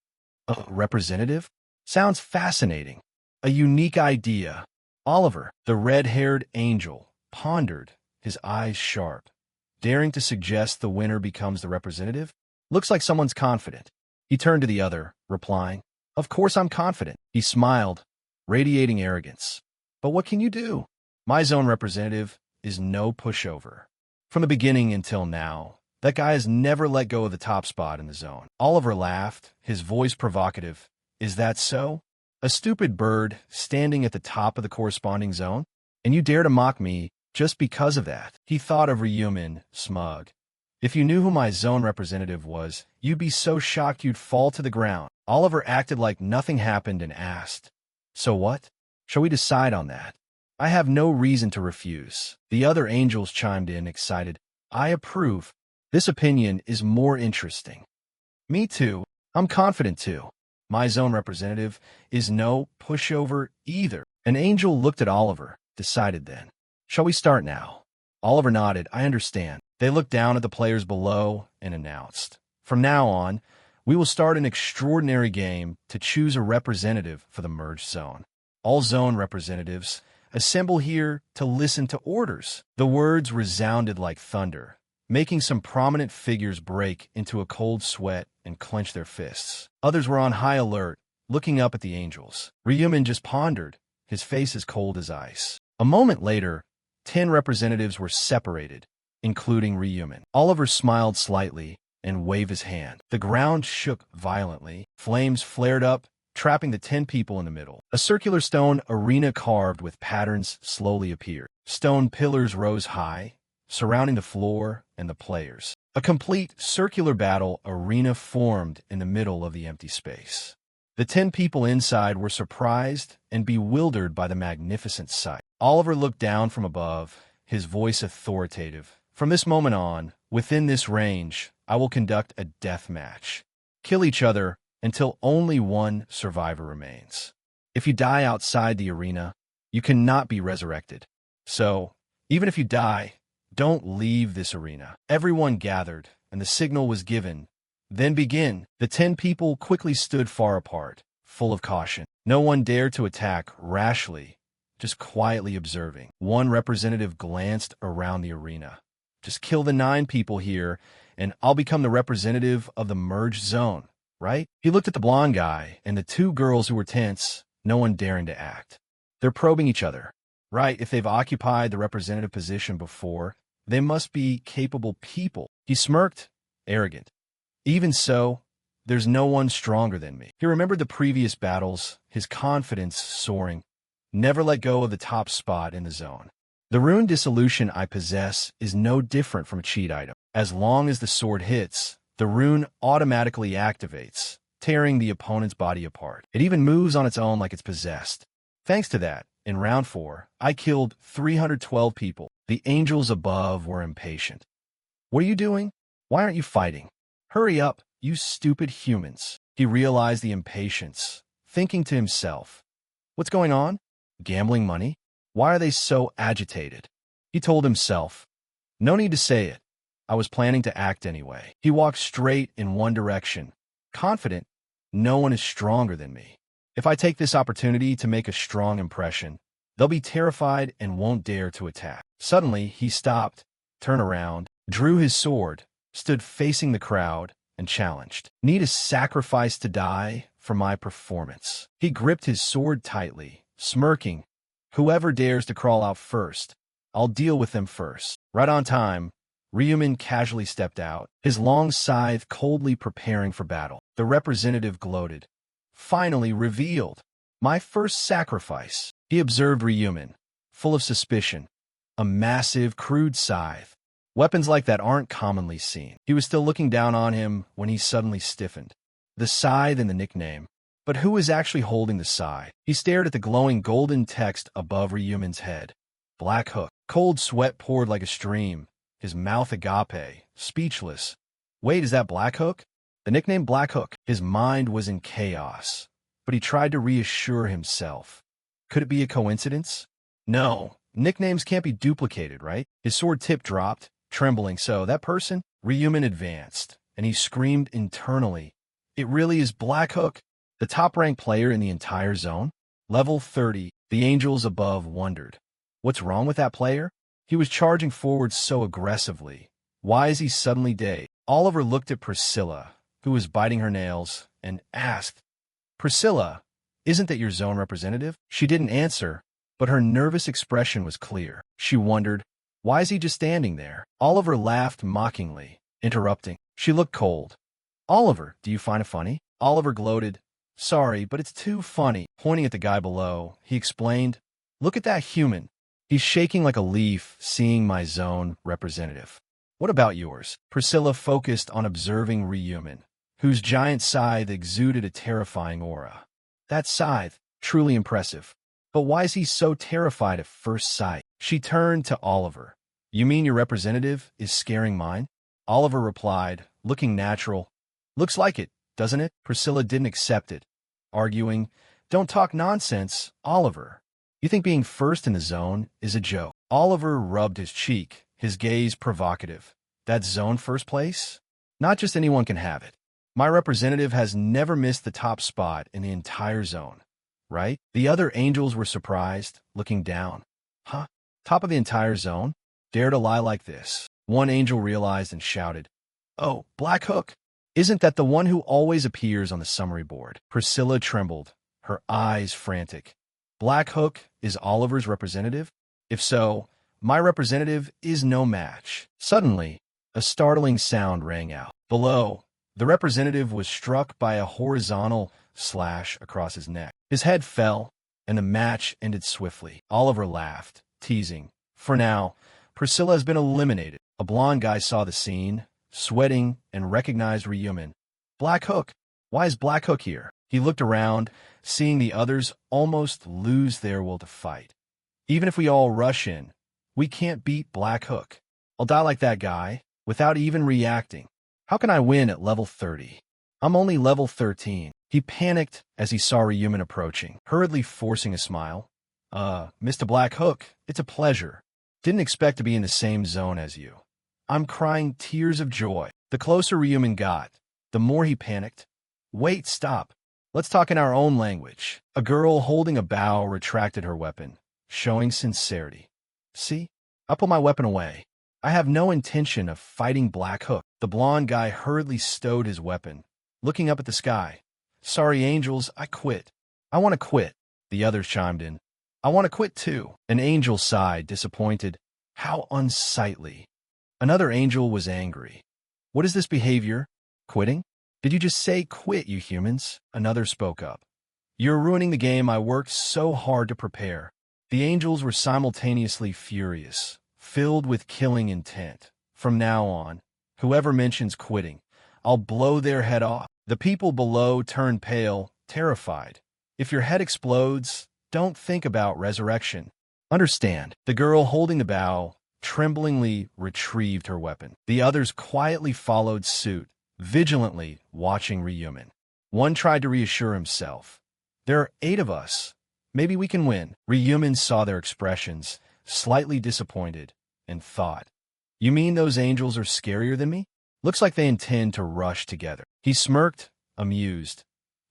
Speaker 1: "A representative? Sounds fascinating. A unique idea." Oliver, the red-haired angel, pondered, his eyes sharp. "Daring to suggest the winner becomes the representative? Looks like someone's confident." He turned to the other, replying, "Of course I'm confident." He smiled, radiating arrogance. "But what can you do? My zone representative is no pushover. From the beginning until now, that guy has never let go of the top spot in the zone." Oliver laughed, his voice provocative. "Is that so? A stupid bird standing at the top of the corresponding zone? And you dare to mock me just because of that?" He thought of Ryumin, smug. "If you knew who my zone representative was, you'd be so shocked you'd fall to the ground." Oliver acted like nothing happened and asked, "So what? Shall we decide on that?" "I have no reason to refuse." The other angels chimed in, excited. "I approve. This opinion is more interesting." "Me too. I'm confident too. My zone representative is no pushover either." An angel looked at Oliver, decided then. "Shall we start now?" Oliver nodded. "I understand." They looked down at the players below and announced, "From now on, we will start an extraordinary game to choose a representative for the merged zone. All zone representatives, assemble here to listen to orders." The words resounded like thunder, making some prominent figures break into a cold sweat and clench their fists. Others were on high alert, looking up at the angels. Ryumin just pondered, his face as cold as ice. A moment later, 10 representatives were separated, including Ryumin. Oliver smiled slightly and waved his hand. The ground shook violently. Flames flared up, trapping the 10 people in the middle. A circular stone arena carved with patterns slowly appeared. Stone pillars rose high, surrounding the floor and the players. A complete circular battle arena formed in the middle of the empty space. The 10 people inside were surprised and bewildered by the magnificent sight. Oliver looked down from above, his voice authoritative. "From this moment on, within this range, I will conduct a death match. Kill each other until only one survivor remains. If you die outside the arena, you cannot be resurrected. So, even if you die, Don't leave this arena. Everyone gathered, and the signal was given. Then begin. The 10 people quickly stood far apart, full of caution. No one dared to attack rashly, just quietly observing. One representative glanced around the arena. Just kill the 9 people here, and I'll become the representative of the merged zone, right? He looked at the blonde guy and the 2 girls who were tense, no one daring to act. They're probing each other, right? If they've occupied the representative position before, they must be capable people. He smirked, arrogant. Even so, there's no one stronger than me. He remembered the previous battles, his confidence soaring. Never let go of the top spot in the zone. The rune dissolution I possess is no different from a cheat item. As long as the sword hits, the rune automatically activates, tearing the opponent's body apart. It even moves on its own like it's possessed. Thanks to that, in round 4, I killed 312 people. The angels above were impatient. What are you doing? Why aren't you fighting? Hurry up, you stupid humans. He realized the impatience, thinking to himself, what's going on? Gambling money? Why are they so agitated? He told himself, no need to say it. I was planning to act anyway. He walked straight in one direction, confident no one is stronger than me. If I take this opportunity to make a strong impression, they'll be terrified and won't dare to attack. Suddenly, he stopped, turned around, drew his sword, stood facing the crowd, and challenged. Need a sacrifice to die for my performance. He gripped his sword tightly, smirking. Whoever dares to crawl out first, I'll deal with them first. Right on time, Ryumin casually stepped out, his long scythe coldly preparing for battle. The representative gloated. Finally revealed. My first sacrifice. He observed Ryumin, full of suspicion. A massive, crude scythe. Weapons like that aren't commonly seen. He was still looking down on him when he suddenly stiffened. The scythe and the nickname. But who is actually holding the scythe? He stared at the glowing golden text above Ryumin's head. Black Hook. Cold sweat poured like a stream. His mouth agape, speechless. Wait, is that Black Hook? The nickname Black Hook. His mind was in chaos, but he tried to reassure himself. Could it be a coincidence? No, nicknames can't be duplicated, right? His sword tip dropped, trembling. So, that person? Ryumin advanced, and he screamed internally. It really is Black Hook, the top-ranked player in the entire zone? Level 30, the angels above wondered. What's wrong with that player? He was charging forward so aggressively. Why is he suddenly dazed? Oliver looked at Priscilla, who was biting her nails, and asked, Priscilla, isn't that your zone representative? She didn't answer, but her nervous expression was clear. She wondered, why is he just standing there? Oliver laughed mockingly, interrupting. She looked cold. Oliver, do you find it funny? Oliver gloated. Sorry, but it's too funny. Pointing at the guy below, he explained, look at that human. He's shaking like a leaf, seeing my zone representative. What about yours? Priscilla focused on observing Ryumin, whose giant scythe exuded a terrifying aura. That scythe, truly impressive. But why is he so terrified at first sight? She turned to Oliver. You mean your representative is scaring mine? Oliver replied, looking natural. Looks like it, doesn't it? Priscilla didn't accept it, arguing, don't talk nonsense, Oliver. You think being first in the zone is a joke? Oliver rubbed his cheek, his gaze provocative. That zone first place? Not just anyone can have it. My representative has never missed the top spot in the entire zone, right? The other angels were surprised, looking down. Huh? Top of the entire zone? Dare to lie like this? One angel realized and shouted, Oh, Black Hook! Isn't that the one who always appears on the summary board? Priscilla trembled, her eyes frantic. Black Hook is Oliver's representative? If so, my representative is no match. Suddenly, a startling sound rang out. Below, the representative was struck by a horizontal slash across his neck. His head fell, and the match ended swiftly. Oliver laughed, teasing. For now, Priscilla has been eliminated. A blonde guy saw the scene, sweating, and recognized Ryumin. Black Hook. Why is Black Hook here? He looked around, seeing the others almost lose their will to fight. Even if we all rush in, we can't beat Black Hook. I'll die like that guy, without even reacting. How can I win at level 30? I'm only level 13. He panicked as he saw Ryumin approaching, hurriedly forcing a smile. Mr. Black Hook, it's a pleasure. Didn't expect to be in the same zone as you. I'm crying tears of joy. The closer Ryuman got, the more he panicked. Wait, stop. Let's talk in our own language. A girl holding a bow retracted her weapon, showing sincerity. See? I put my weapon away. I have no intention of fighting Black Hook. The blonde guy hurriedly stowed his weapon, looking up at the sky. Sorry, angels, I quit. I want to quit. The others chimed in. I want to quit too. An angel sighed, disappointed. How unsightly. Another angel was angry. What is this behavior? Quitting? Did you just say quit, you humans? Another spoke up. You're ruining the game I worked so hard to prepare. The angels were simultaneously furious, filled with killing intent. From now on, whoever mentions quitting, I'll blow their head off. The people below turned pale, terrified. If your head explodes, don't think about resurrection. Understand. The girl holding the bow tremblingly retrieved her weapon. The others quietly followed suit, vigilantly watching Ryuman. One tried to reassure himself. There are 8 of us. Maybe we can win. Ryuman saw their expressions, slightly disappointed, and thought, You mean those angels are scarier than me? Looks like they intend to rush together. He smirked, amused.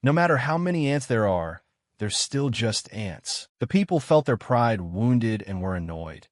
Speaker 1: No matter how many ants there are, they're still just ants. The people felt their pride wounded and were annoyed.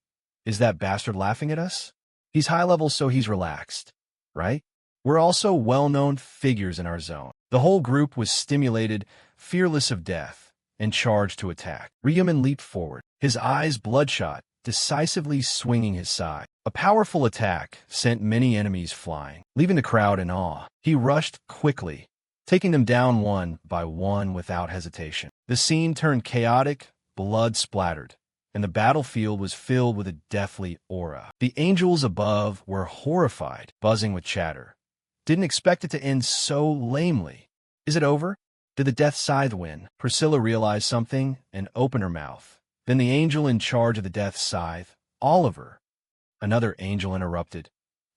Speaker 1: Is that bastard laughing at us? He's high level, so he's relaxed, right? We're also well-known figures in our zone. The whole group was stimulated, fearless of death, and charged to attack. Ryuman leaped forward, his eyes bloodshot, decisively swinging his side. A powerful attack sent many enemies flying, leaving the crowd in awe. He rushed quickly, taking them down one by one without hesitation. The scene turned chaotic, blood splattered, and the battlefield was filled with a deathly aura. The angels above were horrified, buzzing with chatter. Didn't expect it to end so lamely. Is it over? Did the Death Scythe win? Priscilla realized something and opened her mouth. Then the angel in charge of the Death Scythe, Oliver. Another angel interrupted.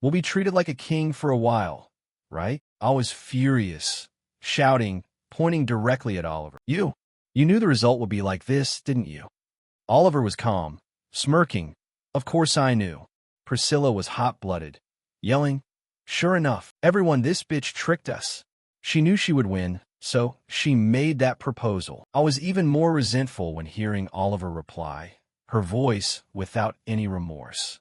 Speaker 1: We'll be treated like a king for a while, right? I was furious, shouting, pointing directly at Oliver. You knew the result would be like this, didn't you? Oliver was calm, smirking. Of course I knew. Priscilla was hot-blooded, yelling, Sure enough, everyone, this bitch tricked us. She knew she would win, so she made that proposal. I was even more resentful when hearing Oliver reply, her voice without any remorse.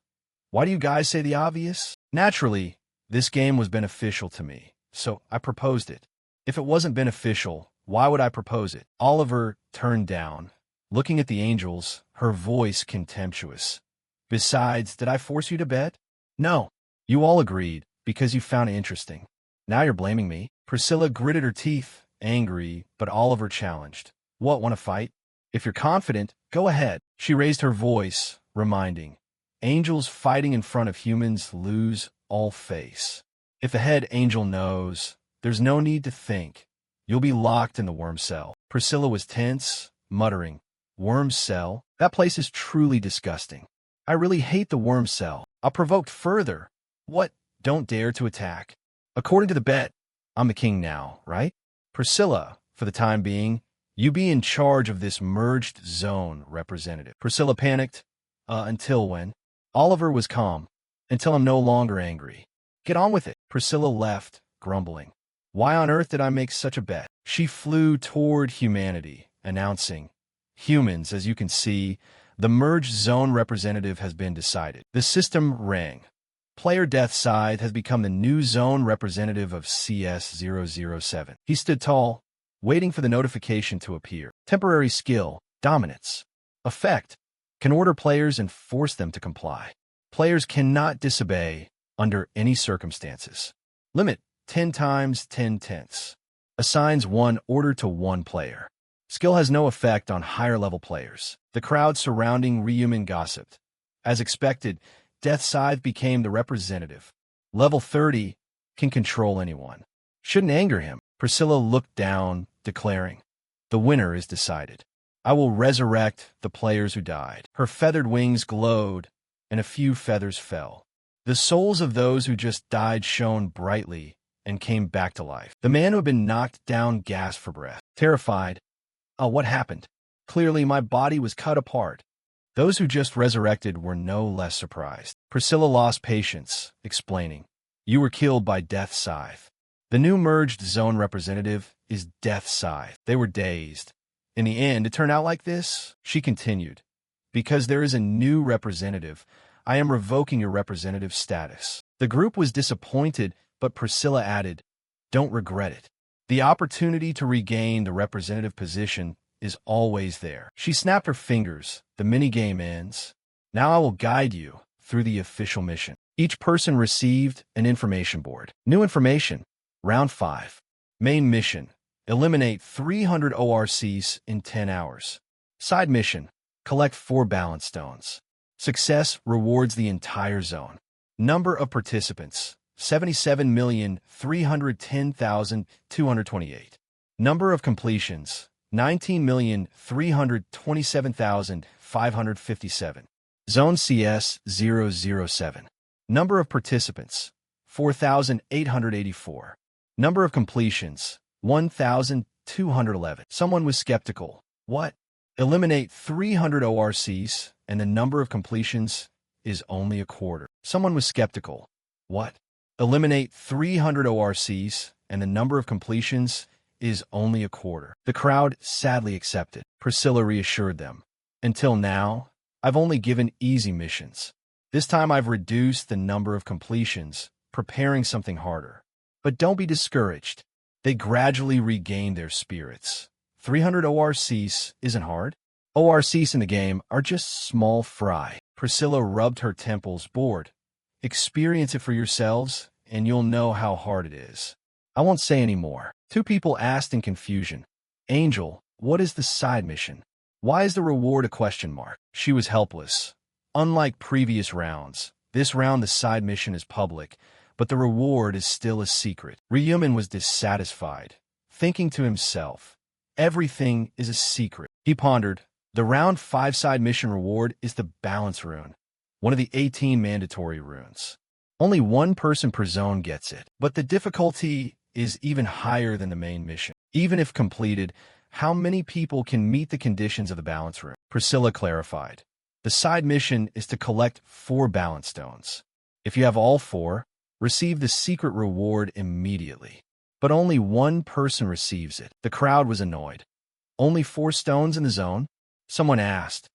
Speaker 1: Why do you guys say the obvious? Naturally, this game was beneficial to me, so I proposed it. If it wasn't beneficial, why would I propose it? Oliver turned down, looking at the angels, her voice contemptuous. Besides, did I force you to bet? No. You all agreed, because you found it interesting. Now you're blaming me? Priscilla gritted her teeth, angry, but Oliver challenged. What, want to fight? If you're confident, go ahead. She raised her voice, reminding. Angels fighting in front of humans lose all face. If the head angel knows, there's no need to think. You'll be locked in the worm cell. Priscilla was tense, muttering, Worm cell? That place is truly disgusting. I really hate the worm cell. I'll provoke further. What? Don't dare to attack. According to the bet, I'm the king now, right? Priscilla, for the time being, you be in charge of this merged zone, representative. Priscilla panicked. Until when? Oliver was calm. Until I'm no longer angry. Get on with it. Priscilla left, grumbling. Why on earth did I make such a bet? She flew toward humanity, announcing, Humans, as you can see, the merged zone representative has been decided. The system rang. Player Death Scythe has become the new zone representative of CS007. He stood tall, waiting for the notification to appear. Temporary skill, dominance. Effect, can order players and force them to comply. Players cannot disobey under any circumstances. Limit, 10 times 10 tenths. Assigns 1 order to 1 player. Skill has no effect on higher-level players. The crowd surrounding Ryuman gossiped. As expected, Death Scythe became the representative. Level 30 can control anyone. Shouldn't anger him. Priscilla looked down, declaring, The winner is decided. I will resurrect the players who died. Her feathered wings glowed, and a few feathers fell. The souls of those who just died shone brightly and came back to life. The man who had been knocked down gasped for breath. Terrified, what happened? Clearly my body was cut apart. Those who just resurrected were no less surprised. Priscilla lost patience, explaining, "You were killed by Death's Scythe. The new merged zone representative is Death's Scythe." They were dazed. "In the end, it turned out like this?" She continued, "Because there is a new representative, I am revoking your representative status." The group was disappointed, but Priscilla added, "Don't regret it. The opportunity to regain the representative position is always there." She snapped her fingers. "The minigame ends. Now I will guide you through the official mission." Each person received an information board. New information. Round 5. Main mission. Eliminate 300 ORCs in 10 hours. Side mission. Collect 4 balance stones. Success rewards the entire zone. Number of participants. 77,310,228. Number of completions. 19,327,557. Zone CS 007. Number of participants. 4,884. Number of completions. 1,211. Someone was skeptical. What? Eliminate 300 ORCs, and the number of completions is only a quarter. Someone was skeptical. What? Eliminate 300 ORCs, and the number of completions is only a quarter. The crowd sadly accepted. Priscilla reassured them. Until now, I've only given easy missions. This time I've reduced the number of completions, preparing something harder. But don't be discouraged. They gradually regained their spirits. 300 ORCs isn't hard. ORCs in the game are just small fry. Priscilla rubbed her temples, bored. Experience it for yourselves, and you'll know how hard it is. I won't say any more. 2 people asked in confusion. Angel, what is the side mission? Why is the reward a question mark? She was helpless. Unlike previous rounds, this round the side mission is public, but the reward is still a secret. Ryumin was dissatisfied, thinking to himself, everything is a secret. He pondered, the round 5 side mission reward is the balance rune, one of the 18 mandatory runes. Only 1 person per zone gets it, but the difficulty is even higher than the main mission. Even if completed, how many people can meet the conditions of the balance rune? Priscilla clarified. The side mission is to collect 4 balance stones. If you have all 4, receive the secret reward immediately. But only 1 person receives it. The crowd was annoyed. Only 4 stones in the zone? Someone asked.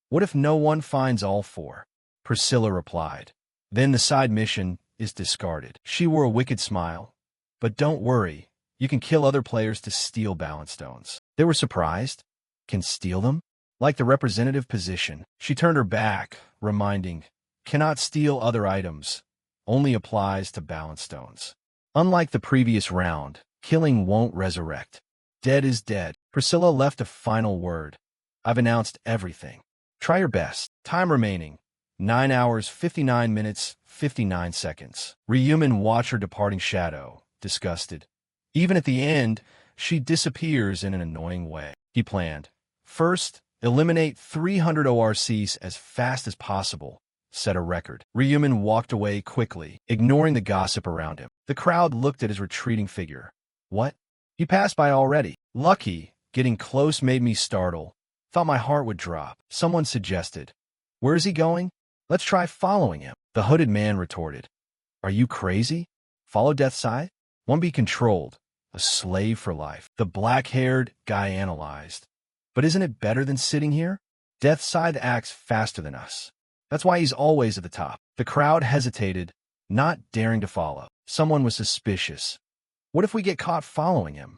Speaker 1: What if no one finds all 4? Priscilla replied. Then the side mission is discarded. She wore a wicked smile. But don't worry, you can kill other players to steal balance stones. They were surprised. Can steal them? Like the representative position. She turned her back, reminding, cannot steal other items. Only applies to balance stones. Unlike the previous round, killing won't resurrect. Dead is dead. Priscilla left a final word. I've announced everything. Try your best. Time remaining. 9 hours, 59 minutes, 59 seconds. Ryumin watched her departing shadow, disgusted. Even at the end, she disappears in an annoying way. He planned. First, eliminate 300 ORCs as fast as possible. Set a record. Ryumin walked away quickly, ignoring the gossip around him. The crowd looked at his retreating figure. What? He passed by already. Lucky, getting close made me startle. Thought my heart would drop. Someone suggested. Where is he going? Let's try following him. The hooded man retorted. Are you crazy? Follow Death's Scythe? Won't be controlled. A slave for life. The black-haired guy analyzed. But isn't it better than sitting here? Death's Scythe acts faster than us. That's why he's always at the top. The crowd hesitated, not daring to follow. Someone was suspicious. What if we get caught following him?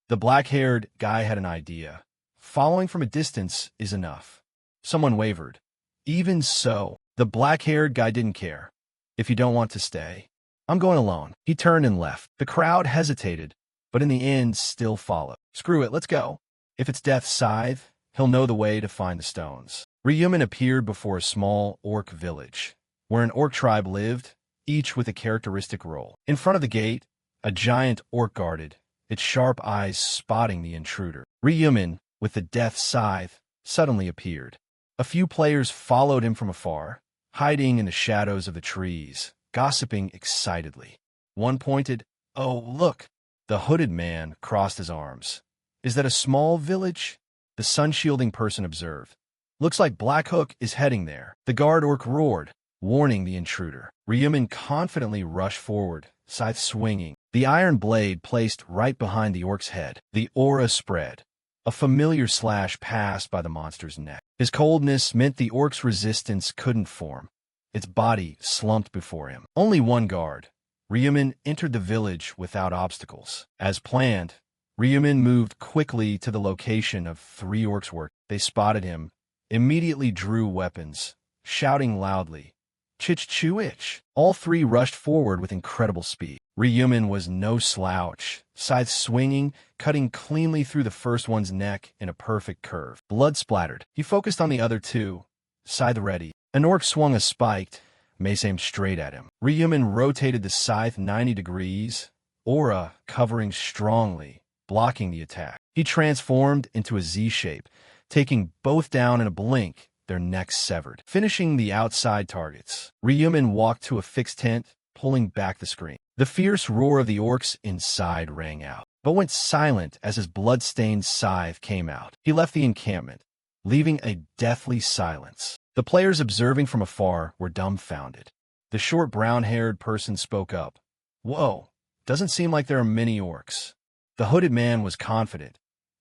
Speaker 1: The black-haired guy had an idea. Following from a distance is enough. Someone wavered. Even so, the black-haired guy didn't care. If you don't want to stay, I'm going alone. He turned and left. The crowd hesitated, but in the end still followed. Screw it, let's go. If it's Death's Scythe, he'll know the way to find the stones. Ryumin appeared before a small orc village, where an orc tribe lived, each with a characteristic role. In front of the gate, a giant orc guarded, its sharp eyes spotting the intruder. Ryumin, with the Death's Scythe, suddenly appeared. A few players followed him from afar, hiding in the shadows of the trees, gossiping excitedly. One pointed, "Oh, look!" The hooded man crossed his arms. "Is that a small village?" The sun-shielding person observed. Looks like Black Hook is heading there. The guard orc roared, warning the intruder. Ryumin confidently rushed forward, scythe swinging, the iron blade placed right behind the orc's head. The aura spread. A familiar slash passed by the monster's neck. His coldness meant the orc's resistance couldn't form. Its body slumped before him. Only one guard. Ryumin entered the village without obstacles. As planned, Ryumin moved quickly to the location of 3 orcs working. They spotted him, immediately drew weapons, shouting loudly, "Chich-chu-ich!" All 3 rushed forward with incredible speed. Ryumin was no slouch, scythe swinging, cutting cleanly through the first one's neck in a perfect curve. Blood splattered. He focused on the other 2, scythe ready. An orc swung a spiked, mace aimed straight at him. Ryumin rotated the scythe 90 degrees, aura covering strongly, blocking the attack. He transformed into a Z shape, taking both down in a blink, their necks severed. Finishing the outside targets, Ryumin walked to a fixed tent, pulling back the screen. The fierce roar of the orcs inside rang out, but went silent as his blood-stained scythe came out. He left the encampment, leaving a deathly silence. The players observing from afar were dumbfounded. The short brown-haired person spoke up. "Whoa, doesn't seem like there are many orcs." The hooded man was confident.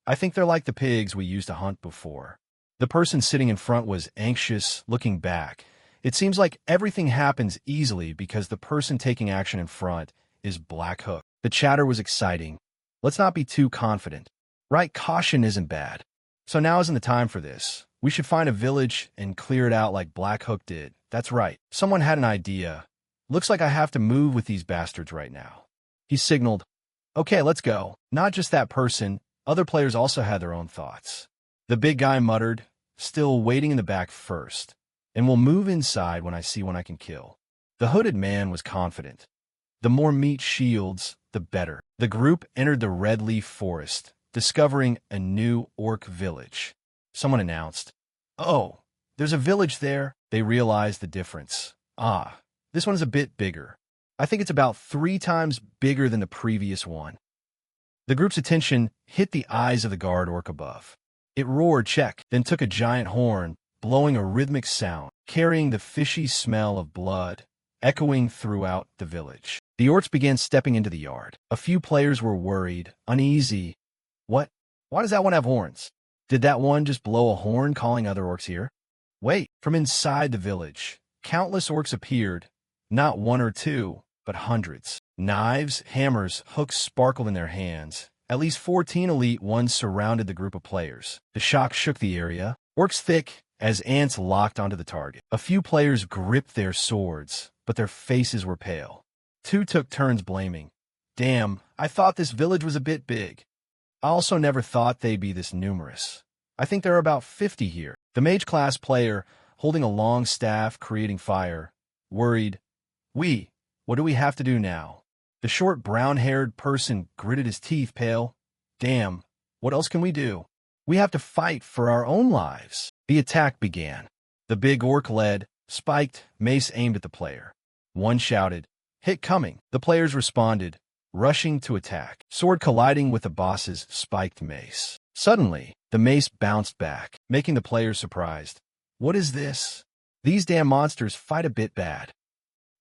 Speaker 1: "I think they're like the pigs we used to hunt before." The person sitting in front was anxious, looking back. It seems like everything happens easily because the person taking action in front is Black Hook. The chatter was exciting. Let's not be too confident. Right, caution isn't bad. So now isn't the time for this. We should find a village and clear it out like Black Hook did. That's right. Someone had an idea. Looks like I have to move with these bastards right now. He signaled, "Okay, let's go." Not just that person. Other players also had their own thoughts. The big guy muttered, "Still waiting in the back first, and we'll move inside when I see one I can kill." The hooded man was confident. The more meat shields, the better. The group entered the red leaf forest, discovering a new orc village. Someone announced, "Oh, there's a village there." They realized the difference. "Ah, this one's a bit bigger. I think it's about 3 times bigger than the previous one." The group's attention hit the eyes of the guard orc above. It roared check, then took a giant horn, blowing a rhythmic sound, carrying the fishy smell of blood, echoing throughout the village. The orcs began stepping into the yard. A few players were worried, uneasy. "What? Why does that one have horns? Did that one just blow a horn calling other orcs here?" Wait, from inside the village, countless orcs appeared, not 1 or 2, but hundreds. Knives, hammers, hooks sparkled in their hands. At least 14 elite ones surrounded the group of players. The shock shook the area. Orcs thick as ants locked onto the target. A few players gripped their swords, but their faces were pale. 2 took turns blaming. "Damn, I thought this village was a bit big. I also never thought they'd be this numerous. I think there are about 50 here." The mage-class player, holding a long staff creating fire, worried, What do we have to do now?" The short brown-haired person gritted his teeth, pale. "Damn, what else can we do? We have to fight for our own lives." The attack began. The big orc led, spiked, mace aimed at the player. One shouted, "Hit coming." The players responded, rushing to attack, sword colliding with the boss's spiked mace. Suddenly, the mace bounced back, making the players surprised. "What is this? These damn monsters fight a bit bad."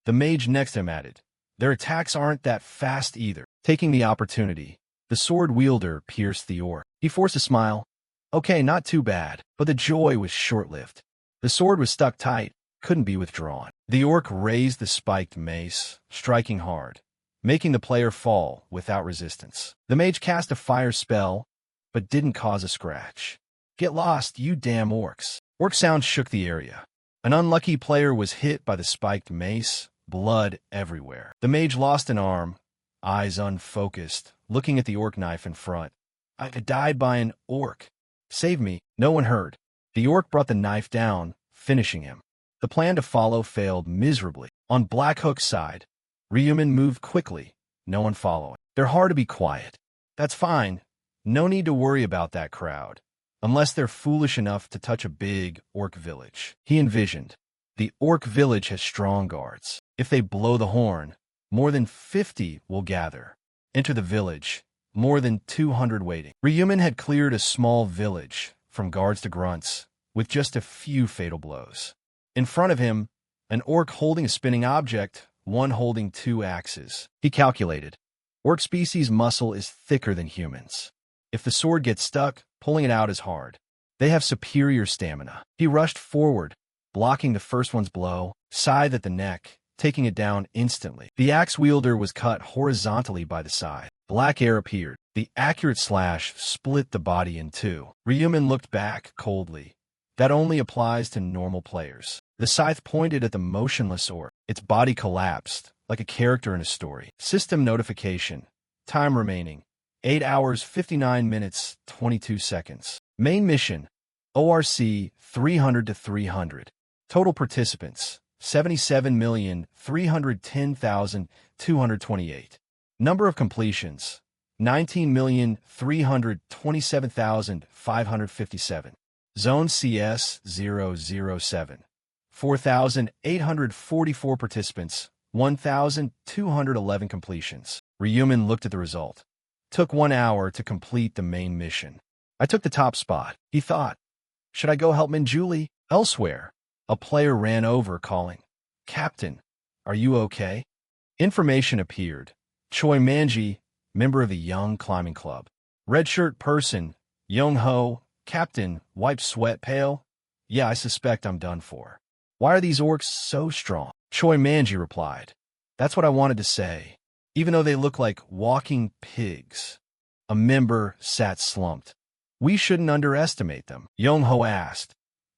Speaker 1: The mage next to him added, "Their attacks aren't that fast either." Taking the opportunity, the sword wielder pierced the orc. He forced a smile. "Okay, not too bad." But the joy was short-lived. The sword was stuck tight, couldn't be withdrawn. The orc raised the spiked mace, striking hard, making the player fall without resistance. The mage cast a fire spell, but didn't cause a scratch. "Get lost, you damn orcs." Orc sound shook the area. An unlucky player was hit by the spiked mace, blood everywhere. The mage lost an arm, eyes unfocused, looking at the orc knife in front. "I died by an orc. Save me." No one heard. The orc brought the knife down, finishing him. The plan to follow failed miserably. On Black Hook's side, Ryumin moved quickly, no one following. "They're hard to be quiet." "That's fine. No need to worry about that crowd, unless they're foolish enough to touch a big orc village." He envisioned. The orc village has strong guards. If they blow the horn, more than 50 will gather. Enter the village, more than 200 waiting. Ryumin had cleared a small village, from guards to grunts, with just a few fatal blows. In front of him, an orc holding a spinning object, one holding 2 axes. He calculated. Orc species' muscle is thicker than humans. If the sword gets stuck, pulling it out is hard. They have superior stamina. He rushed forward, blocking the first one's blow, scythe at the neck, taking it down instantly. The axe wielder was cut horizontally by the scythe. Black air appeared. The accurate slash split the body in 2. Ryumin looked back coldly. That only applies to normal players. The scythe pointed at the motionless orc. Its body collapsed, like a character in a story. System notification. Time remaining. 8 hours, 59 minutes, 22 seconds. Main mission. ORC 300 to 300. Total participants. 77,310,228. Number of completions. 19,327,557. Zone CS 007. 4,844 participants, 1,211 completions. Ryumin looked at the result. Took 1 hour to complete the main mission. I took the top spot. He thought, should I go help Minjuli? Elsewhere, a player ran over calling, Captain, are you okay? Information appeared. Choi Manji, member of the Young Climbing Club. Red shirt person, Young Ho, Captain, wipe sweat pale? Yeah, I suspect I'm done for. Why are these orcs so strong? Choi Manji replied. That's what I wanted to say. Even though they look like walking pigs. A member sat slumped. We shouldn't underestimate them. Young Ho asked.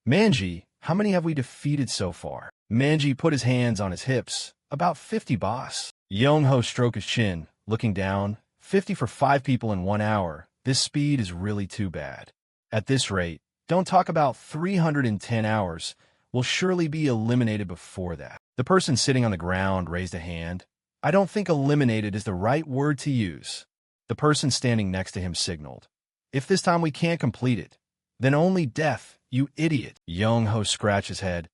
Speaker 1: Manji, how many have we defeated so far? Manji put his hands on his hips. About 50, boss. Young Ho stroked his chin, looking down. 50 for 5 people in 1 hour. This speed is really too bad. At this rate, don't talk about 310 hours. We'll surely be eliminated before that. The person sitting on the ground raised a hand. I don't think eliminated is the right word to use. The person standing next to him signaled. If this time we can't complete it, then only death, you idiot. Young Ho scratched his head.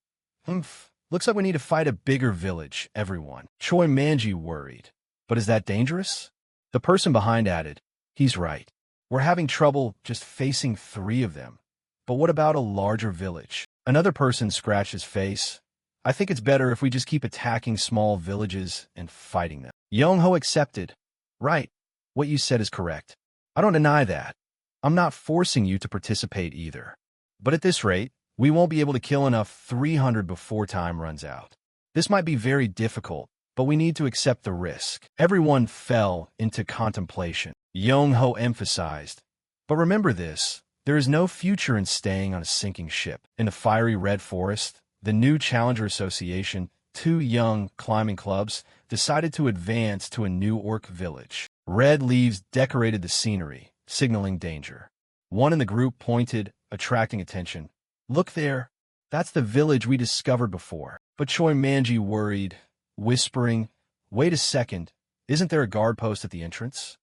Speaker 1: Looks like we need to fight a bigger village, everyone. Choi Manji worried. But is that dangerous? The person behind added. He's right. We're having trouble just facing 3 of them. But what about a larger village? Another person scratched his face. I think it's better if we just keep attacking small villages and fighting them. Young Ho accepted. Right. What you said is correct. I don't deny that. I'm not forcing you to participate either. But at this rate, we won't be able to kill enough 300 before time runs out. This might be very difficult, but we need to accept the risk. Everyone fell into contemplation. Young Ho emphasized. But remember this, there is no future in staying on a sinking ship. In the fiery red forest, the new Challenger Association, 2 young climbing clubs, decided to advance to a new orc village. Red leaves decorated the scenery, signaling danger. One in the group pointed, attracting attention. Look there, that's the village we discovered before. But Choi Manji worried, whispering, wait a second, isn't there a guard post at the entrance?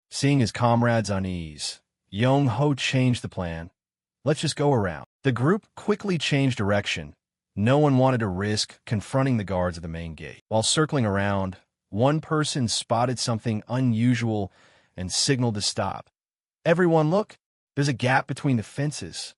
Speaker 1: Seeing his comrades' unease, Young Ho changed the plan. Let's just go around. The group quickly changed direction. No one wanted to risk confronting the guards at the main gate. While circling around, one person spotted something unusual and signaled to stop. Everyone look, there's a gap between the fences.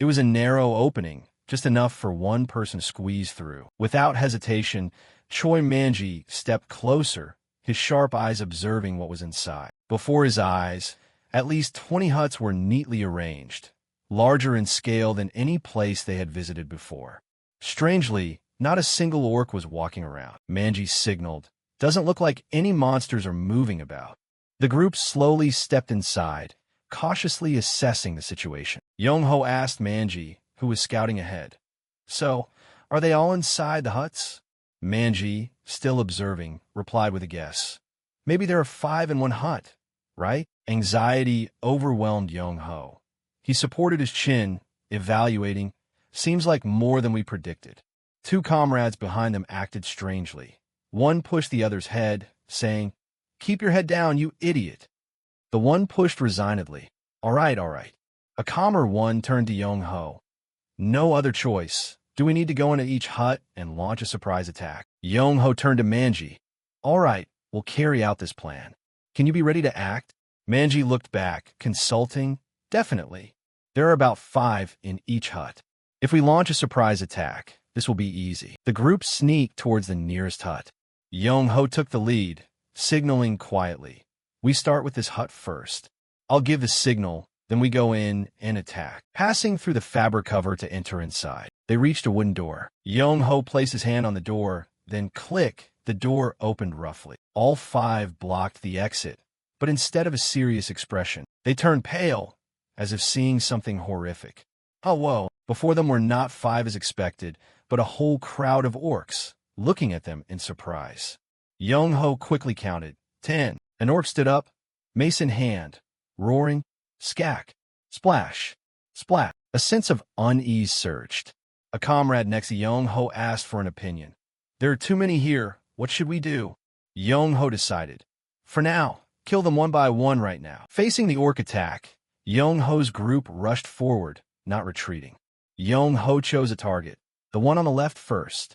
Speaker 1: It was a narrow opening, just enough for one person to squeeze through. Without hesitation, Choi Manji stepped closer, his sharp eyes observing what was inside. Before his eyes, at least 20 huts were neatly arranged, larger in scale than any place they had visited before. Strangely, not a single orc was walking around. Manji signaled. Doesn't look like any monsters are moving about. The group slowly stepped inside, cautiously assessing the situation. Young Ho asked Manji, who was scouting ahead. So, are they all inside the huts? Manji, still observing, replied with a guess. Maybe there are 5 in one hut, right? Anxiety overwhelmed Young Ho. He supported his chin, evaluating. Seems like more than we predicted. 2 comrades behind them acted strangely. One pushed the other's head, saying, Keep your head down, you idiot. The one pushed resignedly. All right. A calmer one turned to Young Ho. No other choice. Do we need to go into each hut and launch a surprise attack? Young Ho turned to Manji. All right, we'll carry out this plan. Can you be ready to act? Manji looked back, consulting. Definitely. There are about 5 in each hut. If we launch a surprise attack, this will be easy. The group sneaked towards the nearest hut. Young-ho took the lead, signaling quietly. We start with this hut first. I'll give the signal, then we go in and attack. Passing through the fabric cover to enter inside. They reached a wooden door. Young-ho placed his hand on the door, then click, the door opened roughly. All 5 blocked the exit, but instead of a serious expression, they turned pale, as if seeing something horrific. Oh, whoa. Before them were not 5 as expected, but a whole crowd of orcs, looking at them in surprise. Young-ho quickly counted. 10. An orc stood up, mace in hand, roaring, "Skak! Splash! Splat!" A sense of unease surged. A comrade next to Young-ho asked for an opinion. "There are too many here. What should we do?" Young-ho decided. "For now, kill them one by one right now." Facing the orc attack, Young-ho's group rushed forward, not retreating. Young-ho chose a target, the one on the left first.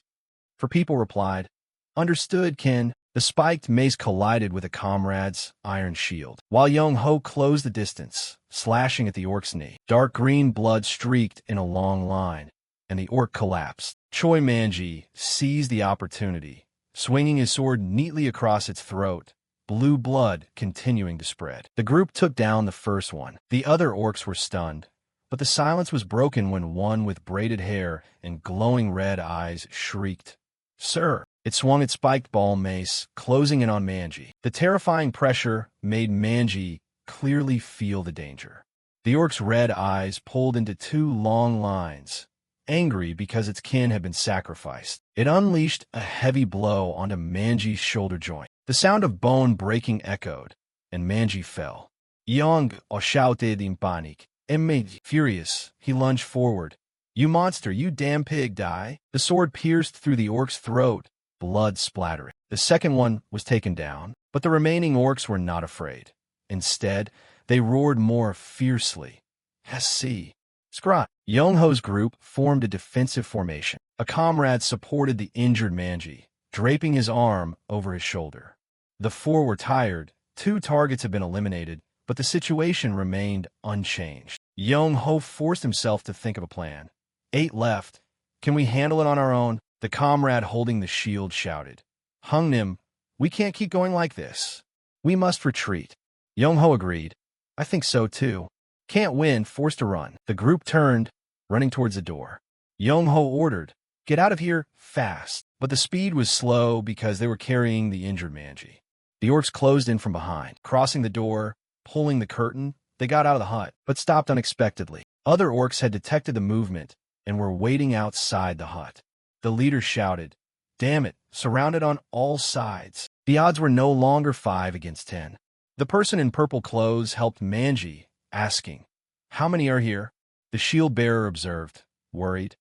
Speaker 1: For people replied, "Understood, Ken." The spiked mace collided with a comrade's iron shield, while Young-ho closed the distance, slashing at the orc's knee. Dark green blood streaked in a long line, and the orc collapsed. Choi Manji seized the opportunity, swinging his sword neatly across its throat, blue blood continuing to spread. The group took down the first one. The other orcs were stunned, but the silence was broken when one with braided hair and glowing red eyes shrieked, "Sir!" It swung its spiked ball mace, closing in on Manji. The terrifying pressure made Manji clearly feel the danger. The orc's red eyes pulled into 2 long lines, angry because its kin had been sacrificed. It unleashed a heavy blow onto Manji's shoulder joint. The sound of bone breaking echoed, and Manji fell. Young-ho shouted in panic. Manji, furious, he lunged forward. "You monster, you damn pig, die!" The sword pierced through the orc's throat, blood splattering. The second one was taken down, but the remaining orcs were not afraid. Instead, they roared more fiercely. "SC! Scrot!" Young-ho's group formed a defensive formation. A comrade supported the injured Manji, draping his arm over his shoulder. The 4 were tired. 2 targets had been eliminated, but the situation remained unchanged. Young-ho forced himself to think of a plan. 8 left. Can we handle it on our own? The comrade holding the shield shouted. "Hung-nim, we can't keep going like this. We must retreat." Young-ho agreed. "I think so too. Can't win, forced to run." The group turned, running towards the door. Young-ho ordered, "Get out of here, fast." But the speed was slow because they were carrying the injured Manji. The orcs closed in from behind. Crossing the door, pulling the curtain, they got out of the hut, but stopped unexpectedly. Other orcs had detected the movement and were waiting outside the hut. The leader shouted, "Damn it, surrounded on all sides." The odds were no longer 5 against 10. The person in purple clothes helped Manji, asking, "How many are here?" The shield bearer observed, worried.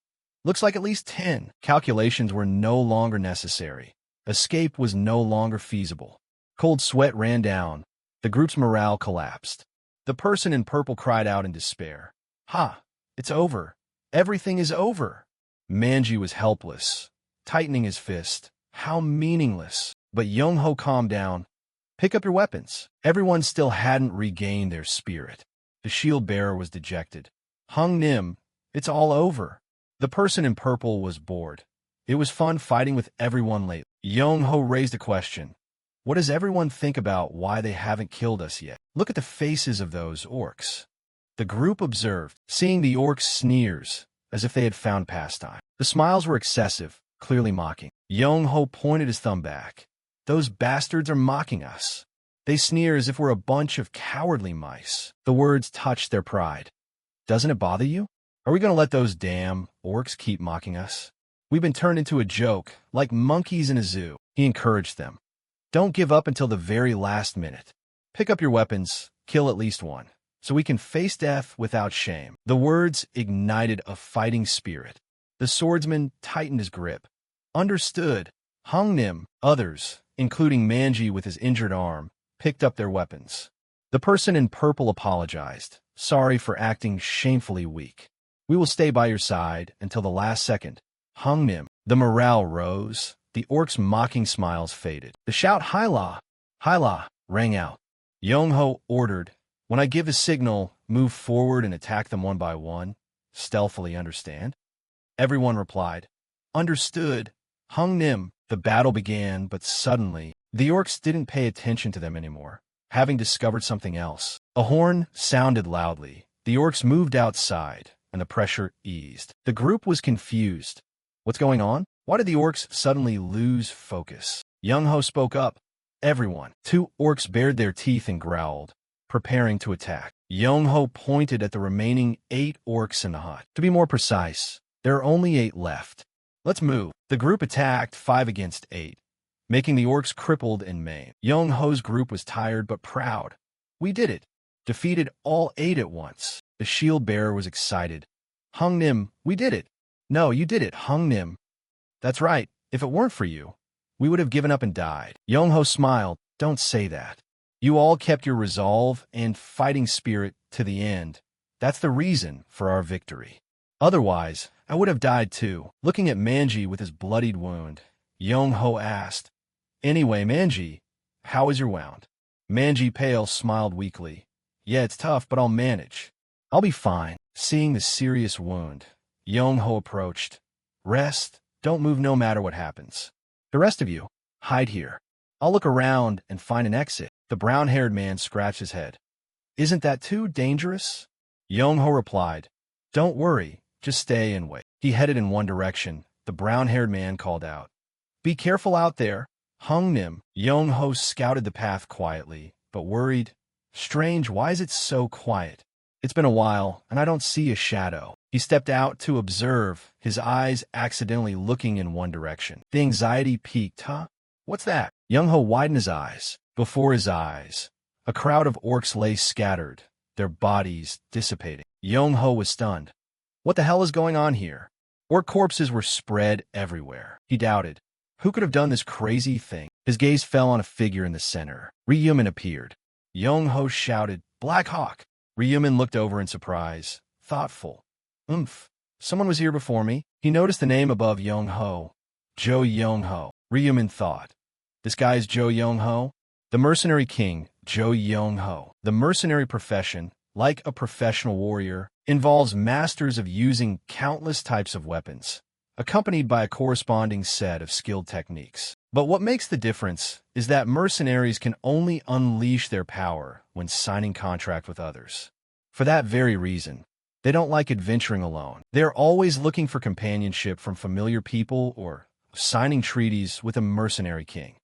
Speaker 1: "Looks like at least 10. Calculations were no longer necessary. Escape was no longer feasible. Cold sweat ran down. The group's morale collapsed. The person in purple cried out in despair. "Ha! It's over. Everything is over." Manji was helpless, tightening his fist. How meaningless. But Young-ho calmed down. "Pick up your weapons." Everyone still hadn't regained their spirit. The shield bearer was dejected. "Hung-nim, it's all over." The person in purple was bored. It was fun fighting with everyone lately. Young-ho raised a question. What does everyone think about why they haven't killed us yet? Look at the faces of those orcs. The group observed, seeing the orcs' sneers, as if they had found pastime. The smiles were excessive, clearly mocking. Young-ho pointed his thumb back. "Those bastards are mocking us. They sneer as if we're a bunch of cowardly mice." The words touched their pride. "Doesn't it bother you? Are we going to let those damn orcs keep mocking us? We've been turned into a joke, like monkeys in a zoo." He encouraged them. "Don't give up until the very last minute. Pick up your weapons, kill at least one, so we can face death without shame." The words ignited a fighting spirit. The swordsman tightened his grip. "Understood." Hung-nim, others, including Manji with his injured arm, picked up their weapons. The person in purple apologized, sorry for acting shamefully weak. "We will stay by your side until the last second." Hung-nim. The morale rose. The orcs' mocking smiles faded. The shout, "Hyla! Hyla!" rang out. Young-ho ordered, "When I give a signal, move forward and attack them one by one. Stealthily, understand?" Everyone replied. Understood. Hung Nim. The battle began, but suddenly, the orcs didn't pay attention to them anymore, having discovered something else. A horn sounded loudly. The orcs moved outside, and the pressure eased. The group was confused. What's going on? Why did the orcs suddenly lose focus? Young-ho spoke up. Everyone. 2 orcs bared their teeth and growled, preparing to attack. Young-ho pointed at the remaining 8 orcs in the hut. To be more precise, there are only 8 left. Let's move. The group attacked 5 against 8, making the orcs crippled and maimed. Young-ho's group was tired but proud. We did it. Defeated all 8 at once. The shield bearer was excited. Hung Nim, we did it. No, you did it, Hung Nim. That's right. If it weren't for you, we would have given up and died. Young-ho smiled. Don't say that. You all kept your resolve and fighting spirit to the end. That's the reason for our victory. Otherwise, I would have died too. Looking at Manji with his bloodied wound, Young-ho asked, Anyway, Manji, how is your wound? Manji Pale smiled weakly. Yeah, it's tough, but I'll manage. I'll be fine. Seeing the serious wound, Young-ho approached. Rest. Don't move no matter what happens. The rest of you, hide here. I'll look around and find an exit. The brown-haired man scratched his head. Isn't that too dangerous? Young-ho replied. Don't worry. Just stay and wait. He headed in one direction. The brown-haired man called out. Be careful out there. Hung Nim. Young-ho scouted the path quietly, but worried. Strange, why is it so quiet? It's been a while, and I don't see a shadow. He stepped out to observe, his eyes accidentally looking in one direction. The anxiety peaked. Huh? What's that? Young-ho widened his eyes. Before his eyes, a crowd of orcs lay scattered, their bodies dissipating. Young-ho was stunned. What the hell is going on here? Orc corpses were spread everywhere. He doubted. Who could have done this crazy thing? His gaze fell on a figure in the center. Ryumin appeared. Young-ho shouted, Black Hawk! Ryumin looked over in surprise, thoughtful. Someone was here before me. He noticed the name above Young-ho. Jo Young-ho. Ryumin thought. This guy is Jo Young-ho? The mercenary king, Jo Young-ho. The mercenary profession, like a professional warrior, involves masters of using countless types of weapons, accompanied by a corresponding set of skilled techniques. But what makes the difference is that mercenaries can only unleash their power when signing contract with others. For that very reason, they don't like adventuring alone. They're always looking for companionship from familiar people or signing treaties with a mercenary king,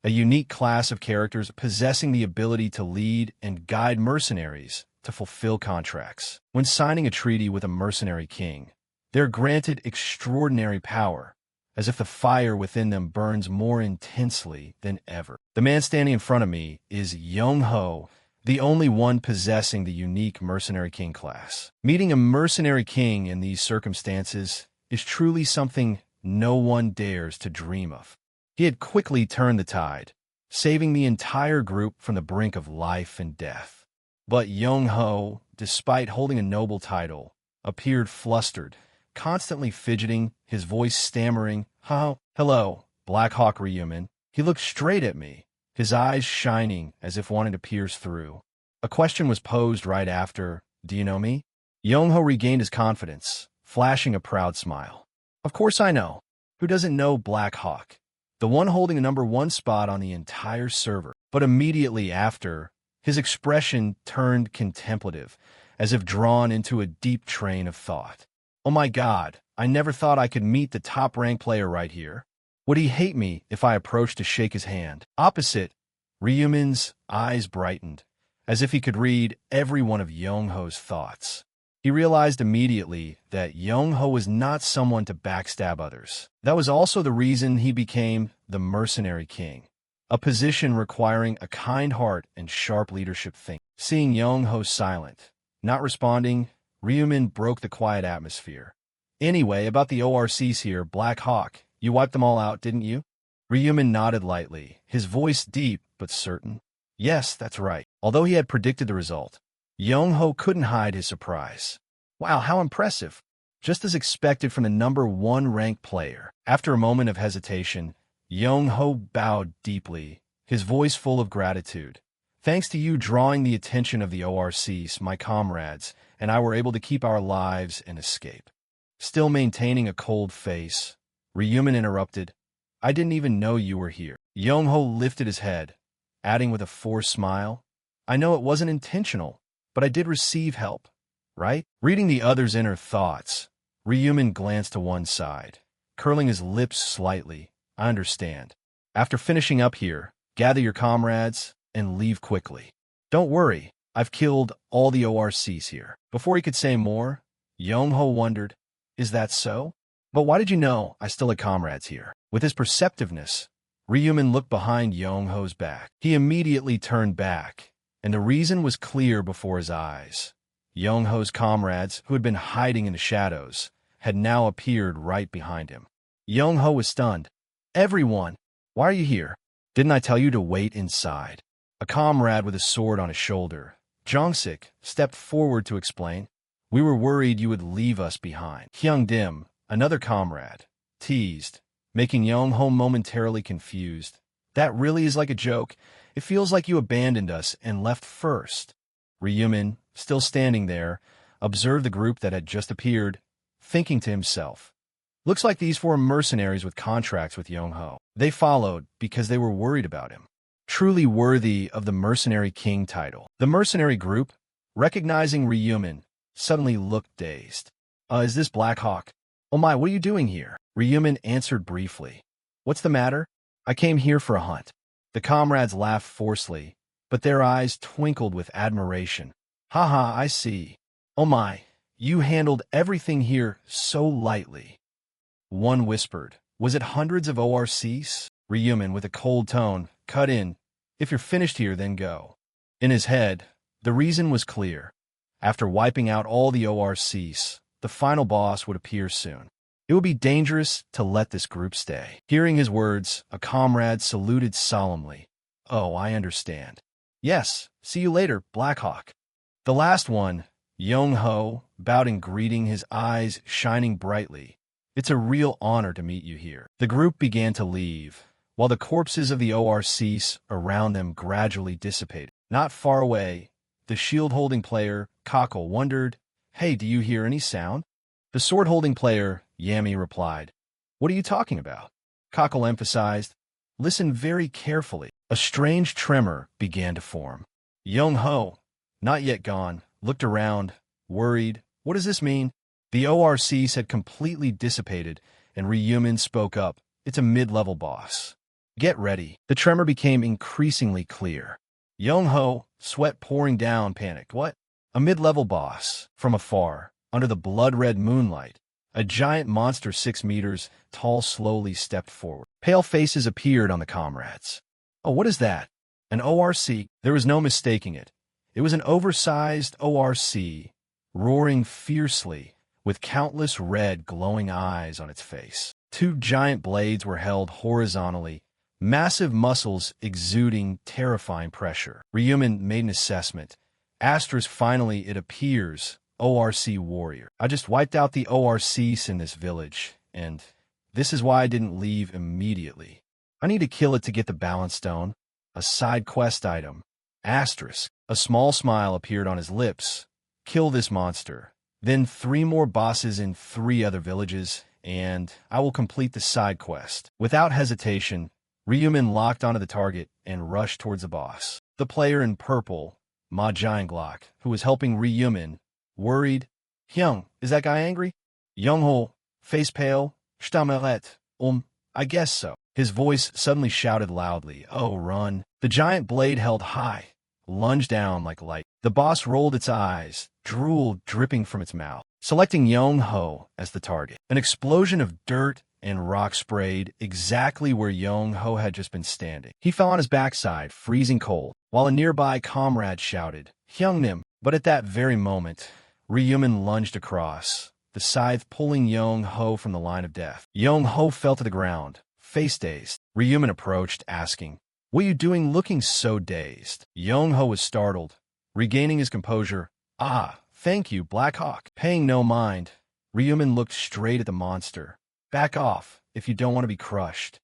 Speaker 1: a unique class of characters possessing the ability to lead and guide mercenaries to fulfill contracts. When signing a treaty with a mercenary king, they're granted extraordinary power, as if the fire within them burns more intensely than ever. The man standing in front of me is Young-ho, the only one possessing the unique mercenary king class. Meeting a mercenary king in these circumstances is truly something no one dares to dream of. He had quickly turned the tide, saving the entire group from the brink of life and death. But Young-ho, despite holding a noble title, appeared flustered, constantly fidgeting, his voice stammering. Hello, Black Hawk Ryumin. He looked straight at me, his eyes shining as if wanting to pierce through. A question was posed right after, Do you know me? Young-ho regained his confidence, flashing a proud smile. Of course I know. Who doesn't know Black Hawk? The one holding the #1 spot on the entire server. But immediately after, his expression turned contemplative, as if drawn into a deep train of thought. Oh my God, I never thought I could meet the top-ranked player right here. Would he hate me if I approached to shake his hand? Opposite, Ryumin's eyes brightened, as if he could read every one of Young-ho's thoughts. He realized immediately that Young-ho was not someone to backstab others. That was also the reason he became the Mercenary King, a position requiring a kind heart and sharp leadership thinking. Seeing Young-ho silent, not responding, Ryumin broke the quiet atmosphere. Anyway, about the ORCs here, Black Hawk, you wiped them all out, didn't you? Ryumin nodded lightly, his voice deep but certain. Yes, that's right. Although he had predicted the result, Young-ho couldn't hide his surprise. Wow, how impressive. Just as expected from the #1 ranked player. After a moment of hesitation, Young-ho bowed deeply, his voice full of gratitude. Thanks to you drawing the attention of the ORCs, my comrades, and I were able to keep our lives and escape. Still maintaining a cold face, Ryumin interrupted. I didn't even know you were here. Young-ho lifted his head, adding with a forced smile. I know it wasn't intentional, but I did receive help, right? Reading the other's inner thoughts, Ryumin glanced to one side, curling his lips slightly. I understand. After finishing up here, gather your comrades and leave quickly. Don't worry, I've killed all the ORCs here. Before he could say more, Young-ho wondered, is that so? But why did you know I still had comrades here? With his perceptiveness, Ryumin looked behind Young-ho's back. He immediately turned back, and the reason was clear before his eyes. Young-ho's comrades, who had been hiding in the shadows, had now appeared right behind him. Young-ho was stunned. Everyone, why are you here? Didn't I tell you to wait inside? A comrade with a sword on his shoulder, Jongsik, stepped forward to explain. We were worried you would leave us behind. Hyung-dim, another comrade, teased, making Young-ho momentarily confused. That really is like a joke. It feels like you abandoned us and left first. Ryumin, still standing there, observed the group that had just appeared, thinking to himself, looks like these four mercenaries with contracts with Young-ho. They followed because they were worried about him. Truly worthy of the Mercenary King title. The mercenary group, recognizing Ryumin, suddenly looked dazed. Is this Black Hawk? Oh my, what are you doing here? Ryumin answered briefly. What's the matter? I came here for a hunt. The comrades laughed forcefully, but their eyes twinkled with admiration. Haha, I see. Oh my, you handled everything here so lightly. One whispered, was it hundreds of ORCs? Ryumin, with a cold tone, cut in. If you're finished here, then go. In his head, the reason was clear. After wiping out all the ORCs, the final boss would appear soon. It would be dangerous to let this group stay. Hearing his words, a comrade saluted solemnly. Oh, I understand. Yes, see you later, Blackhawk. The last one, Young-ho, bowed in greeting, his eyes shining brightly. It's a real honor to meet you here. The group began to leave, while the corpses of the ORCs around them gradually dissipated. Not far away, the shield-holding player, Cockle, wondered, Hey, do you hear any sound? The sword-holding player, Yami, replied, What are you talking about? Cockle emphasized, Listen very carefully. A strange tremor began to form. Young-ho, not yet gone, looked around, worried. What does this mean? The ORCs had completely dissipated, and Ryumin spoke up. It's a mid-level boss. Get ready. The tremor became increasingly clear. Young-ho, sweat pouring down, panicked. What? A mid-level boss. From afar, under the blood-red moonlight, a giant monster 6 meters tall slowly stepped forward. Pale faces appeared on the comrades. Oh, what is that? An ORC? There was no mistaking it. It was an oversized ORC, roaring fiercely, with countless red glowing eyes on its face. 2 giant blades were held horizontally, massive muscles exuding terrifying pressure. Ryumin made an assessment. Asterisk, finally, it appears, ORC warrior. I just wiped out the ORCs in this village, and this is why I didn't leave immediately. I need to kill it to get the balance stone. A side quest item. Asterisk. A small smile appeared on his lips. Kill this monster. Then 3 more bosses in 3 other villages, and I will complete the side quest. Without hesitation, Ryumin locked onto the target and rushed towards the boss. The player in purple, Ma Jianglok, who was helping Ryumin, worried. Hyung, is that guy angry? Young-ho, face pale, Stameret, I guess so. His voice suddenly shouted loudly, Oh, run. The giant blade held high, lunged down like light. The boss rolled its eyes, drool dripping from its mouth, selecting Young-ho as the target. An explosion of dirt and rock sprayed exactly where Young-ho had just been standing. He fell on his backside, freezing cold, while a nearby comrade shouted, Hyung-nim. But at that very moment, Ryumin lunged across, the scythe pulling Young-ho from the line of death. Young-ho fell to the ground, face dazed. Ryumin approached, asking, What are you doing looking so dazed? Young-ho was startled. Regaining his composure, Ah, thank you, Black Hawk. Paying no mind, Ryumin looked straight at the monster. Back off, if you don't want to be crushed.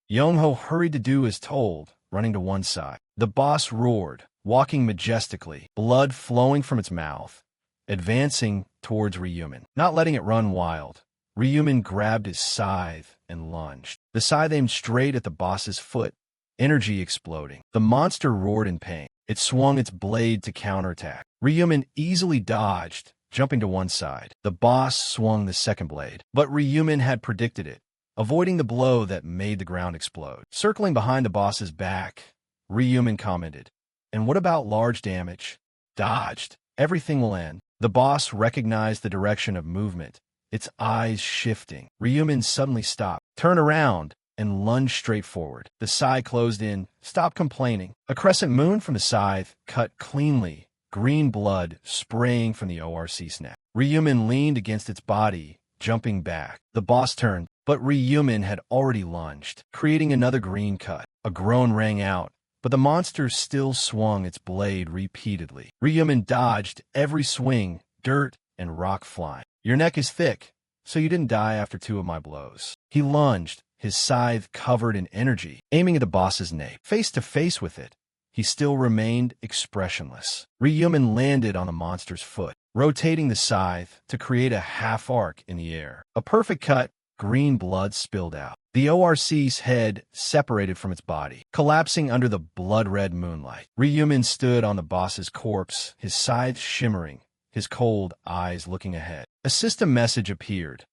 Speaker 1: Young-ho hurried to do as told, running to one side. The boss roared, walking majestically, blood flowing from its mouth, advancing towards Ryumin. Not letting it run wild, Ryumin grabbed his scythe and lunged. The scythe aimed straight at the boss's foot, energy exploding. The monster roared in pain. It swung its blade to counterattack. Ryumin easily dodged, jumping to one side. The boss swung the second blade, but Ryumin had predicted it, avoiding the blow that made the ground explode. Circling behind the boss's back, Ryumin commented, "And what about large damage?" "Dodged. Everything will end." The boss recognized the direction of movement, its eyes shifting. Ryumin suddenly stopped, turned around, and lunged straight forward. The scythe closed in. "Stop complaining." A crescent moon from the scythe cut cleanly, green blood spraying from the ORC snap. Ryumin leaned against its body, jumping back. The boss turned, but Ryumin had already lunged, creating another green cut. A groan rang out, but the monster still swung its blade repeatedly. Ryumin dodged every swing, dirt and rock flying. "Your neck is thick, so you didn't die after 2 of my blows." He lunged, his scythe covered in energy, aiming at the boss's nape. Face to face with it, he still remained expressionless. Ryumin landed on the monster's foot, rotating the scythe to create a half arc in the air. A perfect cut, green blood spilled out. The ORC's head separated from its body, collapsing under the blood-red moonlight. Ryumin stood on the boss's corpse, his scythe shimmering, his cold eyes looking ahead. A system message appeared.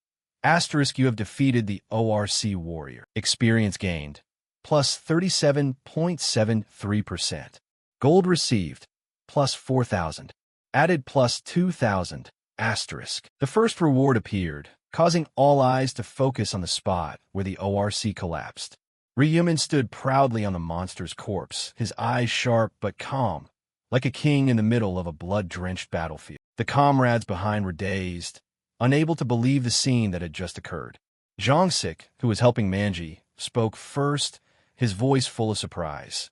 Speaker 1: Asterisk, you have defeated the ORC warrior. Experience gained, plus 37.73%. Gold received, plus 4,000. Added plus 2,000. Asterisk. The first reward appeared, causing all eyes to focus on the spot where the ORC collapsed. Ryumin stood proudly on the monster's corpse, his eyes sharp but calm, like a king in the middle of a blood-drenched battlefield. The comrades behind were dazed, unable to believe the scene that had just occurred. Jongsik, who was helping Manji, spoke first, his voice full of surprise.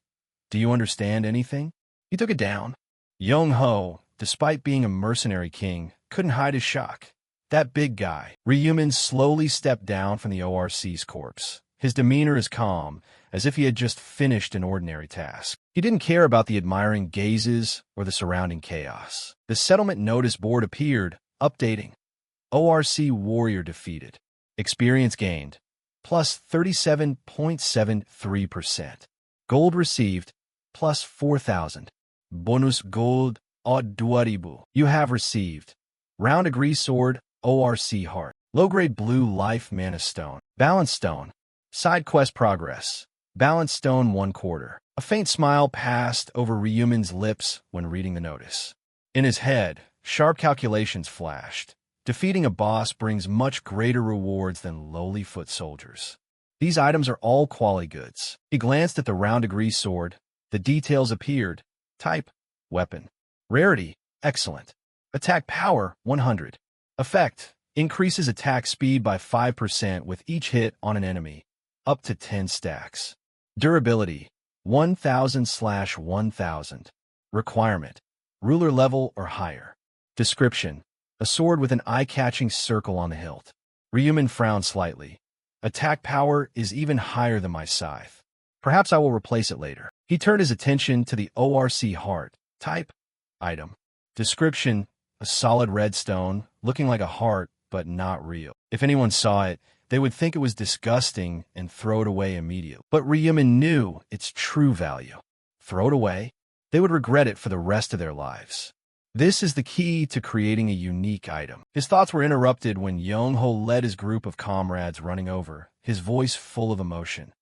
Speaker 1: "Do you understand anything?" He took it down. Young-ho, despite being a mercenary king, couldn't hide his shock. "That big guy." Ryumin slowly stepped down from the ORC's corpse, his demeanor as calm as if he had just finished an ordinary task. He didn't care about the admiring gazes or the surrounding chaos. The settlement notice board appeared, updating. ORC warrior defeated. Experience gained, plus 37.73%. Gold received, plus 4,000. Bonus gold, od 2000. You have received. Round agree sword, ORC heart. Low-grade blue life mana stone. Balance stone. Side quest progress. Balance stone 1/4. A faint smile passed over Ryumin's lips when reading the notice. In his head, sharp calculations flashed. Defeating a boss brings much greater rewards than lowly foot soldiers. These items are all quality goods. He glanced at the round agree sword. The details appeared. Type, weapon. Rarity, excellent. Attack power, 100. Effect, increases attack speed by 5% with each hit on an enemy, up to 10 stacks. Durability, 1000/1000. Requirement, ruler level or higher. Description, a sword with an eye-catching circle on the hilt. Ryumin frowned slightly. Attack power is even higher than my scythe. Perhaps I will replace it later. He turned his attention to the ORC heart. Type, item. Description, a solid red stone, looking like a heart, but not real. If anyone saw it, they would think it was disgusting and throw it away immediately. But Ryumin knew its true value. Throw it away? They would regret it for the rest of their lives. This is the key to creating a unique item. His thoughts were interrupted when Young-ho led his group of comrades running over, his voice full of emotion.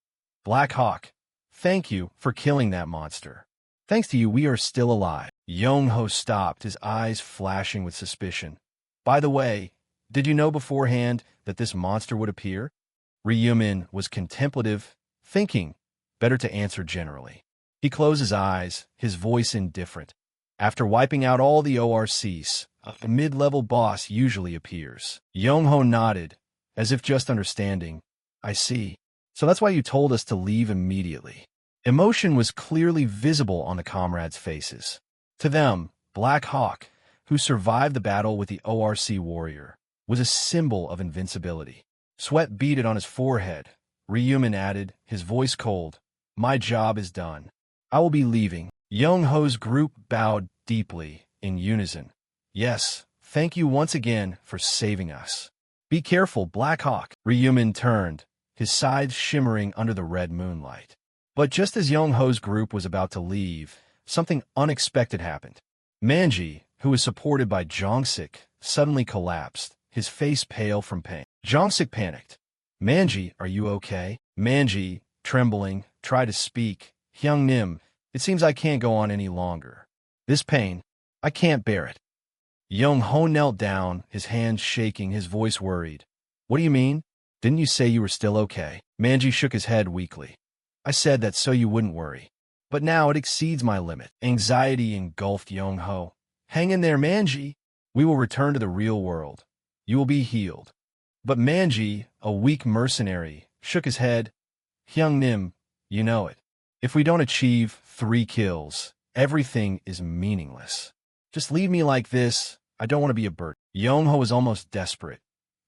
Speaker 1: "Black Hawk, thank you for killing that monster. Thanks to you, we are still alive." Young-ho stopped, his eyes flashing with suspicion. "By the way, did you know beforehand that this monster would appear?" Ryumin was contemplative, thinking, better to answer generally. He closed his eyes, his voice indifferent. After wiping out all the ORCs, a mid-level boss usually appears. Young-ho nodded, as if just understanding. "I see. So that's why you told us to leave immediately." Emotion was clearly visible on the comrades' faces. To them, Black Hawk, who survived the battle with the ORC warrior, was a symbol of invincibility. Sweat beaded on his forehead. Ryumin added, his voice cold, "My job is done. I will be leaving." Young-ho's group bowed deeply, in unison. "Yes, thank you once again for saving us." Be careful, Black Hawk. Ryumin turned, his sides shimmering under the red moonlight. But just as Young-ho's group was about to leave, something unexpected happened. Manji, who was supported by Jongsik, suddenly collapsed, his face pale from pain. Jongsik panicked. Manji, are you okay? Manji, trembling, tried to speak. Hyung-nim, it seems I can't go on any longer. This pain, I can't bear it. Young-ho knelt down, his hands shaking, his voice worried. What do you mean? Didn't you say you were still okay? Manji shook his head weakly. I said that so you wouldn't worry. But now it exceeds my limit. Anxiety engulfed Young-ho. Hang in there, Manji. We will return to the real world. You will be healed. But Manji, a weak mercenary, shook his head. Hyung-nim, you know it. If we don't achieve 3 kills, everything is meaningless. Just leave me like this. I don't want to be a burden. Young-ho was almost desperate.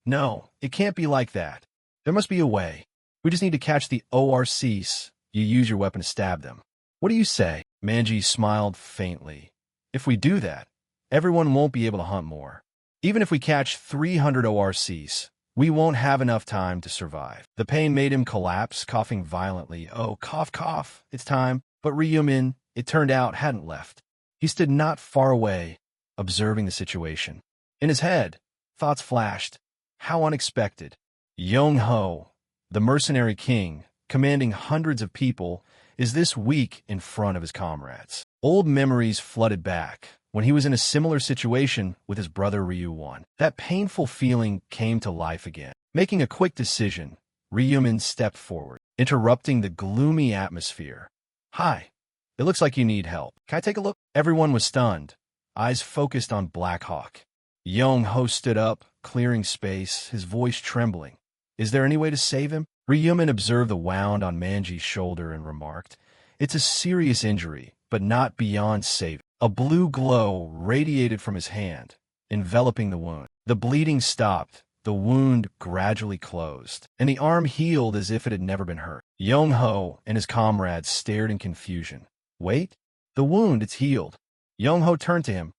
Speaker 1: No, it can't be like that. There must be a way. We just need to catch the ORCs. You use your weapon to stab them. What do you say? Manji smiled faintly. If we do that, everyone won't be able to hunt more. Even if we catch 300 ORCs, we won't have enough time to survive. The pain made him collapse, coughing violently. Oh, cough, cough, it's time. But Ryumin, it turned out, hadn't left. He stood not far away, observing the situation. In his head, thoughts flashed. How unexpected. Young-ho, the mercenary king, commanding hundreds of people, is this weak in front of his comrades. Old memories flooded back when he was in a similar situation with his brother Ryu-won. That painful feeling came to life again. Making a quick decision, Ryumin stepped forward, interrupting the gloomy atmosphere. Hi, it looks like you need help. Can I take a look? Everyone was stunned, eyes focused on Black Hawk. Young-ho stood up, clearing space, his voice trembling. Is there any way to save him? Ryumin observed the wound on Manji's shoulder and remarked, it's a serious injury, but not beyond saving. A blue glow radiated from his hand, enveloping the wound. The bleeding stopped, the wound gradually closed, and the arm healed as if it had never been hurt. Young-ho and his comrades stared in confusion. Wait, the wound, it's healed. Young-ho turned to him.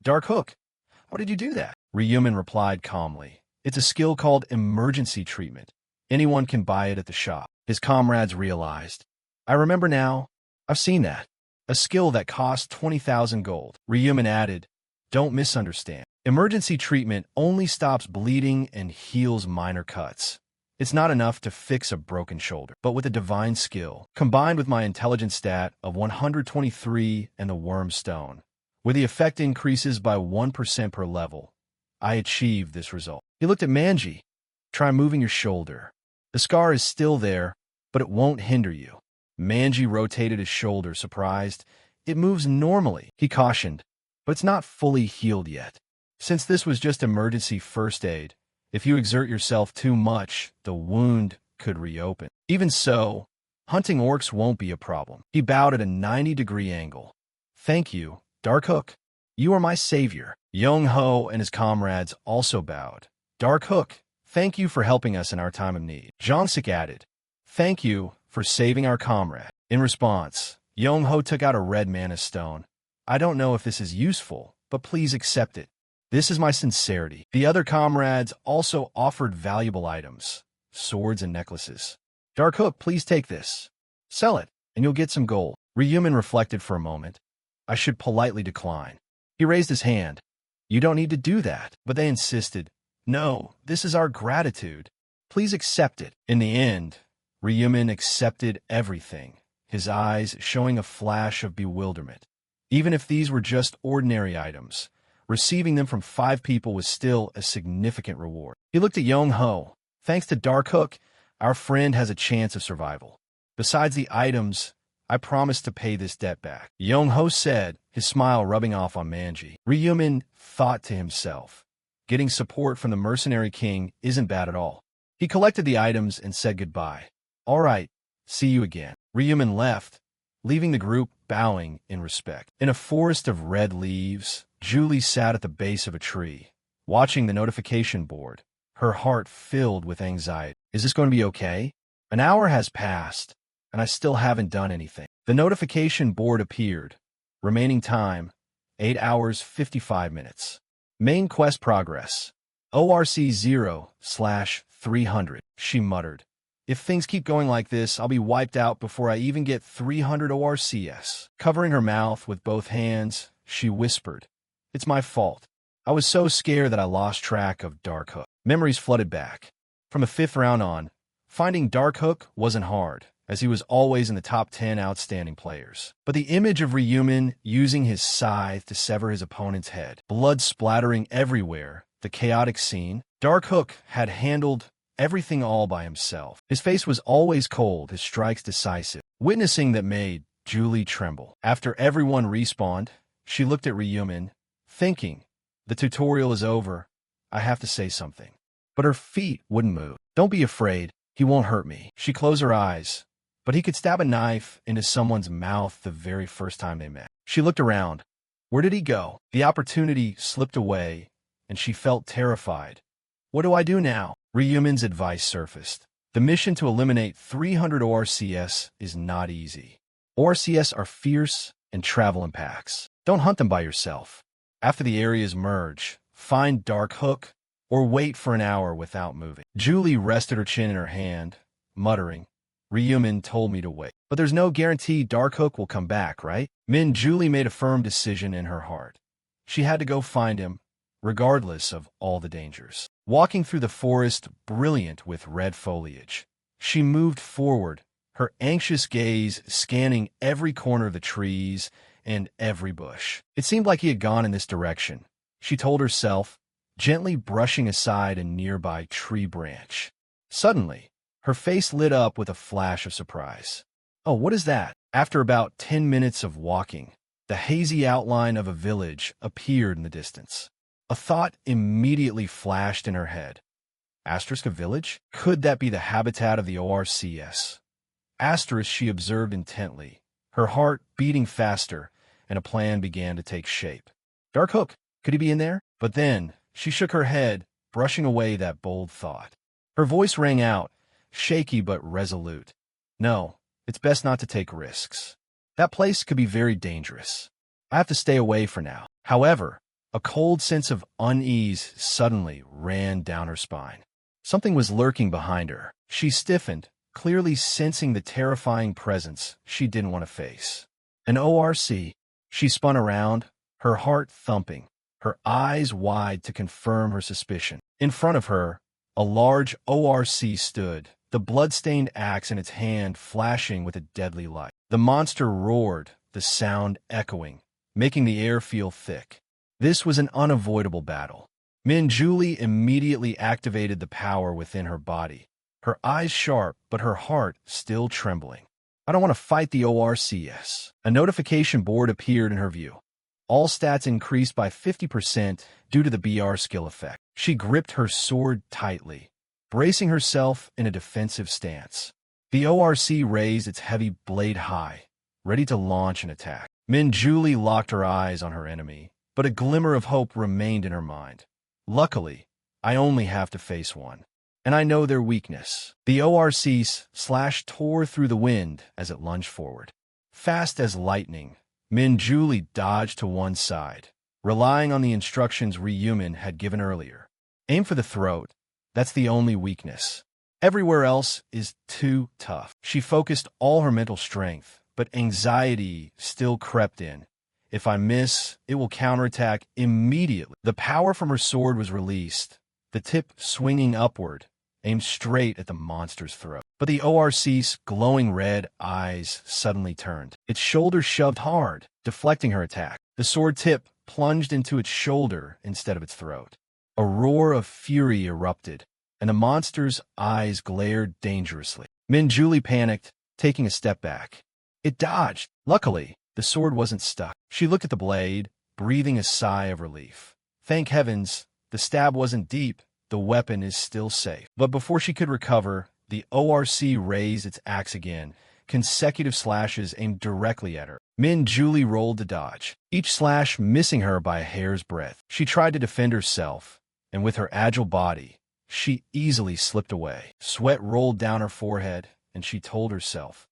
Speaker 1: Dark Hook, how did you do that? Ryumin replied calmly. It's a skill called emergency treatment. Anyone can buy it at the shop. His comrades realized. I remember now. I've seen that. A skill that cost 20,000 gold. Ryumin added, don't misunderstand. Emergency treatment only stops bleeding and heals minor cuts. It's not enough to fix a broken shoulder. But with a divine skill, combined with my intelligence stat of 123 and the worm stone, where the effect increases by 1% per level, I achieved this result. He looked at Manji. Try moving your shoulder. The scar is still there, but it won't hinder you. Manji rotated his shoulder, surprised. It moves normally, he cautioned, but it's not fully healed yet. Since this was just emergency first aid, if you exert yourself too much, the wound could reopen. Even so, hunting orcs won't be a problem. He bowed at a 90-degree angle. Thank you, Dark Hook. You are my savior. Young-ho and his comrades also bowed. Dark Hook, thank you for helping us in our time of need. Jongsik added, thank you for saving our comrade. In response, Young-ho took out a red mana stone. I don't know if this is useful, but please accept it. This is my sincerity. The other comrades also offered valuable items, swords and necklaces. Dark Hook, please take this. Sell it, and you'll get some gold. Ryumin reflected for a moment. I should politely decline. He raised his hand. You don't need to do that. But they insisted. No, this is our gratitude. Please accept it. In the end, Ryumin accepted everything, his eyes showing a flash of bewilderment. Even if these were just ordinary items, receiving them from 5 people was still a significant reward. He looked at Young-ho. Thanks to Dark Hook, our friend has a chance of survival. Besides the items, I promise to pay this debt back. Young-ho said, his smile rubbing off on Manji. Ryumin thought to himself, getting support from the mercenary king isn't bad at all. He collected the items and said goodbye. All right, see you again. Ryumin left, leaving the group bowing in respect. In a forest of red leaves, Julie sat at the base of a tree, watching the notification board, her heart filled with anxiety. Is this going to be okay? An hour has passed, and I still haven't done anything. The notification board appeared. Remaining time, 8 hours, 55 minutes. Main quest progress. ORC 0/300, she muttered. If things keep going like this, I'll be wiped out before I even get 300 ORCs. Covering her mouth with both hands, she whispered, It's my fault. I was so scared that I lost track of Dark Hook. Memories flooded back. From the 5th round on, finding Dark Hook wasn't hard, as he was always in the top 10 outstanding players. But the image of Ryumin using his scythe to sever his opponent's head, blood splattering everywhere, the chaotic scene, Dark Hook had handled everything all by himself. His face was always cold, his strikes decisive. Witnessing that made Julie tremble. After everyone respawned, she looked at Ryumin, thinking, the tutorial is over, I have to say something. But her feet wouldn't move. Don't be afraid, he won't hurt me. She closed her eyes, but he could stab a knife into someone's mouth the very first time they met. She looked around. Where did he go? The opportunity slipped away, and she felt terrified. What do I do now? Ryumin's advice surfaced. The mission to eliminate 300 ORCs is not easy. ORCs are fierce and travel in packs. Don't hunt them by yourself. After the areas merge, find Dark Hook or wait for an hour without moving. Julie rested her chin in her hand, muttering, Ryumin told me to wait. But there's no guarantee Dark Hook will come back, right? Julie made a firm decision in her heart. She had to go find him, regardless of all the dangers. Walking through the forest brilliant with red foliage, she moved forward, her anxious gaze scanning every corner of the trees and every bush. It seemed like he had gone in this direction, she told herself, gently brushing aside a nearby tree branch. Suddenly, her face lit up with a flash of surprise. Oh, what is that? After about 10 minutes of walking, the hazy outline of a village appeared in the distance. A thought immediately flashed in her head. Asterisk a village? Could that be the habitat of the ORCs? Asterisk she observed intently, her heart beating faster, and a plan began to take shape. Dark Hook, could he be in there? But then, she shook her head, brushing away that bold thought. Her voice rang out, shaky but resolute. No, it's best not to take risks. That place could be very dangerous. I have to stay away for now. However, a cold sense of unease suddenly ran down her spine. Something was lurking behind her. She stiffened, clearly sensing the terrifying presence she didn't want to face. An ORC. She spun around, her heart thumping, her eyes wide to confirm her suspicion. In front of her, a large ORC stood, the blood-stained axe in its hand flashing with a deadly light. The monster roared, the sound echoing, making the air feel thick. This was an unavoidable battle. Julie immediately activated the power within her body, her eyes sharp but her heart still trembling. I don't want to fight the ORCs. A notification board appeared in her view. All stats increased by 50% due to the BR skill effect. She gripped her sword tightly, bracing herself in a defensive stance. The ORC raised its heavy blade high, ready to launch an attack. Julie locked her eyes on her enemy, but a glimmer of hope remained in her mind. Luckily, I only have to face one, and I know their weakness. The ORC tore through the wind as it lunged forward. Fast as lightning, Julie dodged to one side, relying on the instructions Ryumin had given earlier. Aim for the throat. That's the only weakness. Everywhere else is too tough. She focused all her mental strength, but anxiety still crept in. If I miss, it will counterattack immediately. The power from her sword was released, the tip swinging upward, aimed straight at the monster's throat. But the ORC's glowing red eyes suddenly turned. Its shoulder shoved hard, deflecting her attack. The sword tip plunged into its shoulder instead of its throat. A roar of fury erupted, and the monster's eyes glared dangerously. Julie panicked, taking a step back. It dodged. Luckily, the sword wasn't stuck. She looked at the blade, breathing a sigh of relief. Thank heavens, the stab wasn't deep. The weapon is still safe. But before she could recover, the ORC raised its axe again, consecutive slashes aimed directly at her. Julie rolled to dodge, each slash missing her by a hair's breadth. She tried to defend herself, and with her agile body, she easily slipped away. Sweat rolled down her forehead, and she told herself,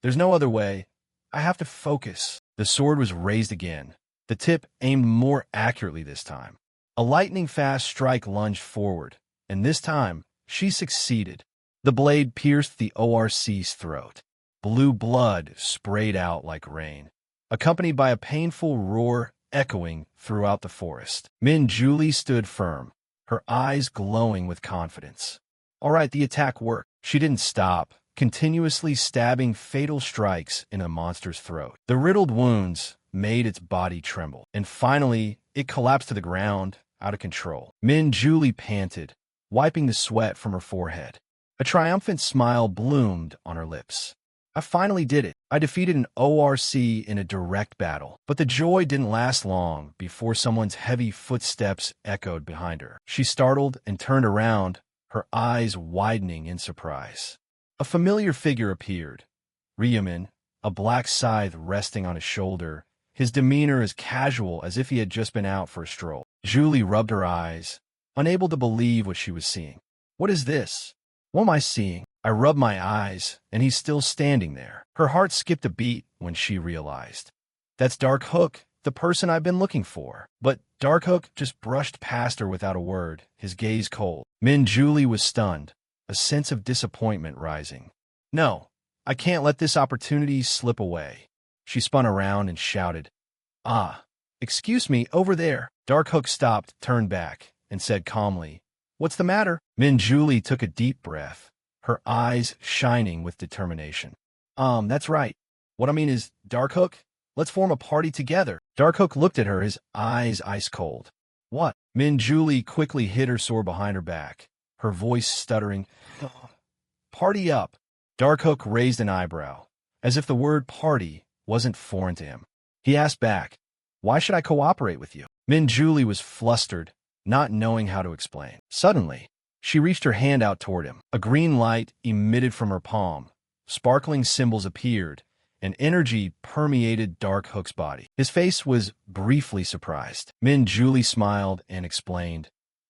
Speaker 1: there's no other way. I have to focus. The sword was raised again, the tip aimed more accurately this time. A lightning-fast strike lunged forward, and this time, she succeeded. The blade pierced the ORC's throat. Blue blood sprayed out like rain, accompanied by a painful roar echoing throughout the forest. Min Julie stood firm, her eyes glowing with confidence. All right, the attack worked. She didn't stop, continuously stabbing fatal strikes in a monster's throat. The riddled wounds made its body tremble, and finally, it collapsed to the ground, out of control. Min Julie panted, wiping the sweat from her forehead. A triumphant smile bloomed on her lips. I finally did it. I defeated an ORC in a direct battle. But the joy didn't last long before someone's heavy footsteps echoed behind her. She startled and turned around, her eyes widening in surprise. A familiar figure appeared. Ryamin, a black scythe resting on his shoulder, his demeanor as casual as if he had just been out for a stroll. Julie rubbed her eyes, unable to believe what she was seeing. What is this? What am I seeing? I rubbed my eyes, and he's still standing there. Her heart skipped a beat when she realized. That's Dark Hook, the person I've been looking for. But Dark Hook just brushed past her without a word, his gaze cold. Min Julie was stunned, a sense of disappointment rising. No, I can't let this opportunity slip away. She spun around and shouted, Ah, excuse me, over there. Dark Hook stopped, turned back, and said calmly, What's the matter? Min Julie took a deep breath, her eyes shining with determination. That's right. What I mean is, Dark Hook, let's form a party together. Dark Hook looked at her, his eyes ice cold. What? Min Julie quickly hid her sword behind her back, her voice stuttering. Party up. Dark Hook raised an eyebrow, as if the word party wasn't foreign to him. He asked back, Why should I cooperate with you? Min Julie was flustered, not knowing how to explain. Suddenly, she reached her hand out toward him. A green light emitted from her palm. Sparkling symbols appeared, and energy permeated Dark Hook's body. His face was briefly surprised. Min Julie smiled and explained,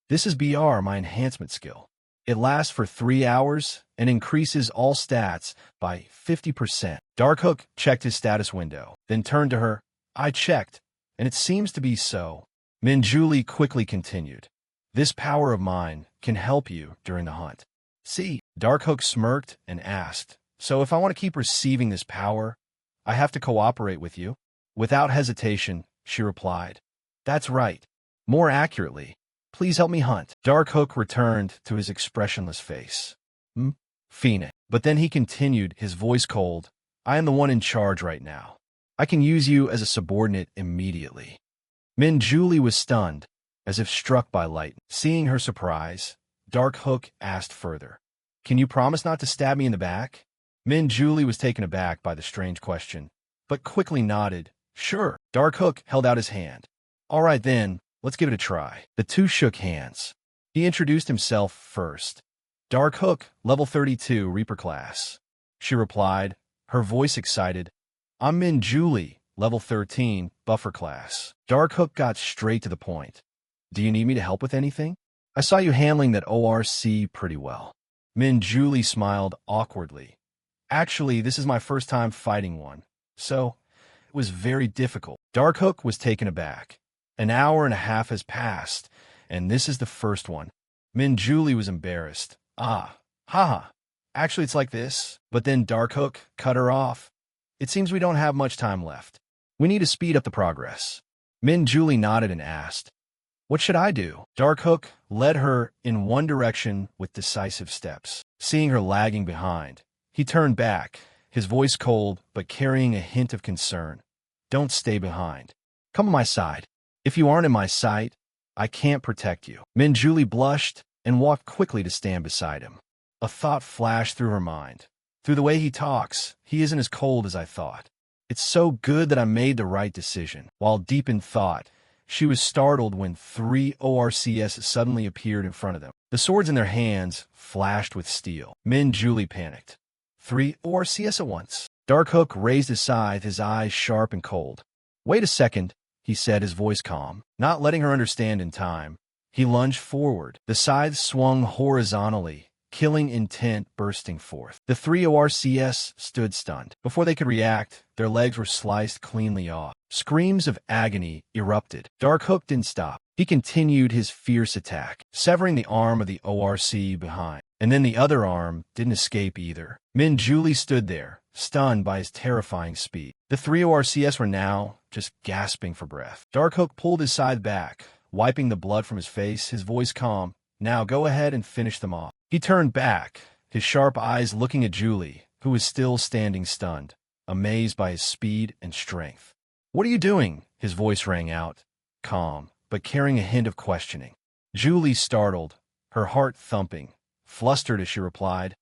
Speaker 1: This is BR, my enhancement skill. It lasts for 3 hours and increases all stats by 50%. Dark Hook checked his status window, then turned to her. I checked, and it seems to be so. Min Julie quickly continued. This power of mine can help you during the hunt. See, Dark Hook smirked and asked, So if I want to keep receiving this power, I have to cooperate with you? Without hesitation, she replied, That's right. More accurately, please help me hunt. Dark Hook returned to his expressionless face. Phoenix. But then he continued, his voice cold, I am the one in charge right now. I can use you as a subordinate immediately. Min Julie was stunned, as if struck by lightning. Seeing her surprise, Dark Hook asked further, Can you promise not to stab me in the back? Min Julie was taken aback by the strange question, but quickly nodded, Sure. Dark Hook held out his hand. All right then, let's give it a try. The two shook hands. He introduced himself first. Dark Hook, level 32, Reaper class. She replied, her voice excited. I'm Min Julie, level 13, Buffer class. Dark Hook got straight to the point. Do you need me to help with anything? I saw you handling that ORC pretty well. Min Julie smiled awkwardly. Actually, this is my first time fighting one, so it was very difficult. Dark Hook was taken aback. An hour and a half has passed, and this is the first one. Min Julie was embarrassed. Haha. Actually, it's like this. But then Dark Hook cut her off. It seems we don't have much time left. We need to speed up the progress. Min Julie nodded and asked, What should I do? Dark Hook led her in one direction with decisive steps. Seeing her lagging behind, he turned back, his voice cold but carrying a hint of concern. Don't stay behind. Come on my side. If you aren't in my sight, I can't protect you. Min Julie blushed and walked quickly to stand beside him. A thought flashed through her mind. Through the way he talks, he isn't as cold as I thought. It's so good that I made the right decision. While deep in thought, she was startled when 3 ORCs suddenly appeared in front of them. The swords in their hands flashed with steel. Min Julie panicked. 3 ORCs at once. Dark Hook raised his scythe, his eyes sharp and cold. Wait a second, he said, his voice calm. Not letting her understand in time, he lunged forward. The scythe swung horizontally, killing intent bursting forth. The 3 ORCs stood stunned. Before they could react, their legs were sliced cleanly off. Screams of agony erupted. Dark Hook didn't stop. He continued his fierce attack, severing the arm of the ORC behind. And then the other arm didn't escape either. Min Julie stood there, stunned by his terrifying speed. The three ORCS were now just gasping for breath. Darkhook pulled his scythe back, wiping the blood from his face, his voice calm. Now go ahead and finish them off. He turned back, his sharp eyes looking at Julie, who was still standing stunned, amazed by his speed and strength. What are you doing? His voice rang out, calm, but carrying a hint of questioning. Julie startled, her heart thumping, flustered as she replied,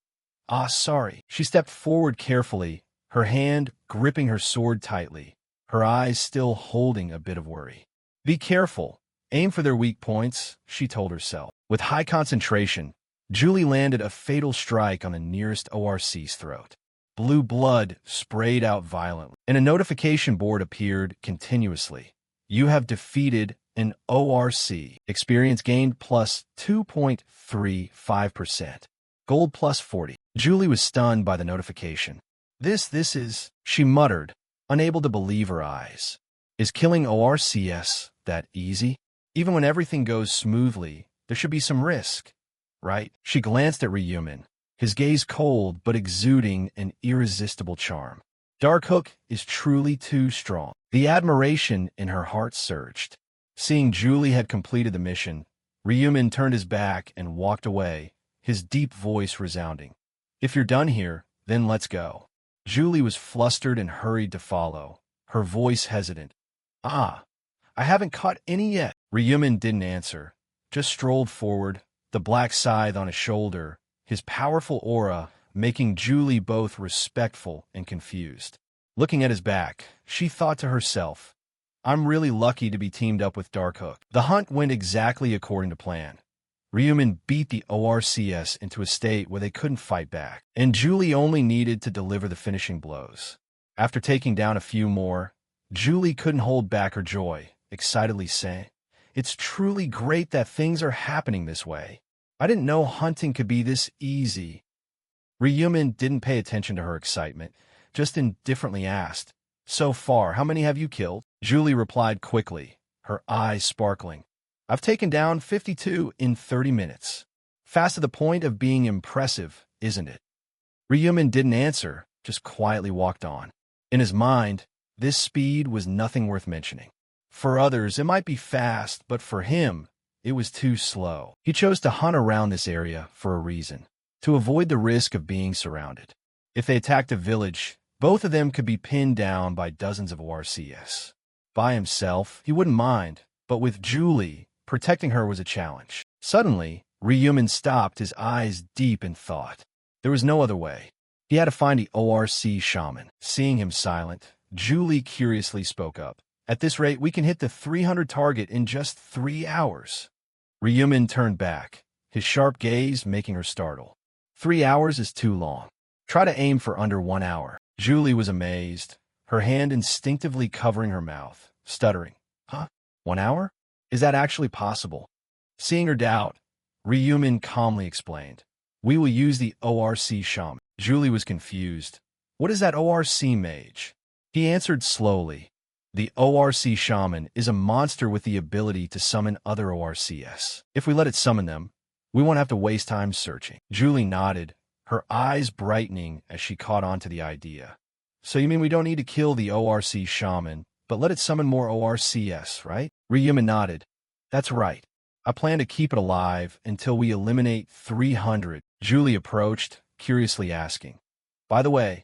Speaker 1: sorry. She stepped forward carefully, her hand gripping her sword tightly, her eyes still holding a bit of worry. Be careful. Aim for their weak points, she told herself. With high concentration, Julie landed a fatal strike on the nearest ORC's throat. Blue blood sprayed out violently, and a notification board appeared continuously. You have defeated an ORC. Experience gained plus 2.35%. Gold plus 40. Julie was stunned by the notification. This is, she muttered, unable to believe her eyes. Is killing ORCS that easy? Even when everything goes smoothly, there should be some risk, right? She glanced at Ryumin, his gaze cold but exuding an irresistible charm. Darkhook is truly too strong. The admiration in her heart surged. Seeing Julie had completed the mission, Ryumin turned his back and walked away, his deep voice resounding. If you're done here, then let's go. Julie was flustered and hurried to follow, her voice hesitant. I haven't caught any yet. Ryumin didn't answer, just strolled forward, the black scythe on his shoulder, his powerful aura making Julie both respectful and confused. Looking at his back, she thought to herself, I'm really lucky to be teamed up with Darkhook. The hunt went exactly according to plan. Ryumin beat the ORCS into a state where they couldn't fight back, and Julie only needed to deliver the finishing blows. After taking down a few more, Julie couldn't hold back her joy, excitedly saying, It's truly great that things are happening this way. I didn't know hunting could be this easy. Ryumin didn't pay attention to her excitement, just indifferently asked, So far, how many have you killed? Julie replied quickly, her eyes sparkling. I've taken down 52 in 30 minutes. Fast to the point of being impressive, isn't it? Ryumin didn't answer, just quietly walked on. In his mind, this speed was nothing worth mentioning. For others, it might be fast, but for him, it was too slow. He chose to hunt around this area for a reason, to avoid the risk of being surrounded. If they attacked a village, both of them could be pinned down by dozens of ORCS. By himself, he wouldn't mind, but with Julie, protecting her was a challenge. Suddenly, Ryumin stopped, his eyes deep in thought. There was no other way. He had to find the ORC shaman. Seeing him silent, Julie curiously spoke up. At this rate, we can hit the 300 target in just 3 hours. Ryumin turned back, his sharp gaze making her startle. 3 hours is too long. Try to aim for under 1 hour. Julie was amazed, her hand instinctively covering her mouth, stuttering. 1 hour? Is that actually possible? Seeing her doubt, Ryumin calmly explained. We will use the ORC shaman. Julie was confused. What is that ORC mage? He answered slowly. The ORC shaman is a monster with the ability to summon other ORCS. If we let it summon them, we won't have to waste time searching. Julie nodded, her eyes brightening as she caught on to the idea. So you mean we don't need to kill the ORC shaman, but let it summon more ORCS, right? Ryumin nodded. That's right. I plan to keep it alive until we eliminate 300. Julie approached, curiously asking. By the way,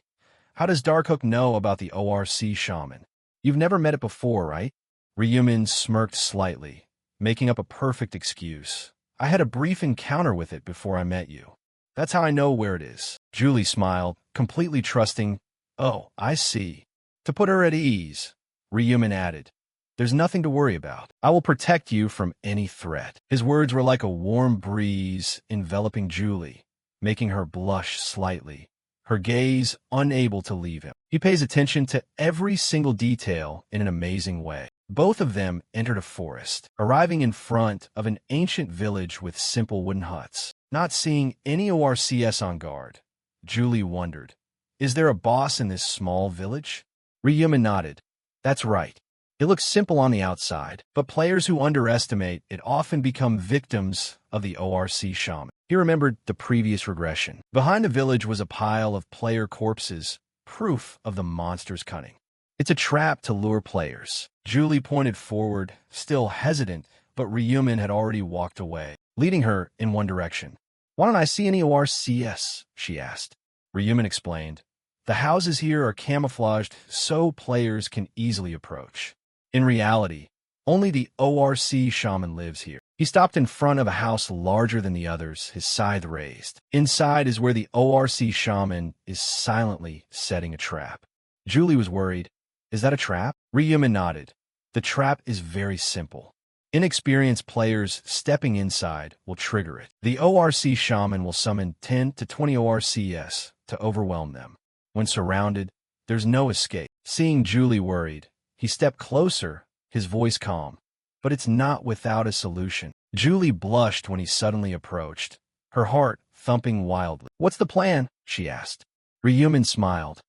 Speaker 1: how does Darkhook know about the ORC shaman? You've never met it before, right? Ryumin smirked slightly, making up a perfect excuse. I had a brief encounter with it before I met you. That's how I know where it is. Julie smiled, completely trusting. Oh, I see. To put her at ease, Ryumin added, There's nothing to worry about. I will protect you from any threat. His words were like a warm breeze enveloping Julie, making her blush slightly, her gaze unable to leave him. He pays attention to every single detail in an amazing way. Both of them entered a forest, arriving in front of an ancient village with simple wooden huts. Not seeing any ORCS on guard, Julie wondered, Is there a boss in this small village? Ryumin nodded. That's right. It looks simple on the outside, but players who underestimate it often become victims of the ORC shaman. He remembered the previous regression. Behind the village was a pile of player corpses, proof of the monster's cunning. It's a trap to lure players. Julie pointed forward, still hesitant, but Ryumin had already walked away, leading her in one direction. "Why don't I see any ORCs?" she asked. Ryumin explained. "The houses here are camouflaged so players can easily approach. In reality, only the ORC shaman lives here." He stopped in front of a house larger than the others, his scythe raised. Inside is where the ORC shaman is silently setting a trap. Julie was worried. "Is that a trap?" Ryumin nodded. "The trap is very simple. Inexperienced players stepping inside will trigger it. The ORC shaman will summon 10 to 20 ORCs to overwhelm them. When surrounded, there's no escape." Seeing Julie worried, he stepped closer, his voice calm. "But it's not without a solution." Julie blushed when he suddenly approached, her heart thumping wildly. "What's the plan?" she asked. Ryumin smiled.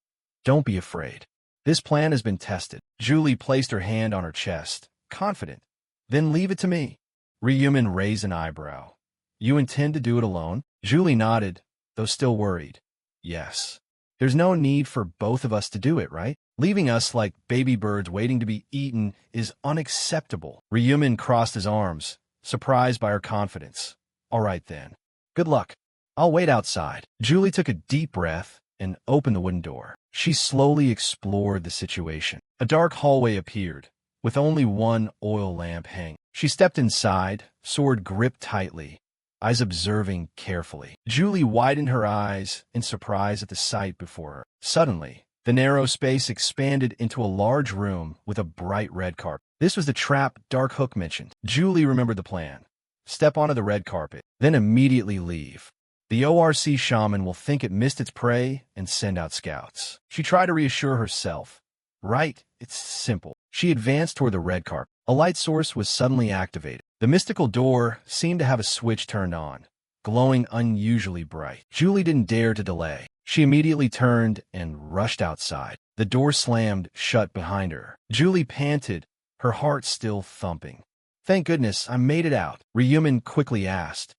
Speaker 1: "Don't be afraid. This plan has been tested." Julie placed her hand on her chest, confident. "Then leave it to me." Ryumin raised an eyebrow. "You intend to do it alone?" Julie nodded, though still worried. "Yes. There's no need for both of us to do it, right? Leaving us like baby birds waiting to be eaten is unacceptable." Ryumin crossed his arms, surprised by her confidence. "All right then. Good luck. I'll wait outside." Julie took a deep breath and opened the wooden door. She slowly explored the situation. A dark hallway appeared, with only one oil lamp hanging. She stepped inside, sword gripped tightly, eyes observing carefully. Julie widened her eyes in surprise at the sight before her. Suddenly, the narrow space expanded into a large room with a bright red carpet. This was the trap Dark Hook mentioned. Julie remembered the plan. Step onto the red carpet, then immediately leave. The ORC shaman will think it missed its prey and send out scouts. She tried to reassure herself. Right, it's simple. She advanced toward the red carpet. A light source was suddenly activated. The mystical door seemed to have a switch turned on, glowing unusually bright. Julie didn't dare to delay. She immediately turned and rushed outside. The door slammed shut behind her. Julie panted, her heart still thumping. "Thank goodness I made it out." Ryumin quickly asked,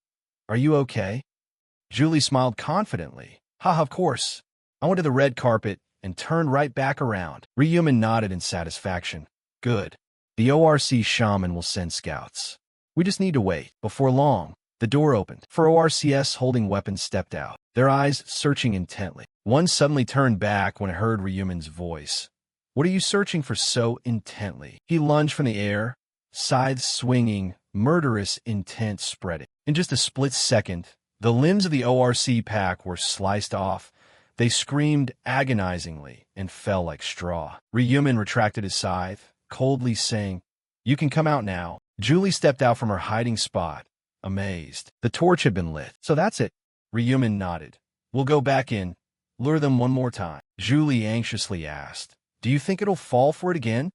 Speaker 1: "Are you okay?" Julie smiled confidently. "Ha, of course. I went to the red carpet and turned right back around." Ryumin nodded in satisfaction. "Good. The ORC shaman will send scouts. We just need to wait." Before long, the door opened. 4 ORCs holding weapons stepped out, their eyes searching intently. One suddenly turned back when it heard Ryumin's voice. "What are you searching for so intently?" He lunged from the air, scythe swinging, murderous intent spreading. In just a split second, the limbs of the ORC pack were sliced off. They screamed agonizingly and fell like straw. Ryumin retracted his scythe, coldly saying, "You can come out now." Julie stepped out from her hiding spot, amazed. The torch had been lit. "So that's it." Ryumin nodded. "We'll go back in. Lure them one more time." Julie anxiously asked, "Do you think it'll fall for it again?"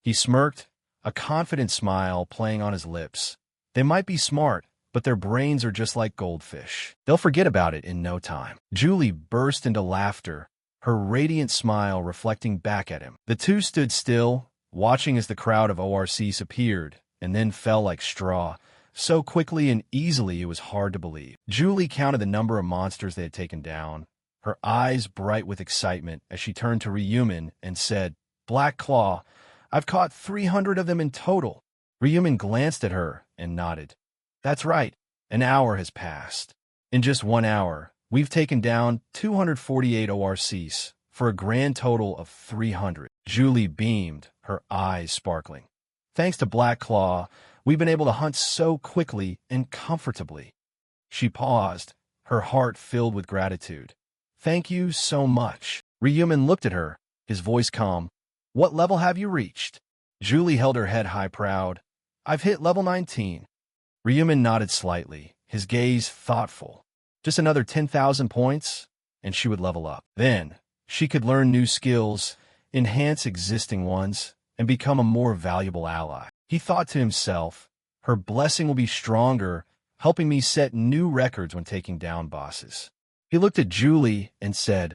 Speaker 1: He smirked, a confident smile playing on his lips. "They might be smart, but their brains are just like goldfish. They'll forget about it in no time." Julie burst into laughter, her radiant smile reflecting back at him. The two stood still, watching as the crowd of ORCs appeared and then fell like straw, so quickly and easily it was hard to believe. Julie counted the number of monsters they had taken down, her eyes bright with excitement as she turned to Ryumin and said, "Black Claw, I've caught 300 of them in total." Ryumin glanced at her and nodded. "That's right. An hour has passed. In just 1 hour, we've taken down 248 ORCs for a grand total of 300. Julie beamed, her eyes sparkling. "Thanks to Black Claw, we've been able to hunt so quickly and comfortably." She paused, her heart filled with gratitude. "Thank you so much." Ryumin looked at her, his voice calm. "What level have you reached?" Julie held her head high proud. "I've hit level 19. Ryumin nodded slightly, his gaze thoughtful. Just another 10,000 points, and she would level up. Then, she could learn new skills, enhance existing ones, and become a more valuable ally. He thought to himself, her blessing will be stronger, helping me set new records when taking down bosses. He looked at Julie and said,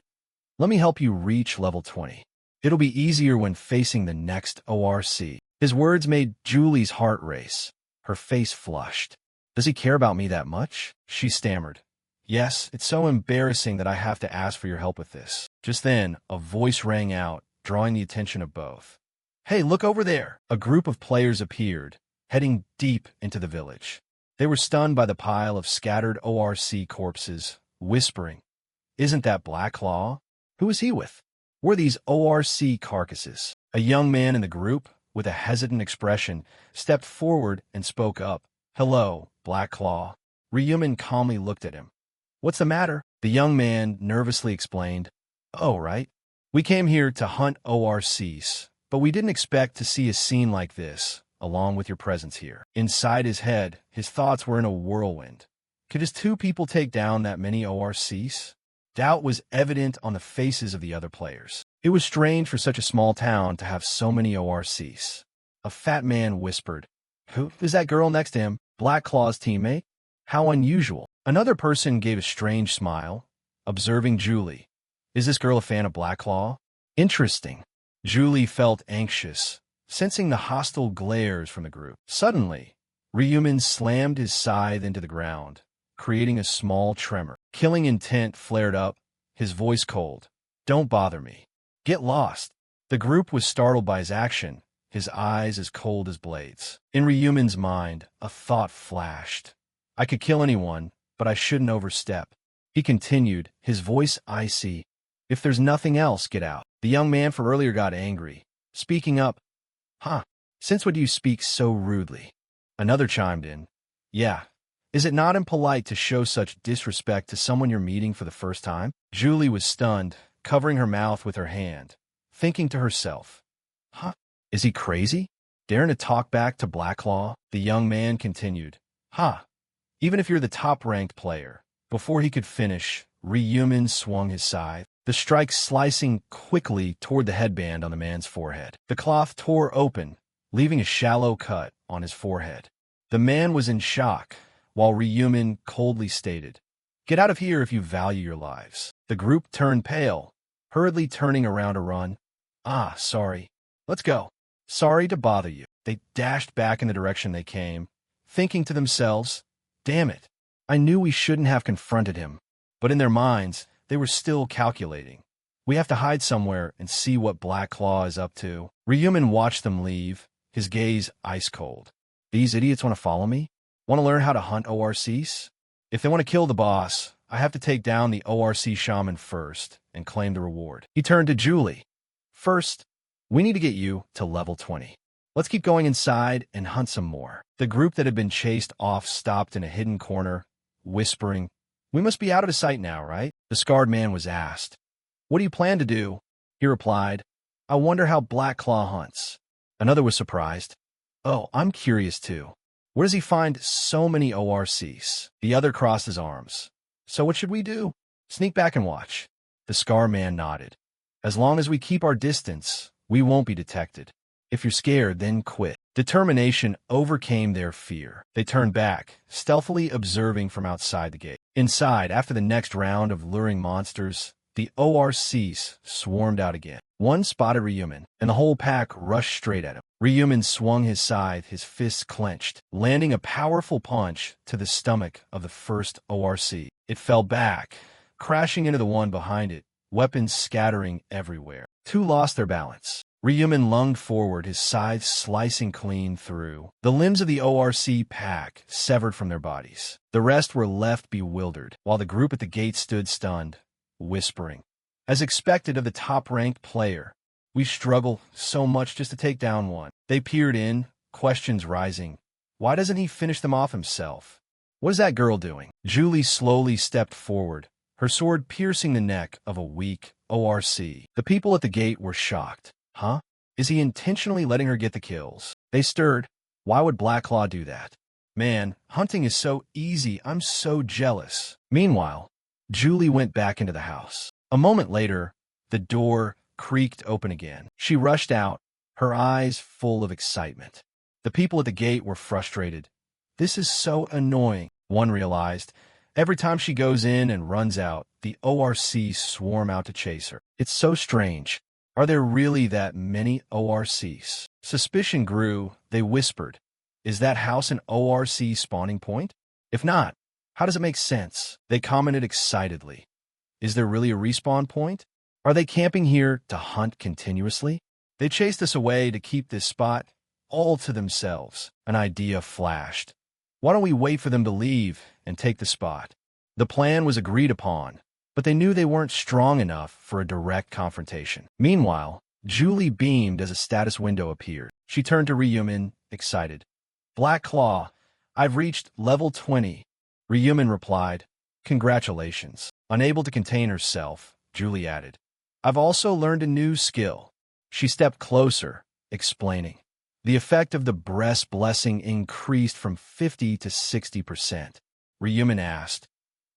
Speaker 1: "Let me help you reach level 20. It'll be easier when facing the next ORC. His words made Julie's heart race. Her face flushed. Does he care about me that much? She stammered. Yes, it's so embarrassing that I have to ask for your help with this. Just then, a voice rang out, drawing the attention of both. Hey, look over there! A group of players appeared, heading deep into the village. They were stunned by the pile of scattered ORC corpses, whispering, Isn't that Black Claw? Who is he with? Were these ORC carcasses? A young man in the group, with a hesitant expression, stepped forward and spoke up. Hello, Black Claw. Ryumin calmly looked at him. What's the matter? The young man nervously explained. Oh, right. We came here to hunt ORCs, but we didn't expect to see a scene like this, along with your presence here. Inside his head, his thoughts were in a whirlwind. Could just two people take down that many ORCs? Doubt was evident on the faces of the other players. It was strange for such a small town to have so many ORCs. A fat man whispered, Who is that girl next to him? Black Claw's teammate? How unusual. Another person gave a strange smile, observing Julie. Is this girl a fan of Black Claw? Interesting. Julie felt anxious, sensing the hostile glares from the group. Suddenly, Ryumin slammed his scythe into the ground, creating a small tremor. Killing intent flared up, his voice cold. Don't bother me. Get lost. The group was startled by his action, his eyes as cold as blades. In Ryumin's mind, a thought flashed. I could kill anyone, but I shouldn't overstep. He continued, his voice icy. If there's nothing else, get out. The young man from earlier got angry, speaking up. Since when do you speak so rudely? Another chimed in. Yeah. Is it not impolite to show such disrespect to someone you're meeting for the first time? Julie was stunned, covering her mouth with her hand, thinking to herself. Is he crazy? Daring to talk back to Black Claw? The young man continued. Even if you're the top-ranked player. Before he could finish, Ryumin swung his scythe, the strike slicing quickly toward the headband on the man's forehead. The cloth tore open, leaving a shallow cut on his forehead. The man was in shock, while Ryumin coldly stated, Get out of here if you value your lives. The group turned pale, hurriedly turning around to run. Sorry. Let's go. Sorry to bother you. They dashed back in the direction they came, thinking to themselves, Damn it. I knew we shouldn't have confronted him. But in their minds, they were still calculating. We have to hide somewhere and see what Black Claw is up to. Ryumin watched them leave, his gaze ice cold. These idiots want to follow me? Want to learn how to hunt ORCs? If they want to kill the boss, I have to take down the ORC shaman first and claim the reward. He turned to Julie. First, we need to get you to level 20. Let's keep going inside and hunt some more. The group that had been chased off stopped in a hidden corner, whispering, We must be out of sight now, right? The scarred man was asked. What do you plan to do? He replied, I wonder how Black Claw hunts. Another was surprised. Oh, I'm curious too. Where does he find so many ORCs? The other crossed his arms. So what should we do? Sneak back and watch. The scar man nodded. As long as we keep our distance, we won't be detected. If you're scared, then quit. Determination overcame their fear. They turned back, stealthily observing from outside the gate. Inside, after the next round of luring monsters, the ORCs swarmed out again. One spotted Ryumin, and the whole pack rushed straight at him. Ryumin swung his scythe, his fists clenched, landing a powerful punch to the stomach of the first ORC. It fell back, crashing into the one behind it, weapons scattering everywhere. Two lost their balance. Ryumin lunged forward, his scythe slicing clean through. The limbs of the ORC pack severed from their bodies. The rest were left bewildered, while the group at the gate stood stunned, whispering. As expected of the top-ranked player, we struggle so much just to take down one. They peered in, questions rising. Why doesn't he finish them off himself? What is that girl doing? Julie slowly stepped forward, her sword piercing the neck of a weak ORC. The people at the gate were shocked. Is he intentionally letting her get the kills? They stirred. Why would Black Claw do that? Man, hunting is so easy. I'm so jealous. Meanwhile, Julie went back into the house. A moment later, the door creaked open again. She rushed out, her eyes full of excitement. The people at the gate were frustrated. This is so annoying, one realized. Every time she goes in and runs out, the ORCs swarm out to chase her. It's so strange. Are there really that many ORCs? Suspicion grew. They whispered, is that house an ORC spawning point? If not, how does it make sense? They commented excitedly. Is there really a respawn point? Are they camping here to hunt continuously? They chased us away to keep this spot all to themselves. An idea flashed. Why don't we wait for them to leave and take the spot? The plan was agreed upon, but they knew they weren't strong enough for a direct confrontation. Meanwhile, Julie beamed as a status window appeared. She turned to Ryumin, excited. Black Claw, I've reached level 20. Ryumin replied, congratulations. Unable to contain herself, Julie added, I've also learned a new skill. She stepped closer, explaining. The effect of the breast blessing increased from 50 to 60%. Ryumin asked,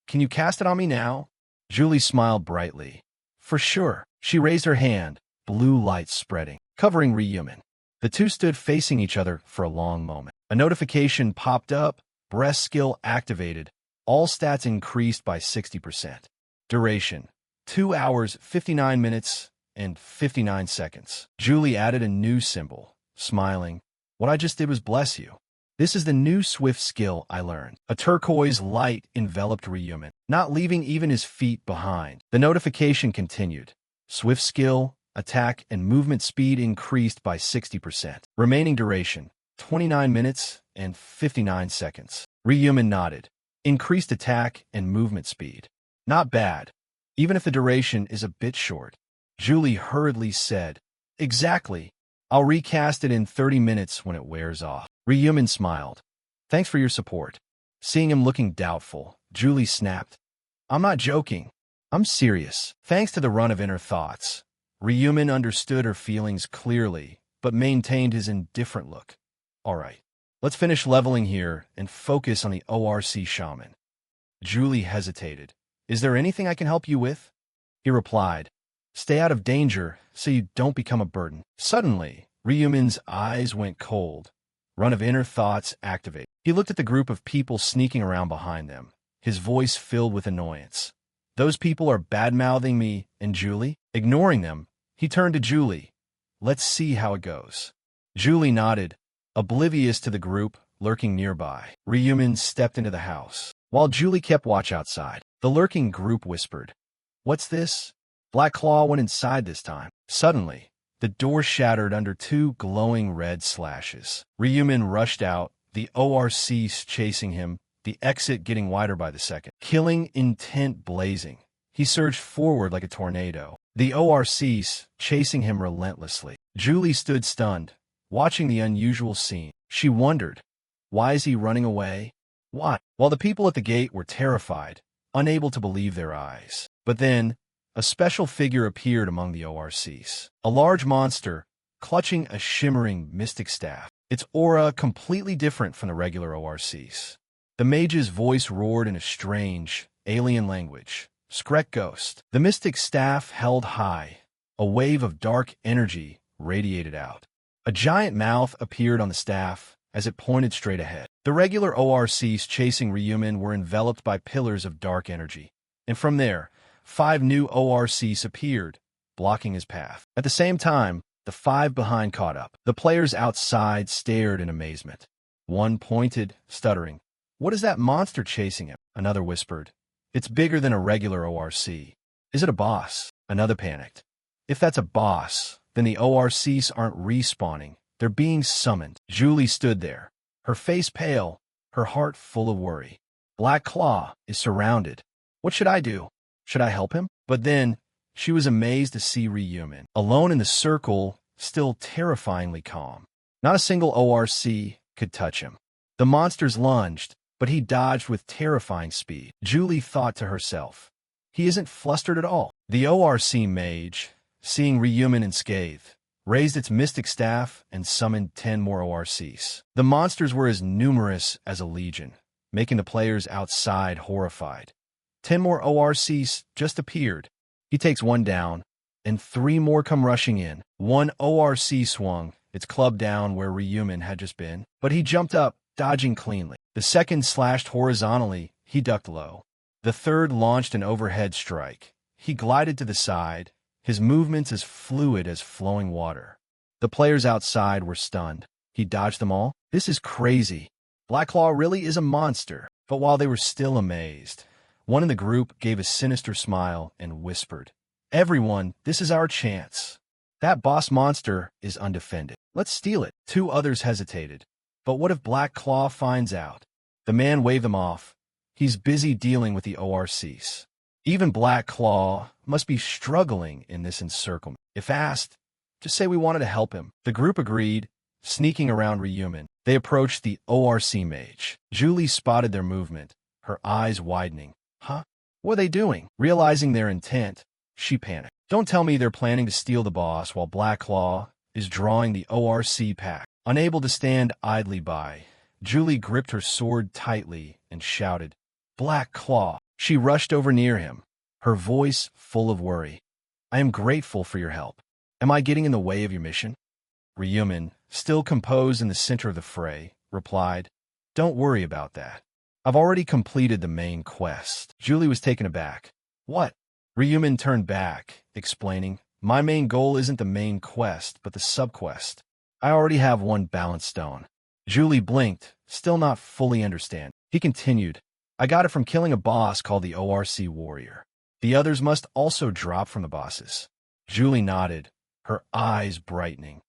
Speaker 1: can you cast it on me now? Julie smiled brightly. For sure. She raised her hand, blue light spreading, covering Ryumin. The two stood facing each other for a long moment. A notification popped up, breast skill activated. All stats increased by 60%. Duration, 2 hours, 59 minutes, and 59 seconds. Julie added a new symbol, smiling. What I just did was bless you. This is the new swift skill I learned. A turquoise light enveloped Ryumin, not leaving even his feet behind. The notification continued. Swift skill, attack, and movement speed increased by 60%. Remaining duration, 29 minutes and 59 seconds. Ryumin nodded. Increased attack and movement speed. Not bad, even if the duration is a bit short. Julie hurriedly said, exactly. I'll recast it in 30 minutes when it wears off. Ryumin smiled. Thanks for your support. Seeing him looking doubtful, Julie snapped. I'm not joking. I'm serious. Thanks to the run of inner thoughts, Ryumin understood her feelings clearly, but maintained his indifferent look. All right, let's finish leveling here and focus on the ORC shaman. Julie hesitated. Is there anything I can help you with? He replied. Stay out of danger so you don't become a burden. Suddenly, Ryumin's eyes went cold. Run of inner thoughts activated. He looked at the group of people sneaking around behind them, his voice filled with annoyance. Those people are bad-mouthing me and Julie. Ignoring them, he turned to Julie. Let's see how it goes. Julie nodded, oblivious to the group lurking nearby. Ryumin stepped into the house. While Julie kept watch outside, the lurking group whispered, What's this? Black Claw went inside this time. Suddenly, the door shattered under 2 glowing red slashes. Ryumin rushed out, the ORCs chasing him, the exit getting wider by the second. Killing intent blazing. He surged forward like a tornado, the ORCs chasing him relentlessly. Julie stood stunned, watching the unusual scene. She wondered, why is he running away? Why? While the people at the gate were terrified, unable to believe their eyes. But then, a special figure appeared among the ORCs. A large monster, clutching a shimmering mystic staff. Its aura completely different from the regular ORCs. The mage's voice roared in a strange, alien language. Skrek Ghost. The mystic staff held high. A wave of dark energy radiated out. A giant mouth appeared on the staff as it pointed straight ahead. The regular ORCs chasing Ryumin were enveloped by pillars of dark energy. And from there, 5 new ORCs appeared, blocking his path. At the same time, the 5 behind caught up. The players outside stared in amazement. One pointed, stuttering. What is that monster chasing him? Another whispered. It's bigger than a regular ORC. Is it a boss? Another panicked. If that's a boss, then the ORCs aren't respawning. They're being summoned. Julie stood there, her face pale, her heart full of worry. Black Claw is surrounded. What should I do? Should I help him? But then, she was amazed to see Ryumin, alone in the circle, still terrifyingly calm. Not a single ORC could touch him. The monsters lunged, but he dodged with terrifying speed. Julie thought to herself, he isn't flustered at all. The ORC mage, seeing Ryumin unscathed, raised its mystic staff and summoned 10 more ORCs. The monsters were as numerous as a legion, making the players outside horrified. 10 more ORCs just appeared. He takes 1 down, and 3 more come rushing in. 1 ORC swung, its club down where Ryumin had just been, but he jumped up, dodging cleanly. The second slashed horizontally, he ducked low. The third launched an overhead strike. He glided to the side, his movements as fluid as flowing water. The players outside were stunned. He dodged them all? This is crazy. Black Claw really is a monster. But while they were still amazed, one in the group gave a sinister smile and whispered, "Everyone, this is our chance. That boss monster is undefended. Let's steal it." Two others hesitated. But what if Black Claw finds out? The man waved them off. He's busy dealing with the ORCs. Even Black Claw must be struggling in this encirclement. If asked, just say we wanted to help him. The group agreed, sneaking around Ryumin. They approached the ORC mage. Julie spotted their movement, her eyes widening. Huh? What are they doing? Realizing their intent, she panicked. Don't tell me they're planning to steal the boss while Black Claw is drawing the ORC pack. Unable to stand idly by, Julie gripped her sword tightly and shouted, "Black Claw!" She rushed over near him, her voice full of worry. "I am grateful for your help. Am I getting in the way of your mission?" Ryumin, still composed in the center of the fray, replied, "Don't worry about that. I've already completed the main quest." Julie was taken aback. "What?" Ryumin turned back, explaining, "My main goal isn't the main quest, but the subquest. I already have one balance stone." Julie blinked, still not fully understanding. He continued, "I got it from killing a boss called the ORC Warrior. The others must also drop from the bosses." Julie nodded, her eyes brightening.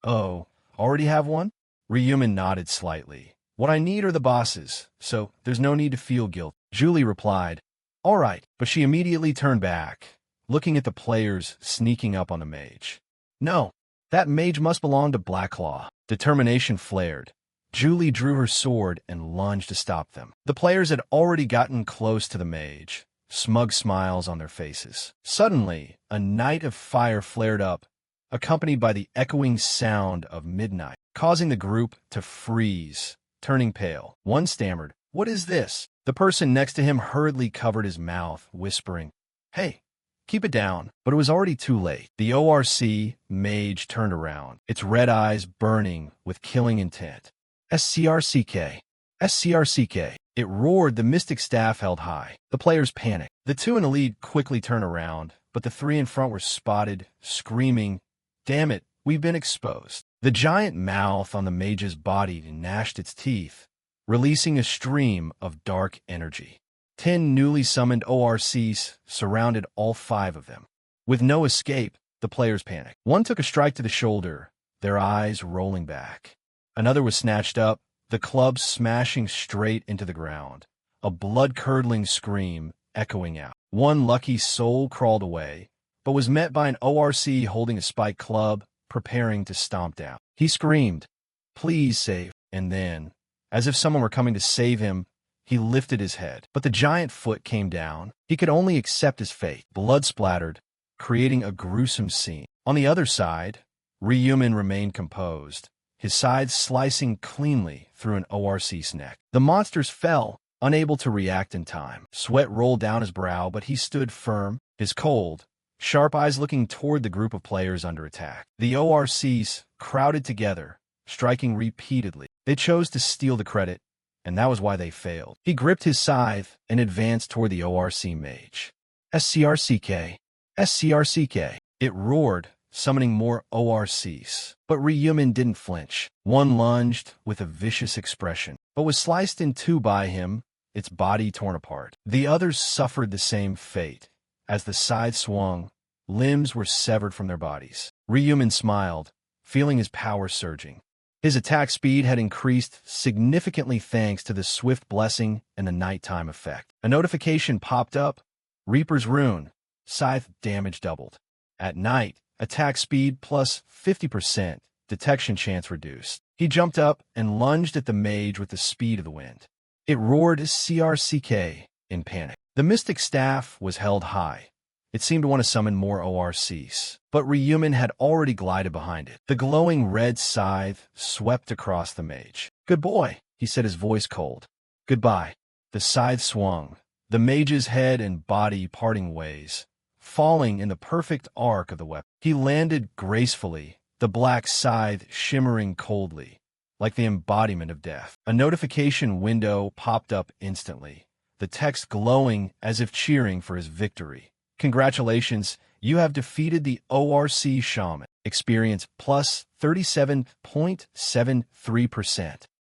Speaker 1: "Oh, already have one?" Ryumin nodded slightly. "What I need are the bosses, so there's no need to feel guilt." Julie replied, "All right," but she immediately turned back, looking at the players sneaking up on the mage. "No, that mage must belong to Black Claw." Determination flared. Julie drew her sword and lunged to stop them. The players had already gotten close to the mage, smug smiles on their faces. Suddenly, a night of fire flared up, accompanied by the echoing sound of midnight, causing the group to freeze, turning pale. One stammered, "What is this?" The person next to him hurriedly covered his mouth, whispering, "Hey, keep it down." But it was already too late. The ORC mage turned around, its red eyes burning with killing intent. SCRCK. SCRCK. It roared, the mystic staff held high. The players panicked. The two in the lead quickly turned around, but the three in front were spotted, screaming, "Damn it, we've been exposed." The giant mouth on the mage's body gnashed its teeth, releasing a stream of dark energy. 10 newly summoned ORCs surrounded all 5 of them. With no escape, the players panicked. One took a strike to the shoulder, their eyes rolling back. Another was snatched up, the club smashing straight into the ground, a blood-curdling scream echoing out. One lucky soul crawled away, but was met by an ORC holding a spiked club, preparing to stomp down. He screamed, "Please save," and then, as if someone were coming to save him, he lifted his head. But the giant foot came down. He could only accept his fate. Blood splattered, creating a gruesome scene. On the other side, Ryumin remained composed, his side slicing cleanly through an ORC's neck. The monsters fell, unable to react in time. Sweat rolled down his brow, but he stood firm, his cold, sharp eyes looking toward the group of players under attack. The ORCs crowded together, striking repeatedly. They chose to steal the credit, and that was why they failed. He gripped his scythe and advanced toward the ORC mage. SCRCK. SCRCK. It roared, summoning more ORCs. But Ryumin didn't flinch. One lunged with a vicious expression, but was sliced in two by him, its body torn apart. The others suffered the same fate. As the scythe swung, limbs were severed from their bodies. Ryumin smiled, feeling his power surging. His attack speed had increased significantly thanks to the swift blessing and the nighttime effect. A notification popped up. Reaper's Rune. Scythe damage doubled. At night, attack speed plus 50%, detection chance reduced. He jumped up and lunged at the mage with the speed of the wind. It roared CRCK in panic. The mystic staff was held high. It seemed to want to summon more ORCs, but Ryumin had already glided behind it. The glowing red scythe swept across the mage. "Good boy," he said, his voice cold. "Goodbye." The scythe swung, the mage's head and body parting ways, falling in the perfect arc of the weapon. He landed gracefully, the black scythe shimmering coldly, like the embodiment of death. A notification window popped up instantly, the text glowing as if cheering for his victory. "Congratulations, You have defeated the ORC Shaman. Experience plus 37.73%.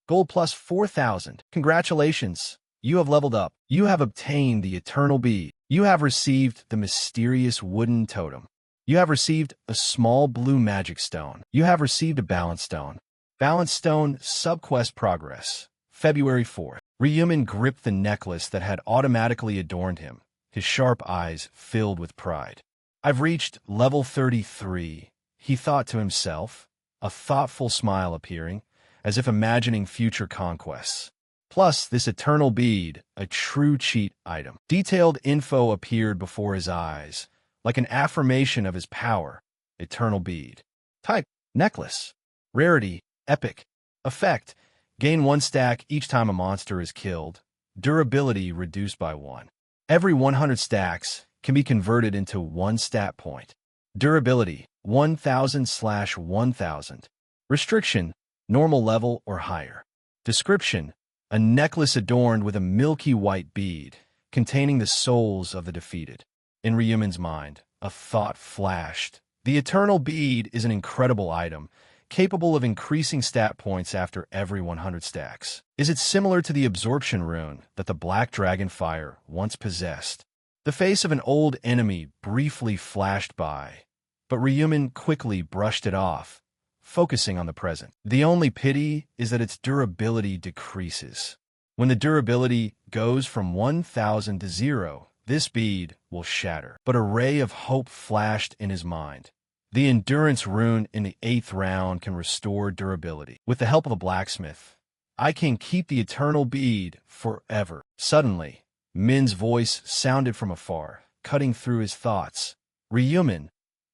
Speaker 1: Gold plus 4,000. Congratulations. You have leveled up. You have obtained the Eternal Bead. You have received the mysterious wooden totem. You have received a small blue magic stone. You have received a balance stone. Balance stone subquest progress. February 4th. Ryumin gripped the necklace that had automatically adorned him, his sharp eyes filled with pride. I've reached level 33, he thought to himself, a thoughtful smile appearing, as if imagining future conquests. Plus, this eternal bead, a true cheat item. Detailed info appeared before his eyes, like an affirmation of his power. Eternal bead. Type, necklace. Rarity, epic. Effect, gain 1 stack each time a monster is killed. Durability reduced by 1. Every 100 stacks can be converted into 1 stat point. Durability, 1000/1000. Restriction, normal level or higher. Description, a necklace adorned with a milky white bead, containing the souls of the defeated. In Ryumin's mind, a thought flashed. The Eternal Bead is an incredible item, capable of increasing stat points after every 100 stacks. Is it similar to the Absorption Rune that the Black Dragon Fire once possessed? The face of an old enemy briefly flashed by, but Ryumin quickly brushed it off, focusing on the present. The only pity is that its durability decreases. When the durability goes from 1,000 to 0, this bead will shatter. But a ray of hope flashed in his mind. The Endurance Rune in the 8th round can restore durability. With the help of a blacksmith, I can keep the Eternal Bead forever. Suddenly, Min's voice sounded from afar, cutting through his thoughts. Ryumin,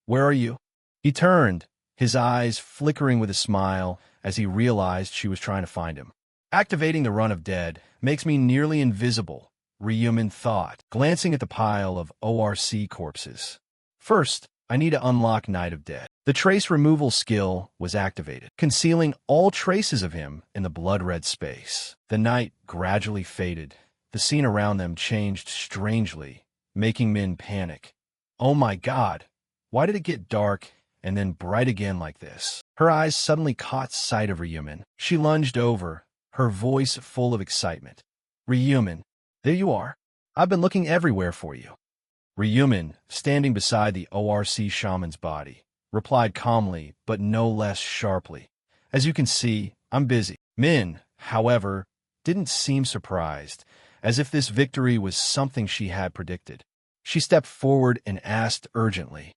Speaker 1: where are you? He turned, his eyes flickering with a smile as he realized she was trying to find him. Activating the Run of Dead makes me nearly invisible, Ryumin thought, glancing at the pile of ORC corpses. First, I need to unlock Night of Dead. The trace removal skill was activated, concealing all traces of him in the blood-red space. The night gradually faded. The scene around them changed strangely, making Min panic. Oh my god, why did it get dark and then bright again like this? Her eyes suddenly caught sight of Ryumin. She lunged over, her voice full of excitement. Ryumin, there you are. I've been looking everywhere for you. Ryumin, standing beside the ORC shaman's body, replied calmly but no less sharply. As you can see, I'm busy. Min, however, didn't seem surprised, as if this victory was something she had predicted. She stepped forward and asked urgently,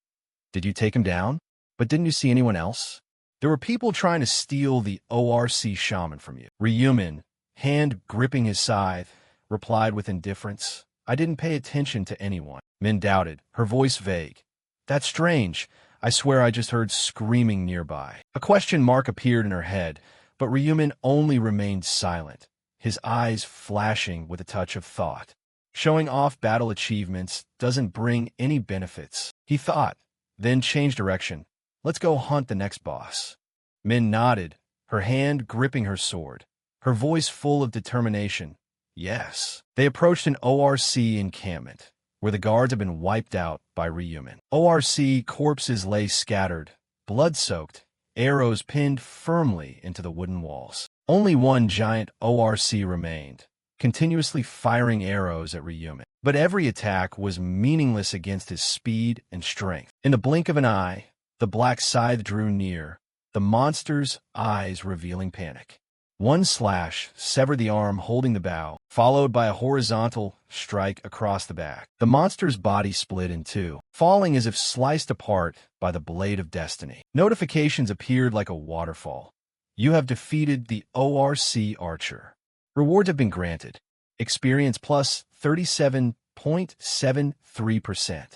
Speaker 1: Did you take him down? But didn't you see anyone else? There were people trying to steal the ORC shaman from you. Ryumin, hand gripping his scythe, replied with indifference, I didn't pay attention to anyone. Min doubted, her voice vague. That's strange. I swear I just heard screaming nearby. A question mark appeared in her head, but Ryumin only remained silent, his eyes flashing with a touch of thought. Showing off battle achievements doesn't bring any benefits, he thought, then changed direction. Let's go hunt the next boss. Min nodded, her hand gripping her sword, her voice full of determination. Yes. They approached an ORC encampment, where the guards had been wiped out by Ryumin. ORC corpses lay scattered, blood-soaked, arrows pinned firmly into the wooden walls. Only one giant ORC remained, continuously firing arrows at Ryumin. But every attack was meaningless against his speed and strength. In the blink of an eye, the black scythe drew near, the monster's eyes revealing panic. One slash severed the arm holding the bow, followed by a horizontal strike across the back. The monster's body split in two, falling as if sliced apart by the blade of destiny. Notifications appeared like a waterfall. You have defeated the ORC Archer. Rewards have been granted. Experience plus 37.73%.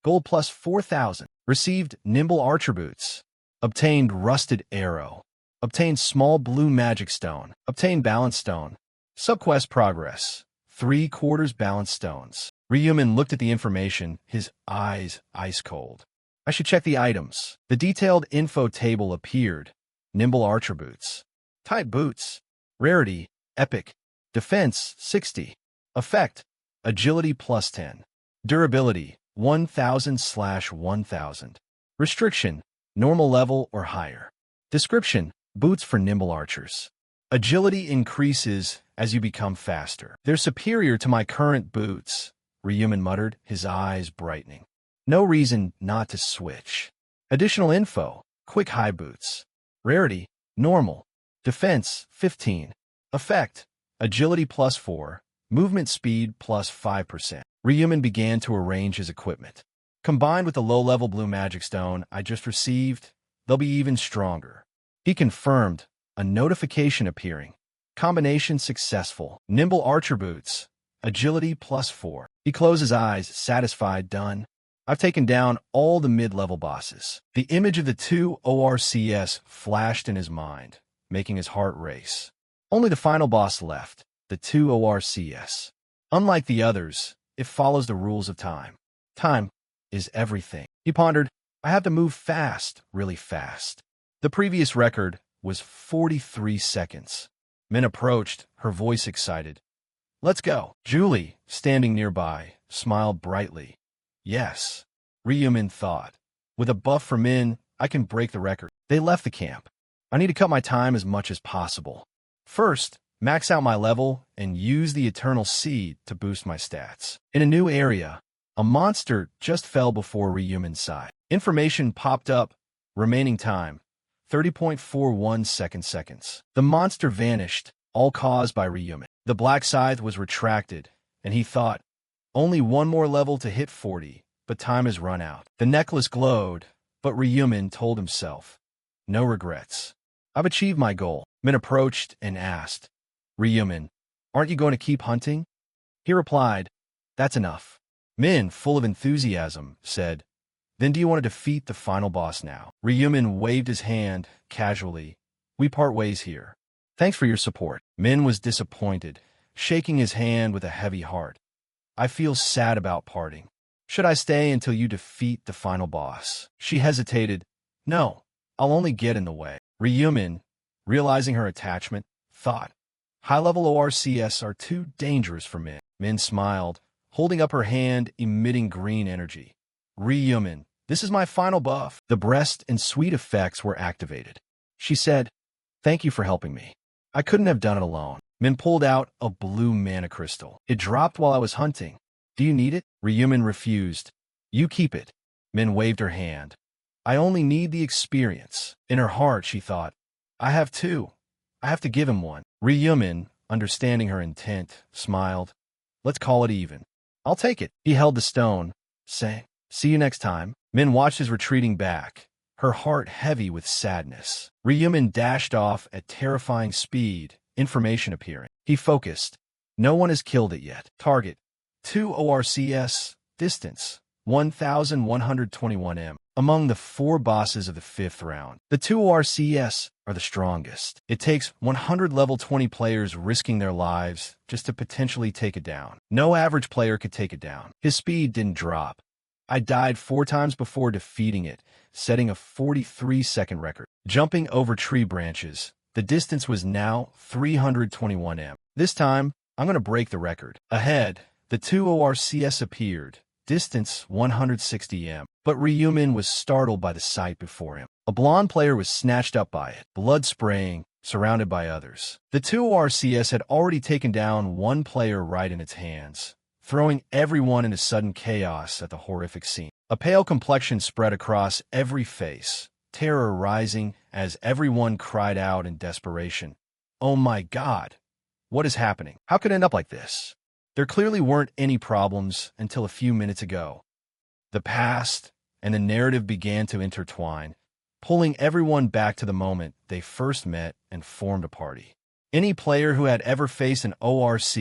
Speaker 1: Gold plus 4,000. Received Nimble Archer Boots. Obtained Rusted Arrow. Obtained Small Blue Magic Stone. Obtained Balance Stone. Subquest Progress. 3/4 Balance Stones. Ryumin looked at the information, his eyes ice cold. I should check the items. The detailed info table appeared. Nimble Archer Boots. Type Boots. Rarity, Epic. Defense, 60. Effect, Agility plus 10. Durability, 1000/1000. Restriction, normal level or higher. Description, boots for nimble archers. Agility increases as you become faster. They're superior to my current boots, Ryumin muttered, his eyes brightening. No reason not to switch. Additional info, quick high boots. Rarity, normal. Defense, 15. Effect, agility +4, movement speed +5%. Ryumin began to arrange his equipment. Combined with the low-level blue magic stone I just received, they'll be even stronger. He confirmed, a notification appearing. Combination successful. Nimble archer boots. Agility +4. He closed his eyes, satisfied, done. I've taken down all the mid-level bosses. The image of the two ORCS flashed in his mind, making his heart race. Only the final boss left, the two ORCS. Unlike the others, it follows the rules of time. Time is everything. He pondered, I have to move fast, really fast. The previous record was 43 seconds. Min approached, her voice excited. Let's go. Julie, standing nearby, smiled brightly. Yes, Ryumin thought. With a buff for Min, I can break the record. They left the camp. I need to cut my time as much as possible. First, max out my level and use the Eternal Seed to boost my stats. In a new area, a monster just fell before Ryumin's side. Information popped up. Remaining time, 30.41 seconds. The monster vanished, all caused by Ryumin. The black scythe was retracted, and he thought, only one more level to hit 40, but time has run out. The necklace glowed, but Ryumin told himself, no regrets. I've achieved my goal. Min approached and asked, Ryumin, aren't you going to keep hunting? He replied, that's enough. Min, full of enthusiasm, said, then do you want to defeat the final boss now? Ryumin waved his hand, casually. We part ways here. Thanks for your support. Min was disappointed, shaking his hand with a heavy heart. I feel sad about parting. Should I stay until you defeat the final boss? She hesitated. No, I'll only get in the way. Ryumin, realizing her attachment, thought, high-level ORCS are too dangerous for Min. Min smiled, holding up her hand, emitting green energy. Ryumin, this is my final buff. The breast and sweet effects were activated. She said, thank you for helping me. I couldn't have done it alone. Min pulled out a blue mana crystal. It dropped while I was hunting. Do you need it? Ryumin refused. You keep it. Min waved her hand. I only need the experience. In her heart, she thought, I have two. I have to give him one. Ryumin, understanding her intent, smiled. Let's call it even. I'll take it. He held the stone, saying, see you next time. Min watched his retreating back, her heart heavy with sadness. Ryumin dashed off at terrifying speed, information appearing. He focused. No one has killed it yet. Target, 2 ORCS, distance, 1,121 m. Among the 4 bosses of the 5th round, the 2 ORCS are the strongest. It takes 100 level 20 players risking their lives just to potentially take it down. No average player could take it down. His speed didn't drop. I died 4 times before defeating it, setting a 43-second record. Jumping over tree branches, the distance was now 321 m. This time, I'm going to break the record. Ahead, the 2 ORCS appeared, distance 160 m. But Ryumin was startled by the sight before him. A blonde player was snatched up by it, blood spraying, surrounded by others. The 2 ORCS had already taken down one player right in its hands, throwing everyone into sudden chaos at the horrific scene. A pale complexion spread across every face, terror rising as everyone cried out in desperation. Oh my God! What is happening? How could it end up like this? There clearly weren't any problems until a few minutes ago. The past and the narrative began to intertwine, pulling everyone back to the moment they first met and formed a party. Any player who had ever faced an ORC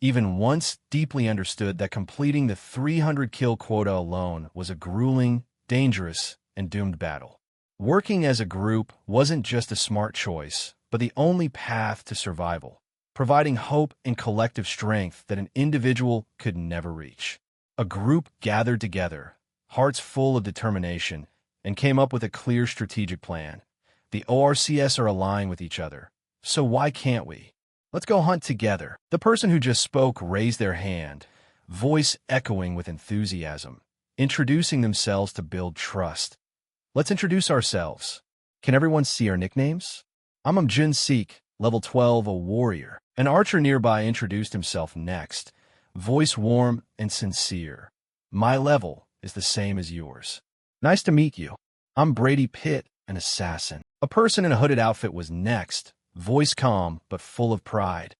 Speaker 1: even once deeply understood that completing the 300 kill quota alone was a grueling, dangerous, and doomed battle. Working as a group wasn't just a smart choice, but the only path to survival, providing hope and collective strength that an individual could never reach. A group gathered together, hearts full of determination, and came up with a clear strategic plan. The ORCS are aligned with each other, so why can't we? Let's go hunt together. The person who just spoke raised their hand, voice echoing with enthusiasm. introducing themselves to build trust. Let's introduce ourselves. Can everyone see our nicknames? I'm Jun Seek, level 12, a warrior. An archer nearby introduced himself next, voice warm and sincere. My level is the same as yours. Nice to meet you. I'm Brady Pitt, an assassin. A person in a hooded outfit was next, voice calm but full of pride.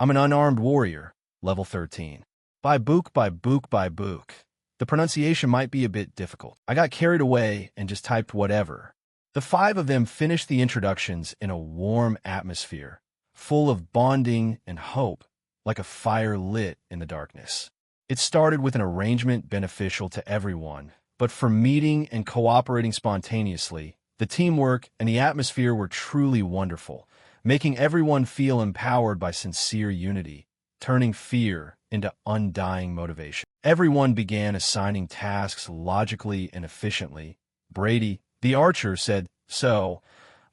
Speaker 1: I'm an unarmed warrior, level 13. By book, by book, by book. The pronunciation might be a bit difficult. I got carried away and just typed whatever. The five of them finished the introductions in a warm atmosphere, full of bonding and hope, like a fire lit in the darkness. It started with an arrangement beneficial to everyone, but for meeting and cooperating spontaneously, the teamwork and the atmosphere were truly wonderful, making everyone feel empowered by sincere unity, turning fear into undying motivation. Everyone began assigning tasks logically and efficiently. Brady, the archer, said, So,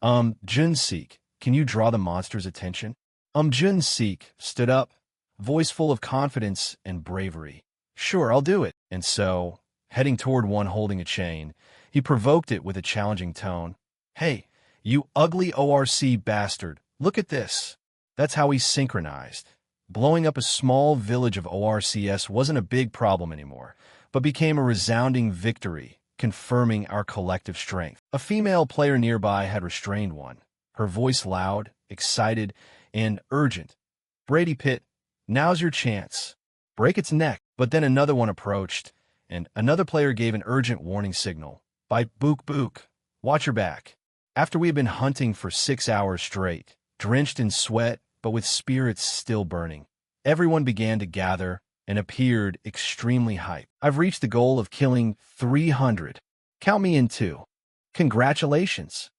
Speaker 1: Jun-seek, can you draw the monster's attention? Jun-seek stood up, voice full of confidence and bravery. Sure, I'll do it. And so, heading toward one holding a chain, he provoked it with a challenging tone. Hey, you ugly ORC bastard, look at this. That's how he synchronized. Blowing up a small village of ORCS wasn't a big problem anymore, but became a resounding victory, confirming our collective strength. A female player nearby had restrained one, her voice loud, excited, and urgent. Brady Pitt, now's your chance. Break its neck. But then another one approached, and another player gave an urgent warning signal. By book book, watch your back. After we had been hunting for 6 hours straight, drenched in sweat, but with spirits still burning, everyone began to gather and appeared extremely hyped. I've reached the goal of killing 300. Count me in too. Congratulations.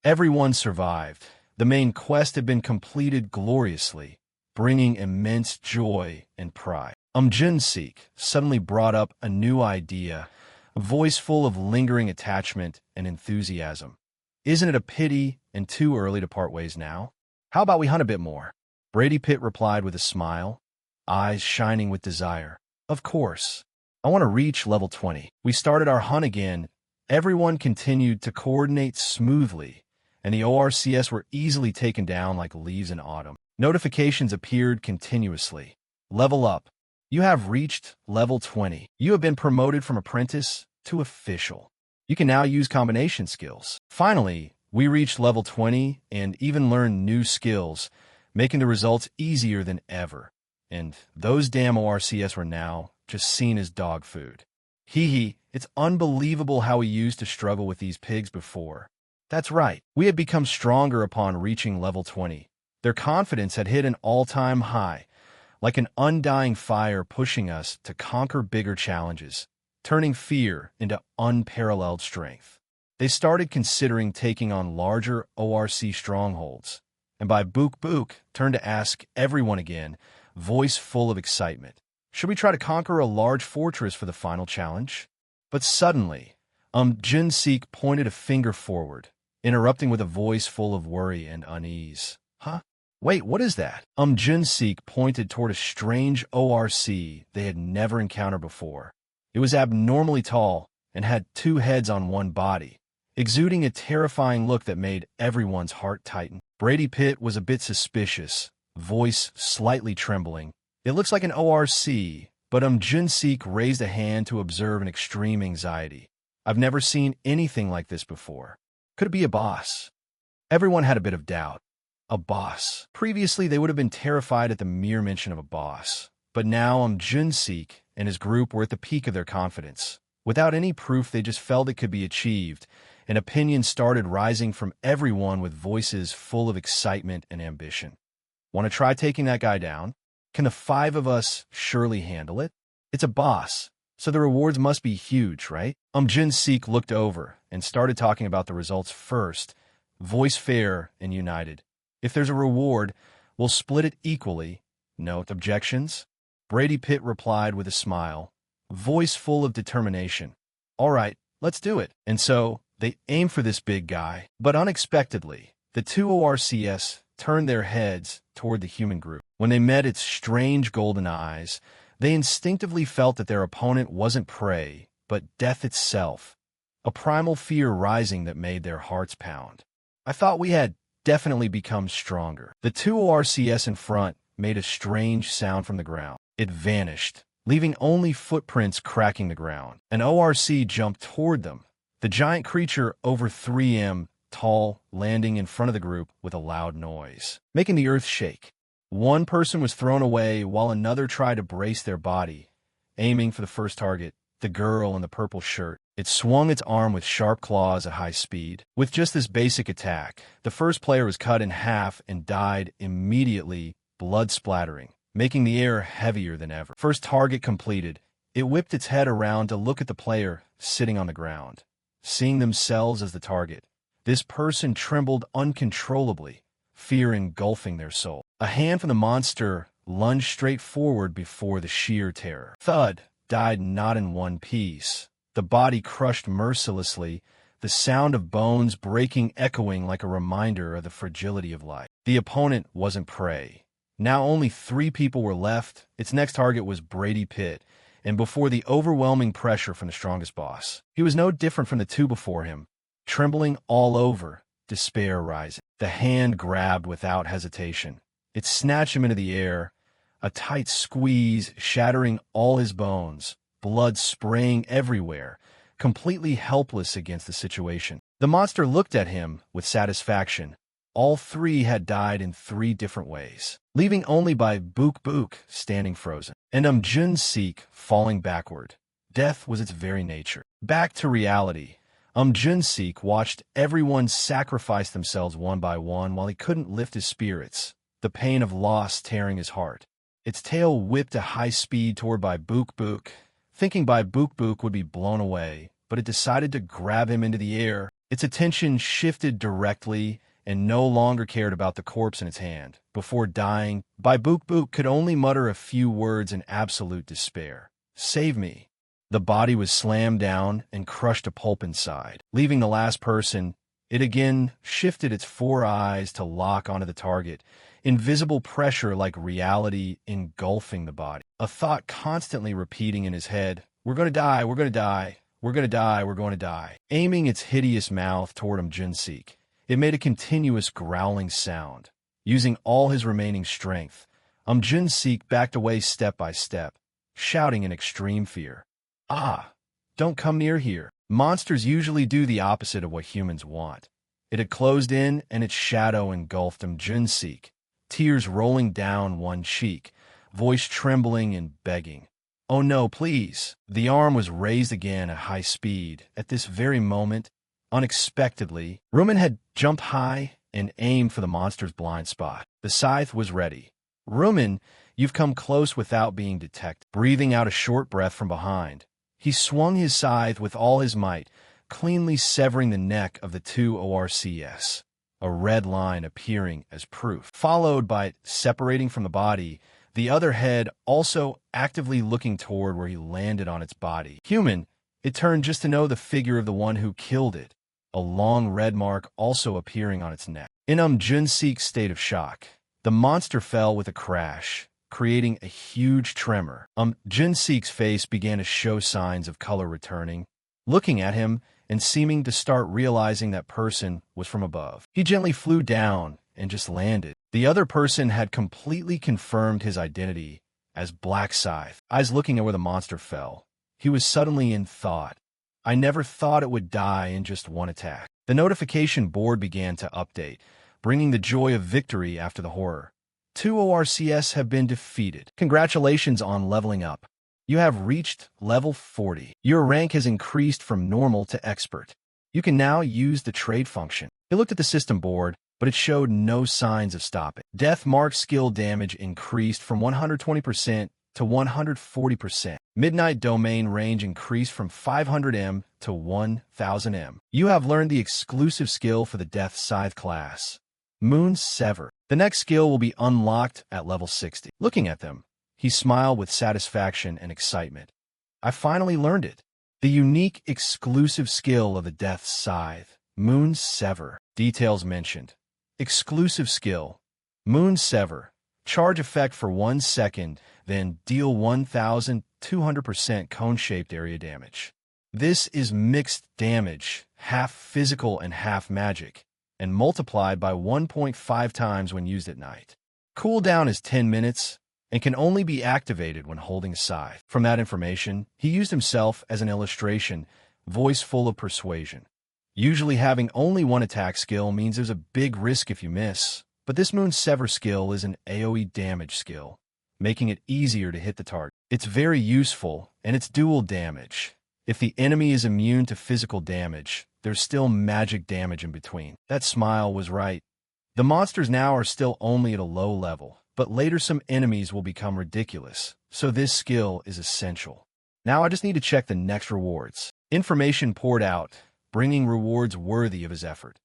Speaker 1: Everyone survived. The main quest had been completed gloriously, bringing immense joy and pride. Jun-seek suddenly brought up a new idea, a voice full of lingering attachment and enthusiasm. Isn't it a pity and too early to part ways now? How about we hunt a bit more? Brady Pitt replied with a smile, eyes shining with desire. Of course. I want to reach level 20. We started our hunt again. Everyone continued to coordinate smoothly, and the ORCS were easily taken down like leaves in autumn. Notifications appeared continuously. Level up. You have reached level 20. You have been promoted from apprentice to official. You can now use combination skills. Finally, we reached level 20 and even learned new skills, making the results easier than ever. And those damn ORCS were now just seen as dog food. Hee, it's unbelievable how we used to struggle with these pigs before. That's right, we had become stronger upon reaching level 20. Their confidence had hit an all-time high, like an undying fire pushing us to conquer bigger challenges, turning fear into unparalleled strength. They started considering taking on larger ORC strongholds, and by book turned to ask everyone again, voice full of excitement. Should we try to conquer a large fortress for the final challenge? But suddenly, Jun-seek pointed a finger forward, interrupting with a voice full of worry and unease. Huh? Wait, what is that? Jun-seek pointed toward a strange ORC they had never encountered before. It was abnormally tall and had 2 heads on one body, exuding a terrifying look that made everyone's heart tighten. Brady Pitt was a bit suspicious, voice slightly trembling. It looks like an ORC, but Jun-seek raised a hand to observe an extreme anxiety. I've never seen anything like this before. Could it be a boss? Everyone had a bit of doubt. A boss. Previously, they would have been terrified at the mere mention of a boss. But now Jun-seek and his group were at the peak of their confidence. Without any proof, they just felt it could be achieved, and opinions started rising from everyone with voices full of excitement and ambition. Want to try taking that guy down? Can the 5 of us surely handle it? It's a boss, so the rewards must be huge, right? Jun-seek looked over and started talking about the results first, voice fair and united. If there's a reward, we'll split it equally. Note objections? Brady Pitt replied with a smile, voice full of determination. All right, let's do it. And so, they aimed for this big guy, but unexpectedly, the 2 ORCS turned their heads toward the human group. When they met its strange golden eyes, they instinctively felt that their opponent wasn't prey, but but death itself, a primal fear rising that made their hearts pound. I thought we had definitely become stronger. The two ORCS in front made a strange sound from the ground. It vanished, leaving only footprints cracking the ground. An ORC jumped toward them, the giant creature over 3 m tall, landing in front of the group with a loud noise, making the earth shake. One person was thrown away while another tried to brace their body, aiming for the first target, the girl in the purple shirt. It swung its arm with sharp claws at high speed. With just this basic attack, the first player was cut in half and died immediately, blood splattering, making the air heavier than ever. First target completed, it whipped its head around to look at the player sitting on the ground. Seeing themselves as the target, this person trembled uncontrollably, fear engulfing their soul. A hand from the monster lunged straight forward before the sheer terror. Thud died not in one piece. The body crushed mercilessly, the sound of bones breaking echoing like a reminder of the fragility of life. The opponent wasn't prey. Now only 3 people were left. Its next target was Brady Pitt, and before the overwhelming pressure from the strongest boss, he was no different from the 2 before him, trembling all over, despair rising. The hand grabbed without hesitation. It snatched him into the air, a tight squeeze shattering all his bones, blood spraying everywhere, completely helpless against the situation. The monster looked at him with satisfaction. All 3 had died in 3 different ways, leaving only by Book Book standing frozen, and Jun-Sik falling backward. Death was its very nature. Back to reality, Jun-Sik watched everyone sacrifice themselves one by one while he couldn't lift his spirits, the pain of loss tearing his heart. Its tail whipped at high speed toward Bai Book Book, thinking Bai Book Book would be blown away, but it decided to grab him into the air. Its attention shifted directly and no longer cared about the corpse in its hand. Before dying, Bai Book Book could only mutter a few words in absolute despair. "Save me." The body was slammed down and crushed to pulp inside. Leaving the last person, it again shifted its 4 eyes to lock onto the target, invisible pressure like reality engulfing the body. A thought constantly repeating in his head, "We're going to die, we're going to die, we're going to die, we're going to die." Aiming its hideous mouth toward Jun-Sik, it made a continuous growling sound. Using all his remaining strength, Jun-Sik backed away step by step, shouting in extreme fear, "Ah, don't come near here." Monsters usually do the opposite of what humans want. It had closed in, and its shadow engulfed Jun-Sik, tears rolling down one cheek, voice trembling and begging, "Oh no, please." The arm was raised again at high speed. At this very moment, unexpectedly, Rumen had jumped high and aimed for the monster's blind spot. The scythe was ready. "Rumen, you've come close without being detected." Breathing out a short breath from behind, he swung his scythe with all his might, cleanly severing the neck of the 2 ORCS, a red line appearing as proof, followed by it separating from the body, the other head also actively looking toward where he landed on its body. Human, it turned just to know the figure of the one who killed it, a long red mark also appearing on its neck. In Jun-Sik's state of shock, the monster fell with a crash, creating a huge tremor. Jun-Sik's face began to show signs of color returning, looking at him and seeming to start realizing that person was from above. He gently flew down and just landed. The other person had completely confirmed his identity as Black Scythe. Eyes looking at where the monster fell, he was suddenly in thought. "I never thought it would die in just one attack." The notification board began to update, bringing the joy of victory after the horror. 2 ORCS have been defeated. Congratulations on leveling up. You have reached level 40. Your rank has increased from normal to expert. You can now use the trade function. He looked at the system board, but it showed no signs of stopping. Death mark skill damage increased from 120% to 140%. Midnight domain range increased from 500 m to 1000 m. You have learned the exclusive skill for the Death Scythe class, Moon Sever. The next skill will be unlocked at level 60. Looking at them, he smiled with satisfaction and excitement. "I finally learned it. The unique exclusive skill of the Death Scythe, Moon Sever." Details mentioned. Exclusive skill, Moon Sever. Charge effect for 1 second, then deal 1,200% cone-shaped area damage. This is mixed damage, half physical and half magic, and multiplied by 1.5 times when used at night. Cooldown is 10 minutes and can only be activated when holding a scythe. From that information, he used himself as an illustration, voice full of persuasion. Usually having only one attack skill means there's a big risk if you miss, but this Moon's Sever skill is an AoE damage skill, making it easier to hit the target. It's very useful, and it's dual damage. If the enemy is immune to physical damage, there's still magic damage in between. That smile was right. The monsters now are still only at a low level, but later some enemies will become ridiculous, so this skill is essential. Now I just need to check the next rewards. Information poured out, bringing rewards worthy of his effort.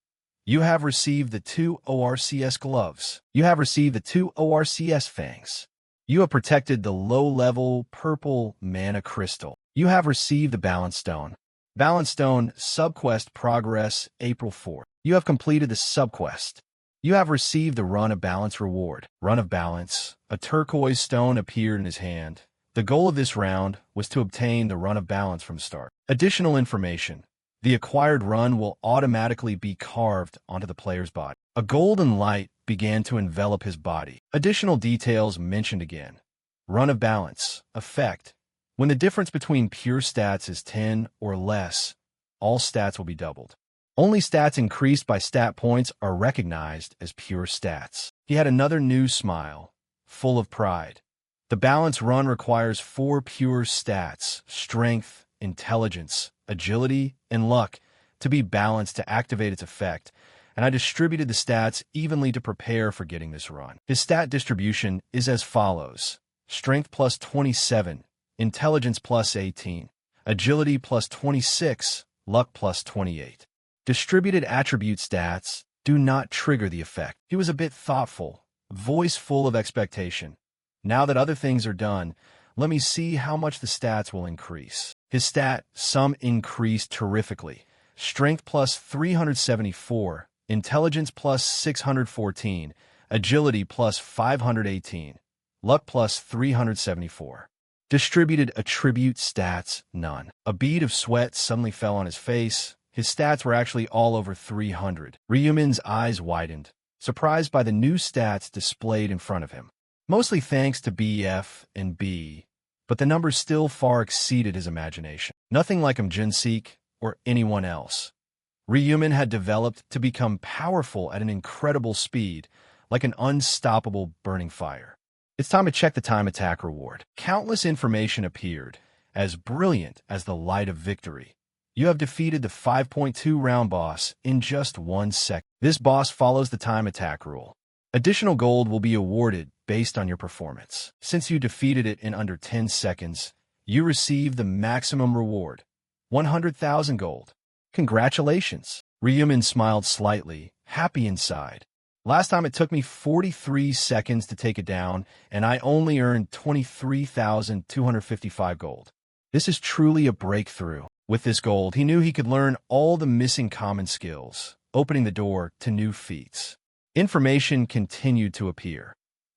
Speaker 1: You have received the 2 ORCS gloves. You have received the 2 ORCS fangs. You have protected the low-level purple mana crystal. You have received the Balance Stone. Balance Stone subquest progress April 4th. You have completed the subquest. You have received the Run of Balance reward. Run of Balance. A turquoise stone appeared in his hand. The goal of this round was to obtain the Run of Balance from start. Additional information. The acquired run will automatically be carved onto the player's body. A golden light began to envelop his body. Additional details mentioned again. Run of Balance. Effect. When the difference between pure stats is 10 or less, all stats will be doubled. Only stats increased by stat points are recognized as pure stats. He had another new smile, full of pride. The Balance run requires 4 pure stats, strength, intelligence, agility, and luck, to be balanced to activate its effect, and I distributed the stats evenly to prepare for getting this run. His stat distribution is as follows. Strength plus 27, intelligence plus 18, agility plus 26, luck plus 28. Distributed attribute stats do not trigger the effect. He was a bit thoughtful, voice full of expectation. Now that other things are done, let me see how much the stats will increase. His stat sum increased terrifically. Strength plus 374, intelligence plus 614, agility plus 518, luck plus 374. Distributed attribute stats, none. A bead of sweat suddenly fell on his face. His stats were actually all over 300. Ryumin's eyes widened, surprised by the new stats displayed in front of him. Mostly thanks to BF and B, but the numbers still far exceeded his imagination. Nothing like Jinsik or anyone else. Ryumin had developed to become powerful at an incredible speed, like an unstoppable burning fire. It's time to check the time attack reward. Countless information appeared, as brilliant as the light of victory. You have defeated the 5.2 round boss in just 1 second. This boss follows the time attack rule. Additional gold will be awarded based on your performance. Since you defeated it in under 10 seconds, you receive the maximum reward, 100,000 gold. Congratulations. Ryumin smiled slightly, happy inside. Last time it took me 43 seconds to take it down, and I only earned 23,255 gold. This is truly a breakthrough. With this gold, he knew he could learn all the missing common skills, opening the door to new feats. Information continued to appear.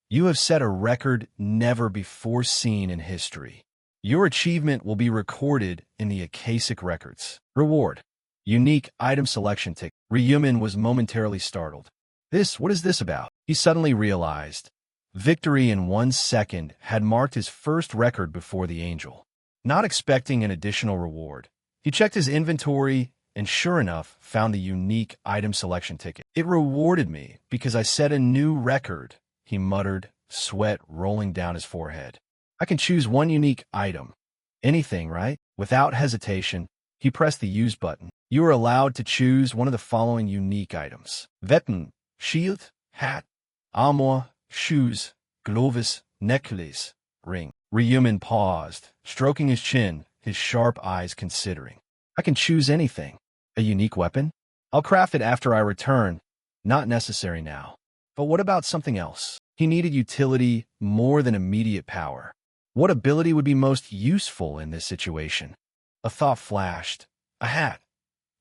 Speaker 1: You have set a record never before seen in history. Your achievement will be recorded in the Akashic records. Reward. Unique item selection ticket. Ryumin was momentarily startled. What is this about? He suddenly realized. Victory in 1 second had marked his first record before the angel. Not expecting an additional reward, he checked his inventory and sure enough found the unique item selection ticket. It rewarded me because I set a new record, he muttered, sweat rolling down his forehead. I can choose one unique item. Anything, right? Without hesitation, he pressed the Use button. You are allowed to choose one of the following unique items. Weapon, shield, hat, armor, shoes, gloves, necklace, ring. Ryumin paused, stroking his chin, his sharp eyes considering. I can choose anything. A unique weapon? I'll craft it after I return. Not necessary now. But what about something else? He needed utility more than immediate power. What ability would be most useful in this situation? A thought flashed. A hat.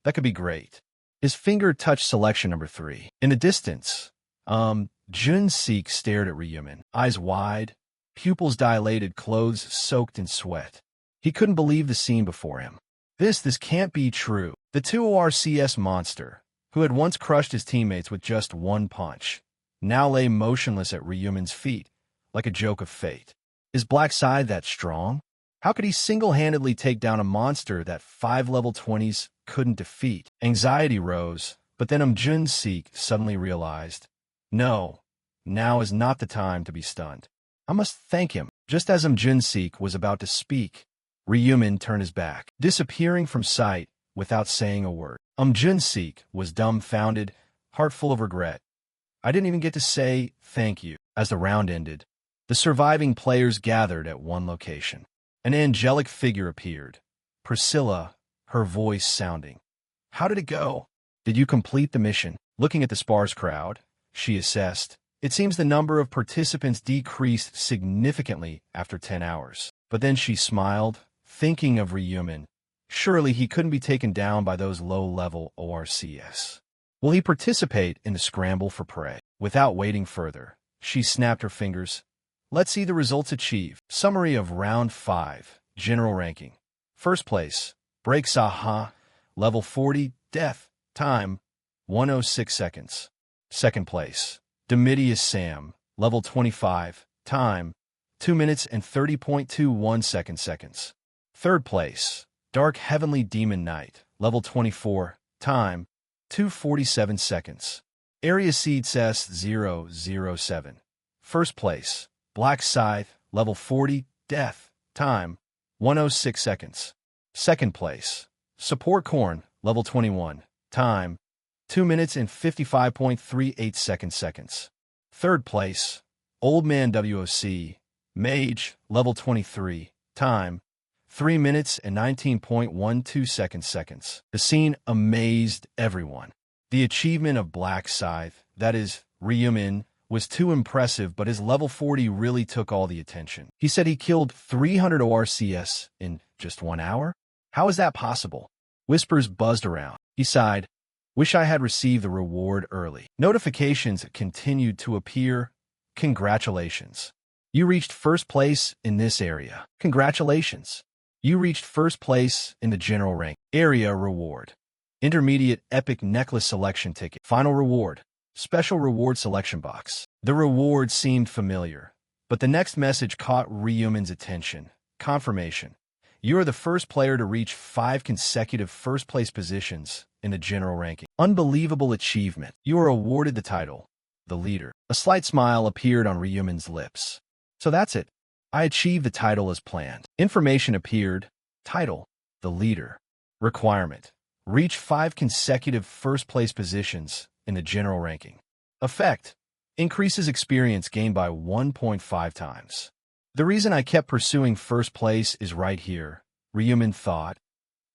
Speaker 1: That could be great. His finger touched selection number 3. In the distance, Junsik stared at Ryumin, eyes wide, pupils dilated, clothes soaked in sweat. He couldn't believe the scene before him. This can't be true. The 2ORCS monster, who had once crushed his teammates with just one punch, now lay motionless at Ryumin's feet, like a joke of fate. Is Black Side that strong? How could he single-handedly take down a monster that 5 level 20s couldn't defeat? Anxiety rose, but then Jun-seek suddenly realized, no, now is not the time to be stunned. I must thank him. Just as Jun-seek was about to speak, Ryumin turned his back, disappearing from sight without saying a word. Jun-seek was dumbfounded, heart full of regret. I didn't even get to say thank you. As the round ended, the surviving players gathered at one location. An angelic figure appeared. Priscilla, her voice sounding. How did it go? Did you complete the mission? Looking at the sparse crowd, she assessed. It seems the number of participants decreased significantly after 10 hours. But then she smiled, thinking of Ryumin. Surely he couldn't be taken down by those low-level ORCS. Will he participate in the scramble for prey? Without waiting further, she snapped her fingers. Let's see the results achieved. Summary of Round 5, General Ranking. First place, Break Saha, Level 40, Death, Time, 106 seconds. Second place, Demidius Sam, Level 25, Time, 2 minutes and 30.21 seconds. Third place, Dark Heavenly Demon Knight, Level 24, Time, 2:47 seconds. Area Seed Cess 007. First place, Black Scythe, Level 40, Death, Time, 106 seconds. Second place, Support Corn, Level 21, Time, 2 minutes and 55.38 seconds. Third place, Old Man WOC, Mage, Level 23, Time, 3 minutes and 19.12 seconds. The scene amazed everyone. The achievement of Black Scythe, that is, Ryumin, was too impressive, but his level 40 really took all the attention. He said he killed 300 ORCS in just 1 hour? How is that possible? Whispers buzzed around. He sighed. Wish I had received the reward early. Notifications continued to appear. Congratulations. You reached first place in this area. Congratulations. You reached first place in the general rank. Area reward. Intermediate epic necklace selection ticket. Final reward. Special reward selection box. The reward seemed familiar, but the next message caught Ryumin's attention. Confirmation. You are the first player to reach 5 consecutive first-place positions in the general ranking. Unbelievable achievement. You are awarded the title, the leader. A slight smile appeared on Ryumin's lips. So that's it. I achieved the title as planned. Information appeared. Title, the leader. Requirement. Reach 5 consecutive first-place positions in the general ranking. Effect. Increases experience gained by 1.5 times. The reason I kept pursuing first place is right here, Ryumin thought,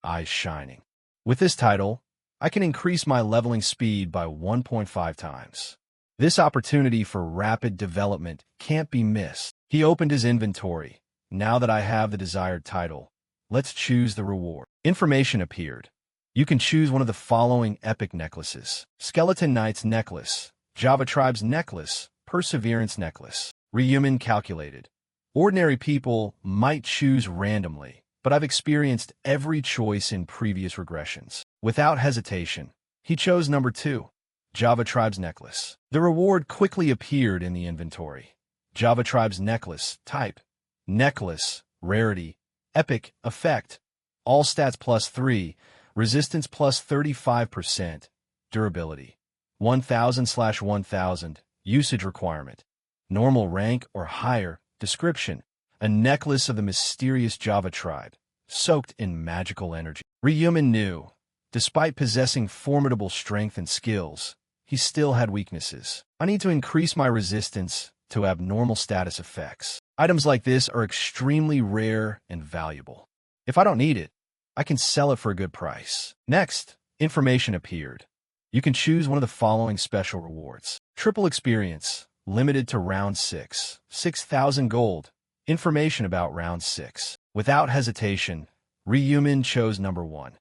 Speaker 1: eyes shining. With this title, I can increase my leveling speed by 1.5 times. This opportunity for rapid development can't be missed. He opened his inventory. Now that I have the desired title, let's choose the reward. Information appeared. You can choose one of the following epic necklaces. Skeleton Knight's Necklace, Java Tribe's Necklace, Perseverance Necklace. Ryumin calculated. Ordinary people might choose randomly, but I've experienced every choice in previous regressions. Without hesitation, he chose number 2, Java Tribe's Necklace. The reward quickly appeared in the inventory. Java Tribe's Necklace, type, necklace, rarity, epic, effect, all stats +3, resistance +35%, durability, 1000/1000, usage requirement, normal rank or higher, description, a necklace of the mysterious Java tribe, soaked in magical energy. Ryumin knew, despite possessing formidable strength and skills, he still had weaknesses. I need to increase my resistance to abnormal status effects. Items like this are extremely rare and valuable. If I don't need it, I can sell it for a good price. Next, information appeared. You can choose one of the following special rewards. Triple experience, limited to round 6, 6,000 gold. Information about round 6. Without hesitation, Ryumin chose number 1.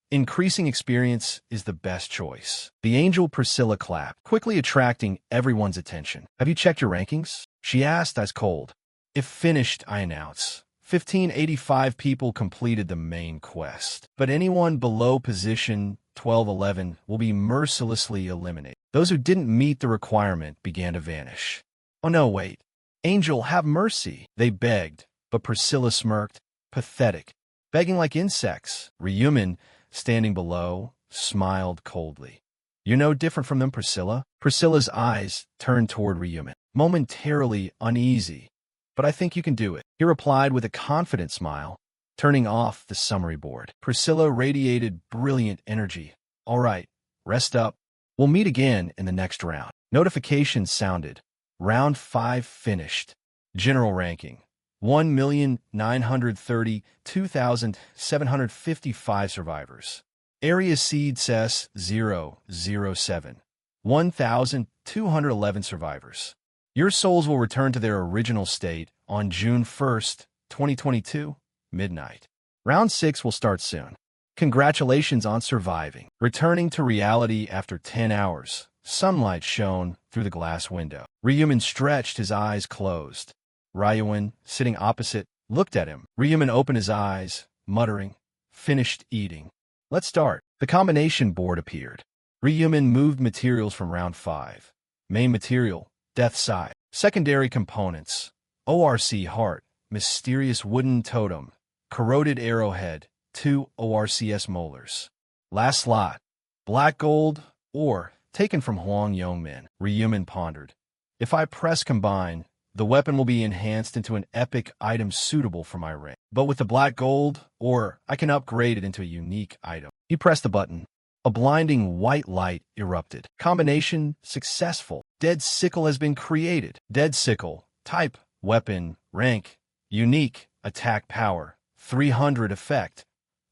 Speaker 1: Increasing experience is the best choice. The angel Priscilla clapped, quickly attracting everyone's attention. Have you checked your rankings? She asked, eyes cold. If finished, I announce. 1,585 people completed the main quest, but anyone below position 1211 will be mercilessly eliminated. Those who didn't meet the requirement began to vanish. Oh no, wait. Angel, have mercy, they begged, but Priscilla smirked. Pathetic. Begging like insects. Ryumin, standing below, smiled coldly. You're no different from them, Priscilla. Priscilla's eyes turned toward Ryumin, momentarily uneasy. But I think you can do it, he replied with a confident smile, turning off the summary board. Priscilla radiated brilliant energy. All right, rest up. We'll meet again in the next round. Notifications sounded. Round 5 finished. General ranking. 1,932,755 survivors. Area seed CES 007. 1,211 survivors. Your souls will return to their original state on June 1st, 2022, midnight. Round 6 will start soon. Congratulations on surviving. Returning to reality after 10 hours. Sunlight shone through the glass window. Ryumin stretched, his eyes closed. Ryuin, sitting opposite, looked at him. Ryumin opened his eyes, muttering, finished eating. Let's start. The combination board appeared. Ryumin moved materials from round 5. Main material, Death Side. Secondary components, ORC Heart, Mysterious Wooden Totem, Corroded Arrowhead, 2 ORCS Molars. Last slot, Black Gold, or taken from Hwang Yongmin. Ryumin pondered. If I press combine, the weapon will be enhanced into an epic item suitable for my rank. But with the Black Gold, or I can upgrade it into a unique item. He pressed the button. A blinding white light erupted. Combination successful. Dead Sickle has been created. Dead Sickle. Type, weapon, rank, unique, attack power, 300 effect.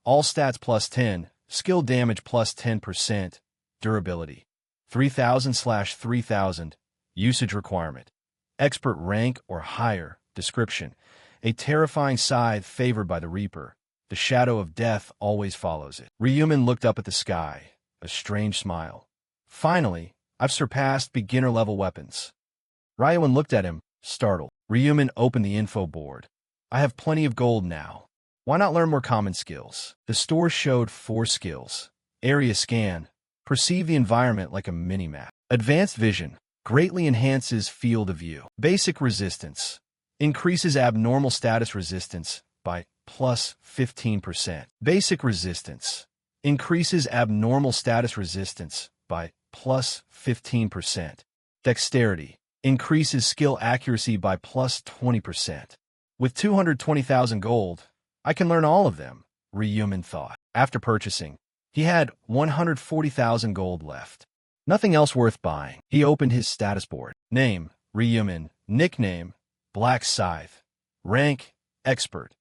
Speaker 1: All stats plus 10, skill damage plus 10%, durability. 3000/3000, usage requirement. Expert rank or higher, description. A terrifying scythe favored by the Reaper. The shadow of death always follows it. Ryumin looked up at the sky, a strange smile. Finally, I've surpassed beginner-level weapons. Ryuin looked at him, startled. Ryumin opened the info board. I have plenty of gold now. Why not learn more common skills? The store showed 4 skills. Area scan. Perceive the environment like a mini-map. Advanced vision. Greatly enhances field of view. Basic resistance. Increases abnormal status resistance by plus 15%. Basic resistance. Increases abnormal status resistance by plus 15%. Dexterity. Increases skill accuracy by plus 20%. With 220,000 gold, I can learn all of them, Ryumin thought. After purchasing, he had 140,000 gold left. Nothing else worth buying. He opened his status board. Name, Ryumin. Nickname, Black Scythe. Rank, Expert.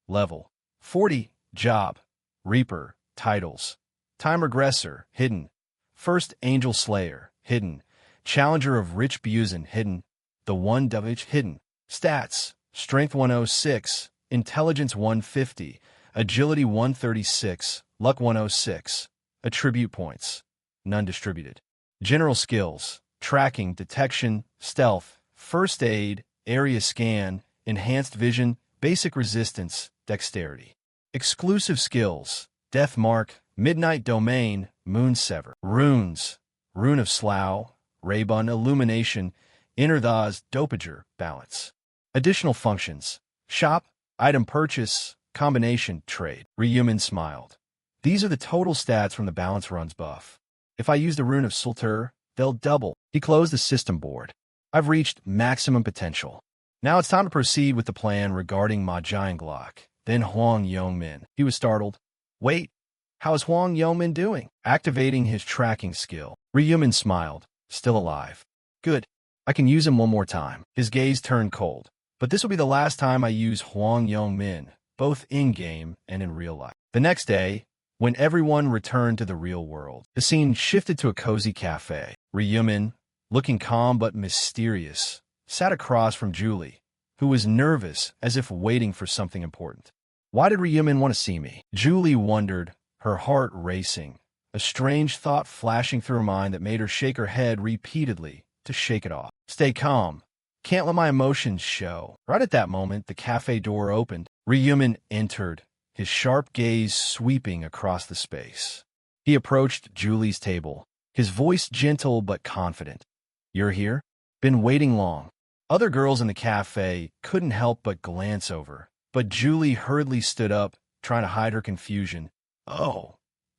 Speaker 1: Level, 40. Job, Reaper. Titles, Time Regressor, hidden. First Angel Slayer, hidden. Challenger of Rich Buzen, hidden. The One Dovich, hidden. Stats, Strength 106, Intelligence 150, Agility 136, Luck 106. Attribute points, none distributed. General skills, Tracking, Detection, Stealth, First Aid, Area Scan, Enhanced Vision, Basic Resistance, Dexterity. Exclusive skills, Death Mark, Midnight Domain, Moon Sever. Runes, Rune of Slough, Raybun Illumination, Innerthas, Dopager, Balance. Additional functions, Shop, Item Purchase, Combination, Trade. Ryumin smiled. These are the total stats from the Balance Runs buff. If I use the Rune of Sultur, they'll double. He closed the system board. I've reached maximum potential. Now it's time to proceed with the plan regarding Ma Jianglock, then Hwang Yongmin. He was startled. Wait, how is Hwang Yongmin doing? Activating his tracking skill. Ryumin smiled, still alive. Good, I can use him one more time. His gaze turned cold. But this will be the last time I use Hwang Yongmin, both in-game and in real life. The next day, when everyone returned to the real world, the scene shifted to a cozy cafe. Ryumin, looking calm but mysterious, sat across from Julie, who was nervous as if waiting for something important. Why did Ryumin want to see me? Julie wondered, her heart racing, a strange thought flashing through her mind that made her shake her head repeatedly to shake it off. Stay calm. Can't let my emotions show. Right at that moment, the cafe door opened. Ryumin entered, his sharp gaze sweeping across the space. He approached Julie's table, his voice gentle but confident. "You're here? Been waiting long." Other girls in the cafe couldn't help but glance over, but Julie hurriedly stood up, trying to hide her confusion. "Oh,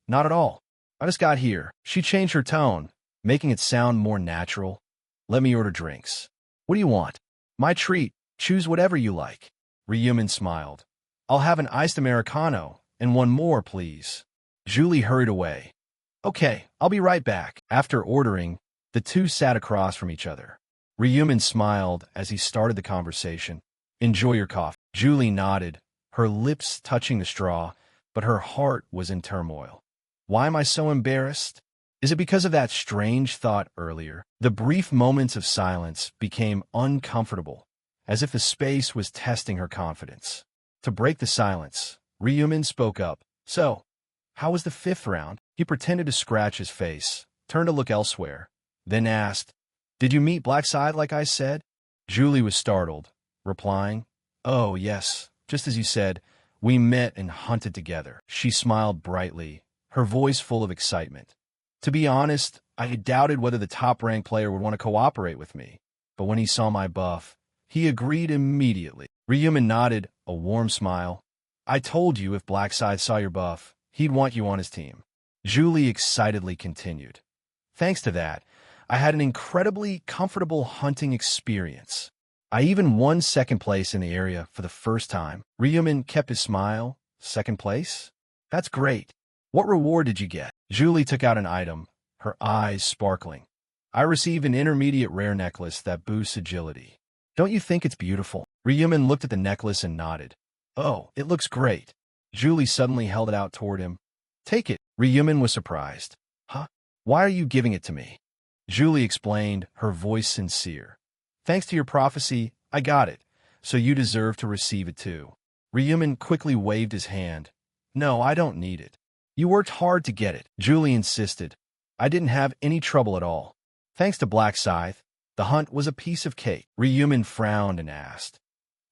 Speaker 1: not at all. I just got here." She changed her tone, making it sound more natural. "Let me order drinks. What do you want?" "My treat. Choose whatever you like." Ryumin smiled. "I'll have an iced Americano, and one more, please." Julie hurried away. "Okay, I'll be right back." After ordering, the two sat across from each other. Ryumin smiled as he started the conversation. "Enjoy your coffee." Julie nodded, her lips touching the straw, but her heart was in turmoil. Why am I so embarrassed? Is it because of that strange thought earlier? The brief moments of silence became uncomfortable, as if the space was testing her confidence. To break the silence, Ryumin spoke up. "So, how was the fifth round?" He pretended to scratch his face, turned to look elsewhere, then asked, "Did you meet Blackside like I said?" Julie was startled, replying, "Oh, yes, just as you said. We met and hunted together." She smiled brightly, her voice full of excitement. "To be honest, I had doubted whether the top-ranked player would want to cooperate with me, but when he saw my buff, he agreed immediately." Ryumin nodded, a warm smile. "I told you if Blackside saw your buff, he'd want you on his team." Julie excitedly continued. "Thanks to that, I had an incredibly comfortable hunting experience. I even won second place in the area for the first time." Ryumin kept his smile. "Second place? That's great. What reward did you get?" Julie took out an item, her eyes sparkling. "I received an intermediate rare necklace that boosts agility. Don't you think it's beautiful?" Ryumin looked at the necklace and nodded. "Oh, it looks great." Julie suddenly held it out toward him. "Take it." Ryumin was surprised. "Huh? Why are you giving it to me?" Julie explained, her voice sincere. "Thanks to your prophecy, I got it, so you deserve to receive it too." Ryumin quickly waved his hand. "No, I don't need it. You worked hard to get it." Julie insisted. "I didn't have any trouble at all. Thanks to Black Scythe, the hunt was a piece of cake." Ryumin frowned and asked,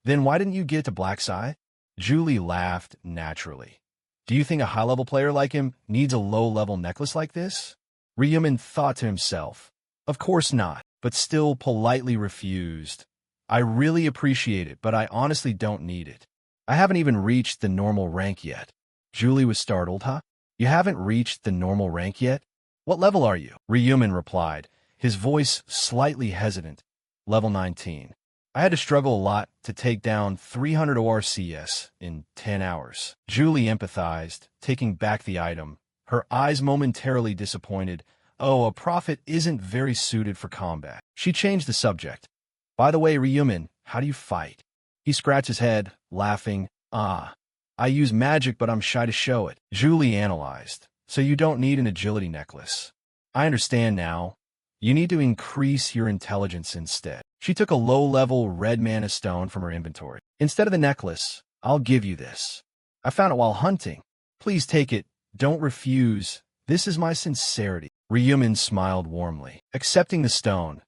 Speaker 1: "Then why didn't you get it to Black Scythe?" Julie laughed naturally. "Do you think a high-level player like him needs a low-level necklace like this?" Ryumin thought to himself. Of course not, but still politely refused. "I really appreciate it, but I honestly don't need it. I haven't even reached the normal rank yet." Julie was startled. "Huh? You haven't reached the normal rank yet? What level are you?" Ryumin replied, his voice slightly hesitant. "Level 19. I had to struggle a lot to take down 300 ORCS in 10 hours. Julie empathized, taking back the item, her eyes momentarily disappointed. "Oh, a prophet isn't very suited for combat." She changed the subject. "By the way, Ryumin, how do you fight?" He scratched his head, laughing. "I use magic, but I'm shy to show it." Julie analyzed. "So you don't need an agility necklace. I understand now. You need to increase your intelligence instead." She took a low-level red mana stone from her inventory. "Instead of the necklace, I'll give you this. I found it while hunting. Please take it. Don't refuse. This is my sincerity." Ryumin smiled warmly, accepting the stone.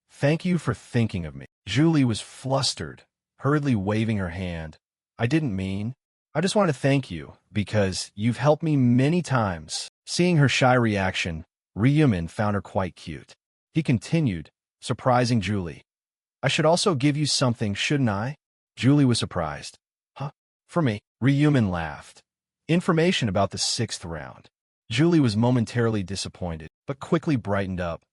Speaker 1: "Thank you for thinking of me." Julie was flustered, hurriedly waving her hand. "I didn't mean. I just want to thank you, because you've helped me many times." Seeing her shy reaction, Ryumin found her quite cute. He continued, surprising Julie. "I should also give you something, shouldn't I?" Julie was surprised. "Huh? For me?" Ryumin laughed. "Information about the 6th round." Julie was momentarily disappointed, but quickly brightened up.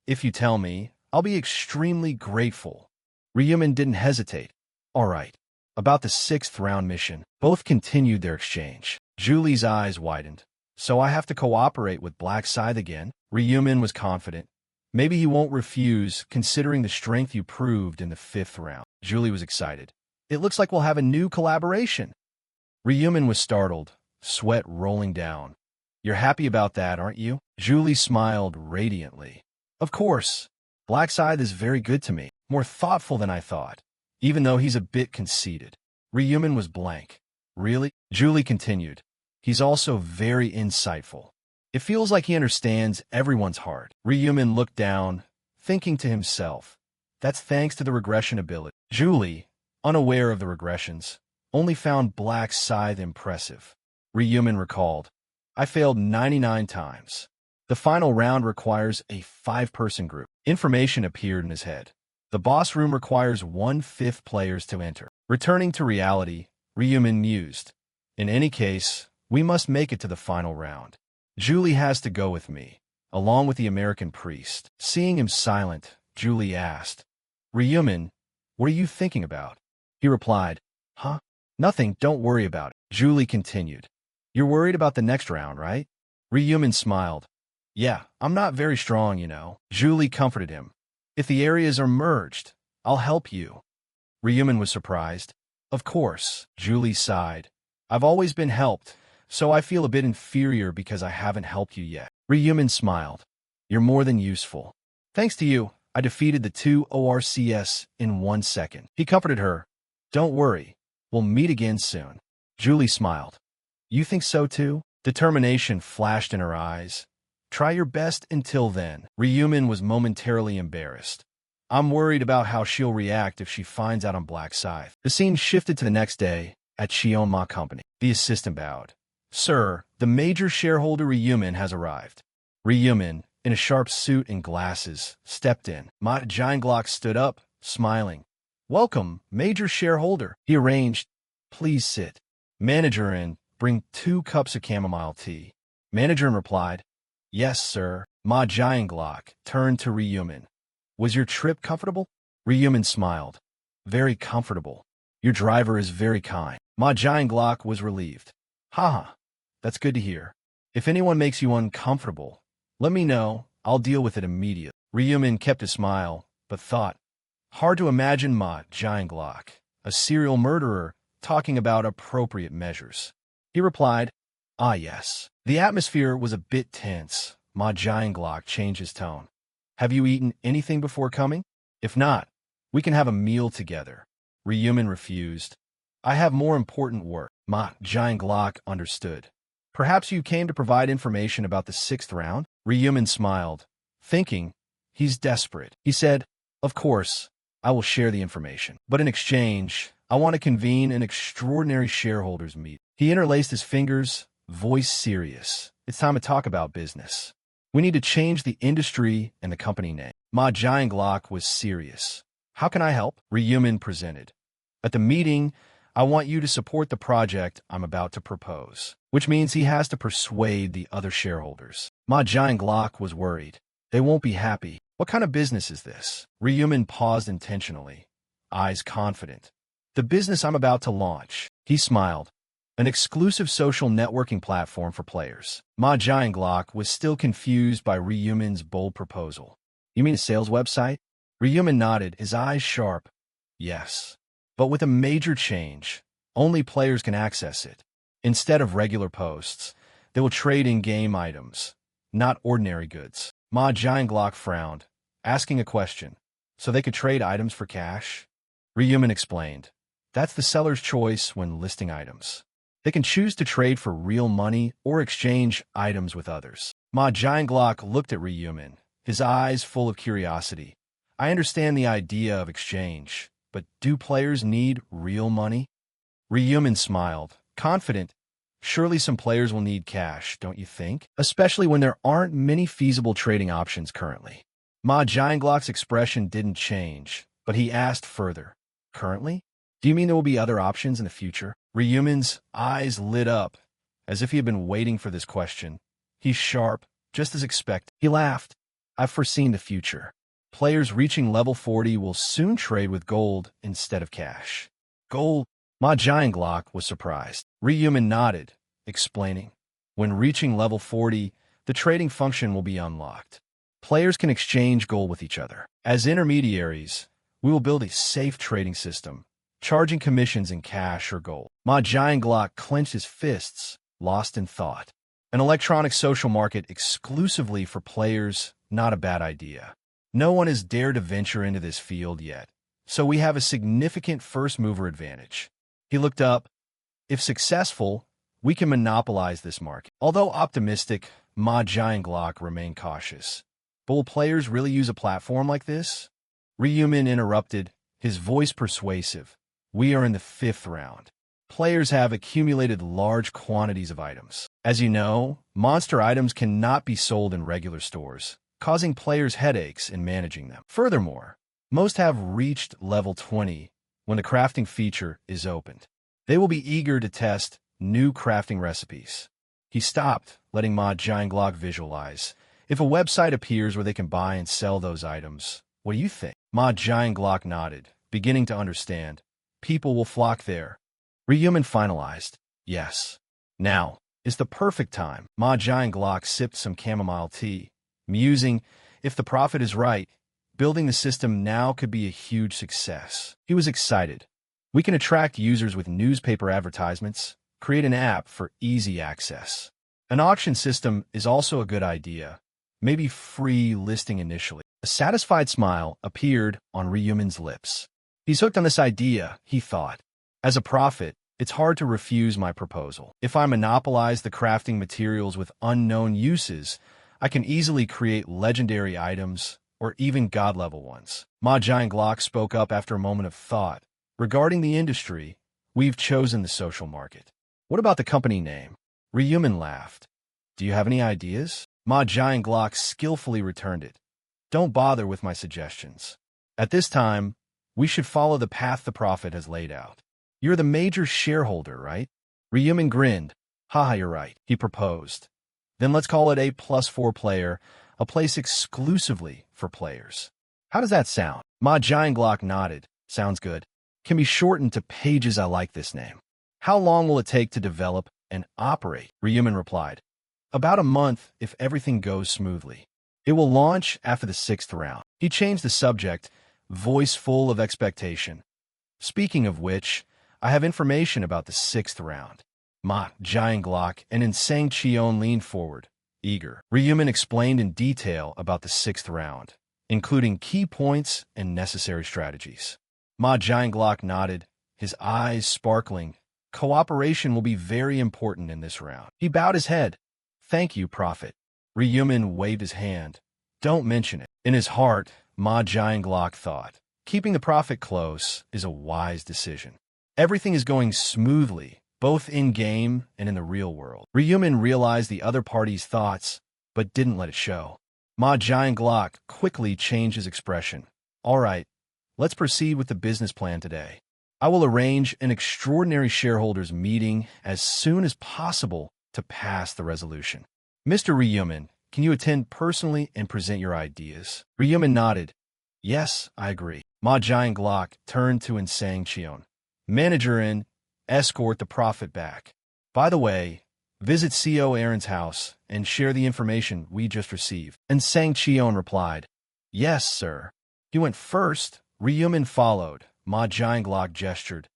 Speaker 1: "If you tell me, I'll be extremely grateful." Ryumin didn't hesitate. "All right. About the 6th round mission." Both continued their exchange. Julie's eyes widened. "So I have to cooperate with Black Scythe again?" Ryumin was confident. "Maybe he won't refuse, considering the strength you proved in the 5th round." Julie was excited. "It looks like we'll have a new collaboration." Ryumin was startled, sweat rolling down. "You're happy about that, aren't you?" Julie smiled radiantly. "Of course. Black Scythe is very good to me, more thoughtful than I thought, even though he's a bit conceited." Ryumin was blank. "Really?" Julie continued. "He's also very insightful. It feels like he understands everyone's heart." Ryumin looked down, thinking to himself, "That's thanks to the regression ability." Julie, unaware of the regressions, only found black scythe impressive. Ryumin recalled, I failed 99 times. The final round requires a 5-person group. Information appeared in his head. The boss room requires 1/5 players to enter. Returning to reality, Ryumin mused. In any case, we must make it to the final round. Julie has to go with me, along with the American priest. Seeing him silent, Julie asked, Ryumin, what are you thinking about? He replied, Huh? Nothing, don't worry about it. Julie continued, You're worried about the next round, right? Ryumin smiled. Yeah, I'm not very strong, you know. Julie comforted him. If the areas are merged, I'll help you. Ryumin was surprised. Of course, Julie sighed. I've always been helped, so I feel a bit inferior because I haven't helped you yet. Ryumin smiled. You're more than useful. Thanks to you, I defeated the 2 ORCS in 1 second. He comforted her. Don't worry, we'll meet again soon. Julie smiled. You think so too? Determination flashed in her eyes. Try your best until then. Ryumin was momentarily embarrassed. I'm worried about how she'll react if she finds out I'm Black Scythe. The scene shifted to the next day at Shionma Company. The assistant bowed. Sir, the major shareholder Ryumin has arrived. Ryumin, in a sharp suit and glasses, stepped in. Ma Jianglok stood up, smiling. Welcome, major shareholder. He arranged. Please sit. Manager in, bring 2 cups of chamomile tea. Manager in replied. Yes, sir. Ma Jianglok turned to Ryumin. Was your trip comfortable? Ryumin smiled. Very comfortable. Your driver is very kind. Ma Jianglok was relieved. Haha, that's good to hear. If anyone makes you uncomfortable, let me know. I'll deal with it immediately. Ryumin kept a smile, but thought, hard to imagine Ma Jianglok, a serial murderer, talking about appropriate measures. He replied, Ah yes. The atmosphere was a bit tense. Ma Jianglok changed his tone. Have you eaten anything before coming? If not, we can have a meal together. Ryumin refused. I have more important work. Ma Jianglok understood. Perhaps you came to provide information about the 6th round? Ryumin smiled, thinking, he's desperate. He said, Of course, I will share the information. But in exchange, I want to convene an extraordinary shareholders meeting. He interlaced his fingers, voice serious. It's time to talk about business. We need to change the industry and the company name. Ma Jianglok was serious. How can I help? Ryumin presented. At the meeting, I want you to support the project I'm about to propose, which means he has to persuade the other shareholders. Ma Jianglok was worried. They won't be happy. What kind of business is this? Ryumin paused intentionally, eyes confident. The business I'm about to launch. He smiled. An exclusive social networking platform for players. Ma Jianglok was still confused by Ryumin's bold proposal. You mean a sales website? Ryumin nodded, his eyes sharp. Yes. But with a major change, only players can access it. Instead of regular posts, they will trade in-game items, not ordinary goods. Ma Jianglok frowned, asking a question. So they could trade items for cash? Ryumin explained. That's the seller's choice when listing items. They can choose to trade for real money or exchange items with others. Ma Jianglok looked at Ryumin, his eyes full of curiosity. I understand the idea of exchange, but do players need real money? Ryumin smiled, confident. Surely some players will need cash, don't you think? Especially when there aren't many feasible trading options currently. Ma Jianglok's expression didn't change, but he asked further. Currently? Do you mean there will be other options in the future? Ryumin's eyes lit up, as if he had been waiting for this question. He's sharp, just as expected. He laughed. I've foreseen the future. Players reaching level 40 will soon trade with gold instead of cash. Gold? Ma Jianglok was surprised. Ryumin nodded, explaining. When reaching level 40, the trading function will be unlocked. Players can exchange gold with each other. As intermediaries, we will build a safe trading system, charging commissions in cash or gold. Ma Jianglok clenched his fists, lost in thought. An electronic social market exclusively for players, not a bad idea. No one has dared to venture into this field yet, so we have a significant first-mover advantage. He looked up. If successful, we can monopolize this market. Although optimistic, Ma Jianglok remained cautious. But will players really use a platform like this? Ryumin interrupted, his voice persuasive. We are in the 5th round. Players have accumulated large quantities of items. As you know, monster items cannot be sold in regular stores, causing players headaches in managing them. Furthermore, most have reached level 20 when the crafting feature is opened. They will be eager to test new crafting recipes. He stopped, letting Ma Jianglok visualize. If a website appears where they can buy and sell those items, what do you think? Ma Jianglok nodded, beginning to understand. People will flock there. Ryumin finalized. Yes. Now is the perfect time. Ma Jianglok sipped some chamomile tea, musing, if the profit is right, building the system now could be a huge success. He was excited. We can attract users with newspaper advertisements, create an app for easy access. An auction system is also a good idea, maybe free listing initially. A satisfied smile appeared on Ryumin's lips. He's hooked on this idea, he thought. As a prophet, it's hard to refuse my proposal. If I monopolize the crafting materials with unknown uses, I can easily create legendary items or even god-level ones. Ma Jianglok spoke up after a moment of thought. Regarding the industry, we've chosen the social market. What about the company name? Ryumin laughed. Do you have any ideas? Ma Jianglok skillfully returned it. Don't bother with my suggestions. At this time, we should follow the path the prophet has laid out. You're the major shareholder, right? Ryumin grinned. Haha, you're right, he proposed. Then let's call it A+4 player, a place exclusively for players. How does that sound? Ma Jianglok nodded. Sounds good. Can be shortened to Pages. I like this name. How long will it take to develop and operate? Ryumin replied. About a month if everything goes smoothly. It will launch after the 6th round. He changed the subject, voice full of expectation. Speaking of which, I have information about the 6th round. Ma Jianglok and Insang Chion leaned forward, eager. Ryumin explained in detail about the 6th round, including key points and necessary strategies. Ma Jianglok nodded, his eyes sparkling. Cooperation will be very important in this round. He bowed his head. Thank you, Prophet. Ryumin waved his hand. Don't mention it. In his heart, Ma Jianglok thought, keeping the Prophet close is a wise decision. Everything is going smoothly, both in-game and in the real world. Ryumin realized the other party's thoughts, but didn't let it show. Ma Jianglok quickly changed his expression. All right, let's proceed with the business plan today. I will arrange an extraordinary shareholders meeting as soon as possible to pass the resolution. Mr. Ryumin, can you attend personally and present your ideas? Ryumin nodded. Yes, I agree. Ma Jianglok turned to Insang Chion. Manager in, escort the Prophet back. By the way, visit CO Aaron's house and share the information we just received. Insang Chion replied. Yes, sir. He went first. Ryumin followed. Ma Jianglok gestured.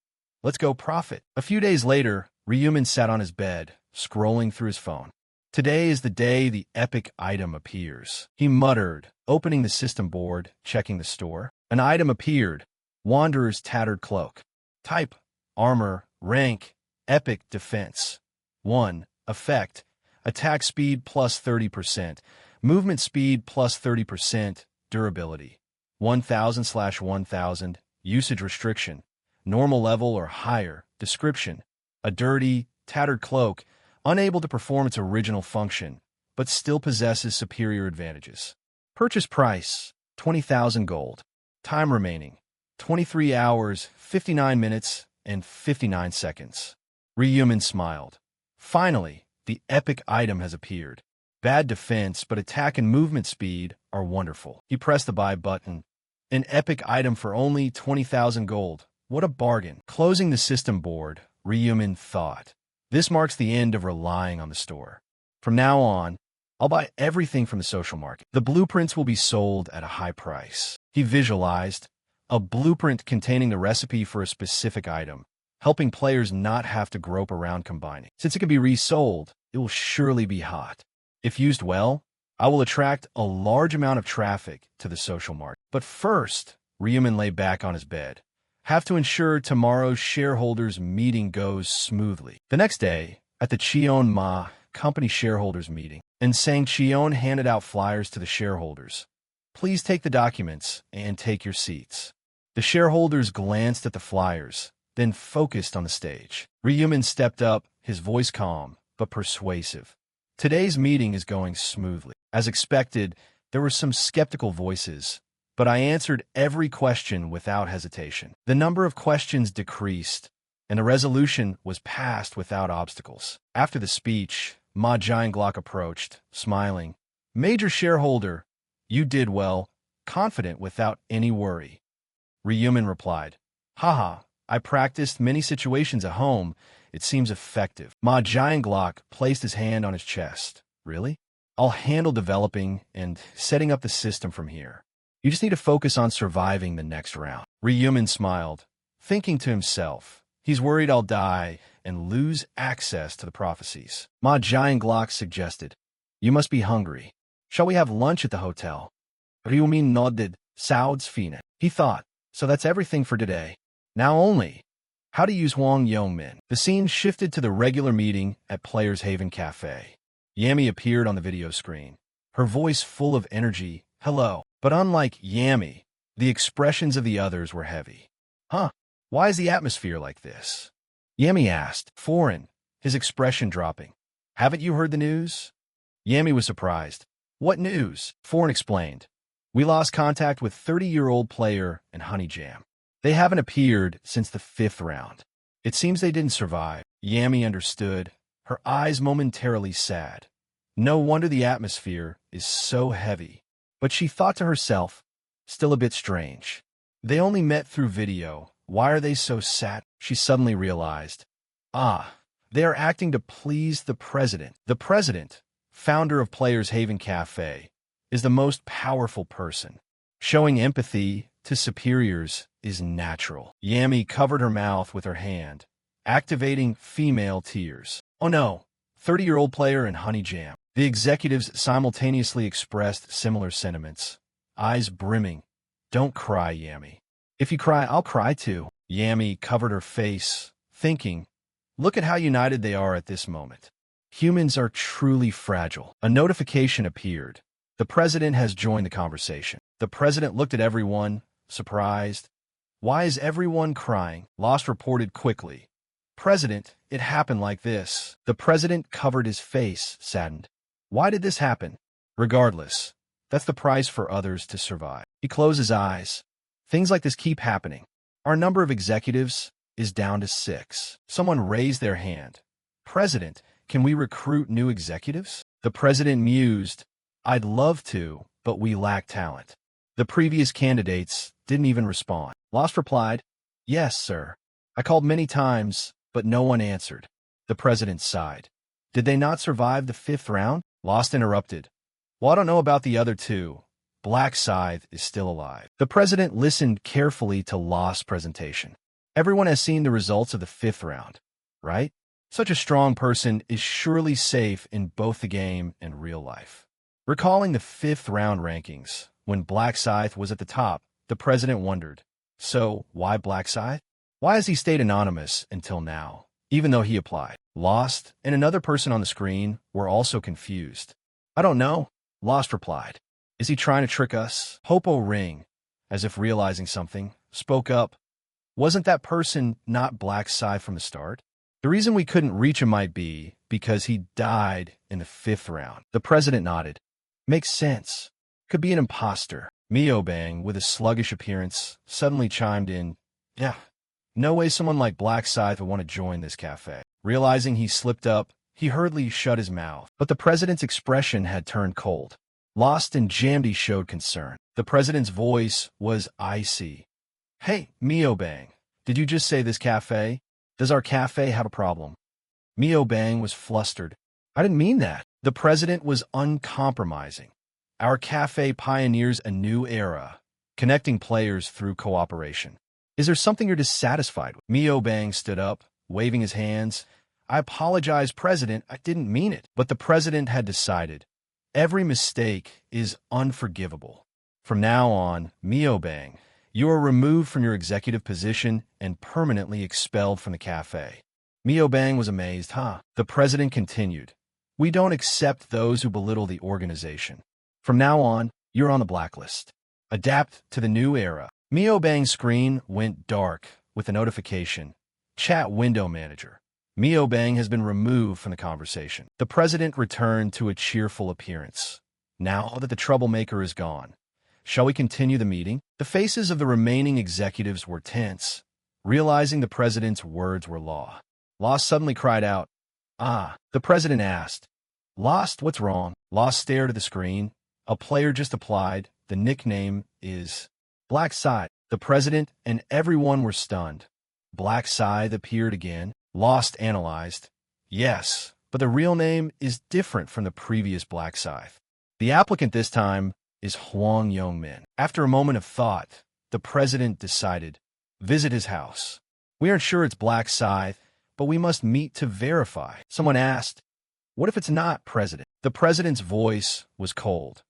Speaker 1: Let's go, Prophet. A few days later, Ryumin sat on his bed, scrolling through his phone. Today is the day the epic item appears. He muttered, opening the system board, checking the store. An item appeared. Wanderer's tattered cloak. Type, armor, rank, epic defense. 1. Effect, attack speed plus 30%, movement speed plus 30%, durability. 1000/1000, usage restriction, normal level or higher, description. A dirty, tattered cloak, unable to perform its original function, but still possesses superior advantages. Purchase price, 20,000 gold. Time remaining, 23 hours, 59 minutes, and 59 seconds. Ryumin smiled. Finally, the epic item has appeared. Bad defense, but attack and movement speed are wonderful. He pressed the buy button. An epic item for only 20,000 gold. What a bargain. Closing the system board, Ryumin thought. This marks the end of relying on the store. From now on, I'll buy everything from the social market. The blueprints will be sold at a high price. He visualized a blueprint containing the recipe for a specific item, helping players not have to grope around combining. Since it can be resold, it will surely be hot. If used well, I will attract a large amount of traffic to the social market. But first, Ryumin lay back on his bed. Have to ensure tomorrow's shareholders meeting goes smoothly. The next day, at the Chion Ma company shareholders meeting, Insang Chion handed out flyers to the shareholders. Please take the documents and take your seats. The shareholders glanced at the flyers, then focused on the stage. Ryumin stepped up, his voice calm, but persuasive. Today's meeting is going smoothly. As expected, there were some skeptical voices, but I answered every question without hesitation. The number of questions decreased, and the resolution was passed without obstacles. After the speech, Ma Jianglok approached, smiling. Major shareholder, you did well, confident without any worry. Ryumin replied, Haha, I practiced many situations at home. It seems effective. Ma Jianglok placed his hand on his chest. Really? I'll handle developing and setting up the system from here. You just need to focus on surviving the next round. Ryumin smiled, thinking to himself, he's worried I'll die and lose access to the prophecies. Ma Jianglok suggested, you must be hungry. Shall we have lunch at the hotel? Ryumin nodded, sounds fine. He thought, so that's everything for today. Now only. How to use Huang Yongmin. The scene shifted to the regular meeting at Players Haven Cafe. Yami appeared on the video screen, her voice full of energy. Hello. But unlike Yami, the expressions of the others were heavy. Huh? Why is the atmosphere like this? Yami asked, foreign, his expression dropping. Haven't you heard the news? Yami was surprised. What news? Foreign explained. We lost contact with 30-year-old player and Honey Jam. They haven't appeared since the 5th round. It seems they didn't survive. Yami understood, her eyes momentarily sad. No wonder the atmosphere is so heavy. But she thought to herself, still a bit strange. They only met through video. Why are they so sad? She suddenly realized. They are acting to please the president. The president, founder of Players Haven Cafe, is the most powerful person. Showing empathy to superiors is natural. Yami covered her mouth with her hand, activating female tears. Oh no, 30-year-old player and Honey Jam. The executives simultaneously expressed similar sentiments, eyes brimming. Don't cry, Yami. If you cry, I'll cry too. Yami covered her face, thinking, look at how united they are at this moment. Humans are truly fragile. A notification appeared. The president has joined the conversation. The president looked at everyone, surprised. Why is everyone crying? Lost reported quickly. President, it happened like this. The president covered his face, saddened. Why did this happen? Regardless, that's the price for others to survive. He closed his eyes. Things like this keep happening. Our number of executives is down to 6. Someone raised their hand. President, can we recruit new executives? The president mused. I'd love to, but we lack talent. The previous candidates didn't even respond. Lost replied, yes, sir. I called many times, but no one answered. The president sighed. Did they not survive the 5th round? Lost interrupted. Well, I don't know about the other two. Black Scythe is still alive. The president listened carefully to Lost's presentation. Everyone has seen the results of the 5th round, right? Such a strong person is surely safe in both the game and real life. Recalling the 5th round rankings, when Black Scythe was at the top, the president wondered, so why Black Scythe? Why has he stayed anonymous until now, even though he applied? Lost and another person on the screen were also confused. I don't know, Lost replied. Is he trying to trick us? Hopo Ring, as if realizing something, spoke up. Wasn't that person not Black Scythe from the start? The reason we couldn't reach him might be because he died in the 5th round. The president nodded. Makes sense. Could be an imposter. Miobang, with a sluggish appearance, suddenly chimed in. Yeah, no way someone like Black Scythe would want to join this cafe. Realizing he slipped up, he hurriedly shut his mouth. But the president's expression had turned cold. Lost and Jamdi showed concern. The president's voice was icy. Hey, Miobang, did you just say this cafe? Does our cafe have a problem? Miobang was flustered. I didn't mean that. The president was uncompromising. Our cafe pioneers a new era, connecting players through cooperation. Is there something you're dissatisfied with? Miobang stood up, waving his hands. I apologize, President. I didn't mean it. But the president had decided. Every mistake is unforgivable. From now on, Miobang, you are removed from your executive position and permanently expelled from the cafe. Miobang was amazed. The president continued. We don't accept those who belittle the organization. From now on, you're on the blacklist. Adapt to the new era. Miobang's screen went dark with a notification. Chat window manager. Mio Bang has been removed from the conversation. The president returned to a cheerful appearance. Now that the troublemaker is gone, shall we continue the meeting? The faces of the remaining executives were tense, realizing the president's words were law. Law suddenly cried out, "Ah!" The president asked, "Lost, what's wrong?" Law stared at the screen. "A player just applied. The nickname is Black Scythe." The president and everyone were stunned. Black Scythe appeared again. Lost analyzed. "Yes, but the real name is different from the previous Black Scythe. The applicant this time is Hwang Yong-min." After a moment of thought, the president decided, "Visit his house. We aren't sure it's Black Scythe, but we must meet to verify." Someone asked, "What if it's not, President?" The president's voice was cold.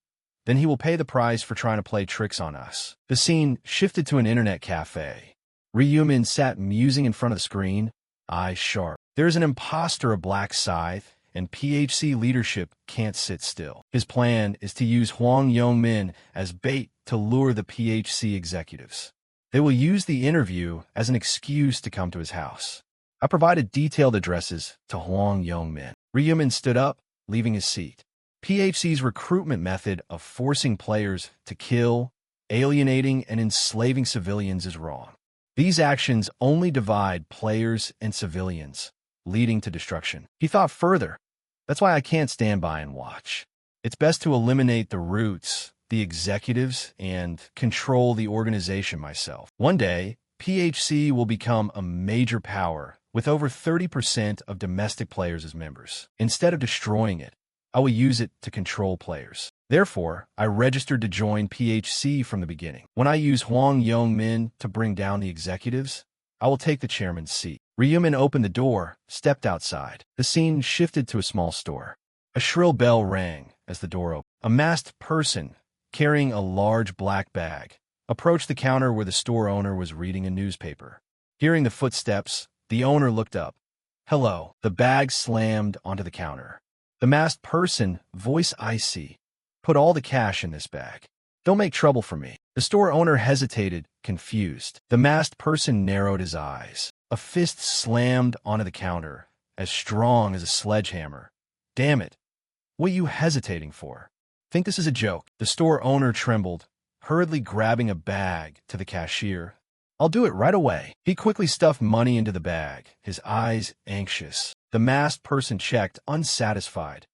Speaker 1: "Then he will pay the price for trying to play tricks on us." The scene shifted to an internet cafe. Ryumin sat musing in front of the screen, eyes sharp. There's an imposter of Black Scythe, and PHC leadership can't sit still. His plan is to use Hwang Yong-min as bait to lure the PHC executives. They will use the interview as an excuse to come to his house. I provided detailed addresses to Hwang Yong-min. Ryumin stood up, leaving his seat. PHC's recruitment method of forcing players to kill, alienating, and enslaving civilians is wrong. These actions only divide players and civilians, leading to destruction. He thought further. That's why I can't stand by and watch. It's best to eliminate the roots, the executives, and control the organization myself. One day, PHC will become a major power with over 30% of domestic players as members. Instead of destroying it, I will use it to control players. Therefore, I registered to join PHC from the beginning. When I use Hwang Yong-min to bring down the executives, I will take the chairman's seat. Ryumin opened the door, stepped outside. The scene shifted to a small store. A shrill bell rang as the door opened. A masked person, carrying a large black bag, approached the counter where the store owner was reading a newspaper. Hearing the footsteps, the owner looked up. "Hello." The bag slammed onto the counter. The masked person, voice icy, "Put all the cash in this bag. Don't make trouble for me." The store owner hesitated, confused. The masked person narrowed his eyes. A fist slammed onto the counter, as strong as a sledgehammer. "Damn it. What are you hesitating for? Think this is a joke?" The store owner trembled, hurriedly grabbing a bag to the cashier. "I'll do it right away." He quickly stuffed money into the bag, his eyes anxious. The masked person checked, unsatisfied.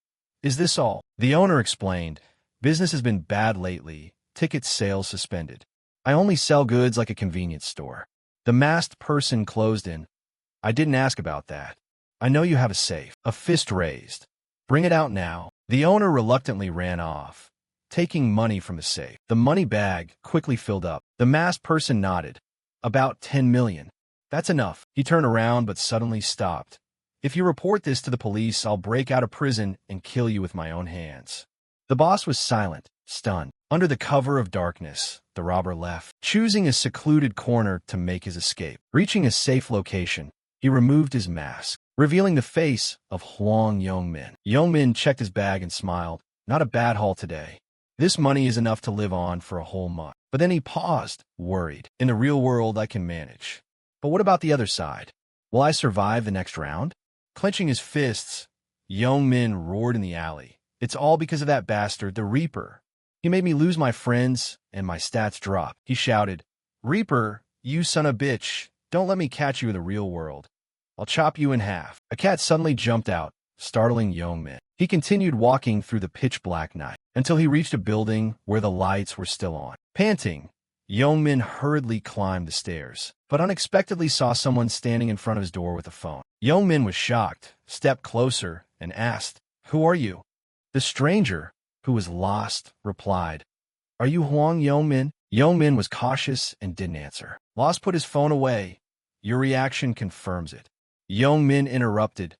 Speaker 1: "Is this all?" The owner explained, "Business has been bad lately, ticket sales suspended. I only sell goods like a convenience store." The masked person closed in. "I didn't ask about that. I know you have a safe." A fist raised. "Bring it out now." The owner reluctantly ran off, taking money from the safe. The money bag quickly filled up. The masked person nodded. "About 10 million. That's enough." He turned around but suddenly stopped. "If you report this to the police, I'll break out of prison and kill you with my own hands." The boss was silent, stunned. Under the cover of darkness, the robber left, choosing a secluded corner to make his escape. Reaching a safe location, he removed his mask, revealing the face of Hwang Yong-min. Yong-min checked his bag and smiled. "Not a bad haul today. This money is enough to live on for a whole month." But then he paused, worried. "In the real world, I can manage. But what about the other side? Will I survive the next round?" Clenching his fists, Yong-min roared in the alley. "It's all because of that bastard, the Reaper. He made me lose my friends, and my stats drop." He shouted, "Reaper, you son of a bitch, don't let me catch you in the real world. I'll chop you in half." A cat suddenly jumped out, startling Yong-min. He continued walking through the pitch-black night until he reached a building where the lights were still on. Panting, Yong-min hurriedly climbed the stairs, but unexpectedly saw someone standing in front of his door with a phone. Yong-min was shocked, stepped closer, and asked, "Who are you?" The stranger, who was lost, replied, "Are you Hwang Yong-min?" Yong-min was cautious and didn't answer. Lost put his phone away. "Your reaction confirms it." Yong-min interrupted,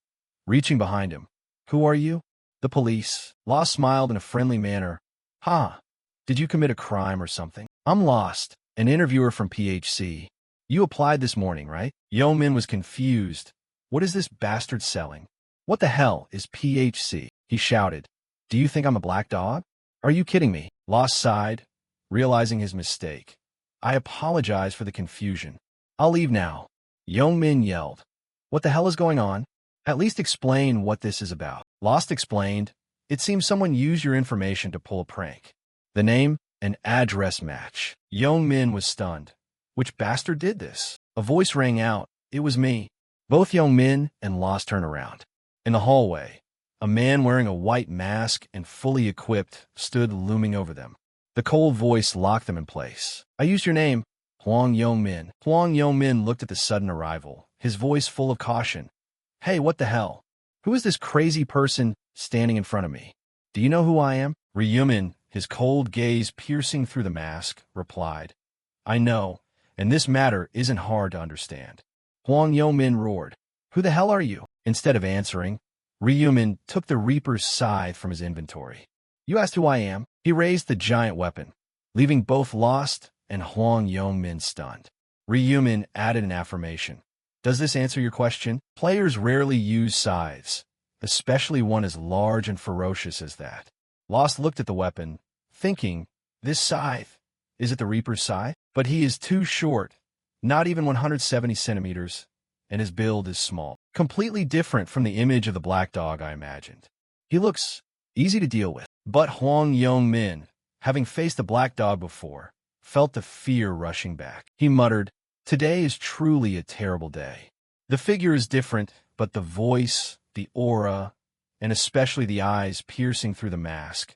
Speaker 1: reaching behind him. "Who are you?" "The police." Lost smiled in a friendly manner. "Ha! Did you commit a crime or something?" "I'm Lost, an interviewer from PHC. You applied this morning, right?" Yong-min was confused. "What is this bastard selling? What the hell is PHC?" He shouted. "Do you think I'm a black dog? Are you kidding me?" Lost sighed, realizing his mistake. "I apologize for the confusion. I'll leave now." Yong-min yelled. What the hell is going on? At least explain what this is about. Lost explained, it seems someone used your information to pull a prank. The name and address match. Young Min was stunned. Which bastard did this? A voice rang out. It was me. Both Young Min and Lost turned around. In the hallway, a man wearing a white mask and fully equipped stood looming over them. The cold voice locked them in place. I used your name, Huang Yongmin. Huang Yongmin looked at the sudden arrival, his voice full of caution. Hey, what the hell? Who is this crazy person standing in front of me? Do you know who I am? Ryumin, his cold gaze piercing through the mask, replied. I know, and this matter isn't hard to understand. Huang Yongmin roared. Who the hell are you? Instead of answering, Ryumin took the Reaper's scythe from his inventory. You asked who I am? He raised the giant weapon, leaving both Lost and Huang Yongmin stunned. Ryumin added an affirmation. Does this answer your question? Players rarely use scythes, especially one as large and ferocious as that. Lost looked at the weapon, thinking, this scythe, is it the Reaper's scythe? But he is too short, not even 170 centimeters, and his build is small. Completely different from the image of the black dog I imagined. He looks easy to deal with. But Huang Yongmin, having faced a black dog before, felt the fear rushing back. He muttered, today is truly a terrible day. The figure is different, but the voice, the aura, and especially the eyes piercing through the mask,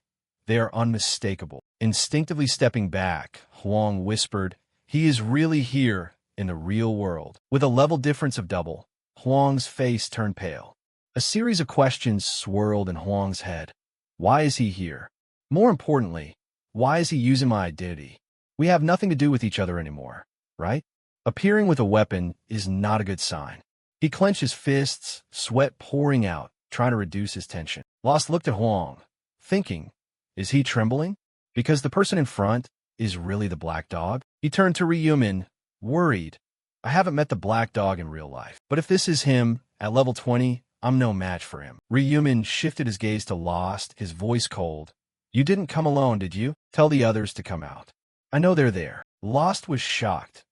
Speaker 1: they are unmistakable. Instinctively stepping back, Huang whispered, he is really here in the real world. With a level difference of double, Huang's face turned pale. A series of questions swirled in Huang's head. Why is he here? More importantly, why is he using my identity? We have nothing to do with each other anymore, right? Appearing with a weapon is not a good sign. He clenched his fists, sweat pouring out, trying to reduce his tension. Lost looked at Huang, thinking, is he trembling? Because the person in front is really the black dog? He turned to Ryumin, worried. I haven't met the black dog in real life, but if this is him, at level 20, I'm no match for him. Ryumin shifted his gaze to Lost, his voice cold. You didn't come alone, did you? Tell the others to come out. I know they're there. Lost was shocked.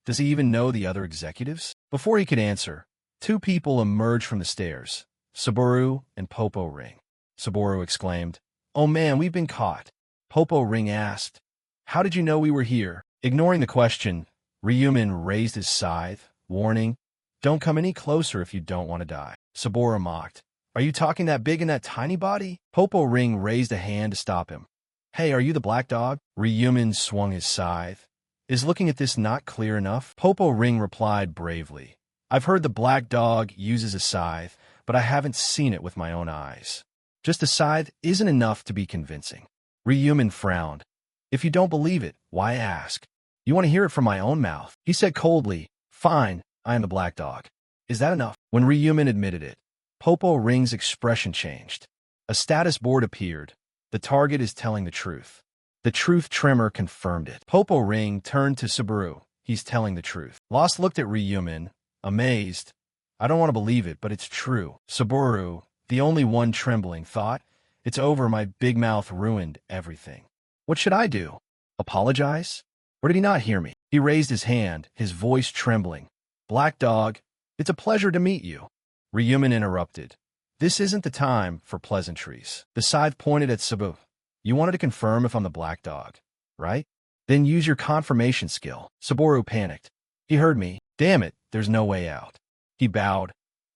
Speaker 1: Does he even know the other executives? Before he could answer, two people emerged from the stairs, Saburo and Popo Ring. Saburo exclaimed, oh man, we've been caught. Popo Ring asked, how did you know we were here? Ignoring the question, Ryumin raised his scythe, warning, don't come any closer if you don't want to die. Saburo mocked. Are you talking that big in that tiny body? Popo Ring raised a hand to stop him. Hey, are you the black dog? Ryumin swung his scythe. Is looking at this not clear enough? Popo Ring replied bravely. I've heard the black dog uses a scythe, but I haven't seen it with my own eyes. Just a scythe isn't enough to be convincing. Ryumin frowned. If you don't believe it, why ask? You want to hear it from my own mouth? He said coldly, fine, I am the black dog. Is that enough? When Ryumin admitted it, Popo Ring's expression changed. A status board appeared. The target is telling the truth. The truth tremor confirmed it. Popo Ring turned to Saburo. He's telling the truth. Lost looked at Ryumin, amazed. I don't want to believe it, but it's true. Saburo, the only one trembling, thought, it's over, my big mouth ruined everything. What should I do? Apologize? Or did he not hear me? He raised his hand, his voice trembling. Black dog, it's a pleasure to meet you. Ryumin interrupted. This isn't the time for pleasantries. The scythe pointed at Saburo. You wanted to confirm if I'm the black dog, right? Then use your confirmation skill. Saburo panicked. He heard me. Damn it, there's no way out. He bowed.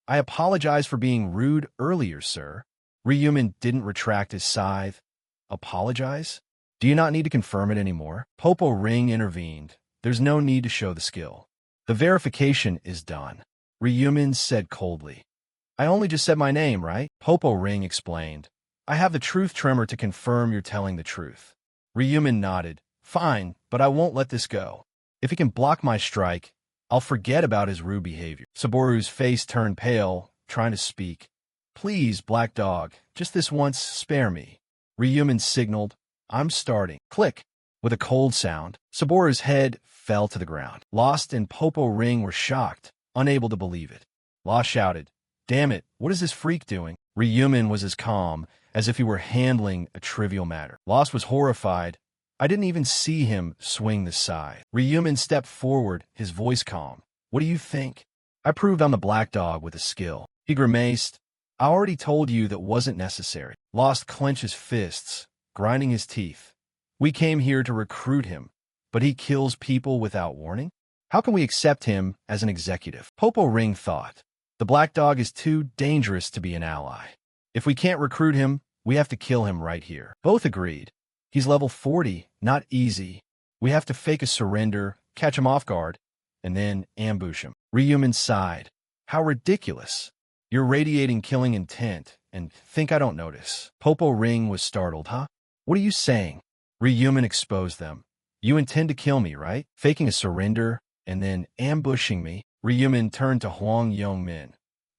Speaker 1: I apologize for being rude earlier, sir. Ryumin didn't retract his scythe. Apologize? Do you not need to confirm it anymore? Popo Ring intervened. There's no need to show the skill. The verification is done. Ryumin said coldly. I only just said my name, right? Popo Ring explained. I have the truth tremor to confirm you're telling the truth. Ryumin nodded. Fine, but I won't let this go. If he can block my strike, I'll forget about his rude behavior. Saburo's face turned pale, trying to speak. Please, black dog, just this once, spare me. Ryumin signaled. I'm starting. Click. With a cold sound, Saburo's head fell to the ground. Lost and Popo Ring were shocked, unable to believe it. Lost shouted, damn it, what is this freak doing? Ryumin was as calm as if he were handling a trivial matter. Lost was horrified. I didn't even see him swing the scythe. Ryumin stepped forward, his voice calm. What do you think? I proved I'm the black dog with a skill. He grimaced. I already told you that wasn't necessary. Lost clenched his fists, grinding his teeth. We came here to recruit him, but he kills people without warning? How can we accept him as an executive? Popo Ring thought. The black dog is too dangerous to be an ally. If we can't recruit him, we have to kill him right here. Both agreed. He's level 40, not easy. We have to fake a surrender, catch him off guard, and then ambush him. Ryumin sighed. How ridiculous. You're radiating killing intent, and think I don't notice. Popo Ring was startled. Huh? What are you saying? Ryumin exposed them. You intend to kill me, right? Faking a surrender, and then ambushing me. Ryumin turned to Huang Yongmin.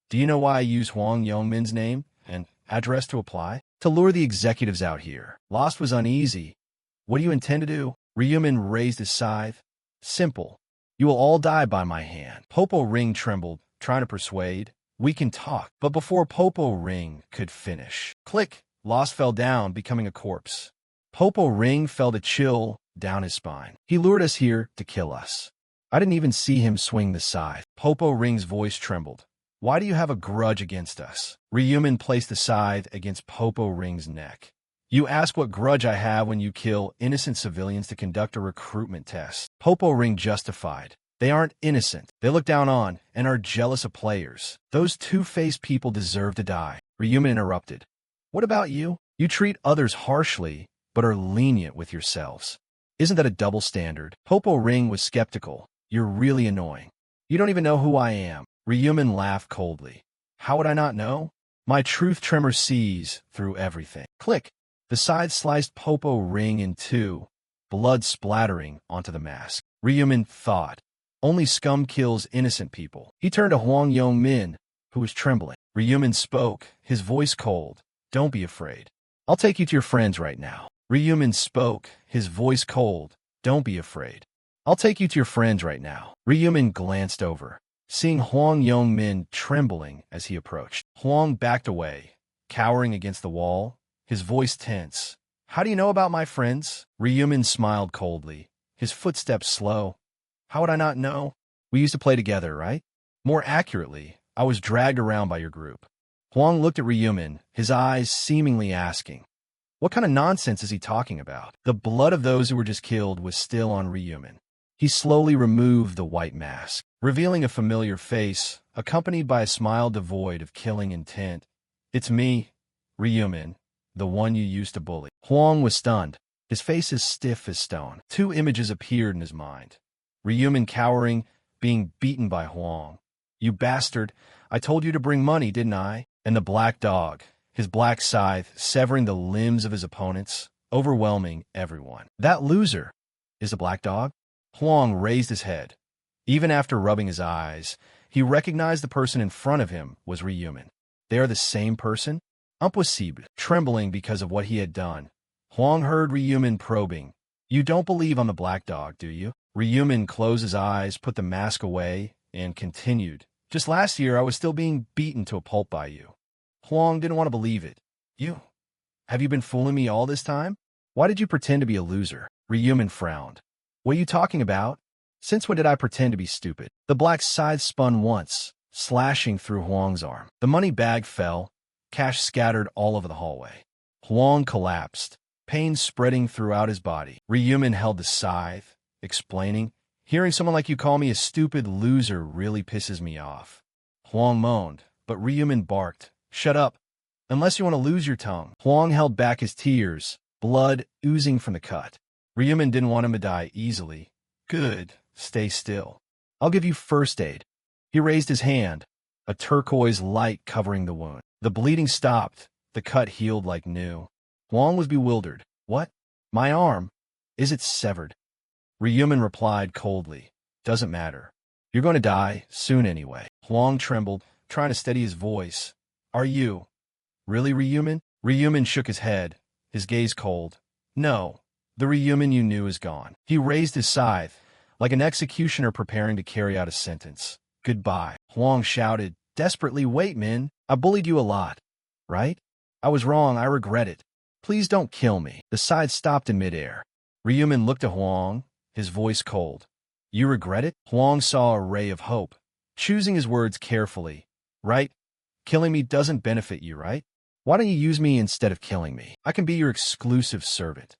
Speaker 1: Do you know why I use Huang Yongmin's name and address to apply? To lure the executives out here. Lost was uneasy. What do you intend to do? Ryumin raised his scythe. Simple. You will all die by my hand. Popo Ring trembled, trying to persuade. We can talk. But before Popo Ring could finish, click, Lost fell down, becoming a corpse. Popo Ring felt a chill down his spine. He lured us here to kill us. I didn't even see him swing the scythe. Popo Ring's voice trembled. Why do you have a grudge against us? Ryumin placed the scythe against Popo Ring's neck. You ask what grudge I have when you kill innocent civilians to conduct a recruitment test. Popo Ring justified. They aren't innocent. They look down on and are jealous of players. Those two-faced people deserve to die. Ryumin interrupted. What about you? You treat others harshly, but are lenient with yourselves. Isn't that a double standard? Popo Ring was skeptical. You're really annoying. You don't even know who I am. Ryumin laughed coldly. How would I not know? My truth tremor sees through everything. Click. The scythe sliced Popo Ring in two, blood splattering onto the mask. Ryumin thought. Only scum kills innocent people. He turned to Huang Yongmin, who was trembling. Ryumin spoke, his voice cold. Don't be afraid. I'll take you to your friends right now. Ryumin spoke, his voice cold. Don't be afraid. I'll take you to your friends right now. Ryumin glanced over, seeing Huang Yongmin trembling as he approached. Huang backed away, cowering against the wall, his voice tense. How do you know about my friends? Ryumin smiled coldly, his footsteps slow. How would I not know? We used to play together, right? More accurately, I was dragged around by your group. Huang looked at Ryumin, his eyes seemingly asking, what kind of nonsense is he talking about? The blood of those who were just killed was still on Ryumin. He slowly removed the white mask, revealing a familiar face, accompanied by a smile devoid of killing intent. It's me, Ryumin, the one you used to bully. Huang was stunned, his face as stiff as stone. Two images appeared in his mind. Ryumin cowering, being beaten by Huang. You bastard, I told you to bring money, didn't I? And the black dog, his black scythe severing the limbs of his opponents, overwhelming everyone. That loser is the black dog? Huang raised his head. Even after rubbing his eyes, he recognized the person in front of him was Ryumin. They are the same person? Impossible. Trembling because of what he had done, Huang heard Ryumin probing. You don't believe I'm the black dog, do you? Ryumin closed his eyes, put the mask away, and continued. Just last year, I was still being beaten to a pulp by you. Huang didn't want to believe it. You? Have you been fooling me all this time? Why did you pretend to be a loser? Ryumin frowned. What are you talking about? Since when did I pretend to be stupid? The black scythe spun once, slashing through Huang's arm. The money bag fell, cash scattered all over the hallway. Huang collapsed, pain spreading throughout his body. Ryumin held the scythe, explaining, hearing someone like you call me a stupid loser really pisses me off. Huang moaned, but Ryumin barked, shut up, unless you want to lose your tongue. Huang held back his tears, blood oozing from the cut. Ryumin didn't want him to die easily. Good, stay still. I'll give you first aid. He raised his hand, a turquoise light covering the wound. The bleeding stopped, the cut healed like new. Huang was bewildered. What? My arm? Is it severed? Ryumin replied coldly. Doesn't matter. You're going to die, soon anyway. Huang trembled, trying to steady his voice. Are you? Really, Ryumin? Ryumin shook his head, his gaze cold. No, the Ryumin you knew is gone. He raised his scythe, like an executioner preparing to carry out a sentence. Goodbye. Huang shouted, desperately, wait, Min. I bullied you a lot, right? I was wrong, I regret it. Please don't kill me. The scythe stopped in midair. Ryumin looked at Huang, his voice cold. You regret it? Huang saw a ray of hope. choosing his words carefully. Right? Killing me doesn't benefit you, right? Why don't you use me instead of killing me? I can be your exclusive servant.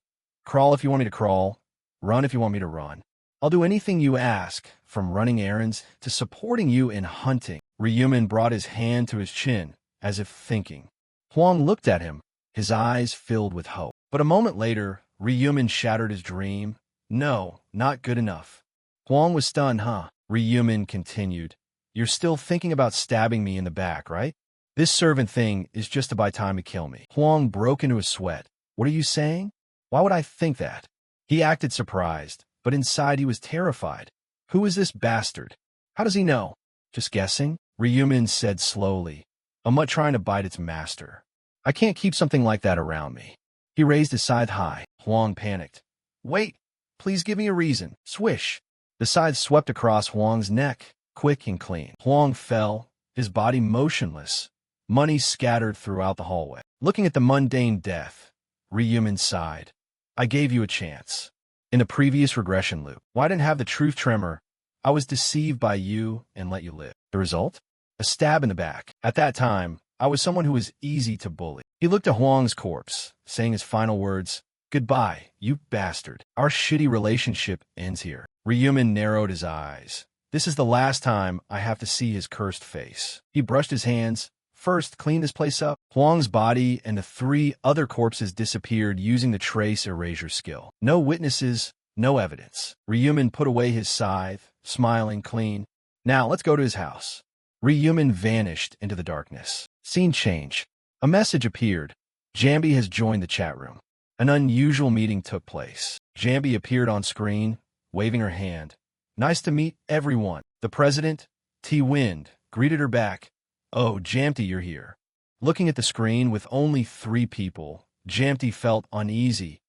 Speaker 1: Crawl if you want me to crawl. Run if you want me to run. I'll do anything you ask, from running errands to supporting you in hunting. Ryumin brought his hand to his chin, as if thinking. Huang looked at him, his eyes filled with hope. But a moment later, Ryumin shattered his dream. No, not good enough. Huang was stunned, huh? Ryumin continued. You're still thinking about stabbing me in the back, right? This servant thing is just to buy time to kill me. Huang broke into a sweat. What are you saying? Why would I think that? He acted surprised, but inside he was terrified. Who is this bastard? How does he know? Just guessing? Ryumin said slowly. A mutt trying to bite its master. I can't keep something like that around me. He raised his scythe high. Huang panicked. Wait, please give me a reason. Swish. The scythe swept across Huang's neck, quick and clean. Huang fell, his body motionless. Money scattered throughout the hallway. Looking at the mundane death, Ryumin sighed. I gave you a chance. In the previous regression loop, why didn't have the truth tremor? I was deceived by you and let you live. The result? A stab in the back. At that time, I was someone who was easy to bully. He looked at Huang's corpse, saying his final words, Goodbye, you bastard. Our shitty relationship ends here. Ryumin narrowed his eyes. This is the last time I have to see his cursed face. He brushed his hands, first cleaned this place up. Huang's body and the 3 other corpses disappeared using the trace erasure skill. No witnesses, no evidence. Ryumin put away his scythe, smiling clean. Now let's go to his house. Ryumin vanished into the darkness. Scene change. A message appeared. Jambi has joined the chat room. An unusual meeting took place. Jambi appeared on screen, waving her hand. Nice to meet everyone. The president, T-Wind, greeted her back. Oh, Jamti, you're here. Looking at the screen with only 3 people, Jamti felt uneasy.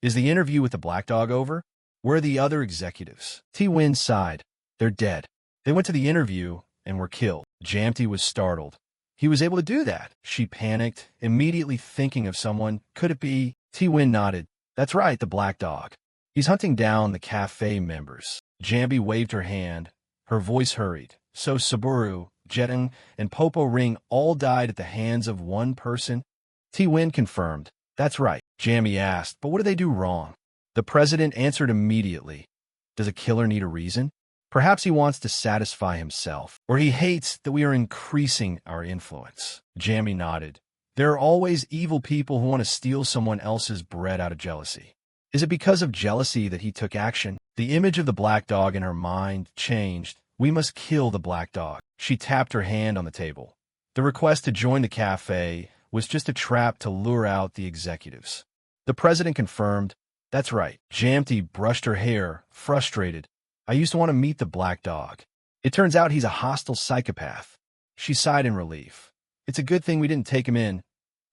Speaker 1: Is the interview with the black dog over? Where are the other executives? T-Wind sighed. They're dead. They went to the interview and were killed. Jamti was startled. He was able to do that. She panicked, immediately thinking of someone. Could it be? T-Wind nodded. That's right, the black dog. He's hunting down the cafe members. Jambi waved her hand. Her voice hurried. So Saburo, Jetting, and Popo Ring all died at the hands of one person? T-Wind confirmed. That's right. Jambi asked, but what did they do wrong? The president answered immediately. Does a killer need a reason? Perhaps he wants to satisfy himself, or he hates that we are increasing our influence. Jambi nodded. There are always evil people who want to steal someone else's bread out of jealousy. Is it because of jealousy that he took action? The image of the black dog in her mind changed. We must kill the black dog. She tapped her hand on the table. The request to join the cafe was just a trap to lure out the executives. The president confirmed. That's right. Jamti brushed her hair, frustrated. I used to want to meet the black dog. It turns out he's a hostile psychopath. She sighed in relief. It's a good thing we didn't take him in,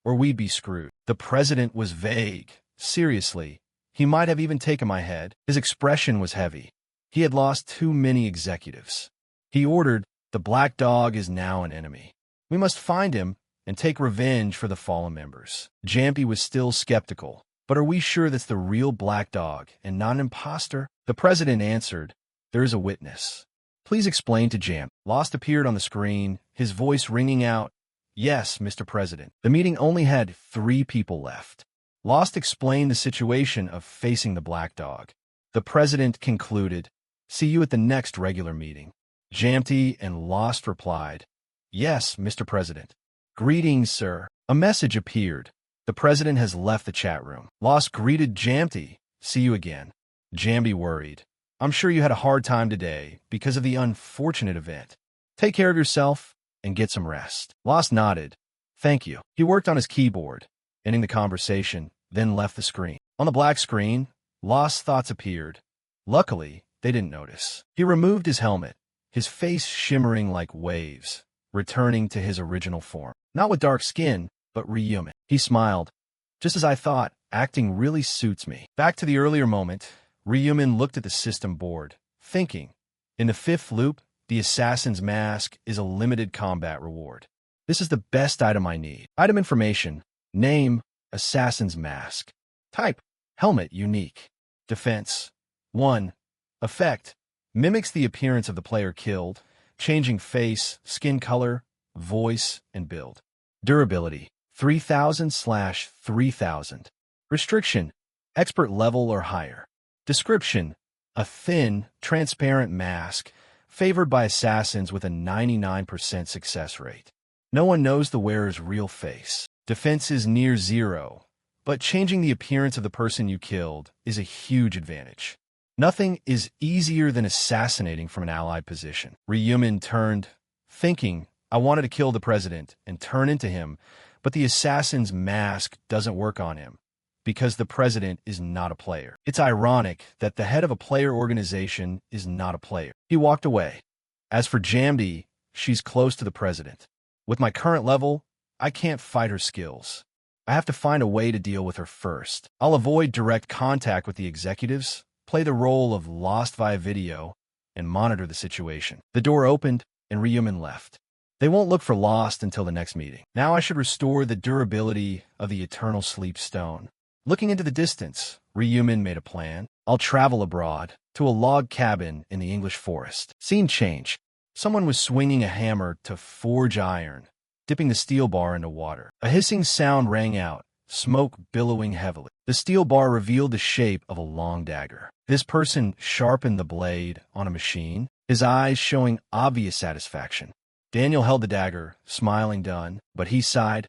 Speaker 1: or we'd be screwed. The president was vague. Seriously, he might have even taken my head. His expression was heavy. He had lost too many executives. He ordered, the black dog is now an enemy. We must find him and take revenge for the fallen members. Jampi was still skeptical. But are we sure that's the real black dog and not an imposter? The president answered, there is a witness. Please explain to Jamp. Lost appeared on the screen, his voice ringing out, Yes, Mr. President. The meeting only had 3 people left. Lost explained the situation of facing the black dog. The president concluded, See you at the next regular meeting. Jamti and Lost replied, Yes, Mr. President. Greetings, sir. A message appeared. The president has left the chat room. Lost greeted Jamti. See you again. Jambi worried. I'm sure you had a hard time today because of the unfortunate event. Take care of yourself and get some rest. Lost nodded. Thank you. He worked on his keyboard, ending the conversation, then left the screen. On the black screen, Lost's thoughts appeared. Luckily, they didn't notice. He removed his helmet, his face shimmering like waves, returning to his original form. Not with dark skin, but Ryumin. He smiled. Just as I thought, acting really suits me. Back to the earlier moment, Ryumin looked at the system board, thinking, in the 5th loop, the Assassin's Mask is a limited combat reward. This is the best item I need. Item information, name, Assassin's Mask. Type, helmet unique. Defense, 1. Effect, mimics the appearance of the player killed, changing face, skin color, voice, and build. Durability, 3000/3000. Restriction, expert level or higher. Description, a thin, transparent mask, favored by assassins with a 99% success rate. No one knows the wearer's real face. Defense is near zero, but changing the appearance of the person you killed is a huge advantage. Nothing is easier than assassinating from an allied position. Ryumin turned, thinking, I wanted to kill the president and turn into him, but the assassin's mask doesn't work on him, because the president is not a player. It's ironic that the head of a player organization is not a player. He walked away. As for Jamdi, she's close to the president. With my current level, I can't fight her skills. I have to find a way to deal with her first. I'll avoid direct contact with the executives, play the role of lost via video, and monitor the situation. The door opened, and Ryumin left. They won't look for Lost until the next meeting. Now I should restore the durability of the Eternal Sleep Stone. Looking into the distance, Ryumin made a plan. I'll travel abroad, to a log cabin in the English forest. Scene change. Someone was swinging a hammer to forge iron, dipping the steel bar into water. A hissing sound rang out, smoke billowing heavily. The steel bar revealed the shape of a long dagger. This person sharpened the blade on a machine, his eyes showing obvious satisfaction. Daniel held the dagger, smiling done, but he sighed.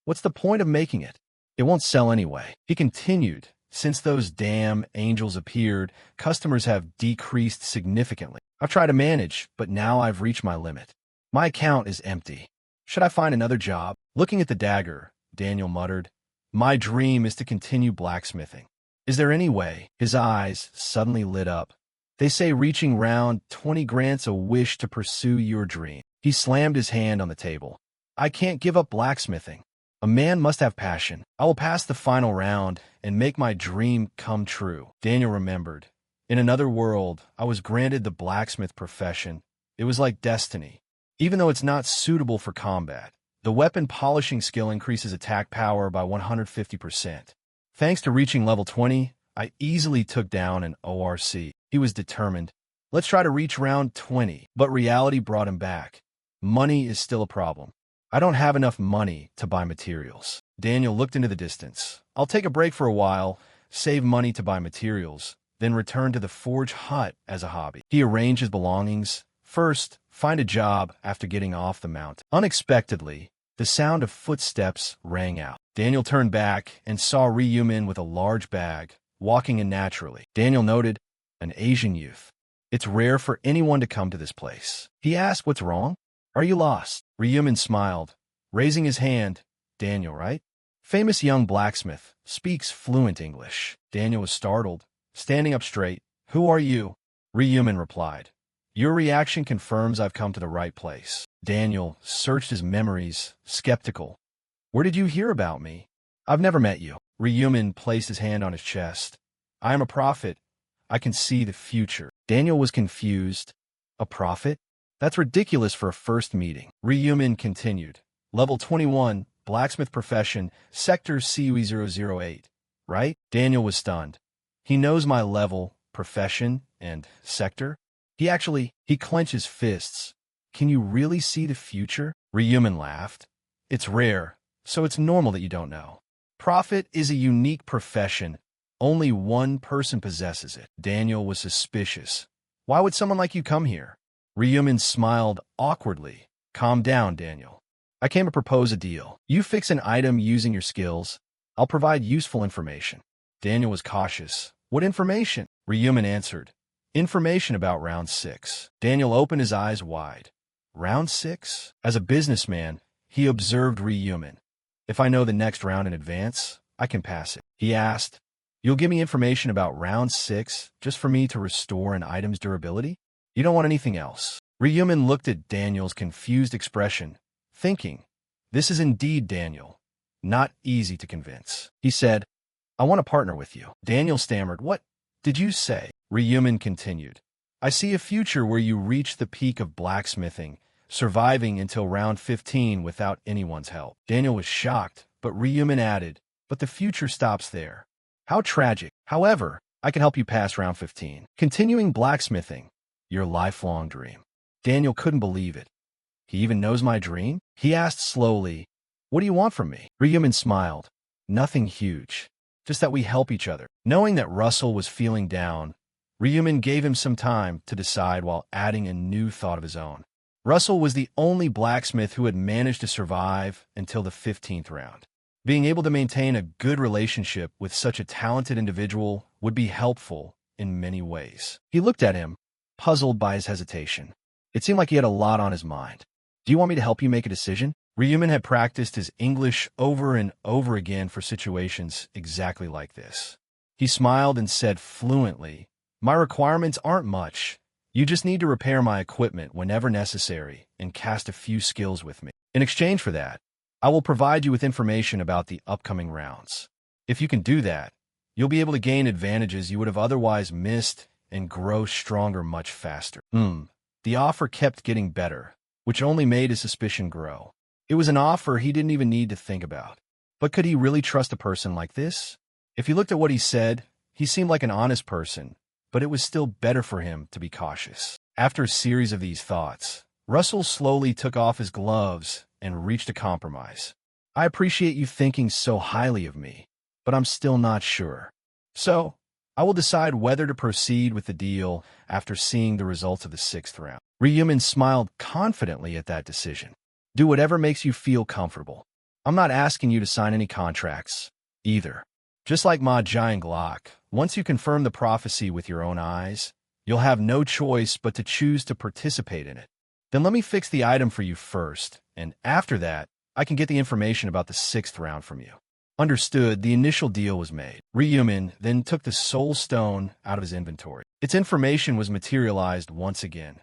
Speaker 1: What's the point of making it? It won't sell anyway. He continued. Since those damn angels appeared, customers have decreased significantly. I've tried to manage, but now I've reached my limit. My account is empty. Should I find another job? Looking at the dagger, Daniel muttered, my dream is to continue blacksmithing. Is there any way? His eyes suddenly lit up. They say reaching round 20 grants a wish to pursue your dream. He slammed his hand on the table. I can't give up blacksmithing. A man must have passion. I will pass the final round and make my dream come true. Daniel remembered. In another world, I was granted the blacksmith profession. It was like destiny. Even though it's not suitable for combat, the weapon polishing skill increases attack power by 150%. Thanks to reaching level 20, I easily took down an ORC. He was determined. Let's try to reach round 20. But reality brought him back. Money is still a problem. I don't have enough money to buy materials. Daniel looked into the distance. I'll take a break for a while, save money to buy materials, then return to the forge hut as a hobby. He arranged his belongings. First, find a job after getting off the mountain. Unexpectedly, the sound of footsteps rang out. Daniel turned back and saw Ryumin with a large bag, walking in naturally. Daniel noted, an Asian youth. It's rare for anyone to come to this place. He asked, what's wrong? Are you lost? Ryumin smiled, raising his hand. Daniel, right? Famous young blacksmith, speaks fluent English. Daniel was startled, standing up straight. Who are you? Ryumin replied. Your reaction confirms I've come to the right place. Daniel searched his memories, skeptical. Where did you hear about me? I've never met you. Ryumin placed his hand on his chest. I am a prophet. I can see the future. Daniel was confused. A prophet? That's ridiculous for a first meeting. Ryumin continued. Level 21, blacksmith profession, sector CUE008. Right? Daniel was stunned. He knows my level, profession, and sector. He clenched his fists. Can you really see the future? Ryumin laughed. It's rare, so it's normal that you don't know. Prophet is a unique profession. Only one person possesses it. Daniel was suspicious. Why would someone like you come here? Ryumin smiled awkwardly. Calm down, Daniel. I came to propose a deal. You fix an item using your skills. I'll provide useful information. Daniel was cautious. What information? Ryumin answered. Information about round 6. Daniel opened his eyes wide. Round 6? As a businessman, he observed Ryumin. If I know the next round in advance, I can pass it. He asked, you'll give me information about round 6 just for me to restore an item's durability? You don't want anything else. Ryumin looked at Daniel's confused expression, thinking, this is indeed Daniel. Not easy to convince. He said, I want to partner with you. Daniel stammered, what did you say? Ryumin continued, I see a future where you reach the peak of blacksmithing, surviving until round 15 without anyone's help. Daniel was shocked, but Ryumin added, but the future stops there. How tragic. However, I can help you pass round 15. Continuing blacksmithing, your lifelong dream. Daniel couldn't believe it. He even knows my dream? He asked slowly, "What do you want from me?" Ryumin smiled. "Nothing huge. Just that we help each other." Knowing that Russell was feeling down, Ryumin gave him some time to decide while adding a new thought of his own. Russell was the only blacksmith who had managed to survive until the 15th round. Being able to maintain a good relationship with such a talented individual would be helpful in many ways. He looked at him, puzzled by his hesitation. It seemed like he had a lot on his mind. "Do you want me to help you make a decision?" Ryumin had practiced his English over and over again for situations exactly like this. He smiled and said fluently, "My requirements aren't much. You just need to repair my equipment whenever necessary and cast a few skills with me. In exchange for that, I will provide you with information about the upcoming rounds. If you can do that, you'll be able to gain advantages you would have otherwise missed and grow stronger much faster." The offer kept getting better, which only made his suspicion grow. It was an offer he didn't even need to think about. But could he really trust a person like this? If he looked at what he said, he seemed like an honest person, but it was still better for him to be cautious. After a series of these thoughts, Russell slowly took off his gloves and reached a compromise. "I appreciate you thinking so highly of me, but I'm still not sure. So, I will decide whether to proceed with the deal after seeing the results of the 6th round." Ryumin smiled confidently at that decision. "Do whatever makes you feel comfortable. I'm not asking you to sign any contracts, either. Just like Ma Giant Glock, once you confirm the prophecy with your own eyes, you'll have no choice but to choose to participate in it. Then let me fix the item for you first, and after that, I can get the information about the 6th round from you." Understood, the initial deal was made. Ryumin then took the soul stone out of his inventory. Its information was materialized once again.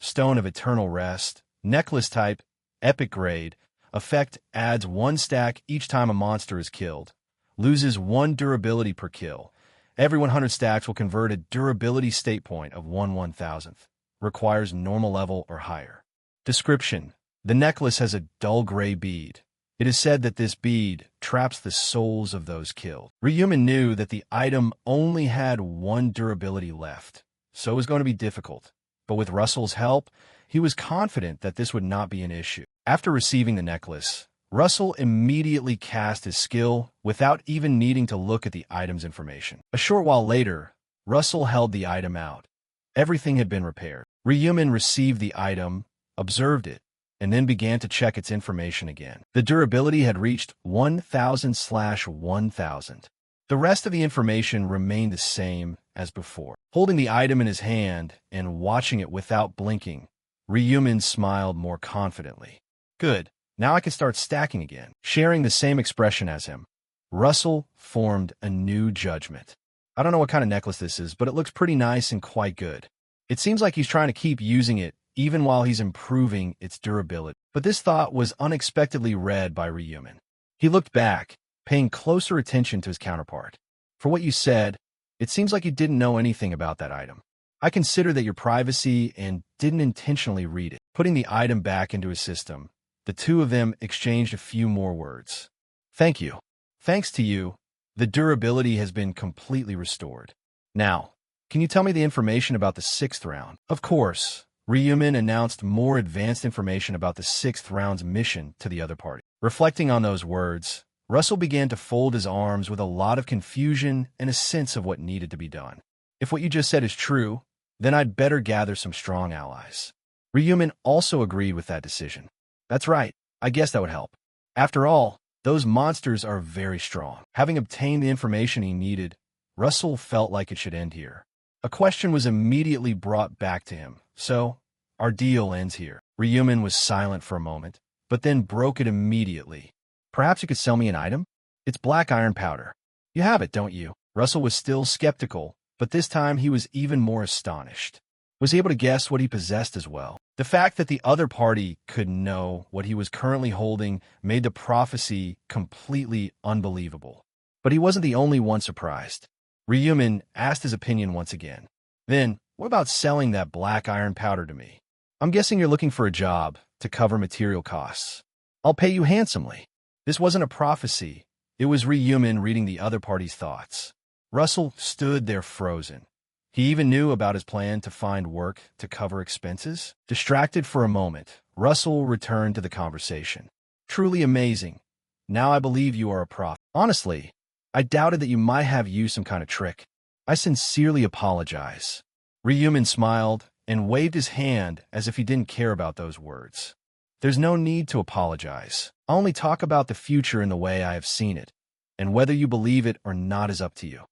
Speaker 1: Stone of Eternal Rest, necklace type, epic grade, effect adds 1 stack each time a monster is killed, loses 1 durability per kill. Every 100 stacks will convert a durability state point of 1/1000th. Requires normal level or higher. Description: the necklace has a dull gray bead. It is said that this bead traps the souls of those killed. Ryumin knew that the item only had 1 durability left, so it was going to be difficult. But with Russell's help, he was confident that this would not be an issue. After receiving the necklace, Russell immediately cast his skill without even needing to look at the item's information. A short while later, Russell held the item out. Everything had been repaired. Ryumin received the item, observed it, and then began to check its information again. The durability had reached 1000/1000. The rest of the information remained the same as before. Holding the item in his hand and watching it without blinking, Ryumin smiled more confidently. "Good. Now I can start stacking again." Sharing the same expression as him, Russell formed a new judgment. "I don't know what kind of necklace this is, but it looks pretty nice and quite good. It seems like he's trying to keep using it even while he's improving its durability." But this thought was unexpectedly read by Ryumin. He looked back, paying closer attention to his counterpart. "For what you said, it seems like you didn't know anything about that item. I consider that your privacy and didn't intentionally read it." Putting the item back into his system, the two of them exchanged a few more words. "Thank you. Thanks to you, the durability has been completely restored. Now, can you tell me the information about the 6th round?" Of course, Ryumin announced more advanced information about the 6th round's mission to the other party. Reflecting on those words, Russell began to fold his arms with a lot of confusion and a sense of what needed to be done. "If what you just said is true, then I'd better gather some strong allies." Ryumin also agreed with that decision. "That's right. I guess that would help. After all, those monsters are very strong." Having obtained the information he needed, Russell felt like it should end here. A question was immediately brought back to him. "So, our deal ends here." Ryumin was silent for a moment, but then broke it immediately. "Perhaps you could sell me an item? It's black iron powder. You have it, don't you?" Russell was still skeptical, but this time he was even more astonished. Was he able to guess what he possessed as well? The fact that the other party could know what he was currently holding made the prophecy completely unbelievable. But he wasn't the only one surprised. Ryumin asked his opinion once again. "Then, what about selling that black iron powder to me? I'm guessing you're looking for a job to cover material costs. I'll pay you handsomely." This wasn't a prophecy. It was Ryumin reading the other party's thoughts. Russell stood there frozen. He even knew about his plan to find work to cover expenses. Distracted for a moment, Russell returned to the conversation. Truly amazing. Now I believe you are a prophet. Honestly, I doubted that you might have used some kind of trick. I sincerely apologize. Ryumin smiled and waved his hand as if he didn't care about those words. There's no need to apologize. I'll only talk about the future in the way I have seen it, and whether you believe it or not is up to you.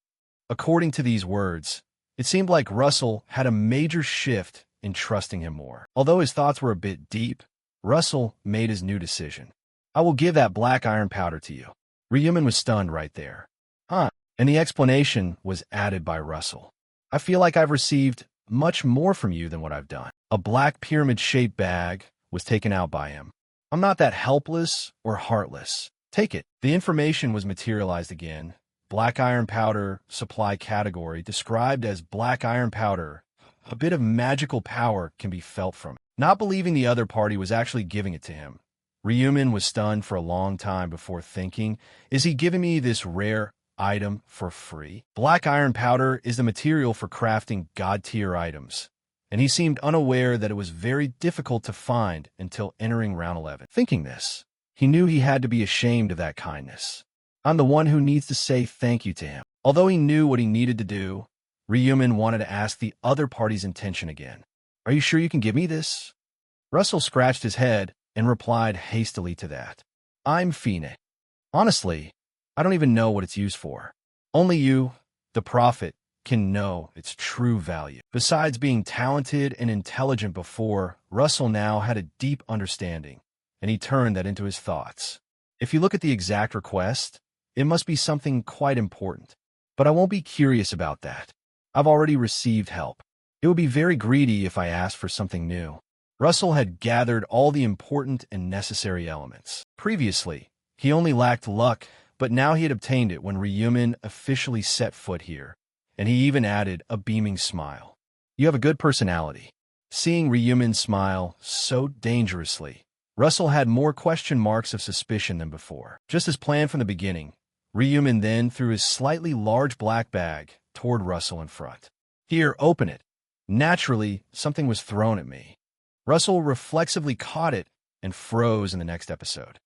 Speaker 1: According to these words, it seemed like Russell had a major shift in trusting him more. Although his thoughts were a bit deep, Russell made his new decision. I will give that black iron powder to you. Ryumin was stunned right there. Huh? And the explanation was added by Russell. I feel like I've received much more from you than what I've done. A black pyramid-shaped bag was taken out by him. I'm not that helpless or heartless. Take it. The information was materialized again. Black iron powder supply category described as black iron powder. A bit of magical power can be felt from it. Not believing the other party was actually giving it to him, Ryumin was stunned for a long time before thinking, is he giving me this rare item for free? Black iron powder is the material for crafting god-tier items, and he seemed unaware that it was very difficult to find until entering round 11. Thinking this, he knew he had to be ashamed of that kindness. I'm the one who needs to say thank you to him. Although he knew what he needed to do, Ryumin wanted to ask the other party's intention again. Are you sure you can give me this? Russell scratched his head and replied hastily to that. I'm Fine. Honestly, I don't even know what it's used for. Only you, the prophet, can know its true value. Besides being talented and intelligent before, Russell now had a deep understanding, and he turned that into his thoughts. If you look at the exact request, it must be something quite important. But I won't be curious about that. I've already received help. It would be very greedy if I asked for something new. Russell had gathered all the important and necessary elements. Previously, he only lacked luck, but now he had obtained it when Ryumin officially set foot here, and he even added a beaming smile. You have a good personality. Seeing Ryumin smile so dangerously, Russell had more question marks of suspicion than before. Just as planned from the beginning, Ryumin then threw his slightly large black bag toward Russell in front. Here, open it. Naturally, something was thrown at me. Russell reflexively caught it and froze in the next episode.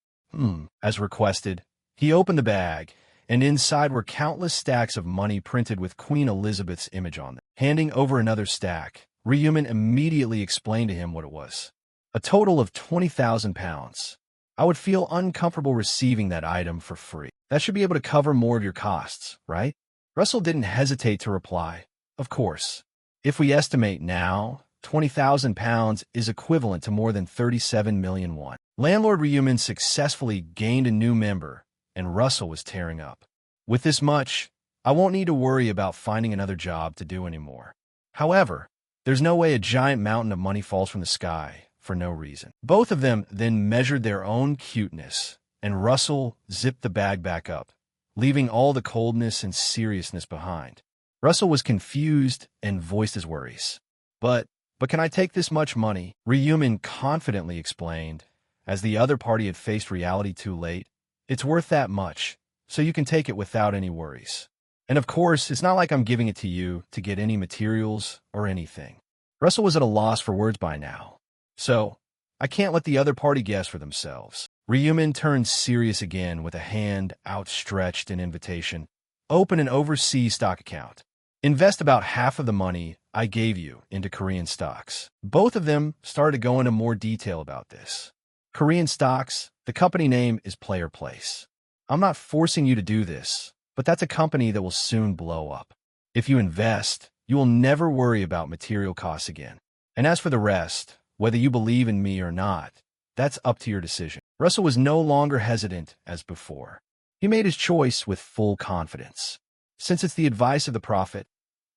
Speaker 1: As requested, he opened the bag, and inside were countless stacks of money printed with Queen Elizabeth's image on them. Handing over another stack, Ryumin immediately explained to him what it was. A total of 20,000 pounds. I would feel uncomfortable receiving that item for free. That should be able to cover more of your costs, right? Russell didn't hesitate to reply. Of course. If we estimate now, 20,000 pounds is equivalent to more than 37 million won. Landlord Ryumin successfully gained a new member, and Russell was tearing up. With this much, I won't need to worry about finding another job to do anymore. However, there's no way a giant mountain of money falls from the sky for no reason. Both of them then measured their own cuteness, and Russell zipped the bag back up, leaving all the coldness and seriousness behind. Russell was confused and voiced his worries. But can I take this much money? Ryumin confidently explained, as the other party had faced reality too late. It's worth that much, so you can take it without any worries. And of course, it's not like I'm giving it to you to get any materials or anything. Russell was at a loss for words by now. So, I can't let the other party guess for themselves. Ryumin turned serious again with a hand outstretched in invitation. Open an overseas stock account. Invest about half of the money I gave you into Korean stocks. Both of them started to go into more detail about this. Korean stocks, the company name is Player Place. I'm not forcing you to do this, but that's a company that will soon blow up. If you invest, you will never worry about material costs again. And as for the rest, whether you believe in me or not, that's up to your decision. Russell was no longer hesitant as before. He made his choice with full confidence. Since it's the advice of the prophet,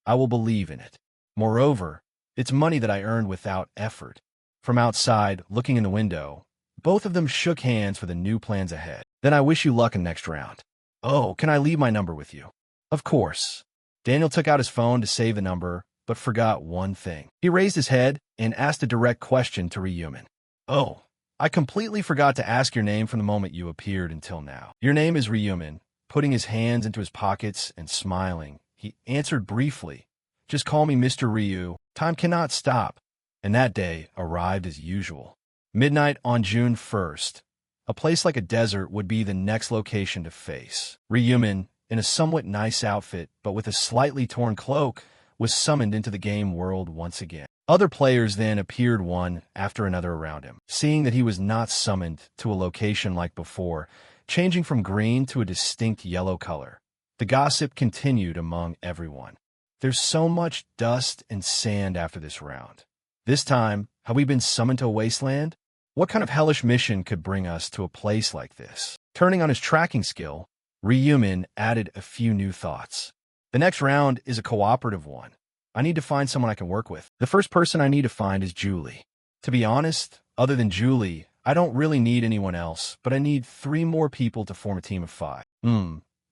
Speaker 1: I will believe in it. Moreover, it's money that I earned without effort. From outside, looking in the window, both of them shook hands for the new plans ahead. Then I wish you luck in next round. Oh, can I leave my number with you? Of course. Daniel took out his phone to save the number, but forgot one thing. He raised his head and asked a direct question to Ryumin. Oh, I completely forgot to ask your name from the moment you appeared until now. Your name is Ryumin. Putting his hands into his pockets and smiling, he answered briefly, Just call me Mr. Ryu. Time cannot stop. And that day arrived as usual. Midnight on June 1st. A place like a desert would be the next location to face. Ryumin, in a somewhat nice outfit but with a slightly torn cloak, was summoned into the game world once again. Other players then appeared one after another around him. Seeing that he was not summoned to a location like before, changing from green to a distinct yellow color, the gossip continued among everyone. There's so much dust and sand after this round. This time, have we been summoned to a wasteland? What kind of hellish mission could bring us to a place like this? Turning on his tracking skill, Ryumin added a few new thoughts. The next round is a cooperative one. I need to find someone I can work with. The first person I need to find is Julie. To be honest, other than Julie, I don't really need anyone else, but I need 3 more people to form a team of 5.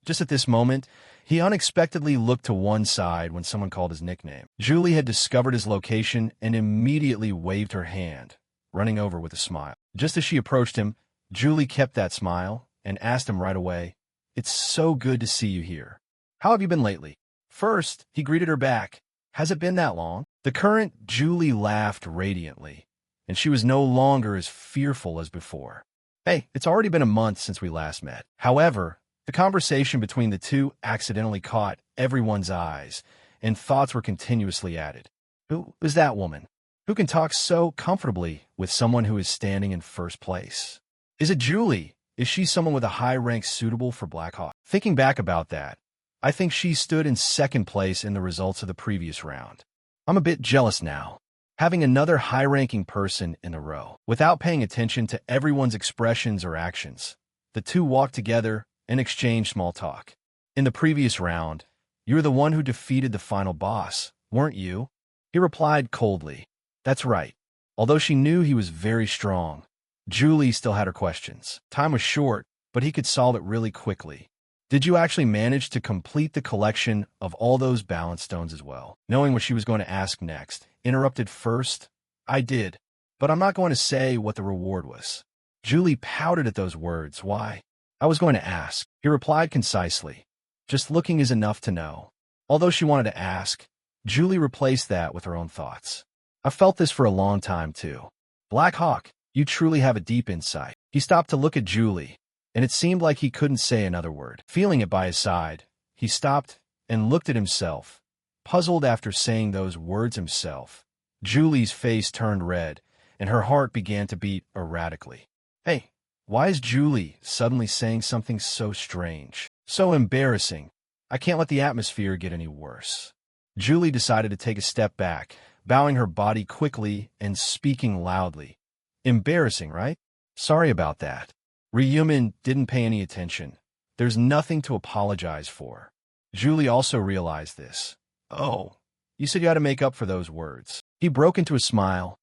Speaker 1: Just at this moment, he unexpectedly looked to one side when someone called his nickname. Julie had discovered his location and immediately waved her hand, running over with a smile. Just as she approached him, Julie kept that smile and asked him right away, "It's so good to see you here. How have you been lately?" First, he greeted her back. "Has it been that long?" The current Julie laughed radiantly, and she was no longer as fearful as before. "Hey, it's already been a month since we last met." However, the conversation between the two accidentally caught everyone's eyes, and thoughts were continuously added. Who is that woman? Who can talk so comfortably with someone who is standing in first place? Is it Julie? Is she someone with a high rank suitable for Blackhawk? Thinking back about that, I think she stood in second place in the results of the previous round. I'm a bit jealous now, having another high-ranking person in a row. Without paying attention to everyone's expressions or actions, the two walked together and exchanged small talk. In the previous round, you were the one who defeated the final boss, weren't you? He replied coldly. That's right. Although she knew he was very strong, Julie still had her questions. Time was short, but he could solve it really quickly. Did you actually manage to complete the collection of all those balance stones as well? Knowing what she was going to ask next, interrupted first, I did, but I'm not going to say what the reward was. Julie pouted at those words. Why? I was going to ask. He replied concisely. Just looking is enough to know. Although she wanted to ask, Julie replaced that with her own thoughts. I felt this for a long time too. Black Hawk, you truly have a deep insight. He stopped to look at Julie, and it seemed like he couldn't say another word. Feeling it by his side, he stopped and looked at himself. Puzzled after saying those words himself, Julie's face turned red, and her heart began to beat erratically. Hey, why is Julie suddenly saying something so strange? So embarrassing. I can't let the atmosphere get any worse. Julie decided to take a step back, bowing her body quickly and speaking loudly. Embarrassing, right? Sorry about that. Ryumin didn't pay any attention. There's nothing to apologize for. Julie also realized this. Oh, you said you had to make up for those words. He broke into a smile.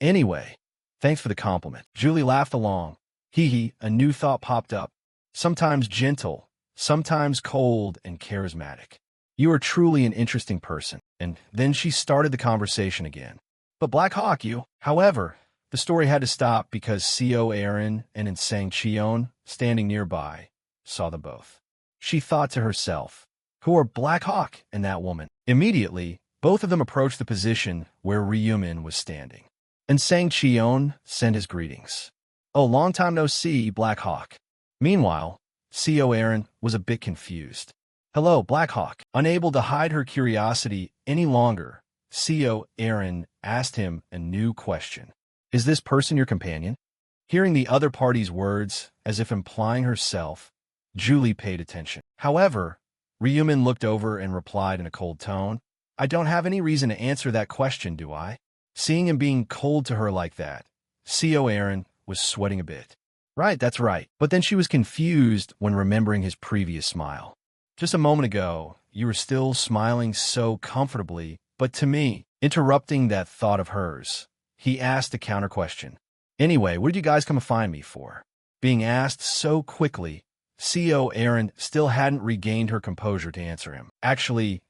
Speaker 1: Anyway, thanks for the compliment. Julie laughed along. Hee, a new thought popped up. Sometimes gentle, sometimes cold and charismatic. You are truly an interesting person. And then she started the conversation again. But Black Hawk, you. However, the story had to stop because Co Aaron and Insang Cheon, standing nearby, saw them both. She thought to herself, who are Black Hawk and that woman? Immediately, both of them approached the position where Ryumin was standing. Insang Cheon sent his greetings. Oh, long time no see, Black Hawk. Meanwhile, Co Aaron was a bit confused. Hello, Black Hawk. Unable to hide her curiosity any longer, Co Aaron asked him a new question. Is this person your companion? Hearing the other party's words, as if implying herself, Julie paid attention. However, Ryumin looked over and replied in a cold tone, I don't have any reason to answer that question, do I? Seeing him being cold to her like that, Co Aaron was sweating a bit. Right, that's right. But then she was confused when remembering his previous smile. Just a moment ago, you were still smiling so comfortably, but to me, interrupting that thought of hers, he asked a counter question. Anyway, what did you guys come to find me for? Being asked so quickly, Co Aaron still hadn't regained her composure to answer him. Actually,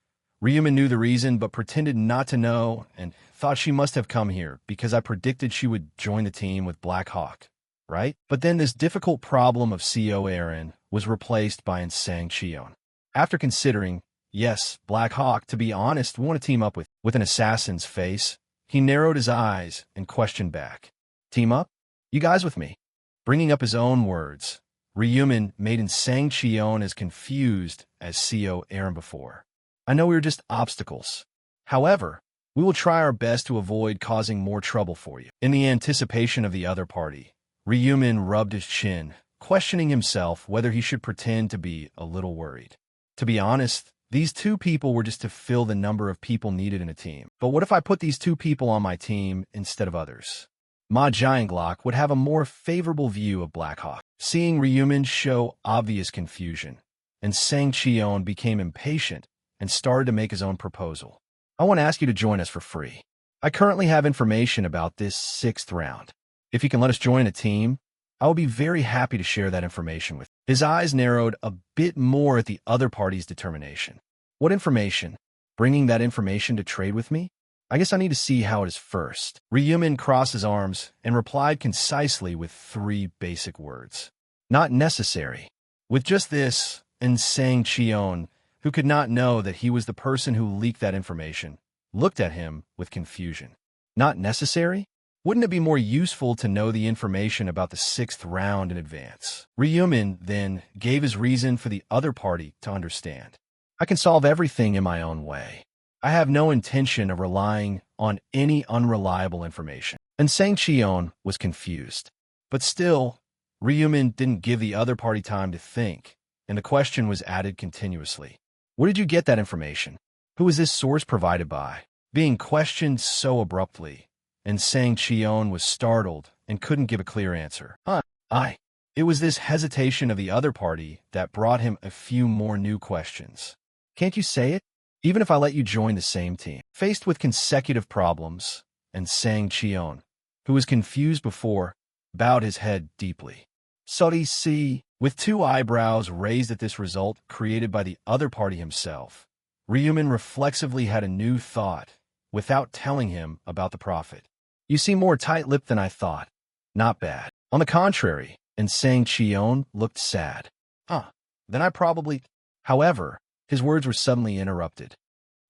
Speaker 1: Ryumin knew the reason but pretended not to know and thought she must have come here because I predicted she would join the team with Black Hawk, right? But then this difficult problem of Co Aaron was replaced by Insang Cheon. After considering, Yes, Black Hawk, to be honest, we want to team up with an assassin's face. He narrowed his eyes and questioned back. Team up? You guys with me? Bringing up his own words, Ryumin made Sang Cheon as confused as Co Aaron before. I know we were just obstacles. However, we will try our best to avoid causing more trouble for you. In the anticipation of the other party, Ryumin rubbed his chin, questioning himself whether he should pretend to be a little worried. To be honest, these two people were just to fill the number of people needed in a team. But what if I put these two people on my team instead of others? Ma Jianglock would have a more favorable view of Black Hawk. Seeing Ryumin show obvious confusion, and Sang Cheon became impatient and started to make his own proposal. I want to ask you to join us for free. I currently have information about this 6th round. If you can let us join a team, I will be very happy to share that information with you. His eyes narrowed a bit more at the other party's determination. What information? Bringing that information to trade with me? I guess I need to see how it is first. Ryumin crossed his arms and replied concisely with 3 basic words. Not necessary. With just this, and Sang Cheon, who could not know that he was the person who leaked that information, looked at him with confusion. Not necessary? Wouldn't it be more useful to know the information about the 6th round in advance? Ryumin then gave his reason for the other party to understand. I can solve everything in my own way. I have no intention of relying on any unreliable information. And Sang Cheon was confused. But still, Ryumin didn't give the other party time to think, and the question was added continuously. Where did you get that information? Who was this source provided by? Being questioned so abruptly, and Sang Cheon was startled and couldn't give a clear answer. It was this hesitation of the other party that brought him a few more new questions. Can't you say it? Even if I let you join the same team. Faced with consecutive problems, and Sang Cheon, who was confused before, bowed his head deeply. Sorry, see, with 2 eyebrows raised at this result created by the other party himself, Ryumin reflexively had a new thought, without telling him about the prophet. You seem more tight-lipped than I thought. Not bad. On the contrary, and Sang Cheon looked sad. Then I probably... However, his words were suddenly interrupted.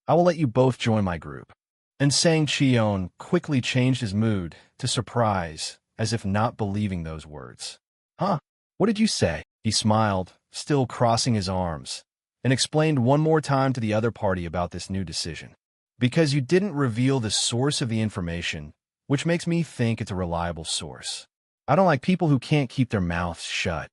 Speaker 1: I will let you both join my group. And Sang Cheon quickly changed his mood to surprise, as if not believing those words. What did you say? He smiled, still crossing his arms, and explained one more time to the other party about this new decision. Because you didn't reveal the source of the information, which makes me think it's a reliable source. I don't like people who can't keep their mouths shut.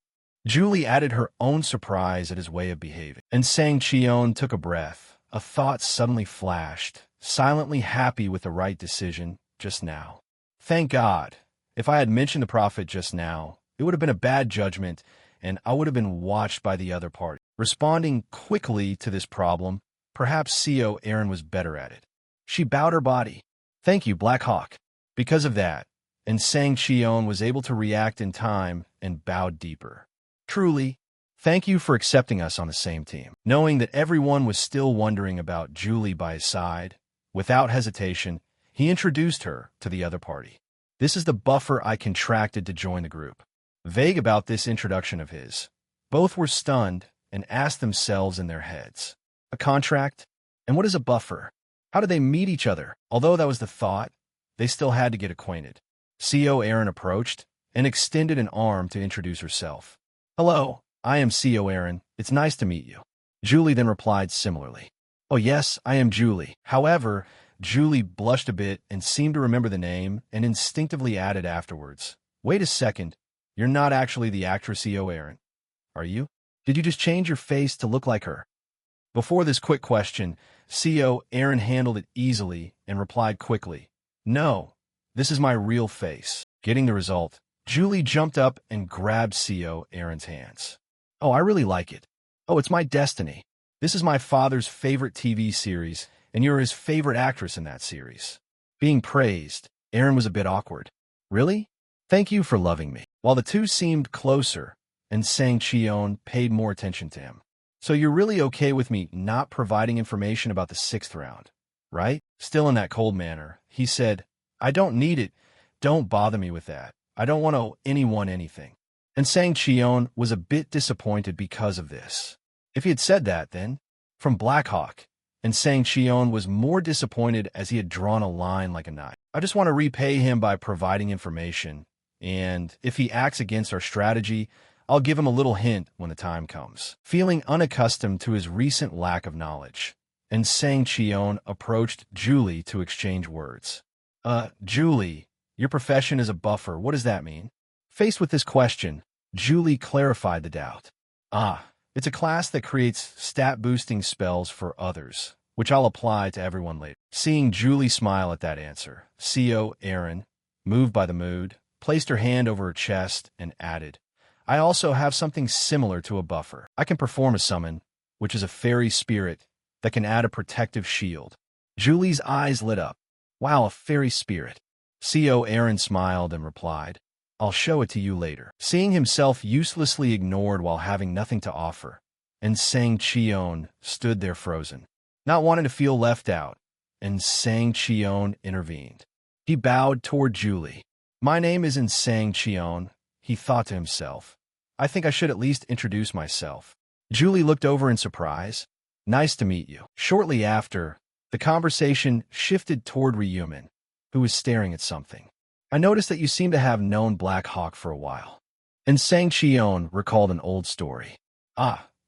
Speaker 1: Julie added her own surprise at his way of behaving. And Sang Cheon took a breath. A thought suddenly flashed, silently happy with the right decision just now. Thank God. If I had mentioned the prophet just now, it would have been a bad judgment, and I would have been watched by the other party. Responding quickly to this problem, perhaps Co Aaron was better at it. She bowed her body. Thank you, Black Hawk. Because of that, and Sang Cheon was able to react in time and bowed deeper. Truly, thank you for accepting us on the same team. Knowing that everyone was still wondering about Julie by his side, without hesitation, he introduced her to the other party. This is the buffer I contracted to join the group. Vague about this introduction of his, both were stunned and asked themselves in their heads. A contract? And what is a buffer? How did they meet each other? Although that was the thought, they still had to get acquainted. Co Aaron approached and extended an arm to introduce herself. Hello, I am Co Aaron. It's nice to meet you. Julie then replied similarly. Oh yes, I am Julie. However, Julie blushed a bit and seemed to remember the name and instinctively added afterwards. Wait a second, you're not actually the actress Co Aaron, are you? Did you just change your face to look like her? Before this quick question, Co Aaron handled it easily and replied quickly. No, this is my real face. Getting the result, Julie jumped up and grabbed Co Aaron's hands. Oh, I really like it. Oh, it's my destiny. This is my father's favorite TV series, and you're his favorite actress in that series. Being praised, Aaron was a bit awkward. Really? Thank you for loving me. While the two seemed closer, and Sang Cheon paid more attention to him. So you're really okay with me not providing information about the 6th round, right? Still in that cold manner, he said, I don't need it. Don't bother me with that. I don't want to owe anyone anything. And Sang Cheon was a bit disappointed because of this. If he had said that, then, from Black Hawk, and Sang Cheon was more disappointed as he had drawn a line like a knife. I just want to repay him by providing information, and if he acts against our strategy, I'll give him a little hint when the time comes. Feeling unaccustomed to his recent lack of knowledge, and Sang Cheon approached Julie to exchange words. Julie, your profession is a buffer. What does that mean? Faced with this question, Julie clarified the doubt. It's a class that creates stat-boosting spells for others, which I'll apply to everyone later. Seeing Julie smile at that answer, CO Erin, moved by the mood, placed her hand over her chest and added, I also have something similar to a buffer. I can perform a summon, which is a fairy spirit that can add a protective shield. Julie's eyes lit up. Wow, a fairy spirit. CO Erin smiled and replied, I'll show it to you later. Seeing himself uselessly ignored while having nothing to offer, and Sang Cheon stood there frozen, not wanting to feel left out, and Sang Cheon intervened. He bowed toward Julie. My name isn't Sang Cheon, he thought to himself. I think I should at least introduce myself. Julie looked over in surprise. Nice to meet you. Shortly after, the conversation shifted toward Ryumin, who was staring at something. I noticed that you seem to have known Black Hawk for a while. And Sang Cheon recalled an old story.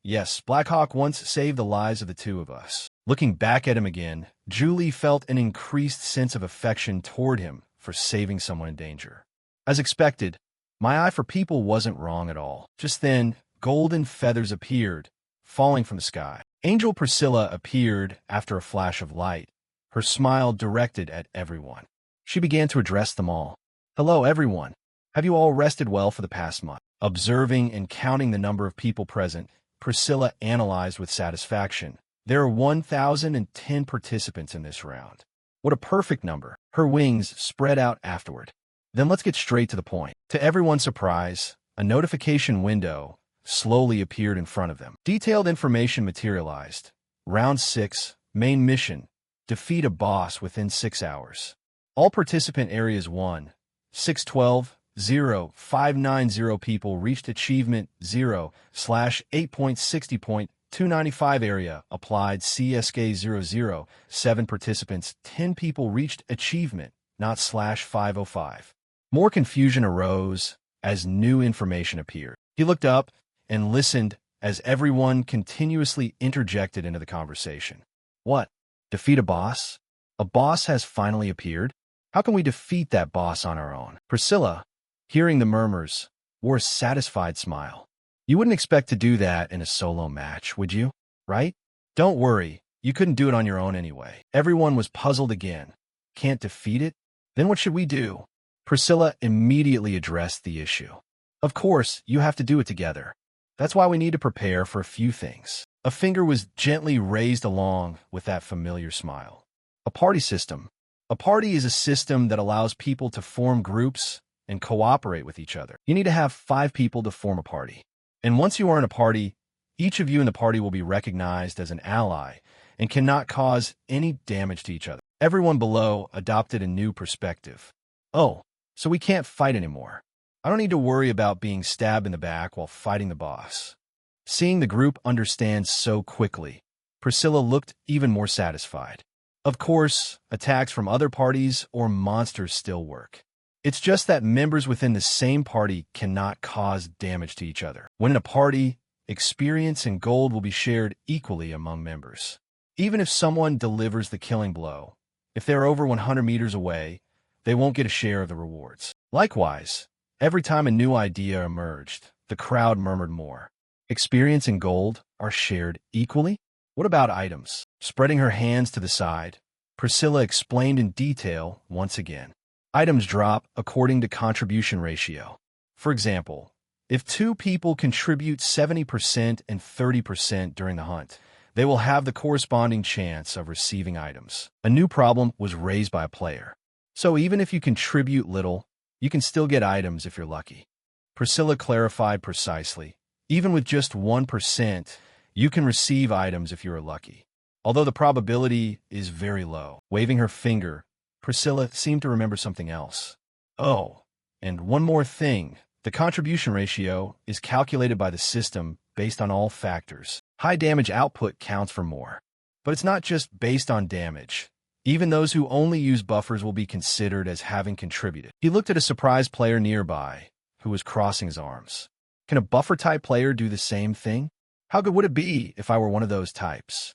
Speaker 1: Yes, Black Hawk once saved the lives of the two of us. Looking back at him again, Julie felt an increased sense of affection toward him for saving someone in danger. As expected, my eye for people wasn't wrong at all. Just then, golden feathers appeared, falling from the sky. Angel Priscilla appeared after a flash of light, her smile directed at everyone. She began to address them all. Hello, everyone. Have you all rested well for the past month? Observing and counting the number of people present, Priscilla analyzed with satisfaction. There are 1,010 participants in this round. What a perfect number. Her wings spread out afterward. Then let's get straight to the point. To everyone's surprise, a notification window slowly appeared in front of them. Detailed information materialized. Round 6, main mission. Defeat a boss within 6 hours. All participant areas 1, 612, 0, 590 people reached achievement 0/8.60.295 area applied CSK 00, 7 participants, 10 people reached achievement, not /505. More confusion arose as new information appeared. He looked up and listened as everyone continuously interjected into the conversation. What? Defeat a boss? A boss has finally appeared? How can we defeat that boss on our own? Priscilla, hearing the murmurs, wore a satisfied smile. You wouldn't expect to do that in a solo match, would you? Right? Don't worry, you couldn't do it on your own anyway. Everyone was puzzled again. Can't defeat it? Then what should we do? Priscilla immediately addressed the issue. Of course, you have to do it together. That's why we need to prepare for a few things. A finger was gently raised along with that familiar smile. A party system. A party is a system that allows people to form groups and cooperate with each other. You need to have 5 people to form a party. And once you are in a party, each of you in the party will be recognized as an ally and cannot cause any damage to each other. Everyone below adopted a new perspective. Oh, so we can't fight anymore. I don't need to worry about being stabbed in the back while fighting the boss. Seeing the group understand so quickly, Priscilla looked even more satisfied. Of course, attacks from other parties or monsters still work. It's just that members within the same party cannot cause damage to each other. When in a party, experience and gold will be shared equally among members. Even if someone delivers the killing blow, if they're over 100 meters away, they won't get a share of the rewards. Likewise, every time a new idea emerged, the crowd murmured more. Experience and gold are shared equally? What about items? Spreading her hands to the side, Priscilla explained in detail once again. Items drop according to contribution ratio. For example, if 2 people contribute 70% and 30% during the hunt, they will have the corresponding chance of receiving items. A new problem was raised by a player. So even if you contribute little, you can still get items if you're lucky. Priscilla clarified precisely. Even with just 1%, you can receive items if you are lucky, although the probability is very low. Waving her finger, Priscilla seemed to remember something else. Oh, and one more thing. The contribution ratio is calculated by the system based on all factors. High damage output counts for more. But it's not just based on damage. Even those who only use buffers will be considered as having contributed. He looked at a surprised player nearby, who was crossing his arms. Can a buffer-type player do the same thing? How good would it be if I were one of those types?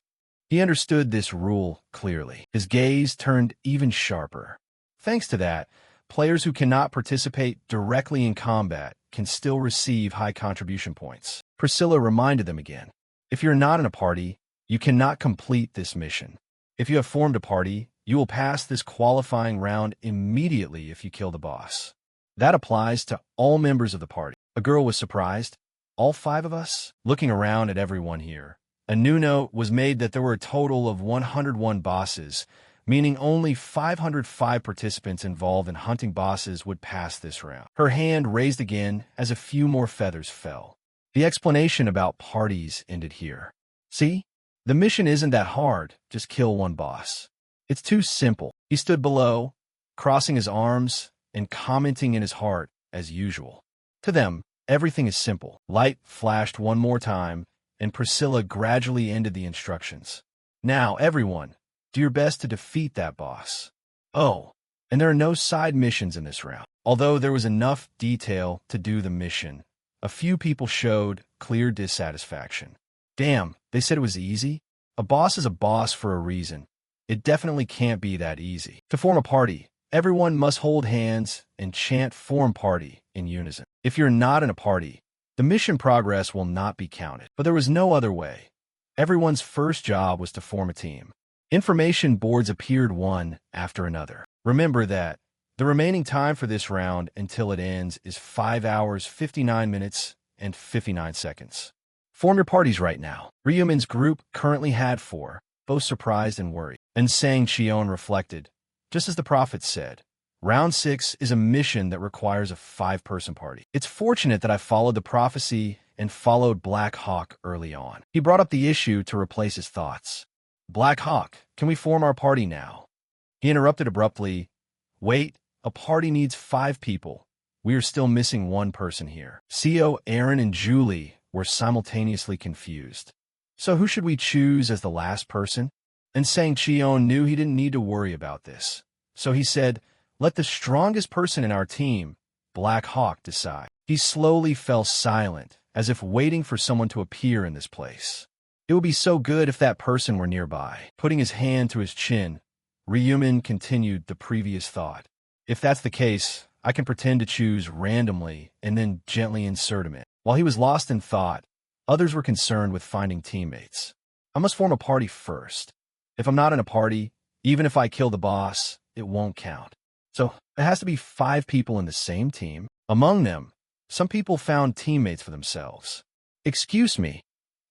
Speaker 1: He understood this rule clearly. His gaze turned even sharper. Thanks to that, players who cannot participate directly in combat can still receive high contribution points. Priscilla reminded them again. If you're not in a party, you cannot complete this mission. If you have formed a party, you will pass this qualifying round immediately if you kill the boss. That applies to all members of the party. A girl was surprised. All 5 of us? Looking around at everyone here. A new note was made that there were a total of 101 bosses, meaning only 505 participants involved in hunting bosses would pass this round. Her hand raised again as a few more feathers fell. The explanation about parties ended here. See? The mission isn't that hard, just kill one boss. It's too simple. He stood below, crossing his arms and commenting in his heart as usual. To them, everything is simple. Light flashed one more time, and Priscilla gradually ended the instructions. Now, everyone, do your best to defeat that boss. Oh, and there are no side missions in this round. Although there was enough detail to do the mission, a few people showed clear dissatisfaction. Damn, they said it was easy? A boss is a boss for a reason. It definitely can't be that easy. To form a party, everyone must hold hands and chant "Form Party" in unison. If you're not in a party, the mission progress will not be counted. But there was no other way. Everyone's first job was to form a team. Information boards appeared one after another. Remember that the remaining time for this round until it ends is 5 hours, 59 minutes, and 59 seconds. Form your parties right now. Ryumin's group currently had 4, both surprised and worried. And Sang Cheon reflected, just as the prophet said, round 6 is a mission that requires a 5-person party. It's fortunate that I followed the prophecy and followed Black Hawk early on. He brought up the issue to replace his thoughts. Black Hawk, can we form our party now? He interrupted abruptly. Wait, a party needs 5 people. We are still missing 1 person here. Co, Aaron, and Julie were simultaneously confused. So who should we choose as the last person? And Sang Cheon knew he didn't need to worry about this. So he said, let the strongest person in our team, Black Hawk, decide. He slowly fell silent, as if waiting for someone to appear in this place. It would be so good if that person were nearby. Putting his hand to his chin, Ryumin continued the previous thought. If that's the case, I can pretend to choose randomly and then gently insert him in. While he was lost in thought, others were concerned with finding teammates. I must form a party first. If I'm not in a party, even if I kill the boss, it won't count. So it has to be 5 people in the same team. Among them, some people found teammates for themselves. Excuse me,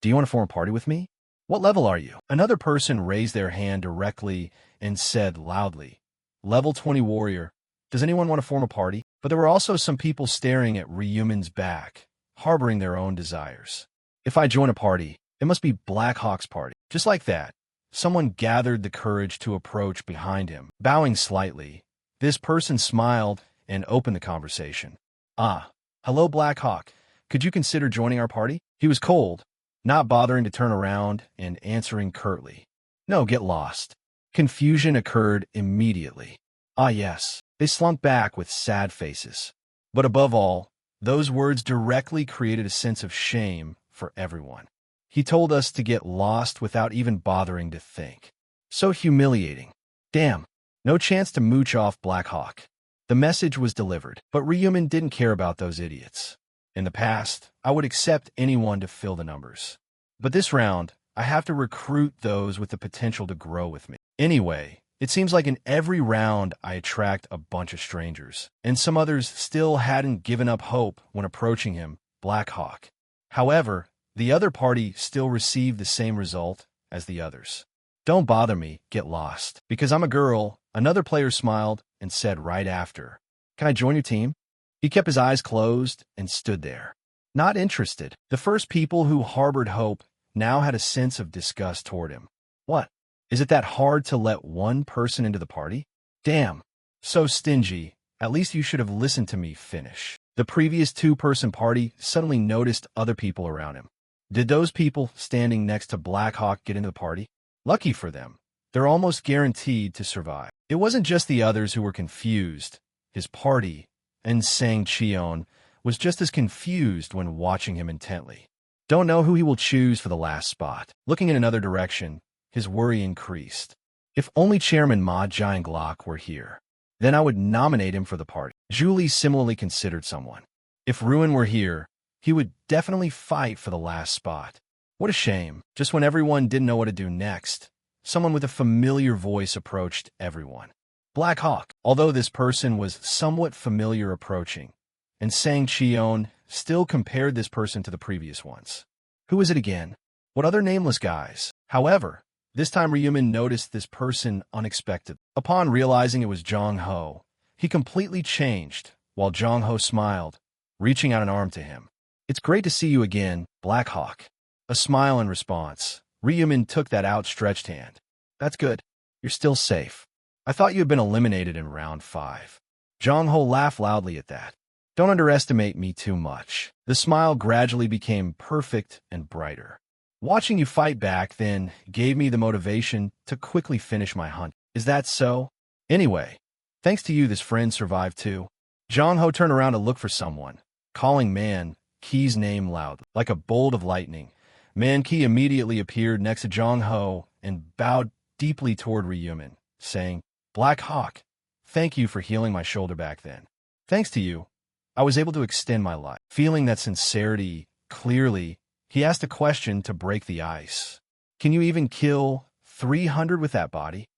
Speaker 1: do you want to form a party with me? What level are you? Another person raised their hand directly and said loudly, Level 20 warrior. Does anyone want to form a party? But there were also some people staring at Ryumin's back, harboring their own desires. If I join a party, it must be Black Hawk's party. Just like that, someone gathered the courage to approach behind him. Bowing slightly, this person smiled and opened the conversation. Hello Black Hawk. Could you consider joining our party? He was cold, not bothering to turn around and answering curtly. No, get lost. Confusion occurred immediately. Yes. They slumped back with sad faces. But above all, those words directly created a sense of shame for everyone. He told us to get lost without even bothering to think. So humiliating. Damn, no chance to mooch off Black Hawk. The message was delivered, but Ryumin didn't care about those idiots. In the past, I would accept anyone to fill the numbers. But this round, I have to recruit those with the potential to grow with me. Anyway, it seems like in every round I attract a bunch of strangers, and some others still hadn't given up hope when approaching him, Black Hawk. However, the other party still received the same result as the others. Don't bother me, get lost. Because I'm a girl, another player smiled and said right after, Can I join your team? He kept his eyes closed and stood there. Not interested. The first people who harbored hope now had a sense of disgust toward him. What? Is it that hard to let 1 person into the party? Damn, so stingy. At least you should have listened to me finish. The previous 2-person party suddenly noticed other people around him. Did those people standing next to Black Hawk get into the party? Lucky for them. They're almost guaranteed to survive. It wasn't just the others who were confused. His party, and Sang Cheon, was just as confused when watching him intently. Don't know who he will choose for the last spot. Looking in another direction, his worry increased. If only Chairman Ma Jianglok were here, then I would nominate him for the party. Julie similarly considered someone. If Ruin were here, he would definitely fight for the last spot. What a shame. Just when everyone didn't know what to do next, someone with a familiar voice approached everyone. Black Hawk. Although this person was somewhat familiar approaching, and Sang Cheon still compared this person to the previous ones. Who is it again? What other nameless guys? However, this time Ryumin noticed this person unexpectedly. Upon realizing it was Jong Ho, he completely changed, while Jong Ho smiled, reaching out an arm to him. It's great to see you again, Black Hawk. A smile in response. Ryumin took that outstretched hand. That's good. You're still safe. I thought you had been eliminated in round 5. Jong Ho laughed loudly at that. Don't underestimate me too much. The smile gradually became perfect and brighter. Watching you fight back then gave me the motivation to quickly finish my hunt. Is that so? Anyway, thanks to you this friend survived too. Jong Ho turned around to look for someone, calling Man Ki's name loudly. Like a bolt of lightning, Man Ki immediately appeared next to Jong Ho and bowed deeply toward Ryumin, saying, Black Hawk, thank you for healing my shoulder back then. Thanks to you, I was able to extend my life. Feeling that sincerity clearly, he asked a question to break the ice. Can you even kill 300 with that body?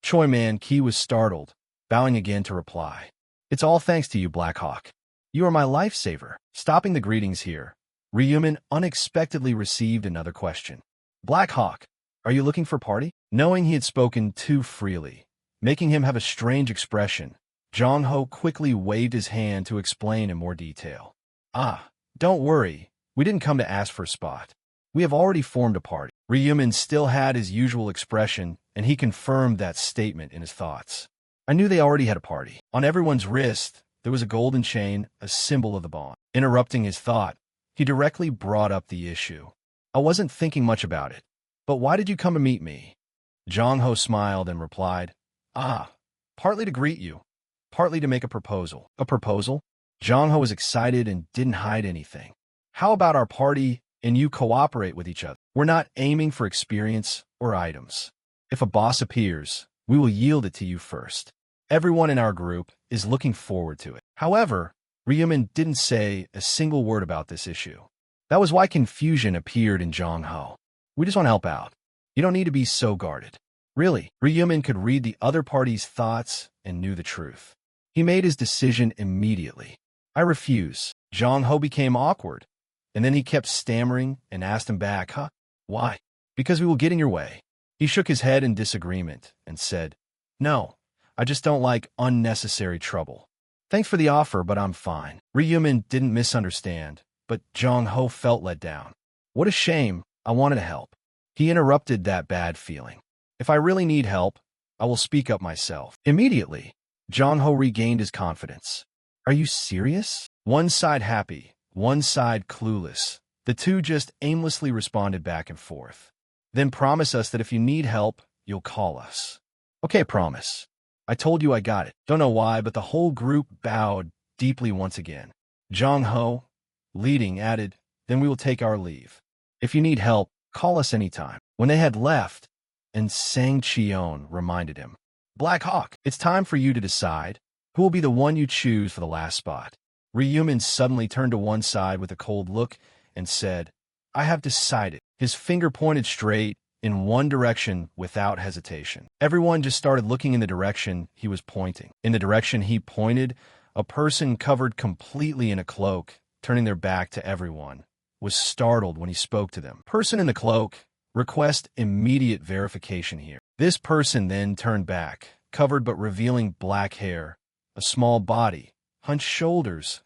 Speaker 1: Choi Man Ki was startled, bowing again to reply. It's all thanks to you, Black Hawk. You are my lifesaver. Stopping the greetings here, Ryumin unexpectedly received another question. Black Hawk, are you looking for party? Knowing he had spoken too freely, making him have a strange expression, Jong Ho quickly waved his hand to explain in more detail. Don't worry. We didn't come to ask for a spot. We have already formed a party. Ryumin still had his usual expression, and he confirmed that statement in his thoughts. I knew they already had a party. On everyone's wrist, there was a golden chain, a symbol of the bond. Interrupting his thought, he directly brought up the issue. I wasn't thinking much about it. But why did you come to meet me? Jong Ho smiled and replied, partly to greet you, partly to make a proposal. A proposal? Jong Ho was excited and didn't hide anything. How about our party and you cooperate with each other? We're not aiming for experience or items. If a boss appears, we will yield it to you first. Everyone in our group is looking forward to it. However, Ryumin didn't say a single word about this issue. That was why confusion appeared in Jong Ho. We just want to help out. You don't need to be so guarded. Really, Ryumin could read the other party's thoughts and knew the truth. He made his decision immediately. I refuse. Jong Ho became awkward. And then he kept stammering and asked him back, Why? Because we will get in your way. He shook his head in disagreement and said, No, I just don't like unnecessary trouble. Thanks for the offer, but I'm fine. Ryumin didn't misunderstand, but Jong Ho felt let down. What a shame. I wanted to help. He interrupted that bad feeling. If I really need help, I will speak up myself. Immediately, Jong Ho regained his confidence. Are you serious? One side happy, one side clueless. The two just aimlessly responded back and forth. Then promise us that if you need help, you'll call us. Okay, promise. I told you I got it. Don't know why, but the whole group bowed deeply once again. Jong Ho, leading, added, Then we will take our leave. If you need help, call us anytime. When they had left, and Sang Cheon reminded him, Black Hawk, it's time for you to decide who will be the one you choose for the last spot. Ryumin suddenly turned to one side with a cold look and said, I have decided. His finger pointed straight in one direction without hesitation. Everyone just started looking in the direction he was pointing. In the direction he pointed, a person covered completely in a cloak, turning their back to everyone, was startled when he spoke to them. Person in the cloak, request immediate verification here. This person then turned back, covered but revealing black hair, a small body, hunched shoulders,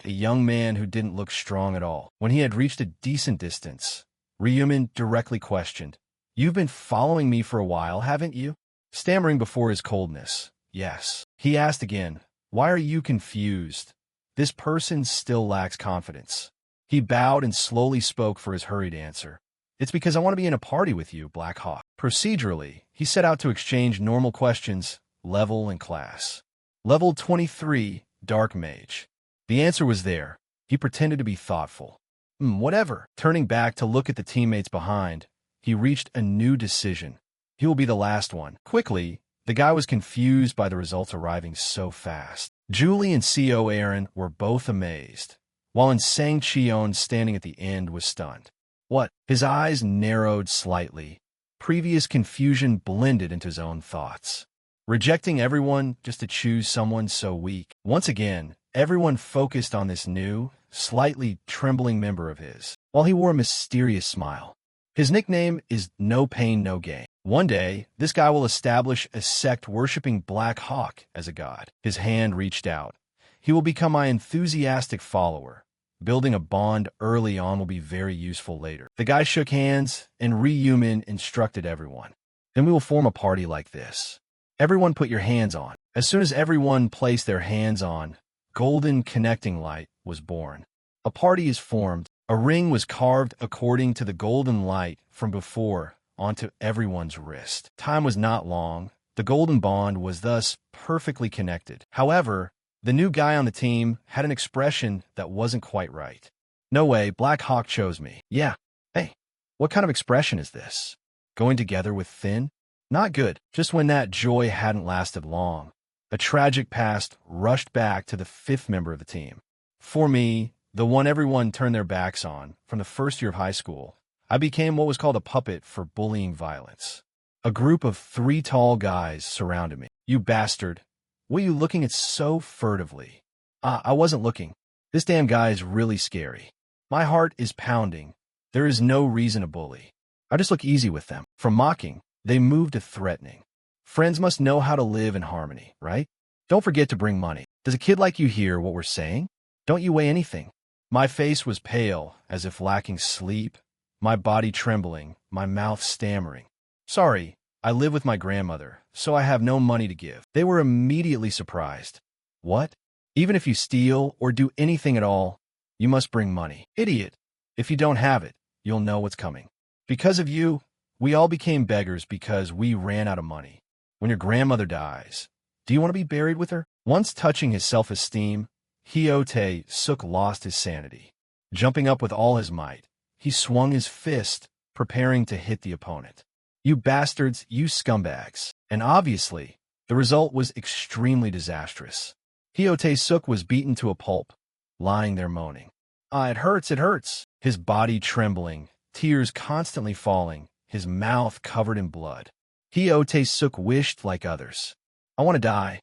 Speaker 1: a young man who didn't look strong at all. When he had reached a decent distance, Ryumin directly questioned, You've been following me for a while, haven't you? Stammering before his coldness, yes. He asked again, Why are you confused? This person still lacks confidence. He bowed and slowly spoke for his hurried answer. It's because I want to be in a party with you, Black Hawk. Procedurally, he set out to exchange normal questions, level and class. Level 23, Dark Mage. The answer was there. He pretended to be thoughtful. Whatever. Turning back to look at the teammates behind, he reached a new decision. He will be the last one. Quickly, the guy was confused by the results arriving so fast. Julie and CO Aaron were both amazed, while Insang Cheon standing at the end was stunned. What? His eyes narrowed slightly. Previous confusion blended into his own thoughts. Rejecting everyone just to choose someone so weak. Once again, everyone focused on this new, slightly trembling member of his, while he wore a mysterious smile. His nickname is No Pain, No Gain. One day, this guy will establish a sect worshipping Black Hawk as a god. His hand reached out. He will become my enthusiastic follower. Building a bond early on will be very useful later. The guy shook hands, and Re-Human instructed everyone. Then we will form a party like this. Everyone put your hands on. As soon as everyone placed their hands on, golden connecting light was born. A party is formed. A ring was carved according to the golden light from before onto everyone's wrist. Time was not long. The golden bond was thus perfectly connected. However, the new guy on the team had an expression that wasn't quite right. No way, Black Hawk chose me. Yeah. Hey, what kind of expression is this? Going together with Finn? Not good. Just when that joy hadn't lasted long, a tragic past rushed back to the fifth member of the team. For me, the one everyone turned their backs on from the first year of high school, I became what was called a puppet for bullying violence. A group of 3 tall guys surrounded me. You bastard. What are you looking at so furtively? I wasn't looking. This damn guy is really scary. My heart is pounding. There is no reason to bully. I just look easy with them. From mocking, they moved to threatening. Friends must know how to live in harmony, right? Don't forget to bring money. Does a kid like you hear what we're saying? Don't you weigh anything? My face was pale, as if lacking sleep, my body trembling, my mouth stammering. Sorry, I live with my grandmother, so I have no money to give. They were immediately surprised. What? Even if you steal or do anything at all, you must bring money. Idiot. If you don't have it, you'll know what's coming. Because of you, we all became beggars because we ran out of money. When your grandmother dies, do you want to be buried with her? Once touching his self-esteem, Hyotae Suk lost his sanity. Jumping up with all his might, he swung his fist, preparing to hit the opponent. You bastards, you scumbags. And obviously, the result was extremely disastrous. Hyotae Suk was beaten to a pulp, lying there moaning. It hurts, it hurts. His body trembling, tears constantly falling, his mouth covered in blood. Hyotae Suk wished like others. I want to die.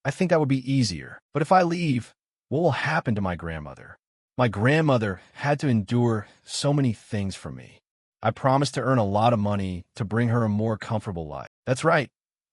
Speaker 1: I think that would be easier. But if I leave, what will happen to my grandmother? My grandmother had to endure so many things for me. I promised to earn a lot of money to bring her a more comfortable life. That's right.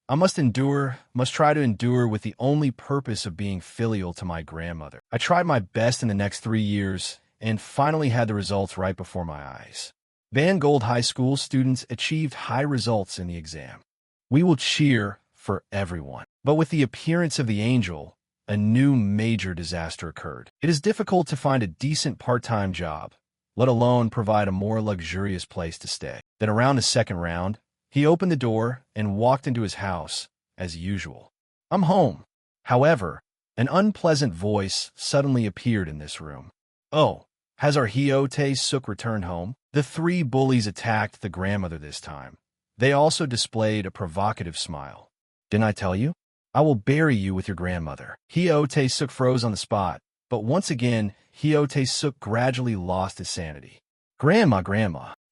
Speaker 1: I must try to endure with the only purpose of being filial to my grandmother. I tried my best in the next 3 years and finally had the results right before my eyes. Van Gold High School students achieved high results in the exam. We will cheer for everyone. But with the appearance of the angel, a new major disaster occurred. It is difficult to find a decent part-time job, let alone provide a more luxurious place to stay. Then around the second round, he opened the door and walked into his house, as usual. I'm home. However, an unpleasant voice suddenly appeared in this room. Oh, has our Hyotae Suk returned home? The 3 bullies attacked the grandmother this time. They also displayed a provocative smile. Didn't I tell you? I will bury you with your grandmother. Hyotae Suk froze on the spot, but once again, Hyotae Suk gradually lost his sanity. Grandma.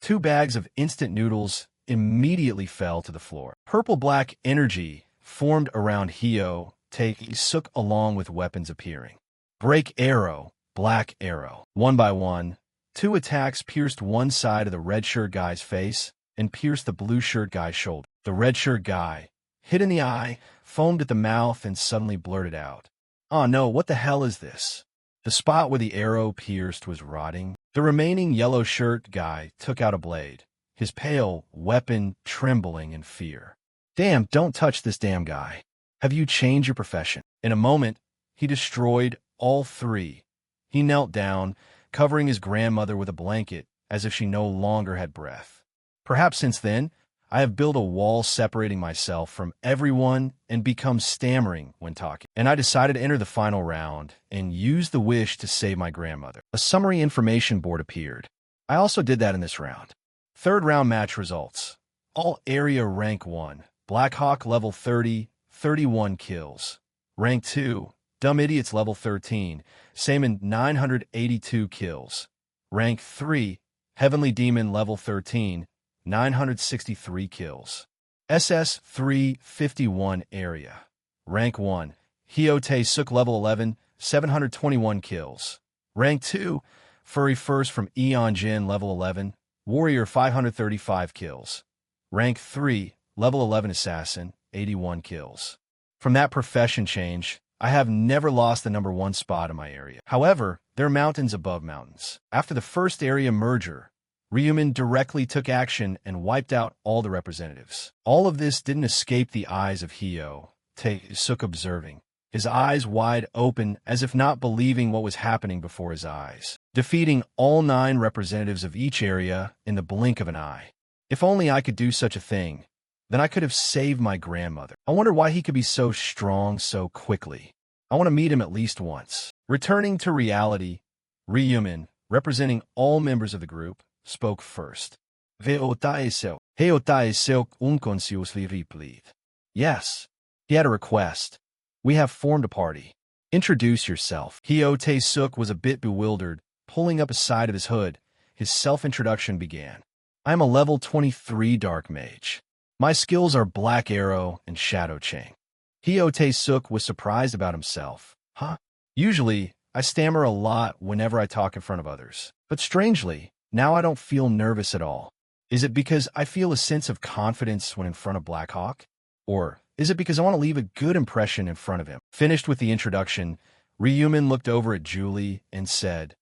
Speaker 1: 2 bags of instant noodles immediately fell to the floor. Purple-black energy formed around Hyotae Suk along with weapons appearing. Break arrow, black arrow. One by one, 2 attacks pierced one side of the red-shirt guy's face and pierced the blue-shirt guy's shoulder. The red-shirt guy, hit in the eye, foamed at the mouth and suddenly blurted out, "Oh no, what the hell is this?" The spot where the arrow pierced was rotting. The remaining yellow-shirt guy took out a blade, his pale weapon trembling in fear. Damn, don't touch this damn guy. Have you changed your profession? In a moment, he destroyed all 3. He knelt down, covering his grandmother with a blanket as if she no longer had breath. Perhaps since then, I have built a wall separating myself from everyone and become stammering when talking. And I decided to enter the final round and use the wish to save my grandmother. A summary information board appeared. I also did that in this round. Third round match results. All area rank 1. Blackhawk level 30, 31 kills. Rank 2. Dumb Idiots level 13, Saman 982 kills. Rank 3. Heavenly Demon level 13, 963 kills. SS 351 area. Rank 1. Hyotae Suk level 11, 721 kills. Rank 2. Furry First from Eon Jin level 11, Warrior 535 kills. Rank 3. Level 11 Assassin, 81 kills. From that profession change, I have never lost the number 1 spot in my area. However, there are mountains above mountains. After the first area merger, Ryumin directly took action and wiped out all the representatives. All of this didn't escape the eyes of Hyotae Suk observing, his eyes wide open as if not believing what was happening before his eyes, defeating all 9 representatives of each area in the blink of an eye. If only I could do such a thing, then I could have saved my grandmother. I wonder why he could be so strong so quickly. I want to meet him at least once. Returning to reality, Ryumin, representing all members of the group, spoke first. Yes, he had a request. We have formed a party. Introduce yourself. Hyotae Suk was a bit bewildered. Pulling up a side of his hood, his self-introduction began. I am a level 23 Dark Mage. My skills are Black Arrow and Shadow Chain. Hyotae Suk was surprised about himself. Huh? Usually, I stammer a lot whenever I talk in front of others. But strangely, now I don't feel nervous at all. Is it because I feel a sense of confidence when in front of Blackhawk? Or is it because I want to leave a good impression in front of him? Finished with the introduction, Ryumin looked over at Julie and said,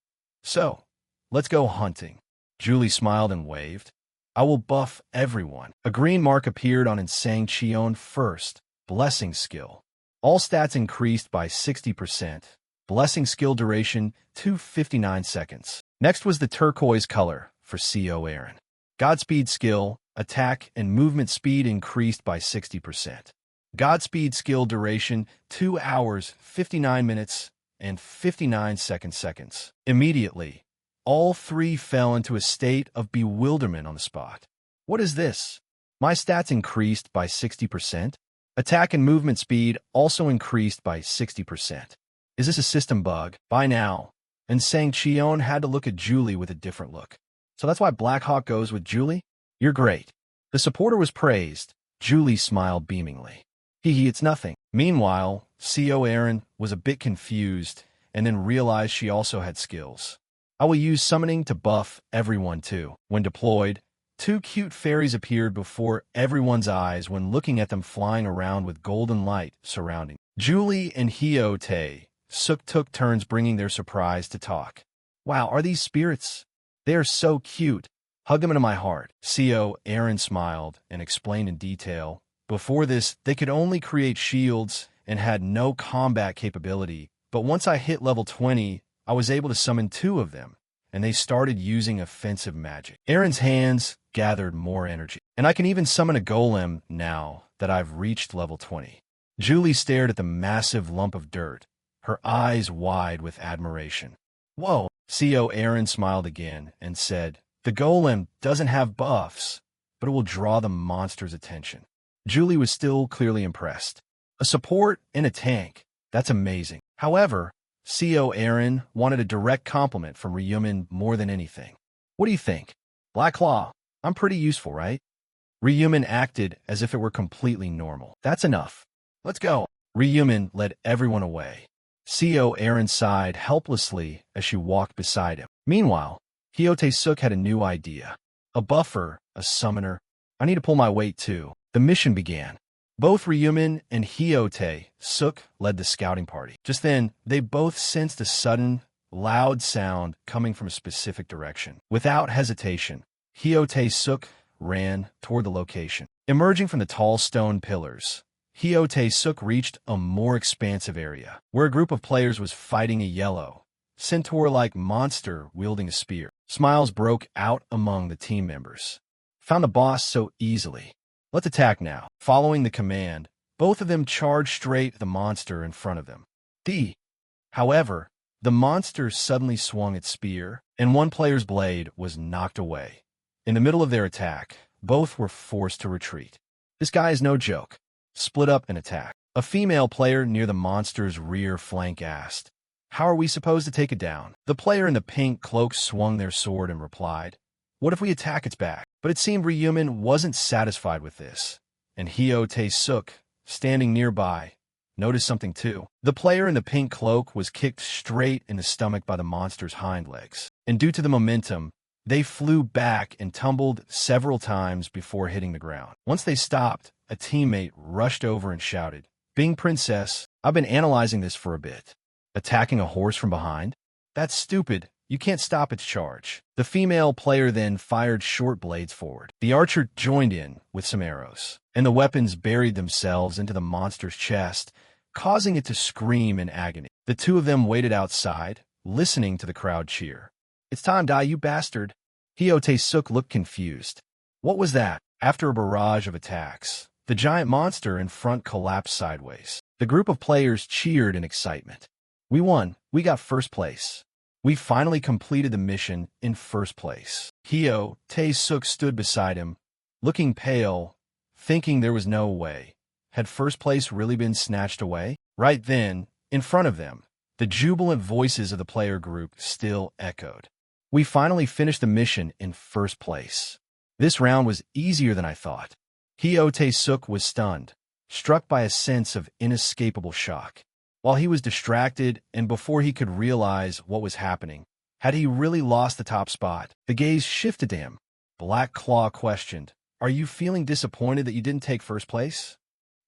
Speaker 1: So, let's go hunting. Julie smiled and waved. I will buff everyone. A green mark appeared on Insang Cheon first. Blessing skill. All stats increased by 60%. Blessing skill duration, 259 seconds. Next was the turquoise color for CO Aaron. Godspeed skill, attack and movement speed increased by 60%. Godspeed skill duration, 2 hours, 59 minutes, and 59 seconds. Immediately, all 3 fell into a state of bewilderment on the spot. What is this? My stats increased by 60%. Attack and movement speed also increased by 60%. Is this a system bug? By now, Insang Cheon had to look at Julie with a different look. So that's why Blackhawk goes with Julie? You're great. The supporter was praised. Julie smiled beamingly. It's nothing. Meanwhile, CO Aaron was a bit confused and then realized she also had skills. I will use summoning to buff everyone too. When deployed, 2 cute fairies appeared before everyone's eyes when looking at them flying around with golden light surrounding. Julie and Hyotae Suk took turns bringing their surprise to talk. Wow, are these spirits? They are so cute. Hug them into my heart. CO Aaron smiled and explained in detail. Before this, they could only create shields and had no combat capability, but once I hit level 20, I was able to summon 2 of them, and they started using offensive magic. Aaron's hands gathered more energy, and I can even summon a golem now that I've reached level 20. Julie stared at the massive lump of dirt, her eyes wide with admiration. Whoa! CO Aaron smiled again and said, The golem doesn't have buffs, but it will draw the monster's attention. Julie was still clearly impressed. A support and a tank. That's amazing. However, CO Aaron wanted a direct compliment from Ryumin more than anything. What do you think? Black Claw, I'm pretty useful, right? Ryumin acted as if it were completely normal. That's enough. Let's go. Ryumin led everyone away. CO Aaron sighed helplessly as she walked beside him. Meanwhile, Hyotae Suk had a new idea. A buffer, a summoner. I need to pull my weight too. The mission began. Both Ryumin and Hyotae Suk led the scouting party. Just then, they both sensed a sudden, loud sound coming from a specific direction. Without hesitation, Hyotae Suk ran toward the location. Emerging from the tall stone pillars, Hyotae Suk reached a more expansive area, where a group of players was fighting a yellow, centaur-like monster wielding a spear. Smiles broke out among the team members. Found the boss so easily. Let's attack now. Following the command, both of them charged straight at the monster in front of them. However, the monster suddenly swung its spear, and one player's blade was knocked away. In the middle of their attack, both were forced to retreat. This guy is no joke. Split up and attack. A female player near the monster's rear flank asked, "How are we supposed to take it down?" The player in the pink cloak swung their sword and replied, "What if we attack its back?" But it seemed Ryumin wasn't satisfied with this, and Hyo Tae-suk, standing nearby, noticed something too. The player in the pink cloak was kicked straight in the stomach by the monster's hind legs, and due to the momentum, they flew back and tumbled several times before hitting the ground. Once they stopped, a teammate rushed over and shouted, "Bing Princess, I've been analyzing this for a bit. Attacking a horse from behind? That's stupid. You can't stop its charge." The female player then fired short blades forward. The archer joined in with some arrows, and the weapons buried themselves into the monster's chest, causing it to scream in agony. The two of them waited outside, listening to the crowd cheer. "It's time, die, you bastard." Hyo Tae-suk looked confused. What was that? After a barrage of attacks, the giant monster in front collapsed sideways. The group of players cheered in excitement. "We won. We got first place. We finally completed the mission in first place." Hyo Tae-suk stood beside him, looking pale, thinking there was no way. Had first place really been snatched away? Right then, in front of them, the jubilant voices of the player group still echoed. "We finally finished the mission in first place. This round was easier than I thought." Hyo Tae-suk was stunned, struck by a sense of inescapable shock. While he was distracted and before he could realize what was happening, had he really lost the top spot? The gaze shifted to him. Black Claw questioned, "Are you feeling disappointed that you didn't take first place?"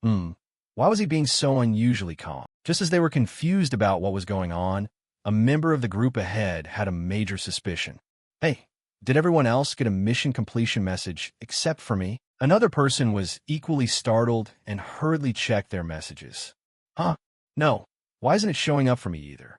Speaker 1: Why was he being so unusually calm? Just as they were confused about what was going on, a member of the group ahead had a major suspicion. "Hey, did everyone else get a mission completion message except for me?" Another person was equally startled and hurriedly checked their messages. No. Why isn't it showing up for me either?"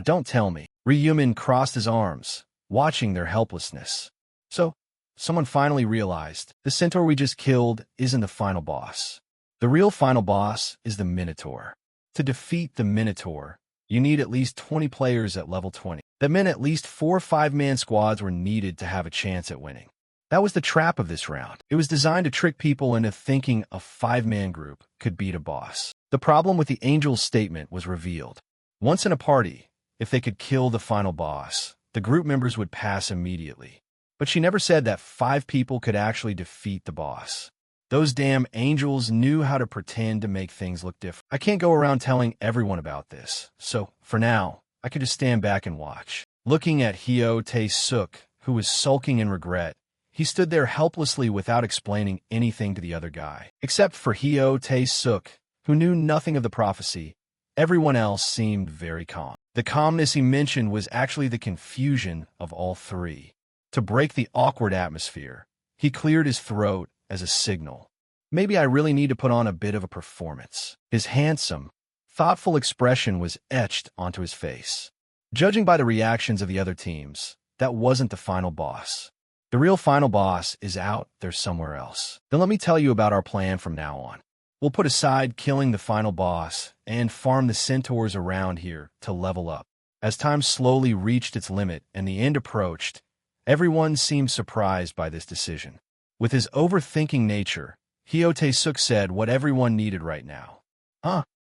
Speaker 1: Don't tell me." Ryumin crossed his arms, watching their helplessness. So, someone finally realized, the centaur we just killed isn't the final boss. The real final boss is the Minotaur. To defeat the Minotaur, you need at least 20 players at level 20. That meant at least 4 5-man squads were needed to have a chance at winning. That was the trap of this round. It was designed to trick people into thinking a 5-man group could beat a boss. The problem with the angel's statement was revealed. Once in a party, if they could kill the final boss, the group members would pass immediately. But she never said that 5 people could actually defeat the boss. Those damn angels knew how to pretend to make things look different. I can't go around telling everyone about this, so, for now, I could just stand back and watch. Looking at Hyo Tae-suk, who was sulking in regret, he stood there helplessly without explaining anything to the other guy. Except for Hyo Tae-suk, who knew nothing of the prophecy, everyone else seemed very calm. The calmness he mentioned was actually the confusion of all three. To break the awkward atmosphere, he cleared his throat as a signal. "Maybe I really need to put on a bit of a performance." His handsome, thoughtful expression was etched onto his face. Judging by the reactions of the other teams, that wasn't the final boss. The real final boss is out there somewhere else. Then let me tell you about our plan from now on. We'll put aside killing the final boss and farm the centaurs around here to level up. As time slowly reached its limit and the end approached, everyone seemed surprised by this decision. With his overthinking nature, Hyo Tae-suk said what everyone needed right now.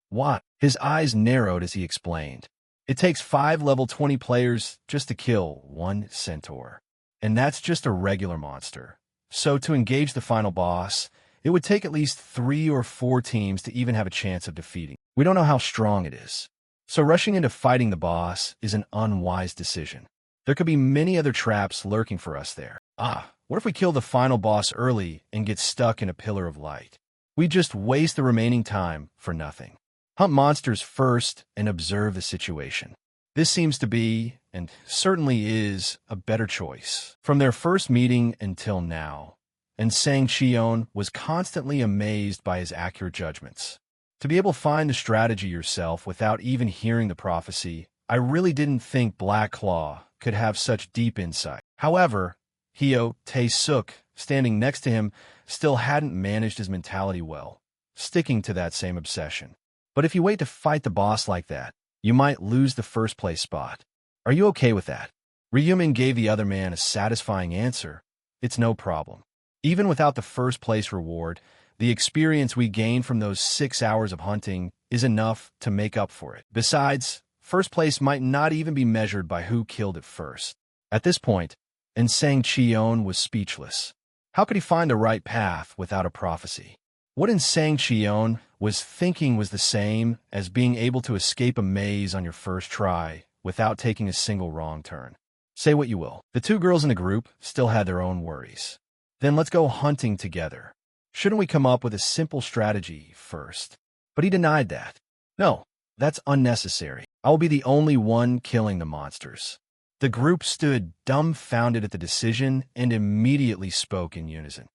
Speaker 1: What? His eyes narrowed as he explained. It takes 5 level 20 players just to kill 1 centaur. And that's just a regular monster. So to engage the final boss, it would take at least 3 or 4 teams to even have a chance of defeating. We don't know how strong it is. So rushing into fighting the boss is an unwise decision. There could be many other traps lurking for us there. What if we kill the final boss early and get stuck in a pillar of light? We just waste the remaining time for nothing. Hunt monsters first and observe the situation. This seems to be, and certainly is, a better choice. From their first meeting until now, and Sang Cheon was constantly amazed by his accurate judgments. To be able to find the strategy yourself without even hearing the prophecy I really didn't think Black Claw could have such deep insight. However, Hyo Tae-suk, standing next to him, still hadn't managed his mentality well, sticking to that same obsession. But if you wait to fight the boss like that, you might lose the first place spot. Are you okay with that? Ryumin gave the other man a satisfying answer. It's no problem. Even without the first place reward, the experience we gain from those 6 hours of hunting is enough to make up for it. Besides, first place might not even be measured by who killed it first. At this point, Insang Cheon was speechless. How could he find the right path without a prophecy? What Insang Cheon was thinking was the same as being able to escape a maze on your first try without taking a single wrong turn. Say what you will. The two girls in the group still had their own worries. Then let's go hunting together. Shouldn't we come up with a simple strategy first? But he denied that. No, that's unnecessary. I'll be the only one killing the monsters. The group stood dumbfounded at the decision and immediately spoke in unison.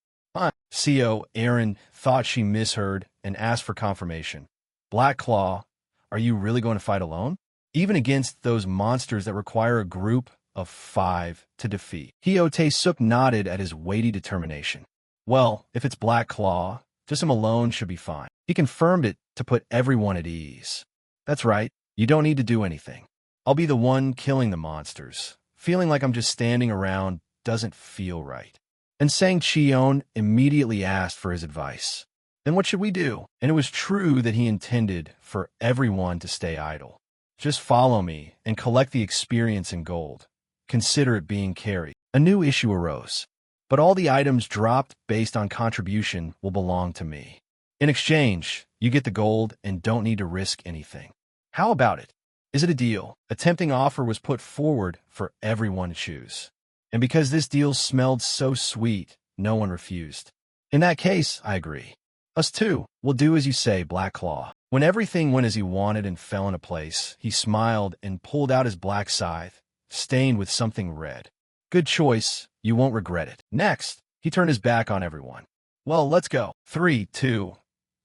Speaker 1: CO Aaron thought she misheard and asked for confirmation. Black Claw, are you really going to fight alone? Even against those monsters that require a group of 5 to defeat. Hyo Tae-suk nodded at his weighty determination. Well, if it's Black Claw, just him alone should be fine. He confirmed it to put everyone at ease. That's right, you don't need to do anything. I'll be the one killing the monsters. Feeling like I'm just standing around doesn't feel right. And Sang Cheon immediately asked for his advice. Then what should we do? And it was true that he intended for everyone to stay idle. Just follow me and collect the experience in gold. Consider it being carried. A new issue arose. But all the items dropped based on contribution will belong to me. In exchange, you get the gold and don't need to risk anything. How about it? Is it a deal? A tempting offer was put forward for everyone to choose. And because this deal smelled so sweet, no one refused. In that case, I agree. Us too. We'll do as you say, Black Claw. When everything went as he wanted and fell into place, he smiled and pulled out his black scythe, stained with something red. Good choice. You won't regret it. Next, he turned his back on everyone. Well, let's go. 3, 2,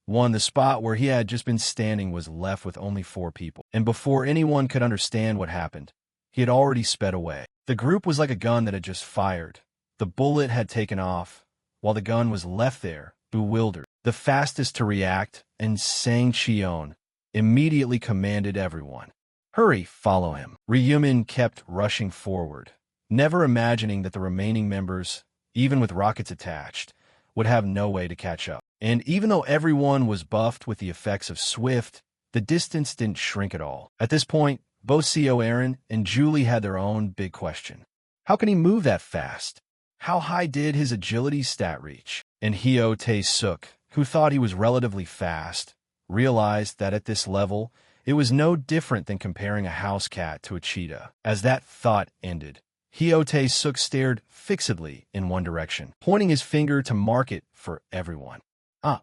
Speaker 1: 1. The spot where he had just been standing was left with only 4 people. And before anyone could understand what happened, he had already sped away. The group was like a gun that had just fired. The bullet had taken off, while the gun was left there, bewildered. The fastest to react, and Sang Cheon immediately commanded everyone. Hurry, follow him. Ryumin kept rushing forward, never imagining that the remaining members, even with rockets attached, would have no way to catch up. And even though everyone was buffed with the effects of Swift, the distance didn't shrink at all. At this point, both CO Aaron and Julie had their own big question. How can he move that fast? How high did his agility stat reach? And Hyo Tae-suk, who thought he was relatively fast, realized that at this level, it was no different than comparing a house cat to a cheetah. As that thought ended, Hyo Tae-suk stared fixedly in one direction, pointing his finger to mark it for everyone.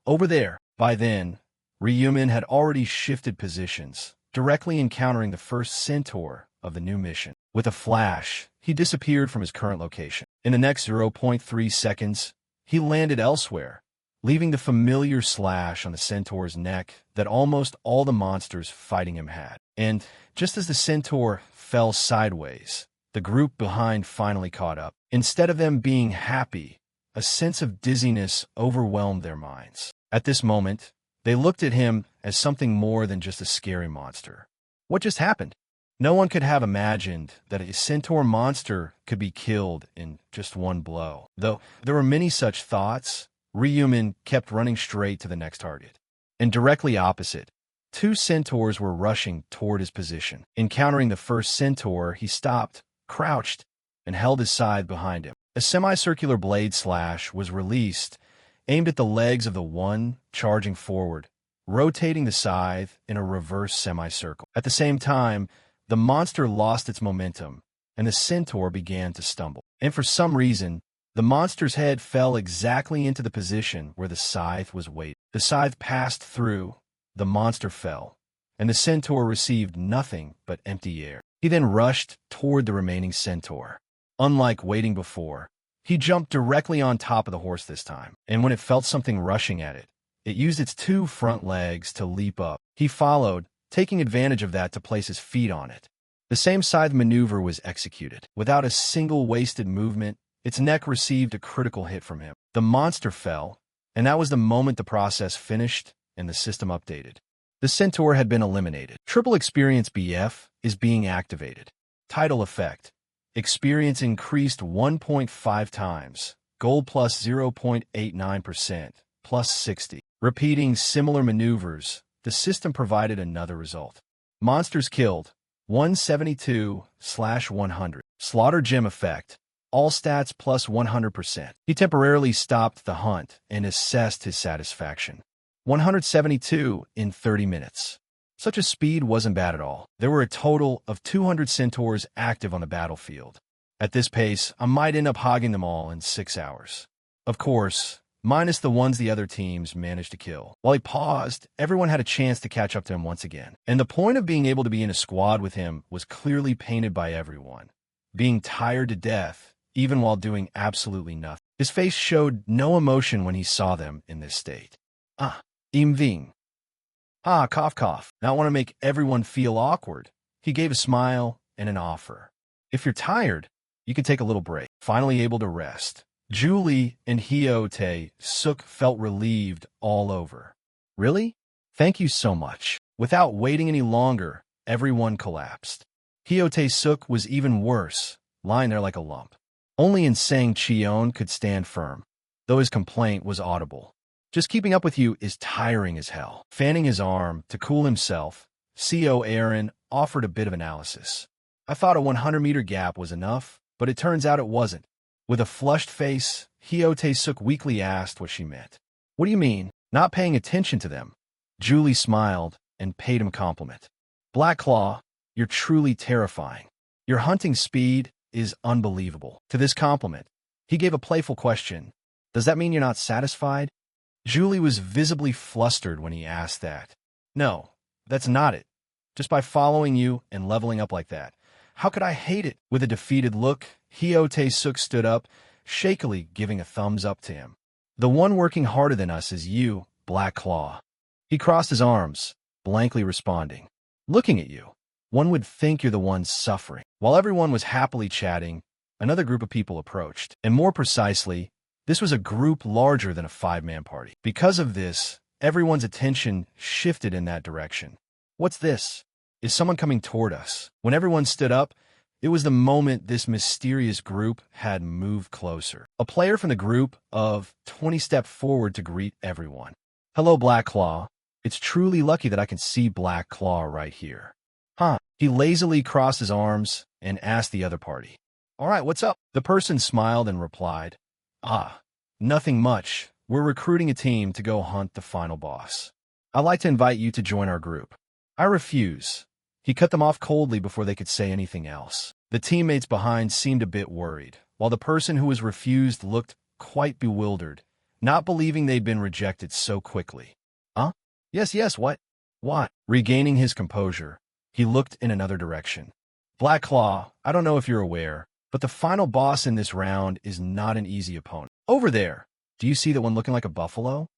Speaker 1: Over there. By then, Ryumin had already shifted positions, directly encountering the first centaur of the new mission. With a flash, he disappeared from his current location. In the next 0.3 seconds, he landed elsewhere, leaving the familiar slash on the centaur's neck that almost all the monsters fighting him had. And just as the centaur fell sideways, the group behind finally caught up. Instead of them being happy, a sense of dizziness overwhelmed their minds. At this moment, they looked at him as something more than just a scary monster. What just happened? No one could have imagined that a centaur monster could be killed in just one blow. Though there were many such thoughts, Ryumin kept running straight to the next target. And directly opposite, 2 centaurs were rushing toward his position. Encountering the first centaur, he stopped, crouched, and held his scythe behind him. A semicircular blade slash was released, aimed at the legs of the one charging forward, rotating the scythe in a reverse semicircle. At the same time, the monster lost its momentum, and the centaur began to stumble. And for some reason, the monster's head fell exactly into the position where the scythe was weighted. The scythe passed through, the monster fell, and the centaur received nothing but empty air. He then rushed toward the remaining centaur. Unlike waiting before, he jumped directly on top of the horse this time, and when it felt something rushing at it, it used its 2 front legs to leap up. He followed, taking advantage of that to place his feet on it. The same scythe maneuver was executed. Without a single wasted movement, its neck received a critical hit from him. The monster fell, and that was the moment the process finished and the system updated. The centaur had been eliminated. Triple Experience BF is being activated. Title effect. Experience increased 1.5 times. Gold plus 0.89%, plus 60. Repeating similar maneuvers, the system provided another result. Monsters killed, 172/100. Slaughter Gem effect. All stats plus 100%. He temporarily stopped the hunt and assessed his satisfaction. 172 in 30 minutes. Such a speed wasn't bad at all. There were a total of 200 centaurs active on the battlefield. At this pace, I might end up hogging them all in 6 hours. Of course, minus the ones the other teams managed to kill. While he paused, everyone had a chance to catch up to him once again. And the point of being able to be in a squad with him was clearly painted by everyone. Being tired to death, even while doing absolutely nothing. His face showed no emotion when he saw them in this state. Im Ving. Cough cough. Not want to make everyone feel awkward. He gave a smile and an offer. If you're tired, you can take a little break. Finally able to rest. Julie and Hyotae Suk felt relieved all over. Really? Thank you so much. Without waiting any longer, everyone collapsed. Hyotae Suk was even worse, lying there like a lump. Only Insang Cheon could stand firm, though his complaint was audible. Just keeping up with you is tiring as hell. Fanning his arm to cool himself, CO Aaron offered a bit of analysis. I thought a 100-meter gap was enough, but it turns out it wasn't. With a flushed face, Hyotae Suk weakly asked what she meant. What do you mean, not paying attention to them? Julie smiled and paid him a compliment. Black Claw, you're truly terrifying. Your hunting speed is unbelievable. To this compliment, he gave a playful question. Does that mean you're not satisfied? Julie was visibly flustered when he asked that. No, that's not it. Just by following you and leveling up like that. How could I hate it? With a defeated look, Hyotae Suk stood up, shakily giving a thumbs up to him. The one working harder than us is you, Black Claw. He crossed his arms, blankly responding. Looking at you, one would think you're the one suffering. While everyone was happily chatting, another group of people approached, and more precisely, this was a group larger than a 5-man party. Because of this, everyone's attention shifted in that direction. What's this? Is someone coming toward us? When everyone stood up, it was the moment this mysterious group had moved closer. A player from the group of 20 stepped forward to greet everyone. Hello, Black Claw. It's truly lucky that I can see Black Claw right here. He lazily crossed his arms and asked the other party. All right, what's up? The person smiled and replied, nothing much. We're recruiting a team to go hunt the final boss. I'd like to invite you to join our group. I refuse. He cut them off coldly before they could say anything else. The teammates behind seemed a bit worried, while the person who was refused looked quite bewildered, not believing they'd been rejected so quickly. Yes, what? Regaining his composure, he looked in another direction. Black Claw, I don't know if you're aware, but the final boss in this round is not an easy opponent. Over there, do you see that one looking like a buffalo?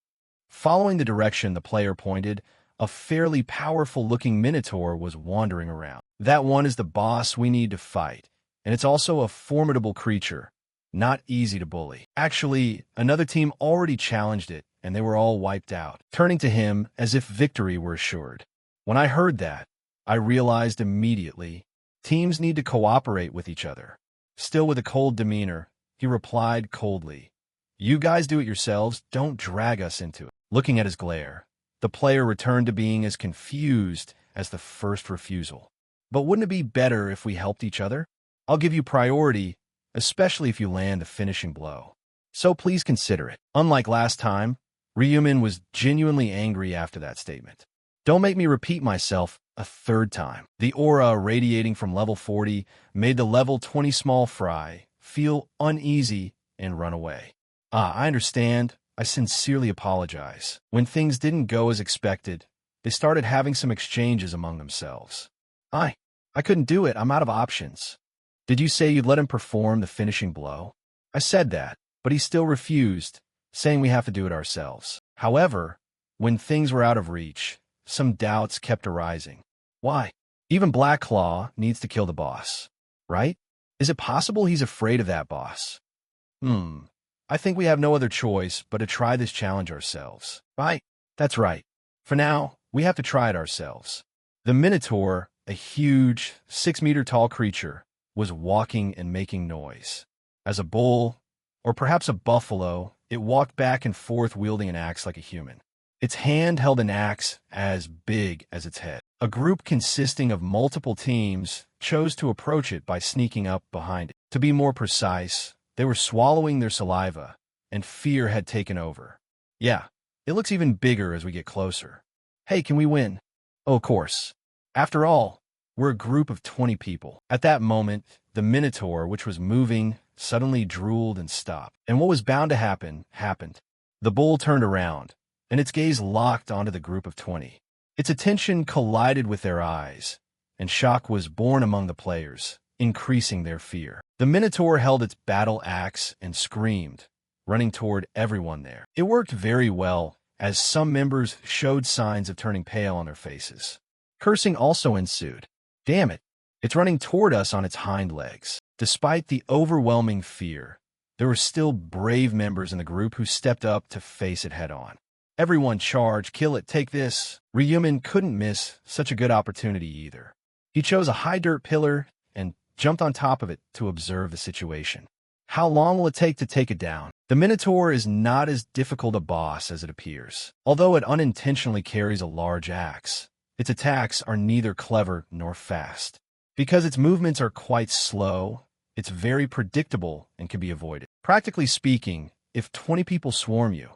Speaker 1: Following the direction the player pointed, a fairly powerful-looking minotaur was wandering around. That one is the boss we need to fight, and it's also a formidable creature, not easy to bully. Actually, another team already challenged it, and they were all wiped out, turning to him as if victory were assured. When I heard that, I realized immediately, teams need to cooperate with each other. Still with a cold demeanor, he replied coldly, You guys do it yourselves, don't drag us into it. Looking at his glare, the player returned to being as confused as the first refusal. But wouldn't it be better if we helped each other? I'll give you priority, especially if you land the finishing blow. So please consider it. Unlike last time, Ryumin was genuinely angry after that statement. Don't make me repeat myself a third time. The aura radiating from level 40 made the level 20 small fry feel uneasy and run away. I understand. I sincerely apologize. When things didn't go as expected, they started having some exchanges among themselves. I couldn't do it. I'm out of options. Did you say you'd let him perform the finishing blow? I said that, but he still refused, saying we have to do it ourselves. However, when things were out of reach, some doubts kept arising. Why? Even Black Claw needs to kill the boss, right? Is it possible he's afraid of that boss? I think we have no other choice but to try this challenge ourselves. Right? That's right. For now, we have to try it ourselves. The Minotaur, a huge, 6-meter-tall creature, was walking and making noise. As a bull, or perhaps a buffalo, it walked back and forth wielding an axe like a human. Its hand held an axe as big as its head. A group consisting of multiple teams chose to approach it by sneaking up behind it. To be more precise, they were swallowing their saliva, and fear had taken over. Yeah, it looks even bigger as we get closer. Hey, can we win? Oh, of course. After all, we're a group of 20 people. At that moment, the Minotaur, which was moving, suddenly drooled and stopped. And what was bound to happen, happened. The bull turned around, and its gaze locked onto the group of 20. Its attention collided with their eyes, and shock was born among the players, increasing their fear. The Minotaur held its battle axe and screamed, running toward everyone there. It worked very well, as some members showed signs of turning pale on their faces. Cursing also ensued. Damn it, it's running toward us on its hind legs. Despite the overwhelming fear, there were still brave members in the group who stepped up to face it head-on. Everyone charge, kill it, take this. Ryumin couldn't miss such a good opportunity either. He chose a high dirt pillar and jumped on top of it to observe the situation. How long will it take to take it down? The Minotaur is not as difficult a boss as it appears. Although it unintentionally carries a large axe, its attacks are neither clever nor fast. Because its movements are quite slow, it's very predictable and can be avoided. Practically speaking, if 20 people swarm you,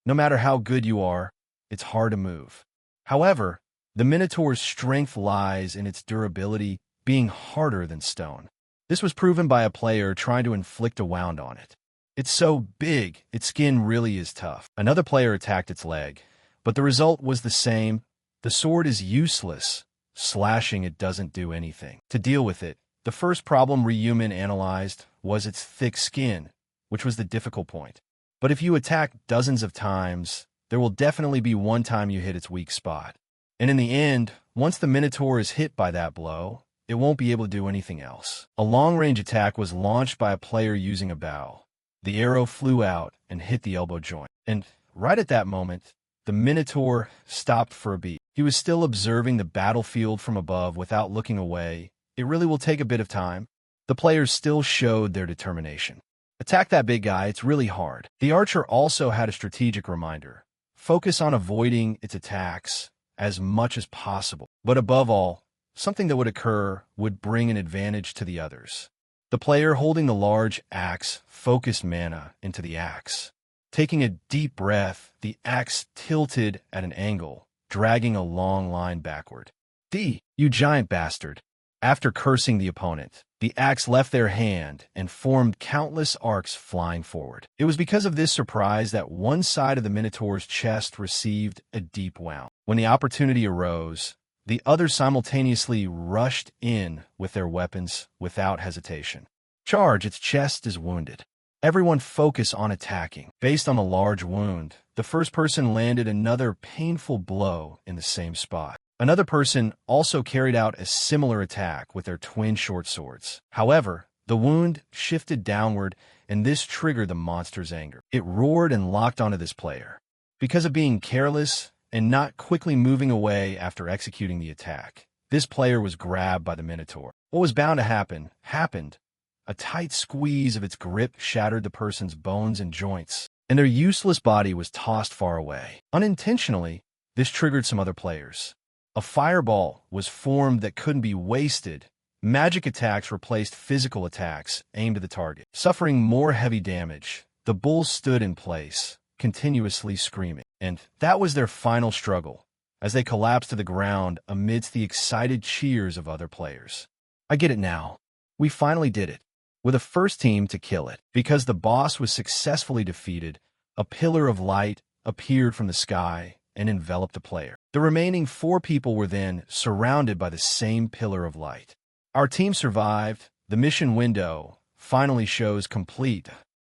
Speaker 1: no matter how good you are, it's hard to move. However, the Minotaur's strength lies in its durability being harder than stone. This was proven by a player trying to inflict a wound on it. It's so big, its skin really is tough. Another player attacked its leg, but the result was the same. The sword is useless. Slashing it doesn't do anything. To deal with it, the first problem Ryumin analyzed was its thick skin, which was the difficult point. But if you attack dozens of times, there will definitely be one time you hit its weak spot. And in the end, once the Minotaur is hit by that blow, it won't be able to do anything else. A long-range attack was launched by a player using a bow. The arrow flew out and hit the elbow joint. And right at that moment, the Minotaur stopped for a beat. He was still observing the battlefield from above without looking away. It really will take a bit of time. The players still showed their determination. Attack that big guy, it's really hard. The archer also had a strategic reminder. Focus on avoiding its attacks as much as possible. But above all, something that would occur would bring an advantage to the others. The player holding the large axe focused mana into the axe. Taking a deep breath, the axe tilted at an angle, dragging a long line backward. You giant bastard. After cursing the opponent, the axe left their hand and formed countless arcs flying forward. It was because of this surprise that one side of the Minotaur's chest received a deep wound. When the opportunity arose, the other simultaneously rushed in with their weapons without hesitation. Charge, its chest is wounded. Everyone focus on attacking. Based on the large wound, the first person landed another painful blow in the same spot. Another person also carried out a similar attack with their twin short swords. However, the wound shifted downward, and this triggered the monster's anger. It roared and locked onto this player. Because of being careless and not quickly moving away after executing the attack, this player was grabbed by the Minotaur. What was bound to happen, happened. A tight squeeze of its grip shattered the person's bones and joints, and their useless body was tossed far away. Unintentionally, this triggered some other players. A fireball was formed that couldn't be wasted. Magic attacks replaced physical attacks aimed at the target. Suffering more heavy damage, the bulls stood in place, continuously screaming. And that was their final struggle, as they collapsed to the ground amidst the excited cheers of other players. I get it now. We finally did it. We're the first team to kill it. Because the boss was successfully defeated, a pillar of light appeared from the sky and enveloped the player. The remaining 4 people were then surrounded by the same pillar of light. Our team survived. The mission window finally shows complete.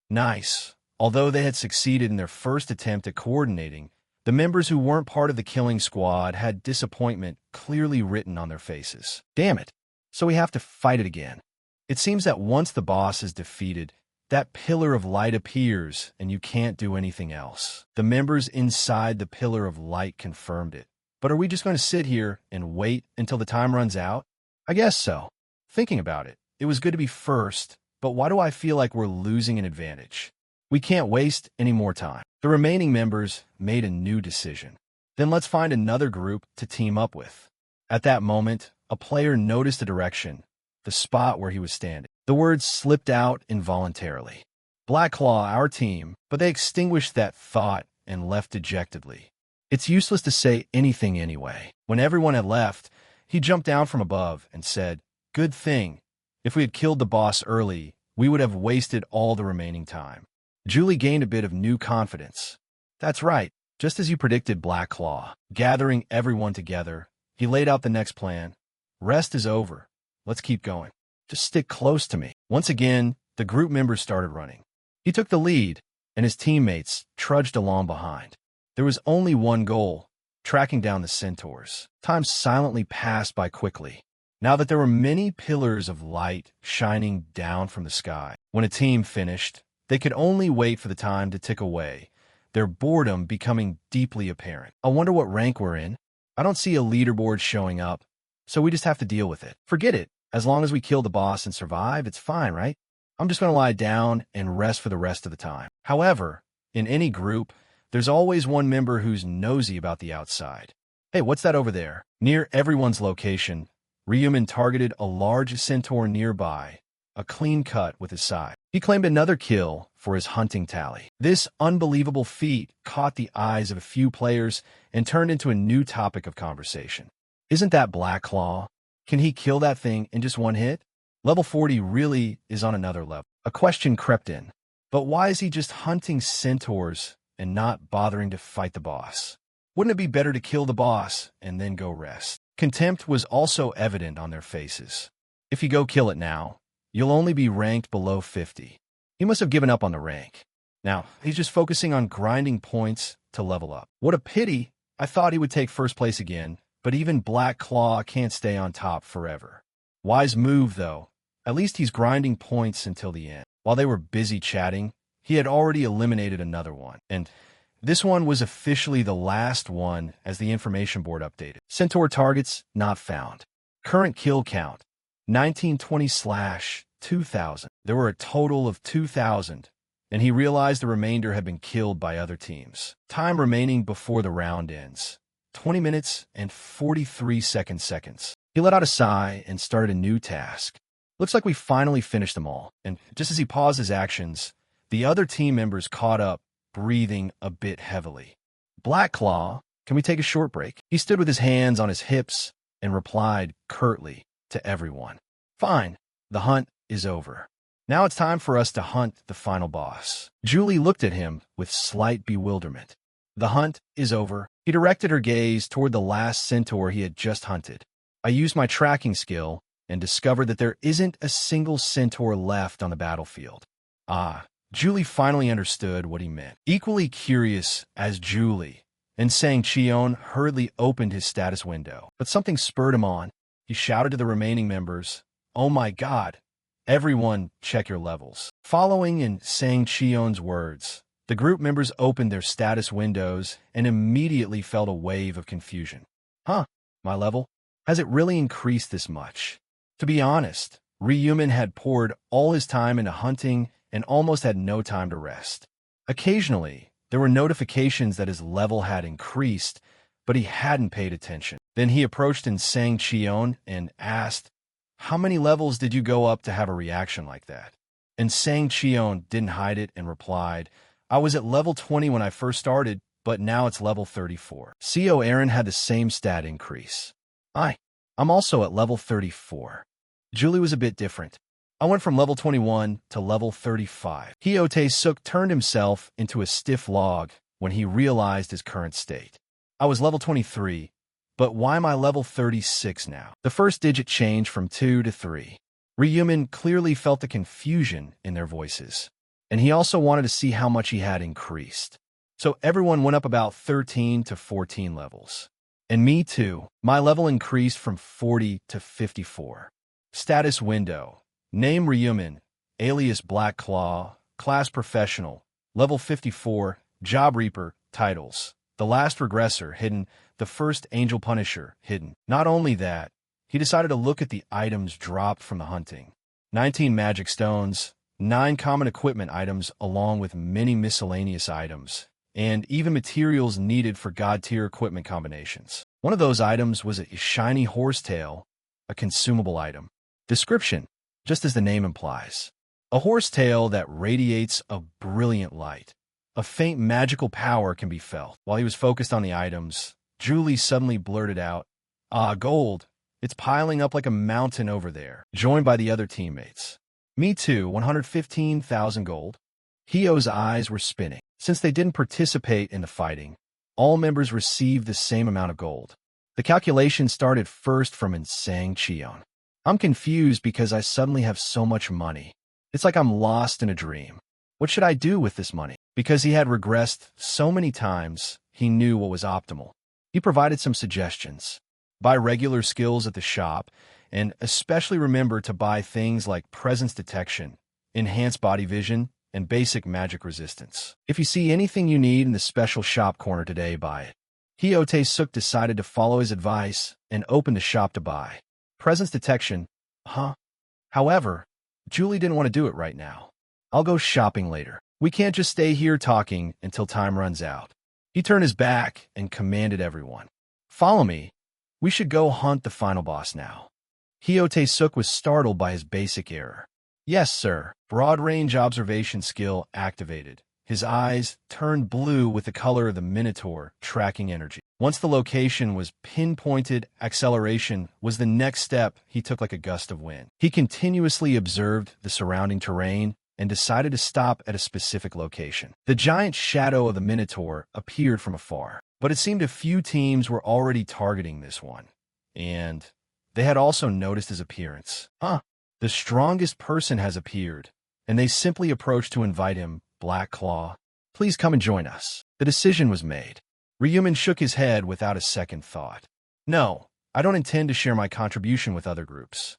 Speaker 1: Nice. Although they had succeeded in their first attempt at coordinating, The members who weren't part of the killing squad had disappointment clearly written on their faces. Damn it. So we have to fight it again. It seems that once the boss is defeated, that pillar of light appears and you can't do anything else. The members inside the pillar of light confirmed it. But are we just going to sit here and wait until the time runs out? I guess so. Thinking about it, it was good to be first, but why do I feel like we're losing an advantage? We can't waste any more time. The remaining members made a new decision. Then let's find another group to team up with. At that moment, a player noticed a direction, the spot where he was standing. The words slipped out involuntarily. Black Claw, our team, but they extinguished that thought and left dejectedly. It's useless to say anything anyway. When everyone had left, he jumped down from above and said, "Good thing. If we had killed the boss early, we would have wasted all the remaining time." Julie gained a bit of new confidence. That's right, just as you predicted, Black Claw. Gathering everyone together, he laid out the next plan. Rest is over. Let's keep going. Just stick close to me. Once again, the group members started running. He took the lead, and his teammates trudged along behind. There was only one goal, tracking down the centaurs. Time silently passed by quickly. Now that there were many pillars of light shining down from the sky. When a team finished, they could only wait for the time to tick away, their boredom becoming deeply apparent. I wonder what rank we're in. I don't see a leaderboard showing up, so we just have to deal with it. Forget it. As long as we kill the boss and survive, it's fine, right? I'm just going to lie down and rest for the rest of the time. However, in any group, there's always one member who's nosy about the outside. Hey, what's that over there? Near everyone's location, Ryumin targeted a large centaur nearby, a clean cut with his side. He claimed another kill for his hunting tally. This unbelievable feat caught the eyes of a few players and turned into a new topic of conversation. Isn't that Black Claw? Can he kill that thing in just one hit? Level 40 really is on another level. A question crept in. But why is he just hunting centaurs and not bothering to fight the boss? Wouldn't it be better to kill the boss and then go rest? Contempt was also evident on their faces. If you go kill it now, you'll only be ranked below 50. He must have given up on the rank. Now, he's just focusing on grinding points to level up. What a pity. I thought he would take first place again. But even Black Claw can't stay on top forever. Wise move, though. At least he's grinding points until the end. While they were busy chatting, he had already eliminated another one. And this one was officially the last one as the information board updated. Centaur targets not found. Current kill count, 1920/2000. There were a total of 2,000, and he realized the remainder had been killed by other teams. Time remaining before the round ends. 20 minutes and 43 seconds. He let out a sigh and started a new task. Looks like we finally finished them all. And just as he paused his actions, the other team members caught up, breathing a bit heavily. Black Claw, can we take a short break? He stood with his hands on his hips and replied curtly to everyone. Fine, the hunt is over. Now it's time for us to hunt the final boss. Julie looked at him with slight bewilderment. The hunt is over. He directed her gaze toward the last centaur he had just hunted. I used my tracking skill and discovered that there isn't a single centaur left on the battlefield. Julie finally understood what he meant. Equally curious as Julie, and Sang Cheon hurriedly opened his status window. But something spurred him on. He shouted to the remaining members, "Oh my God! Everyone, check your levels." Following in Sang Cheon's words, the group members opened their status windows and immediately felt a wave of confusion. My level? Has it really increased this much? To be honest, Ryumin had poured all his time into hunting and almost had no time to rest. Occasionally, there were notifications that his level had increased, but he hadn't paid attention. Then he approached in Sang Cheon and asked, "How many levels did you go up to have a reaction like that?" And Sang Cheon didn't hide it and replied, "I was at level 20 when I first started, but now it's level 34. CO Aaron had the same stat increase. I'm also at level 34. Julie was a bit different. I went from level 21 to level 35. Hyote Suk turned himself into a stiff log when he realized his current state. I was level 23, but why am I level 36 now? The first digit changed from 2 to 3. Ryumin clearly felt the confusion in their voices, and he also wanted to see how much he had increased. So everyone went up about 13 to 14 levels. And me too. My level increased from 40 to 54. Status window. Name Ryumin, alias Black Claw, class professional, level 54, job reaper, titles. The last regressor, hidden. The first angel punisher, hidden. Not only that, he decided to look at the items dropped from the hunting. 19 magic stones, 9 common equipment items along with many miscellaneous items, and even materials needed for god-tier equipment combinations. One of those items was a shiny horsetail, a consumable item. Description, just as the name implies. A horsetail that radiates a brilliant light. A faint magical power can be felt. While he was focused on the items, Julie suddenly blurted out, "Ah, gold. It's piling up like a mountain over there," joined by the other teammates. Me too, 115,000 gold. Hio's eyes were spinning. Since they didn't participate in the fighting, all members received the same amount of gold. The calculation started first from Insang Cheon. I'm confused because I suddenly have so much money. It's like I'm lost in a dream. What should I do with this money? Because he had regressed so many times, he knew what was optimal. He provided some suggestions. Buy regular skills at the shop, and especially remember to buy things like presence detection, enhanced body vision, and basic magic resistance. If you see anything you need in the special shop corner today, buy it. Hyo Tae-suk decided to follow his advice and opened the shop to buy. Presence detection, huh? However, Julie didn't want to do it right now. I'll go shopping later. We can't just stay here talking until time runs out. He turned his back and commanded everyone. Follow me. We should go hunt the final boss now. Hyo Tae-suk was startled by his basic error. Yes, sir. Broad-range observation skill activated. His eyes turned blue with the color of the Minotaur, tracking energy. Once the location was pinpointed, acceleration was the next step he took like a gust of wind. He continuously observed the surrounding terrain and decided to stop at a specific location. The giant shadow of the Minotaur appeared from afar, but it seemed a few teams were already targeting this one, and they had also noticed his appearance. The strongest person has appeared, and they simply approached to invite him. Black Claw, please come and join us. The decision was made. Ryumin shook his head without a second thought. No, I don't intend to share my contribution with other groups.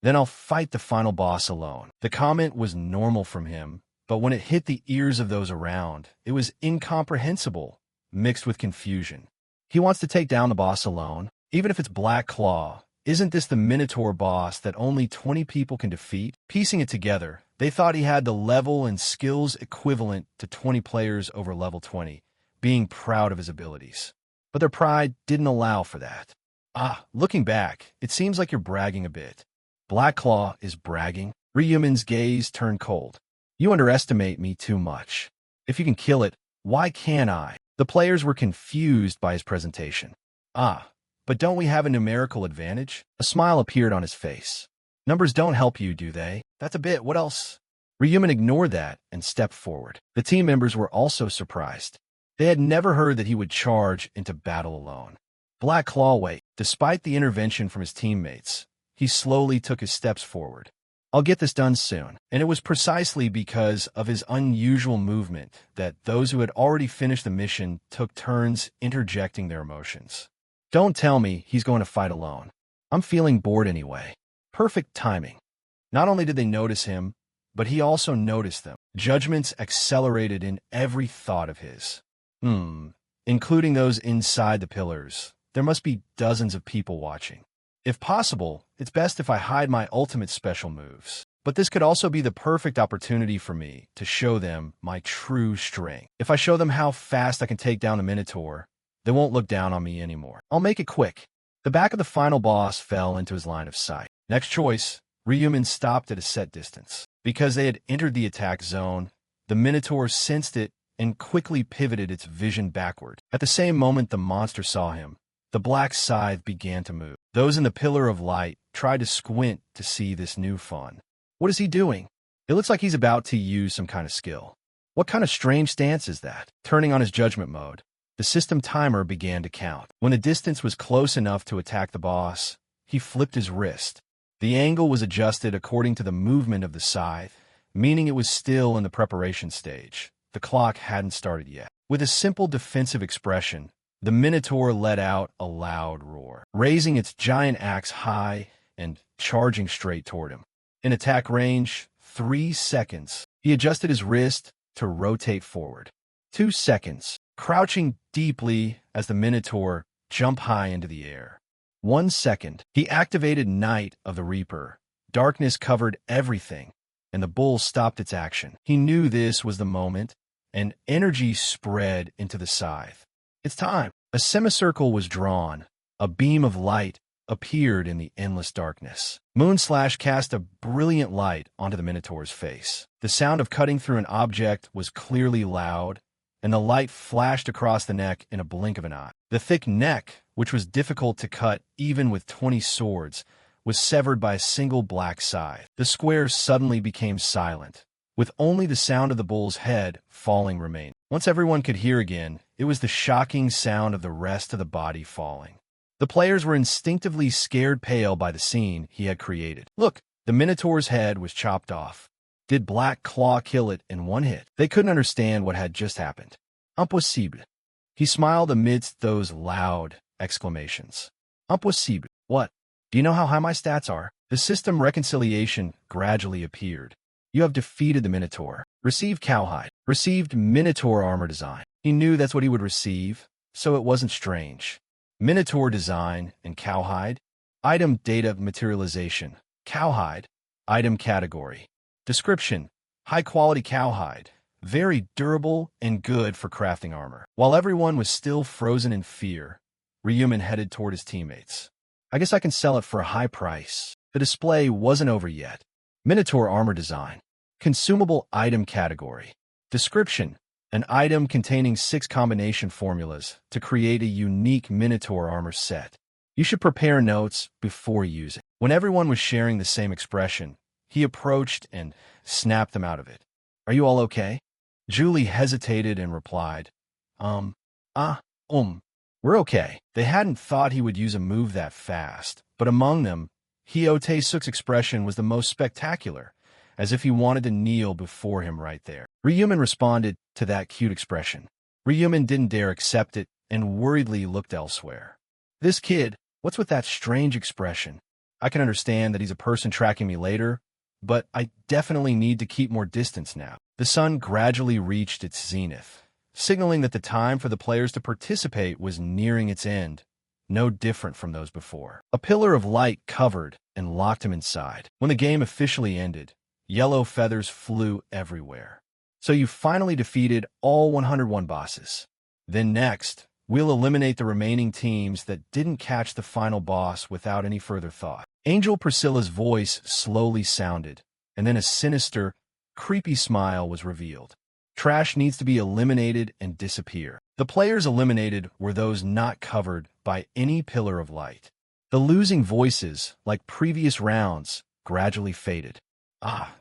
Speaker 1: Then I'll fight the final boss alone. The comment was normal from him, but when it hit the ears of those around, it was incomprehensible, mixed with confusion. He wants to take down the boss alone, even if it's Black Claw. Isn't this the Minotaur boss that only 20 people can defeat? Piecing it together, they thought he had the level and skills equivalent to 20 players over level 20, being proud of his abilities. But their pride didn't allow for that. Looking back, it seems like you're bragging a bit. Black Claw is bragging? Ryumin's gaze turned cold. You underestimate me too much. If you can kill it, why can't I? The players were confused by his presentation. But don't we have a numerical advantage? A smile appeared on his face. Numbers don't help you, do they? That's a bit. What else? Ryumin ignored that and stepped forward. The team members were also surprised. They had never heard that he would charge into battle alone. Black Claw wait. Despite the intervention from his teammates, he slowly took his steps forward. I'll get this done soon. And it was precisely because of his unusual movement that those who had already finished the mission took turns interjecting their emotions. Don't tell me he's going to fight alone. I'm feeling bored anyway. Perfect timing. Not only did they notice him, but he also noticed them. Judgments accelerated in every thought of his. Including those inside the pillars. There must be dozens of people watching. If possible, it's best if I hide my ultimate special moves. But this could also be the perfect opportunity for me to show them my true strength. If I show them how fast I can take down the Minotaur, they won't look down on me anymore. I'll make it quick. The back of the final boss fell into his line of sight. Next choice, Ryumin stopped at a set distance. Because they had entered the attack zone, the Minotaur sensed it and quickly pivoted its vision backward. At the same moment the monster saw him, the black scythe began to move. Those in the pillar of light tried to squint to see this new fun. What is he doing? It looks like he's about to use some kind of skill. What kind of strange stance is that? Turning on his judgment mode, the system timer began to count. When the distance was close enough to attack the boss, he flipped his wrist. The angle was adjusted according to the movement of the scythe, meaning it was still in the preparation stage. The clock hadn't started yet. With a simple defensive expression, the Minotaur let out a loud roar, raising its giant axe high and charging straight toward him. In attack range, 3 seconds. He adjusted his wrist to rotate forward. 2 seconds, crouching deeply as the Minotaur jumped high into the air. 1 second, he activated Night of the Reaper. Darkness covered everything, and the bull stopped its action. He knew this was the moment, and energy spread into the scythe. It's time. A semicircle was drawn. A beam of light appeared in the endless darkness. Moonslash cast a brilliant light onto the Minotaur's face. The sound of cutting through an object was clearly loud, and the light flashed across the neck in a blink of an eye. The thick neck, which was difficult to cut even with 20 swords, was severed by a single black scythe. The square suddenly became silent, with only the sound of the bull's head falling remaining. Once everyone could hear again, it was the shocking sound of the rest of the body falling. The players were instinctively scared pale by the scene he had created. Look, the Minotaur's head was chopped off. Did Black Claw kill it in one hit? They couldn't understand what had just happened. Impossible. He smiled amidst those loud exclamations. Impossible. What? Do you know how high my stats are? The system reconciliation gradually appeared. You have defeated the Minotaur. Received cowhide. Received Minotaur armor design. He knew that's what he would receive, so it wasn't strange. Minotaur design and cowhide. Item data materialization. Cowhide. Item category. Description: high-quality cowhide. Very durable and good for crafting armor. While everyone was still frozen in fear, Ryuman headed toward his teammates. I guess I can sell it for a high price. The display wasn't over yet. Minotaur armor design. Consumable item category. Description: an item containing 6 combination formulas to create a unique Minotaur armor set. You should prepare notes before using. When everyone was sharing the same expression, he approached and snapped them out of it. Are you all okay? Julie hesitated and replied, We're okay. They hadn't thought he would use a move that fast, but among them, Hyo-Tae-suk's expression was the most spectacular, as if he wanted to kneel before him right there. Ryuman responded to that cute expression. Ryuman didn't dare accept it and worriedly looked elsewhere. This kid, what's with that strange expression? I can understand that he's a person tracking me later, but I definitely need to keep more distance now. The sun gradually reached its zenith, signaling that the time for the players to participate was nearing its end, no different from those before. A pillar of light covered and locked him inside. When the game officially ended, yellow feathers flew everywhere. So you finally defeated all 101 bosses. Then next, we'll eliminate the remaining teams that didn't catch the final boss without any further thought. Angel Priscilla's voice slowly sounded, and then a sinister, creepy smile was revealed. Trash needs to be eliminated and disappear. The players eliminated were those not covered by any pillar of light. The losing voices, like previous rounds, gradually faded.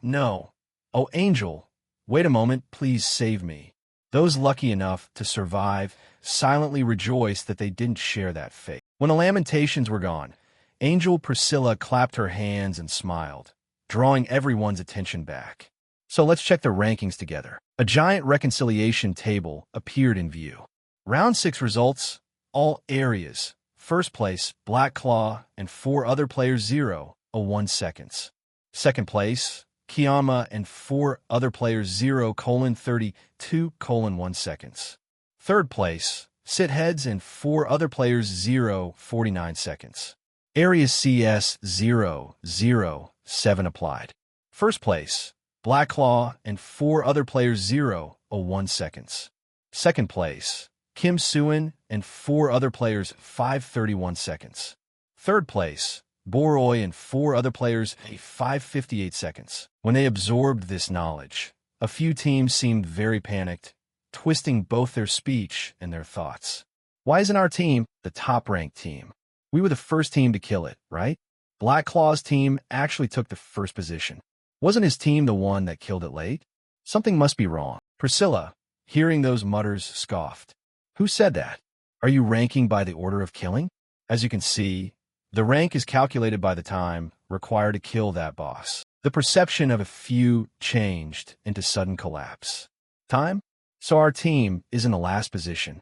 Speaker 1: No. Oh, Angel, wait a moment, please save me. Those lucky enough to survive silently rejoiced that they didn't share that fate. When the lamentations were gone, Angel Priscilla clapped her hands and smiled, drawing everyone's attention back. So let's check the rankings together. A giant reconciliation table appeared in view. Round 6 results, all areas. First place, Black Claw and 4 other players 0:1 seconds. Second place, Kiyama and 4 other players 0:32:1 seconds. Third place, Sitheads and 4 other players 0:49 seconds. Area CS 0:07 applied. First place, Black Claw and 4 other players 0:01 seconds. Second place, Kim Suin and 4 other players 5:31 seconds. Third place, Boroi and 4 other players 5:58 seconds. When they absorbed this knowledge, a few teams seemed very panicked, twisting both their speech and their thoughts. Why isn't our team the top-ranked team? We were the first team to kill it, right? Black Claw's team actually took the first position. Wasn't his team the one that killed it late? Something must be wrong. Priscilla, hearing those mutters, scoffed. Who said that? Are you ranking by the order of killing? As you can see, the rank is calculated by the time required to kill that boss. The perception of a few changed into sudden collapse. Time? So our team is in the last position.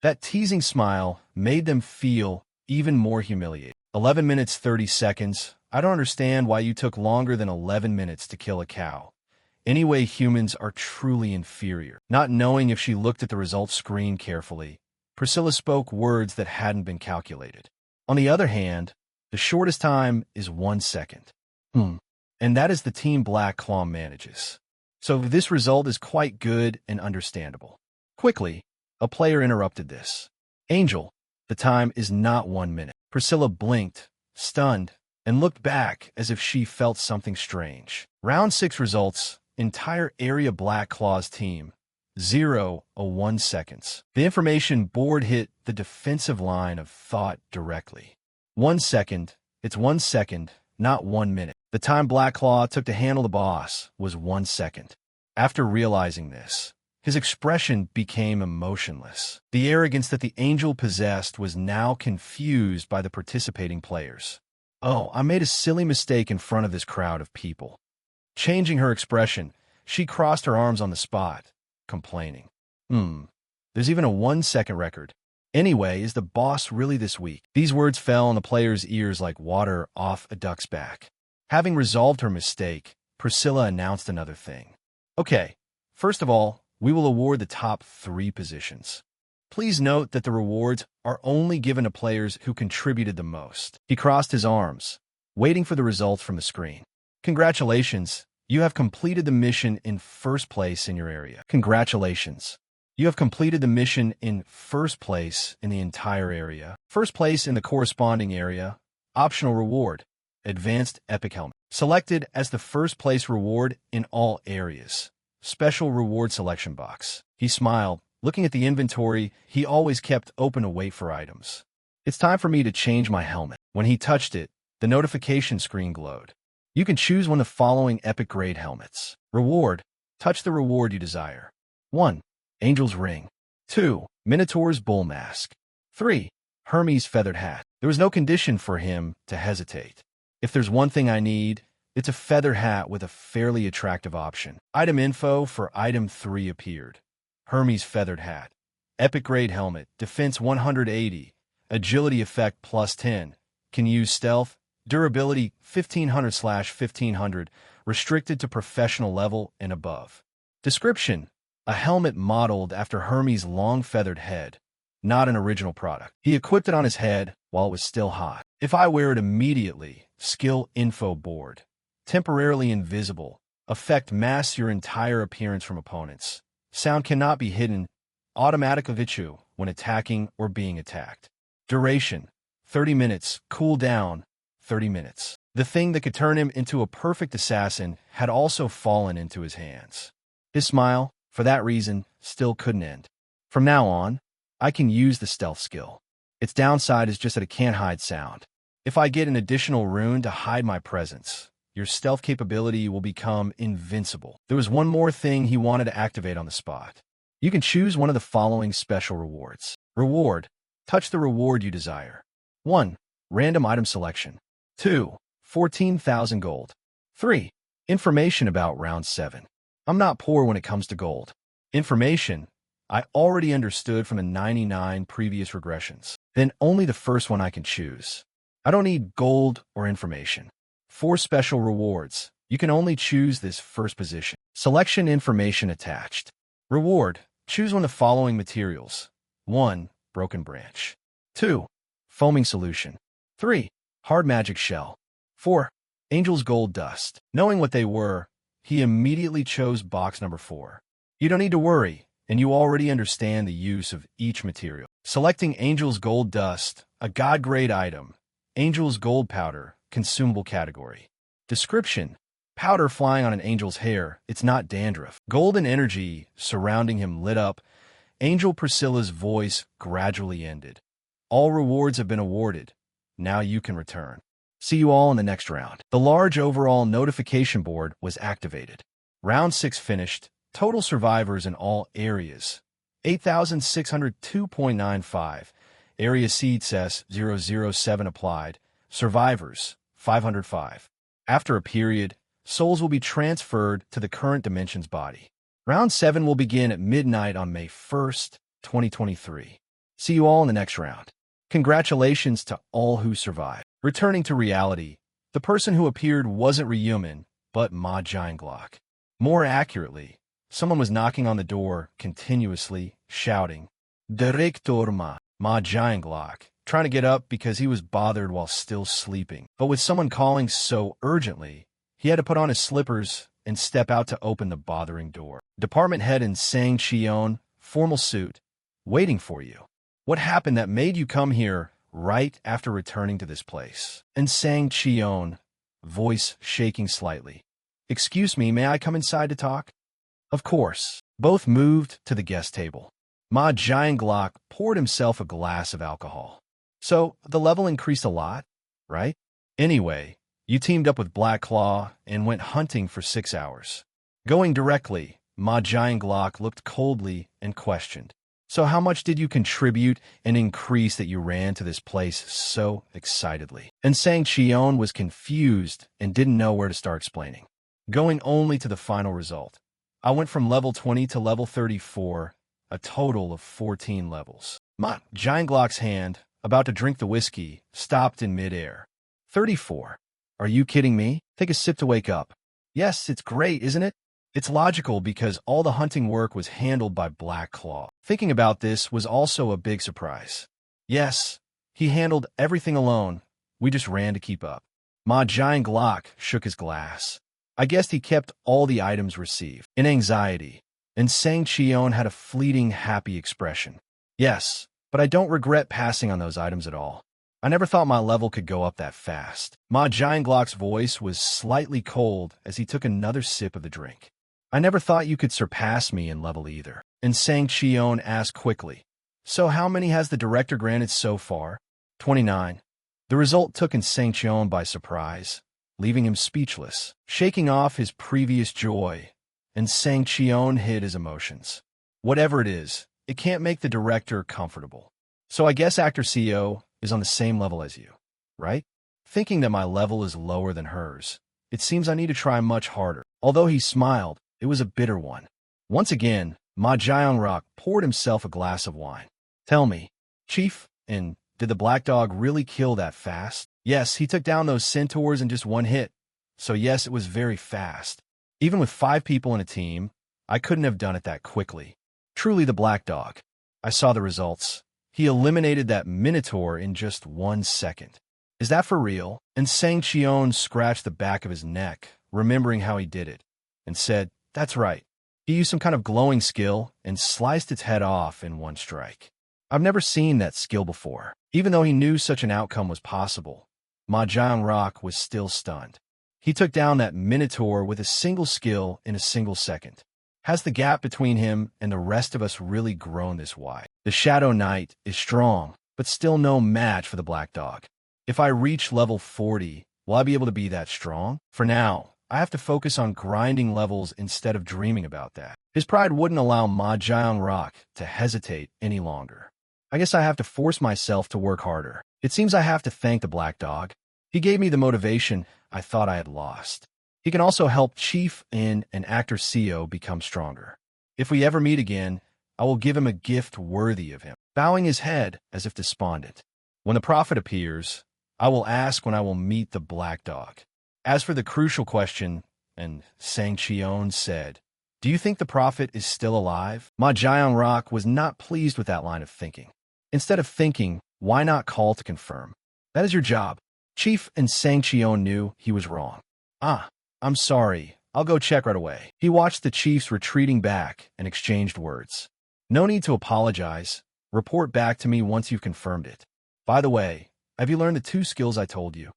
Speaker 1: That teasing smile made them feel even more humiliated. 11 minutes 30 seconds. I don't understand why you took longer than 11 minutes to kill a cow. Anyway, humans are truly inferior. Not knowing if she looked at the results screen carefully, Priscilla spoke words that hadn't been calculated. On the other hand, the shortest time is 1 second. And that is the Team Black Claw manages. So this result is quite good and understandable. Quickly, a player interrupted this. Angel, the time is not 1 minute. Priscilla blinked, stunned, and looked back as if she felt something strange. Round 6 results, entire area Black Claw's team, 0:01 seconds. The information board hit the defensive line of thought directly. 1 second, it's 1 second, not 1 minute. The time Black Claw took to handle the boss was 1 second. After realizing this, his expression became emotionless. The arrogance that the angel possessed was now confused by the participating players. Oh, I made a silly mistake in front of this crowd of people. Changing her expression, she crossed her arms on the spot, complaining. There's even a 1 second record. Anyway, is the boss really this weak? These words fell on the player's ears like water off a duck's back. Having resolved her mistake, Priscilla announced another thing. Okay, first of all, we will award the top 3 positions. Please note that the rewards are only given to players who contributed the most. He crossed his arms, waiting for the results from the screen. Congratulations, you have completed the mission in first place in your area. Congratulations. You have completed the mission in first place in the entire area. First place in the corresponding area. Optional reward. Advanced Epic Helmet. Selected as the first place reward in all areas. Special reward selection box. He smiled, looking at the inventory he always kept open to wait for items. It's time for me to change my helmet. When he touched it, the notification screen glowed. You can choose one of the following epic grade helmets. Reward. Touch the reward you desire. 1. Angel's Ring. 2. Minotaur's Bull Mask. 3. Hermes' Feathered Hat. There was no condition for him to hesitate. If there's one thing I need, it's a feather hat with a fairly attractive option. Item info for item 3 appeared. Hermes' Feathered Hat. Epic grade helmet. Defense 180. Agility effect +10. Can use stealth. Durability 1500/1500. Restricted to professional level and above. Description. A helmet modeled after Hermes' long feathered head. Not an original product. He equipped it on his head while it was still hot. If I wear it immediately, skill info board. Temporarily invisible. Effect masks your entire appearance from opponents. Sound cannot be hidden. Automatic Vichu when attacking or being attacked. Duration. 30 minutes. Cooldown. 30 minutes. The thing that could turn him into a perfect assassin had also fallen into his hands. His smile, for that reason, still couldn't end. From now on, I can use the stealth skill. Its downside is just that it can't hide sound. If I get an additional rune to hide my presence, your stealth capability will become invincible. There was one more thing he wanted to activate on the spot. You can choose one of the following special rewards. Reward. Touch the reward you desire. 1. Random item selection. 2. 14,000 gold. 3. Information about round 7. I'm not poor when it comes to gold. Information I already understood from the 99 previous regressions. Then only the first one I can choose. I don't need gold or information. 4 special rewards. You can only choose this first position. Selection information attached. Reward. Choose one of the following materials. 1. Broken branch. 2. Foaming solution. 3. Hard magic shell. 4. Angel's gold dust. Knowing what they were, he immediately chose box number 4. You don't need to worry, and you already understand the use of each material. Selecting Angel's gold dust, a god-grade item. Angel's gold powder, consumable category. Description. Powder flying on an angel's hair, it's not dandruff. Golden energy surrounding him lit up. Angel Priscilla's voice gradually ended. All rewards have been awarded. Now you can return. See you all in the next round. The large overall notification board was activated. Round 6 finished. Total survivors in all areas. 8,602.95. Area seed says 007 applied. Survivors, 505. After a period, souls will be transferred to the current dimension's body. Round 7 will begin at midnight on May 1st, 2023. See you all in the next round. Congratulations to all who survived. Returning to reality, the person who appeared wasn't Ryumin, but Ma Jianglok. More accurately, someone was knocking on the door continuously, shouting, Director Ma Jianglok, trying to get up because he was bothered while still sleeping. But with someone calling so urgently, he had to put on his slippers and step out to open the bothering door. Department head in Sang Cheon, formal suit, waiting for you. What happened that made you come here right after returning to this place? And Sang Cheon, voice shaking slightly. Excuse me, may I come inside to talk? Of course. Both moved to the guest table. Ma Jianglok poured himself a glass of alcohol. So, the level increased a lot, right? Anyway, you teamed up with Black Claw and went hunting for 6 hours. Going directly, Ma Jianglok looked coldly and questioned. So how much did you contribute and increase that you ran to this place so excitedly? And Sang Cheon was confused and didn't know where to start explaining. Going only to the final result. I went from level 20 to level 34, a total of 14 levels. Ma Jianglok's hand, about to drink the whiskey, stopped in midair. 34. Are you kidding me? Take a sip to wake up. Yes, it's great, isn't it? It's logical because all the hunting work was handled by Black Claw. Thinking about this was also a big surprise. Yes, he handled everything alone. We just ran to keep up. Ma Jianglok shook his glass. I guess he kept all the items received. In anxiety, and Sang Cheon had a fleeting happy expression. Yes, but I don't regret passing on those items at all. I never thought my level could go up that fast. Ma Jianglok's voice was slightly cold as he took another sip of the drink. I never thought you could surpass me in level either. And Sang Cheon asked quickly, so how many has the director granted so far? 29. The result took in Sang Cheon by surprise, leaving him speechless. Shaking off his previous joy, and Sang Cheon hid his emotions. Whatever it is, it can't make the director comfortable. So I guess Actor CEO is on the same level as you, right? Thinking that my level is lower than hers, it seems I need to try much harder. Although he smiled, it was a bitter one. Once again, Ma Jianglok poured himself a glass of wine. Tell me, Chief, and did the black dog really kill that fast? Yes, he took down those centaurs in just one hit. So yes, it was very fast. Even with 5 people in a team, I couldn't have done it that quickly. Truly the black dog. I saw the results. He eliminated that minotaur in just 1 second. Is that for real? And Sang Cheon scratched the back of his neck, remembering how he did it, and said, that's right. He used some kind of glowing skill and sliced its head off in 1 strike. I've never seen that skill before. Even though he knew such an outcome was possible, Ma Jianglok was still stunned. He took down that minotaur with a single skill in a single second. Has the gap between him and the rest of us really grown this wide? The Shadow Knight is strong, but still no match for the Black Dog. If I reach level 40, will I be able to be that strong? For now, I have to focus on grinding levels instead of dreaming about that. His pride wouldn't allow Ma Jianglok to hesitate any longer. I guess I have to force myself to work harder. It seems I have to thank the Black Dog. He gave me the motivation I thought I had lost. He can also help Chief In and Actor CEO become stronger. If we ever meet again, I will give him a gift worthy of him. Bowing his head as if despondent. When the prophet appears, I will ask when I will meet the Black Dog. As for the crucial question, and Sang Cheon said, do you think the prophet is still alive? Ma Jianglok was not pleased with that line of thinking. Instead of thinking, why not call to confirm? That is your job. Chief and Sang Cheon knew he was wrong. I'm sorry. I'll go check right away. He watched the chiefs retreating back and exchanged words. No need to apologize. Report back to me once you've confirmed it. By the way, have you learned the 2 skills I told you?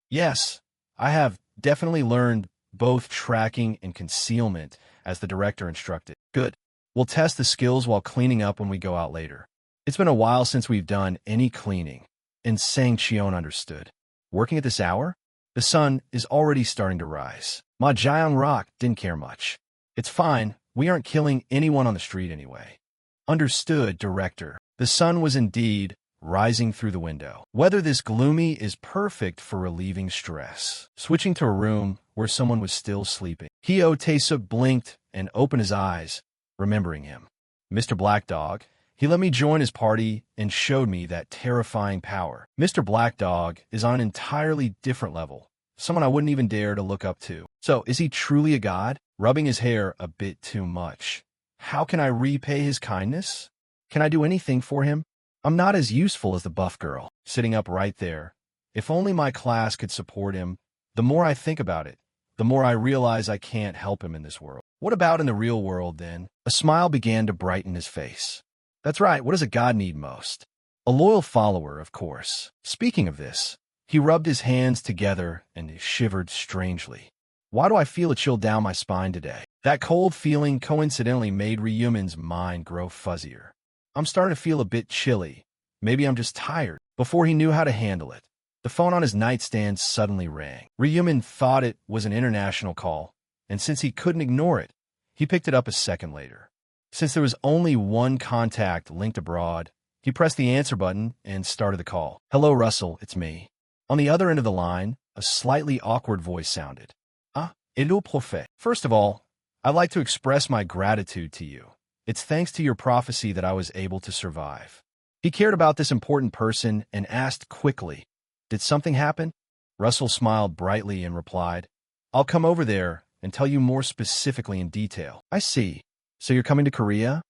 Speaker 1: Yes, I have definitely learned both tracking and concealment as the director instructed. Good. We'll test the skills while cleaning up when we go out later. It's been a while since we've done any cleaning. And Sang Cheon understood. Working at this hour? The sun is already starting to rise. Ma Jianglok didn't care much. It's fine. We aren't killing anyone on the street anyway. Understood, director. The sun was indeed rising through the window. Weather this gloomy is perfect for relieving stress. Switching to a room where someone was still sleeping. Hyo Tae-suk blinked and opened his eyes, remembering him. Mr. Black Dog. He let me join his party and showed me that terrifying power. Mr. Black Dog is on an entirely different level, someone I wouldn't even dare to look up to. So, is he truly a god? Rubbing his hair a bit too much. How can I repay his kindness? Can I do anything for him? I'm not as useful as the buff girl, sitting up right there. If only my class could support him. The more I think about it, the more I realize I can't help him in this world. What about in the real world, then? A smile began to brighten his face. That's right, what does a god need most? A loyal follower, of course. Speaking of this, he rubbed his hands together and shivered strangely. Why do I feel a chill down my spine today? That cold feeling coincidentally made Ryumin's mind grow fuzzier. I'm starting to feel a bit chilly. Maybe I'm just tired. Before he knew how to handle it, the phone on his nightstand suddenly rang. Ryumin thought it was an international call, and since he couldn't ignore it, he picked it up a second later. Since there was only one contact linked abroad, he pressed the answer button and started the call. Hello, Russell, it's me. On the other end of the line, a slightly awkward voice sounded. Hello, Profe. First of all, I'd like to express my gratitude to you. It's thanks to your prophecy that I was able to survive. He cared about this important person and asked quickly, did something happen? Russell smiled brightly and replied, I'll come over there and tell you more specifically in detail. I see. So you're coming to Korea?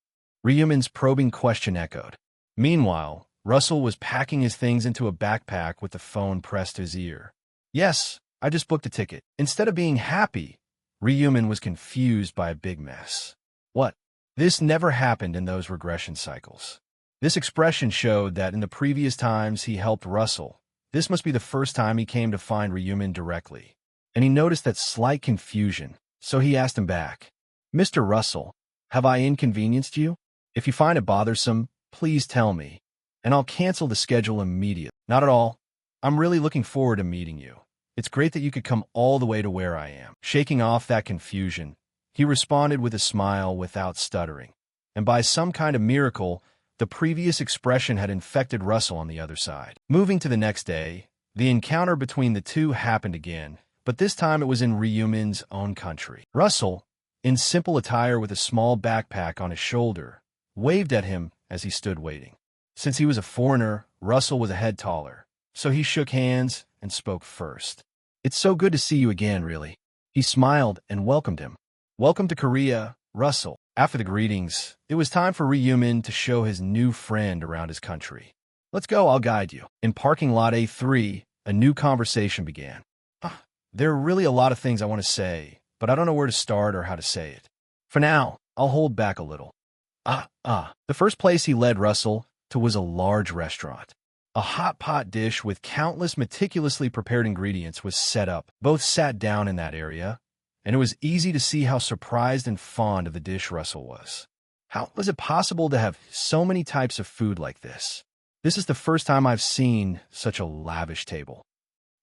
Speaker 1: Ryumin's probing question echoed. Meanwhile, Russell was packing his things into a backpack with the phone pressed to his ear. Yes, I just booked a ticket. Instead of being happy, Ryumin was confused by a big mess. What? This never happened in those regression cycles. This expression showed that in the previous times he helped Russell, this must be the first time he came to find Ryumin directly. And he noticed that slight confusion, so he asked him back. Mr. Russell, have I inconvenienced you? If you find it bothersome, please tell me, and I'll cancel the schedule immediately. Not at all. I'm really looking forward to meeting you. It's great that you could come all the way to where I am. Shaking off that confusion, he responded with a smile without stuttering. And by some kind of miracle, the previous expression had infected Russell on the other side. Moving to the next day, the encounter between the two happened again, but this time it was in Ryumin's own country. Russell, in simple attire with a small backpack on his shoulder, waved at him as he stood waiting. Since he was a foreigner, Russell was a head taller, so he shook hands and spoke first. It's so good to see you again, really. He smiled and welcomed him. Welcome to Korea, Russell. After the greetings, it was time for Ryumin to show his new friend around his country. Let's go, I'll guide you. In parking lot A3, a new conversation began. There are really a lot of things I want to say, but I don't know where to start or how to say it. For now, I'll hold back a little. The first place he led Russell to was a large restaurant. A hot pot dish with countless meticulously prepared ingredients was set up. Both sat down in that area, and it was easy to see how surprised and fond of the dish Russell was. How was it possible to have so many types of food like this? This is the first time I've seen such a lavish table.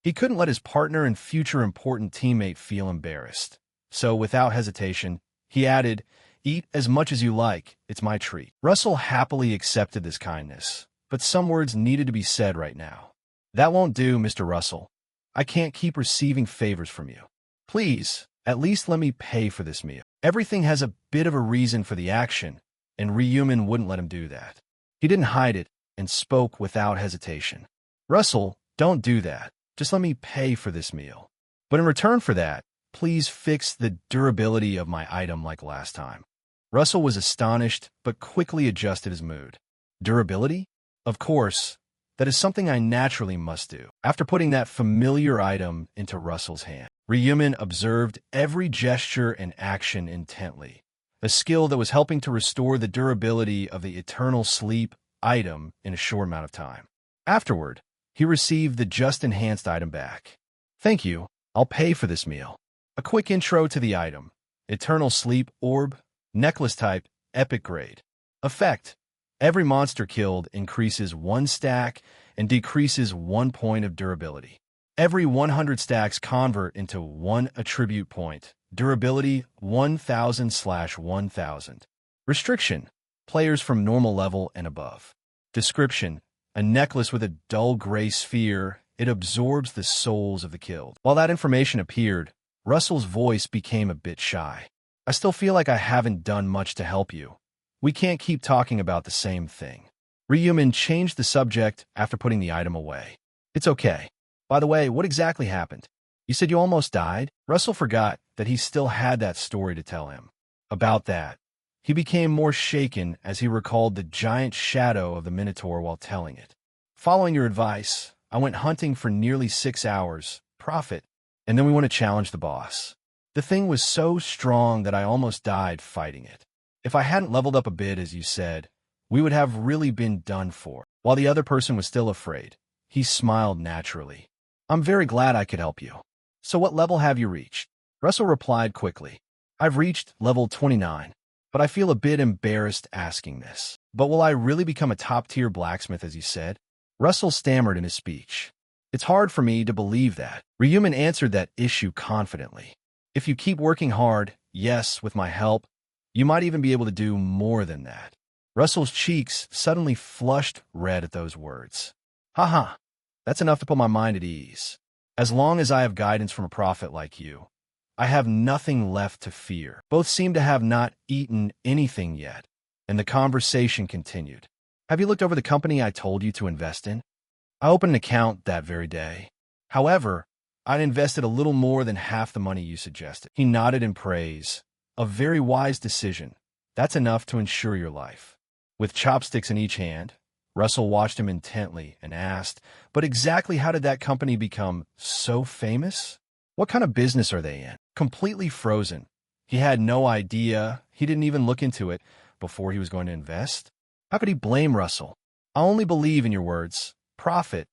Speaker 1: He couldn't let his partner and future important teammate feel embarrassed. So, without hesitation, he added, Eat as much as you like, it's my treat. Russell happily accepted this kindness, but some words needed to be said right now. That won't do, Mr. Russell. I can't keep receiving favors from you. Please, at least let me pay for this meal. Everything has a bit of a reason for the action, and Ryumin wouldn't let him do that. He didn't hide it and spoke without hesitation. Russell, don't do that. Just let me pay for this meal. But in return for that, please fix the durability of my item like last time. Russell was astonished, but quickly adjusted his mood. Durability? Of course, that is something I naturally must do. After putting that familiar item into Russell's hand, Ryumin observed every gesture and action intently, a skill that was helping to restore the durability of the eternal sleep item in a short amount of time. Afterward, he received the just-enhanced item back. Thank you, I'll pay for this meal. A quick intro to the item. Eternal Sleep Orb, Necklace Type, Epic Grade. Effect. Every monster killed increases 1 stack and decreases 1 point of durability. Every 100 stacks convert into 1 attribute point. Durability 1000/1000. Restriction. Players from normal level and above. Description. A necklace with a dull gray sphere. It absorbs the souls of the killed. While that information appeared, Russell's voice became a bit shy. I still feel like I haven't done much to help you. We can't keep talking about the same thing. Ryumin changed the subject after putting the item away. It's okay. By the way, what exactly happened? You said you almost died? Russell forgot that he still had that story to tell him. About that, he became more shaken as he recalled the giant shadow of the Minotaur while telling it. Following your advice, I went hunting for nearly 6 hours, profit, and then we want to challenge the boss. The thing was so strong that I almost died fighting it. If I hadn't leveled up a bit, as you said, we would have really been done for. While the other person was still afraid, he smiled naturally. I'm very glad I could help you. So what level have you reached? Russell replied quickly. I've reached level 29, but I feel a bit embarrassed asking this. But will I really become a top-tier blacksmith, as you said? Russell stammered in his speech. It's hard for me to believe that. Ryumin answered that issue confidently. If you keep working hard, yes, with my help, you might even be able to do more than that. Russell's cheeks suddenly flushed red at those words. Haha, that's enough to put my mind at ease. As long as I have guidance from a prophet like you, I have nothing left to fear. Both seemed to have not eaten anything yet, and the conversation continued. Have you looked over the company I told you to invest in? I opened an account that very day. However, I'd invested a little more than half the money you suggested. He nodded in praise. A very wise decision. That's enough to ensure your life. With chopsticks in each hand, Russell watched him intently and asked, but exactly how did that company become so famous? What kind of business are they in? Completely frozen. He had no idea. He didn't even look into it before he was going to invest. How could he blame Russell? I only believe in your words. Prophet,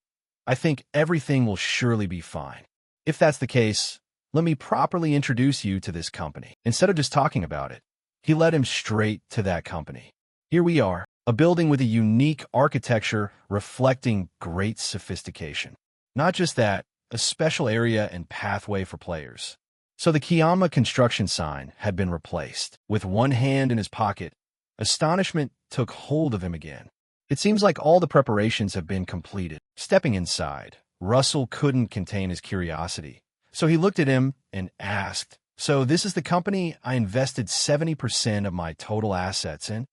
Speaker 1: I think everything will surely be fine. If that's the case, let me properly introduce you to this company. Instead of just talking about it, he led him straight to that company. Here we are, a building with a unique architecture reflecting great sophistication. Not just that, a special area and pathway for players. So the Kiyama construction sign had been replaced. With one hand in his pocket, astonishment took hold of him again. It seems like all the preparations have been completed. Stepping inside, Russell couldn't contain his curiosity. So he looked at him and asked, so this is the company I invested 70% of my total assets in?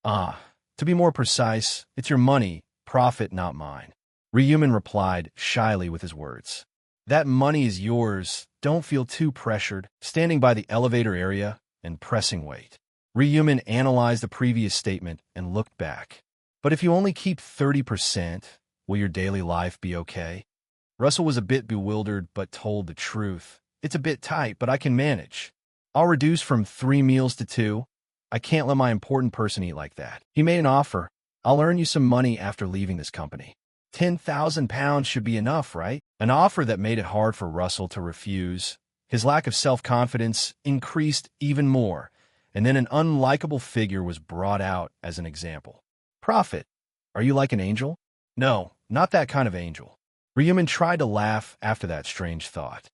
Speaker 1: To be more precise, it's your money, profit, not mine. Ryumin replied shyly with his words. That money is yours. Don't feel too pressured. Standing by the elevator area and pressing wait. Ryumin analyzed the previous statement and looked back. But if you only keep 30%, will your daily life be okay? Russell was a bit bewildered but told the truth. It's a bit tight, but I can manage. I'll reduce from 3 meals to 2. I can't let my important person eat like that. He made an offer. I'll earn you some money after leaving this company. 10,000 pounds should be enough, right? An offer that made it hard for Russell to refuse. His lack of self-confidence increased even more, and then an unlikable figure was brought out as an example. Prophet, are you like an angel? No, not that kind of angel. Ryumin tried to laugh after that strange thought.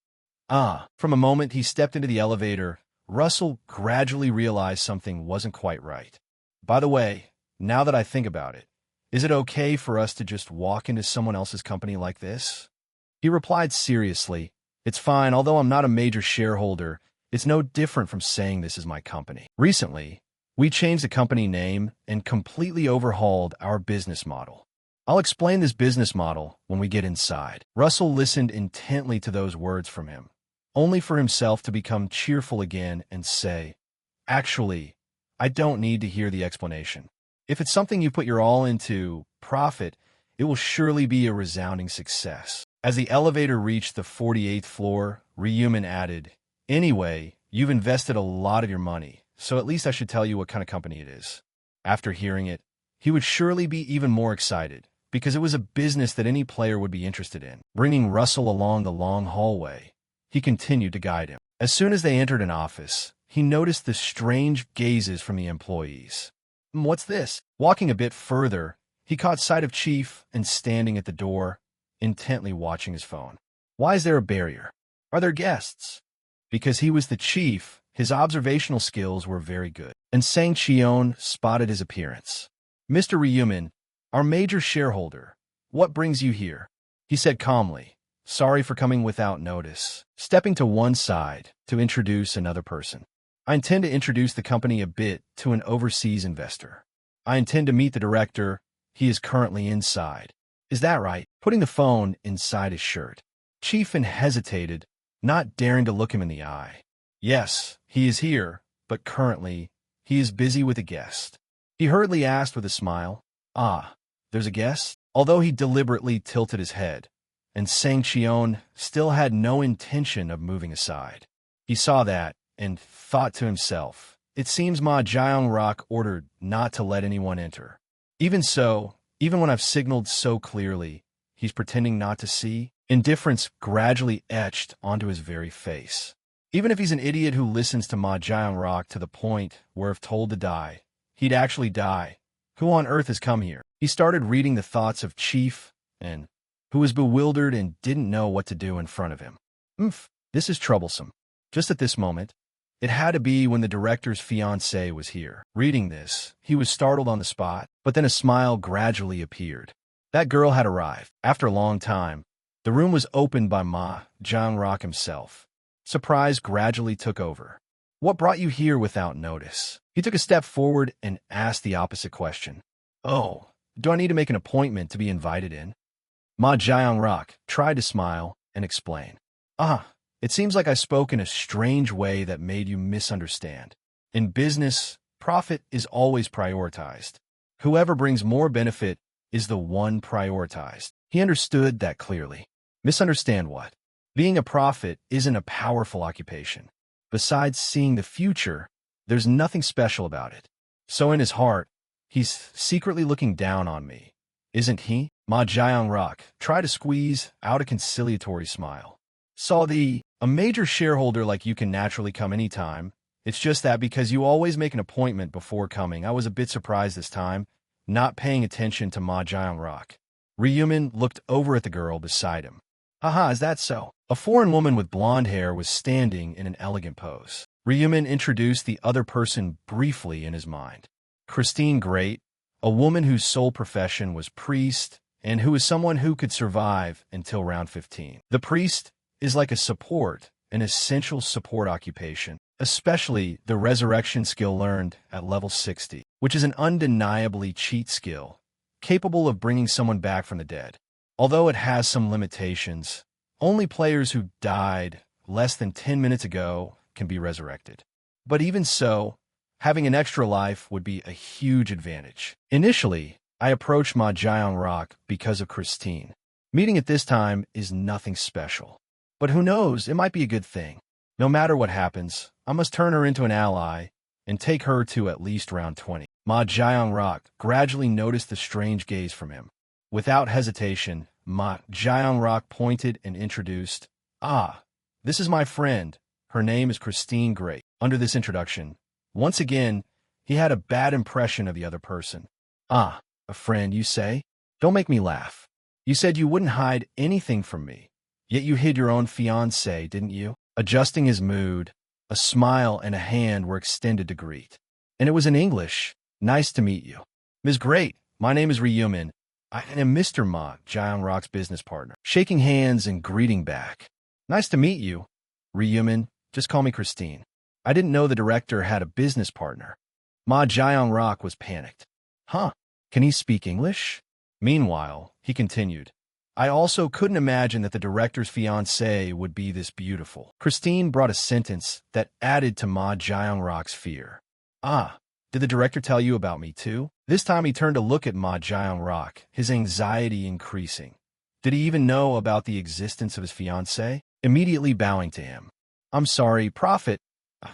Speaker 1: From a moment he stepped into the elevator, Russell gradually realized something wasn't quite right. By the way, now that I think about it, is it okay for us to just walk into someone else's company like this? He replied seriously, it's fine, although I'm not a major shareholder, it's no different from saying this is my company. Recently, we changed the company name and completely overhauled our business model. I'll explain this business model when we get inside. Russell listened intently to those words from him, only for himself to become cheerful again and say, actually, I don't need to hear the explanation. If it's something you put your all into, profit, it will surely be a resounding success. As the elevator reached the 48th floor, Ryumin added, anyway, you've invested a lot of your money, so at least I should tell you what kind of company it is. After hearing it, he would surely be even more excited, because it was a business that any player would be interested in. Bringing Russell along the long hallway, he continued to guide him. As soon as they entered an office, he noticed the strange gazes from the employees. What's this? Walking a bit further, he caught sight of Chief and standing at the door, intently watching his phone. Why is there a barrier? Are there guests? Because he was the chief, his observational skills were very good. And Sang Cheon spotted his appearance. Mr. Ryumin, our major shareholder, what brings you here? He said calmly, sorry for coming without notice, stepping to one side to introduce another person. I intend to introduce the company a bit to an overseas investor. I intend to meet the director. He is currently inside. Is that right? Putting the phone inside his shirt. Chiefin hesitated, not daring to look him in the eye. Yes, he is here, but currently, he is busy with a guest. He hurriedly asked with a smile, "Ah, there's a guest?" Although he deliberately tilted his head, and Sang Cheon still had no intention of moving aside. He saw that and thought to himself, it seems Ma Jiangrock ordered not to let anyone enter. Even so, even when I've signaled so clearly, he's pretending not to see. Indifference gradually etched onto his very face. Even if he's an idiot who listens to Ma Jiangrock to the point where if told to die, he'd actually die, who on earth has come here? He started reading the thoughts of Chief, and who was bewildered and didn't know what to do in front of him. This is troublesome. Just at this moment, it had to be when the director's fiancée was here. Reading this, he was startled on the spot, but then a smile gradually appeared. That girl had arrived. After a long time, the room was opened by Ma Jiangrock himself. Surprise gradually took over. What brought you here without notice? He took a step forward and asked the opposite question. Oh, do I need to make an appointment to be invited in? Ma Jiangrock tried to smile and explain. It seems like I spoke in a strange way that made you misunderstand. In business, profit is always prioritized. Whoever brings more benefit is the one prioritized. He understood that clearly. Misunderstand what? Being a prophet isn't a powerful occupation. Besides seeing the future, there's nothing special about it. So in his heart, he's secretly looking down on me. Isn't he? Ma Jiangrock tried to squeeze out a conciliatory smile. A major shareholder like you can naturally come anytime. It's just that because you always make an appointment before coming, I was a bit surprised this time, not paying attention to Ma Jiangrock. Ryumin looked over at the girl beside him. Haha, is that so? A foreign woman with blonde hair was standing in an elegant pose. Ryumin introduced the other person briefly in his mind. Christine Great, a woman whose sole profession was priest and who is someone who could survive until round 15. The priest is like an essential support occupation, especially the resurrection skill learned at level 60, which is an undeniably cheat skill, capable of bringing someone back from the dead. Although it has some limitations, only players who died less than 10 minutes ago can be resurrected. But even so, having an extra life would be a huge advantage. Initially, I approached Ma Jiangrock because of Christine. Meeting at this time is nothing special. But who knows, it might be a good thing. No matter what happens, I must turn her into an ally and take her to at least round 20. Ma Jiangrock gradually noticed the strange gaze from him. Without hesitation, Ma Jiangrock pointed and introduced, this is my friend. Her name is Christine Great. Under this introduction, once again, he had a bad impression of the other person. A friend, you say? Don't make me laugh. You said you wouldn't hide anything from me. Yet you hid your own fiancée, didn't you? Adjusting his mood, a smile and a hand were extended to greet. And it was in English. Nice to meet you. Ms. Great, my name is Ryumin. I am Mr. Ma, Jiangrock's business partner. Shaking hands and greeting back. Nice to meet you. Ryumin, just call me Christine. I didn't know the director had a business partner. Ma Jiangrock was panicked. Can he speak English? Meanwhile, he continued. I also couldn't imagine that the director's fiancée would be this beautiful. Christine brought a sentence that added to Ma Jiangrock's fear. Did the director tell you about me too? This time he turned to look at Ma Jiangrock, his anxiety increasing. Did he even know about the existence of his fiancée? Immediately bowing to him. I'm sorry, Prophet.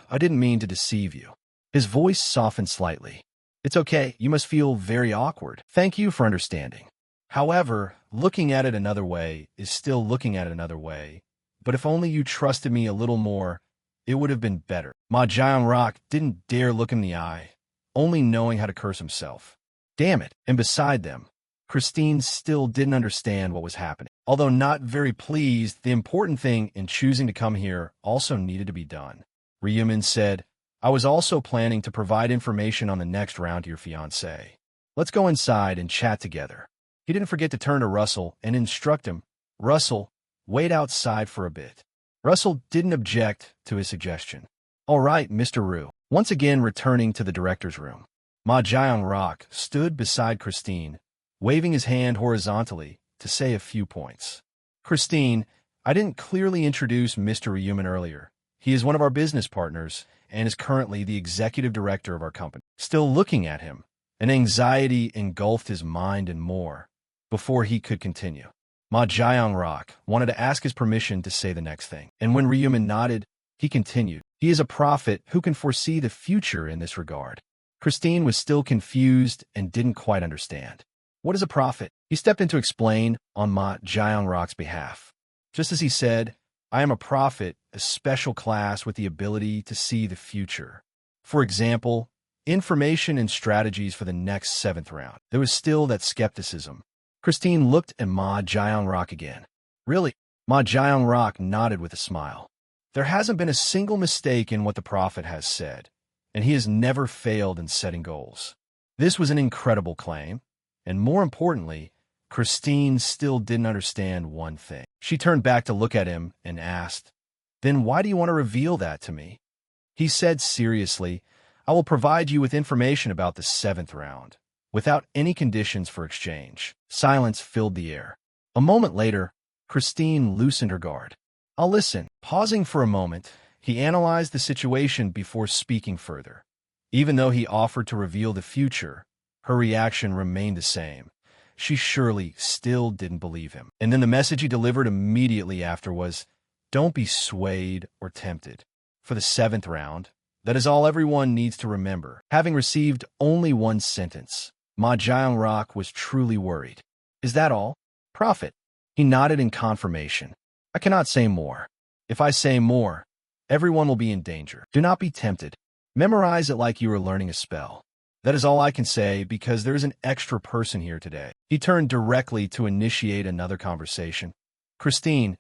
Speaker 1: I didn't mean to deceive you. His voice softened slightly. It's okay, you must feel very awkward. Thank you for understanding. However, looking at it another way is still looking at it another way. But if only you trusted me a little more, it would have been better. Ma Jiangrock didn't dare look in the eye, only knowing how to curse himself. Damn it. And beside them, Christine still didn't understand what was happening. Although not very pleased, the important thing in choosing to come here also needed to be done. Ryumin said, I was also planning to provide information on the next round to your fiancé. Let's go inside and chat together. He didn't forget to turn to Russell and instruct him, Russell, wait outside for a bit. Russell didn't object to his suggestion. All right, Mr. Ru. Once again returning to the director's room. Ma Jiang-rak stood beside Christine, waving his hand horizontally to say a few points. Christine, I didn't clearly introduce Mr. Ryuman earlier. He is one of our business partners and is currently the executive director of our company. Still looking at him, an anxiety engulfed his mind and more before he could continue. Ma Jiang-rak wanted to ask his permission to say the next thing, and when Ryuman nodded, he continued. He is a prophet who can foresee the future in this regard. Christine was still confused and didn't quite understand. What is a prophet? He stepped in to explain on Ma Jiang-rak's behalf. Just as he said, I am a prophet, a special class with the ability to see the future. For example, information and strategies for the next 7th round. There was still that skepticism. Christine looked at Ma Jiang-rak again. Really? Ma Jiang-rak nodded with a smile. There hasn't been a single mistake in what the prophet has said, and he has never failed in setting goals. This was an incredible claim, and more importantly, Christine still didn't understand one thing. She turned back to look at him and asked, Then why do you want to reveal that to me? He said seriously, I will provide you with information about the 7th round, without any conditions for exchange. Silence filled the air. A moment later, Christine loosened her guard. I'll listen. Pausing for a moment, he analyzed the situation before speaking further. Even though he offered to reveal the future, her reaction remained the same. She surely still didn't believe him. And then the message he delivered immediately after was, Don't be swayed or tempted. For the 7th round, that is all everyone needs to remember. Having received only one sentence, Ma Jiang-rak was truly worried. Is that all? Prophet. He nodded in confirmation. I cannot say more. If I say more, everyone will be in danger. Do not be tempted. Memorize it like you are learning a spell. That is all I can say because there is an extra person here today. He turned directly to initiate another conversation. Christine,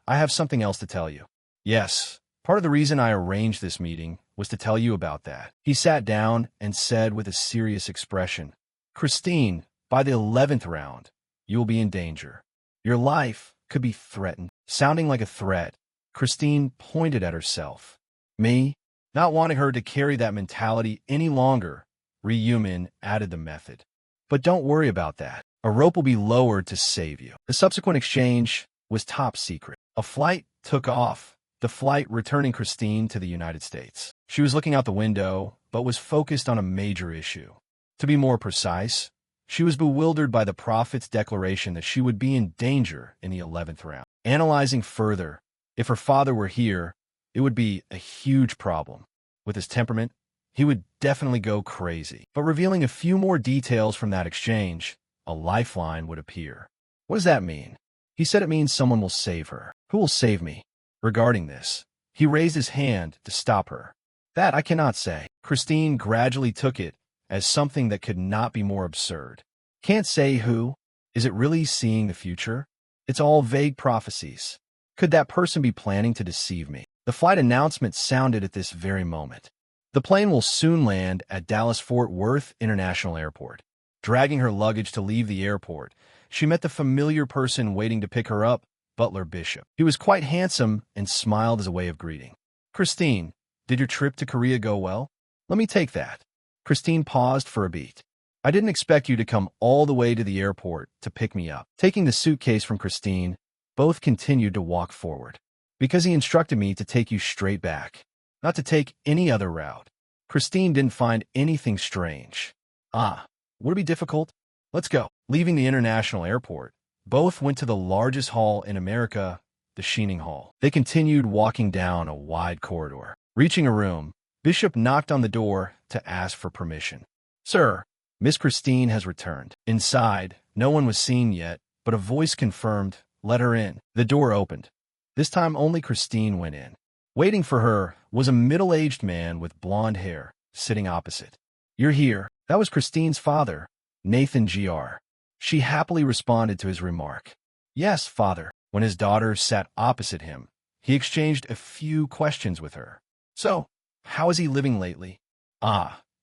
Speaker 1: I have something else to tell you. Yes, part of the reason I arranged this meeting was to tell you about that. He sat down and said with a serious expression, Christine, by the 11th round, you will be in danger. Your life could be threatened. Sounding like a threat, Christine pointed at herself. Me? Not wanting her to carry that mentality any longer, Ryuman added the method. But don't worry about that. A rope will be lowered to save you. The subsequent exchange was top secret. A flight took off, the flight returning Christine to the United States. She was looking out the window, but was focused on a major issue. To be more precise, she was bewildered by the prophet's declaration that she would be in danger in the 11th round. Analyzing further, if her father were here, it would be a huge problem. With his temperament, he would definitely go crazy. But revealing a few more details from that exchange, a lifeline would appear. What does that mean? He said it means someone will save her. Who will save me? Regarding this, he raised his hand to stop her. That I cannot say. Christine gradually took it as something that could not be more absurd. Can't say who? Is it really seeing the future? It's all vague prophecies. Could that person be planning to deceive me? The flight announcement sounded at this very moment. The plane will soon land at Dallas-Fort Worth International Airport. Dragging her luggage to leave the airport, she met the familiar person waiting to pick her up, Butler Bishop. He was quite handsome and smiled as a way of greeting. Christine, did your trip to Korea go well? Let me take that. Christine paused for a beat. I didn't expect you to come all the way to the airport to pick me up. Taking the suitcase from Christine, both continued to walk forward. Because he instructed me to take you straight back, not to take any other route. Christine didn't find anything strange. Would it be difficult? Let's go. Leaving the international airport, both went to the largest hall in America, the Sheening Hall. They continued walking down a wide corridor. Reaching a room, Bishop knocked on the door to ask for permission. Sir, Miss Christine has returned. Inside, no one was seen yet, but a voice confirmed, let her in. The door opened. This time only Christine went in. Waiting for her was a middle-aged man with blonde hair, sitting opposite. You're here. That was Christine's father, Nathan Gr. She happily responded to his remark. Yes, father. When his daughter sat opposite him, he exchanged a few questions with her. So, how is he living lately?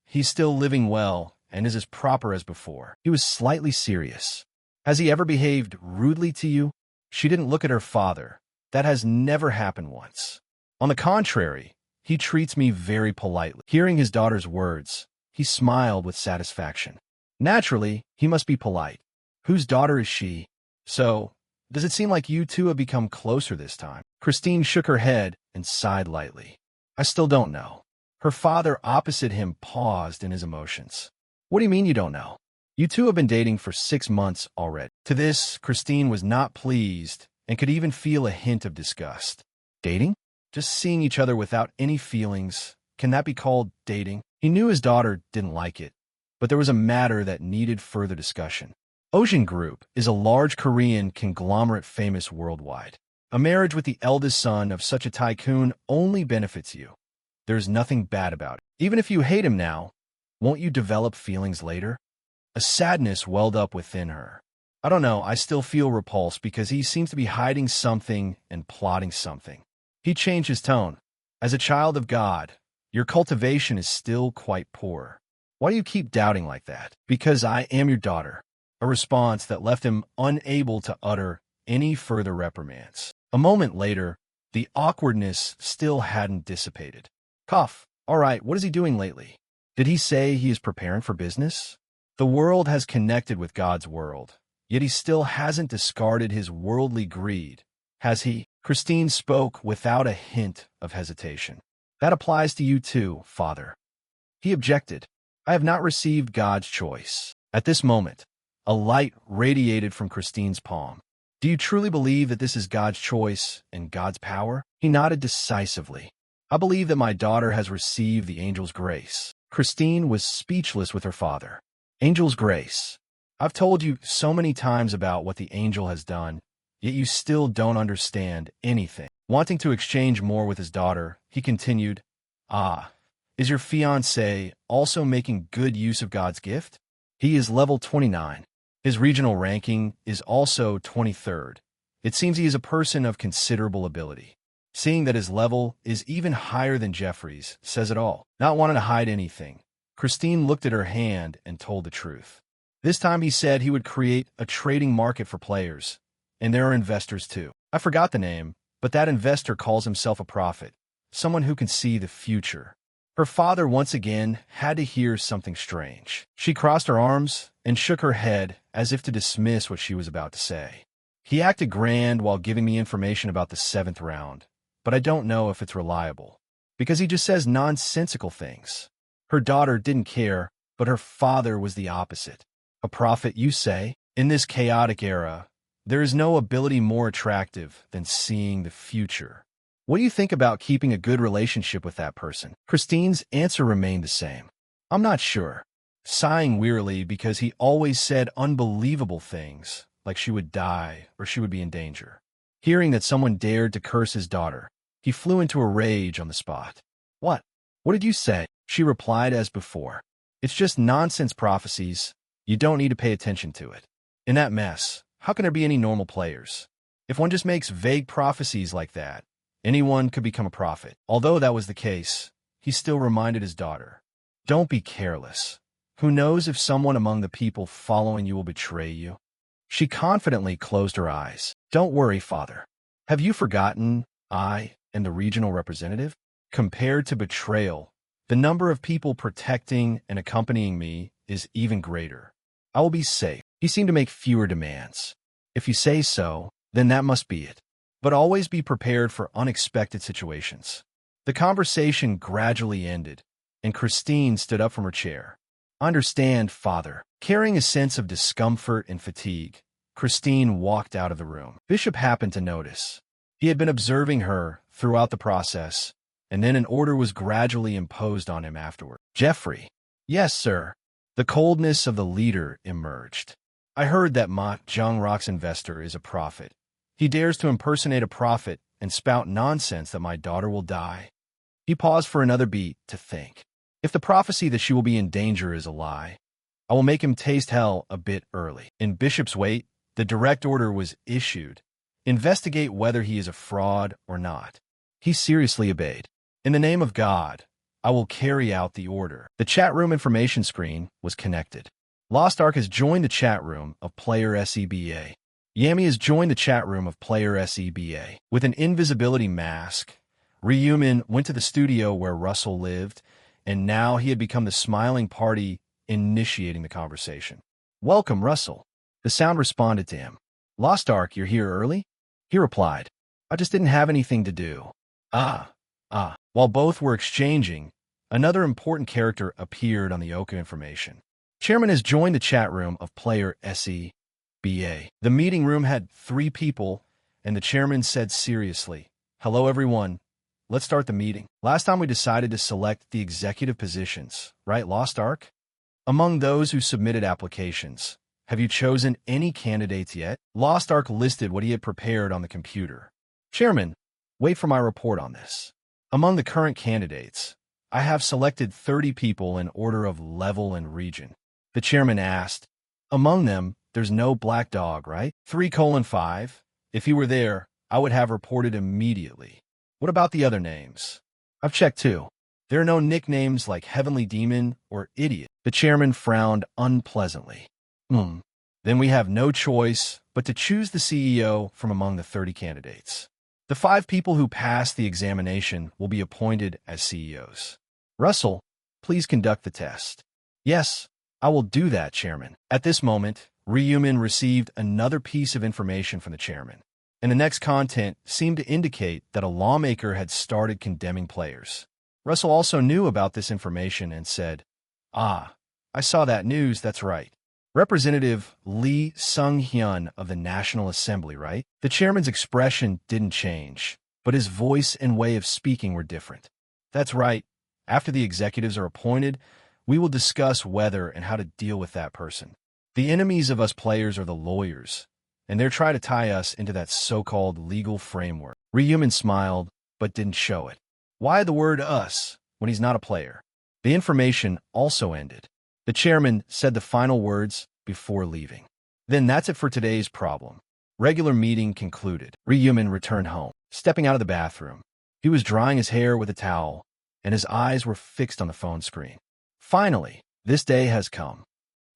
Speaker 1: He's still living well and is as proper as before. He was slightly serious. Has he ever behaved rudely to you? She didn't look at her father. That has never happened once. On the contrary, He treats me very politely. Hearing his daughter's words, he smiled with satisfaction. Naturally, he must be polite. Whose daughter is she? So, does it seem like you two have become closer this time? Christine shook her head and sighed lightly. I still don't know. Her father opposite him paused in his emotions. What do you mean you don't know? You two have been dating for 6 months already. To this, Christine was not pleased and could even feel a hint of disgust. Dating? Just seeing each other without any feelings. Can that be called dating? He knew his daughter didn't like it, but there was a matter that needed further discussion. Ocean Group is a large Korean conglomerate famous worldwide. A marriage with the eldest son of such a tycoon only benefits you. There's nothing bad about it. Even if you hate him now, won't you develop feelings later? A sadness welled up within her. I don't know, I still feel repulsed because he seems to be hiding something and plotting something. He changed his tone. As a child of God, your cultivation is still quite poor. Why do you keep doubting like that? Because I am your daughter. A response that left him unable to utter any further reprimands. A moment later, the awkwardness still hadn't dissipated. Cough. All right, what is he doing lately? Did he say he is preparing for business? The world has connected with God's world, yet he still hasn't discarded his worldly greed, has he? Christine spoke without a hint of hesitation. That applies to you too, Father. He objected. I have not received God's choice. At this moment, a light radiated from Christine's palm. Do you truly believe that this is God's choice and God's power? He nodded decisively. I believe that my daughter has received the angel's grace. Christine was speechless with her father. Angel's grace. I've told you so many times about what the angel has done, yet you still don't understand anything. Wanting to exchange more with his daughter, he continued, is your fiancé also making good use of God's gift? He is level 29. His regional ranking is also 23rd. It seems he is a person of considerable ability. Seeing that his level is even higher than Jeffrey's says it all. Not wanting to hide anything, Christine looked at her hand and told the truth. This time he said he would create a trading market for players, and there are investors too. I forgot the name, but that investor calls himself a prophet, someone who can see the future. Her father once again had to hear something strange. She crossed her arms and shook her head as if to dismiss what she was about to say. He acted grand while giving me information about the 7th round, but I don't know if it's reliable, because he just says nonsensical things. Her daughter didn't care, but her father was the opposite. A prophet, you say? In this chaotic era, there is no ability more attractive than seeing the future. What do you think about keeping a good relationship with that person? Christine's answer remained the same. I'm not sure. Sighing wearily because he always said unbelievable things, like she would die or she would be in danger. Hearing that someone dared to curse his daughter, he flew into a rage on the spot. What? What did you say? She replied as before. It's just nonsense prophecies. You don't need to pay attention to it. In that mess, how can there be any normal players? If one just makes vague prophecies like that, anyone could become a prophet. Although that was the case, he still reminded his daughter, don't be careless. Who knows if someone among the people following you will betray you? She confidently closed her eyes. Don't worry, Father. Have you forgotten I am the regional representative? Compared to betrayal, the number of people protecting and accompanying me is even greater. I will be safe. He seemed to make fewer demands. If you say so, then that must be it. But always be prepared for unexpected situations. The conversation gradually ended, and Christine stood up from her chair. Understand, Father. Carrying a sense of discomfort and fatigue, Christine walked out of the room. Bishop happened to notice. He had been observing her throughout the process, and then an order was gradually imposed on him afterward. Jeffrey. Yes, sir. The coldness of the leader emerged. I heard that Ma Jung-rock's investor is a prophet. He dares to impersonate a prophet and spout nonsense that my daughter will die. He paused for another beat to think. If the prophecy that she will be in danger is a lie, I will make him taste hell a bit early. In Bishop's wait, the direct order was issued. Investigate whether he is a fraud or not. He seriously obeyed. In the name of God, I will carry out the order. The chat room information screen was connected. Lost Ark has joined the chat room of player SEBA. Yami has joined the chat room of player SEBA. With an invisibility mask, Ryumin went to the studio where Russell lived, and now he had become the smiling party initiating the conversation. "Welcome, Russell." The sound responded to him. "Lost Ark, you're here early?" He replied, "I just didn't have anything to do." Ah. While both were exchanging, another important character appeared on the Oka information. Chairman has joined the chat room of player SEBA. The meeting room had 3 people, and the chairman said seriously, "Hello, everyone. Let's start the meeting. Last time we decided to select the executive positions, right, Lost Ark? Among those who submitted applications, have you chosen any candidates yet?" Lost Ark listed what he had prepared on the computer. "Chairman, wait for my report on this. Among the current candidates, I have selected 30 people in order of level and region." The chairman asked, "Among them, there's no Black Dog, right?" 3:5. If he were there, I would have reported immediately. What about the other names? I've checked too. There are no nicknames like Heavenly Demon or Idiot. The chairman frowned unpleasantly. Then we have no choice but to choose the CEO from among the 30 candidates. The 5 people who pass the examination will be appointed as CEOs. Russell, please conduct the test. Yes, I will do that, Chairman. At this moment, Ryumin received another piece of information from the chairman, and the next content seemed to indicate that a lawmaker had started condemning players. Russell also knew about this information and said, I saw that news, that's right. Representative Lee Sung-hyun of the National Assembly, right?" The chairman's expression didn't change, but his voice and way of speaking were different. "That's right. After the executives are appointed, we will discuss whether and how to deal with that person. The enemies of us players are the lawyers, and they're trying to tie us into that so-called legal framework." Ryumin smiled, but didn't show it. Why the word us when he's not a player? The information also ended. The chairman said the final words before leaving. Then that's it for today's problem. Regular meeting concluded. Ryumin returned home. Stepping out of the bathroom, he was drying his hair with a towel, and his eyes were fixed on the phone screen. Finally, this day has come.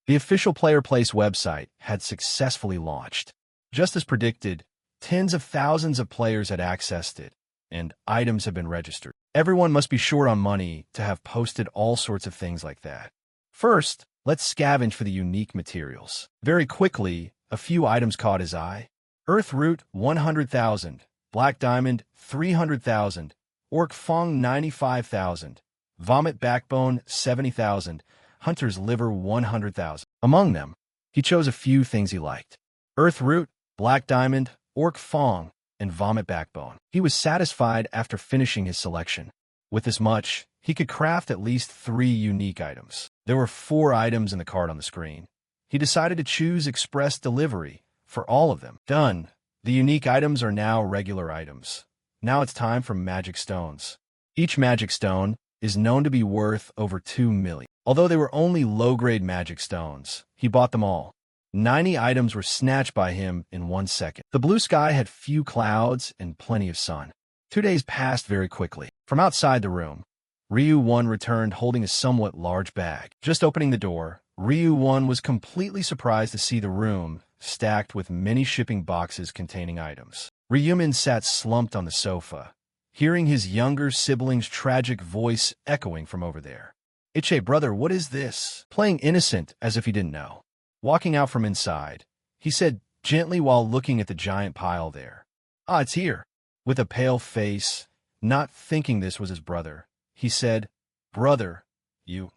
Speaker 1: The official Player Place website had successfully launched. Just as predicted, tens of thousands of players had accessed it, and items have been registered. Everyone must be short on money to have posted all sorts of things like that. First, let's scavenge for the unique materials. Very quickly, a few items caught his eye. Earth Root, 100,000. Black Diamond, 300,000. Orc Fong, 95,000. Vomit Backbone, 70,000. Hunter's Liver, 100,000. Among them, he chose a few things he liked. Earth Root, Black Diamond, Orc Fong, and Vomit Backbone. He was satisfied after finishing his selection. With this much, he could craft at least 3 unique items. There were 4 items in the card on the screen. He decided to choose Express Delivery for all of them. Done. The unique items are now regular items. Now it's time for Magic Stones. Each Magic Stone is known to be worth over 2 million. Although they were only low-grade Magic Stones, he bought them all. 90 items were snatched by him in 1 second. The blue sky had few clouds and plenty of sun. 2 days passed very quickly. From outside the room, Ryu-1 returned holding a somewhat large bag. Just opening the door, Ryu-1 was completely surprised to see the room stacked with many shipping boxes containing items. Ryumin sat slumped on the sofa, hearing his younger sibling's tragic voice echoing from over there. "Iche, brother, what is this?" Playing innocent as if he didn't know. Walking out from inside, he said gently while looking at the giant pile there. It's here." With a pale face, not thinking this was his brother, he said, "Brother, you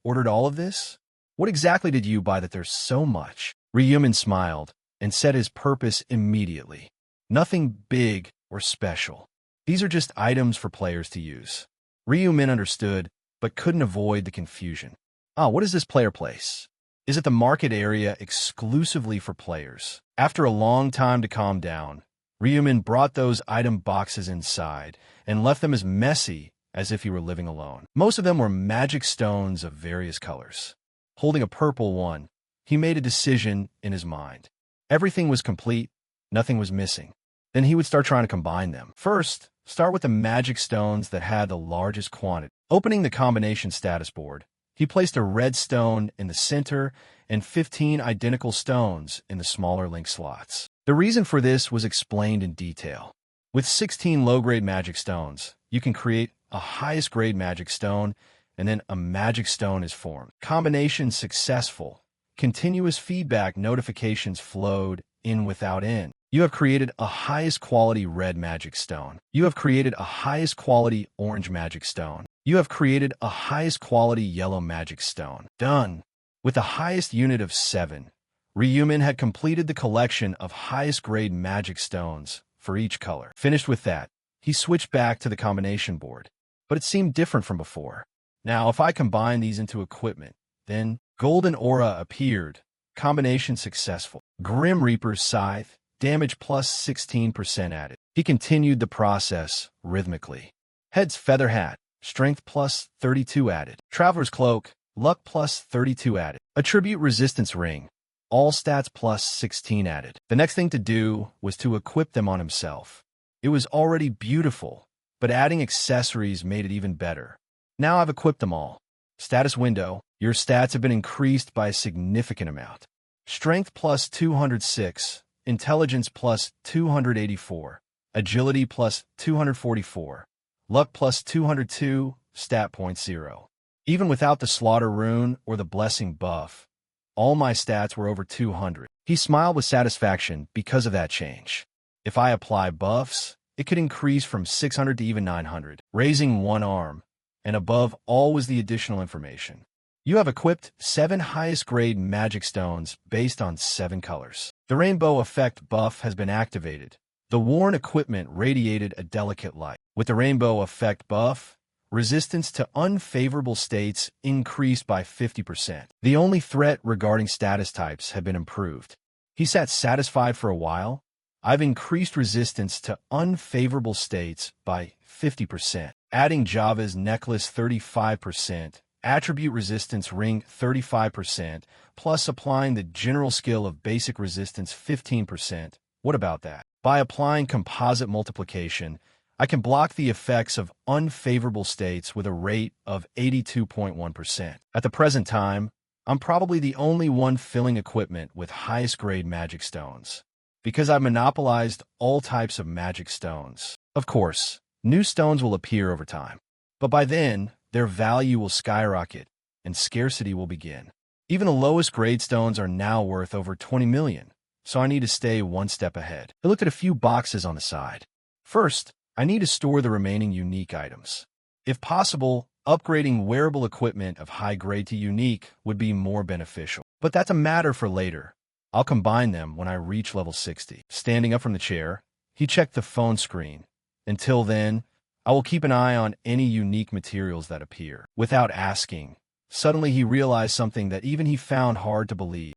Speaker 1: ordered all of this? What exactly did you buy that there's so much?" Ryumin smiled and said his purpose immediately. "Nothing big or special. These are just items for players to use." Ryumin understood, but couldn't avoid the confusion. What is this player place? Is it the market area exclusively for players? After a long time to calm down, Ryumin brought those item boxes inside and left them as messy as if he were living alone. Most of them were magic stones of various colors. Holding a purple one, he made a decision in his mind. Everything was complete, nothing was missing. Then he would start trying to combine them. First, start with the magic stones that had the largest quantity. Opening the combination status board, he placed a red stone in the center and 15 identical stones in the smaller link slots. The reason for this was explained in detail. With 16 low-grade magic stones, you can create a highest-grade magic stone, and then a magic stone is formed. Combination successful. Continuous feedback notifications flowed in without end. You have created a highest quality red magic stone. You have created a highest quality orange magic stone. You have created a highest quality yellow magic stone. Done. With the highest unit of 7, Ryumin had completed the collection of highest grade magic stones for each color. Finished with that, he switched back to the combination board, but it seemed different from before. Now, if I combine these into equipment, then golden aura appeared. Combination successful. Grim Reaper's Scythe, damage plus 16% added. He continued the process rhythmically. Head's Feather Hat, strength plus 32 added. Traveler's Cloak, luck plus 32 added. Attribute Resistance Ring, all stats plus 16 added. The next thing to do was to equip them on himself. It was already beautiful, but adding accessories made it even better. Now I've equipped them all. Status window, your stats have been increased by a significant amount. Strength plus 206, Intelligence plus 284, Agility plus 244, Luck plus 202, Stat point 0. Even without the Slaughter Rune or the Blessing buff, all my stats were over 200. He smiled with satisfaction because of that change. If I apply buffs, it could increase from 600 to even 900. Raising one arm, and above all was the additional information. You have equipped 7 highest grade magic stones based on 7 colors. The rainbow effect buff has been activated. The worn equipment radiated a delicate light. With the rainbow effect buff, resistance to unfavorable states increased by 50%. The only threat regarding status types had been improved. He sat satisfied for a while. I've increased resistance to unfavorable states by 50%. Adding Java's necklace 35%, attribute resistance ring 35%, plus applying the general skill of basic resistance 15%. What about that? By applying composite multiplication, I can block the effects of unfavorable states with a rate of 82.1%. At the present time, I'm probably the only one filling equipment with highest grade magic stones, because I've monopolized all types of magic stones. Of course, new stones will appear over time, but by then, their value will skyrocket and scarcity will begin. Even the lowest grade stones are now worth over 20 million, so I need to stay one step ahead. I looked at a few boxes on the side. First, I need to store the remaining unique items. If possible, upgrading wearable equipment of high grade to unique would be more beneficial. But that's a matter for later. I'll combine them when I reach level 60. Standing up from the chair, he checked the phone screen. Until then, I will keep an eye on any unique materials that appear. Without asking, suddenly he realized something that even he found hard to believe.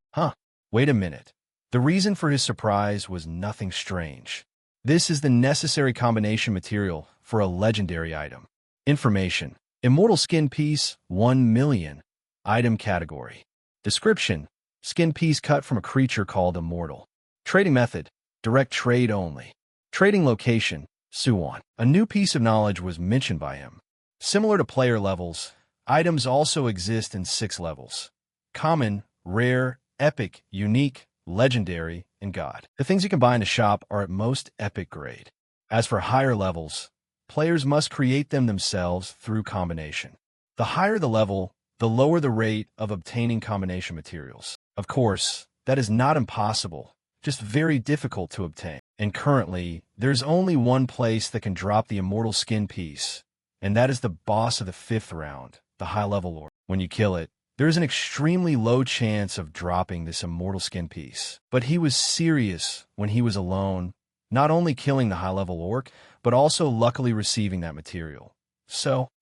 Speaker 1: Wait a minute. The reason for his surprise was nothing strange. This is the necessary combination material for a legendary item. Information: Immortal Skin Piece, 1 million. Item category. Description: Skin piece cut from a creature called Immortal. Trading method: direct trade only. Trading location: Suwon. A new piece of knowledge was mentioned by him. Similar to player levels, items also exist in 6 levels: common, rare, epic, unique, legendary, and god. The things you can buy in the shop are at most epic grade. As for higher levels, players must create them themselves through combination. The higher the level, the lower the rate of obtaining combination materials. Of course, that is not impossible, just very difficult to obtain. And currently, there's only one place that can drop the immortal skin piece, and that is the boss of the 5th round, the high-level lord. When you kill it, there is an extremely low chance of dropping this immortal skin piece. But he was serious when he was alone, not only killing the high-level orc, but also luckily receiving that material.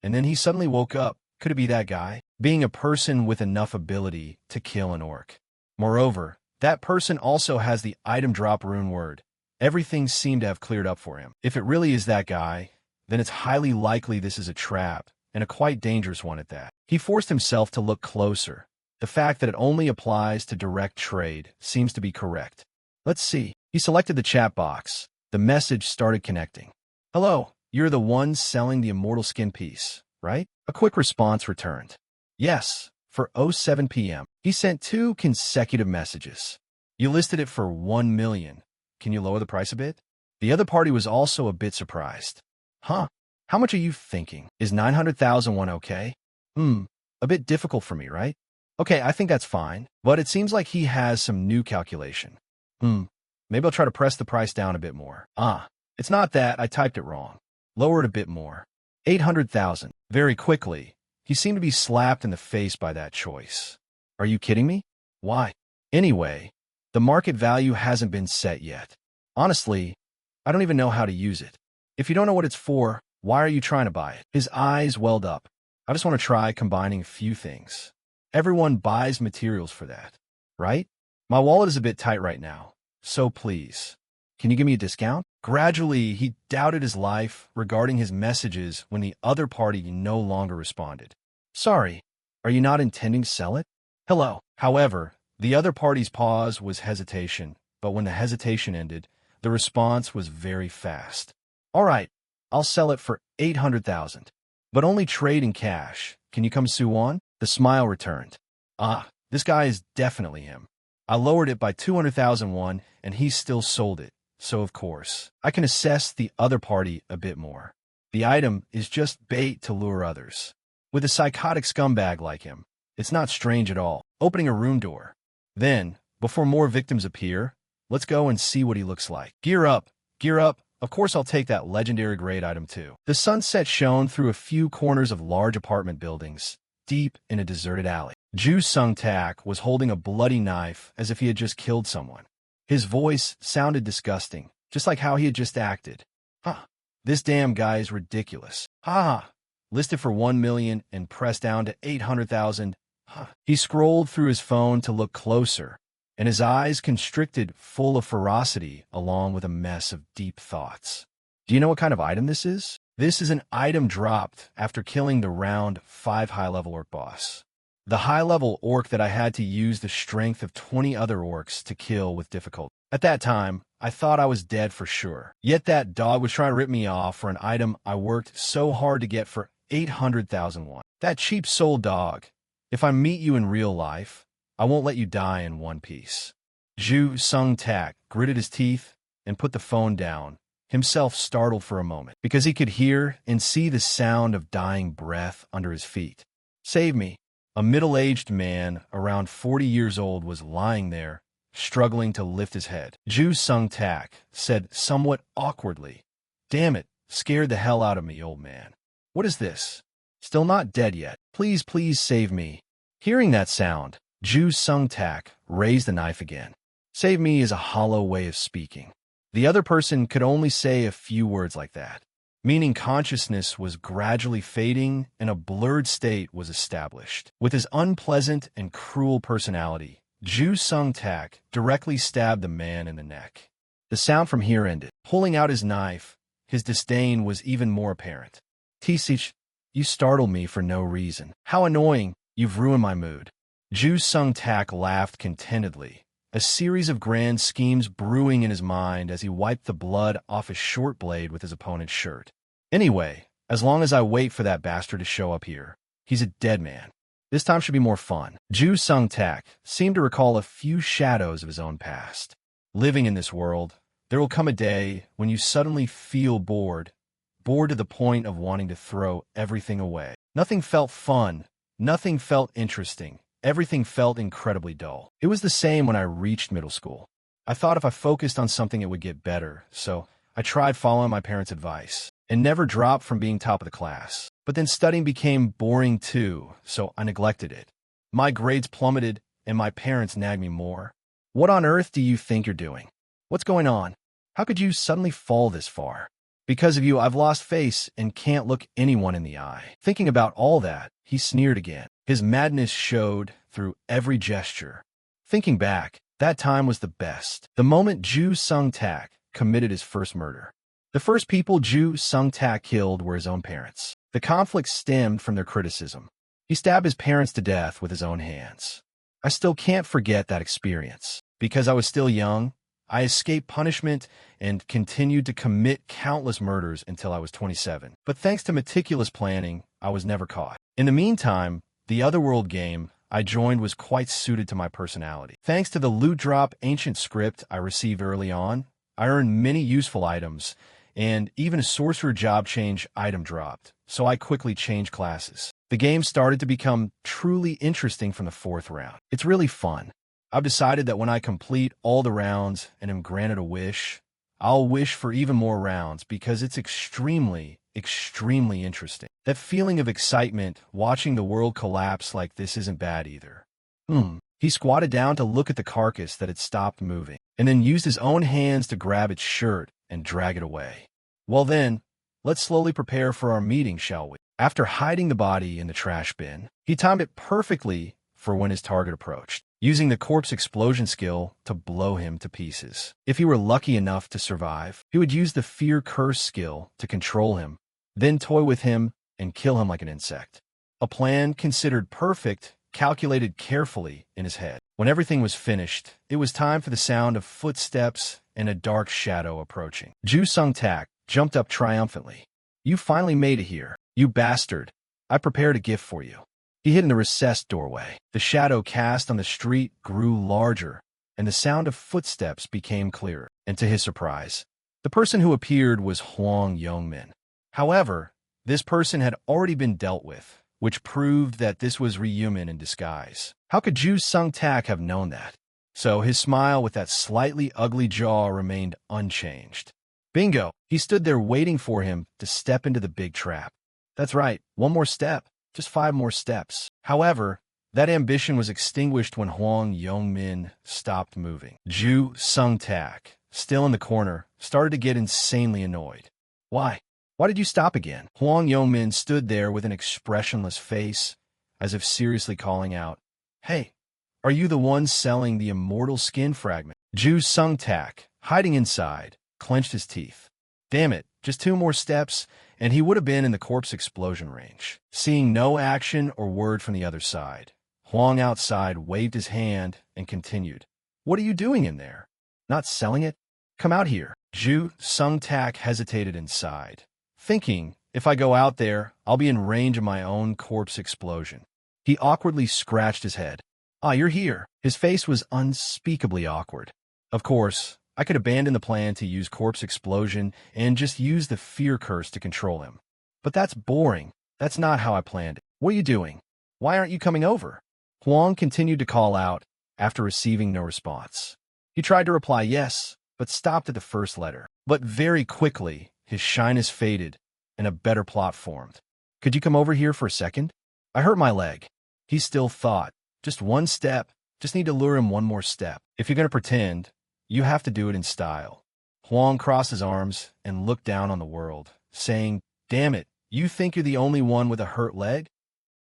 Speaker 1: And then he suddenly woke up. Could it be that guy? Being a person with enough ability to kill an orc. Moreover, that person also has the item drop rune word. Everything seemed to have cleared up for him. If it really is that guy, then it's highly likely this is a trap, and a quite dangerous one at that. He forced himself to look closer. The fact that it only applies to direct trade seems to be correct. Let's see. He selected the chat box. The message started connecting. Hello, you're the one selling the immortal skin piece, right? A quick response returned. Yes, for 07 p.m. He sent 2 consecutive messages. You listed it for 1 million. Can you lower the price a bit? The other party was also a bit surprised. Huh? How much are you thinking? Is 900,000 won okay? A bit difficult for me, right? Okay, I think that's fine, but it seems like he has some new calculation. Maybe I'll try to press the price down a bit more. It's not that, I typed it wrong. Lower it a bit more. 800,000. Very quickly, he seemed to be slapped in the face by that choice. Are you kidding me? Why? Anyway, the market value hasn't been set yet. Honestly, I don't even know how to use it. If you don't know what it's for, why are you trying to buy it? His eyes welled up. I just want to try combining a few things. Everyone buys materials for that, right? My wallet is a bit tight right now, so please, can you give me a discount? Gradually, he doubted his life regarding his messages when the other party no longer responded. Sorry, are you not intending to sell it? Hello. However, the other party's pause was hesitation, but when the hesitation ended, the response was very fast. All right, I'll sell it for 800,000, but only trade in cash. Can you come Suwon? The smile returned. This guy is definitely him. I lowered it by 200,000 won, and he still sold it. So, of course, I can assess the other party a bit more. The item is just bait to lure others. With a psychotic scumbag like him, it's not strange at all. Opening a room door. Then, before more victims appear, let's go and see what he looks like. Gear up. Gear up. Of course I'll take that legendary grade item too. The sunset shone through a few corners of large apartment buildings, deep in a deserted alley. Ju Sung-tak was holding a bloody knife as if he had just killed someone. His voice sounded disgusting, just like how he had just acted. This damn guy is ridiculous. Listed for 1 million and pressed down to 800,000. He scrolled through his phone to look closer, and his eyes constricted, full of ferocity, along with a mess of deep thoughts. Do you know what kind of item this is? This is an item dropped after killing the round 5 high-level orc boss. The high-level orc that I had to use the strength of 20 other orcs to kill with difficulty. At that time, I thought I was dead for sure. Yet that dog was trying to rip me off for an item I worked so hard to get for 800,000 won. That cheap soul dog. If I meet you in real life, I won't let you die in one piece. Ju Sung-tak gritted his teeth and put the phone down, himself startled for a moment, because he could hear and see the sound of dying breath under his feet. Save me. A middle-aged man, around 40 years old, was lying there, struggling to lift his head. Ju Sung-tak said somewhat awkwardly, "Damn it, scared the hell out of me, old man. What is this? Still not dead yet. Please, please save me." Hearing that sound, Ju Sung-tak raised the knife again. Save me is a hollow way of speaking. The other person could only say a few words like that, meaning consciousness was gradually fading and a blurred state was established. With his unpleasant and cruel personality, Ju Sung-tak directly stabbed the man in the neck. The sound from here ended. Pulling out his knife, his disdain was even more apparent. "Tisich, you startle me for no reason. How annoying, you've ruined my mood." Ju Sung-tak laughed contentedly, a series of grand schemes brewing in his mind as he wiped the blood off his short blade with his opponent's shirt. Anyway, as long as I wait for that bastard to show up here, he's a dead man. This time should be more fun. Ju Sung-tak seemed to recall a few shadows of his own past. Living in this world, there will come a day when you suddenly feel bored to the point of wanting to throw everything away. Nothing felt fun, nothing felt interesting. Everything felt incredibly dull. It was the same when I reached middle school. I thought if I focused on something it would get better, so I tried following my parents' advice and never dropped from being top of the class. But then studying became boring too, so I neglected it. My grades plummeted and my parents nagged me more. What on earth do you think you're doing? What's going on? How could you suddenly fall this far? Because of you, I've lost face and can't look anyone in the eye. Thinking about all that, he sneered again. His madness showed through every gesture. Thinking back, that time was the best. The moment Ju Sung-tak committed his first murder. The first people Ju Sung-tak killed were his own parents. The conflict stemmed from their criticism. He stabbed his parents to death with his own hands. I still can't forget that experience. Because I was still young, I escaped punishment and continued to commit countless murders until I was 27. But thanks to meticulous planning, I was never caught. In the meantime, the Otherworld game I joined was quite suited to my personality. Thanks to the loot drop ancient script I received early on, I earned many useful items, and even a sorcerer job change item dropped, so I quickly changed classes. The game started to become truly interesting from the fourth round. It's really fun. I've decided that when I complete all the rounds and am granted a wish, I'll wish for even more rounds because it's extremely interesting. That feeling of excitement watching the world collapse like this isn't bad either. He squatted down to look at the carcass that had stopped moving, and then used his own hands to grab its shirt and drag it away. Well then, let's slowly prepare for our meeting, shall we? After hiding the body in the trash bin, he timed it perfectly for when his target approached, using the corpse explosion skill to blow him to pieces. If he were lucky enough to survive, he would use the fear curse skill to control him, then toy with him and kill him like an insect. A plan considered perfect, calculated carefully in his head. When everything was finished, it was time for the sound of footsteps and a dark shadow approaching. Ju Sung Tak jumped up triumphantly. You finally made it here, you bastard. I prepared a gift for you. He hid in the recessed doorway. The shadow cast on the street grew larger, and the sound of footsteps became clearer. And to his surprise, the person who appeared was Hwang Yongmin. However, this person had already been dealt with, which proved that this was Ryumin in disguise. How could Ju Sung Tak have known that? So his smile with that slightly ugly jaw remained unchanged. Bingo! He stood there waiting for him to step into the big trap. That's right, one more step, just 5 more steps. However, that ambition was extinguished when Hwang Yongmin stopped moving. Ju Sung Tak, still in the corner, started to get insanely annoyed. Why? Why did you stop again? Hwang Yongmin stood there with an expressionless face, as if seriously calling out, Hey, are you the one selling the immortal skin fragment? Ju Sung Tak, hiding inside, clenched his teeth. Damn it, just 2 more steps, and he would have been in the corpse explosion range. Seeing no action or word from the other side, Hwang outside waved his hand and continued. What are you doing in there? Not selling it? Come out here. Ju Sung Tak hesitated inside, thinking, if I go out there, I'll be in range of my own corpse explosion. He awkwardly scratched his head. Ah, you're here. His face was unspeakably awkward. Of course, I could abandon the plan to use corpse explosion and just use the fear curse to control him. But that's boring. That's not how I planned it. What are you doing? Why aren't you coming over? Hwang continued to call out after receiving no response. He tried to reply yes, but stopped at the first letter. But very quickly, his shyness faded, and a better plot formed. Could you come over here for a second? I hurt my leg. He still thought, just 1 step, just need to lure him 1 more step. If you're going to pretend, you have to do it in style. Hwang crossed his arms and looked down on the world, saying, Damn it, you think you're the only one with a hurt leg?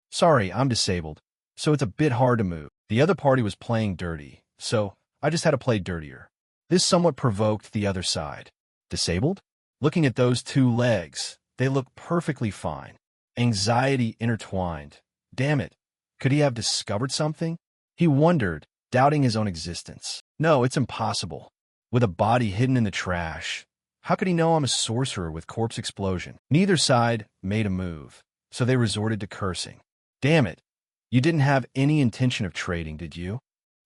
Speaker 1: Sorry, I'm disabled, so it's a bit hard to move. The other party was playing dirty, so I just had to play dirtier. This somewhat provoked the other side. Disabled? Looking at those 2 legs, they look perfectly fine. Anxiety intertwined. Damn it, could he have discovered something? He wondered, doubting his own existence. No, it's impossible. With a body hidden in the trash, how could he know I'm a sorcerer with corpse explosion? Neither side made a move, so they resorted to cursing. Damn it, you didn't have any intention of trading, did you?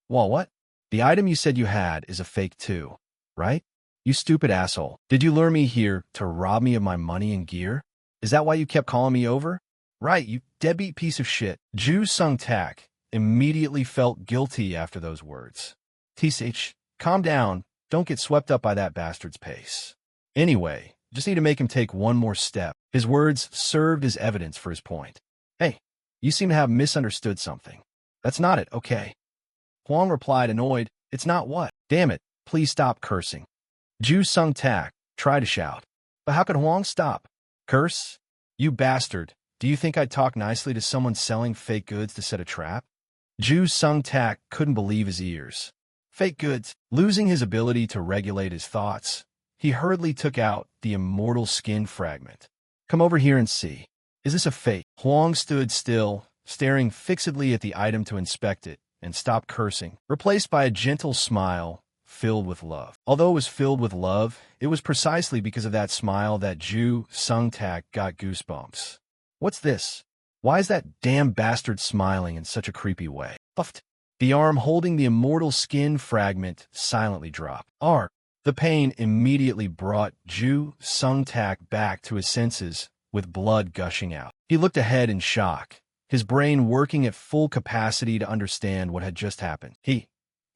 Speaker 1: Well, what? The item you said you had is a fake too, right? You stupid asshole. Did you lure me here to rob me of my money and gear? Is that why you kept calling me over? Right, you deadbeat piece of shit. Ju Sung Tak immediately felt guilty after those words. TSH, calm down. Don't get swept up by that bastard's pace. Anyway, just need to make him take 1 more step. His words served as evidence for his point. Hey, you seem to have misunderstood something. That's not it, okay? Hwang replied, annoyed. It's not what? Damn it, please stop cursing. Ju Sung Tak tried to shout. But how could Hwang stop? Curse? You bastard. Do you think I'd talk nicely to someone selling fake goods to set a trap? Ju Sung Tak couldn't believe his ears. Fake goods. Losing his ability to regulate his thoughts, he hurriedly took out the immortal skin fragment. Come over here and see. Is this a fake? Hwang stood still, staring fixedly at the item to inspect it, and stopped cursing, replaced by a gentle smile filled with love. Although it was filled with love, it was precisely because of that smile that Ju Sung Tak got goosebumps. What's this? Why is that damn bastard smiling in such a creepy way? Puffed. The arm holding the immortal skin fragment silently dropped. The pain immediately brought Ju Sung-tak back to his senses, with blood gushing out. He looked ahead in shock, his brain working at full capacity to understand what had just happened. He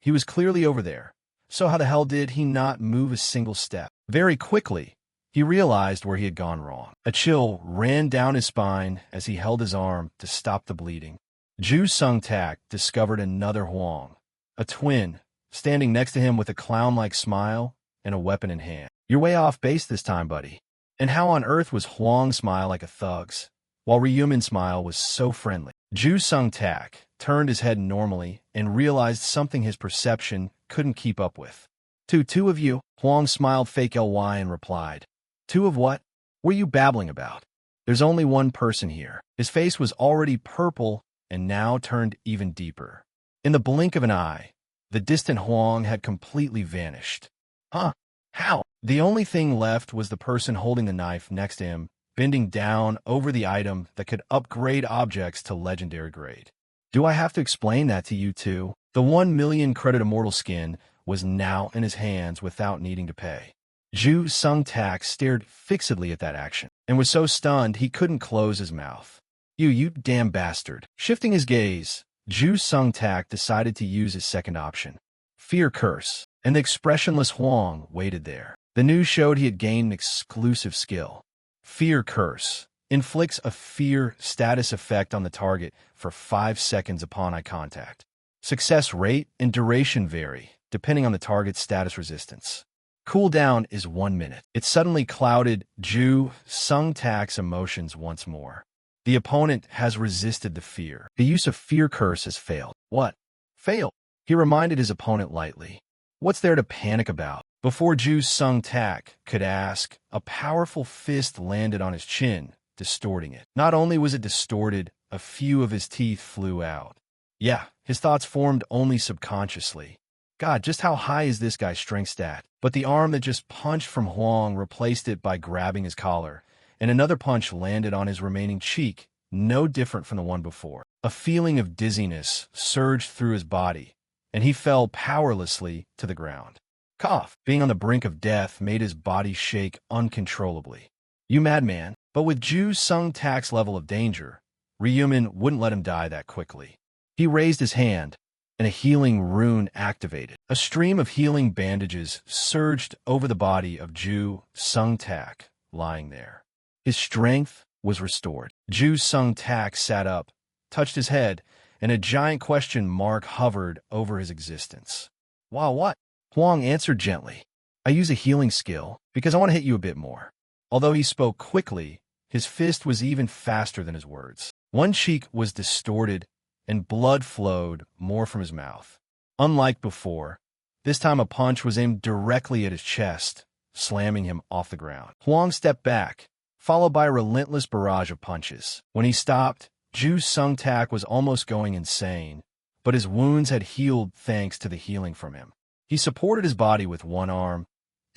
Speaker 1: was clearly over there, so how the hell did he not move a single step? Very quickly, he realized where he had gone wrong. A chill ran down his spine as he held his arm to stop the bleeding. Ju Sung-tak discovered another Huang, a twin, standing next to him with a clown-like smile and a weapon in hand. "You're way off base this time, buddy." And how on earth was Huang's smile like a thug's, while Ryumin's smile was so friendly? Ju Sung-tak turned his head normally and realized something his perception couldn't keep up with. Two of you?" Huang smiled fake ly and replied. "Two of what? What are you babbling about? There's only one person here." His face was already purple and now turned even deeper. In the blink of an eye, the distant Huang had completely vanished. Huh? How? The only thing left was the person holding the knife next to him, bending down over the item that could upgrade objects to legendary grade. Do I have to explain that to you too? The 1 million credit immortal skin was now in his hands without needing to pay. Ju Sung-tak stared fixedly at that action, and was so stunned he couldn't close his mouth. You damn bastard." Shifting his gaze, Ju Sung-tak decided to use his second option, Fear Curse, and the expressionless Huang waited there. The news showed he had gained an exclusive skill. Fear Curse inflicts a fear status effect on the target for 5 seconds upon eye contact. Success rate and duration vary, depending on the target's status resistance. Cooldown is 1 minute. It suddenly clouded Ju Sung-tak's emotions once more. The opponent has resisted the fear. The use of Fear Curse has failed. What? Failed? He reminded his opponent lightly. What's there to panic about? Before Ju Sung-tak could ask, a powerful fist landed on his chin, distorting it. Not only was it distorted, a few of his teeth flew out. Yeah, his thoughts formed only subconsciously. God, just how high is this guy's strength stat? But the arm that just punched from Huang replaced it by grabbing his collar, and another punch landed on his remaining cheek, no different from the one before. A feeling of dizziness surged through his body, and he fell powerlessly to the ground. Cough. Being on the brink of death made his body shake uncontrollably. You madman. But with Ju Sung-tak's level of danger, Ryumin wouldn't let him die that quickly. He raised his hand, and a healing rune activated. A stream of healing bandages surged over the body of Ju Sung-tak, lying there. His strength was restored. Ju Sung-tak sat up, touched his head, and a giant question mark hovered over his existence. Wow, what? Huang answered gently. I use a healing skill because I want to hit you a bit more. Although he spoke quickly, his fist was even faster than his words. One cheek was distorted, and blood flowed more from his mouth. Unlike before, this time a punch was aimed directly at his chest, slamming him off the ground. Huang stepped back, followed by a relentless barrage of punches. When he stopped, Ju Sung-tak was almost going insane, but his wounds had healed thanks to the healing from him. He supported his body with one arm.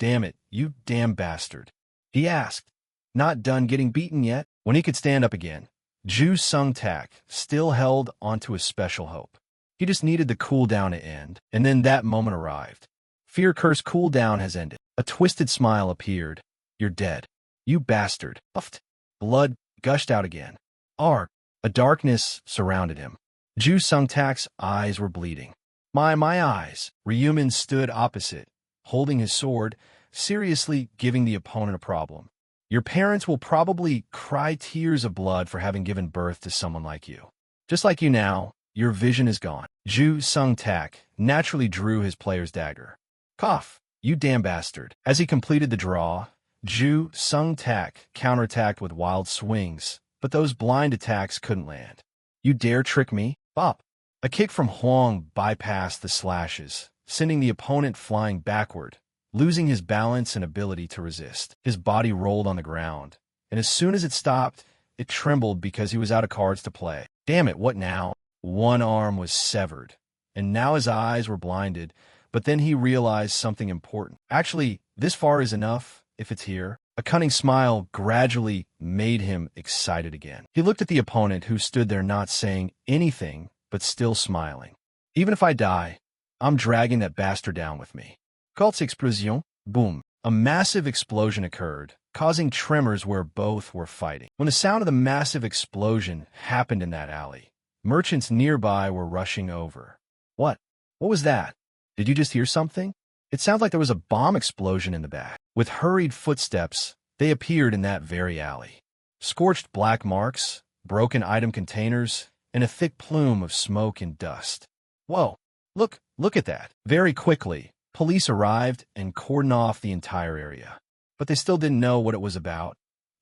Speaker 1: Damn it, you damn bastard, he asked, not done getting beaten yet. When he could stand up again, Ju Sung-tak still held onto his special hope. He just needed the cooldown to end, and then that moment arrived. Fear Curse cooldown has ended. A twisted smile appeared. You're dead. You bastard. Puffed. Blood gushed out again. Arg. A darkness surrounded him. Ju Sung-tak's eyes were bleeding. My eyes. Ryumin stood opposite, holding his sword, seriously giving the opponent a problem. Your parents will probably cry tears of blood for having given birth to someone like you. Just like you now, your vision is gone. Ju Sung-tak naturally drew his player's dagger. Cough, you damn bastard. As he completed the draw, Ju Sung-tak counterattacked with wild swings, but those blind attacks couldn't land. You dare trick me? Bop. A kick from Huang bypassed the slashes, sending the opponent flying backward, losing his balance and ability to resist. His body rolled on the ground, and as soon as it stopped, it trembled because he was out of cards to play. Damn it, what now? One arm was severed, and now his eyes were blinded, but then he realized something important. Actually, this far is enough, if it's here. A cunning smile gradually made him excited again. He looked at the opponent who stood there not saying anything, but still smiling. Even if I die, I'm dragging that bastard down with me. Cult's explosion. Boom. A massive explosion occurred, causing tremors where both were fighting. When the sound of the massive explosion happened in that alley, merchants nearby were rushing over. What? What was that? Did you just hear something? It sounds like there was a bomb explosion in the back. With hurried footsteps, they appeared in that very alley. Scorched black marks, broken item containers, and a thick plume of smoke and dust. Whoa, look at that. Very quickly, police arrived and cordoned off the entire area. But they still didn't know what it was about,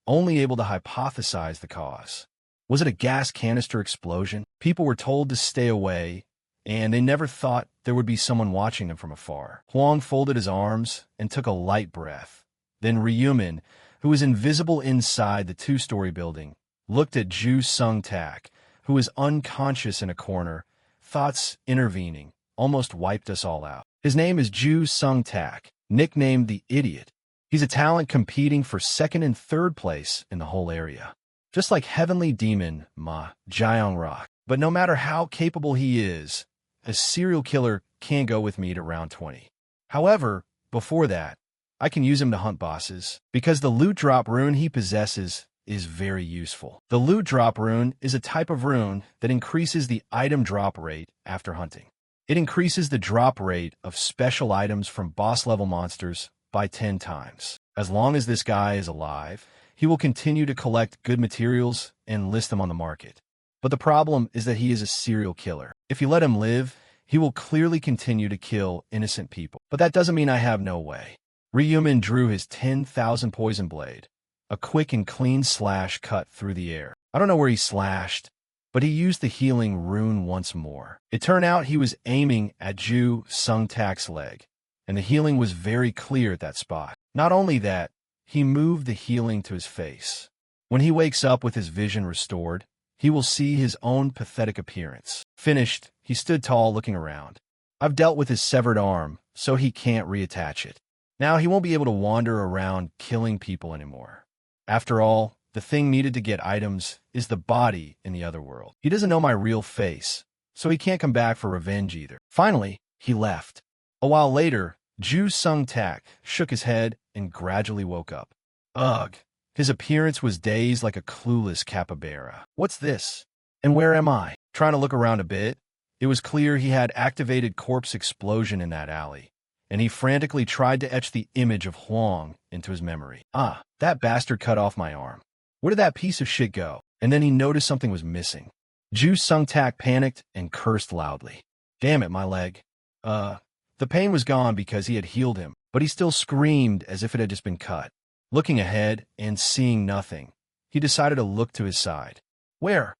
Speaker 1: only able to hypothesize the cause. Was it a gas canister explosion? People were told to stay away, and they never thought there would be someone watching them from afar. Huang folded his arms and took a light breath. Then Ryumin, who was invisible inside the two-story building, looked at Ju Sung-tak, who was unconscious in a corner. Thoughts intervening almost wiped us all out. His name is Ju Sung-tak, nicknamed the Idiot. He's a talent competing for second and third place in the whole area. Just like Heavenly Demon Ma Jiangrock. But no matter how capable he is, a serial killer can't go with me to round 20. However, before that, I can use him to hunt bosses, because the loot drop rune he possesses is very useful. The loot drop rune is a type of rune that increases the item drop rate after hunting. It increases the drop rate of special items from boss-level monsters by 10 times. As long as this guy is alive, he will continue to collect good materials and list them on the market. But the problem is that he is a serial killer. If you let him live, he will clearly continue to kill innocent people. But that doesn't mean I have no way. Ryumin drew his 10,000 poison blade, a quick and clean slash cut through the air. I don't know where he slashed, but he used the healing rune once more. It turned out he was aiming at Ju Sung-tak's leg, and the healing was very clear at that spot. Not only that, he moved the healing to his face. When he wakes up with his vision restored, he will see his own pathetic appearance. Finished, he stood tall looking around. I've dealt with his severed arm, so he can't reattach it. Now he won't be able to wander around killing people anymore. After all, the thing needed to get items is the body in the other world. He doesn't know my real face, so he can't come back for revenge either. Finally, he left. A while later, Ju Sung-tak shook his head and gradually woke up. Ugh. His appearance was dazed like a clueless capybara. What's this? And where am I? Trying to look around a bit, it was clear he had activated corpse explosion in that alley, and he frantically tried to etch the image of Huang into his memory. Ah, that bastard cut off my arm. Where did that piece of shit go? And then he noticed something was missing. Ju Sung-tak panicked and cursed loudly. Damn it, my leg. The pain was gone because he had healed him, but he still screamed as if it had just been cut. Looking ahead and seeing nothing, he decided to look to his side. Where?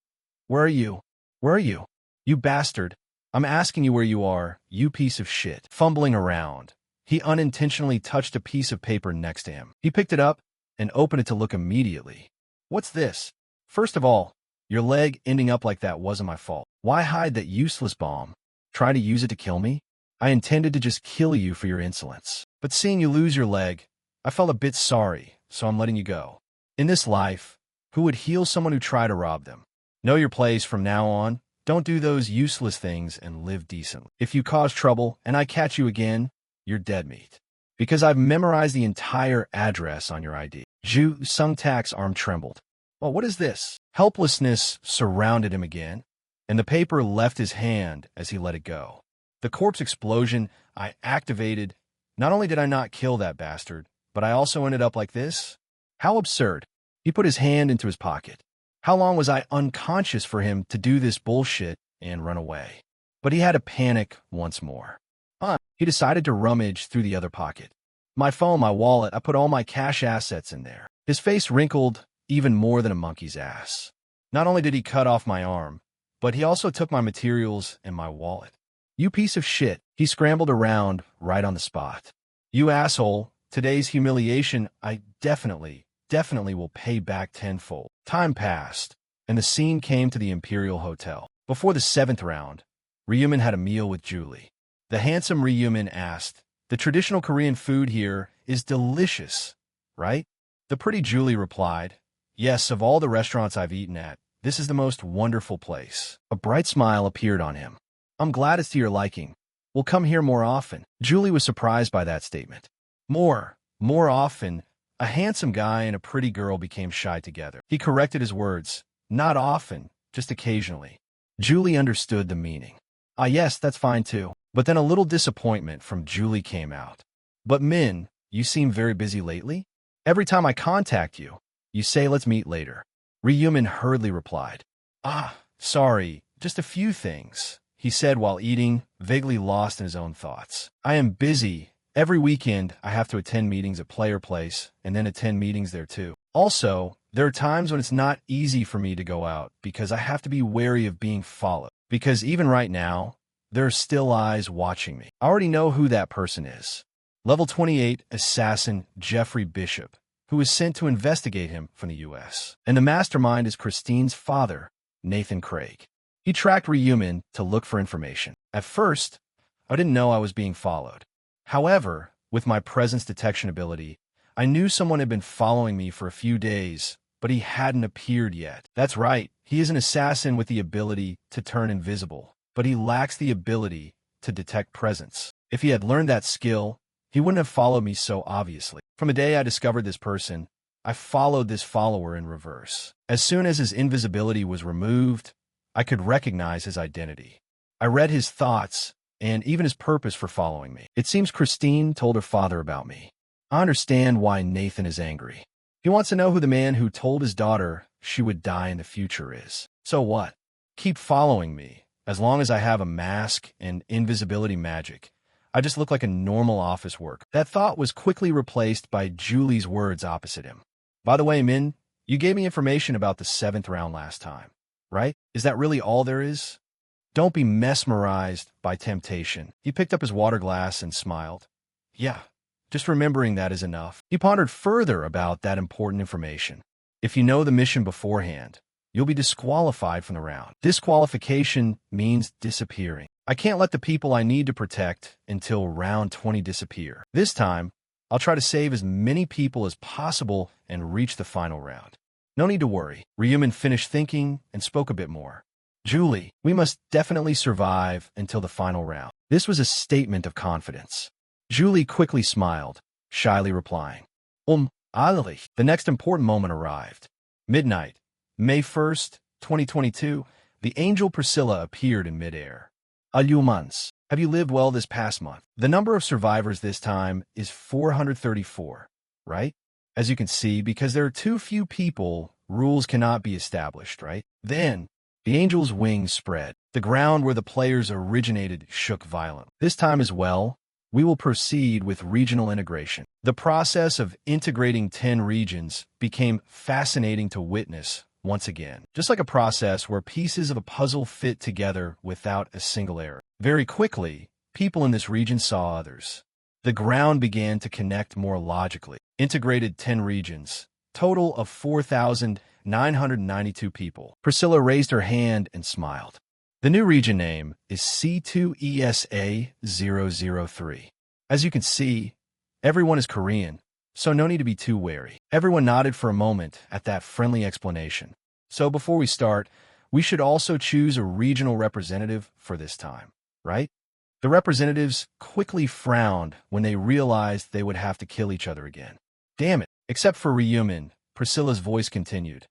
Speaker 1: Where are you? Where are you? You bastard. I'm asking you where you are, you piece of shit. Fumbling around, he unintentionally touched a piece of paper next to him. He picked it up and opened it to look immediately. What's this? First of all, your leg ending up like that wasn't my fault. Why hide that useless bomb? Try to use it to kill me? I intended to just kill you for your insolence. But seeing you lose your leg, I felt a bit sorry, so I'm letting you go. In this life, who would heal someone who tried to rob them? Know your place from now on. Don't do those useless things and live decently. If you cause trouble and I catch you again, you're dead meat. Because I've memorized the entire address on your ID. Ju Sung-tak's arm trembled. Well, what is this? Helplessness surrounded him again, and the paper left his hand as he let it go. The corpse explosion I activated. Not only did I not kill that bastard, but I also ended up like this? How absurd. He put his hand into his pocket. How long was I unconscious for him to do this bullshit and run away? But he had to panic once more. He decided to rummage through the other pocket. My phone, my wallet, I put all my cash assets in there. His face wrinkled even more than a monkey's ass. Not only did he cut off my arm, but he also took my materials and my wallet. You piece of shit. He scrambled around right on the spot. You asshole. Today's humiliation, I definitely will pay back tenfold. Time passed, and the scene came to the Imperial Hotel. Before the 7th round, Ryumin had a meal with Julie. The handsome Ryumin asked, the traditional Korean food here is delicious, right? The pretty Julie replied, yes, of all the restaurants I've eaten at, this is the most wonderful place. A bright smile appeared on him. I'm glad it's to your liking. We'll come here more often. Julie was surprised by that statement. More often, a handsome guy and a pretty girl became shy together. He corrected his words. Not often, just occasionally. Julie understood the meaning. Ah, yes, that's fine too. But then a little disappointment from Julie came out. But Min, you seem very busy lately? Every time I contact you, you say let's meet later. Ryumin hurriedly replied. Ah, sorry, just a few things, he said while eating, vaguely lost in his own thoughts. I am busy. Every weekend, I have to attend meetings at Player Place and then attend meetings there too. Also, there are times when it's not easy for me to go out because I have to be wary of being followed. Because even right now, there are still eyes watching me. I already know who that person is. Level 28 assassin Jeffrey Bishop, who was sent to investigate him from the U.S. And the mastermind is Christine's father, Nathan Craig. He tracked Ryumin to look for information. At first, I didn't know I was being followed. However, with my presence detection ability, I knew someone had been following me for a few days, but he hadn't appeared yet. That's right, he is an assassin with the ability to turn invisible, but he lacks the ability to detect presence. If he had learned that skill, he wouldn't have followed me so obviously. From the day I discovered this person, I followed this follower in reverse. As soon as his invisibility was removed, I could recognize his identity. I read his thoughts and even his purpose for following me. It seems Christine told her father about me. I understand why Nathan is angry. He wants to know who the man who told his daughter she would die in the future is. So what? Keep following me. As long as I have a mask and invisibility magic, I just look like a normal office worker. That thought was quickly replaced by Julie's words opposite him. By the way, Min, you gave me information about the 7th round last time, right? Is that really all there is? Don't be mesmerized by temptation. He picked up his water glass and smiled. Yeah, just remembering that is enough. He pondered further about that important information. If you know the mission beforehand, you'll be disqualified from the round. Disqualification means disappearing. I can't let the people I need to protect until round 20 disappear. This time, I'll try to save as many people as possible and reach the final round. No need to worry. Ryumin finished thinking and spoke a bit more. Julie, we must definitely survive until the final round. This was a statement of confidence. Julie quickly smiled, shyly replying, Ali. The next important moment arrived. Midnight, May 1st, 2022, the angel Priscilla appeared in midair. Months. Have you lived well this past month? The number of survivors this time is 434, right? As you can see, because there are too few people, rules cannot be established, right? Then, the angel's wings spread. The ground where the players originated shook violently. This time as well, we will proceed with regional integration. The process of integrating 10 regions became fascinating to witness once again, just like a process where pieces of a puzzle fit together without a single error. Very quickly, people in this region saw others. The ground began to connect more logically. Integrated 10 regions, total of 4,992 people. Priscilla raised her hand and smiled. The new region name is C2ESA003. As you can see, everyone is Korean, so no need to be too wary. Everyone nodded for a moment at that friendly explanation. So before we start, we should also choose a regional representative for this time, right? The representatives quickly frowned when they realized they would have to kill each other again. Damn it. Except for Ryumin, Priscilla's voice continued.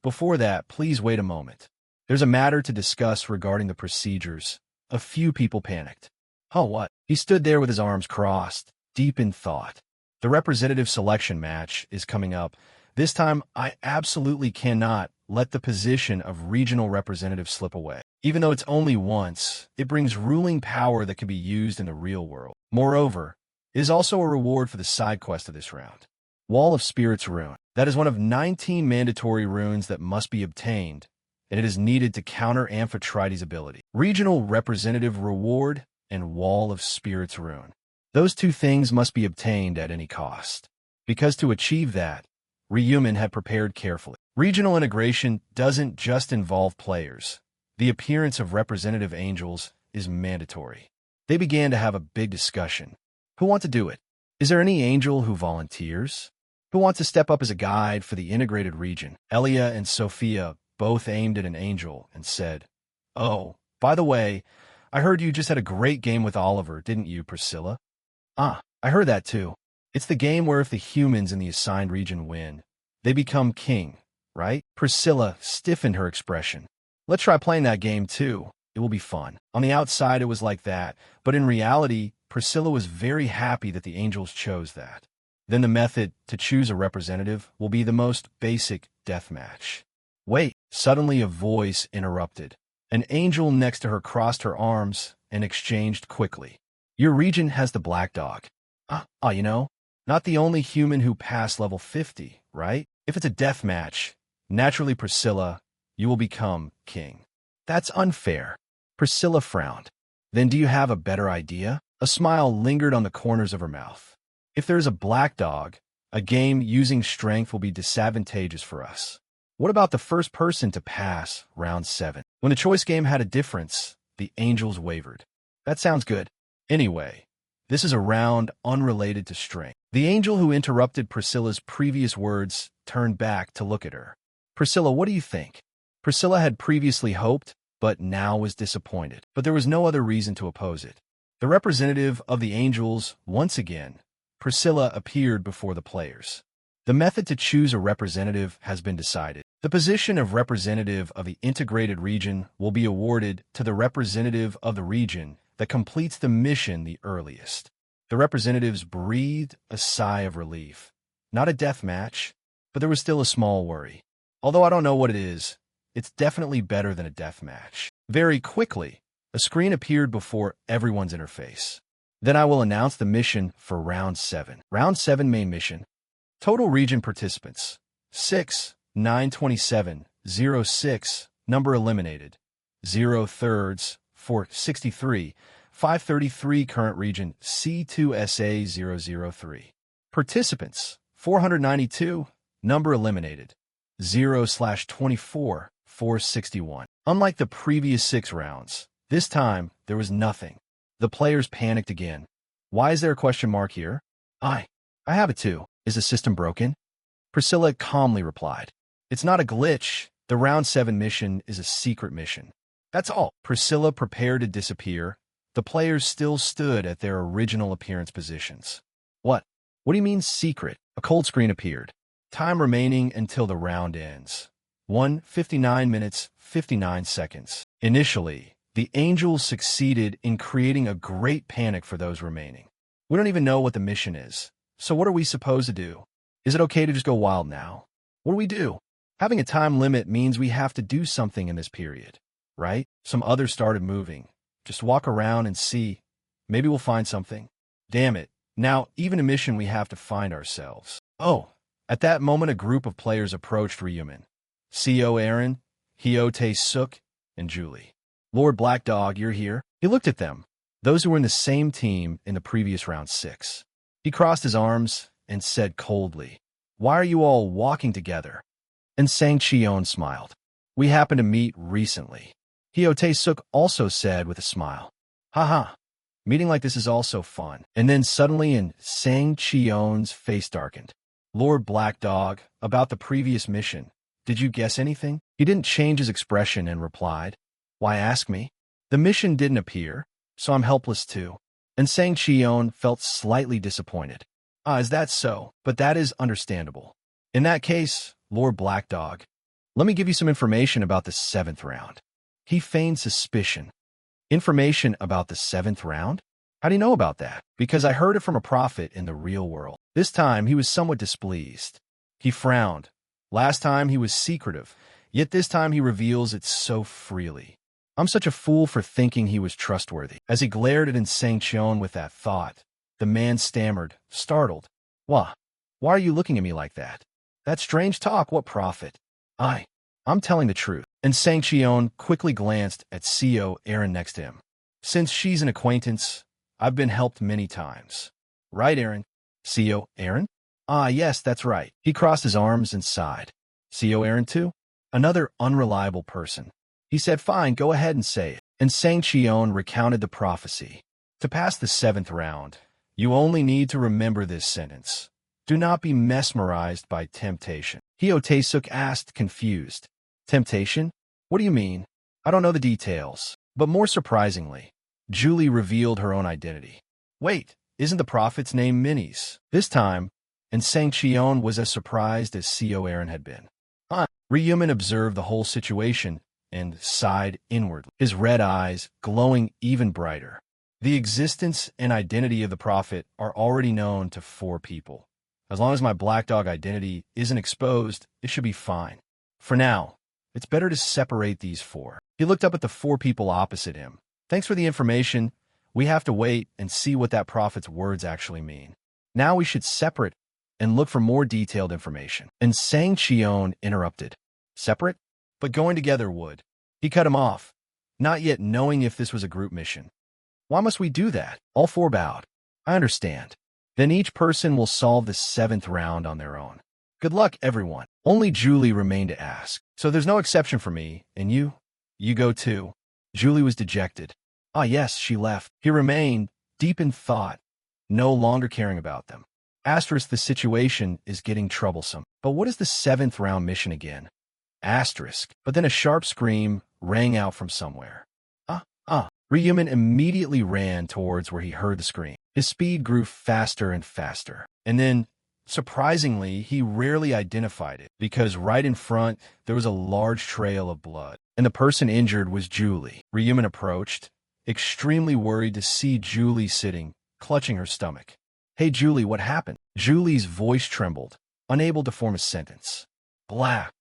Speaker 1: Before that, please wait a moment. There's a matter to discuss regarding the procedures. A few people panicked. Oh, what? He stood there with his arms crossed, deep in thought. The representative selection match is coming up. This time, I absolutely cannot let the position of regional representative slip away. Even though it's only once, it brings ruling power that can be used in the real world. Moreover, it is also a reward for the side quest of this round. Wall of Spirits Rune. That is one of 19 mandatory runes that must be obtained, and it is needed to counter Amphitrite's ability. Regional Representative Reward and Wall of Spirits Rune. Those two things must be obtained at any cost. Because to achieve that, Ryumin had prepared carefully. Regional integration doesn't just involve players. The appearance of representative angels is mandatory. They began to have a big discussion. Who wants to do it? Is there any angel who volunteers? Who wants to step up as a guide for the integrated region? Elia and Sophia both aimed at an angel and said, Oh, by the way, I heard you just had a great game with Oliver, didn't you, Priscilla? I heard that too. It's the game where if the humans in the assigned region win, they become king, right? Priscilla stiffened her expression. Let's try playing that game too. It will be fun. On the outside, it was like that, but in reality, Priscilla was very happy that the angels chose that. Then the method to choose a representative will be the most basic deathmatch. Wait, suddenly a voice interrupted. An angel next to her crossed her arms and exchanged quickly. Your region has the black dog. Not the only human who passed level 50, right? If it's a deathmatch, naturally Priscilla, you will become king. That's unfair. Priscilla frowned. Then do you have a better idea? A smile lingered on the corners of her mouth. If there's a black dog, a game using strength will be disadvantageous for us. What about the first person to pass round 7? When the choice game had a difference, the angels wavered. That sounds good. Anyway, this is a round unrelated to strength. The angel who interrupted Priscilla's previous words turned back to look at her. Priscilla, what do you think? Priscilla had previously hoped, but now was disappointed. But there was no other reason to oppose it. The representative of the angels, once again, Priscilla appeared before the players. The method to choose a representative has been decided. The position of representative of the integrated region will be awarded to the representative of the region that completes the mission the earliest. The representatives breathed a sigh of relief. Not a death match, but there was still a small worry. Although I don't know what it is, it's definitely better than a death match. Very quickly, a screen appeared before everyone's interface. Then I will announce the mission for Round 7. Round 7 main mission. Total region participants. 6, 927, 06, number eliminated. 0 thirds, 463, 533 current region C2SA003. Participants. 492, number eliminated. 0/24, 461. Unlike the previous 6 rounds, this time there was nothing. The players panicked again. Why is there a question mark here? I have it too. Is the system broken? Priscilla calmly replied. It's not a glitch. The round 7 mission is a secret mission. That's all. Priscilla prepared to disappear. The players still stood at their original appearance positions. What? What do you mean secret? A cold screen appeared. Time remaining until the round ends. 1:59 minutes, 59 seconds. Initially, the angels succeeded in creating a great panic for those remaining. We don't even know what the mission is. So what are we supposed to do? Is it okay to just go wild now? What do we do? Having a time limit means we have to do something in this period, right? Some others started moving. Just walk around and see. Maybe we'll find something. Damn it. Now, even a mission we have to find ourselves. Oh, at that moment a group of players approached Ryumin. CO Aaron, Hyote Suk, and Julie. Lord Black Dog, you're here? He looked at them, those who were in the same team in the previous round 6. He crossed his arms and said coldly, Why are you all walking together? And Sang Cheon smiled. We happened to meet recently. Hyote Suk also said with a smile. Haha, meeting like this is also fun. And then suddenly in Sang Cheon's face darkened. Lord Black Dog, about the previous mission, did you guess anything? He didn't change his expression and replied, Why ask me? The mission didn't appear, so I'm helpless too. And Sang Cheon felt slightly disappointed. Is that so? But that is understandable. In that case, Lord Black Dog, let me give you some information about the 7th round. He feigned suspicion. Information about the 7th round? How do you know about that? Because I heard it from a prophet in the real world. This time he was somewhat displeased. He frowned. Last time he was secretive, yet this time he reveals it so freely. I'm such a fool for thinking he was trustworthy. As he glared at Sang Cheon with that thought, the man stammered, startled. Why are you looking at me like that? That strange talk, what prophet? I'm telling the truth. And Sang Cheon quickly glanced at CO Aaron next to him. Since she's an acquaintance, I've been helped many times. Right, Aaron? CO Aaron? Yes, that's right. He crossed his arms and sighed. CO Aaron too? Another unreliable person. He said, fine, go ahead and say it. And Sang Cheon recounted the prophecy. To pass the 7th round, you only need to remember this sentence. Do not be mesmerized by temptation. Hyote Suk asked, confused. Temptation? What do you mean? I don't know the details. But more surprisingly, Julie revealed her own identity. Wait, isn't the prophet's name Minis? This time, and Sang Cheon was as surprised as Co Aaron had been. Ryumin observed the whole situation and sighed inwardly, his red eyes glowing even brighter. The existence and identity of the prophet are already known to 4 people. As long as my black dog identity isn't exposed, it should be fine. For now, it's better to separate these 4. He looked up at the 4 people opposite him. Thanks for the information. We have to wait and see what that prophet's words actually mean. Now we should separate and look for more detailed information. And Sang Cheon interrupted. Separate? But going together would. He cut him off, not yet knowing if this was a group mission. Why must we do that? All 4 bowed. I understand. Then each person will solve the 7th round on their own. Good luck, everyone. Only Julie remained to ask. So there's no exception for me, and you? You go too. Julie was dejected. Ah, yes, she left. He remained, deep in thought, no longer caring about them. Asterisk, the situation is getting troublesome. But what is the 7th round mission again? Asterisk. But then a sharp scream rang out from somewhere. Ryumin immediately ran towards where he heard the scream. His speed grew faster and faster. And then, surprisingly, he rarely identified it, because right in front, there was a large trail of blood. And the person injured was Julie. Ryumin approached, extremely worried to see Julie sitting, clutching her stomach. Hey, Julie, what happened? Julie's voice trembled, unable to form a sentence. Black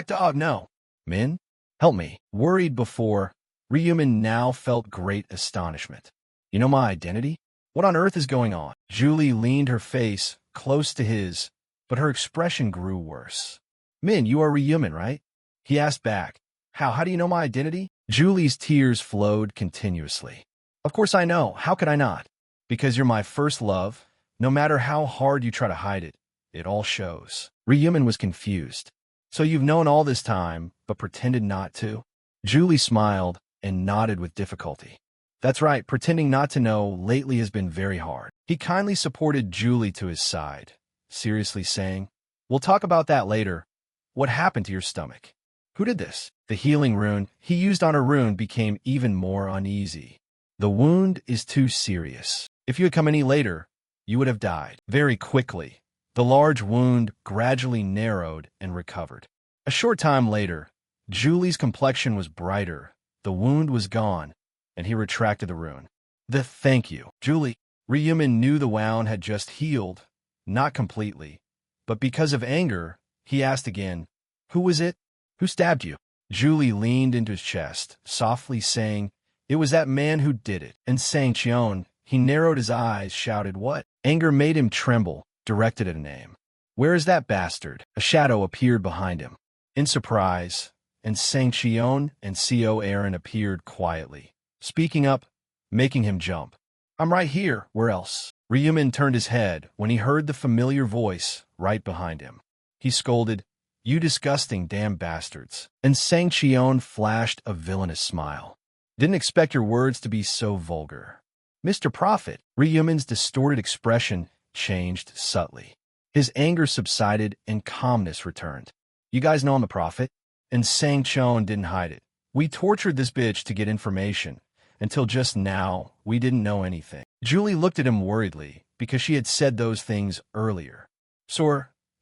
Speaker 1: dog, no. Min? Help me. Worried before, Ryumin now felt great astonishment. You know my identity? What on earth is going on? Julie leaned her face close to his, but her expression grew worse. Min, you are Ryumin, right? He asked back. How do you know my identity? Julie's tears flowed continuously. Of course I know. How could I not? Because you're my first love. No matter how hard you try to hide it, it all shows. Ryumin was confused. So you've known all this time, but pretended not to? Julie smiled and nodded with difficulty. That's right, pretending not to know lately has been very hard. He kindly supported Julie to his side, seriously saying, We'll talk about that later. What happened to your stomach? Who did this? The healing rune he used on her rune became even more uneasy. The wound is too serious. If you had come any later, you would have died. Very quickly, the large wound gradually narrowed and recovered. A short time later, Julie's complexion was brighter, the wound was gone, and he retracted the rune. Thank you, Julie. Ryumin knew the wound had just healed, not completely, but because of anger, he asked again, Who was it? Who stabbed you? Julie leaned into his chest, softly saying, It was that man who did it. And Sang Cheon, he narrowed his eyes, shouted, What? Anger made him tremble, directed at a name. Where is that bastard? A shadow appeared behind him. In surprise, and Sang Cheon and Co Aaron appeared quietly, speaking up, making him jump. I'm right here. Where else? Ryumin turned his head when he heard the familiar voice right behind him. He scolded, You disgusting damn bastards. And Sang Cheon flashed a villainous smile. Didn't expect your words to be so vulgar. Mr. Prophet, Ryumin's distorted expression changed subtly. His anger subsided and calmness returned. You guys know I'm the prophet? And Sang Cheon didn't hide it. We tortured this bitch to get information. Until just now, we didn't know anything. Julie looked at him worriedly, because she had said those things earlier.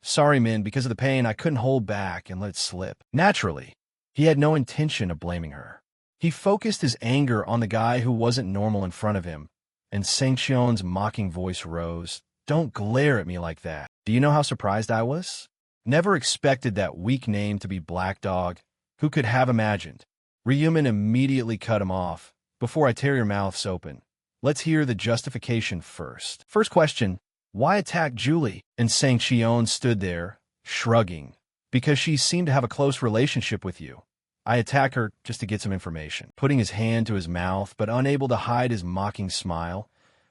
Speaker 1: Sorry, Min, because of the pain, I couldn't hold back and let it slip. Naturally, he had no intention of blaming her. He focused his anger on the guy who wasn't normal in front of him, and Sang Cheon's mocking voice rose. Don't glare at me like that. Do you know how surprised I was? Never expected that weak name to be Black Dog. Who could have imagined? Ryumin immediately cut him off. Before I tear your mouths open, let's hear the justification first. First question, why attack Julie? And Sang Cheon stood there, shrugging, because she seemed to have a close relationship with you. I attack her just to get some information. Putting his hand to his mouth, but unable to hide his mocking smile,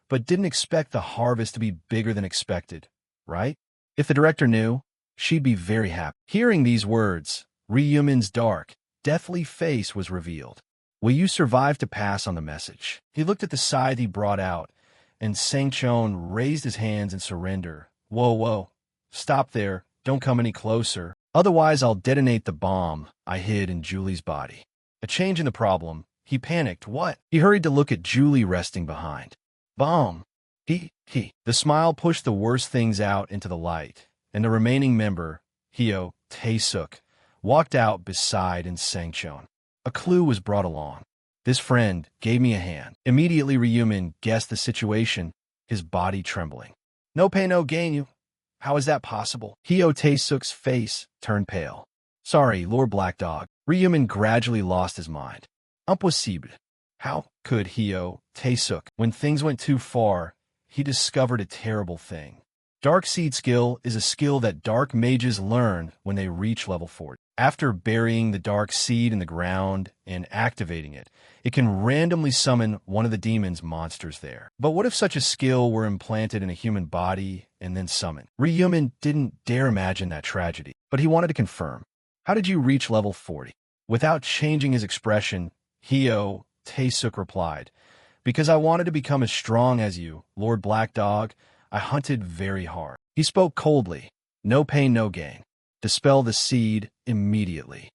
Speaker 1: but didn't expect the harvest to be bigger than expected, right? If the director knew, she'd be very happy. Hearing these words, Ryumin's dark, deathly face was revealed. Will you survive to pass on the message? He looked at the scythe he brought out, and Sang Cheon raised his hands in surrender. Whoa. Stop there. Don't come any closer. Otherwise, I'll detonate the bomb I hid in Julie's body. A change in the problem. He panicked. What? He hurried to look at Julie resting behind. Bomb. He. The smile pushed the worst things out into the light, and the remaining member, Hyo Tae-suk, walked out beside and Sang-cheon. A clue was brought along. This friend gave me a hand. Immediately Ryumin guessed the situation, his body trembling. No pain, no gain, you. How is that possible? Hyo Tae-suk's face turned pale. Sorry, Lord Black Dog. Ryumin gradually lost his mind. Impossible. How could Hyo Tae-suk? When things went too far, he discovered a terrible thing. Dark Seed skill is a skill that dark mages learn when they reach level 40. After burying the dark seed in the ground and activating it, it can randomly summon one of the demon's monsters there. But what if such a skill were implanted in a human body and then summoned? Ryumin didn't dare imagine that tragedy, but he wanted to confirm. How did you reach level 40? Without changing his expression, Hyo Tae-suk replied, Because I wanted to become as strong as you, Lord Black Dog, I hunted very hard. He spoke coldly. No pain, no gain. Dispel the seed immediately.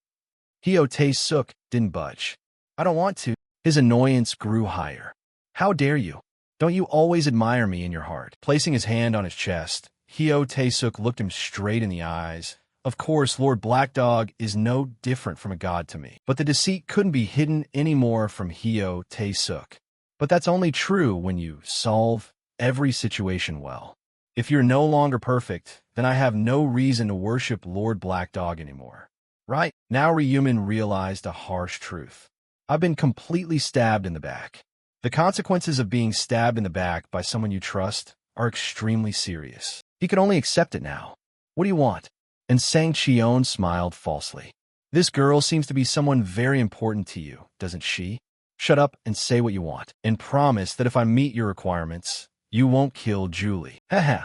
Speaker 1: Hyo Tae-suk didn't budge. I don't want to. His annoyance grew higher. How dare you? Don't you always admire me in your heart? Placing his hand on his chest, Hyo Tae-suk looked him straight in the eyes. Of course, Lord Black Dog is no different from a god to me. But the deceit couldn't be hidden anymore from Hyo Tae-suk. But that's only true when you solve every situation well. If you're no longer perfect, then I have no reason to worship Lord Black Dog anymore. Right? Now Ryumin realized a harsh truth. I've been completely stabbed in the back. The consequences of being stabbed in the back by someone you trust are extremely serious. He could only accept it now. What do you want? And Sang-cheon smiled falsely. This girl seems to be someone very important to you, doesn't she? Shut up and say what you want, and promise that if I meet your requirements, you won't kill Julie. Haha.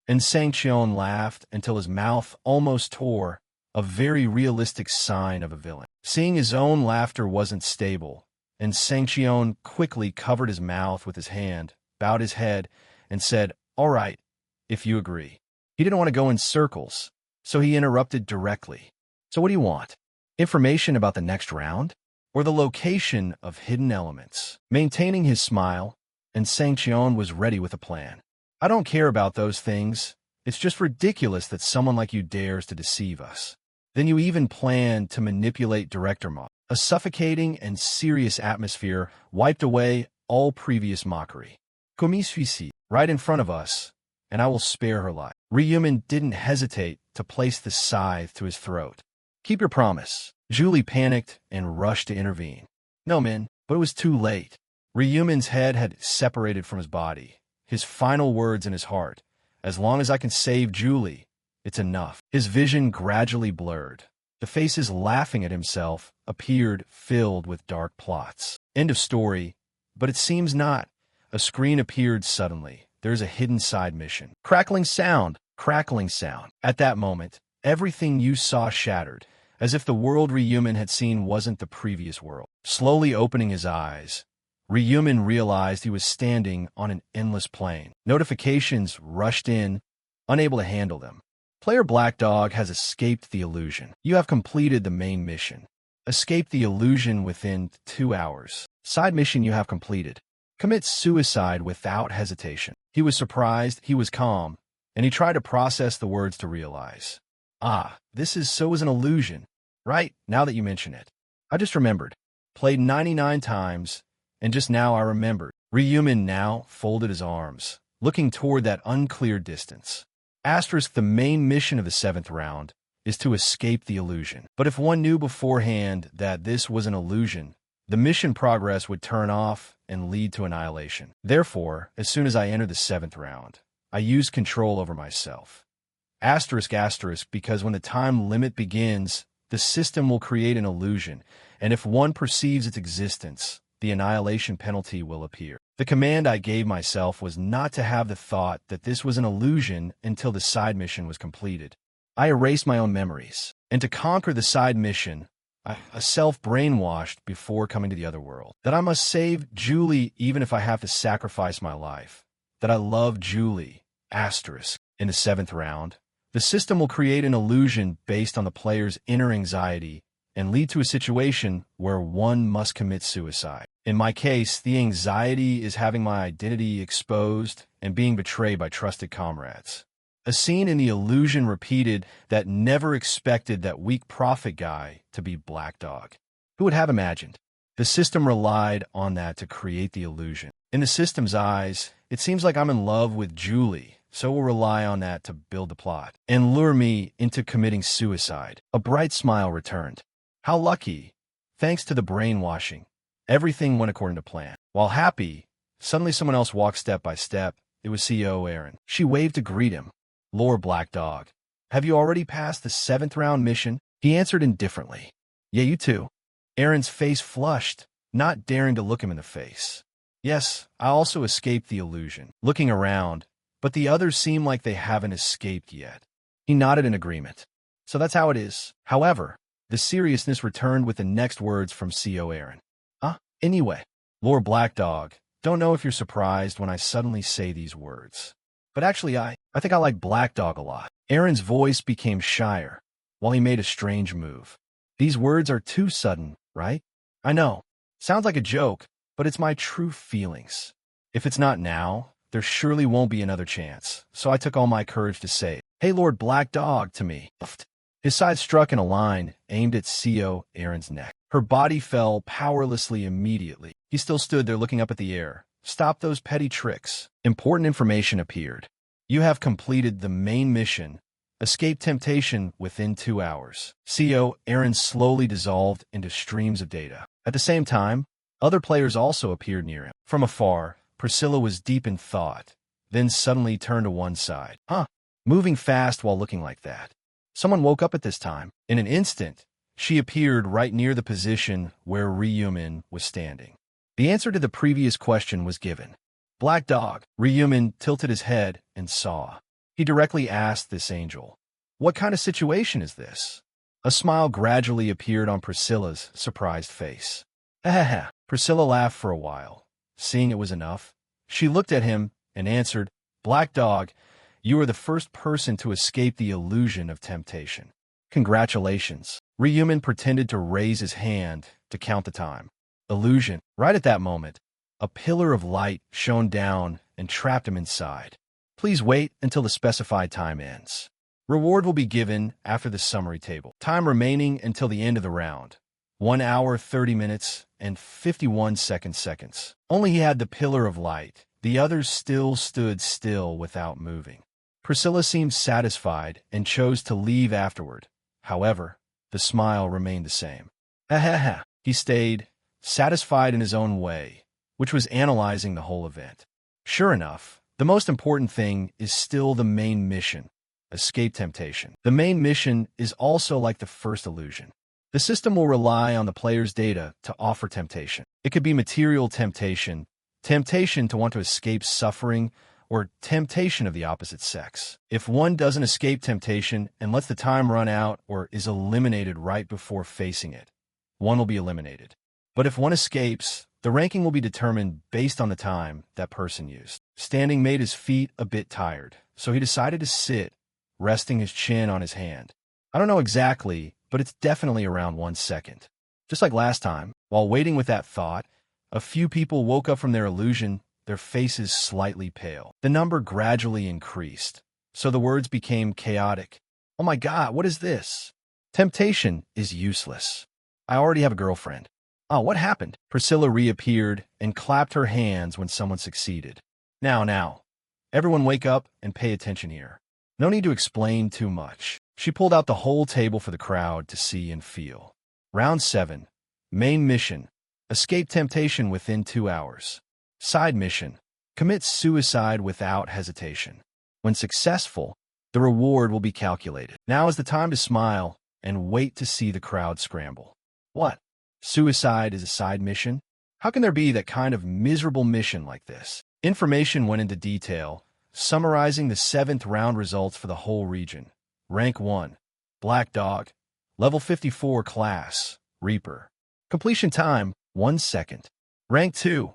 Speaker 1: And Sang-cheon laughed until his mouth almost tore, a very realistic sign of a villain. Seeing his own laughter wasn't stable, and Sang-cheon quickly covered his mouth with his hand, bowed his head, and said, All right, if you agree. He didn't want to go in circles, so he interrupted directly. So what do you want? Information about the next round? Or the location of hidden elements? Maintaining his smile, and Sang-cheon was ready with a plan. I don't care about those things. It's just ridiculous that someone like you dares to deceive us. Then you even plan to manipulate Director Ma. A suffocating and serious atmosphere wiped away all previous mockery. Comme suicide, right in front of us, and I will spare her life. Ryumin didn't hesitate to place the scythe to his throat. Keep your promise. Julie panicked and rushed to intervene. No, Min, but it was too late. Ryumin's head had separated from his body. His final words in his heart, as long as I can save Julie, it's enough. His vision gradually blurred. The faces laughing at himself appeared filled with dark plots. End of story, but it seems not. A screen appeared suddenly. There's a hidden side mission. Crackling sound, crackling sound. At that moment, everything you saw shattered, as if the world Ryumin had seen wasn't the previous world. Slowly opening his eyes, Ryumin realized he was standing on an endless plain. Notifications rushed in, unable to handle them. Player Black Dog has escaped the illusion. You have completed the main mission. Escape the illusion within 2 hours. Side mission you have completed. Commit suicide without hesitation. He was surprised, he was calm, and he tried to process the words to realize. This is so is an illusion. Right, now that you mention it. I just remembered. Played 99 times, and just now I remembered. Ryumin now folded his arms, looking toward that unclear distance. Asterisk, the main mission of the 7th round is to escape the illusion. But if one knew beforehand that this was an illusion, the mission progress would turn off and lead to annihilation. Therefore, as soon as I entered the 7th round, I used control over myself. Asterisk, asterisk, because when the time limit begins, the system will create an illusion, and if one perceives its existence, the annihilation penalty will appear. The command I gave myself was not to have the thought that this was an illusion until the side mission was completed. I erased my own memories, and to conquer the side mission, I self-brainwashed before coming to the other world. That I must save Julie even if I have to sacrifice my life. That I love Julie. Asterisk. In the 7th round, the system will create an illusion based on the player's inner anxiety and lead to a situation where one must commit suicide. In my case, the anxiety is having my identity exposed and being betrayed by trusted comrades. A scene in the illusion repeated that never expected that weak prophet guy to be Black Dog. Who would have imagined? The system relied on that to create the illusion. In the system's eyes, it seems like I'm in love with Julie, so we'll rely on that to build the plot and lure me into committing suicide. A bright smile returned. How lucky. Thanks to the brainwashing, everything went according to plan. While happy, suddenly someone else walked step by step. It was CEO Aaron. She waved to greet him. Lord Black Dog, have you already passed the 7th round mission? He answered indifferently. Yeah, you too. Aaron's face flushed, not daring to look him in the face. Yes, I also escaped the illusion. Looking around, but the others seem like they haven't escaped yet. He nodded in agreement. So that's how it is. However, the seriousness returned with the next words from CEO Aaron. Anyway, Lord Black Dog, don't know if you're surprised when I suddenly say these words. But actually, I think I like Black Dog a lot. Aaron's voice became shyer, while he made a strange move. These words are too sudden, right? I know. Sounds like a joke, but it's my true feelings. If it's not now, there surely won't be another chance. So I took all my courage to say, "Hey, Lord Black Dog," to me. His side struck in a line aimed at CEO Aaron's neck. Her body fell powerlessly immediately. He still stood there looking up at the air. Stop those petty tricks. Important information appeared. You have completed the main mission. Escape temptation within 2 hours. CEO Aaron slowly dissolved into streams of data. At the same time, other players also appeared near him. From afar, Priscilla was deep in thought, then suddenly turned to one side. Moving fast while looking like that. Someone woke up at this time. In an instant, she appeared right near the position where Ryumin was standing. The answer to the previous question was given. Black Dog. Ryumin tilted his head and saw. He directly asked this angel, "What kind of situation is this?" A smile gradually appeared on Priscilla's surprised face. Priscilla laughed for a while. Seeing it was enough, she looked at him and answered, "Black Dog, you are the first person to escape the illusion of temptation. Congratulations." Ryumin pretended to raise his hand to count the time. Illusion. Right at that moment, a pillar of light shone down and trapped him inside. Please wait until the specified time ends. Reward will be given after the summary table. Time remaining until the end of the round. 1 hour, 30 minutes, and 51 seconds. Only he had the pillar of light. The others still stood still without moving. Priscilla seemed satisfied and chose to leave afterward. However, the smile remained the same. He stayed, satisfied in his own way, which was analyzing the whole event. Sure enough, the most important thing is still the main mission, escape temptation. The main mission is also like the first illusion. The system will rely on the player's data to offer temptation. It could be material temptation, temptation to want to escape suffering, or temptation of the opposite sex. If one doesn't escape temptation and lets the time run out or is eliminated right before facing it, one will be eliminated. But if one escapes, the ranking will be determined based on the time that person used. Standing made his feet a bit tired, so he decided to sit, resting his chin on his hand. I don't know exactly, but it's definitely around 1 second. Just like last time, while waiting with that thought, a few people woke up from their illusion, their faces slightly pale. The number gradually increased, so the words became chaotic. Oh my God, what is this? Temptation is useless. I already have a girlfriend. Oh, what happened? Priscilla reappeared and clapped her hands when someone succeeded. Now, everyone wake up and pay attention here. No need to explain too much. She pulled out the whole table for the crowd to see and feel. Round 7. Main mission. Escape temptation within 2 hours. Side mission. Commit suicide without hesitation. When successful, the reward will be calculated. Now is the time to smile and wait to see the crowd scramble. What? Suicide is a side mission? How can there be that kind of miserable mission like this? Information went into detail, summarizing the 7th round results for the whole region. Rank 1. Black Dog. Level 54 class. Reaper. Completion time, 1 second. Rank 2.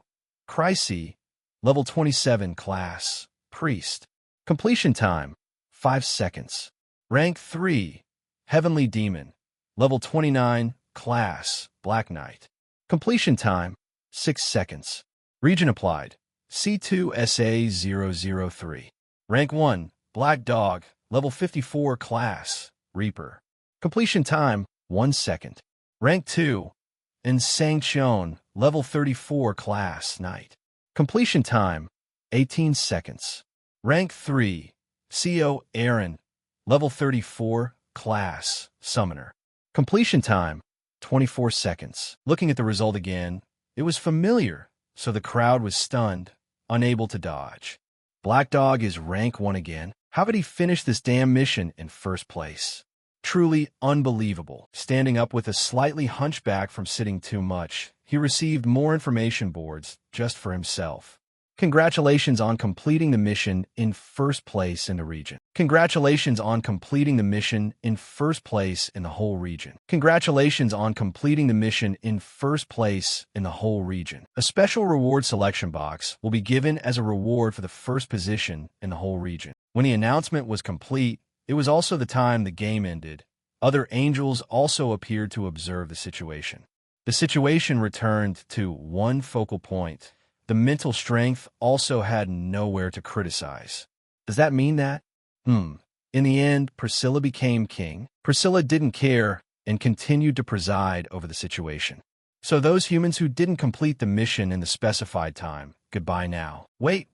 Speaker 1: Chrysy. Level 27 class. Priest. Completion time, 5 seconds. Rank 3. Heavenly Demon. Level 29 class. Black Knight. Completion time, 6 seconds. Region applied. C2SA003. Rank 1, Black Dog, Level 54 Class, Reaper. Completion time, 1 second. Rank 2, Insangchon, Level 34 Class, Knight. Completion time, 18 seconds. Rank 3, CO Aaron, Level 34 Class, Summoner. Completion time, 24 seconds. Looking at the result again, it was familiar, so the crowd was stunned, unable to dodge. Black Dog is rank 1 again. How did he finish this damn mission in first place? Truly unbelievable. Standing up with a slightly hunchback from sitting too much, he received more information boards just for himself. Congratulations on completing the mission in first place in the region. Congratulations on completing the mission in first place in the whole region. Congratulations on completing the mission in first place in the whole region. A special reward selection box will be given as a reward for the first position in the whole region. When the announcement was complete, it was also the time the game ended. Other angels also appeared to observe the situation. The situation returned to one focal point. The mental strength also had nowhere to criticize. Does that mean that? In the end, Priscilla became king. Priscilla didn't care and continued to preside over the situation. So those humans who didn't complete the mission in the specified time, goodbye now. Wait,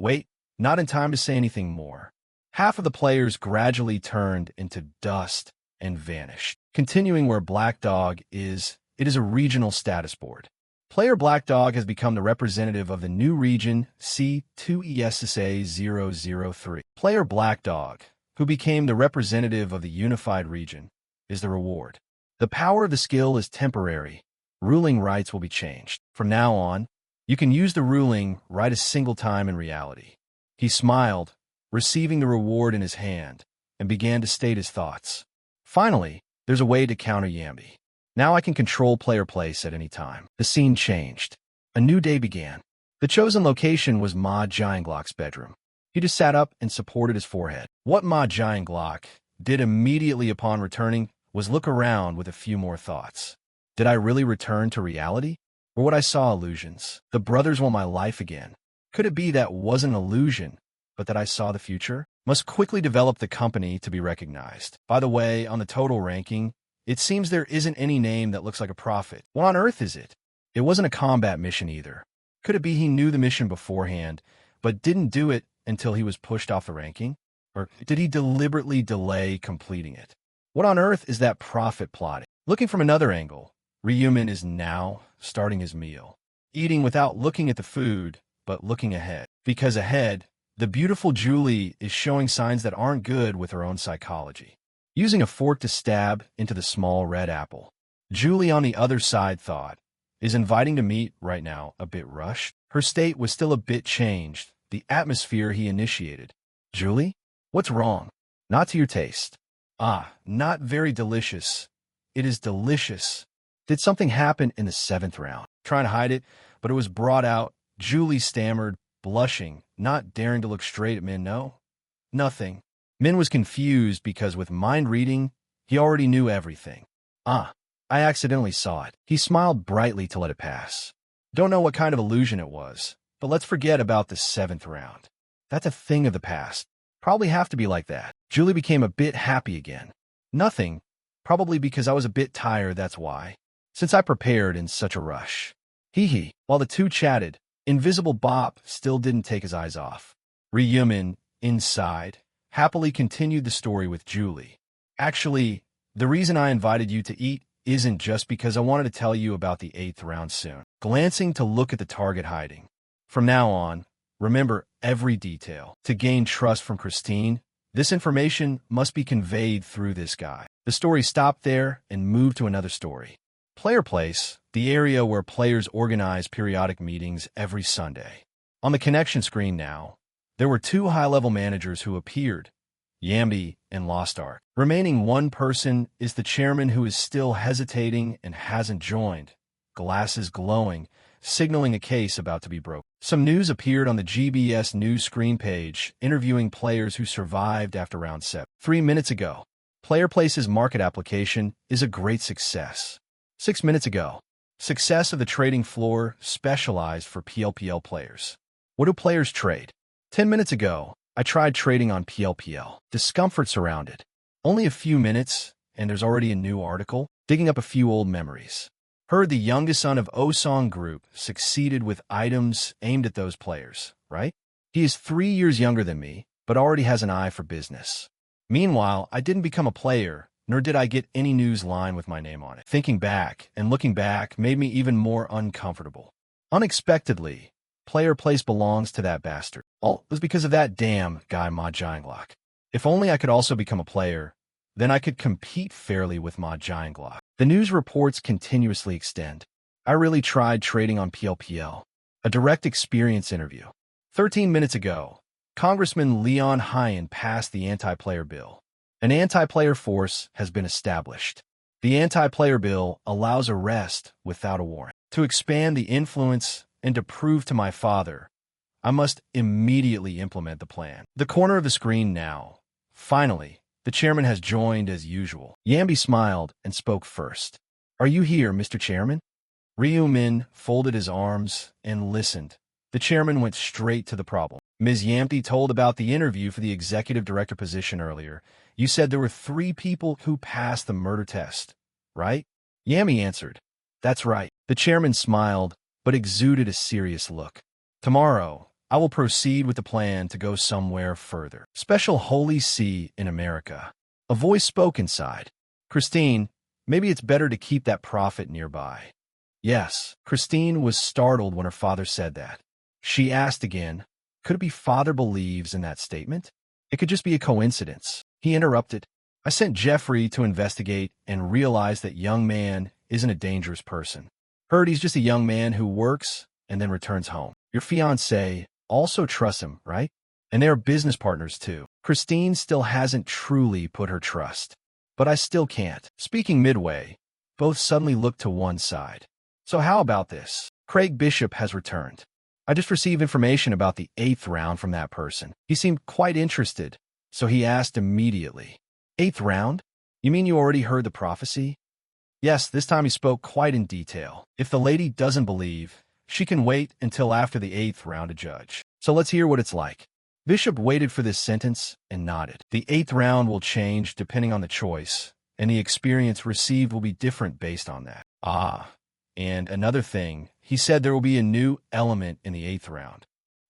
Speaker 1: not in time to say anything more. Half of the players gradually turned into dust and vanished. Continuing where Black Dog is, it is a regional status board. Player Black Dog has become the representative of the new region C2ESSA003. Player Black Dog, who became the representative of the unified region, is the reward. The power of the skill is temporary. Ruling rights will be changed. From now on, you can use the ruling right a single time in reality. He smiled, receiving the reward in his hand, and began to state his thoughts. Finally, there's a way to counter Yambi. Now I can control player place at any time. The scene changed. A new day began. The chosen location was Ma Giantglock's bedroom. He just sat up and supported his forehead. What Ma Giantglock did immediately upon returning was look around with a few more thoughts. Did I really return to reality? Or what I saw illusions? The brothers want my life again. Could it be that wasn't an illusion, but that I saw the future? Must quickly develop the company to be recognized. By the way, on the total ranking, it seems there isn't any name that looks like a prophet. What on earth is it? It wasn't a combat mission either. Could it be he knew the mission beforehand, but didn't do it until he was pushed off the ranking? Or did he deliberately delay completing it? What on earth is that prophet plotting? Looking from another angle, Ryumin is now starting his meal. Eating without looking at the food, but looking ahead. Because ahead, the beautiful Julie is showing signs that aren't good with her own psychology. Using a fork to stab into the small red apple. Julie on the other side thought, is inviting to meet right now a bit rushed? Her state was still a bit changed, the atmosphere he initiated. Julie? What's wrong? Not to your taste. Not very delicious. It is delicious. Did something happen in the 7th round? Trying to hide it, but it was brought out. Julie stammered, blushing, not daring to look straight at Min. No, nothing. Min was confused because with mind reading, he already knew everything. I accidentally saw it. He smiled brightly to let it pass. Don't know what kind of illusion it was, but let's forget about the 7th round. That's a thing of the past. Probably have to be like that. Julie became a bit happy again. Nothing. Probably because I was a bit tired, that's why. Since I prepared in such a rush. Hee. While the two chatted, Invisible Bop still didn't take his eyes off. Ryumin, inside, happily continued the story with Julie. Actually, the reason I invited you to eat isn't just because I wanted to tell you about the 8th round soon. Glancing to look at the target hiding. From now on, remember every detail. To gain trust from Christine, this information must be conveyed through this guy. The story stopped there and moved to another story. Player Place, the area where players organize periodic meetings every Sunday. On the connection screen now, there were 2 high-level managers who appeared, Yambi and Lost Ark. Remaining one person is the chairman who is still hesitating and hasn't joined, glasses glowing, signaling a case about to be broken. Some news appeared on the GBS news screen page, interviewing players who survived after round 7. 3 minutes ago, Player Place's market application is a great success. 6 minutes ago, success of the trading floor specialized for PLPL players. What do players trade? 10 minutes ago, I tried trading on PLPL. Discomfort surrounded. Only a few minutes, and there's already a new article, digging up a few old memories. Heard the youngest son of Osong Group succeeded with items aimed at those players, right? He is 3 years younger than me, but already has an eye for business. Meanwhile, I didn't become a player, nor did I get any news line with my name on it. Thinking back and looking back made me even more uncomfortable. Unexpectedly, player place belongs to that bastard. All was because of that damn guy Ma Jianglok. If only I could also become a player, then I could compete fairly with Ma Jianglok. The news reports continuously extend. I really tried trading on PLPL. A direct experience interview. 13 minutes ago, Congressman Leon Hyen passed the anti-player bill. An anti-player force has been established. The anti-player bill allows arrest without a warrant. To expand the influence and to prove to my father, I must immediately implement the plan. The corner of the screen now. Finally, the chairman has joined as usual. Yambi smiled and spoke first. Are you here, Mr. Chairman? Ryu Min folded his arms and listened. The chairman went straight to the problem. Ms. Yampi told about the interview for the executive director position earlier. You said there were 3 people who passed the murder test, right? Yami answered. That's right. The chairman smiled, but exuded a serious look. Tomorrow, I will proceed with the plan to go somewhere further. Special Holy See in America. A voice spoke inside. Christine, maybe it's better to keep that prophet nearby. Yes, Christine was startled when her father said that. She asked again, could it be father believes in that statement? It could just be a coincidence. He interrupted. I sent Jeffrey to investigate and realized that young man isn't a dangerous person. Heard he's just a young man who works and then returns home. Your fiancé also trusts him, right? And they are business partners too. Christine still hasn't truly put her trust. But I still can't. Speaking midway, both suddenly looked to one side. So how about this? Craig Bishop has returned. I just received information about the 8th round from that person. He seemed quite interested, so he asked immediately. 8th round? You mean you already heard the prophecy? Yes, this time he spoke quite in detail. If the lady doesn't believe, she can wait until after the 8th round to judge. So let's hear what it's like. Bishop waited for this sentence and nodded. The 8th round will change depending on the choice, and the experience received will be different based on that. And another thing, he said there will be a new element in the 8th round.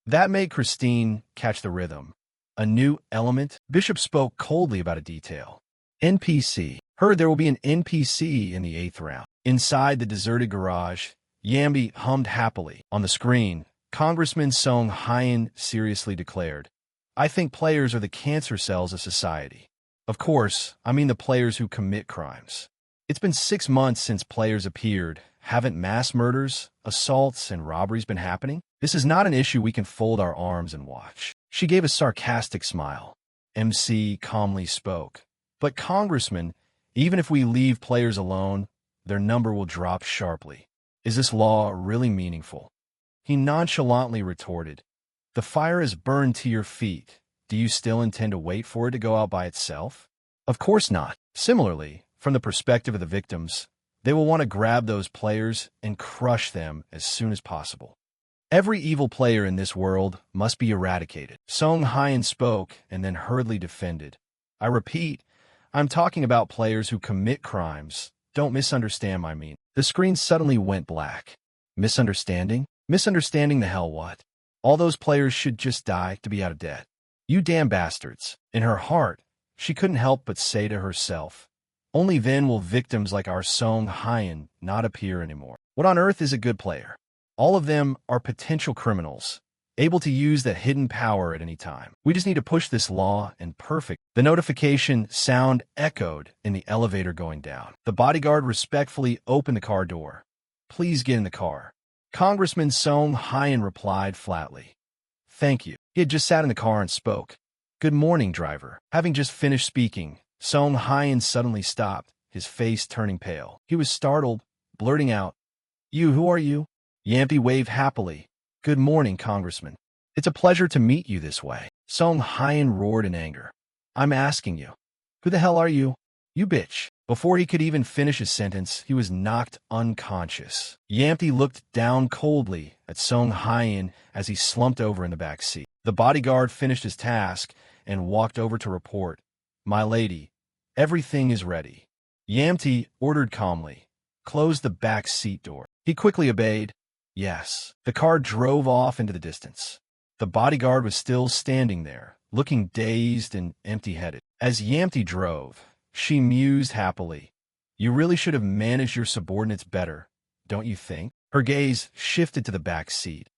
Speaker 1: That made Christine catch the rhythm. A new element? Bishop spoke coldly about a detail. NPC. Heard there will be an NPC in the 8th round. Inside the deserted garage, Yambi hummed happily. On the screen, Congressman Song Hyen seriously declared, I think players are the cancer cells of society. Of course, I mean the players who commit crimes. It's been 6 months since players appeared. Haven't mass murders, assaults, and robberies been happening? This is not an issue we can fold our arms and watch. She gave a sarcastic smile. MC calmly spoke. But Congressman, even if we leave players alone, their number will drop sharply. Is this law really meaningful? He nonchalantly retorted, the fire is burned to your feet. Do you still intend to wait for it to go out by itself? Of course not. Similarly, from the perspective of the victims, they will want to grab those players and crush them as soon as possible. Every evil player in this world must be eradicated. Song Hyen spoke and then hurriedly defended. I repeat, I'm talking about players who commit crimes. Don't misunderstand my meaning. The screen suddenly went black. Misunderstanding? Misunderstanding the hell what? All those players should just die to be out of debt. You damn bastards. In her heart, she couldn't help but say to herself, only then will victims like our Song Hyen not appear anymore. What on earth is a good player? All of them are potential criminals, able to use that hidden power at any time. We just need to push this law and perfect. The notification sound echoed in the elevator going down. The bodyguard respectfully opened the car door. Please get in the car. Congressman Song Hyen replied flatly. Thank you. He had just sat in the car and spoke. Good morning, driver. Having just finished speaking, Song Hyen suddenly stopped, his face turning pale. He was startled, blurting out, who are you? Yampi waved happily. Good morning, Congressman. It's a pleasure to meet you this way. Song Hyen roared in anger. I'm asking you. Who the hell are you? You bitch. Before he could even finish his sentence, he was knocked unconscious. Yamti looked down coldly at Song Hyen as he slumped over in the back seat. The bodyguard finished his task and walked over to report, "My lady, everything is ready." Yamti ordered calmly, "Close the back seat door." He quickly obeyed. Yes. The car drove off into the distance. The bodyguard was still standing there, looking dazed and empty-headed. As Yamti drove, she mused happily. "You really should have managed your subordinates better, don't you think?" Her gaze shifted to the back seat.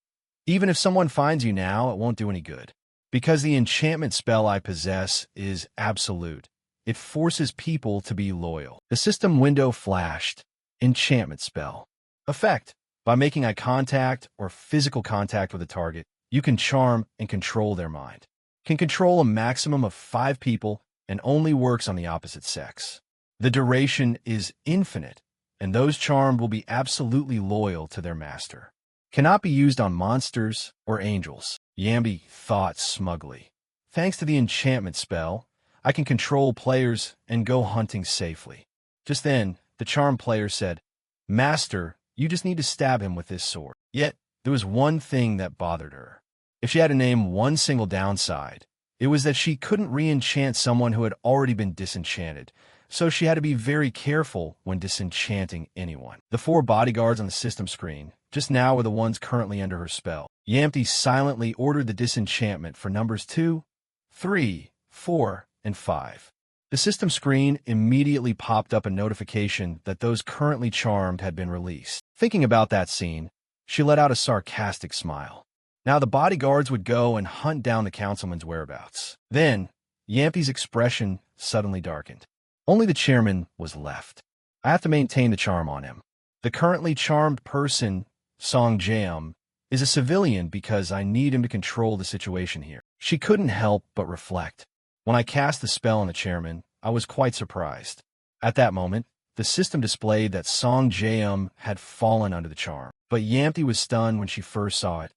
Speaker 1: "Even if someone finds you now, it won't do any good. Because the enchantment spell I possess is absolute. It forces people to be loyal." The system window flashed. Enchantment spell. Effect. By making eye contact or physical contact with a target, you can charm and control their mind. Can control a maximum of 5 people and only works on the opposite sex. The duration is infinite, and those charmed will be absolutely loyal to their master. Cannot be used on monsters or angels. Yambi thought smugly. Thanks to the enchantment spell, I can control players and go hunting safely. Just then, the charmed player said, "Master, you just need to stab him with this sword." Yet, there was one thing that bothered her. If she had to name one single downside, it was that she couldn't re-enchant someone who had already been disenchanted, so she had to be very careful when disenchanting anyone. The 4 bodyguards on the system screen just now were the ones currently under her spell. Yamti silently ordered the disenchantment for numbers 2, 3, 4, and 5. The system screen immediately popped up a notification that those currently charmed had been released. Thinking about that scene, she let out a sarcastic smile. Now the bodyguards would go and hunt down the councilman's whereabouts. Then, Yampi's expression suddenly darkened. Only the chairman was left. I have to maintain the charm on him. The currently charmed person, Song Jaeum, is a civilian because I need him to control the situation here. She couldn't help but reflect. When I cast the spell on the chairman, I was quite surprised. At that moment, the system displayed that Song Jaeum had fallen under the charm. But Yamti was stunned when she first saw it.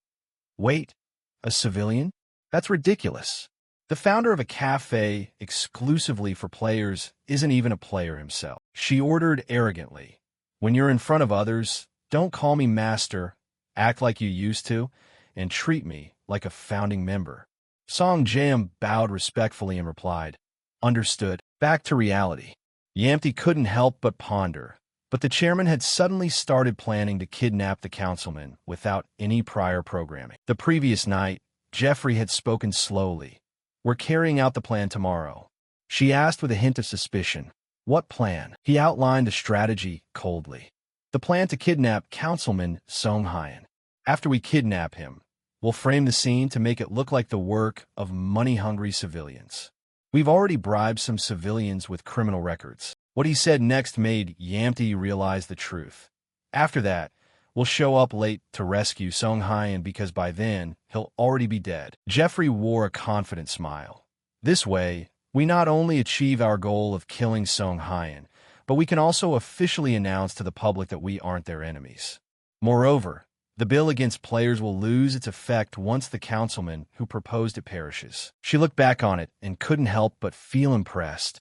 Speaker 1: Wait, a civilian? That's ridiculous. The founder of a cafe exclusively for players isn't even a player himself. She ordered arrogantly, "When you're in front of others, don't call me master, act like you used to, and treat me like a founding member." Song Jaeum bowed respectfully and replied, "Understood." Back to reality. Yamti couldn't help but ponder. But the chairman had suddenly started planning to kidnap the councilman without any prior programming. The previous night, Jeffrey had spoken slowly. "We're carrying out the plan tomorrow." She asked with a hint of suspicion. "What plan?" He outlined the strategy coldly. "The plan to kidnap Councilman Song Hyen. After we kidnap him, we'll frame the scene to make it look like the work of money-hungry civilians. We've already bribed some civilians with criminal records." What he said next made Yamti realize the truth. "After that, we'll show up late to rescue Song Hyen because by then, he'll already be dead." Jeffrey wore a confident smile. "This way, we not only achieve our goal of killing Song Hyen, but we can also officially announce to the public that we aren't their enemies. Moreover, the bill against players will lose its effect once the councilman who proposed it perishes." She looked back on it and couldn't help but feel impressed.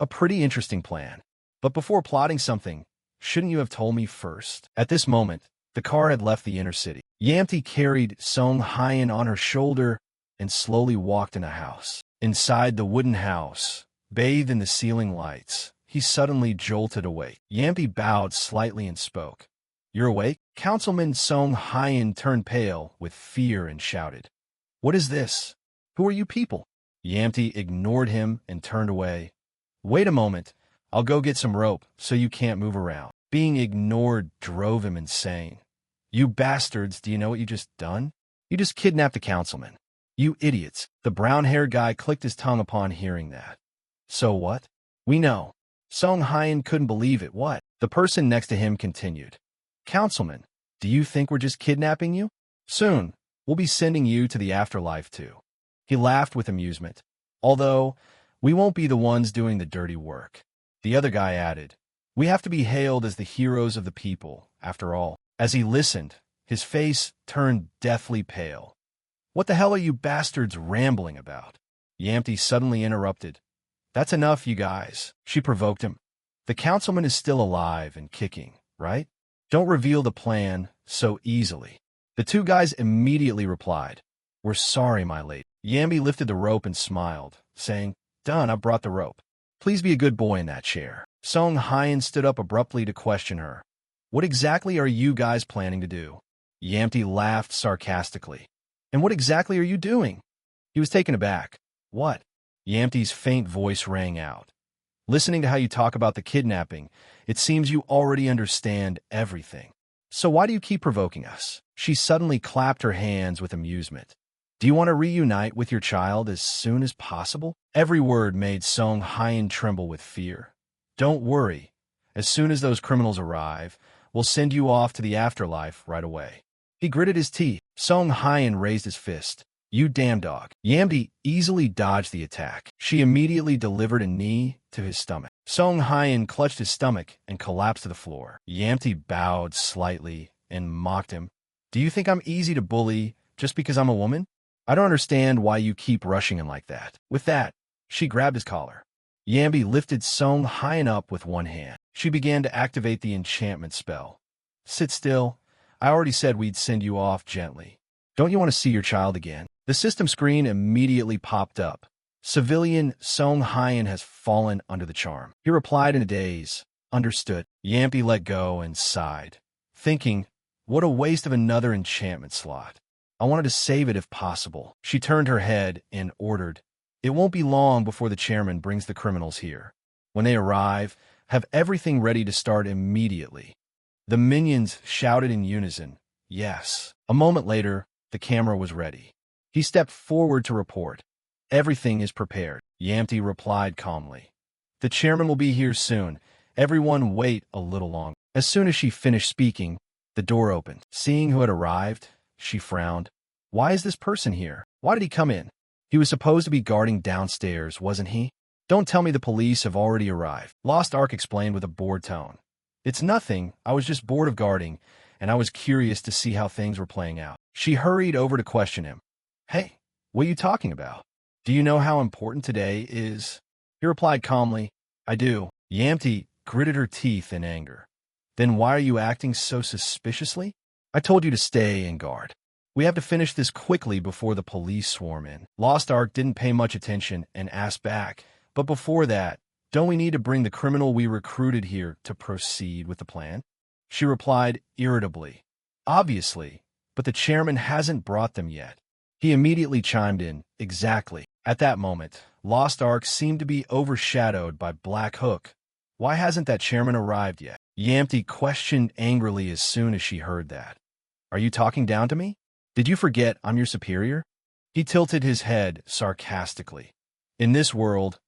Speaker 1: A pretty interesting plan. But before plotting something, shouldn't you have told me first? At this moment, the car had left the inner city. Yamti carried Song Hyen on her shoulder and slowly walked in a house. Inside the wooden house, bathed in the ceiling lights, he suddenly jolted awake. Yamti bowed slightly and spoke. "You're awake?" Councilman Song Hyen turned pale with fear and shouted, "What is this? Who are you people?" Yamti ignored him and turned away. "Wait a moment. I'll go get some rope so you can't move around." Being ignored drove him insane. "You bastards, do you know what you just done? You just kidnapped the councilman. You idiots." The brown-haired guy clicked his tongue upon hearing that. "So what? We know." Song Hyen couldn't believe it. "What?" The person next to him continued. "Councilman, do you think we're just kidnapping you? Soon, we'll be sending you to the afterlife too." He laughed with amusement. "Although, we won't be the ones doing the dirty work." The other guy added, "We have to be hailed as the heroes of the people, after all." As he listened, his face turned deathly pale. "What the hell are you bastards rambling about?" Yamti suddenly interrupted. "That's enough, you guys." She provoked him. The councilman is still alive and kicking, right? Don't reveal the plan so easily. The two guys immediately replied, "We're sorry, my lady." Yambi lifted the rope and smiled, saying, "Done, I brought the rope. Please be a good boy in that chair." Song Hyen stood up abruptly to question her. "What exactly are you guys planning to do?" Yamti laughed sarcastically. "And what exactly are you doing?" He was taken aback. "What?" Yamti's faint voice rang out. "Listening to how you talk about the kidnapping, it seems you already understand everything. So why do you keep provoking us?" She suddenly clapped her hands with amusement. "Do you want to reunite with your child as soon as possible?" Every word made Song Hyen tremble with fear. "Don't worry. As soon as those criminals arrive, we'll send you off to the afterlife right away." He gritted his teeth. Song Hyen raised his fist. "You damn dog." Yamdi easily dodged the attack. She immediately delivered a knee to his stomach. Song Hyen clutched his stomach and collapsed to the floor. Yamti bowed slightly and mocked him. "Do you think I'm easy to bully just because I'm a woman? I don't understand why you keep rushing in like that." With that, she grabbed his collar. Yambi lifted Song Hyen up with one hand. She began to activate the enchantment spell. "Sit still. I already said we'd send you off gently. Don't you want to see your child again?" The system screen immediately popped up. "Civilian Song Hyen has fallen under the charm." He replied in a daze. "Understood." Yampi let go and sighed, thinking, what a waste of another enchantment slot. I wanted to save it if possible. She turned her head and ordered, "It won't be long before the chairman brings the criminals here. When they arrive, have everything ready to start immediately." The minions shouted in unison, "Yes." A moment later, the camera was ready. He stepped forward to report. "Everything is prepared," Yamti replied calmly. "The chairman will be here soon. Everyone wait a little longer." As soon as she finished speaking, the door opened. Seeing who had arrived, she frowned. "Why is this person here? Why did he come in? He was supposed to be guarding downstairs, wasn't he?" "Don't tell me the police have already arrived," Lost Ark explained with a bored tone. "It's nothing. I was just bored of guarding, and I was curious to see how things were playing out." She hurried over to question him. "Hey, what are you talking about? Do you know how important today is?" He replied calmly, "I do." Yamti gritted her teeth in anger. "Then why are you acting so suspiciously? I told you to stay and guard. We have to finish this quickly before the police swarm in." Lost Ark didn't pay much attention and asked back, "But before that, don't we need to bring the criminal we recruited here to proceed with the plan?" She replied irritably, "Obviously, but the chairman hasn't brought them yet." He immediately chimed in, "Exactly." At that moment, Lost Ark seemed to be overshadowed by Black Hook. "Why hasn't that chairman arrived yet?" Yamti questioned angrily as soon as she heard that. "Are you talking down to me? Did you forget I'm your superior?" He tilted his head sarcastically. "In this world,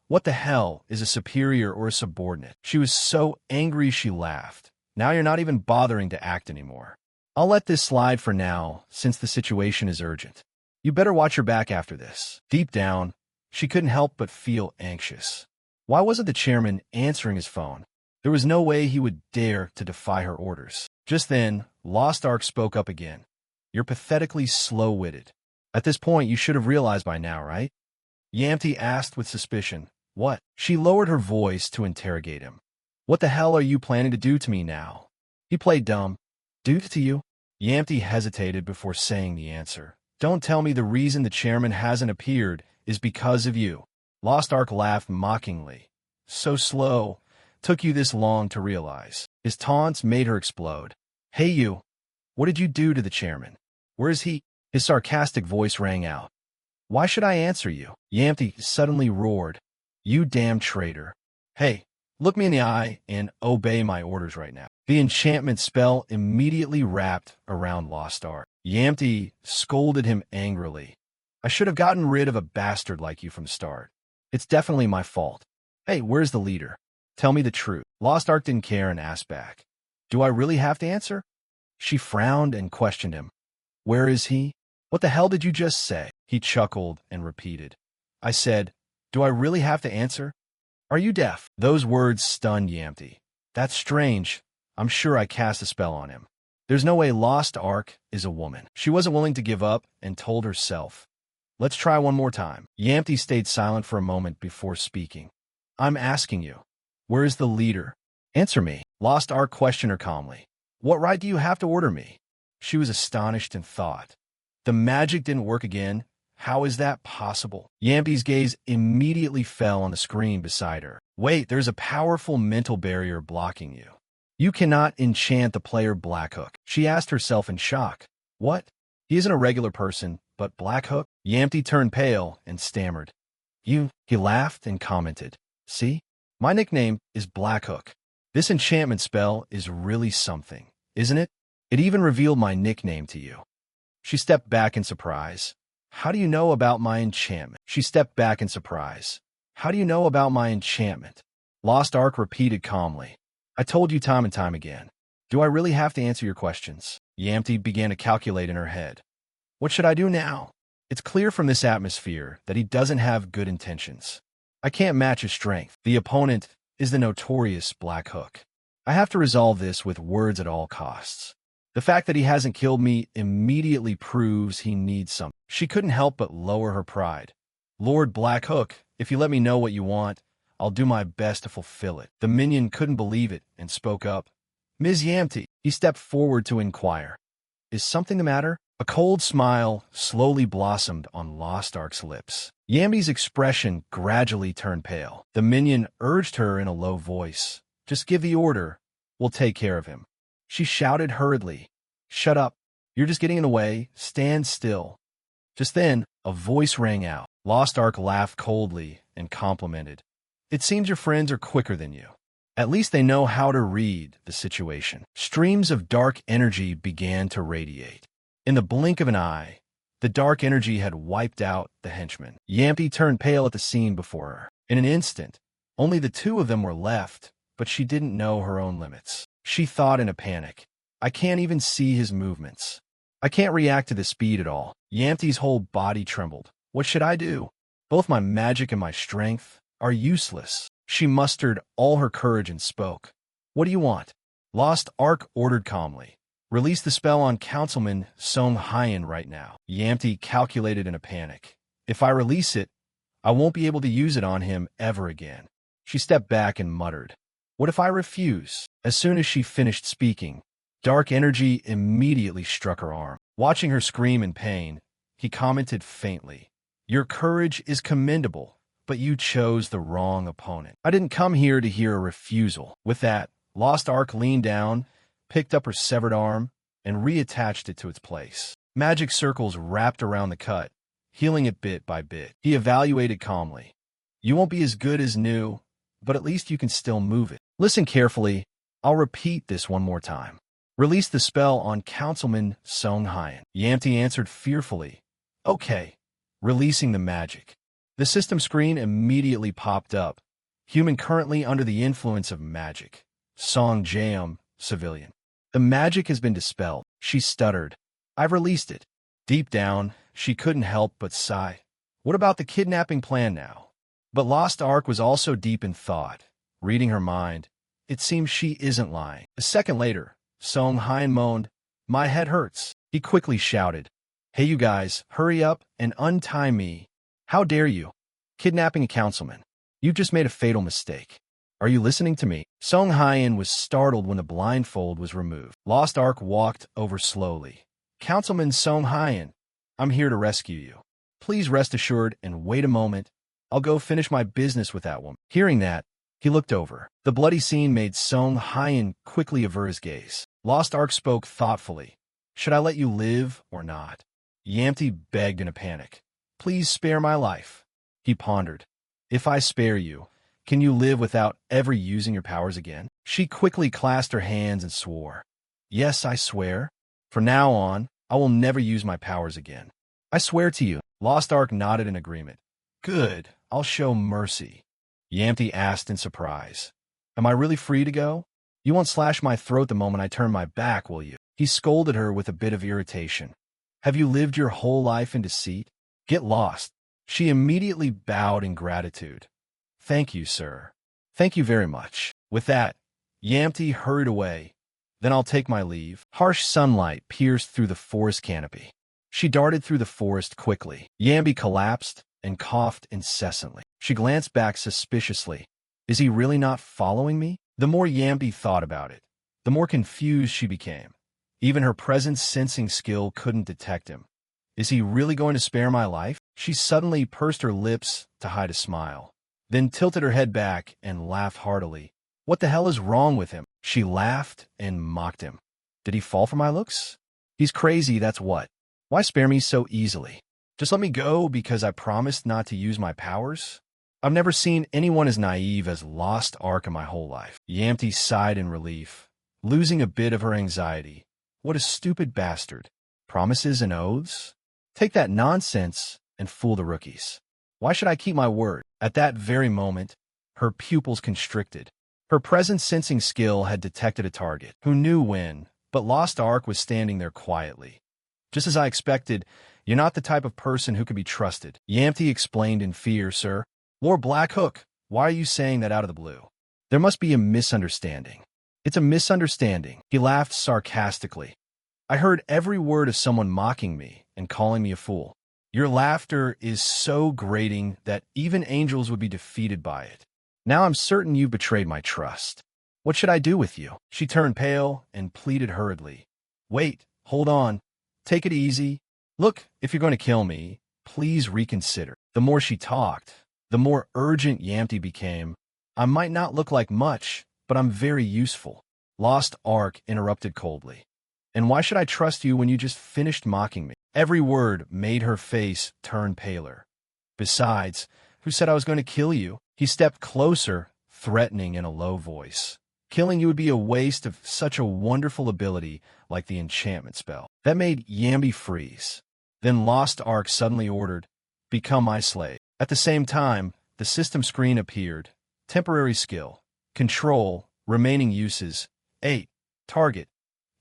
Speaker 1: what the hell is a superior or a subordinate?" She was so angry she laughed. "Now you're not even bothering to act anymore. I'll let this slide for now, since the situation is urgent. You better watch your back after this." Deep down, she couldn't help but feel anxious. Why wasn't the chairman answering his phone? There was no way he would dare to defy her orders. Just then, Lost Ark spoke up again. "You're pathetically slow-witted. At this point, you should have realized by now, right?" Yamti asked with suspicion. "What?" She lowered her voice to interrogate him. "What the hell are you planning to do to me now?" He played dumb. "Do to you?" Yamti hesitated before saying the answer. "Don't tell me the reason the chairman hasn't appeared is because of you." Lost Ark laughed mockingly. "So slow. Took you this long to realize." His taunts made her explode. "Hey you, what did you do to the chairman? Where is he?" His sarcastic voice rang out. "Why should I answer you?" Yamti suddenly roared. "You damn traitor. Hey, look me in the eye and obey my orders right now." The enchantment spell immediately wrapped around Lost Ark. Yamti scolded him angrily. "I should have gotten rid of a bastard like you from the start. It's definitely my fault. Hey, where's the leader? Tell me the truth." Lost Ark didn't care and asked back. "Do I really have to answer?" She frowned and questioned him. "Where is he?" "What the hell did you just say?" He chuckled and repeated. "I said, do I really have to answer? Are you deaf?" Those words stunned Yamti. "That's strange. I'm sure I cast a spell on him. There's no way Lost Ark is a woman." She wasn't willing to give up and told herself, "Let's try one more time." Yamti stayed silent for a moment before speaking. "I'm asking you, Where is the leader? Answer me. Lost Ark questioned her calmly. What right do you have to order me? She was astonished and thought. The magic didn't work again. How is that possible? Yampi's gaze immediately fell on the screen beside her. Wait, there's a powerful mental barrier blocking you. You cannot enchant the player Blackhook. She asked herself in shock. What? He isn't a regular person, but Blackhook? Yampi turned pale and stammered. He laughed and commented. See? My nickname is Blackhook. This enchantment spell is really something, isn't it? It even revealed my nickname to you. She stepped back in surprise. How do you know about my enchantment? She stepped back in surprise. How do you know about my enchantment? Lost Ark repeated calmly. I told you time and time again. Do I really have to answer your questions? Yampi began to calculate in her head. What should I do now? It's clear from this atmosphere that he doesn't have good intentions. I can't match his strength. The opponent is the notorious Black Hook. I have to resolve this with words at all costs. The fact that he hasn't killed me immediately proves he needs something. She couldn't help but lower her pride. Lord Black Hook, if you let me know what you want, I'll do my best to fulfill it. The minion couldn't believe it and spoke up. Ms. Yampi. He stepped forward to inquire. Is something the matter? A cold smile slowly blossomed on Lost Ark's lips. Yampi's expression gradually turned pale. The minion urged her in a low voice. Just give the order. We'll take care of him. She shouted hurriedly. Shut up. You're just getting in the way. Stand still. Just then, a voice rang out. Lost Ark laughed coldly and complimented. It seems your friends are quicker than you. At least they know how to read the situation. Streams of dark energy began to radiate. In the blink of an eye, the dark energy had wiped out the henchman. Yampi turned pale at the scene before her. In an instant, only the two of them were left, but she didn't know her own limits. She thought in a panic. I can't even see his movements. I can't react to the speed at all. Yampi's whole body trembled. What should I do? Both my magic and my strength are useless. She mustered all her courage and spoke. What do you want? Lost Ark ordered calmly. Release the spell on Councilman Song Hyen right now. Yampi calculated in a panic. If I release it, I won't be able to use it on him ever again. She stepped back and muttered. What if I refuse? As soon as she finished speaking, dark energy immediately struck her arm. Watching her scream in pain, he commented faintly. Your courage is commendable, but you chose the wrong opponent. I didn't come here to hear a refusal. With that, Lost Ark leaned down, picked up her severed arm, and reattached it to its place. Magic circles wrapped around the cut, healing it bit by bit. He evaluated calmly. You won't be as good as new, but at least you can still move it. Listen carefully. I'll repeat this one more time. Release the spell on Councilman Song Hyen. Yampi answered fearfully. Okay. Releasing the magic. The system screen immediately popped up. Human currently under the influence of magic. Song Jaeum, civilian. The magic has been dispelled. She stuttered. I've released it. Deep down, she couldn't help but sigh. What about the kidnapping plan now? But Lost Ark was also deep in thought. Reading her mind, it seems she isn't lying. A second later, Song Hyen moaned, My head hurts. He quickly shouted, Hey you guys, hurry up and untie me. How dare you? Kidnapping a councilman. You've just made a fatal mistake. Are you listening to me? Song Hyen was startled when the blindfold was removed. Lost Ark walked over slowly. Councilman Song Hyen, I'm here to rescue you. Please rest assured and wait a moment. I'll go finish my business with that woman. Hearing that, he looked over. The bloody scene made Song Hyen quickly avert his gaze. Lost Ark spoke thoughtfully. Should I let you live or not? Yampi begged in a panic. Please spare my life. He pondered. If I spare you, can you live without ever using your powers again? She quickly clasped her hands and swore. Yes, I swear. From now on, I will never use my powers again. I swear to you. Lost Ark nodded in agreement. Good. I'll show mercy. Yampi asked in surprise. Am I really free to go? You won't slash my throat the moment I turn my back, will you? He scolded her with a bit of irritation. Have you lived your whole life in deceit? Get lost. She immediately bowed in gratitude. Thank you, sir. Thank you very much. With that, Yampi hurried away. Then I'll take my leave. Harsh sunlight pierced through the forest canopy. She darted through the forest quickly. Yampi collapsed and coughed incessantly. She glanced back suspiciously. Is he really not following me? The more Yampi thought about it, the more confused she became. Even her presence-sensing skill couldn't detect him. Is he really going to spare my life? She suddenly pursed her lips to hide a smile, then tilted her head back and laughed heartily. What the hell is wrong with him? She laughed and mocked him. Did he fall for my looks? He's crazy, that's what. Why spare me so easily? Just let me go because I promised not to use my powers? I've never seen anyone as naive as Lost Ark in my whole life. Yamti sighed in relief, losing a bit of her anxiety. What a stupid bastard. Promises and oaths? Take that nonsense and fool the rookies. Why should I keep my word? At that very moment, her pupils constricted. Her presence-sensing skill had detected a target. Who knew when? But Lost Ark was standing there quietly. Just as I expected, you're not the type of person who could be trusted. Yamti explained in fear, sir. Lord Blackhook, why are you saying that out of the blue? There must be a misunderstanding. It's a misunderstanding. He laughed sarcastically. I heard every word of someone mocking me and calling me a fool. Your laughter is so grating that even angels would be defeated by it. Now I'm certain you've betrayed my trust. What should I do with you? She turned pale and pleaded hurriedly. Wait, hold on. Take it easy. Look, if you're going to kill me, please reconsider. The more she talked, the more urgent Yamti became. I might not look like much, but I'm very useful. Lost Ark interrupted coldly. And why should I trust you when you just finished mocking me? Every word made her face turn paler. Besides, who said I was going to kill you? He stepped closer, threatening in a low voice. Killing you would be a waste of such a wonderful ability like the enchantment spell. That made Yambi freeze. Then Lost Ark suddenly ordered, Become my slave. At the same time, the system screen appeared. Temporary skill. Control. Remaining uses. 8. Target.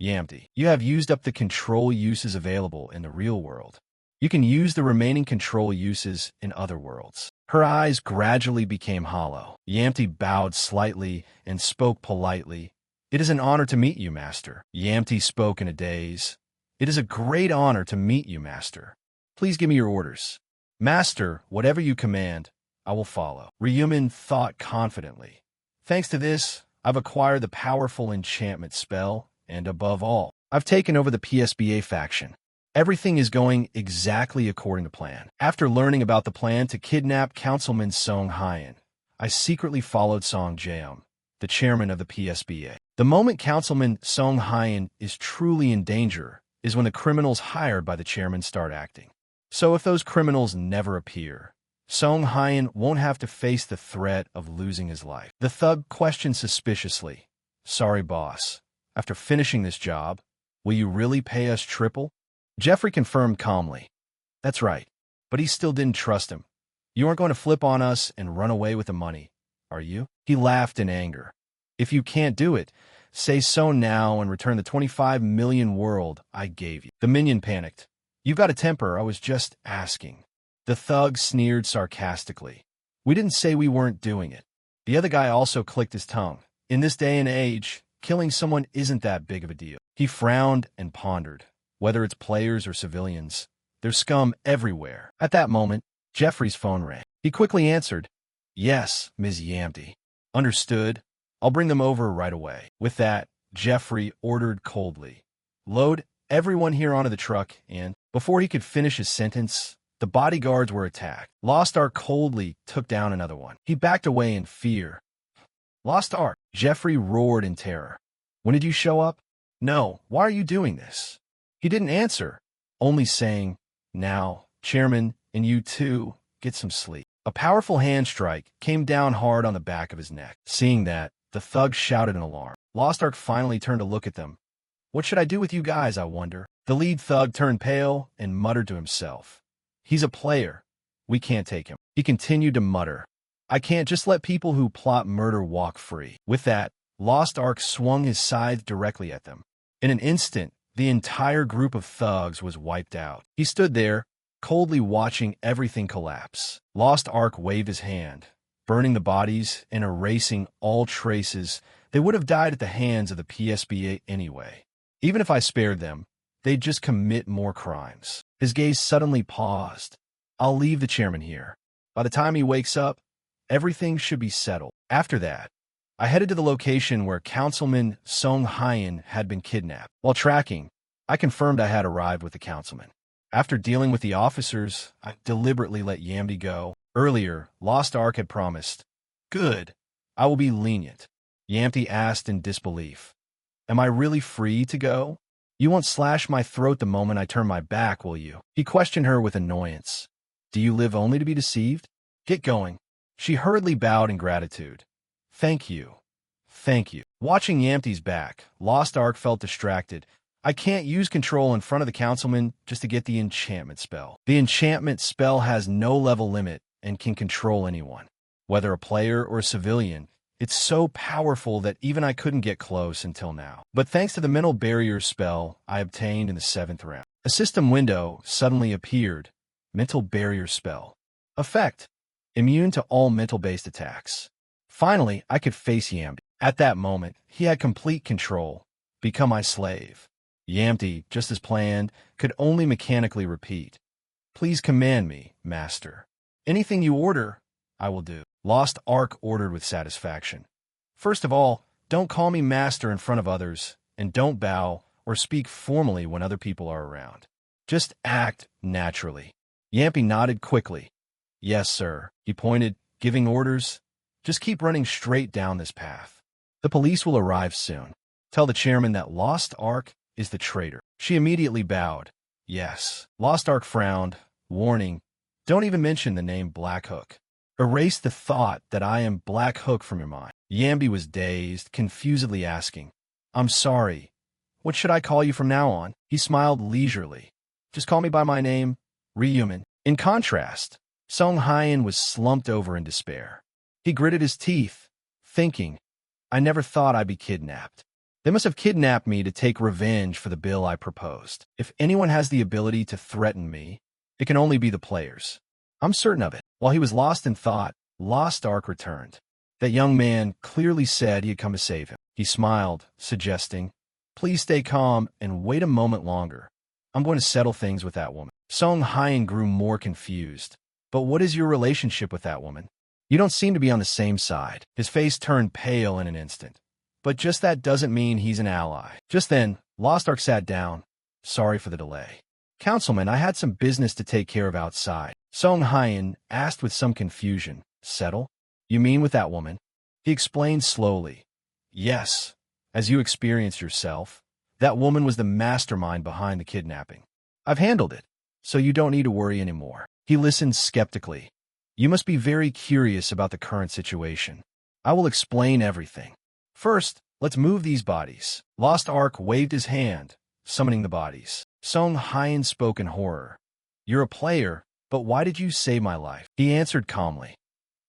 Speaker 1: Yamti. You have used up the control uses available in the real world. You can use the remaining control uses in other worlds. Her eyes gradually became hollow. Yamti bowed slightly and spoke politely. It is an honor to meet you, Master. Yamti spoke in a daze. It is a great honor to meet you, Master. Please give me your orders. Master, whatever you command, I will follow. Ryumin thought confidently. Thanks to this, I've acquired the powerful enchantment spell, and above all, I've taken over the PSBA faction. Everything is going exactly according to plan. After learning about the plan to kidnap Councilman Song Hyen, I secretly followed Song Jaeum, the chairman of the PSBA. The moment Councilman Song Hyen is truly in danger is when the criminals hired by the chairman start acting. So if those criminals never appear, Song Hyen won't have to face the threat of losing his life. The thug questioned suspiciously. Sorry, boss. After finishing this job, will you really pay us triple? Jeffrey confirmed calmly. That's right, but he still didn't trust him. You aren't going to flip on us and run away with the money, are you? He laughed in anger. If you can't do it, say so now and return the 25 million world I gave you. The minion panicked. You've got a temper, I was just asking. The thug sneered sarcastically. We didn't say we weren't doing it. The other guy also clicked his tongue. In this day and age, killing someone isn't that big of a deal. He frowned and pondered. Whether it's players or civilians, there's scum everywhere. At that moment, Jeffrey's phone rang. He quickly answered, Yes, Ms. Yamti. Understood. I'll bring them over right away. With that, Jeffrey ordered coldly, Load everyone here onto the truck, and before he could finish his sentence, the bodyguards were attacked. Lost Ark coldly took down another one. He backed away in fear. Lost Ark, Jeffrey roared in terror. When did you show up? No, why are you doing this? He didn't answer, only saying, Now, Chairman, and you too, get some sleep. A powerful hand strike came down hard on the back of his neck. Seeing that, the thug shouted in alarm. Lost Ark finally turned to look at them. What should I do with you guys, I wonder? The lead thug turned pale and muttered to himself. He's a player. We can't take him. He continued to mutter. I can't just let people who plot murder walk free. With that, Lost Ark swung his scythe directly at them. In an instant, the entire group of thugs was wiped out. He stood there, coldly watching everything collapse. Lost Ark waved his hand, burning the bodies and erasing all traces. They would have died at the hands of the PSBA anyway. Even if I spared them, they'd just commit more crimes. His gaze suddenly paused. I'll leave the chairman here. By the time he wakes up, everything should be settled. After that, I headed to the location where Councilman Song Hyen had been kidnapped. While tracking, I confirmed I had arrived with the councilman. After dealing with the officers, I deliberately let Yamdi go. Earlier, Lost Ark had promised, "Good, I will be lenient." Yamdi asked in disbelief, "Am I really free to go? You won't slash my throat the moment I turn my back, will you?" He questioned her with annoyance. "Do you live only to be deceived? Get going." She hurriedly bowed in gratitude. "Thank you. Thank you." Watching Yamti's back, Lost Ark felt distracted. I can't use control in front of the councilman just to get the enchantment spell. The enchantment spell has no level limit and can control anyone. Whether a player or a civilian, it's so powerful that even I couldn't get close until now. But thanks to the mental barrier spell I obtained in the 7th round, a system window suddenly appeared. Mental barrier spell. Effect: immune to all mental-based attacks. Finally, I could face Yamdi. At that moment, he had complete control. Become my slave. Yamdi, just as planned, could only mechanically repeat, "Please command me, master. Anything you order, I will do." Lost Ark ordered with satisfaction. "First of all, don't call me master in front of others, and don't bow or speak formally when other people are around. Just act naturally." Yamdi nodded quickly. "Yes, sir." He pointed, giving orders. "Just keep running straight down this path. The police will arrive soon. Tell the chairman that Lost Ark is the traitor." She immediately bowed. "Yes." Lost Ark frowned, warning, "Don't even mention the name Black Hook. Erase the thought that I am Black Hook from your mind." Yambi was dazed, confusedly asking, "I'm sorry. What should I call you from now on?" He smiled leisurely. "Just call me by my name, Ryuman." In contrast, Song Hyen was slumped over in despair. He gritted his teeth, thinking, "I never thought I'd be kidnapped. They must have kidnapped me to take revenge for the bill I proposed. If anyone has the ability to threaten me, it can only be the players. I'm certain of it." While he was lost in thought, Lost Ark returned. That young man clearly said he had come to save him. He smiled, suggesting, "Please stay calm and wait a moment longer. I'm going to settle things with that woman." Song Hyen grew more confused. "But what is your relationship with that woman? You don't seem to be on the same side." His face turned pale in an instant. "But just that doesn't mean he's an ally." Just then, Lost Ark sat down. "Sorry for the delay. Councilman, I had some business to take care of outside." Song Hyen asked with some confusion, "Settle? You mean with that woman?" He explained slowly, "Yes, as you experienced yourself, that woman was the mastermind behind the kidnapping. I've handled it, so you don't need to worry anymore." He listened skeptically. "You must be very curious about the current situation. I will explain everything. First, let's move these bodies." Lost Ark waved his hand, summoning the bodies. Song Hyen spoke in horror. "You're a player, but why did you save my life?" He answered calmly,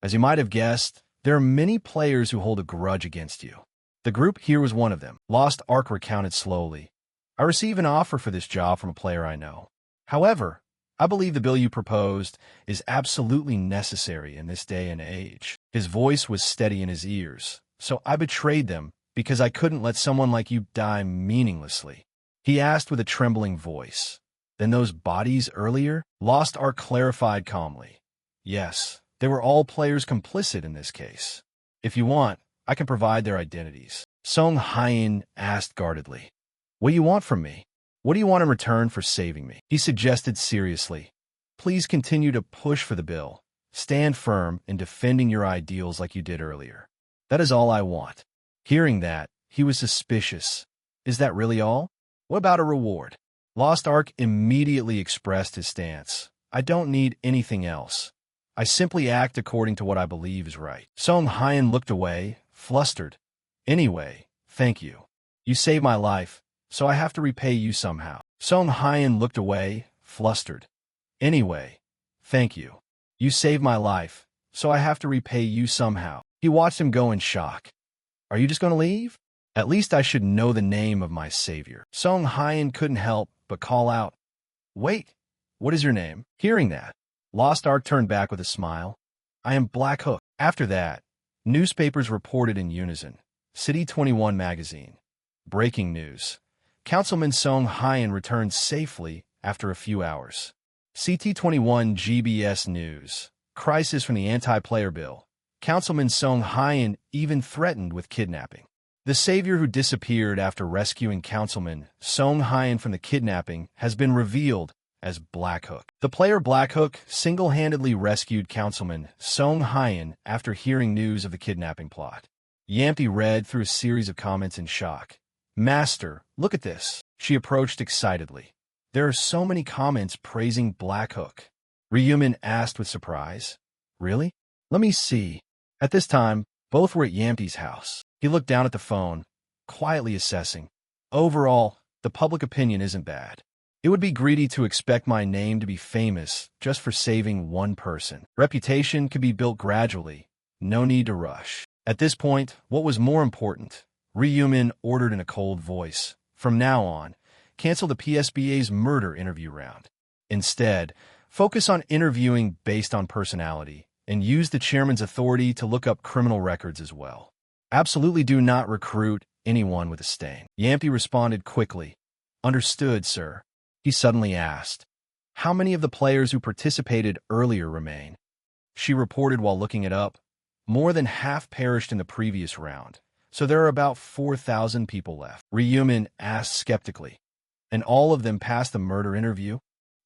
Speaker 1: "As you might have guessed, there are many players who hold a grudge against you. The group here was one of them." Lost Ark recounted slowly. "I received an offer for this job from a player I know. However, I believe the bill you proposed is absolutely necessary in this day and age." His voice was steady in his ears. "So I betrayed them because I couldn't let someone like you die meaninglessly." He asked with a trembling voice, "Then those bodies earlier?" Lost Ark clarified calmly, "Yes, they were all players complicit in this case. If you want, I can provide their identities." Song Hyen asked guardedly, "What do you want from me? What do you want in return for saving me?" He suggested seriously, "Please continue to push for the bill. Stand firm in defending your ideals like you did earlier. That is all I want." Hearing that, he was suspicious. "Is that really all? What about a reward?" Lost Ark immediately expressed his stance. "I don't need anything else. I simply act according to what I believe is right." Song Hyen looked away, flustered. "Anyway, thank you. You saved my life, so I have to repay you somehow." Song Hyen looked away, flustered. "Anyway, thank you. You saved my life, so I have to repay you somehow." He watched him go in shock. "Are you just going to leave? At least I should know the name of my savior." Song Hyen couldn't help but call out, "Wait, what is your name?" Hearing that, Lost Ark turned back with a smile. "I am Black Hook." After that, newspapers reported in unison. City 21 magazine. Breaking news. Councilman Song Hyen returned safely after a few hours. CT21 GBS News. Crisis from the anti-player bill. Councilman Song Hyen even threatened with kidnapping. The savior who disappeared after rescuing Councilman Song Hyen from the kidnapping has been revealed as Black Hook. The player Black Hook single-handedly rescued Councilman Song Hyen after hearing news of the kidnapping plot. Yampy read through a series of comments in shock. "Master, look at this." She approached excitedly. "There are so many comments praising Black Hook." Ryumin asked with surprise. "Really? Let me see." At this time, both were at Yampy's house. He looked down at the phone, quietly assessing. "Overall, the public opinion isn't bad. It would be greedy to expect my name to be famous just for saving one person. Reputation could be built gradually. No need to rush." At this point, what was more important? Ryumin ordered in a cold voice. "From now on, cancel the PSBA's murder interview round. Instead, focus on interviewing based on personality, and use the chairman's authority to look up criminal records as well. Absolutely do not recruit anyone with a stain." Yampy responded quickly. "Understood, sir." He suddenly asked, "How many of the players who participated earlier remain?" She reported while looking it up. "More than half perished in the previous round, so there are about 4,000 people left." Ryumin asked skeptically, "And all of them passed the murder interview?"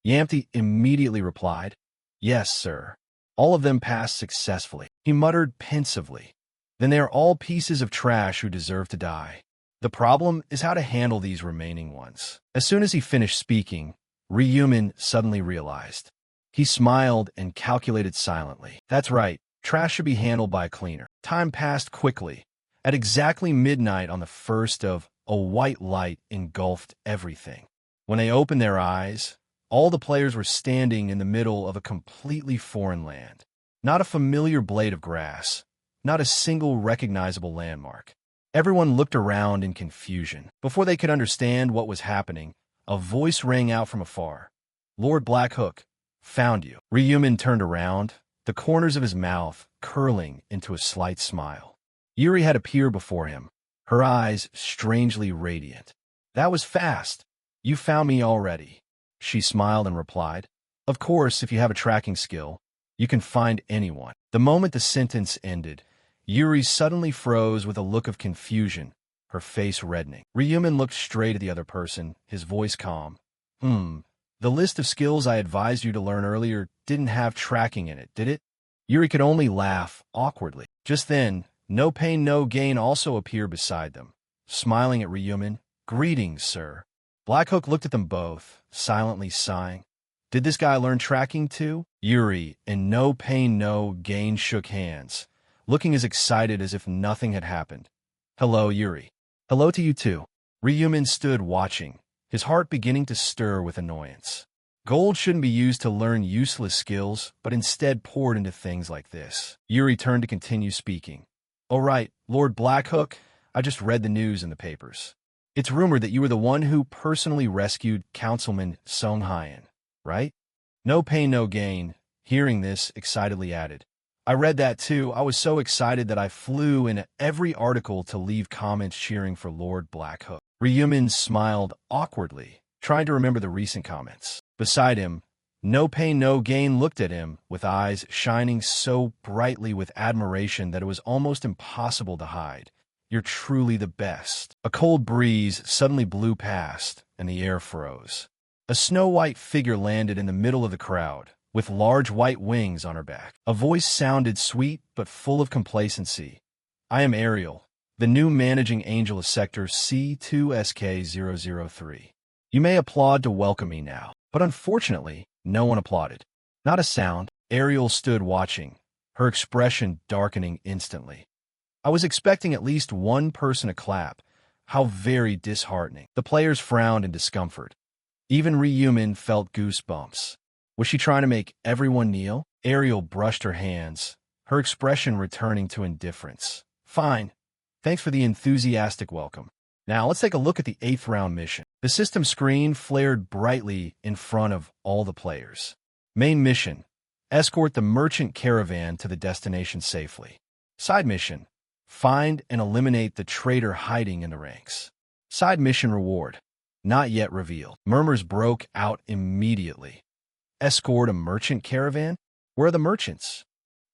Speaker 1: Yampy immediately replied, "Yes, sir. All of them passed successfully." He muttered pensively, "Then they are all pieces of trash who deserve to die. The problem is how to handle these remaining ones." As soon as he finished speaking, Ryumin suddenly realized. He smiled and calculated silently. "That's right. Trash should be handled by a cleaner." Time passed quickly. At exactly midnight on the first of, a white light engulfed everything. When they opened their eyes, all the players were standing in the middle of a completely foreign land. Not a familiar blade of grass. Not a single recognizable landmark. Everyone looked around in confusion. Before they could understand what was happening, a voice rang out from afar. "Lord Black Hook, found you." Ryumin turned around, the corners of his mouth curling into a slight smile. Yuri had appeared before him, her eyes strangely radiant. "That was fast. You found me already." She smiled and replied, "Of course, if you have a tracking skill, you can find anyone." The moment the sentence ended, Yuri suddenly froze with a look of confusion, her face reddening. Ryumin looked straight at the other person, his voice calm. The list of skills I advised you to learn earlier didn't have tracking in it, did it?" Yuri could only laugh awkwardly. Just then, No Pain No Gain also appeared beside them, smiling at Ryumin. "Greetings, sir." Black Hook looked at them both, silently sighing. Did this guy learn tracking too? Yuri and No Pain No Gain shook hands, looking as excited as if nothing had happened. "Hello, Yuri." "Hello to you too." Ryumin stood watching, his heart beginning to stir with annoyance. Gold shouldn't be used to learn useless skills, but instead poured into things like this. Yuri turned to continue speaking. "All right, Lord Black Hook, I just read the news in the papers. It's rumored that you were the one who personally rescued Councilman Song Hyen, right?" No Pain No Gain, hearing this, excitedly added, "I read that too. I was so excited that I flew into every article to leave comments cheering for Lord Black Hook." Ryumin smiled awkwardly, trying to remember the recent comments. Beside him, No Pain No Gain looked at him with eyes shining so brightly with admiration that it was almost impossible to hide. "You're truly the best." A cold breeze suddenly blew past, and the air froze. A snow-white figure landed in the middle of the crowd, with large white wings on her back. A voice sounded sweet but full of complacency. "I am Ariel, the new managing angel of Sector C2SK003. You may applaud to welcome me now." But unfortunately, no one applauded. Not a sound. Ariel stood watching, her expression darkening instantly. "I was expecting at least one person to clap. How very disheartening." The players frowned in discomfort. Even Ryumin felt goosebumps. Was she trying to make everyone kneel? Ariel brushed her hands, her expression returning to indifference. "Fine. Thanks for the enthusiastic welcome. Now let's take a look at the 8th round mission." The system screen flared brightly in front of all the players. Main mission: escort the merchant caravan to the destination safely. Side mission: find and eliminate the traitor hiding in the ranks. Side mission reward: not yet revealed. Murmurs broke out immediately. Escort a merchant caravan? Where are the merchants?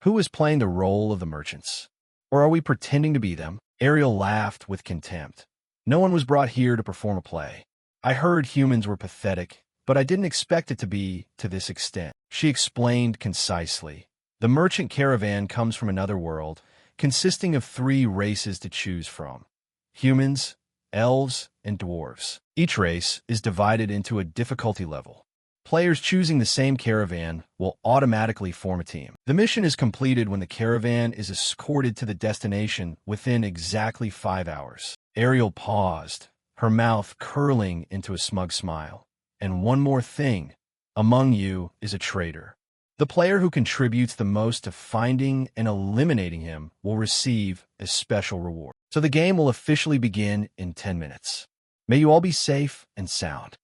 Speaker 1: Who is playing the role of the merchants? Or are we pretending to be them? Ariel laughed with contempt. No one was brought here to perform a play. I heard humans were pathetic, but I didn't expect it to be to this extent. She explained concisely. The merchant caravan comes from another world, consisting of 3 races to choose from: humans, elves, and dwarves. Each race is divided into a difficulty level. Players choosing the same caravan will automatically form a team. The mission is completed when the caravan is escorted to the destination within exactly 5 hours. Ariel paused, her mouth curling into a smug smile. And one more thing, among you is a traitor. The player who contributes the most to finding and eliminating him will receive a special reward. So the game will officially begin in 10 minutes. May you all be safe and sound.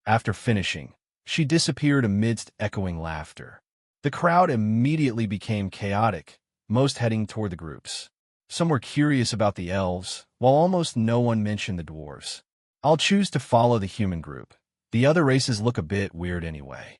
Speaker 1: After finishing, she disappeared amidst echoing laughter. The crowd immediately became chaotic, most heading toward the groups. Some were curious about the elves, while almost no one mentioned the dwarves. I'll choose to follow the human group. The other races look a bit weird anyway.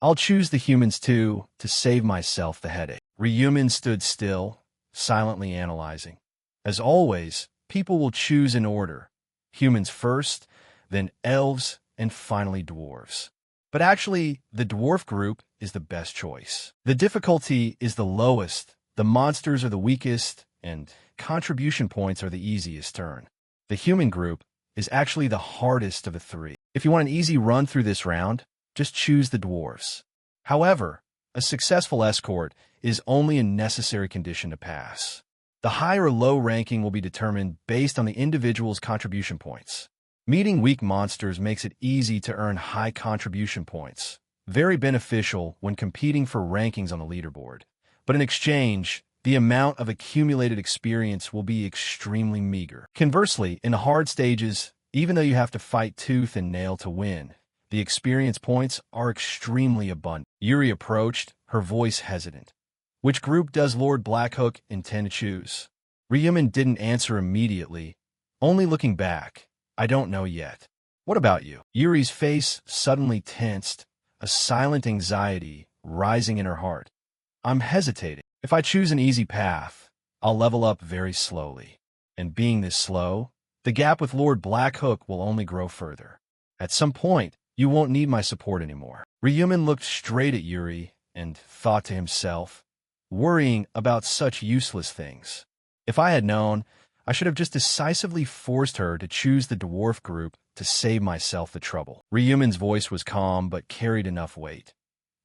Speaker 1: I'll choose the humans too, to save myself the headache. Ryumin stood still, silently analyzing. As always, people will choose in order. Humans first, then elves, and finally dwarves. But actually, the dwarf group is the best choice. The difficulty is the lowest, the monsters are the weakest, and contribution points are the easiest turn. The human group is actually the hardest of the 3. If you want an easy run through this round, just choose the dwarves. However, a successful escort is only a necessary condition to pass. The high or low ranking will be determined based on the individual's contribution points. Meeting weak monsters makes it easy to earn high contribution points, very beneficial when competing for rankings on the leaderboard. But in exchange, the amount of accumulated experience will be extremely meager. Conversely, in the hard stages, even though you have to fight tooth and nail to win, the experience points are extremely abundant. Yuri approached, her voice hesitant. Which group does Lord Blackhook intend to choose? Ryumin didn't answer immediately, only looking back. I don't know yet. What about you? Yuri's face suddenly tensed, a silent anxiety rising in her heart. I'm hesitating. If I choose an easy path, I'll level up very slowly. And being this slow, the gap with Lord Blackhook will only grow further. At some point, you won't need my support anymore. Ryumin looked straight at Yuri and thought to himself, worrying about such useless things. If I had known, I should have just decisively forced her to choose the dwarf group to save myself the trouble. Ryumin's voice was calm but carried enough weight.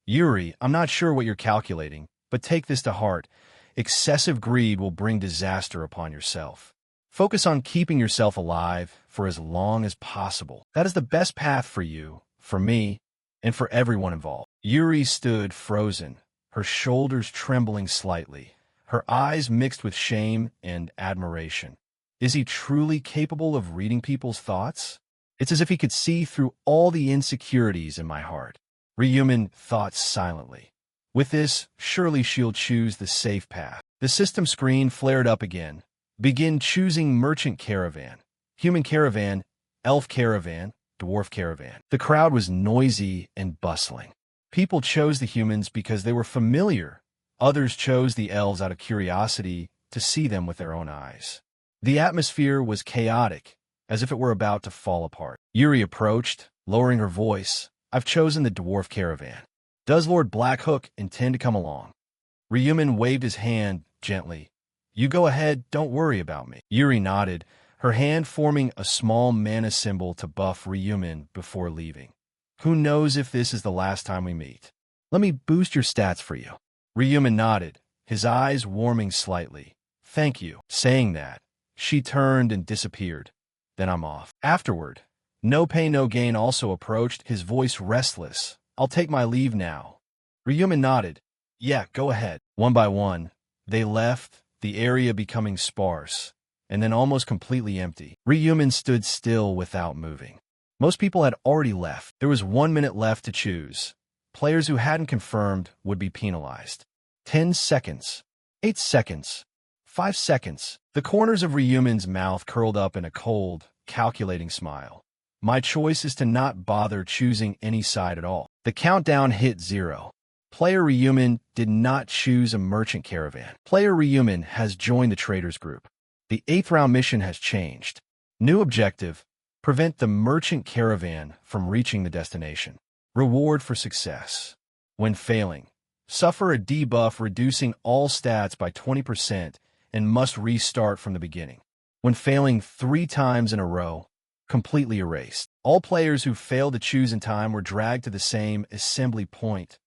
Speaker 1: Yuri, I'm not sure what you're calculating, but take this to heart. Excessive greed will bring disaster upon yourself. Focus on keeping yourself alive for as long as possible. That is the best path for you, for me, and for everyone involved. Yuri stood frozen, her shoulders trembling slightly, her eyes mixed with shame and admiration. Is he truly capable of reading people's thoughts? It's as if he could see through all the insecurities in my heart. Ryumin thought silently. With this, surely she'll choose the safe path. The system screen flared up again. Begin choosing merchant caravan, human caravan, elf caravan, dwarf caravan. The crowd was noisy and bustling. People chose the humans because they were familiar. Others chose the elves out of curiosity to see them with their own eyes. The atmosphere was chaotic, as if it were about to fall apart. Yuri approached, lowering her voice. I've chosen the dwarf caravan. Does Lord Blackhook intend to come along? Ryumin waved his hand gently. You go ahead, don't worry about me. Yuri nodded, her hand forming a small mana symbol to buff Ryumin before leaving. Who knows if this is the last time we meet? Let me boost your stats for you. Ryumin nodded, his eyes warming slightly. Thank you. Saying that, she turned and disappeared. Then I'm off. Afterward, No Pain No Gain also approached, his voice restless. I'll take my leave now. Ryumin nodded. Yeah, go ahead. One by one, they left, the area becoming sparse, and then almost completely empty. Ryumin stood still without moving. Most people had already left. There was 1 minute left to choose. Players who hadn't confirmed would be penalized. 10 seconds. 8 seconds. 5 seconds. The corners of Ryumin's mouth curled up in a cold, calculating smile. My choice is to not bother choosing any side at all. The countdown hit 0. Player Ryumin did not choose a merchant caravan. Player Ryumin has joined the traders group. The 8th round mission has changed. New objective: prevent the merchant caravan from reaching the destination. Reward for success: when failing, suffer a debuff reducing all stats by 20% and must restart from the beginning. When failing 3 times in a row, completely erased. All players who failed to choose in time were dragged to the same assembly point.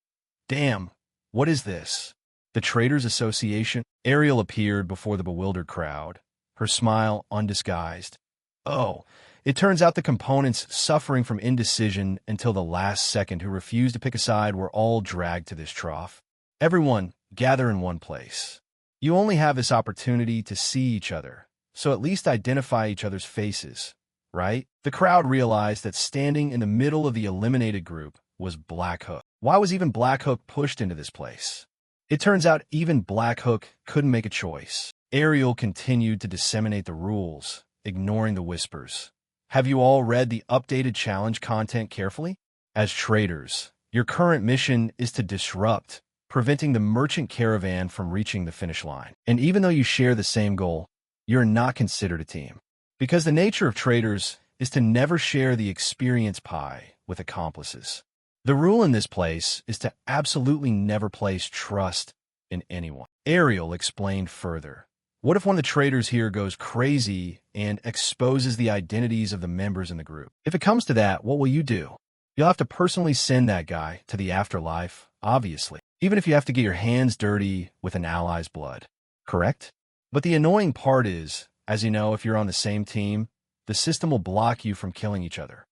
Speaker 1: Damn, what is this? The Traders Association? Ariel appeared before the bewildered crowd, her smile undisguised. Oh, it turns out the components suffering from indecision until the last second who refused to pick a side were all dragged to this trough. Everyone, gather in one place. You only have this opportunity to see each other, so at least identify each other's faces, right? The crowd realized that standing in the middle of the eliminated group was Black Hook. Why was even Black Hook pushed into this place? It turns out even Black Hook couldn't make a choice. Ariel continued to disseminate the rules, ignoring the whispers. Have you all read the updated challenge content carefully? As traders, your current mission is to disrupt, preventing the merchant caravan from reaching the finish line. And even though you share the same goal, you're not considered a team. Because the nature of traders is to never share the experience pie with accomplices. The rule in this place is to absolutely never place trust in anyone. Ariel explained further. What if one of the traders here goes crazy and exposes the identities of the members in the group? If it comes to that, what will you do? You'll have to personally send that guy to the afterlife, obviously, even if you have to get your hands dirty with an ally's blood. Correct? But the annoying part is, as you know, if you're on the same team, the system will block you from killing each other.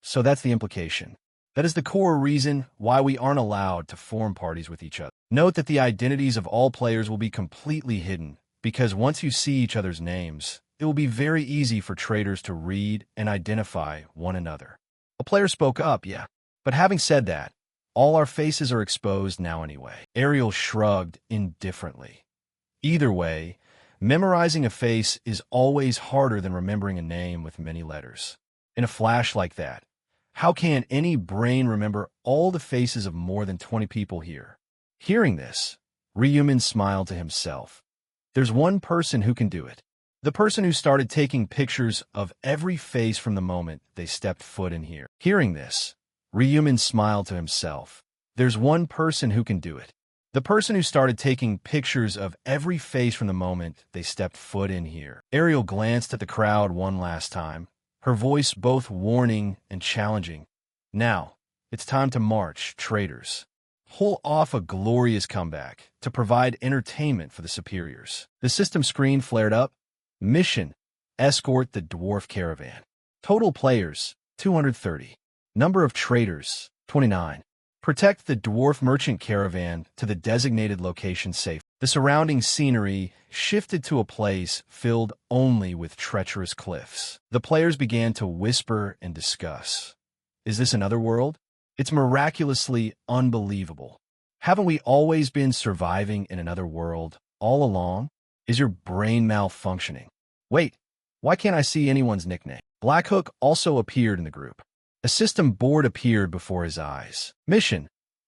Speaker 1: So that's the implication. That is the core reason why we aren't allowed to form parties with each other. Note that the identities of all players will be completely hidden, because once you see each other's names, it will be very easy for traders to read and identify one another. A player spoke up, yeah. But having said that, all our faces are exposed now anyway. Ariel shrugged indifferently. Either way, memorizing a face is always harder than remembering a name with many letters. In a flash like that, how can any brain remember all the faces of more than 20 people here? Hearing this, Ryumin smiled to himself. There's one person who can do it. The person who started taking pictures of every face from the moment they stepped foot in here. Hearing this, Ryumin smiled to himself. There's one person who can do it. The person who started taking pictures of every face from the moment they stepped foot in here. Ariel glanced at the crowd one last time, her voice both warning and challenging. Now, it's time to march, traders. Pull off a glorious comeback to provide entertainment for the superiors. The system screen flared up. Mission: escort the dwarf caravan. Total players: 230. Number of traders: 29. Protect the dwarf merchant caravan to the designated location safe. The surrounding scenery shifted to a place filled only with treacherous cliffs. The players began to whisper and discuss. Is this another world? It's miraculously unbelievable. Haven't we always been surviving in another world all along? Is your brain malfunctioning? Wait, why can't I see anyone's nickname? Black Hook also appeared in the group. A system board appeared before his eyes. Mission: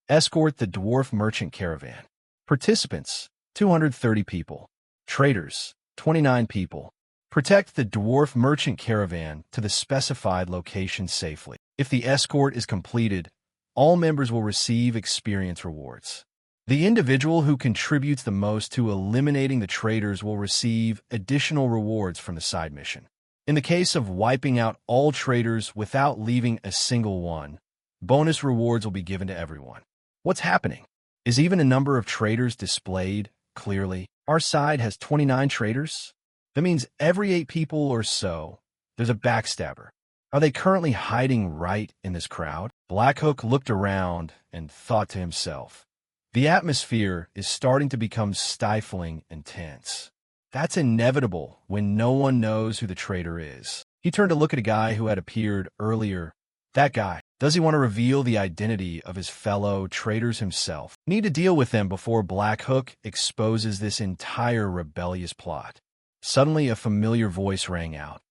Speaker 1: escort the dwarf merchant caravan. Participants: 230 people. Traders: 29 people. Protect the dwarf merchant caravan to the specified location safely. If the escort is completed, all members will receive experience rewards. The individual who contributes the most to eliminating the traders will receive additional rewards from the side mission. In the case of wiping out all traders without leaving a single one, bonus rewards will be given to everyone. What's happening? Is even a number of traders displayed clearly? Our side has 29 traders. That means every 8 people or so, there's a backstabber. Are they currently hiding right in this crowd? Black Hook looked around and thought to himself. The atmosphere is starting to become stifling and tense. That's inevitable when no one knows who the traitor is. He turned to look at a guy who had appeared earlier. That guy. Does he want to reveal the identity of his fellow traitors himself? Need to deal with them before Black Hook exposes this entire rebellious plot. Suddenly, a familiar voice rang out.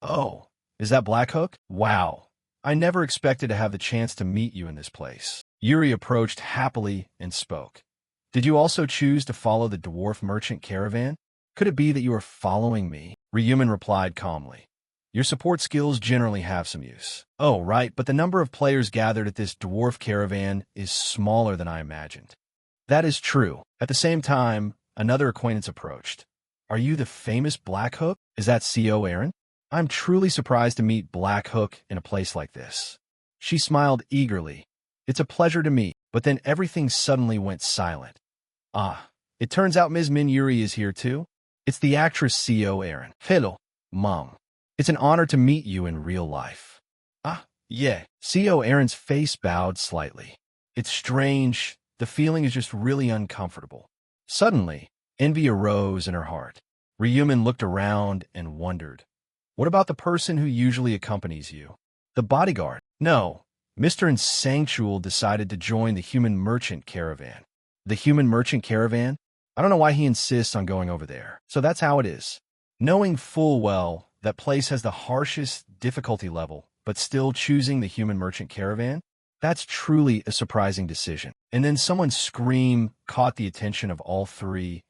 Speaker 1: Oh, is that Black Hook? Wow. I never expected to have the chance to meet you in this place. Yuri approached happily and spoke. Did you also choose to follow the dwarf merchant caravan? Could it be that you are following me? Ryumin replied calmly. Your support skills generally have some use. Oh, right, but the number of players gathered at this dwarf caravan is smaller than I imagined. That is true. At the same time, another acquaintance approached. Are you the famous Black Hook? Is that CO Aaron? I'm truly surprised to meet Black Hook in a place like this. She smiled eagerly. It's a pleasure to meet, but then everything suddenly went silent. Ah, it turns out Ms. Min Yuri is here too? It's the actress CO Aaron. Hello, Mom. It's an honor to meet you in real life. Ah, yeah. CO Aaron's face bowed slightly. It's strange. The feeling is just really uncomfortable. Suddenly, envy arose in her heart. Ryumin looked around and wondered. What about the person who usually accompanies you? The bodyguard? No. Mr. Insanctual decided to join the human merchant caravan. The human merchant caravan? I don't know why he insists on going over there. So that's how it is. Knowing full well that place has the harshest difficulty level, but still choosing the human merchant caravan? That's truly a surprising decision. And then someone's scream caught the attention of all three.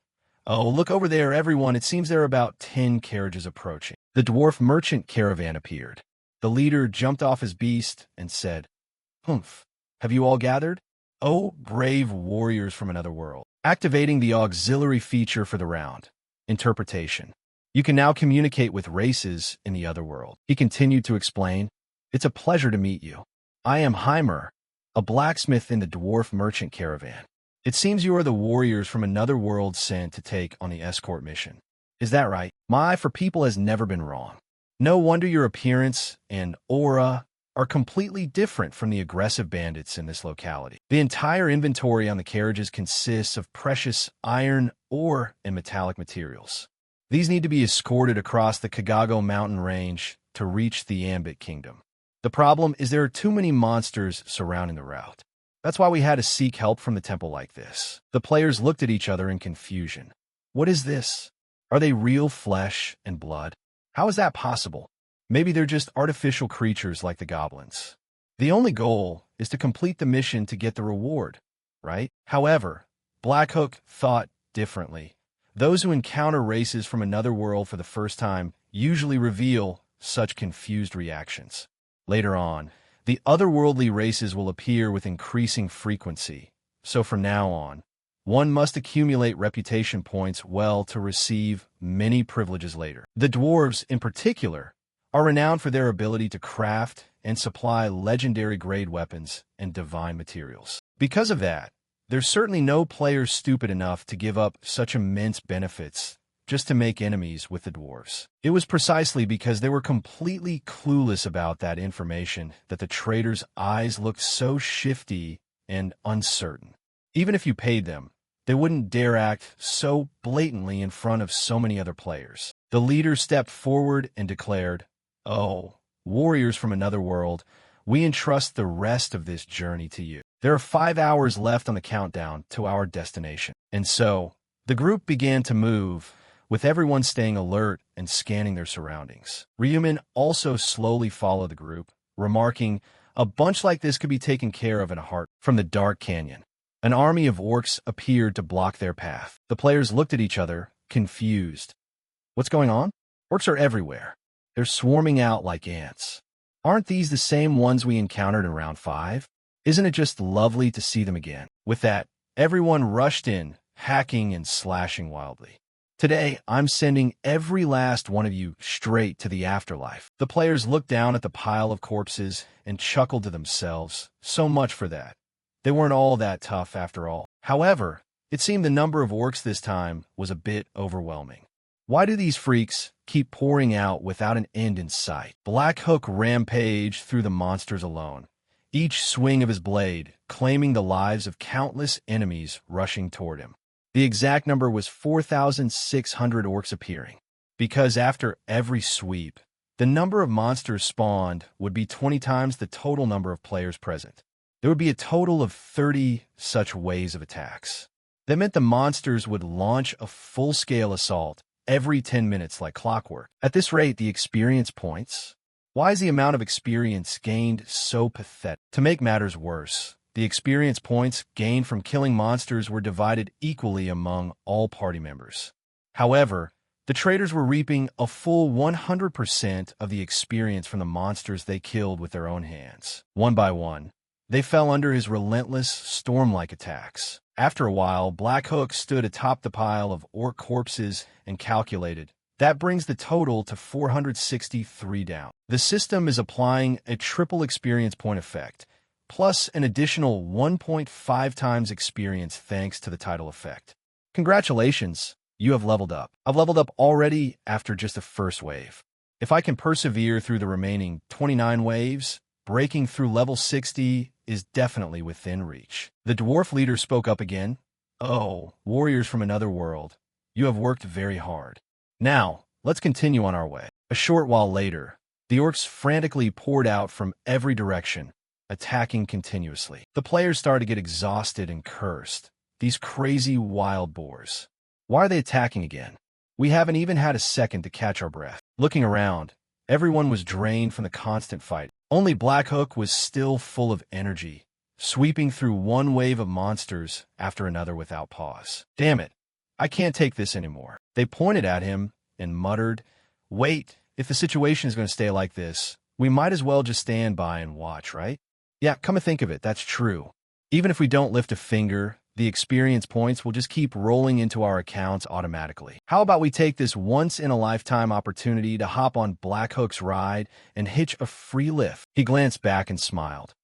Speaker 1: Oh, look over there, everyone. It seems there are about 10 carriages approaching. The dwarf merchant caravan appeared. The leader jumped off his beast and said, Humph, have you all gathered? Oh, brave warriors from another world. Activating the auxiliary feature for the round. Interpretation. You can now communicate with races in the other world. He continued to explain, It's a pleasure to meet you. I am Heimer, a blacksmith in the dwarf merchant caravan. It seems you are the warriors from another world sent to take on the escort mission. Is that right? My eye for people has never been wrong. No wonder your appearance and aura are completely different from the aggressive bandits in this locality. The entire inventory on the carriages consists of precious iron, ore, and metallic materials. These need to be escorted across the Kagago mountain range to reach the Ambit Kingdom. The problem is there are too many monsters surrounding the route. That's why we had to seek help from the temple like this. The players looked at each other in confusion. What is this? Are they real flesh and blood? How is that possible? Maybe they're just artificial creatures like the goblins. The only goal is to complete the mission to get the reward, right? However, Black Hook thought differently. Those who encounter races from another world for the first time usually reveal such confused reactions. Later on, the otherworldly races will appear with increasing frequency, so from now on, one must accumulate reputation points well to receive many privileges later. The dwarves, in particular, are renowned for their ability to craft and supply legendary-grade weapons and divine materials. Because of that, there's certainly no player stupid enough to give up such immense benefits just to make enemies with the dwarves. It was precisely because they were completely clueless about that information that the traders' eyes looked so shifty and uncertain. Even if you paid them, they wouldn't dare act so blatantly in front of so many other players. The leader stepped forward and declared, Oh, warriors from another world, we entrust the rest of this journey to you. There are 5 hours left on the countdown to our destination. And so, the group began to move, with everyone staying alert and scanning their surroundings. Ryumin also slowly followed the group, remarking, A bunch like this could be taken care of in a heart. From the dark canyon, an army of orcs appeared to block their path. The players looked at each other, confused. What's going on? Orcs are everywhere. They're swarming out like ants. Aren't these the same ones we encountered in round 5? Isn't it just lovely to see them again? With that, everyone rushed in, hacking and slashing wildly. Today, I'm sending every last one of you straight to the afterlife. The players looked down at the pile of corpses and chuckled to themselves. So much for that. They weren't all that tough after all. However, it seemed the number of orcs this time was a bit overwhelming. Why do these freaks keep pouring out without an end in sight? Black Hook rampaged through the monsters alone, each swing of his blade claiming the lives of countless enemies rushing toward him. The exact number was 4,600 orcs appearing, because after every sweep, the number of monsters spawned would be 20 times the total number of players present. There would be a total of 30 such waves of attacks. That meant the monsters would launch a full-scale assault every 10 minutes like clockwork. At this rate, the experience points. Why is the amount of experience gained so pathetic? To make matters worse, The experience points gained from killing monsters were divided equally among all party members. However, the traders were reaping a full 100% of the experience from the monsters they killed with their own hands. One by one, they fell under his relentless, storm-like attacks. After a while, Black Hook stood atop the pile of orc corpses and calculated, "That brings the total to 463 down." The system is applying a triple experience point effect, plus an additional 1.5 times experience thanks to the title effect. Congratulations, you have leveled up. I've leveled up already after just the first wave. If I can persevere through the remaining 29 waves, breaking through level 60 is definitely within reach. The dwarf leader spoke up again. "Oh, warriors from another world, you have worked very hard. Now, let's continue on our way." A short while later, the orcs frantically poured out from every direction, attacking continuously. The players started to get exhausted and cursed. These crazy wild boars. Why are they attacking again? We haven't even had a second to catch our breath. Looking around, everyone was drained from the constant fight. Only Black Hook was still full of energy, sweeping through one wave of monsters after another without pause. "Damn it, I can't take this anymore." They pointed at him and muttered, "Wait, if the situation is going to stay like this, we might as well just stand by and watch, right?" Yeah, come to think of it, that's true. Even if we don't lift a finger, the experience points will just keep rolling into our accounts automatically. How about we take this once-in-a-lifetime opportunity to hop on Black Hook's ride and hitch a free lift? He glanced back and smiled.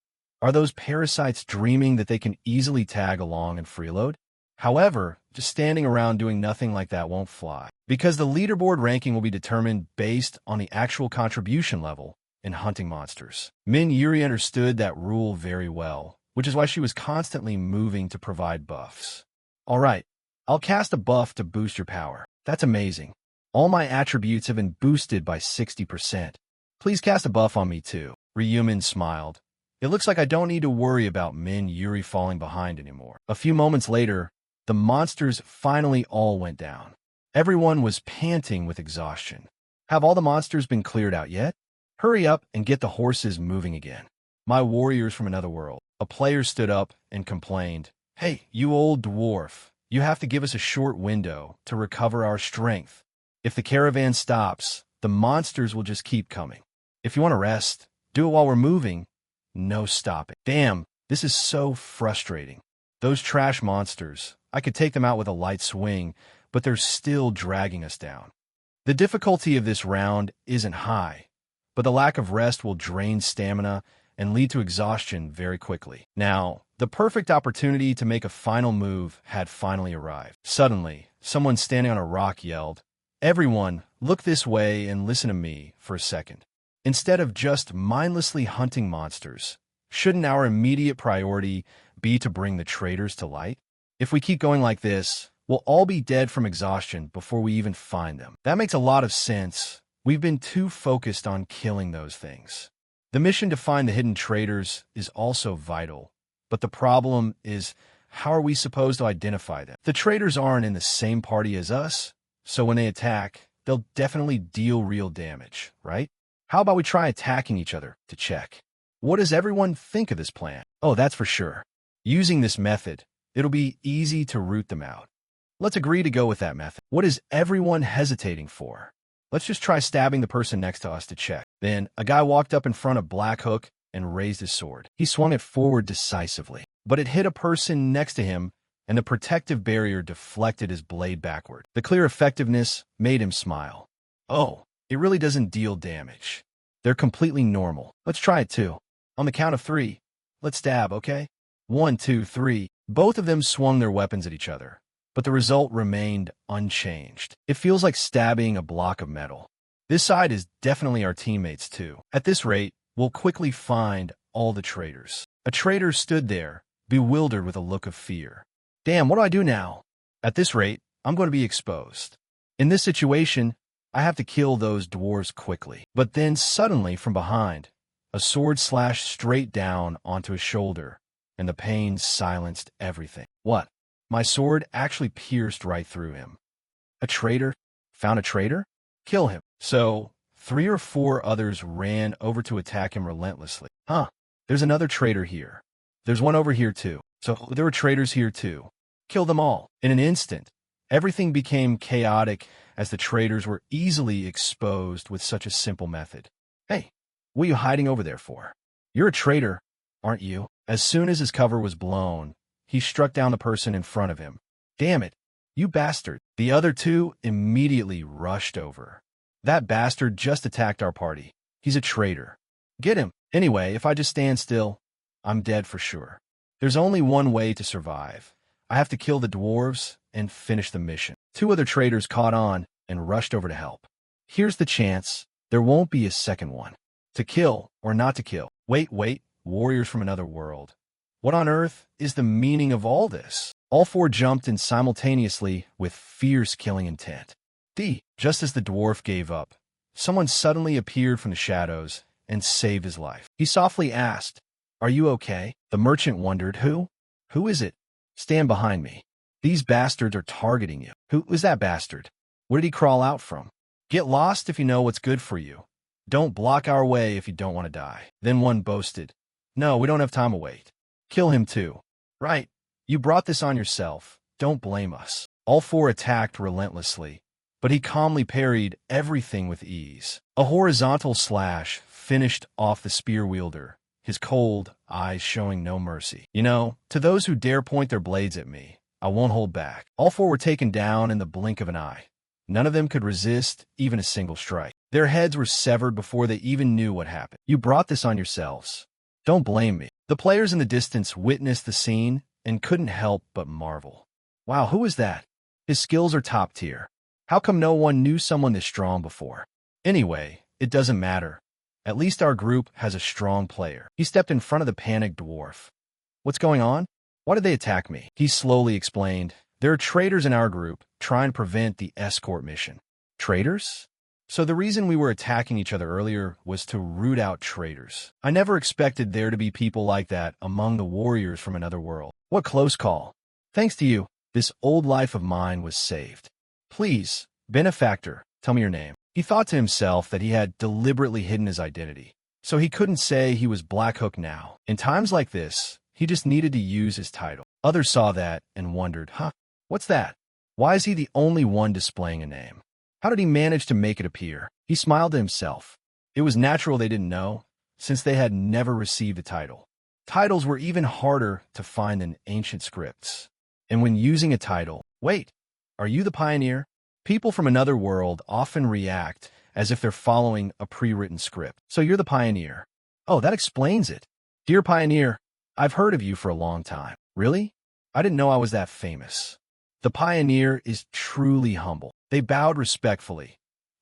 Speaker 1: Are those parasites dreaming that they can easily tag along and freeload? However, just standing around doing nothing like that won't fly, because the leaderboard ranking will be determined based on the actual contribution level in hunting monsters. Min Yuri understood that rule very well, which is why she was constantly moving to provide buffs. "All right, I'll cast a buff to boost your power." "That's amazing. All my attributes have been boosted by 60%. Please cast a buff on me too." Ryumin smiled. "It looks like I don't need to worry about Min Yuri falling behind anymore." A few moments later, the monsters finally all went down. Everyone was panting with exhaustion. "Have all the monsters been cleared out yet? Hurry up and get the horses moving again." "My warriors from another world." A player stood up and complained, "Hey, you old dwarf, you have to give us a short window to recover our strength. If the caravan stops, the monsters will just keep coming. If you want to rest, do it while we're moving. No stopping." Damn, this is so frustrating. Those trash monsters, I could take them out with a light swing, but they're still dragging us down. The difficulty of this round isn't high, but the lack of rest will drain stamina and lead to exhaustion very quickly. Now, the perfect opportunity to make a final move had finally arrived. Suddenly, someone standing on a rock yelled, "Everyone, look this way and listen to me for a second. Instead of just mindlessly hunting monsters, shouldn't our immediate priority be to bring the traitors to light? If we keep going like this, we'll all be dead from exhaustion before we even find them." That makes a lot of sense. We've been too focused on killing those things. The mission to find the hidden traitors is also vital, but the problem is, how are we supposed to identify them? The traitors aren't in the same party as us, so when they attack, they'll definitely deal real damage, right? How about we try attacking each other to check? What does everyone think of this plan? Oh, that's for sure. Using this method, it'll be easy to root them out. Let's agree to go with that method. What is everyone hesitating for? Let's just try stabbing the person next to us to check. Then, a guy walked up in front of Black Hook and raised his sword. He swung it forward decisively, but it hit a person next to him, and the protective barrier deflected his blade backward. The clear effectiveness made him smile. "Oh, it really doesn't deal damage. They're completely normal. Let's try it too. On the count of 3, let's stab, okay? 1, 2, 3. Both of them swung their weapons at each other, but the result remained unchanged. It feels like stabbing a block of metal. This side is definitely our teammates too. At this rate, we'll quickly find all the traitors." A traitor stood there, bewildered with a look of fear. "Damn, what do I do now? At this rate, I'm going to be exposed. In this situation, I have to kill those dwarves quickly." But then suddenly from behind, a sword slashed straight down onto his shoulder, and the pain silenced everything. What? My sword actually pierced right through him. A traitor? Found a traitor? Kill him. So, 3 or 4 others ran over to attack him relentlessly. Huh, there's another traitor here. There's one over here too. So there were traitors here too. Kill them all. In an instant, everything became chaotic as the traitors were easily exposed with such a simple method. Hey, what are you hiding over there for? You're a traitor, aren't you? As soon as his cover was blown, he struck down the person in front of him. Damn it, you bastard. The other two immediately rushed over. That bastard just attacked our party. He's a traitor. Get him. Anyway, if I just stand still, I'm dead for sure. There's only one way to survive. I have to kill the dwarves and finish the mission. Two other traitors caught on and rushed over to help. Here's the chance. There won't be a second one. To kill or not to kill. Wait, warriors from another world. What on earth is the meaning of all this? All four jumped in simultaneously with fierce killing intent. Just as the dwarf gave up, someone suddenly appeared from the shadows and saved his life. He softly asked, "Are you okay?" The merchant wondered, Who is it? Stand behind me. These bastards are targeting you. Who is that bastard? Where did he crawl out from? Get lost if you know what's good for you. Don't block our way if you don't want to die. Then one boasted, No, we don't have time to wait. Kill him too. Right. You brought this on yourself. Don't blame us. All four attacked relentlessly, but he calmly parried everything with ease. A horizontal slash finished off the spear wielder, his cold eyes showing no mercy. To those who dare point their blades at me, I won't hold back. All four were taken down in the blink of an eye. None of them could resist even a single strike. Their heads were severed before they even knew what happened. You brought this on yourselves. Don't blame me. The players in the distance witnessed the scene and couldn't help but marvel. Wow, who is that? His skills are top tier. How come no one knew someone this strong before? Anyway, it doesn't matter. At least our group has a strong player. He stepped in front of the panicked dwarf. What's going on? Why did they attack me? He slowly explained. There are traitors in our group trying to prevent the escort mission. Traitors? So the reason we were attacking each other earlier was to root out traitors. I never expected there to be people like that among the warriors from another world. What close call. Thanks to you, this old life of mine was saved. Please, benefactor, tell me your name. He thought to himself that he had deliberately hidden his identity, so he couldn't say he was Black Hook now. In times like this, he just needed to use his title. Others saw that and wondered, what's that? Why is he the only one displaying a name? How did he manage to make it appear? He smiled to himself. It was natural they didn't know, since they had never received a title. Titles were even harder to find than ancient scripts. And when using a title, wait, are you the pioneer? People from another world often react as if they're following a pre-written script. So you're the pioneer. Oh, that explains it. Dear pioneer, I've heard of you for a long time. Really? I didn't know I was that famous. The pioneer is truly humble. They bowed respectfully.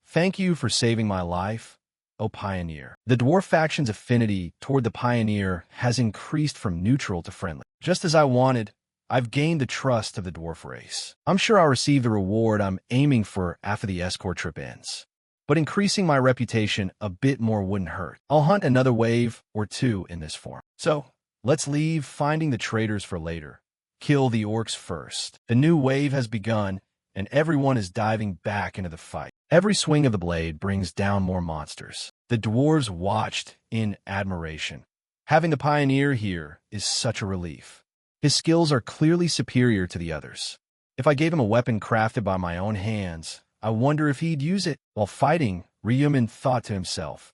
Speaker 1: Thank you for saving my life, O pioneer. The dwarf faction's affinity toward the pioneer has increased from neutral to friendly. Just as I wanted, I've gained the trust of the dwarf race. I'm sure I'll receive the reward I'm aiming for after the escort trip ends. But increasing my reputation a bit more wouldn't hurt. I'll hunt another wave or two in this form. So, let's leave finding the traitors for later. Kill the orcs first. The new wave has begun, and everyone is diving back into the fight. Every swing of the blade brings down more monsters. The dwarves watched in admiration. Having the pioneer here is such a relief. His skills are clearly superior to the others. If I gave him a weapon crafted by my own hands, I wonder if he'd use it. While fighting, Ryumin thought to himself,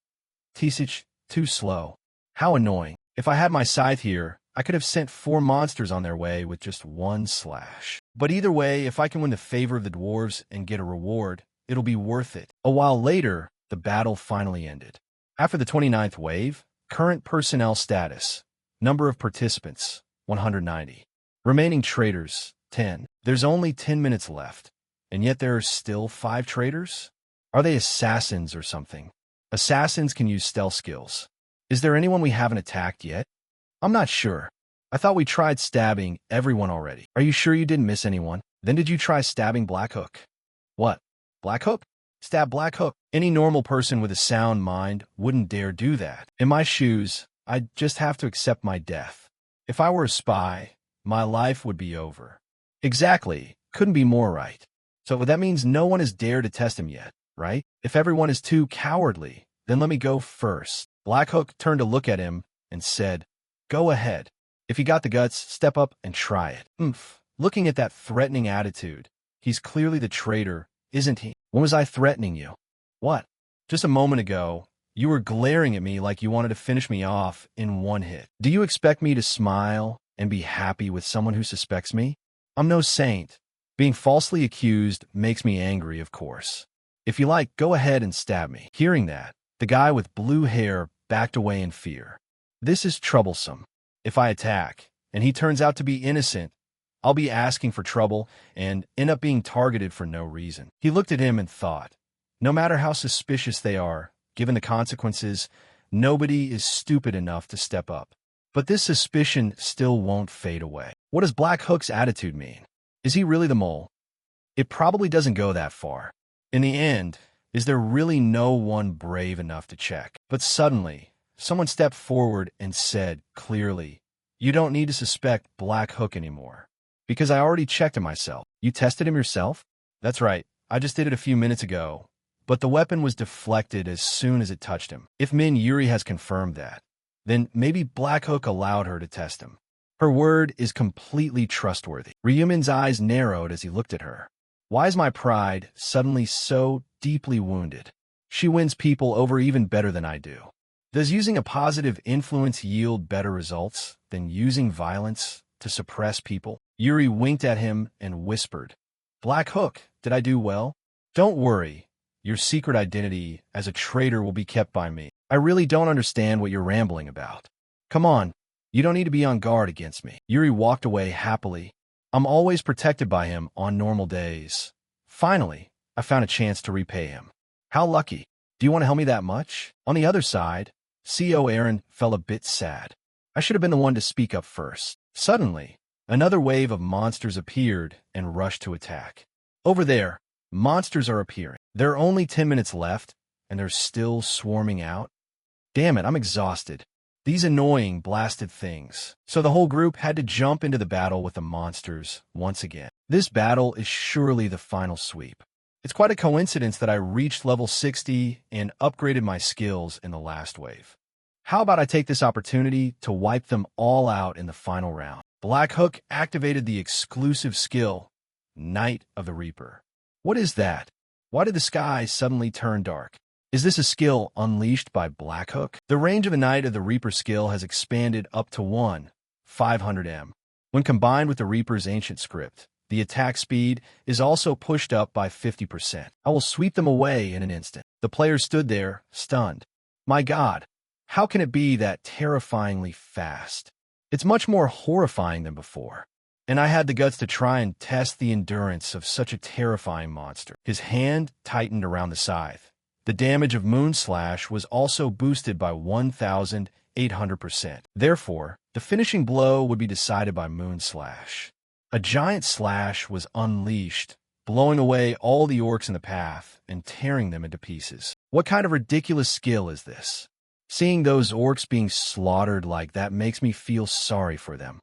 Speaker 1: Tisich, too slow. How annoying. If I had my scythe here, I could have sent 4 monsters on their way with just 1 slash. But either way, if I can win the favor of the dwarves and get a reward, it'll be worth it. A while later, the battle finally ended. After the 29th wave, current personnel status, number of participants, 190. Remaining traitors, 10. There's only 10 minutes left, and yet there are still 5 traitors? Are they assassins or something? Assassins can use stealth skills. Is there anyone we haven't attacked yet? I'm not sure. I thought we tried stabbing everyone already. Are you sure you didn't miss anyone? Then did you try stabbing Black Hook? What? Black Hook? Stab Black Hook? Any normal person with a sound mind wouldn't dare do that. In my shoes, I'd just have to accept my death. If I were a spy, my life would be over. Exactly. Couldn't be more right. So that means no one has dared to test him yet, right? If everyone is too cowardly, then let me go first. Black Hook turned to look at him and said, Go ahead. If you got the guts, step up and try it. Oomph. Looking at that threatening attitude, he's clearly the traitor, isn't he? When was I threatening you? What? Just a moment ago, you were glaring at me like you wanted to finish me off in one hit. Do you expect me to smile and be happy with someone who suspects me? I'm no saint. Being falsely accused makes me angry, of course. If you like, go ahead and stab me. Hearing that, the guy with blue hair backed away in fear. This is troublesome. If I attack, and he turns out to be innocent, I'll be asking for trouble and end up being targeted for no reason. He looked at him and thought, no matter how suspicious they are, given the consequences, nobody is stupid enough to step up. But this suspicion still won't fade away. What does Black Hook's attitude mean? Is he really the mole? It probably doesn't go that far. In the end, is there really no one brave enough to check? But suddenly, someone stepped forward and said clearly, you don't need to suspect Black Hook anymore. Because I already checked him myself. You tested him yourself? That's right. I just did it a few minutes ago. But the weapon was deflected as soon as it touched him. If Min Yuri has confirmed that, then maybe Black Hook allowed her to test him. Her word is completely trustworthy. Ryumin's eyes narrowed as he looked at her. Why is my pride suddenly so deeply wounded? She wins people over even better than I do. Does using a positive influence yield better results than using violence to suppress people? Yuri winked at him and whispered, Black Hook, did I do well? Don't worry. Your secret identity as a traitor will be kept by me. I really don't understand what you're rambling about. Come on, you don't need to be on guard against me. Yuri walked away happily. I'm always protected by him on normal days. Finally, I found a chance to repay him. How lucky. Do you want to help me that much? On the other side, CO Aaron felt a bit sad. I should have been the one to speak up first. Suddenly, another wave of monsters appeared and rushed to attack. Over there, monsters are appearing. There are only 10 minutes left, and they're still swarming out. Damn it, I'm exhausted. These annoying, blasted things. So the whole group had to jump into the battle with the monsters once again. This battle is surely the final sweep. It's quite a coincidence that I reached level 60 and upgraded my skills in the last wave. How about I take this opportunity to wipe them all out in the final round? Black Hook activated the exclusive skill, Night of the Reaper. What is that? Why did the sky suddenly turn dark? Is this a skill unleashed by Black Hook? The range of the Night of the Reaper skill has expanded up to 500m. When combined with the Reaper's ancient script, the attack speed is also pushed up by 50%. I will sweep them away in an instant. The player stood there, stunned. My God, how can it be that terrifyingly fast? It's much more horrifying than before. And I had the guts to try and test the endurance of such a terrifying monster. His hand tightened around the scythe. The damage of Moon Slash was also boosted by 1,800%. Therefore, the finishing blow would be decided by Moon Slash. A giant slash was unleashed, blowing away all the orcs in the path and tearing them into pieces. What kind of ridiculous skill is this? Seeing those orcs being slaughtered like that makes me feel sorry for them.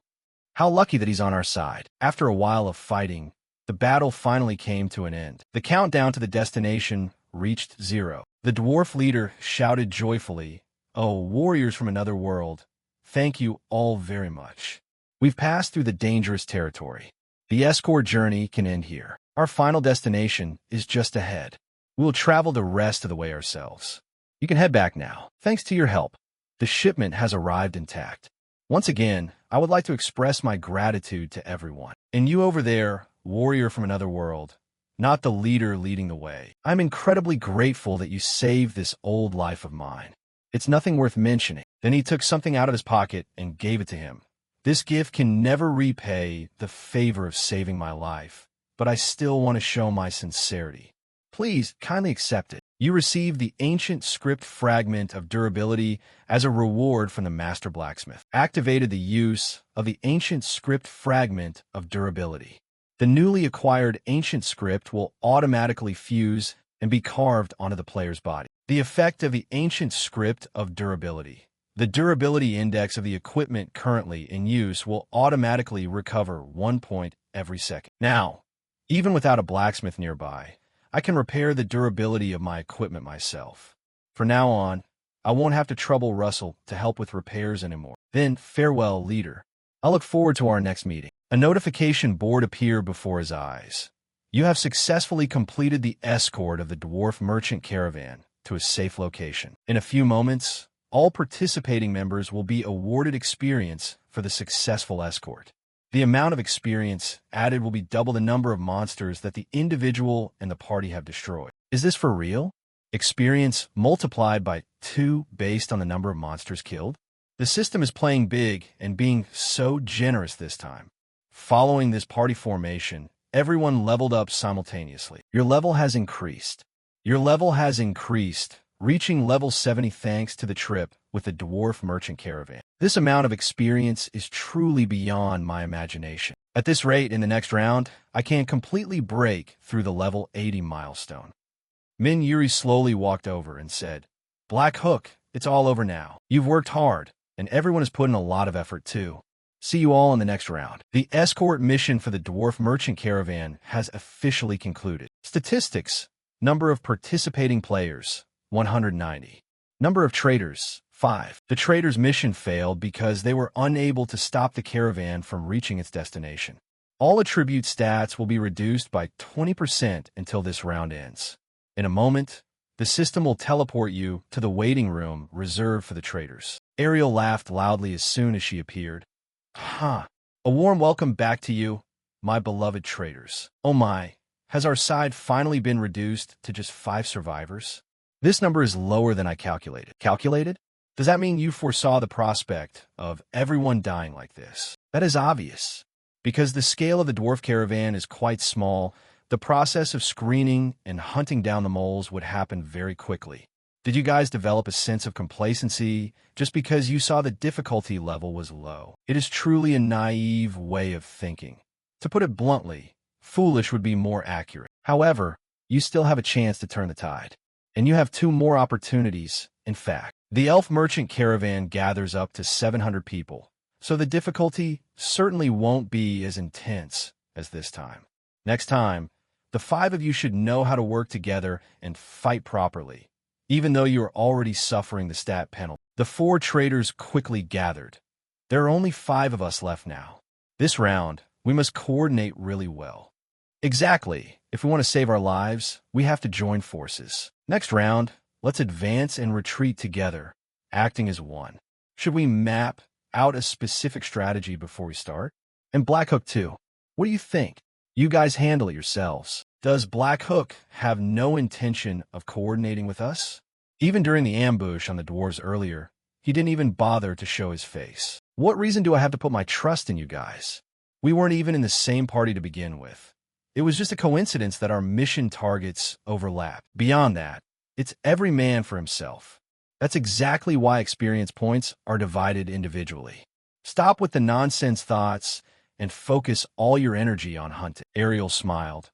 Speaker 1: How lucky that he's on our side. After a while of fighting, the battle finally came to an end. The countdown to the destination reached 0. The dwarf leader shouted joyfully, "Oh, warriors from another world, thank you all very much. We've passed through the dangerous territory. The escort journey can end here. Our final destination is just ahead. We'll travel the rest of the way ourselves. You can head back now. Thanks to your help, the shipment has arrived intact. Once again, I would like to express my gratitude to everyone. And you over there, warrior from another world, not the leader leading the way. I'm incredibly grateful that you saved this old life of mine. It's nothing worth mentioning." Then he took something out of his pocket and gave it to him. "This gift can never repay the favor of saving my life, but I still want to show my sincerity. Please kindly accept it. You received the ancient script fragment of durability as a reward from the master blacksmith. Activated the use of the ancient script fragment of durability. The newly acquired ancient script will automatically fuse and be carved onto the player's body. The effect of the ancient script of durability. The durability index of the equipment currently in use will automatically recover 1 point every second. Now, even without a blacksmith nearby, I can repair the durability of my equipment myself. From now on, I won't have to trouble Russell to help with repairs anymore. Then, farewell, leader. I'll look forward to our next meeting. A notification board appeared before his eyes. You have successfully completed the escort of the dwarf merchant caravan to a safe location. In a few moments, all participating members will be awarded experience for the successful escort. The amount of experience added will be double the number of monsters that the individual and the party have destroyed. Is this for real? Experience multiplied by 2 based on the number of monsters killed? The system is playing big and being so generous this time. Following this party formation, everyone leveled up simultaneously. Your level has increased. Reaching level 70 thanks to the trip with the dwarf merchant caravan. This amount of experience is truly beyond my imagination. At this rate, in the next round, I can completely break through the level 80 milestone. Min Yuri slowly walked over and said, Black Hook, it's all over now. You've worked hard, and everyone has put in a lot of effort too. See you all in the next round. The escort mission for the dwarf merchant caravan has officially concluded. Statistics: number of participating players, 190. Number of traders, 5. The traders' mission failed because they were unable to stop the caravan from reaching its destination. All attribute stats will be reduced by 20% until this round ends. In a moment, the system will teleport you to the waiting room reserved for the traders. Ariel laughed loudly as soon as she appeared. A warm welcome back to you, my beloved traders. Oh my, has our side finally been reduced to just 5 survivors? This number is lower than I calculated. Calculated? Does that mean you foresaw the prospect of everyone dying like this? That is obvious. Because the scale of the dwarf caravan is quite small, the process of screening and hunting down the moles would happen very quickly. Did you guys develop a sense of complacency just because you saw the difficulty level was low? It is truly a naive way of thinking. To put it bluntly, foolish would be more accurate. However, you still have a chance to turn the tide. And you have 2 more opportunities, in fact. The elf merchant caravan gathers up to 700 people, so the difficulty certainly won't be as intense as this time. Next time, the 5 of you should know how to work together and fight properly, even though you are already suffering the stat penalty. The 4 traders quickly gathered. There are only 5 of us left now. This round, we must coordinate really well. Exactly. If we want to save our lives, we have to join forces. Next round, let's advance and retreat together, acting as one. Should we map out a specific strategy before we start? And Black Hook too. What do you think? You guys handle it yourselves. Does Black Hook have no intention of coordinating with us? Even during the ambush on the dwarves earlier, he didn't even bother to show his face. What reason do I have to put my trust in you guys? We weren't even in the same party to begin with. It was just a coincidence that our mission targets overlap. Beyond that, it's every man for himself. That's exactly why experience points are divided individually. Stop with the nonsense thoughts and focus all your energy on hunting. Ariel smiled.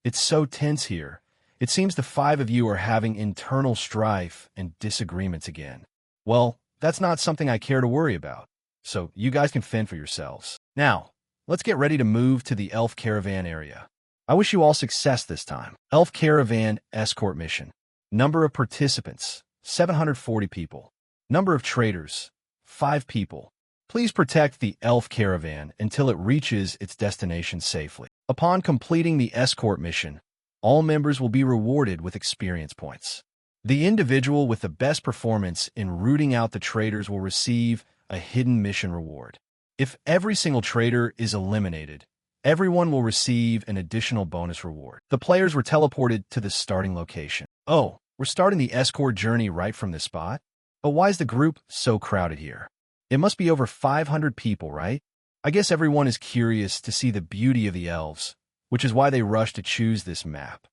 Speaker 1: It's so tense here. It seems the 5 of you are having internal strife and disagreements again. Well, that's not something I care to worry about, so you guys can fend for yourselves. Now, let's get ready to move to the elf caravan area. I wish you all success this time. Elf caravan escort mission. Number of participants, 740 people. Number of traders, 5 people. Please protect the elf caravan until it reaches its destination safely. Upon completing the escort mission, all members will be rewarded with experience points. The individual with the best performance in rooting out the traders will receive a hidden mission reward. If every single trader is eliminated, everyone will receive an additional bonus reward. The players were teleported to the starting location. Oh, we're starting the escort journey right from this spot? But why is the group so crowded here? It must be over 500 people, right? I guess everyone is curious to see the beauty of the elves, which is why they rush to choose this map.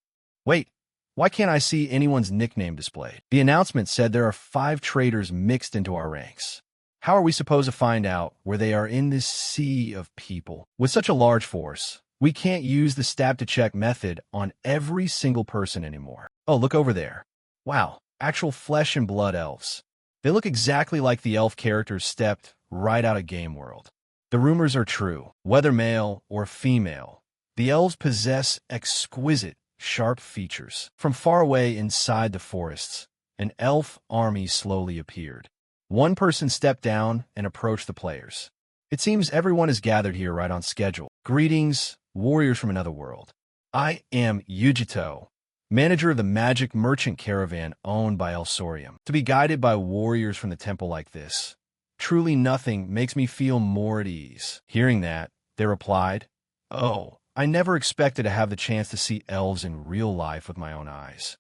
Speaker 1: Wait, why can't I see anyone's nickname displayed? The announcement said there are 5 traders mixed into our ranks. How are we supposed to find out where they are in this sea of people? With such a large force, we can't use the stab-to-check method on every single person anymore. Oh, look over there. Wow, actual flesh and blood elves. They look exactly like the elf characters stepped right out of Game World. The rumors are true. Whether male or female, the elves possess exquisite, sharp features. From far away inside the forests, an elf army slowly appeared. One person stepped down and approached the players. It seems everyone is gathered here right on schedule. Greetings, warriors from another world. I am Yujito, manager of the magic merchant caravan owned by Elsorium. To be guided by warriors from the temple like this, truly nothing makes me feel more at ease. Hearing that, they replied, "Oh, I never expected to have the chance to see elves in real life with my own eyes."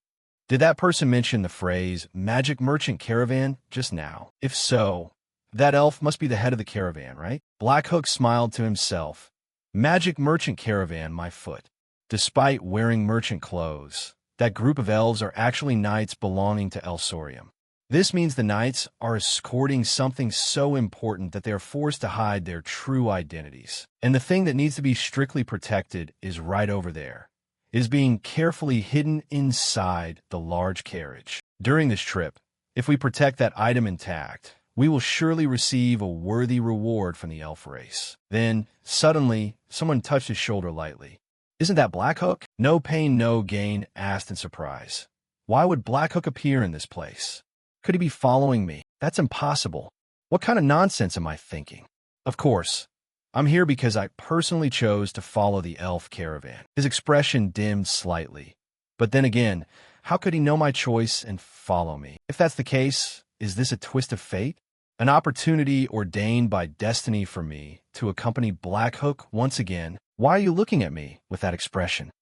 Speaker 1: Did that person mention the phrase magic merchant caravan just now? If so, that elf must be the head of the caravan, right? Black Hook smiled to himself. Magic merchant caravan, my foot. Despite wearing merchant clothes, that group of elves are actually knights belonging to Elsorium. This means the knights are escorting something so important that they are forced to hide their true identities. And the thing that needs to be strictly protected is right over there. It is being carefully hidden inside the large carriage. During this trip, if we protect that item intact, we will surely receive a worthy reward from the elf race. Then, suddenly, someone touched his shoulder lightly. Isn't that Black Hook? No pain, no gain, asked in surprise. Why would Black Hook appear in this place? Could he be following me? That's impossible. What kind of nonsense am I thinking? Of course, I'm here because I personally chose to follow the elf caravan. His expression dimmed slightly. But then again, how could he know my choice and follow me? If that's the case, is this a twist of fate? An opportunity ordained by destiny for me to accompany Black Hook once again? Why are you looking at me with that expression?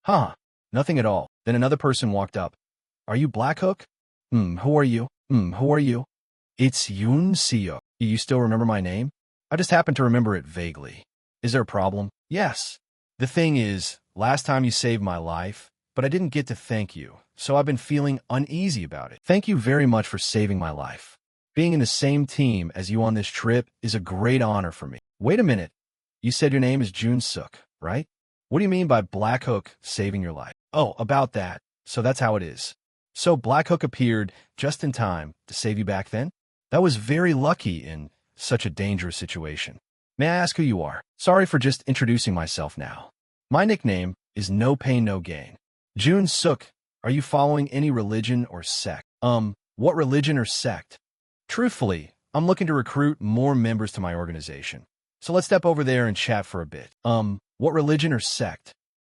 Speaker 1: Huh, nothing at all. Then another person walked up. Are you Black Hook? Who are you? Who are you? It's Yoon Seo. You still remember my name? I just happen to remember it vaguely. Is there a problem? Yes. The thing is, last time you saved my life, but I didn't get to thank you, so I've been feeling uneasy about it. Thank you very much for saving my life. Being in the same team as you on this trip is a great honor for me. Wait a minute. You said your name is Jun Suk, right? What do you mean by Black Hook saving your life? Oh, about that. So that's how it is. So Black Hook appeared just in time to save you back then? That was very lucky in such a dangerous situation. May I ask who you are? Sorry for just introducing myself now. My nickname is No Pain, No Gain. Jun Suk, are you following any religion or sect? What religion or sect? Truthfully, I'm looking to recruit more members to my organization. So let's step over there and chat for a bit. What religion or sect?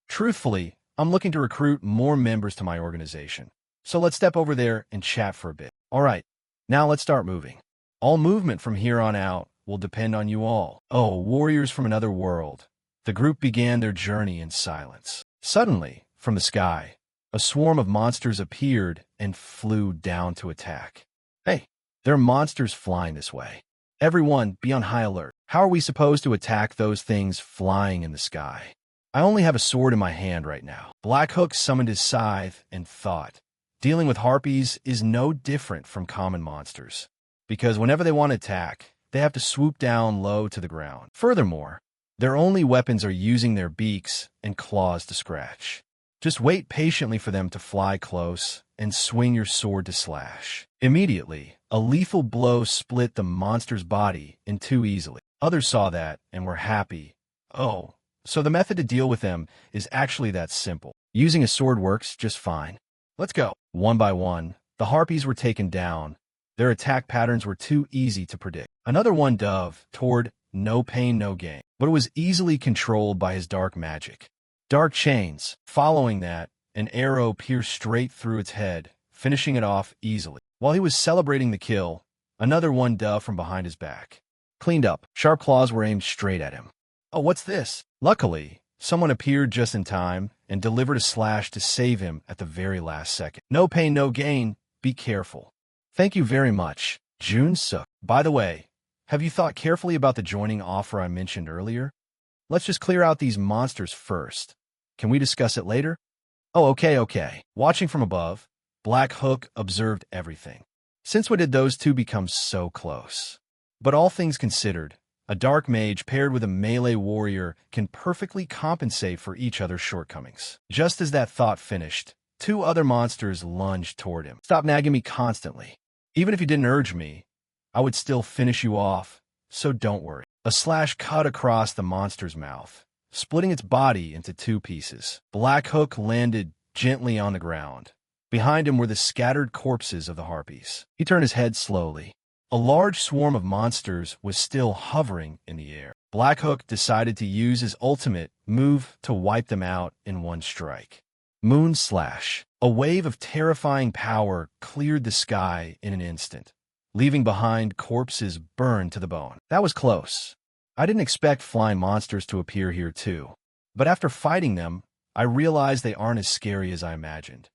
Speaker 1: Truthfully, I'm looking to recruit more members to my organization. So let's step over there and chat for a bit. All right, now let's start moving. All movement from here on out will depend on you all. Oh, warriors from another world. The group began their journey in silence. Suddenly, from the sky, a swarm of monsters appeared and flew down to attack. Hey, there are monsters flying this way. Everyone, be on high alert. How are we supposed to attack those things flying in the sky? I only have a sword in my hand right now. Black Hook summoned his scythe and thought. Dealing with harpies is no different from common monsters, because whenever they want to attack, they have to swoop down low to the ground. Furthermore, their only weapons are using their beaks and claws to scratch. Just wait patiently for them to fly close and swing your sword to slash. Immediately, a lethal blow split the monster's body in two easily. Others saw that and were happy. Oh, so the method to deal with them is actually that simple. Using a sword works just fine. Let's go. One by one, the harpies were taken down. Their attack patterns were too easy to predict. Another one dove toward No Pain, No Gain, but it was easily controlled by his dark magic. Dark chains. Following that, an arrow pierced straight through its head, finishing it off easily. While he was celebrating the kill, another one dove from behind his back. Cleaned up. Sharp claws were aimed straight at him. Oh, what's this? Luckily, someone appeared just in time and delivered a slash to save him at the very last second. No pain, no gain. Be careful. Thank you very much, Jun Suk. By the way, have you thought carefully about the joining offer I mentioned earlier? Let's just clear out these monsters first. Can we discuss it later? Oh, okay. Watching from above, Black Hook observed everything. Since when did those two become so close? But all things considered, a dark mage paired with a melee warrior can perfectly compensate for each other's shortcomings. Just as that thought finished, two other monsters lunged toward him. Stop nagging me constantly. Even if you didn't urge me, I would still finish you off, so don't worry. A slash cut across the monster's mouth, splitting its body into two pieces. Black Hook landed gently on the ground. Behind him were the scattered corpses of the harpies. He turned his head slowly. A large swarm of monsters was still hovering in the air. Blackhook decided to use his ultimate move to wipe them out in one strike. Moon Slash. A wave of terrifying power cleared the sky in an instant, leaving behind corpses burned to the bone. That was close. I didn't expect flying monsters to appear here too, but after fighting them, I realized they aren't as scary as I imagined.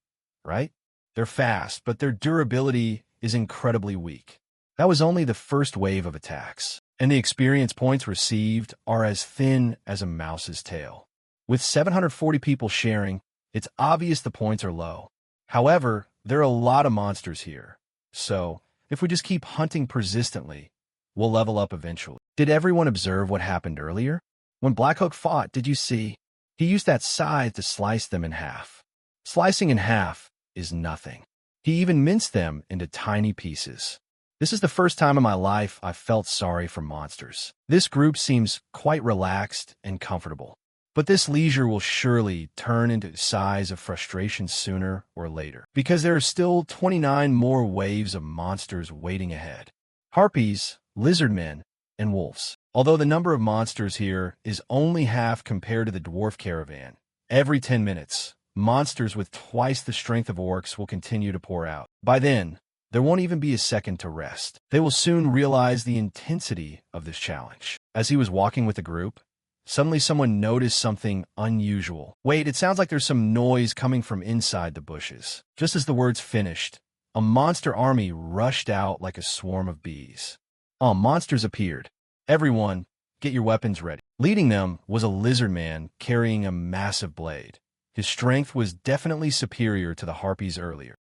Speaker 1: Right? They're fast, but their durability is incredibly weak. That was only the first wave of attacks, and the experience points received are as thin as a mouse's tail. With 740 people sharing, it's obvious the points are low. However, there are a lot of monsters here, so if we just keep hunting persistently, we'll level up eventually. Did everyone observe what happened earlier? When Blackhook fought, did you see? He used that scythe to slice them in half. Slicing in half is nothing. He even minced them into tiny pieces. This is the first time in my life I've felt sorry for monsters. This group seems quite relaxed and comfortable. But this leisure will surely turn into sighs of frustration sooner or later, because there are still 29 more waves of monsters waiting ahead. Harpies, lizardmen, and wolves. Although the number of monsters here is only half compared to the dwarf caravan, every 10 minutes, monsters with twice the strength of orcs will continue to pour out. By then, there won't even be a second to rest. They will soon realize the intensity of this challenge. As he was walking with the group, suddenly someone noticed something unusual. Wait, it sounds like there's some noise coming from inside the bushes. Just as the words finished, a monster army rushed out like a swarm of bees. Monsters appeared. Everyone, get your weapons ready. Leading them was a lizard man carrying a massive blade. His strength was definitely superior to the harpies earlier.